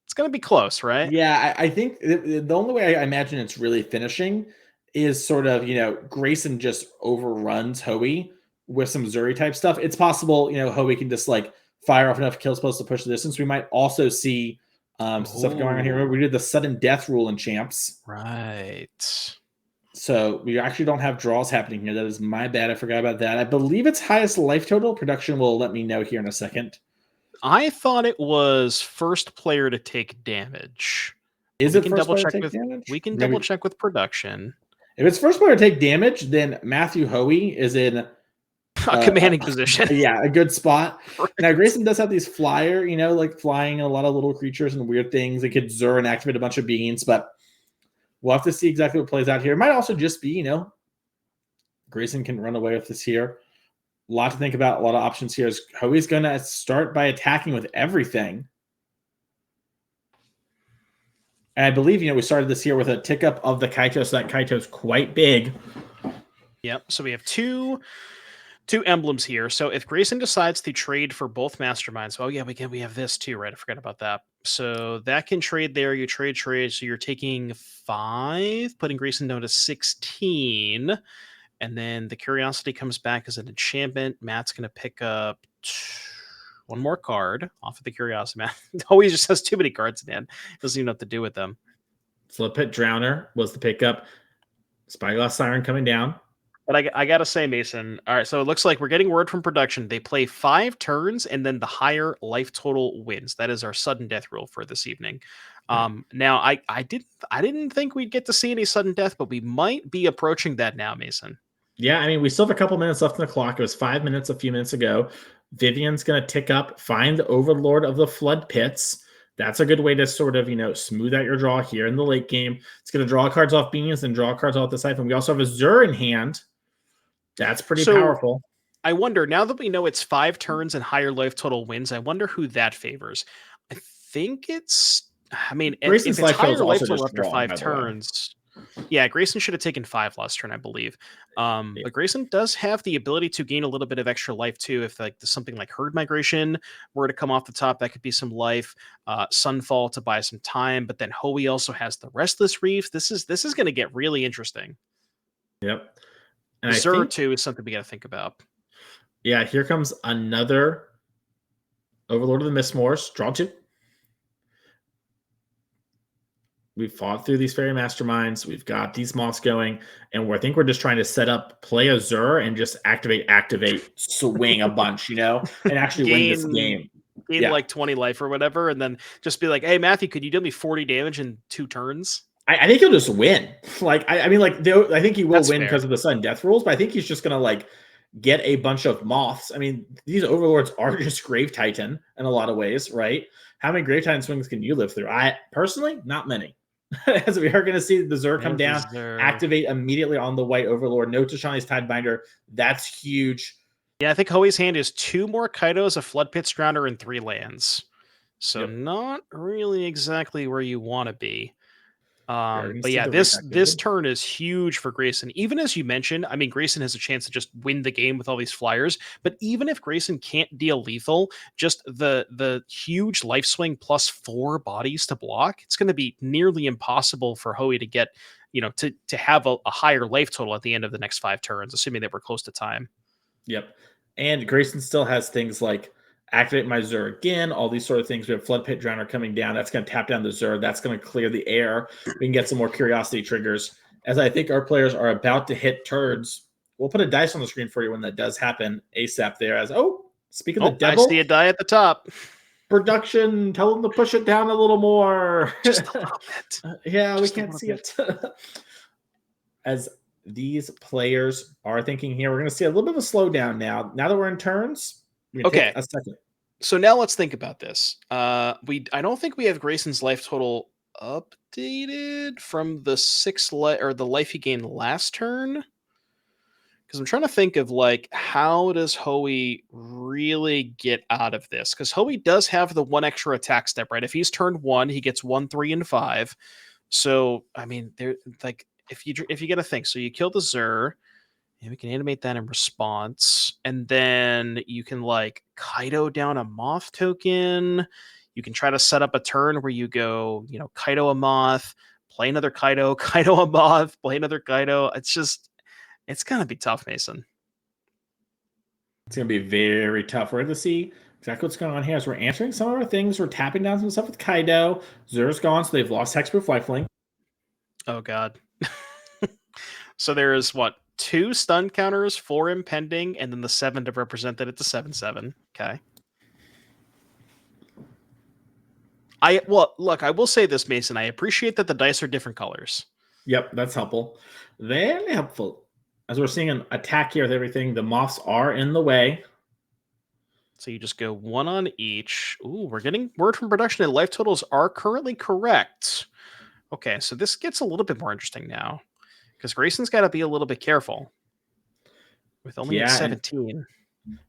[SPEAKER 6] It's going to be close, right?
[SPEAKER 5] Yeah, I think the only way I imagine it's really finishing is sort of, Grayson just overruns Hoey with some Zuri type stuff. It's possible, Hoey can just like fire off enough kill spells to push the distance. We might also see some stuff going on here. Remember, we did the sudden death rule in Champs.
[SPEAKER 6] Right.
[SPEAKER 5] So we actually don't have draws happening here. That is my bad. I forgot about that. I believe it's highest life total. Production will let me know here in a second.
[SPEAKER 6] I thought it was first player to take damage.
[SPEAKER 5] Is it first player to take damage?
[SPEAKER 6] We can double check with production.
[SPEAKER 5] If it's first player to take damage, then Matthew Hoey is in
[SPEAKER 6] a commanding position.
[SPEAKER 5] Yeah, a good spot. Right. Now, Grayson does have these flyer, like flying a lot of little creatures and weird things. They could Zur and activate a bunch of beings, but we'll have to see exactly what plays out here. It might also just be, Grayson can run away with this here. A lot to think about, a lot of options here. Is Hoey's going to start by attacking with everything. And I believe, we started this here with a tick up of the Kaito, so that Kaito's quite big.
[SPEAKER 6] Yep, so we have two emblems here. So if Grayson decides to trade for both Masterminds, oh yeah, we have this too, right? I forgot about that. So that can trade there. You trade, so you're taking 5, putting Grayson down to 16. And then the Curiosity comes back as an enchantment. Matt's going to pick up 1 more card off of the Curiosity. Matt always just has too many cards in hand. Doesn't even know what to do with them.
[SPEAKER 5] Flip Pit Drowner was the pickup. Spyglass Siren coming down.
[SPEAKER 6] But I got to say, Mason, all right, so it looks like we're getting word from production. They play 5 turns, and then the higher life total wins. That is our sudden death rule for this evening. Now, I didn't think we'd get to see any sudden death, but we might be approaching that now, Mason.
[SPEAKER 5] Yeah, I mean, we still have a couple minutes left on the clock. It was 5 minutes a few minutes ago. Vivian's going to tick up, find the Overlord of the Flood Pits. That's a good way to sort of, smooth out your draw here in the late game. It's going to draw cards off beans and draw cards off the siphon. We also have a Zur in hand. That's pretty powerful.
[SPEAKER 6] I wonder, now that we know it's 5 turns and higher life total wins, I wonder who that favors. I think it's, if it's higher life total after 5 turns... Yeah, Grayson should have taken 5 last turn, I believe. But Grayson does have the ability to gain a little bit of extra life too. If something like Herd Migration were to come off the top, that could be some life. Sunfall to buy some time, but then Hoey also has the Restless Reef. This is going to get really interesting.
[SPEAKER 5] Yep. And
[SPEAKER 6] Zur too is something we got to think about.
[SPEAKER 5] Yeah, here comes another Overlord of the Mistmores, draw 2. We've fought through these fairy masterminds. We've got these moths going, and I think we're just trying to set up, play a Zur, and just activate, swing a bunch, and actually win this game.
[SPEAKER 6] Gain like 20 life or whatever, and then just be like, "Hey, Matthew, could you deal me 40 damage in 2 turns?"
[SPEAKER 5] I think he'll just win. I think he will
[SPEAKER 6] That's
[SPEAKER 5] win
[SPEAKER 6] fair.
[SPEAKER 5] because of the sudden death rules, but I think he's just gonna get a bunch of moths. I mean, these overlords are just Grave Titan in a lot of ways, right? How many Grave Titan swings can you live through? I personally, not many. As we are going to see the Zur come down, activate immediately on the white overlord. No Tashani's Tidebinder. That's huge.
[SPEAKER 6] Yeah, I think Hoey's hand is 2 more Kaidos, a Flood Pit Drowner, and 3 lands. So not really exactly where you want to be. But yeah, this turn is huge for Grayson. Even as you mentioned, I mean, Grayson has a chance to just win the game with all these flyers. But even if Grayson can't deal lethal, just the huge life swing plus 4 bodies to block, it's going to be nearly impossible for Hoey to get, to have a higher life total at the end of the next 5 turns, assuming that we're close to time.
[SPEAKER 5] Yep. And Grayson still has things like activate my Zur again, all these sort of things. We have Flood Pit Drowner coming down. That's going to tap down the Zur. That's going to clear the air. We can get some more Curiosity triggers. As I think our players are about to hit turns, we'll put a dice on the screen for you when that does happen ASAP there. Speaking of the devil.
[SPEAKER 6] I see a die at the top.
[SPEAKER 5] Production, tell them to push it down a little more.
[SPEAKER 6] Just a little bit.
[SPEAKER 5] Yeah, we can't see it. As these players are thinking here, we're going to see a little bit of a slowdown now. Now that we're in turns,
[SPEAKER 6] okay,
[SPEAKER 5] take a second.
[SPEAKER 6] So now let's think about this. I don't think we have Grayson's life total updated from the the life he gained last turn. Because I'm trying to think of how does Hoey really get out of this? Because Hoey does have the 1 extra attack step, right? If he's turned 1, he gets 1, 3, and 5. So I mean, if you get a thing, so you kill the Zur. And we can animate that in response. And then you can Kaido down a Moth token. You can try to set up a turn where you go, Kaido a Moth, play another Kaido, Kaido a Moth, play another Kaido. It's going to be tough, Mason.
[SPEAKER 5] It's going to be very tough. We're going to see exactly what's going on here as we're answering some of our things. We're tapping down some stuff with Kaido. Zur's gone, so they've lost Hexproof Lifelink.
[SPEAKER 6] Oh, God. So there is 2 stun counters, 4 impending, and then the 7 to represent that it's a 7/7. Okay. I will say this, Mason. I appreciate that the dice are different colors.
[SPEAKER 5] Yep, that's helpful. Very helpful. As we're seeing an attack here with everything, the moths are in the way.
[SPEAKER 6] So you just go 1 on each. Ooh, we're getting word from production that life totals are currently correct. Okay, so this gets a little bit more interesting now. Because Grayson's got to be a little bit careful. With only 17.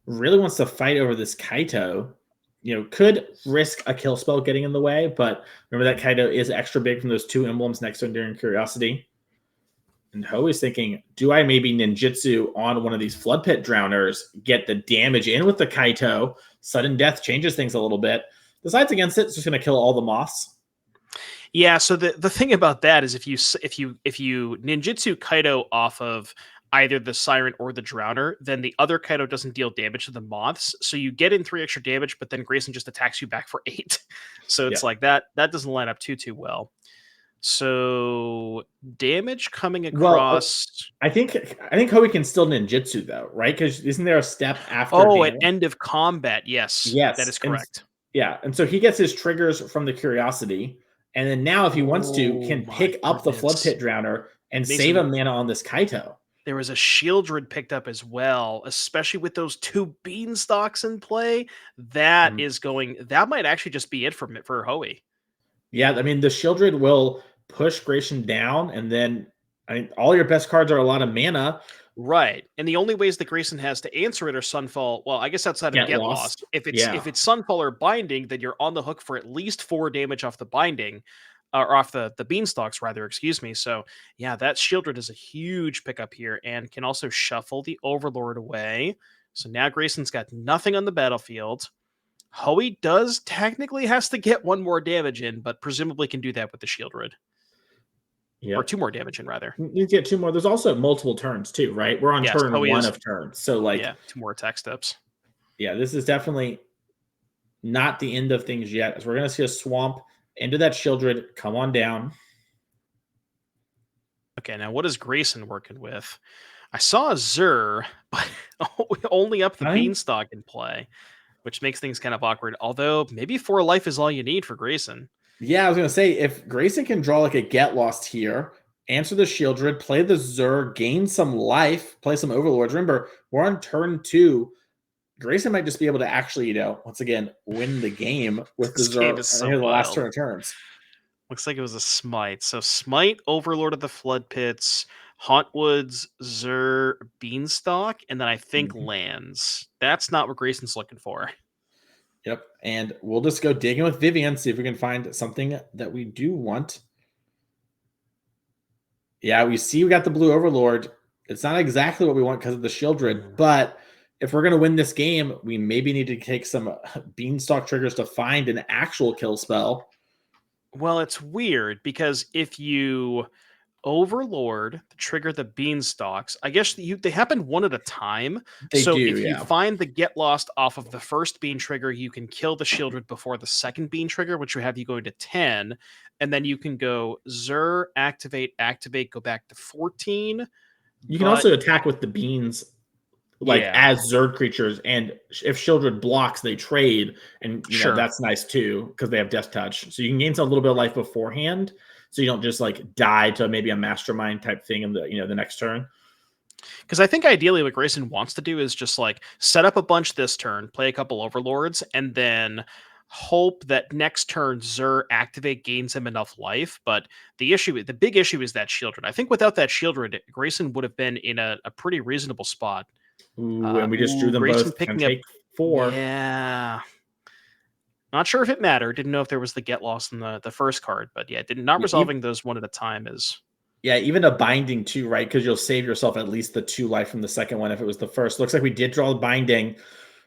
[SPEAKER 5] Really wants to fight over this Kaito. Could risk a kill spell getting in the way, but remember that Kaito is extra big from those 2 emblems next to Enduring Curiosity. And Hoey's thinking, do I maybe ninjutsu on one of these Flood Pit Drowners, get the damage in with the Kaito? Sudden death changes things a little bit. Decides against it, it's just going to kill all the moths.
[SPEAKER 6] Yeah, so the thing about that is if you ninjutsu Kaido off of either the Siren or the Drowner, then the other Kaido doesn't deal damage to the moths. So you get in 3 extra damage, but then Grayson just attacks you back for 8. So it's that doesn't line up too well. So damage coming across.
[SPEAKER 5] Well, I think Hoey can still ninjutsu though, right? Because isn't there a step after?
[SPEAKER 6] At end of combat? Yes, that is correct.
[SPEAKER 5] And so he gets his triggers from the Curiosity. And then now, if he wants to, can pick up the Flood Pit Drowner and save a mana on this Kaito.
[SPEAKER 6] There was a Shieldred picked up as well, especially with those 2 Beanstalks in play. That might actually just be it for Hoey.
[SPEAKER 5] Yeah, I mean, the Shieldred will push Grayson down, and then all your best cards are a lot of mana.
[SPEAKER 6] Right. And the only ways that Grayson has to answer it are Sunfall. Well, I guess outside of Get Lost. If it's Sunfall or Binding, then you're on the hook for at least 4 damage off the Binding. Or off the Beanstalks, rather, excuse me. So, yeah, that Shieldred is a huge pickup here and can also shuffle the Overlord away. So now Grayson's got nothing on the battlefield. Hoey does technically has to get 1 more damage in, but presumably can do that with the Shieldred. Or 2 more damage in, rather.
[SPEAKER 5] You get 2 more. There's also multiple turns, too, right? We're on turn Hoey 1 of turns. So,
[SPEAKER 6] 2 more attack steps.
[SPEAKER 5] Yeah, this is definitely not the end of things yet, as we're going to see a swamp into that Shieldred. Come on down.
[SPEAKER 6] Okay, now what is Grayson working with? I saw a Zur, but only up the
[SPEAKER 5] Fine.
[SPEAKER 6] Beanstalk in play, which makes things kind of awkward. Although maybe 4 life is all you need for Grayson.
[SPEAKER 5] Yeah, I was going to say, if Grayson can draw like a Get Lost here, answer the Shieldred, play the Zur, gain some life, play some Overlords. Remember, we're on turn 2. Grayson might just be able to actually, once again, win the game with the
[SPEAKER 6] This game
[SPEAKER 5] Zur
[SPEAKER 6] is so
[SPEAKER 5] near the last
[SPEAKER 6] wild.
[SPEAKER 5] turn of turns.
[SPEAKER 6] Looks like it was a Smite. So Smite, Overlord of the Flood Pits, Hauntwoods, Zur, Beanstalk, and then I think lands. That's not what Grayson's looking for.
[SPEAKER 5] Yep, and we'll just go digging with Vivian, see if we can find something that we do want. Yeah, we see we got the blue Overlord. It's not exactly what we want because of the Shieldred, but if we're going to win this game, we maybe need to take some Beanstalk triggers to find an actual kill spell.
[SPEAKER 6] Well, it's weird because if you Overlord trigger the Beanstalks, I guess they happen one at a time.
[SPEAKER 5] They
[SPEAKER 6] so
[SPEAKER 5] do,
[SPEAKER 6] if
[SPEAKER 5] yeah.
[SPEAKER 6] you find the Get Lost off of the first Bean trigger, you can kill the Shieldred before the second Bean trigger, which would have you going to 10. And then you can go Zur, activate, go back to 14.
[SPEAKER 5] You can also attack with the beans, as Zerg creatures, and if Shieldred blocks, they trade, and that's nice too because they have Death Touch. So you can gain a little bit of life beforehand, so you don't just die to maybe a Mastermind type thing in the next turn.
[SPEAKER 6] Because I think ideally what Grayson wants to do is just set up a bunch this turn, play a couple Overlords, and then hope that next turn Zur activate gains him enough life. But the big issue is that Shieldred. I think without that Shieldred, Grayson would have been in a pretty reasonable spot.
[SPEAKER 5] Ooh, and we just drew them
[SPEAKER 6] Grayson
[SPEAKER 5] both.
[SPEAKER 6] picking
[SPEAKER 5] Can take 4.
[SPEAKER 6] Yeah. Not sure if it mattered. Didn't know if there was the Get Lost in the first card, but yeah, not resolving those one at a time is.
[SPEAKER 5] Yeah, even a binding too, right? Because you'll save yourself at least the 2 life from the second one if it was the first. Looks like we did draw the binding.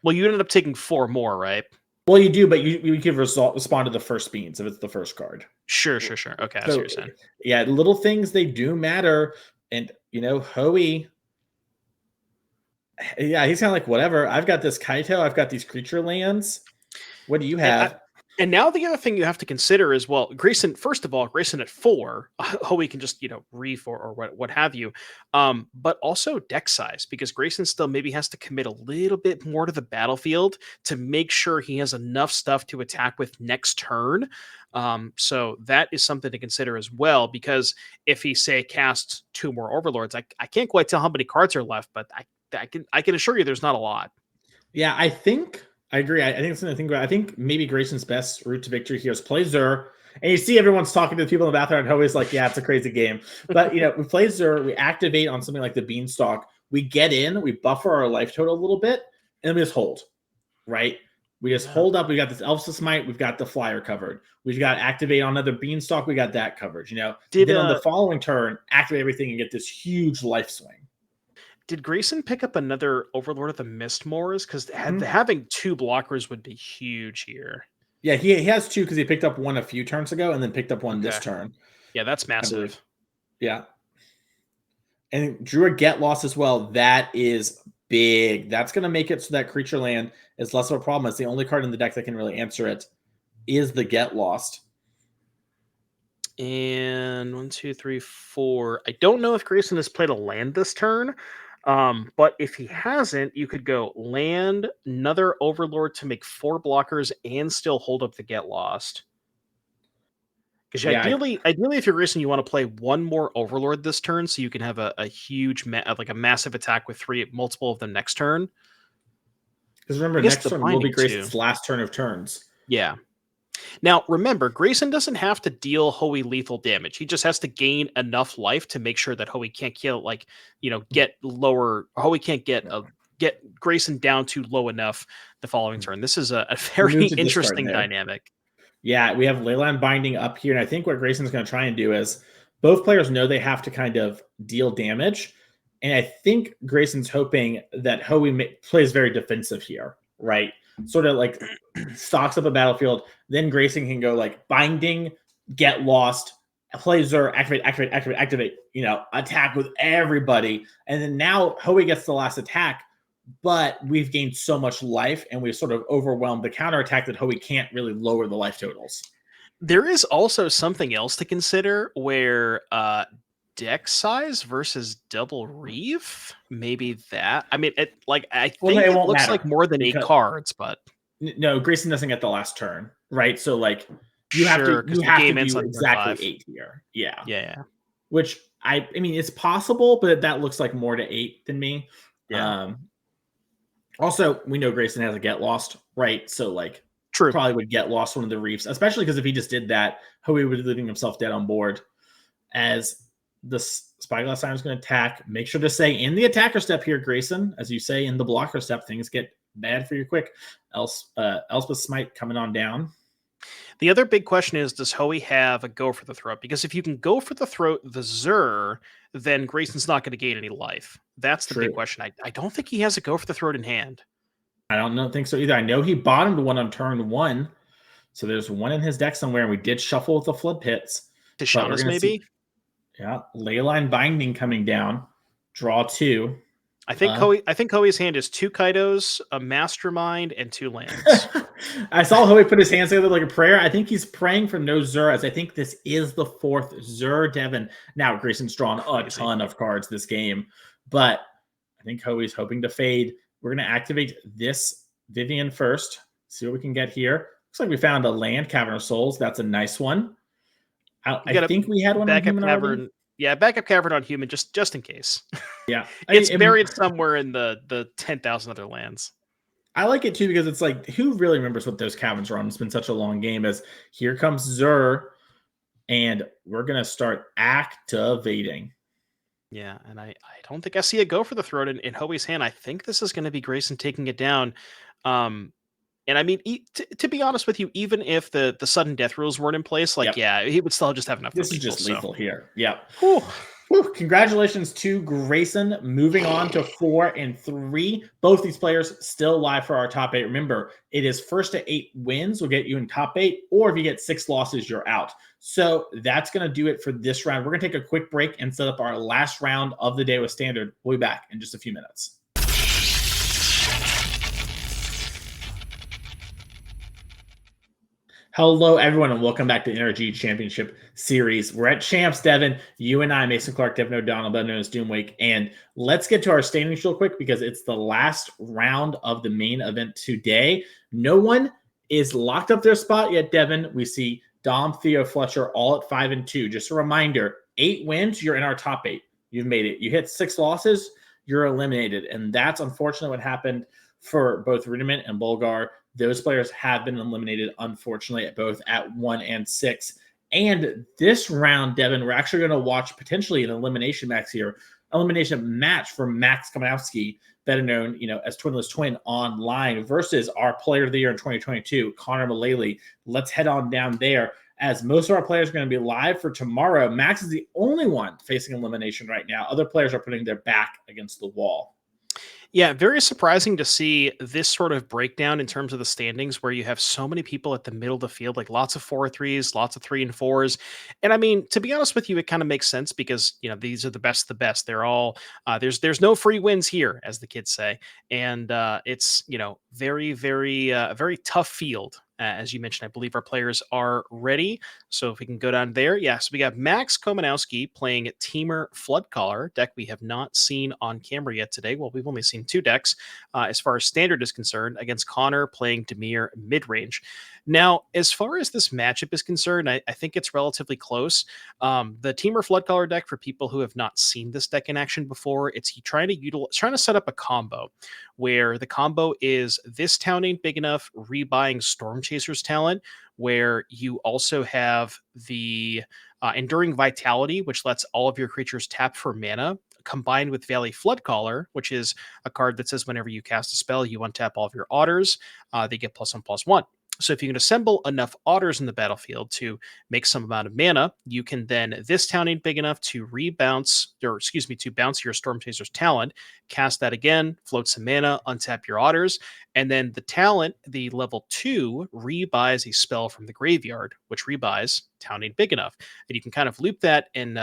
[SPEAKER 6] Well, you ended up taking 4 more, right?
[SPEAKER 5] Well, you do, but you can respond to the first beans if it's the first card.
[SPEAKER 6] Sure. Okay, that's what you're saying.
[SPEAKER 5] Yeah, little things, they do matter. And, Hoey, yeah, he's kind of whatever. I've got this Kaito. I've got these creature lands. What do you have?
[SPEAKER 6] And now the other thing you have to consider is, Grayson, first of all, Grayson at 4, Hoey can just, reef or what have you. But also deck size, because Grayson still maybe has to commit a little bit more to the battlefield to make sure he has enough stuff to attack with next turn. So that is something to consider as well, because if he, say, casts 2 more Overlords, I can't quite tell how many cards are left, but I can assure you there's not a lot.
[SPEAKER 5] Yeah, I agree. I think it's something to think about. I think maybe Grayson's best route to victory here is play Zur. And you see everyone's talking to the people in the bathroom and always yeah, it's a crazy game. But, we play Zur, we activate on something like the Beanstalk. We get in, we buffer our life total a little bit, and then we just hold, right? We just hold up. We got this Elf's Smite. We've got the Flyer covered. We've got activate on another Beanstalk. We got that coverage, Then on the following turn, activate everything and get this huge life swing.
[SPEAKER 6] Did Grayson pick up another Overlord of the Mistmoors? Because having 2 blockers would be huge here.
[SPEAKER 5] Yeah, he has 2 because he picked up one a few turns ago and then picked up one this turn.
[SPEAKER 6] Yeah, that's massive.
[SPEAKER 5] Yeah. And drew a Get Lost as well. That is big. That's going to make it so that creature land is less of a problem. It's the only card in the deck that can really answer it, is the Get Lost.
[SPEAKER 6] And 1, 2, 3, 4. I don't know if Grayson has played a land this turn. But if he hasn't, you could go land another Overlord to make 4 blockers and still hold up the Get Lost. Because ideally, if you're Grayson, you want to play 1 more Overlord this turn, so you can have a huge, a massive attack with multiple of them next turn.
[SPEAKER 5] Because remember, next turn will be Grayson's last turn of turns.
[SPEAKER 6] Yeah. Now, remember, Grayson doesn't have to deal Hoey lethal damage. He just has to gain enough life to make sure that Hoey can't get lower. Hoey can't get Grayson down to low enough the following turn. This is a very interesting dynamic.
[SPEAKER 5] Yeah, we have Leyline Binding up here, and I think what Grayson's going to try and do is both players know they have to kind of deal damage, and I think Grayson's hoping that Hoey plays very defensive here, right? Sort of stocks up a battlefield, then Grayson can go binding, Get Lost, play Zur, activate, attack with everybody. And then now Hoey gets the last attack. but we've gained so much life and we've sort of overwhelmed the counterattack that Hoey can't really lower the life totals.
[SPEAKER 6] There is also something else to consider where deck size versus double reef. Maybe that. I mean, I think
[SPEAKER 5] it
[SPEAKER 6] it
[SPEAKER 5] won't
[SPEAKER 6] looks
[SPEAKER 5] matter
[SPEAKER 6] like more than 8
[SPEAKER 5] because-
[SPEAKER 6] cards, but
[SPEAKER 5] No, Grayson doesn't get the last turn, right? So like you have
[SPEAKER 6] Sure,
[SPEAKER 5] to
[SPEAKER 6] 'cause
[SPEAKER 5] you
[SPEAKER 6] the
[SPEAKER 5] have to
[SPEAKER 6] game ends
[SPEAKER 5] do
[SPEAKER 6] on turn
[SPEAKER 5] exactly
[SPEAKER 6] 5.
[SPEAKER 5] 8 here. Yeah.
[SPEAKER 6] Yeah.
[SPEAKER 5] Which I mean it's possible, but that looks like more to 8 than me.
[SPEAKER 6] Yeah.
[SPEAKER 5] Also, we know Grayson has a get lost, right? So like
[SPEAKER 6] True.
[SPEAKER 5] probably would get lost one of the reefs, especially because if he just did that, Hoey would be leaving himself dead on board. As the Spyglass Siren is going to attack, make sure to say in the attacker step here, Grayson, as you say in the blocker step, things get bad for you quick. Elspeth Smite coming on down.
[SPEAKER 6] The other big question is, does Hoey have a go for the throat? Because if you can go for the throat, the Zur, then Grayson's not going to gain any life. That's the big question. I don't think he has a go for the throat in hand.
[SPEAKER 5] I don't think so either. I know he bottomed one on turn 1. So there's one in his deck somewhere, and we did shuffle with the Flood Pits.
[SPEAKER 6] Tishanas, maybe?
[SPEAKER 5] Yeah. Leyline Binding coming down. Draw 2.
[SPEAKER 6] I think Hoey's hand is 2 Kaidos, a Mastermind, and 2 lands.
[SPEAKER 5] I saw Hoey put his hands together like a prayer. I think he's praying for no Zur, as I think this is the 4th Zur Devon. Now, Grayson's drawn a ton of cards this game, but I think Hoey's hoping to fade. We're going to activate this Vivian first. See what we can get here. Looks like we found a land, Cavern of Souls. That's a nice one. I think we had one on Human already.
[SPEAKER 6] Yeah, backup Cavern on Human, just in case.
[SPEAKER 5] Yeah.
[SPEAKER 6] It's buried somewhere in the 10,000 other lands.
[SPEAKER 5] I like it too because it's like, who really remembers what those caverns are on? It's been such a long game. As here comes Zur, and we're going to start activating.
[SPEAKER 6] Yeah, and I don't think I see a go for the throat in Hoey's hand. I think this is going to be Grayson taking it down. And I mean, to be honest with you, even if the sudden death rules weren't in place, he would still just have enough.
[SPEAKER 5] This is just lethal here. Yeah.
[SPEAKER 6] Whew.
[SPEAKER 5] Congratulations to Grayson. Moving on to 4 and 3. Both these players still live for our top 8. Remember, it is first to 8 wins will get you in top 8, or if you get 6 losses, you're out. So that's going to do it for this round. We're going to take a quick break and set up our last round of the day with Standard. We'll be back in just a few minutes. Hello, everyone, and welcome back to NRG Championship Series. We're at Champs, Devin. You and I, Mason Clark, Devin O'Donnell, better known as Doomwake. And let's get to our standings real quick because it's the last round of the main event today. No one is locked up their spot yet, Devin. We see Dom, Theo, Fletcher all at 5 and 2. Just a reminder, 8 wins, you're in our top 8. You've made it. You hit 6 losses, you're eliminated. And that's unfortunately what happened for both Rudiment and Bulgar. Those players have been eliminated, unfortunately, at both at 1 and 6. And this round, Devin, we're actually going to watch potentially an elimination match for Maxx Kominowski, better known, as Twinless Twin online, versus our player of the year in 2022, Connor Mullaly. Let's head on down there, as most of our players are going to be live for tomorrow. Maxx is the only one facing elimination right now. Other players are putting their back against the wall.
[SPEAKER 6] Yeah, very surprising to see this sort of breakdown in terms of the standings where you have so many people at the middle of the field, like lots of 4-3s, lots of 3 and 4s. And I mean, to be honest with you, it kind of makes sense because, these are the best of the best. They're all, there's no free wins here, as the kids say. And it's, very, very, very tough field. As you mentioned, I believe our players are ready. So if we can go down there. Yes, we got Maxx Kominowski playing Teamer Floodcaller, deck we have not seen on camera yet today. Well, we've only seen 2 decks as far as Standard is concerned, against Connor playing Demir Midrange. Now, as far as this matchup is concerned, I think it's relatively close. The Teamer Floodcaller deck, for people who have not seen this deck in action before, it's trying to set up a combo where the combo is this town ain't big enough, rebuying Storm Chaser's talent, where you also have the Enduring Vitality, which lets all of your creatures tap for mana, combined with Valley Floodcaller, which is a card that says whenever you cast a spell, you untap all of your otters. They get +1/+1. So if you can assemble enough otters in the battlefield to make some amount of mana, you can then, this town ain't big enough to bounce your Storm Chaser's talent, cast that again, float some mana, untap your otters, and then the talent, the level 2, rebuys a spell from the graveyard, which rebuys town ain't big enough. And you can kind of loop that, and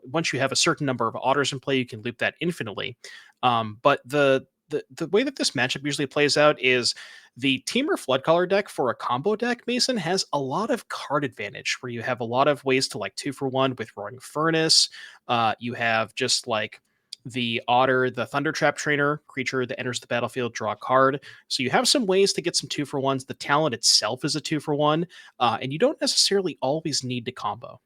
[SPEAKER 6] once you have a certain number of otters in play, you can loop that infinitely. But the the way that this matchup usually plays out is the Teamer Floodcaller deck for a combo deck, Mason, has a lot of card advantage where you have a lot of ways to like 2-for-1 with Roaring Furnace. You have just like the Otter, the Thunder Trap Trainer, creature that enters the battlefield, draw a card. So you have some ways to get some 2-for-1s. The talent itself is a 2-for-1, and you don't necessarily always need to combo.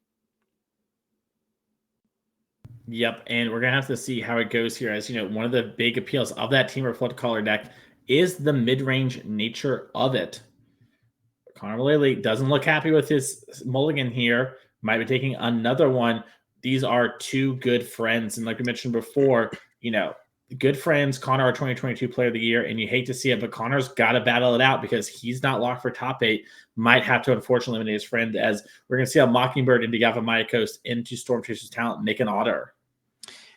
[SPEAKER 5] Yep, and we're gonna have to see how it goes here. As you know, one of the big appeals of that Teamer Floodcaller deck is the mid-range nature of it. Connor Mullaly doesn't look happy with his mulligan here. Might be taking another one. These are two good friends, and like we mentioned before, good friends. Connor, our 2022 Player of the Year, and you hate to see it, but Connor's got to battle it out because he's not locked for top 8. Might have to unfortunately eliminate his friend, as we're going to see a Mockingbird into Yavimaya Coast into Storm Chaser's Talent make an Otter.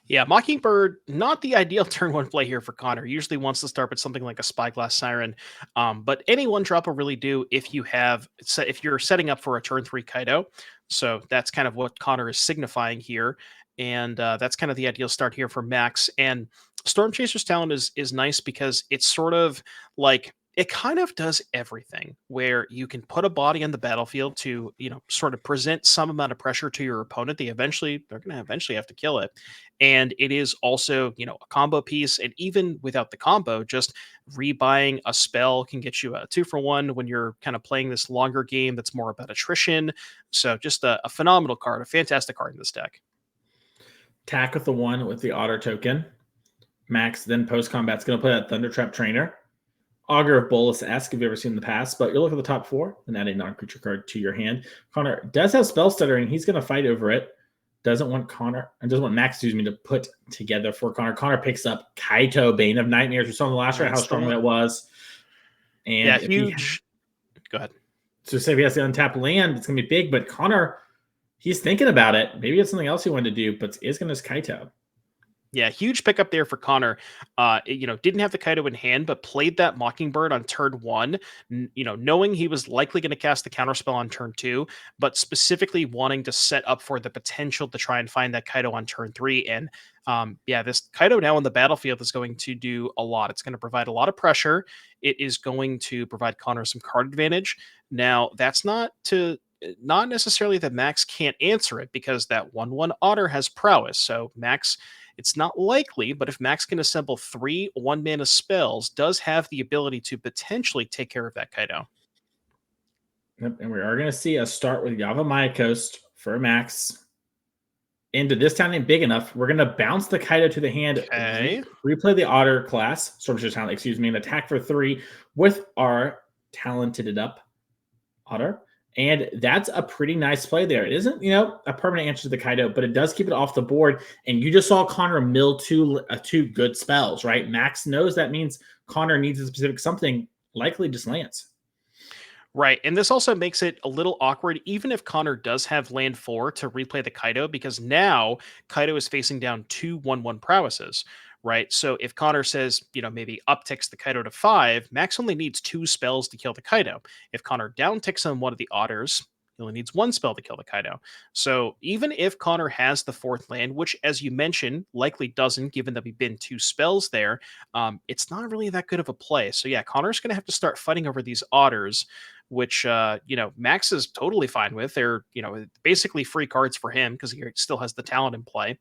[SPEAKER 6] Yeah, Mockingbird, not the ideal turn 1 play here for Connor. He usually wants to start with something like a Spyglass Siren, but any 1-drop will really do if you're setting up for a turn 3 Kaido. So that's kind of what Connor is signifying here, and that's kind of the ideal start here for Maxx. And Storm Chaser's Talent is nice because it's sort of like, it kind of does everything where you can put a body on the battlefield to, sort of present some amount of pressure to your opponent. They're going to eventually have to kill it. And it is also, a combo piece. And even without the combo, just rebuying a spell can get you a 2-for-1 when you're kind of playing this longer game that's more about attrition. So just a phenomenal card, a fantastic card in this deck.
[SPEAKER 5] Attack with the 1 with the Otter token. Maxx then post-combat is going to play that Thunder Trap Trainer. Augur of Bolus-esque, if you've ever seen in the past, but you'll look at the top 4 and add a non-creature card to your hand. Connor does have Spell Stuttering. He's going to fight over it. Doesn't want Maxx, to put together for Connor. Connor picks up Kaito, Bane of Nightmares. We saw in the last round how strong that was. And
[SPEAKER 6] yeah, huge. Go ahead.
[SPEAKER 5] So say if he has the untapped land, it's going to be big, but Connor, he's thinking about it. Maybe it's something else he wanted to do, but it's going to Kaito.
[SPEAKER 6] Yeah, huge pickup there for Connor. Didn't have the Kaido in hand, but played that Mockingbird on turn 1, knowing he was likely going to cast the counterspell on turn 2, but specifically wanting to set up for the potential to try and find that Kaido on turn 3. And this Kaido now on the battlefield is going to do a lot. It's going to provide a lot of pressure. It is going to provide Connor some card advantage. Now, that's not necessarily that Maxx can't answer it, because that 1/1 Otter has prowess. So Maxx, it's not likely, but if Maxx can assemble 3 1-mana spells, does have the ability to potentially take care of that Kaido.
[SPEAKER 5] Yep, and we are going to see a start with Yavimaya Coast for Maxx. Into this town ain't big enough. We're going to bounce the Kaido to the hand.
[SPEAKER 6] Okay.
[SPEAKER 5] Replay the Otter class, Stormchaser Talent, and attack for 3 with our talented up Otter. And that's a pretty nice play there. It isn't, a permanent answer to the Kaido, but it does keep it off the board. And you just saw Connor mill two good spells, right? Maxx knows that means Connor needs a specific something, likely just lands.
[SPEAKER 6] Right, and this also makes it a little awkward, even if Connor does have land 4 to replay the Kaido, because now Kaido is facing down 2 1/1 prowesses, right? So if Connor says, maybe upticks the Kaido to 5, Maxx only needs 2 spells to kill the Kaido. If Connor downticks on one of the Otters, he only needs 1 spell to kill the Kaido. So even if Connor has the 4th land, which, as you mentioned, likely doesn't, given that we've been 2 spells there, it's not really that good of a play. So yeah, Connor's going to have to start fighting over these Otters, which, Maxx is totally fine with. They're, basically free cards for him because he still has the talent in play.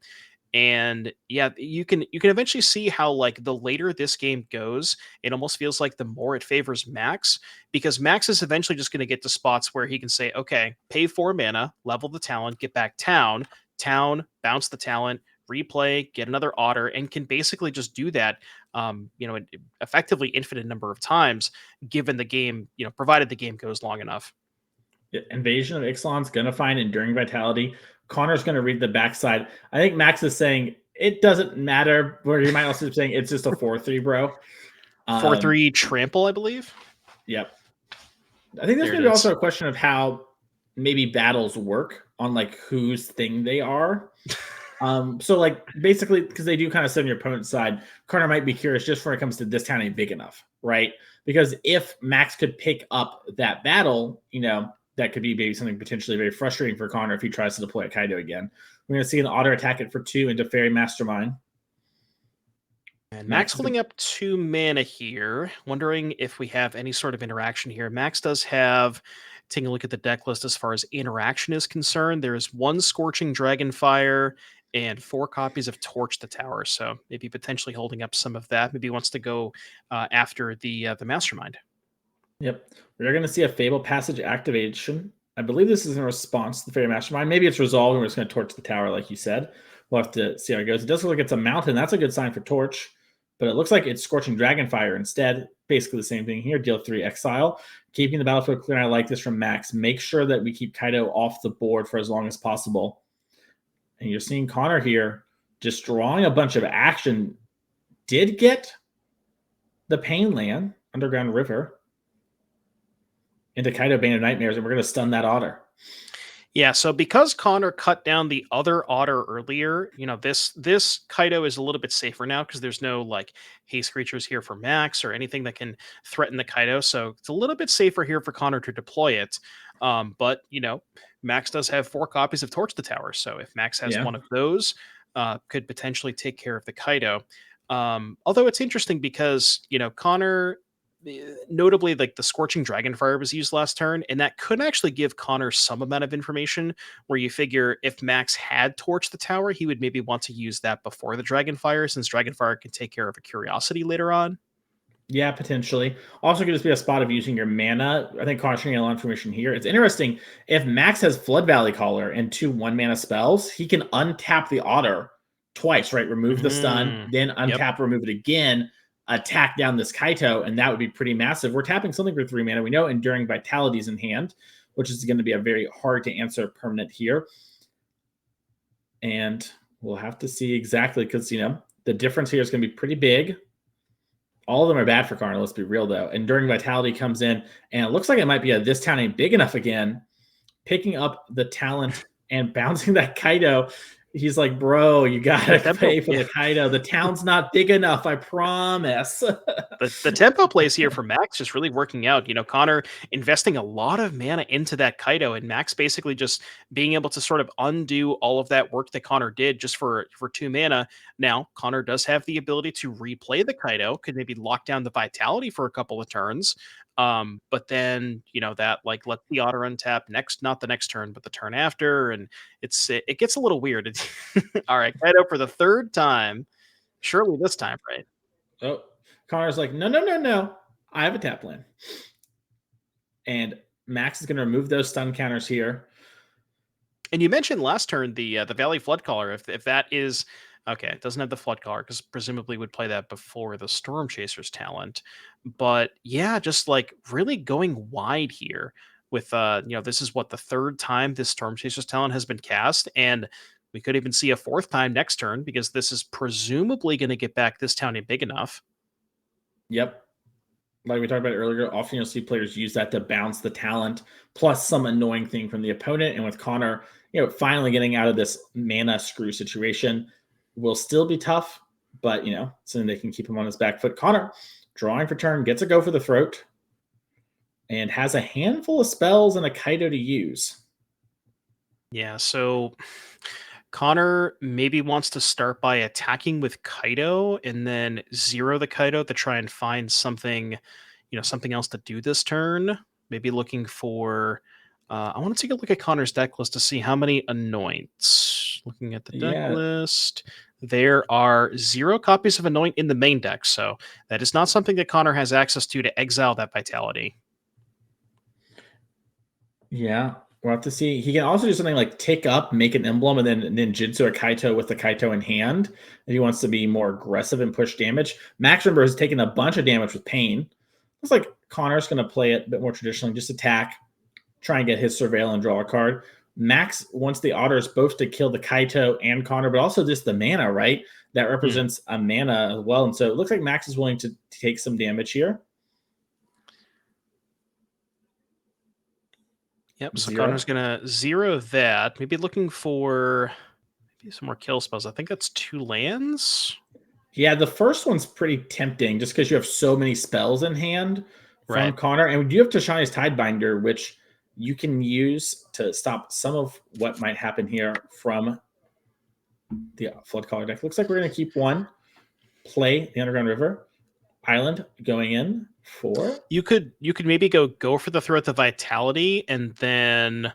[SPEAKER 6] And yeah, you can eventually see how, like, the later this game goes, it almost feels like the more it favors Maxx, because Maxx is eventually just going to get to spots where he can say, okay, pay 4 mana, level the talent, get back town, bounce the talent, replay, get another Otter, and can basically just do that, effectively infinite number of times, given the game, provided the game goes long enough.
[SPEAKER 5] Invasion of Ixalan's going to find Enduring Vitality. Connor's going to read the backside. I think Maxx is saying it doesn't matter, where he might also be saying it's just a 4/3, bro.
[SPEAKER 6] 4/3 trample, I believe.
[SPEAKER 5] Yep. I think there's maybe also a question of how maybe battles work on, like, whose thing they are. So, like, basically, because they do kind of sit on your opponent's side, Connor might be curious just when it comes to this town ain't big enough, right? Because if Maxx could pick up that battle, that could be maybe something potentially very frustrating for Connor if he tries to deploy a Kaido again. We're going to see an Otter attack it for 2 into Fairy Mastermind.
[SPEAKER 6] And
[SPEAKER 5] Maxx
[SPEAKER 6] Maxx
[SPEAKER 5] is
[SPEAKER 6] holding up 2 mana here. Wondering if we have any sort of interaction here. Maxx does have, taking a look at the deck list as far as interaction is concerned, there is 1 Scorching Dragonfire and 4 copies of Torch the Tower. So maybe potentially holding up some of that. Maybe he wants to go after the Mastermind.
[SPEAKER 5] Yep. We're going to see a Fable Passage activation. I believe this is in response to the Fairy Mastermind. Maybe it's resolved and we're just going to Torch the Tower like you said. We'll have to see how it goes. It does look like it's a mountain. That's a good sign for Torch. But it looks like it's Scorching Dragonfire instead. Basically the same thing here. Deal 3 exile. Keeping the battlefield clear. I like this from Maxx. Make sure that we keep Kaido off the board for as long as possible. And you're seeing Connor here just drawing a bunch of action. Did get the Pain Land, Underground River, into Kaido Bane of Nightmares, and we're going to stun that otter.
[SPEAKER 6] Yeah, so because Connor cut down the other otter earlier, this Kaido is a little bit safer now because there's no like haste creatures here for Maxx or anything that can threaten the Kaido. So it's a little bit safer here for Connor to deploy it. But Maxx does have 4 copies of Torch the Tower. So if Maxx has one of those, could potentially take care of the Kaido. Although it's interesting because, Connor, notably, like the Scorching Dragonfire was used last turn, and that could actually give Connor some amount of information where you figure if Maxx had Torched the Tower, he would maybe want to use that before the Dragonfire, since Dragonfire can take care of a Curiosity later on.
[SPEAKER 5] Yeah, potentially. Also could just be a spot of using your mana. I think Connor's getting a lot of information here. It's interesting. If Maxx has Flood Valley Caller and 2 1-mana spells, he can untap the otter twice, right? Remove the stun, then untap, remove it again, attack down this Kaito, and that would be pretty massive. We're tapping something for 3 mana. We know Enduring Vitality's in hand, which is going to be a very hard to answer permanent here. And we'll have to see exactly, because, the difference here is going to be pretty big. All of them are bad for Connor, let's be real, though. Enduring Vitality comes in, and it looks like it might be a This Town Ain't Big Enough again, picking up the talent and bouncing that Kaido. He's like, bro, you gotta pay for the Kaido. The town's not big enough, I promise.
[SPEAKER 6] The tempo plays here for Maxx just really working out. Connor investing a lot of mana into that Kaido, and Maxx basically just being able to sort of undo all of that work that Connor did just for 2 mana. Now, Connor does have the ability to replay the Kaido, could maybe lock down the Vitality for a couple of turns. But then, that like let the otter untap not the next turn, but the turn after, and it gets a little weird. All right, Kaido for the 3rd time. Surely this time, right?
[SPEAKER 5] Oh, Connor's like, no. I have a tap land. And Maxx is going to remove those stun counters here.
[SPEAKER 6] And you mentioned last turn the Valley Flood Caller. If that is okay, it doesn't have the Flood Caller because presumably would play that before the Storm Chaser's talent. But yeah, just like really going wide here with this is what the 3rd time this Storm Chaser's talent has been cast, and we could even see a 4th time next turn because this is presumably going to get back This Town Ain't Big Enough.
[SPEAKER 5] Yep. Like we talked about earlier, often you'll see players use that to bounce the talent plus some annoying thing from the opponent. And with Connor, finally getting out of this mana screw situation will still be tough, but, something they can keep him on his back foot. Connor, drawing for turn, gets a go for the throat, and has a handful of spells and a Kaido to use.
[SPEAKER 6] Yeah, so Connor maybe wants to start by attacking with Kaido and then 0 the Kaido to try and find something, something else to do this turn. Maybe looking for... I want to take a look at Connor's deck list to see how many Anoints. Looking at the deck list, there are 0 copies of Anoint in the main deck, so that is not something that Connor has access to exile that Vitality.
[SPEAKER 5] Yeah, we'll have to see. He can also do something like take up, make an emblem, and then ninjutsu a Kaito with the Kaito in hand if he wants to be more aggressive and push damage. Maxx, remember, has taken a bunch of damage with Pain. Looks like Connor's going to play it a bit more traditionally, just attack, try and get his Surveil and draw a card. Maxx wants the otters both to kill the Kaito and Connor, but also just the mana, right? That represents a mana as well. And so it looks like Maxx is willing to take some damage here.
[SPEAKER 6] Yep, so Connor's going to 0 that. Maybe looking for some more kill spells. I think that's 2 lands.
[SPEAKER 5] Yeah, the first one's pretty tempting just because you have so many spells in hand from Connor. And you have Tashani's Tidebinder, which you can use to stop some of what might happen here from the Flood Caller deck. Looks like we're going to keep 1. play the Underground River. Island going in for.
[SPEAKER 6] You could maybe go for the throw at the Vitality, and then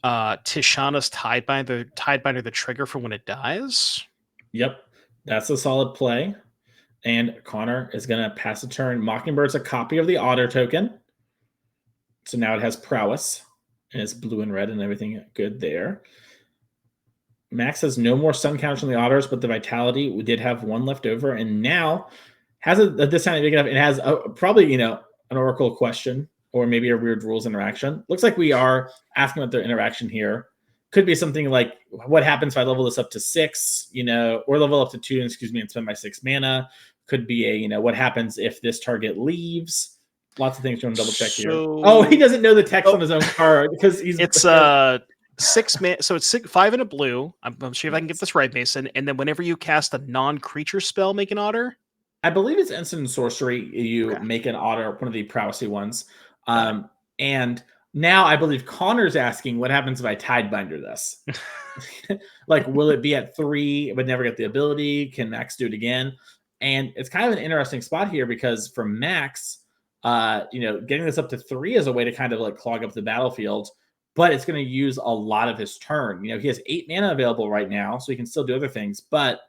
[SPEAKER 6] Tishana's Tidebinder the trigger for when it dies.
[SPEAKER 5] Yep, that's a solid play. And Connor is going to pass a turn. Mockingbird's a copy of the Otter token. So now it has prowess, and it's blue and red and everything good there. Maxx has no more stun counters on the Otters, but the Vitality, we did have one left over, and now has a discount big enough. It has probably, an Oracle question or maybe a weird rules interaction. Looks like we are asking about their interaction here. Could be something like, what happens if I level this up to 6, or level up to 2, and spend my 6 mana. Could be a, what happens if this target leaves. Lots of things to double check here. Oh, he doesn't know the text on his own card because
[SPEAKER 6] it's 6 mana. So it's 5 in a blue. I'm sure if I can get this right, Mason. And then whenever you cast a non-creature spell, make an Otter.
[SPEAKER 5] I believe it's instant and sorcery. You make an Otter, one of the prowessy ones. And now I believe Connor's asking, what happens if I Tidebinder this? Like, will it be at 3 but never get the ability? Can Maxx do it again? And it's kind of an interesting spot here because for Maxx, getting this up to 3 is a way to kind of like clog up the battlefield, but it's going to use a lot of his turn. He has 8 mana available right now, so he can still do other things. But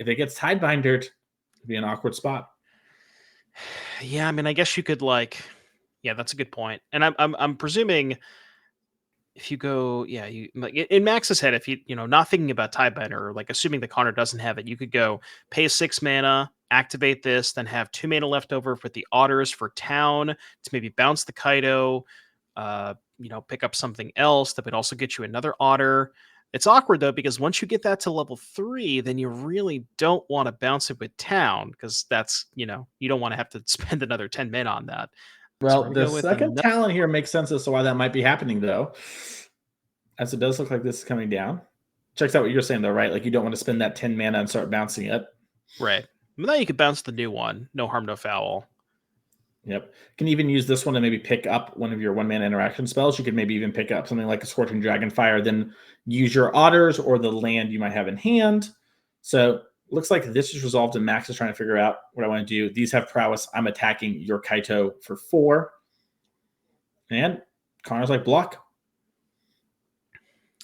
[SPEAKER 5] if it gets Tidebindered, it'd be an awkward spot.
[SPEAKER 6] Yeah, I mean, I guess you could that's a good point. And I'm presuming if you go, you like in Max's head, if you not thinking about Tidebinder, or like assuming the Connor doesn't have it, you could go pay 6 mana, activate this, then have 2 mana left over with the Otters for town to maybe bounce the Kaido, pick up something else that would also get you another Otter. It's awkward though, because once you get that to level 3, then you really don't want to bounce it with town, because that's, you don't want to have to spend another 10 mana on that.
[SPEAKER 5] Well, so the second talent here makes sense as to why that might be happening, though, as it does look like this is coming down. Checks out what you're saying, though, right? Like, you don't want to spend that 10 mana and start bouncing it.
[SPEAKER 6] Right. But now you could bounce the new one. No harm, no foul.
[SPEAKER 5] Yep. Can even use this one to maybe pick up one of your 1-mana interaction spells. You could maybe even pick up something like a Scorching Dragonfire, then use your Otters or the land you might have in hand. So looks like this is resolved, and Maxx is trying to figure out what I want to do. These have prowess. I'm attacking your Kaito for 4. And Connor's like, block.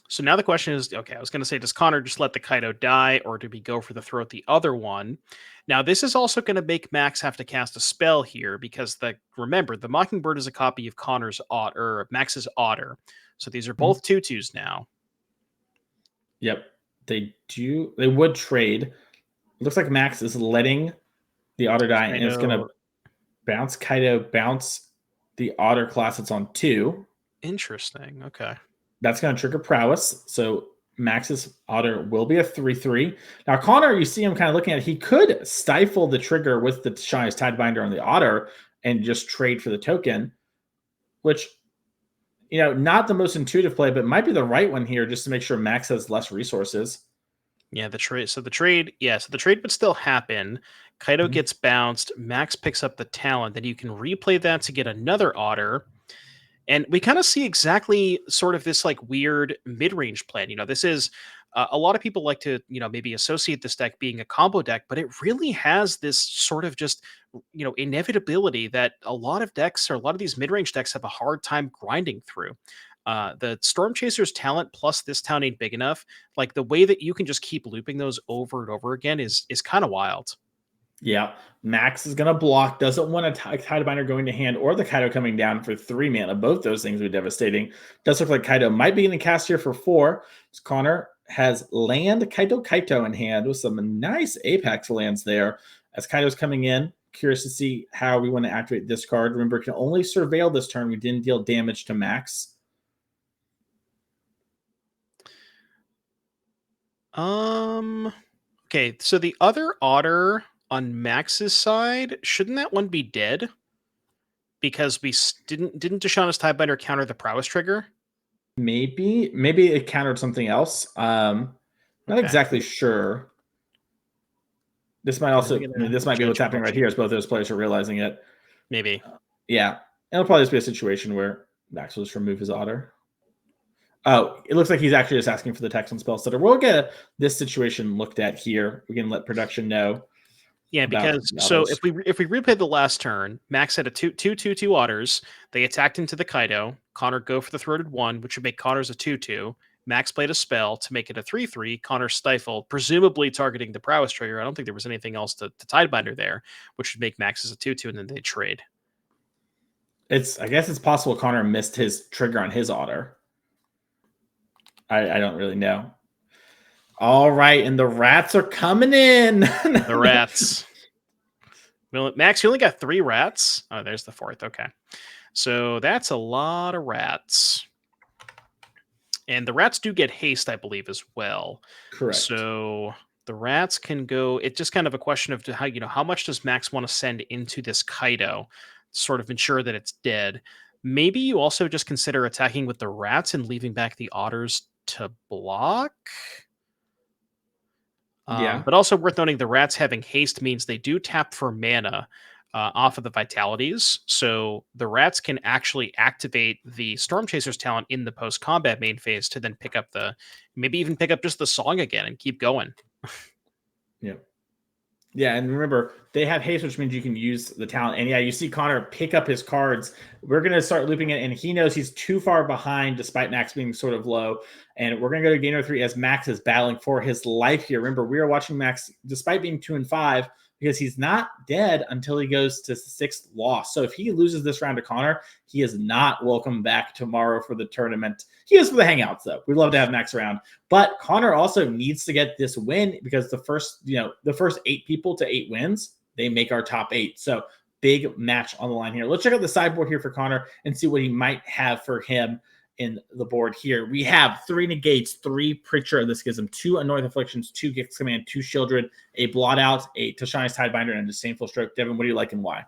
[SPEAKER 6] So now the question is, okay, I was going to say, does Connor just let the Kaito die, or do we go for the throw at the other one? Now, this is also going to make Maxx have to cast a spell here, because remember, the Mockingbird is a copy of Max's Otter. So these are both 2/2s now.
[SPEAKER 5] Yep. They would trade. Looks like Maxx is letting the Otter die, and it's going to bounce Kaito, bounce the Otter class that's on 2.
[SPEAKER 6] Interesting. Okay.
[SPEAKER 5] That's going to trigger prowess. So Max's Otter will be a 3/3. Now, Connor, you see him kind of looking at it. He could stifle the trigger with the Shini's Tidebinder on the Otter and just trade for the token, which, not the most intuitive play, but might be the right one here just to make sure Maxx has less resources.
[SPEAKER 6] Yeah, the trade. So the trade would still happen. Kaito gets bounced. Maxx picks up the talent. Then you can replay that to get another Otter. And we kind of see exactly sort of this like weird mid-range plan. This is a lot of people like to, maybe associate this deck being a combo deck, but it really has this sort of just, inevitability that a lot of decks, or a lot of these mid-range decks, have a hard time grinding through. The Storm Chaser's talent plus this town ain't big enough. Like, the way that you can just keep looping those over and over again is kind of wild.
[SPEAKER 5] Yeah, Maxx is going to block. Doesn't want a Tidebinder going to hand or the Kaito coming down for 3 mana. Both those things would be devastating. Does look like Kaito might be getting cast here for 4. So Connor has land Kaito in hand with some nice Apex lands there. As Kaito's coming in, curious to see how we want to activate this card. Remember, it can only surveil this turn. We didn't deal damage to Maxx.
[SPEAKER 6] Okay, so the other Otter on Max's side, shouldn't that one be dead? Because we didn't Tishana's Tidebinder counter the prowess trigger?
[SPEAKER 5] Maybe it countered something else. Not exactly sure. This might also this might be what's happening right here, as both those players are realizing it.
[SPEAKER 6] Maybe.
[SPEAKER 5] Yeah. It'll probably just be a situation where Maxx will just remove his Otter. Oh, it looks like he's actually just asking for the text on spell stutter. We'll get this situation looked at here. We can let production know.
[SPEAKER 6] Yeah,
[SPEAKER 5] about
[SPEAKER 6] because
[SPEAKER 5] the
[SPEAKER 6] so
[SPEAKER 5] otters.
[SPEAKER 6] if we replay the last turn, Maxx had a 2/2/2/2 otters. They attacked into the Kaido. Connor go for the throated 1, which would make Connor's a 2/2. Maxx played a spell to make it a 3/3. Connor stifled, presumably targeting the prowess trigger. I don't think there was anything else to Tidebinder there, which would make Max's a 2/2, and then they trade.
[SPEAKER 5] I guess it's possible Connor missed his trigger on his otter. I don't really know. All right, and the rats are coming in.
[SPEAKER 6] The rats. Well, Maxx, you only got 3 rats. Oh, there's the 4th. Okay. So that's a lot of rats. And the rats do get haste, I believe, as well.
[SPEAKER 5] Correct.
[SPEAKER 6] So the rats can go. It's just kind of a question of how much does Maxx want to send into this Kaido to sort of ensure that it's dead. Maybe you also just consider attacking with the rats and leaving back the otters to block.
[SPEAKER 5] Yeah.
[SPEAKER 6] But also worth noting, the rats having haste means they do tap for mana off of the vitalities. So the rats can actually activate the Storm Chaser's talent in the post-combat main phase to then maybe even pick up just the song again and keep going.
[SPEAKER 5] Yep. Yeah, and remember, they have haste, which means you can use the talent. And yeah, you see Connor pick up his cards. We're going to start looping it, and he knows he's too far behind despite Maxx being sort of low. And we're going to go to game number 3 as Maxx is battling for his life here. Remember, we are watching Maxx, despite being 2-5, because he's not dead until he goes to 6th loss. So if he loses this round to Connor, he is not welcome back tomorrow for the tournament. He is for the hangouts, though. We'd love to have Maxx around. But Connor also needs to get this win because the first 8 people to 8 wins, they make our top 8. So big match on the line here. Let's check out the sideboard here for Connor and see what he might have for him in the board here. We have 3 negates, 3 Preacher. This gives him 2 Annoying Afflictions, 2 Gifts Command, 2 Shieldred, a Blot Out, a Tashani's Tidebinder, and a Disdainful Stroke. Devin, what do you like and why?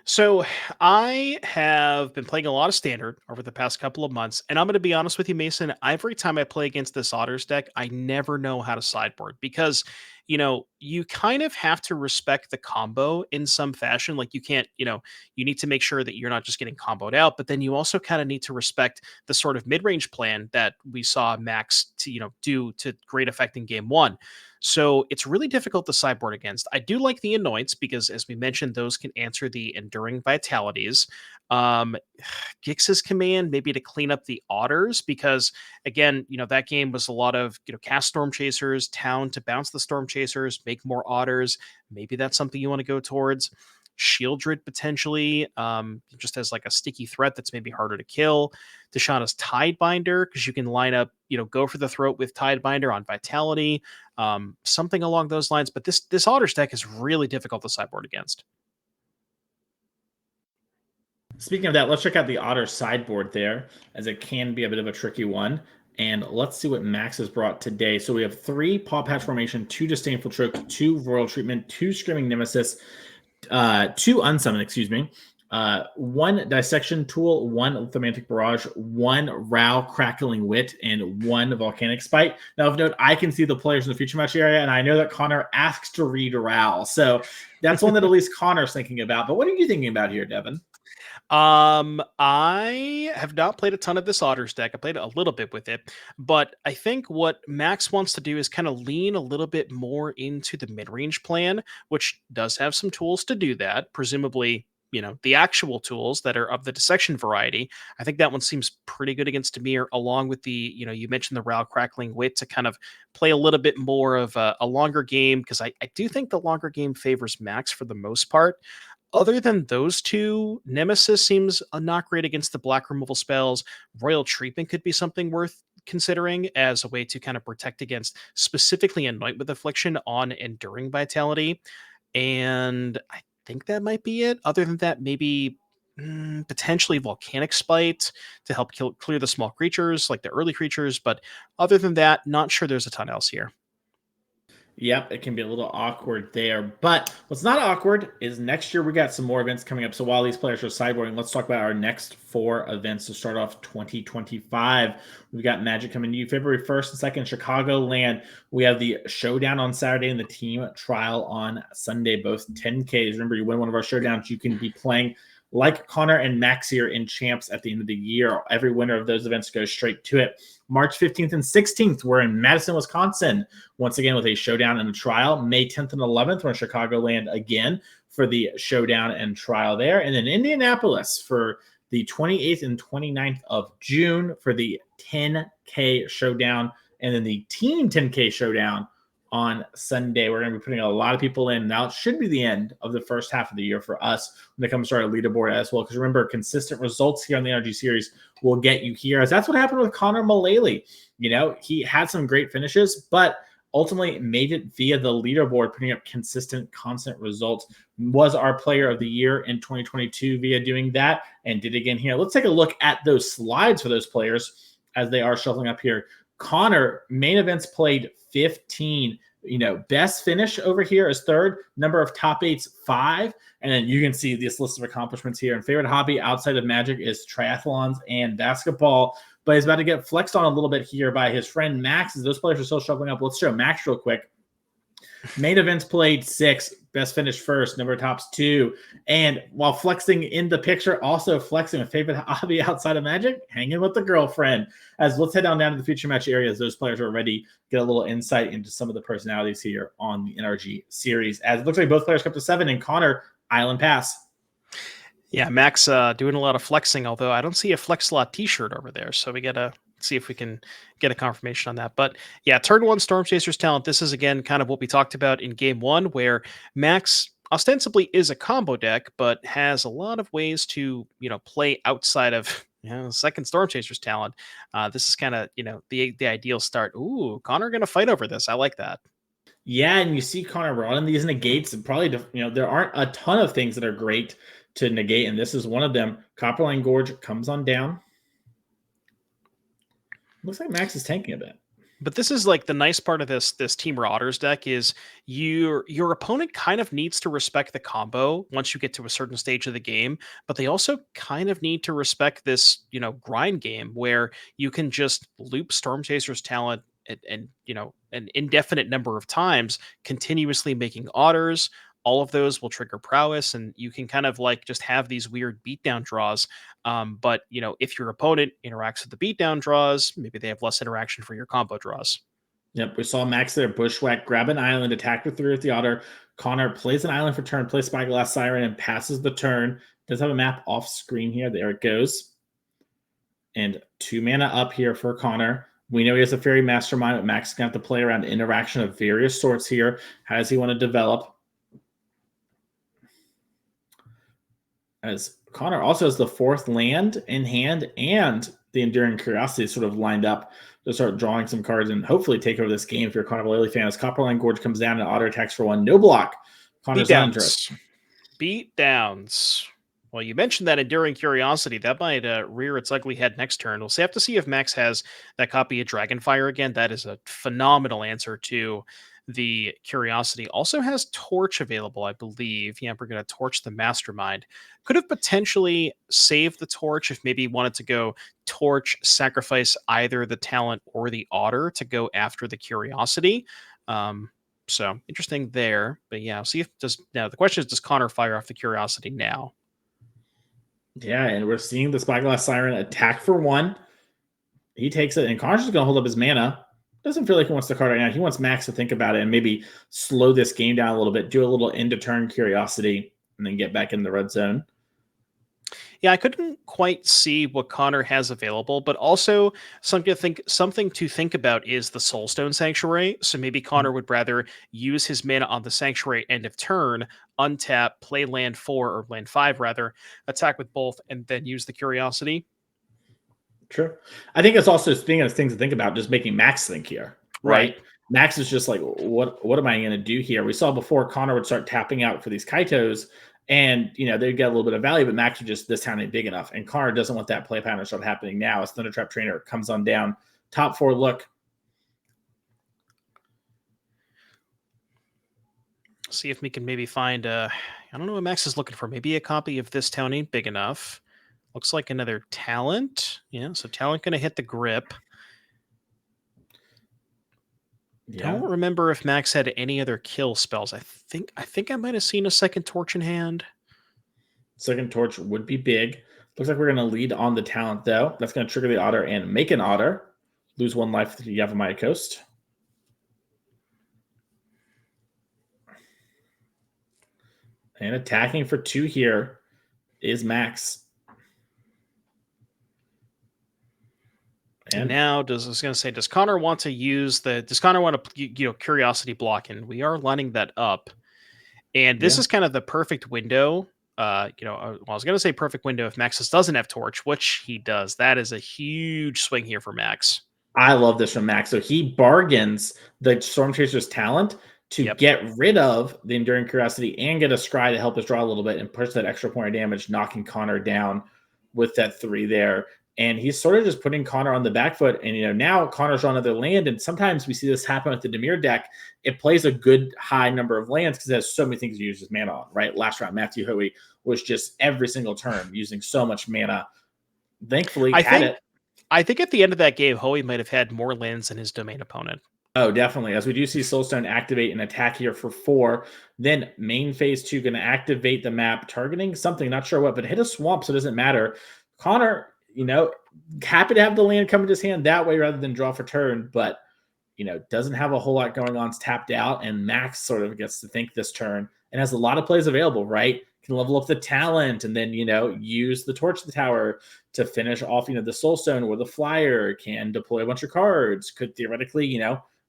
[SPEAKER 6] So I have been playing a lot of Standard over the past couple of months, and I'm going to be honest with you, Mason. Every time I play against this Otters deck, I never know how to sideboard because, you kind of have to respect the combo in some fashion. Like you can't, you need to make sure that you're not just getting comboed out, but then you also kind of need to respect the sort of mid-range plan that we saw Maxx do to great effect in game 1. So it's really difficult to sideboard against. I do like the Annoyance because, as we mentioned, those can answer the Enduring Vitalities. Gix's command, maybe to clean up the Otters, because, again, that game was a lot of, cast Storm Chasers, town to bounce the Storm Chasers, make more Otters. Maybe that's something you want to go towards. Shieldred potentially, just as like a sticky threat that's maybe harder to kill. Tashana's Tidebinder, because you can line up, go for the throat with Tidebinder on Vitality, something along those lines. But this Otters deck is really difficult to sideboard against.
[SPEAKER 5] Speaking of that, let's check out the Otter sideboard there, as it can be a bit of a tricky one. And let's see what Maxx has brought today. So we have 3 Paw Patch Formation, 2 Disdainful Stroke, 2 Royal Treatment, 2 Screaming Nemesis, 2 Unsummon, 1 Dissection Tool, 1 Lithomantic Barrage, 1 Row Crackling Wit, and 1 Volcanic Spite. Now, of note, I can see the players in the future match area, and I know that Connor asked to read Row. So that's one that at least Connor's thinking about. But what are you thinking about here, Devin?
[SPEAKER 6] I have not played a ton of this Otters deck. I played a little bit with it, but I think what Maxx wants to do is kind of lean a little bit more into the mid-range plan, which does have some tools to do that. Presumably, the actual tools that are of the dissection variety. I think that one seems pretty good against Dimir, along with the, you mentioned the Row Crackling Wit to kind of play a little bit more of a longer game, because I do think the longer game favors Maxx for the most part. Other than those 2, Nemesis seems not great against the black removal spells. Royal Treatment could be something worth considering as a way to kind of protect against specifically Anoint with Affliction on Enduring Vitality. And I think that might be it. Other than that, maybe potentially Volcanic Spite to help clear the small creatures, like the early creatures. But other than that, not sure there's a ton else here.
[SPEAKER 5] Yep, it can be a little awkward there. But what's not awkward is next year we got some more events coming up. So while these players are sideboarding, let's talk about our next 4 events to start off 2025. We've got Magic coming to you February 1st and 2nd, Chicagoland. We have the Showdown on Saturday and the Team Trial on Sunday, both 10Ks. Remember, you win one of our Showdowns, you can be playing like Connor and Maxx here in Champs at the end of the year. Every winner of those events goes straight to it. March 15th and 16th, we're in Madison, Wisconsin, once again with a showdown and a trial. May 10th and 11th, we're in Chicagoland again for the showdown and trial there. And then Indianapolis for the 28th and 29th of June for the 10K showdown. And then the Team 10K showdown on Sunday. We're going to be putting a lot of people in. Now it should be the end of the first half of the year for us when it comes to our leaderboard as well. Because remember, consistent results here on the NRG Series will get you here. As that's what happened with Connor Mullaly. He had some great finishes, but ultimately made it via the leaderboard, putting up consistent, constant results. Was our player of the year in 2022 via doing that, and did again here. Let's take a look at those slides for those players as they are shuffling up here. Connor, main events played 15. Best finish over here is third. Number of top eights, 5. And then you can see this list of accomplishments here. And favorite hobby outside of Magic is triathlons and basketball. But he's about to get flexed on a little bit here by his friend Maxx, as those players are still shuffling up. Let's show Maxx real quick. Main events played 6. Best finish first. Number of tops 2. And while flexing in the picture, also flexing a favorite hobby outside of Magic, hanging with the girlfriend. As let's head down to the future match areas. Those players are ready. Get a little insight into some of the personalities here on the NRG series. As it looks like both players come to 7, and Connor, Island Pass.
[SPEAKER 6] Yeah, Maxx doing a lot of flexing, although I don't see a Flex Slot t-shirt over there. So we got to see if we can get a confirmation on that. But yeah, turn 1 Storm Chasers talent. This is, again, kind of what we talked about in game 1, where Maxx ostensibly is a combo deck, but has a lot of ways to, play outside of second Storm Chasers talent. This is kind of, the ideal start. Ooh, Connor going to fight over this. I like that.
[SPEAKER 5] Yeah, and you see Connor running these negates, and probably, there aren't a ton of things that are great to negate, and this is one of them. Copperline Gorge comes on down. Looks like Maxx is tanking a bit.
[SPEAKER 6] But this is like the nice part of this Team Marauders deck is your opponent kind of needs to respect the combo once you get to a certain stage of the game, but they also kind of need to respect this, grind game where you can just loop Storm Chasers talent and an indefinite number of times, continuously making otters. All of those will trigger prowess, and you can kind of like just have these weird beatdown draws. But if your opponent interacts with the beatdown draws, maybe they have less interaction for your combo draws.
[SPEAKER 5] Yep, we saw Maxx there, bushwhack, grab an island, attack with 3 with the otter. Connor plays an island for turn, plays Spyglass Siren, and passes the turn. Does have a map off screen here. There it goes. And 2 mana up here for Connor. We know he has a Fairy Mastermind, but Maxx is going to have to play around interaction of various sorts here. How does he want to develop? As Connor also has the 4th land in hand and the Enduring Curiosity sort of lined up to start drawing some cards and hopefully take over this game if you're a Connor Mullaly fan. As Copperline Gorge comes down and Otter attacks for 1. No block. Connor's not interested.
[SPEAKER 6] Beatdowns. Well, you mentioned that Enduring Curiosity. That might rear its ugly head next turn. We'll have to see if Maxx has that copy of Dragonfire again. That is a phenomenal answer to the Curiosity. Also has Torch available, I believe. Yeah, we're going to Torch the Mastermind. Could have potentially saved the Torch if maybe wanted to go Torch, sacrifice either the talent or the Otter to go after the Curiosity. So interesting there. But yeah, see if now the question is, does Connor fire off the Curiosity now?
[SPEAKER 5] Yeah, and we're seeing the Spyglass Siren attack for 1. He takes it, and Connor's just going to hold up his mana. Doesn't feel like he wants to card right now. He wants Maxx to think about it and maybe slow this game down a little bit, do a little end-of-turn Curiosity, and then get back in the red zone.
[SPEAKER 6] Yeah, I couldn't quite see what Connor has available, but also something to think about is the Soulstone Sanctuary. So maybe Connor would rather use his mana on the Sanctuary end of turn, untap, play land 4 or land 5 rather, attack with both, and then use the Curiosity.
[SPEAKER 5] True. I think it's also, speaking of things to think about, just making Maxx think here, right? Maxx is just like, what am I going to do here? We saw before Connor would start tapping out for these Kaitos, and they'd get a little bit of value, but Maxx would just, this town ain't big enough. And Connor doesn't want that play pattern to start happening now as Thunder Trap Trainer comes on down. Top 4 look.
[SPEAKER 6] See if we can maybe find I don't know what Maxx is looking for. Maybe a copy of This Town Ain't Big Enough. Looks like another talent. Yeah, so talent going to hit the grip. Yeah. Don't remember if Maxx had any other kill spells. I think I might have seen a second Torch in hand.
[SPEAKER 5] Second torch would be big. Looks like we're going to lead on the talent, though. That's going to trigger the otter and make an otter. Lose 1 life to Yavimaya Coast. And attacking for 2 here is Maxx.
[SPEAKER 6] And now, does Connor want to curiosity block? And we are lining that up. And this is kind of the perfect window. I was going to say perfect window if Maxx doesn't have torch, which he does. That is a huge swing here for Maxx.
[SPEAKER 5] I love this from Maxx. So he bargains the Storm Chaser's talent to get rid of the Enduring Curiosity and get a scry to help us draw a little bit and push that extra point of damage, knocking Connor down with that 3 there. And he's sort of just putting Connor on the back foot. And, now Connor's on another land. And sometimes we see this happen with the Dimir deck. It plays a good high number of lands because it has so many things to use his mana on, right? Last round, Matthew Hoey was just every single turn using so much mana. Thankfully,
[SPEAKER 6] I think at the end of that game, Hoey might have had more lands than his domain opponent.
[SPEAKER 5] Oh, definitely. As we do see Soulstone activate and attack here for 4. Then main phase 2 going to activate the map, targeting something, not sure what, but hit a swamp, so it doesn't matter. Connor, happy to have the land come into his hand that way rather than draw for turn, but, doesn't have a whole lot going on. It's tapped out, and Maxx sort of gets to think this turn and has a lot of plays available, right? Can level up the talent and then, use the Torch of the Tower to finish off, the Soulstone or the Flyer, can deploy a bunch of cards, could theoretically,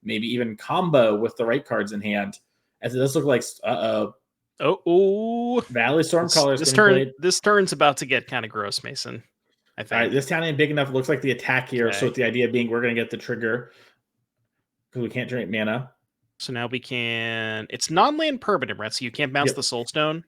[SPEAKER 5] maybe even combo with the right cards in hand. As it does look like, Valley Stormcaller.
[SPEAKER 6] This turn's about to get kind of gross, Mason. I think.
[SPEAKER 5] All right, this town ain't big enough. It looks like the attack here. Okay. So with the idea being we're going to get the trigger because we can't generate mana.
[SPEAKER 6] So now we can. It's non-land permanent, right? So you can't bounce the Soulstone.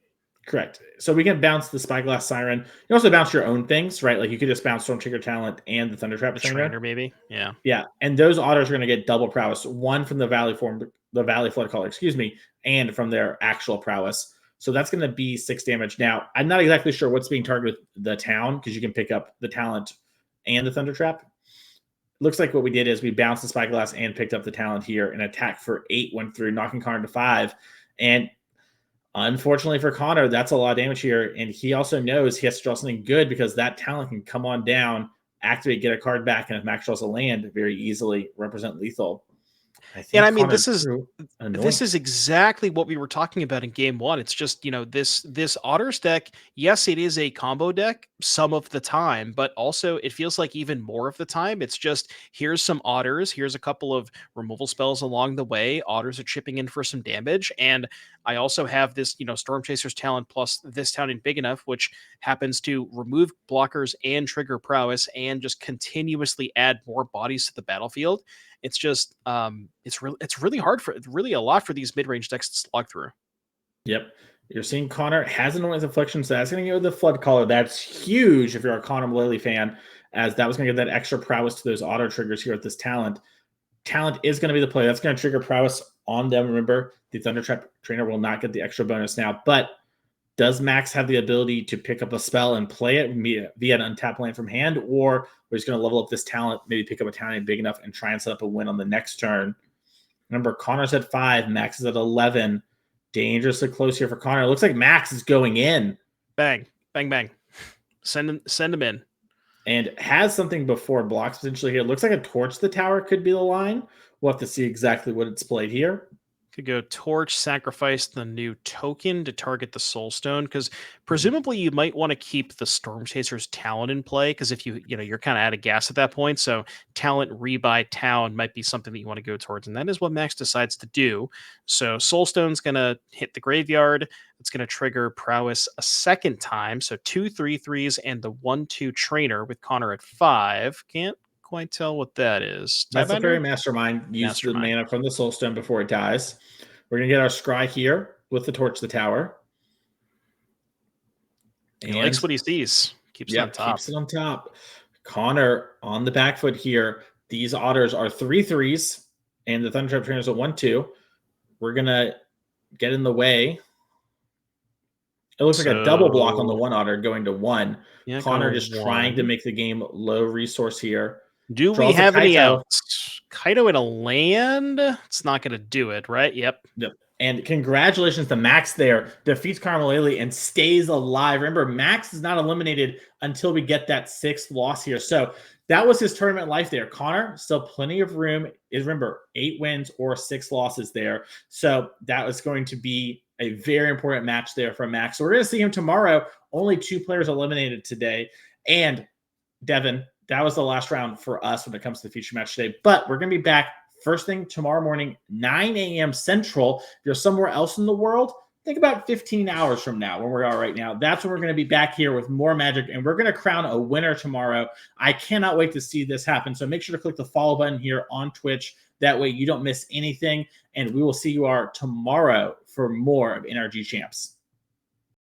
[SPEAKER 5] Correct. So we can bounce the Spyglass Siren. You also bounce your own things, right? Like you could just bounce Stormtrigger Talent and the Thundertrap
[SPEAKER 6] Trainer, maybe. Yeah.
[SPEAKER 5] Yeah. And those otters are going to get double prowess. One from the Valley Floodcaller, and from their actual prowess. So that's going to be 6 damage. Now, I'm not exactly sure what's being targeted with the town because you can pick up the talent and the Thundertrap. Looks like what we did is we bounced the Spyglass and picked up the talent here and attack for 8 went through, knocking Connor to 5. And unfortunately for Connor, that's a lot of damage here. And he also knows he has to draw something good because that talent can come on down, activate, get a card back, and if Maxx draws a land, very easily represent lethal.
[SPEAKER 6] This is exactly what we were talking about in game 1. It's just, this Otters deck, yes, it is a combo deck some of the time, but also it feels like even more of the time, it's just, here's some Otters, here's a couple of removal spells along the way, Otters are chipping in for some damage, and I also have this, Storm Chaser's talent plus this talent big enough, which happens to remove blockers and trigger prowess and just continuously add more bodies to the battlefield. It's just, it's really hard a lot for these mid-range decks to slog through.
[SPEAKER 5] Yep. You're seeing Connor has an Noise Affliction, so that's going to go with the Flood Caller. That's huge if you're a Connor Mullaly fan, as that was going to give that extra prowess to those auto triggers here with this talent. Talent is going to be the play. That's going to trigger prowess on them. Remember, the Thundertrap Trainer will not get the extra bonus now, but does Maxx have the ability to pick up a spell and play it via an untapped land from hand, or we're just going to level up this talent, maybe pick up a talent big enough and try and set up a win on the next turn? Remember, Connor's at 5, Maxx is at 11. Dangerously close here for Connor. It looks like Maxx is going in.
[SPEAKER 6] Bang, bang, bang. Send him in.
[SPEAKER 5] And has something before blocks potentially here. It looks like a Torch the Tower could be the line. We'll have to see exactly what it's played here.
[SPEAKER 6] Could go Torch, sacrifice the new token to target the Soulstone, because presumably you might want to keep the Storm Chaser's talent in play, because if you're kind of out of gas at that point, so talent rebuy town might be something that you want to go towards, and that is what Maxx decides to do. So Soulstone's going to hit the graveyard. It's going to trigger prowess a second time, so 2 3/3s and the 1/2 trainer with Connor at 5. Can't quite tell what that is.
[SPEAKER 5] That's a Fairy Mastermind. Use the mana from the Soulstone before it dies. We're going to get our scry here with the Torch the Tower.
[SPEAKER 6] And he likes what he sees. Keeps it on top.
[SPEAKER 5] Keeps it on top. Connor on the back foot here. These otters are 3/3s, and the Thundertrap Trainer is a 1/2. We're going to get in the way. It looks like a double block on the one otter going to 1. Yeah, Connor just trying to make the game low resource here.
[SPEAKER 6] Do we have any outs? Kaito in a land? It's not going to do it, right? Yep.
[SPEAKER 5] And congratulations to Maxx there. Defeats Mullaly and stays alive. Remember, Maxx is not eliminated until we get that 6th loss here. So that was his tournament life there. Connor, still plenty of room. Remember, 8 wins or 6 losses there. So that was going to be a very important match there for Maxx. So we're going to see him tomorrow. Only 2 players eliminated today. And Devin, that was the last round for us when it comes to the feature match today. But we're going to be back first thing tomorrow morning, 9 a.m. Central. If you're somewhere else in the world, think about 15 hours from now, where we are right now. That's when we're going to be back here with more Magic, and we're going to crown a winner tomorrow. I cannot wait to see this happen. So make sure to click the follow button here on Twitch. That way you don't miss anything, and we will see you tomorrow for more of NRG Champs.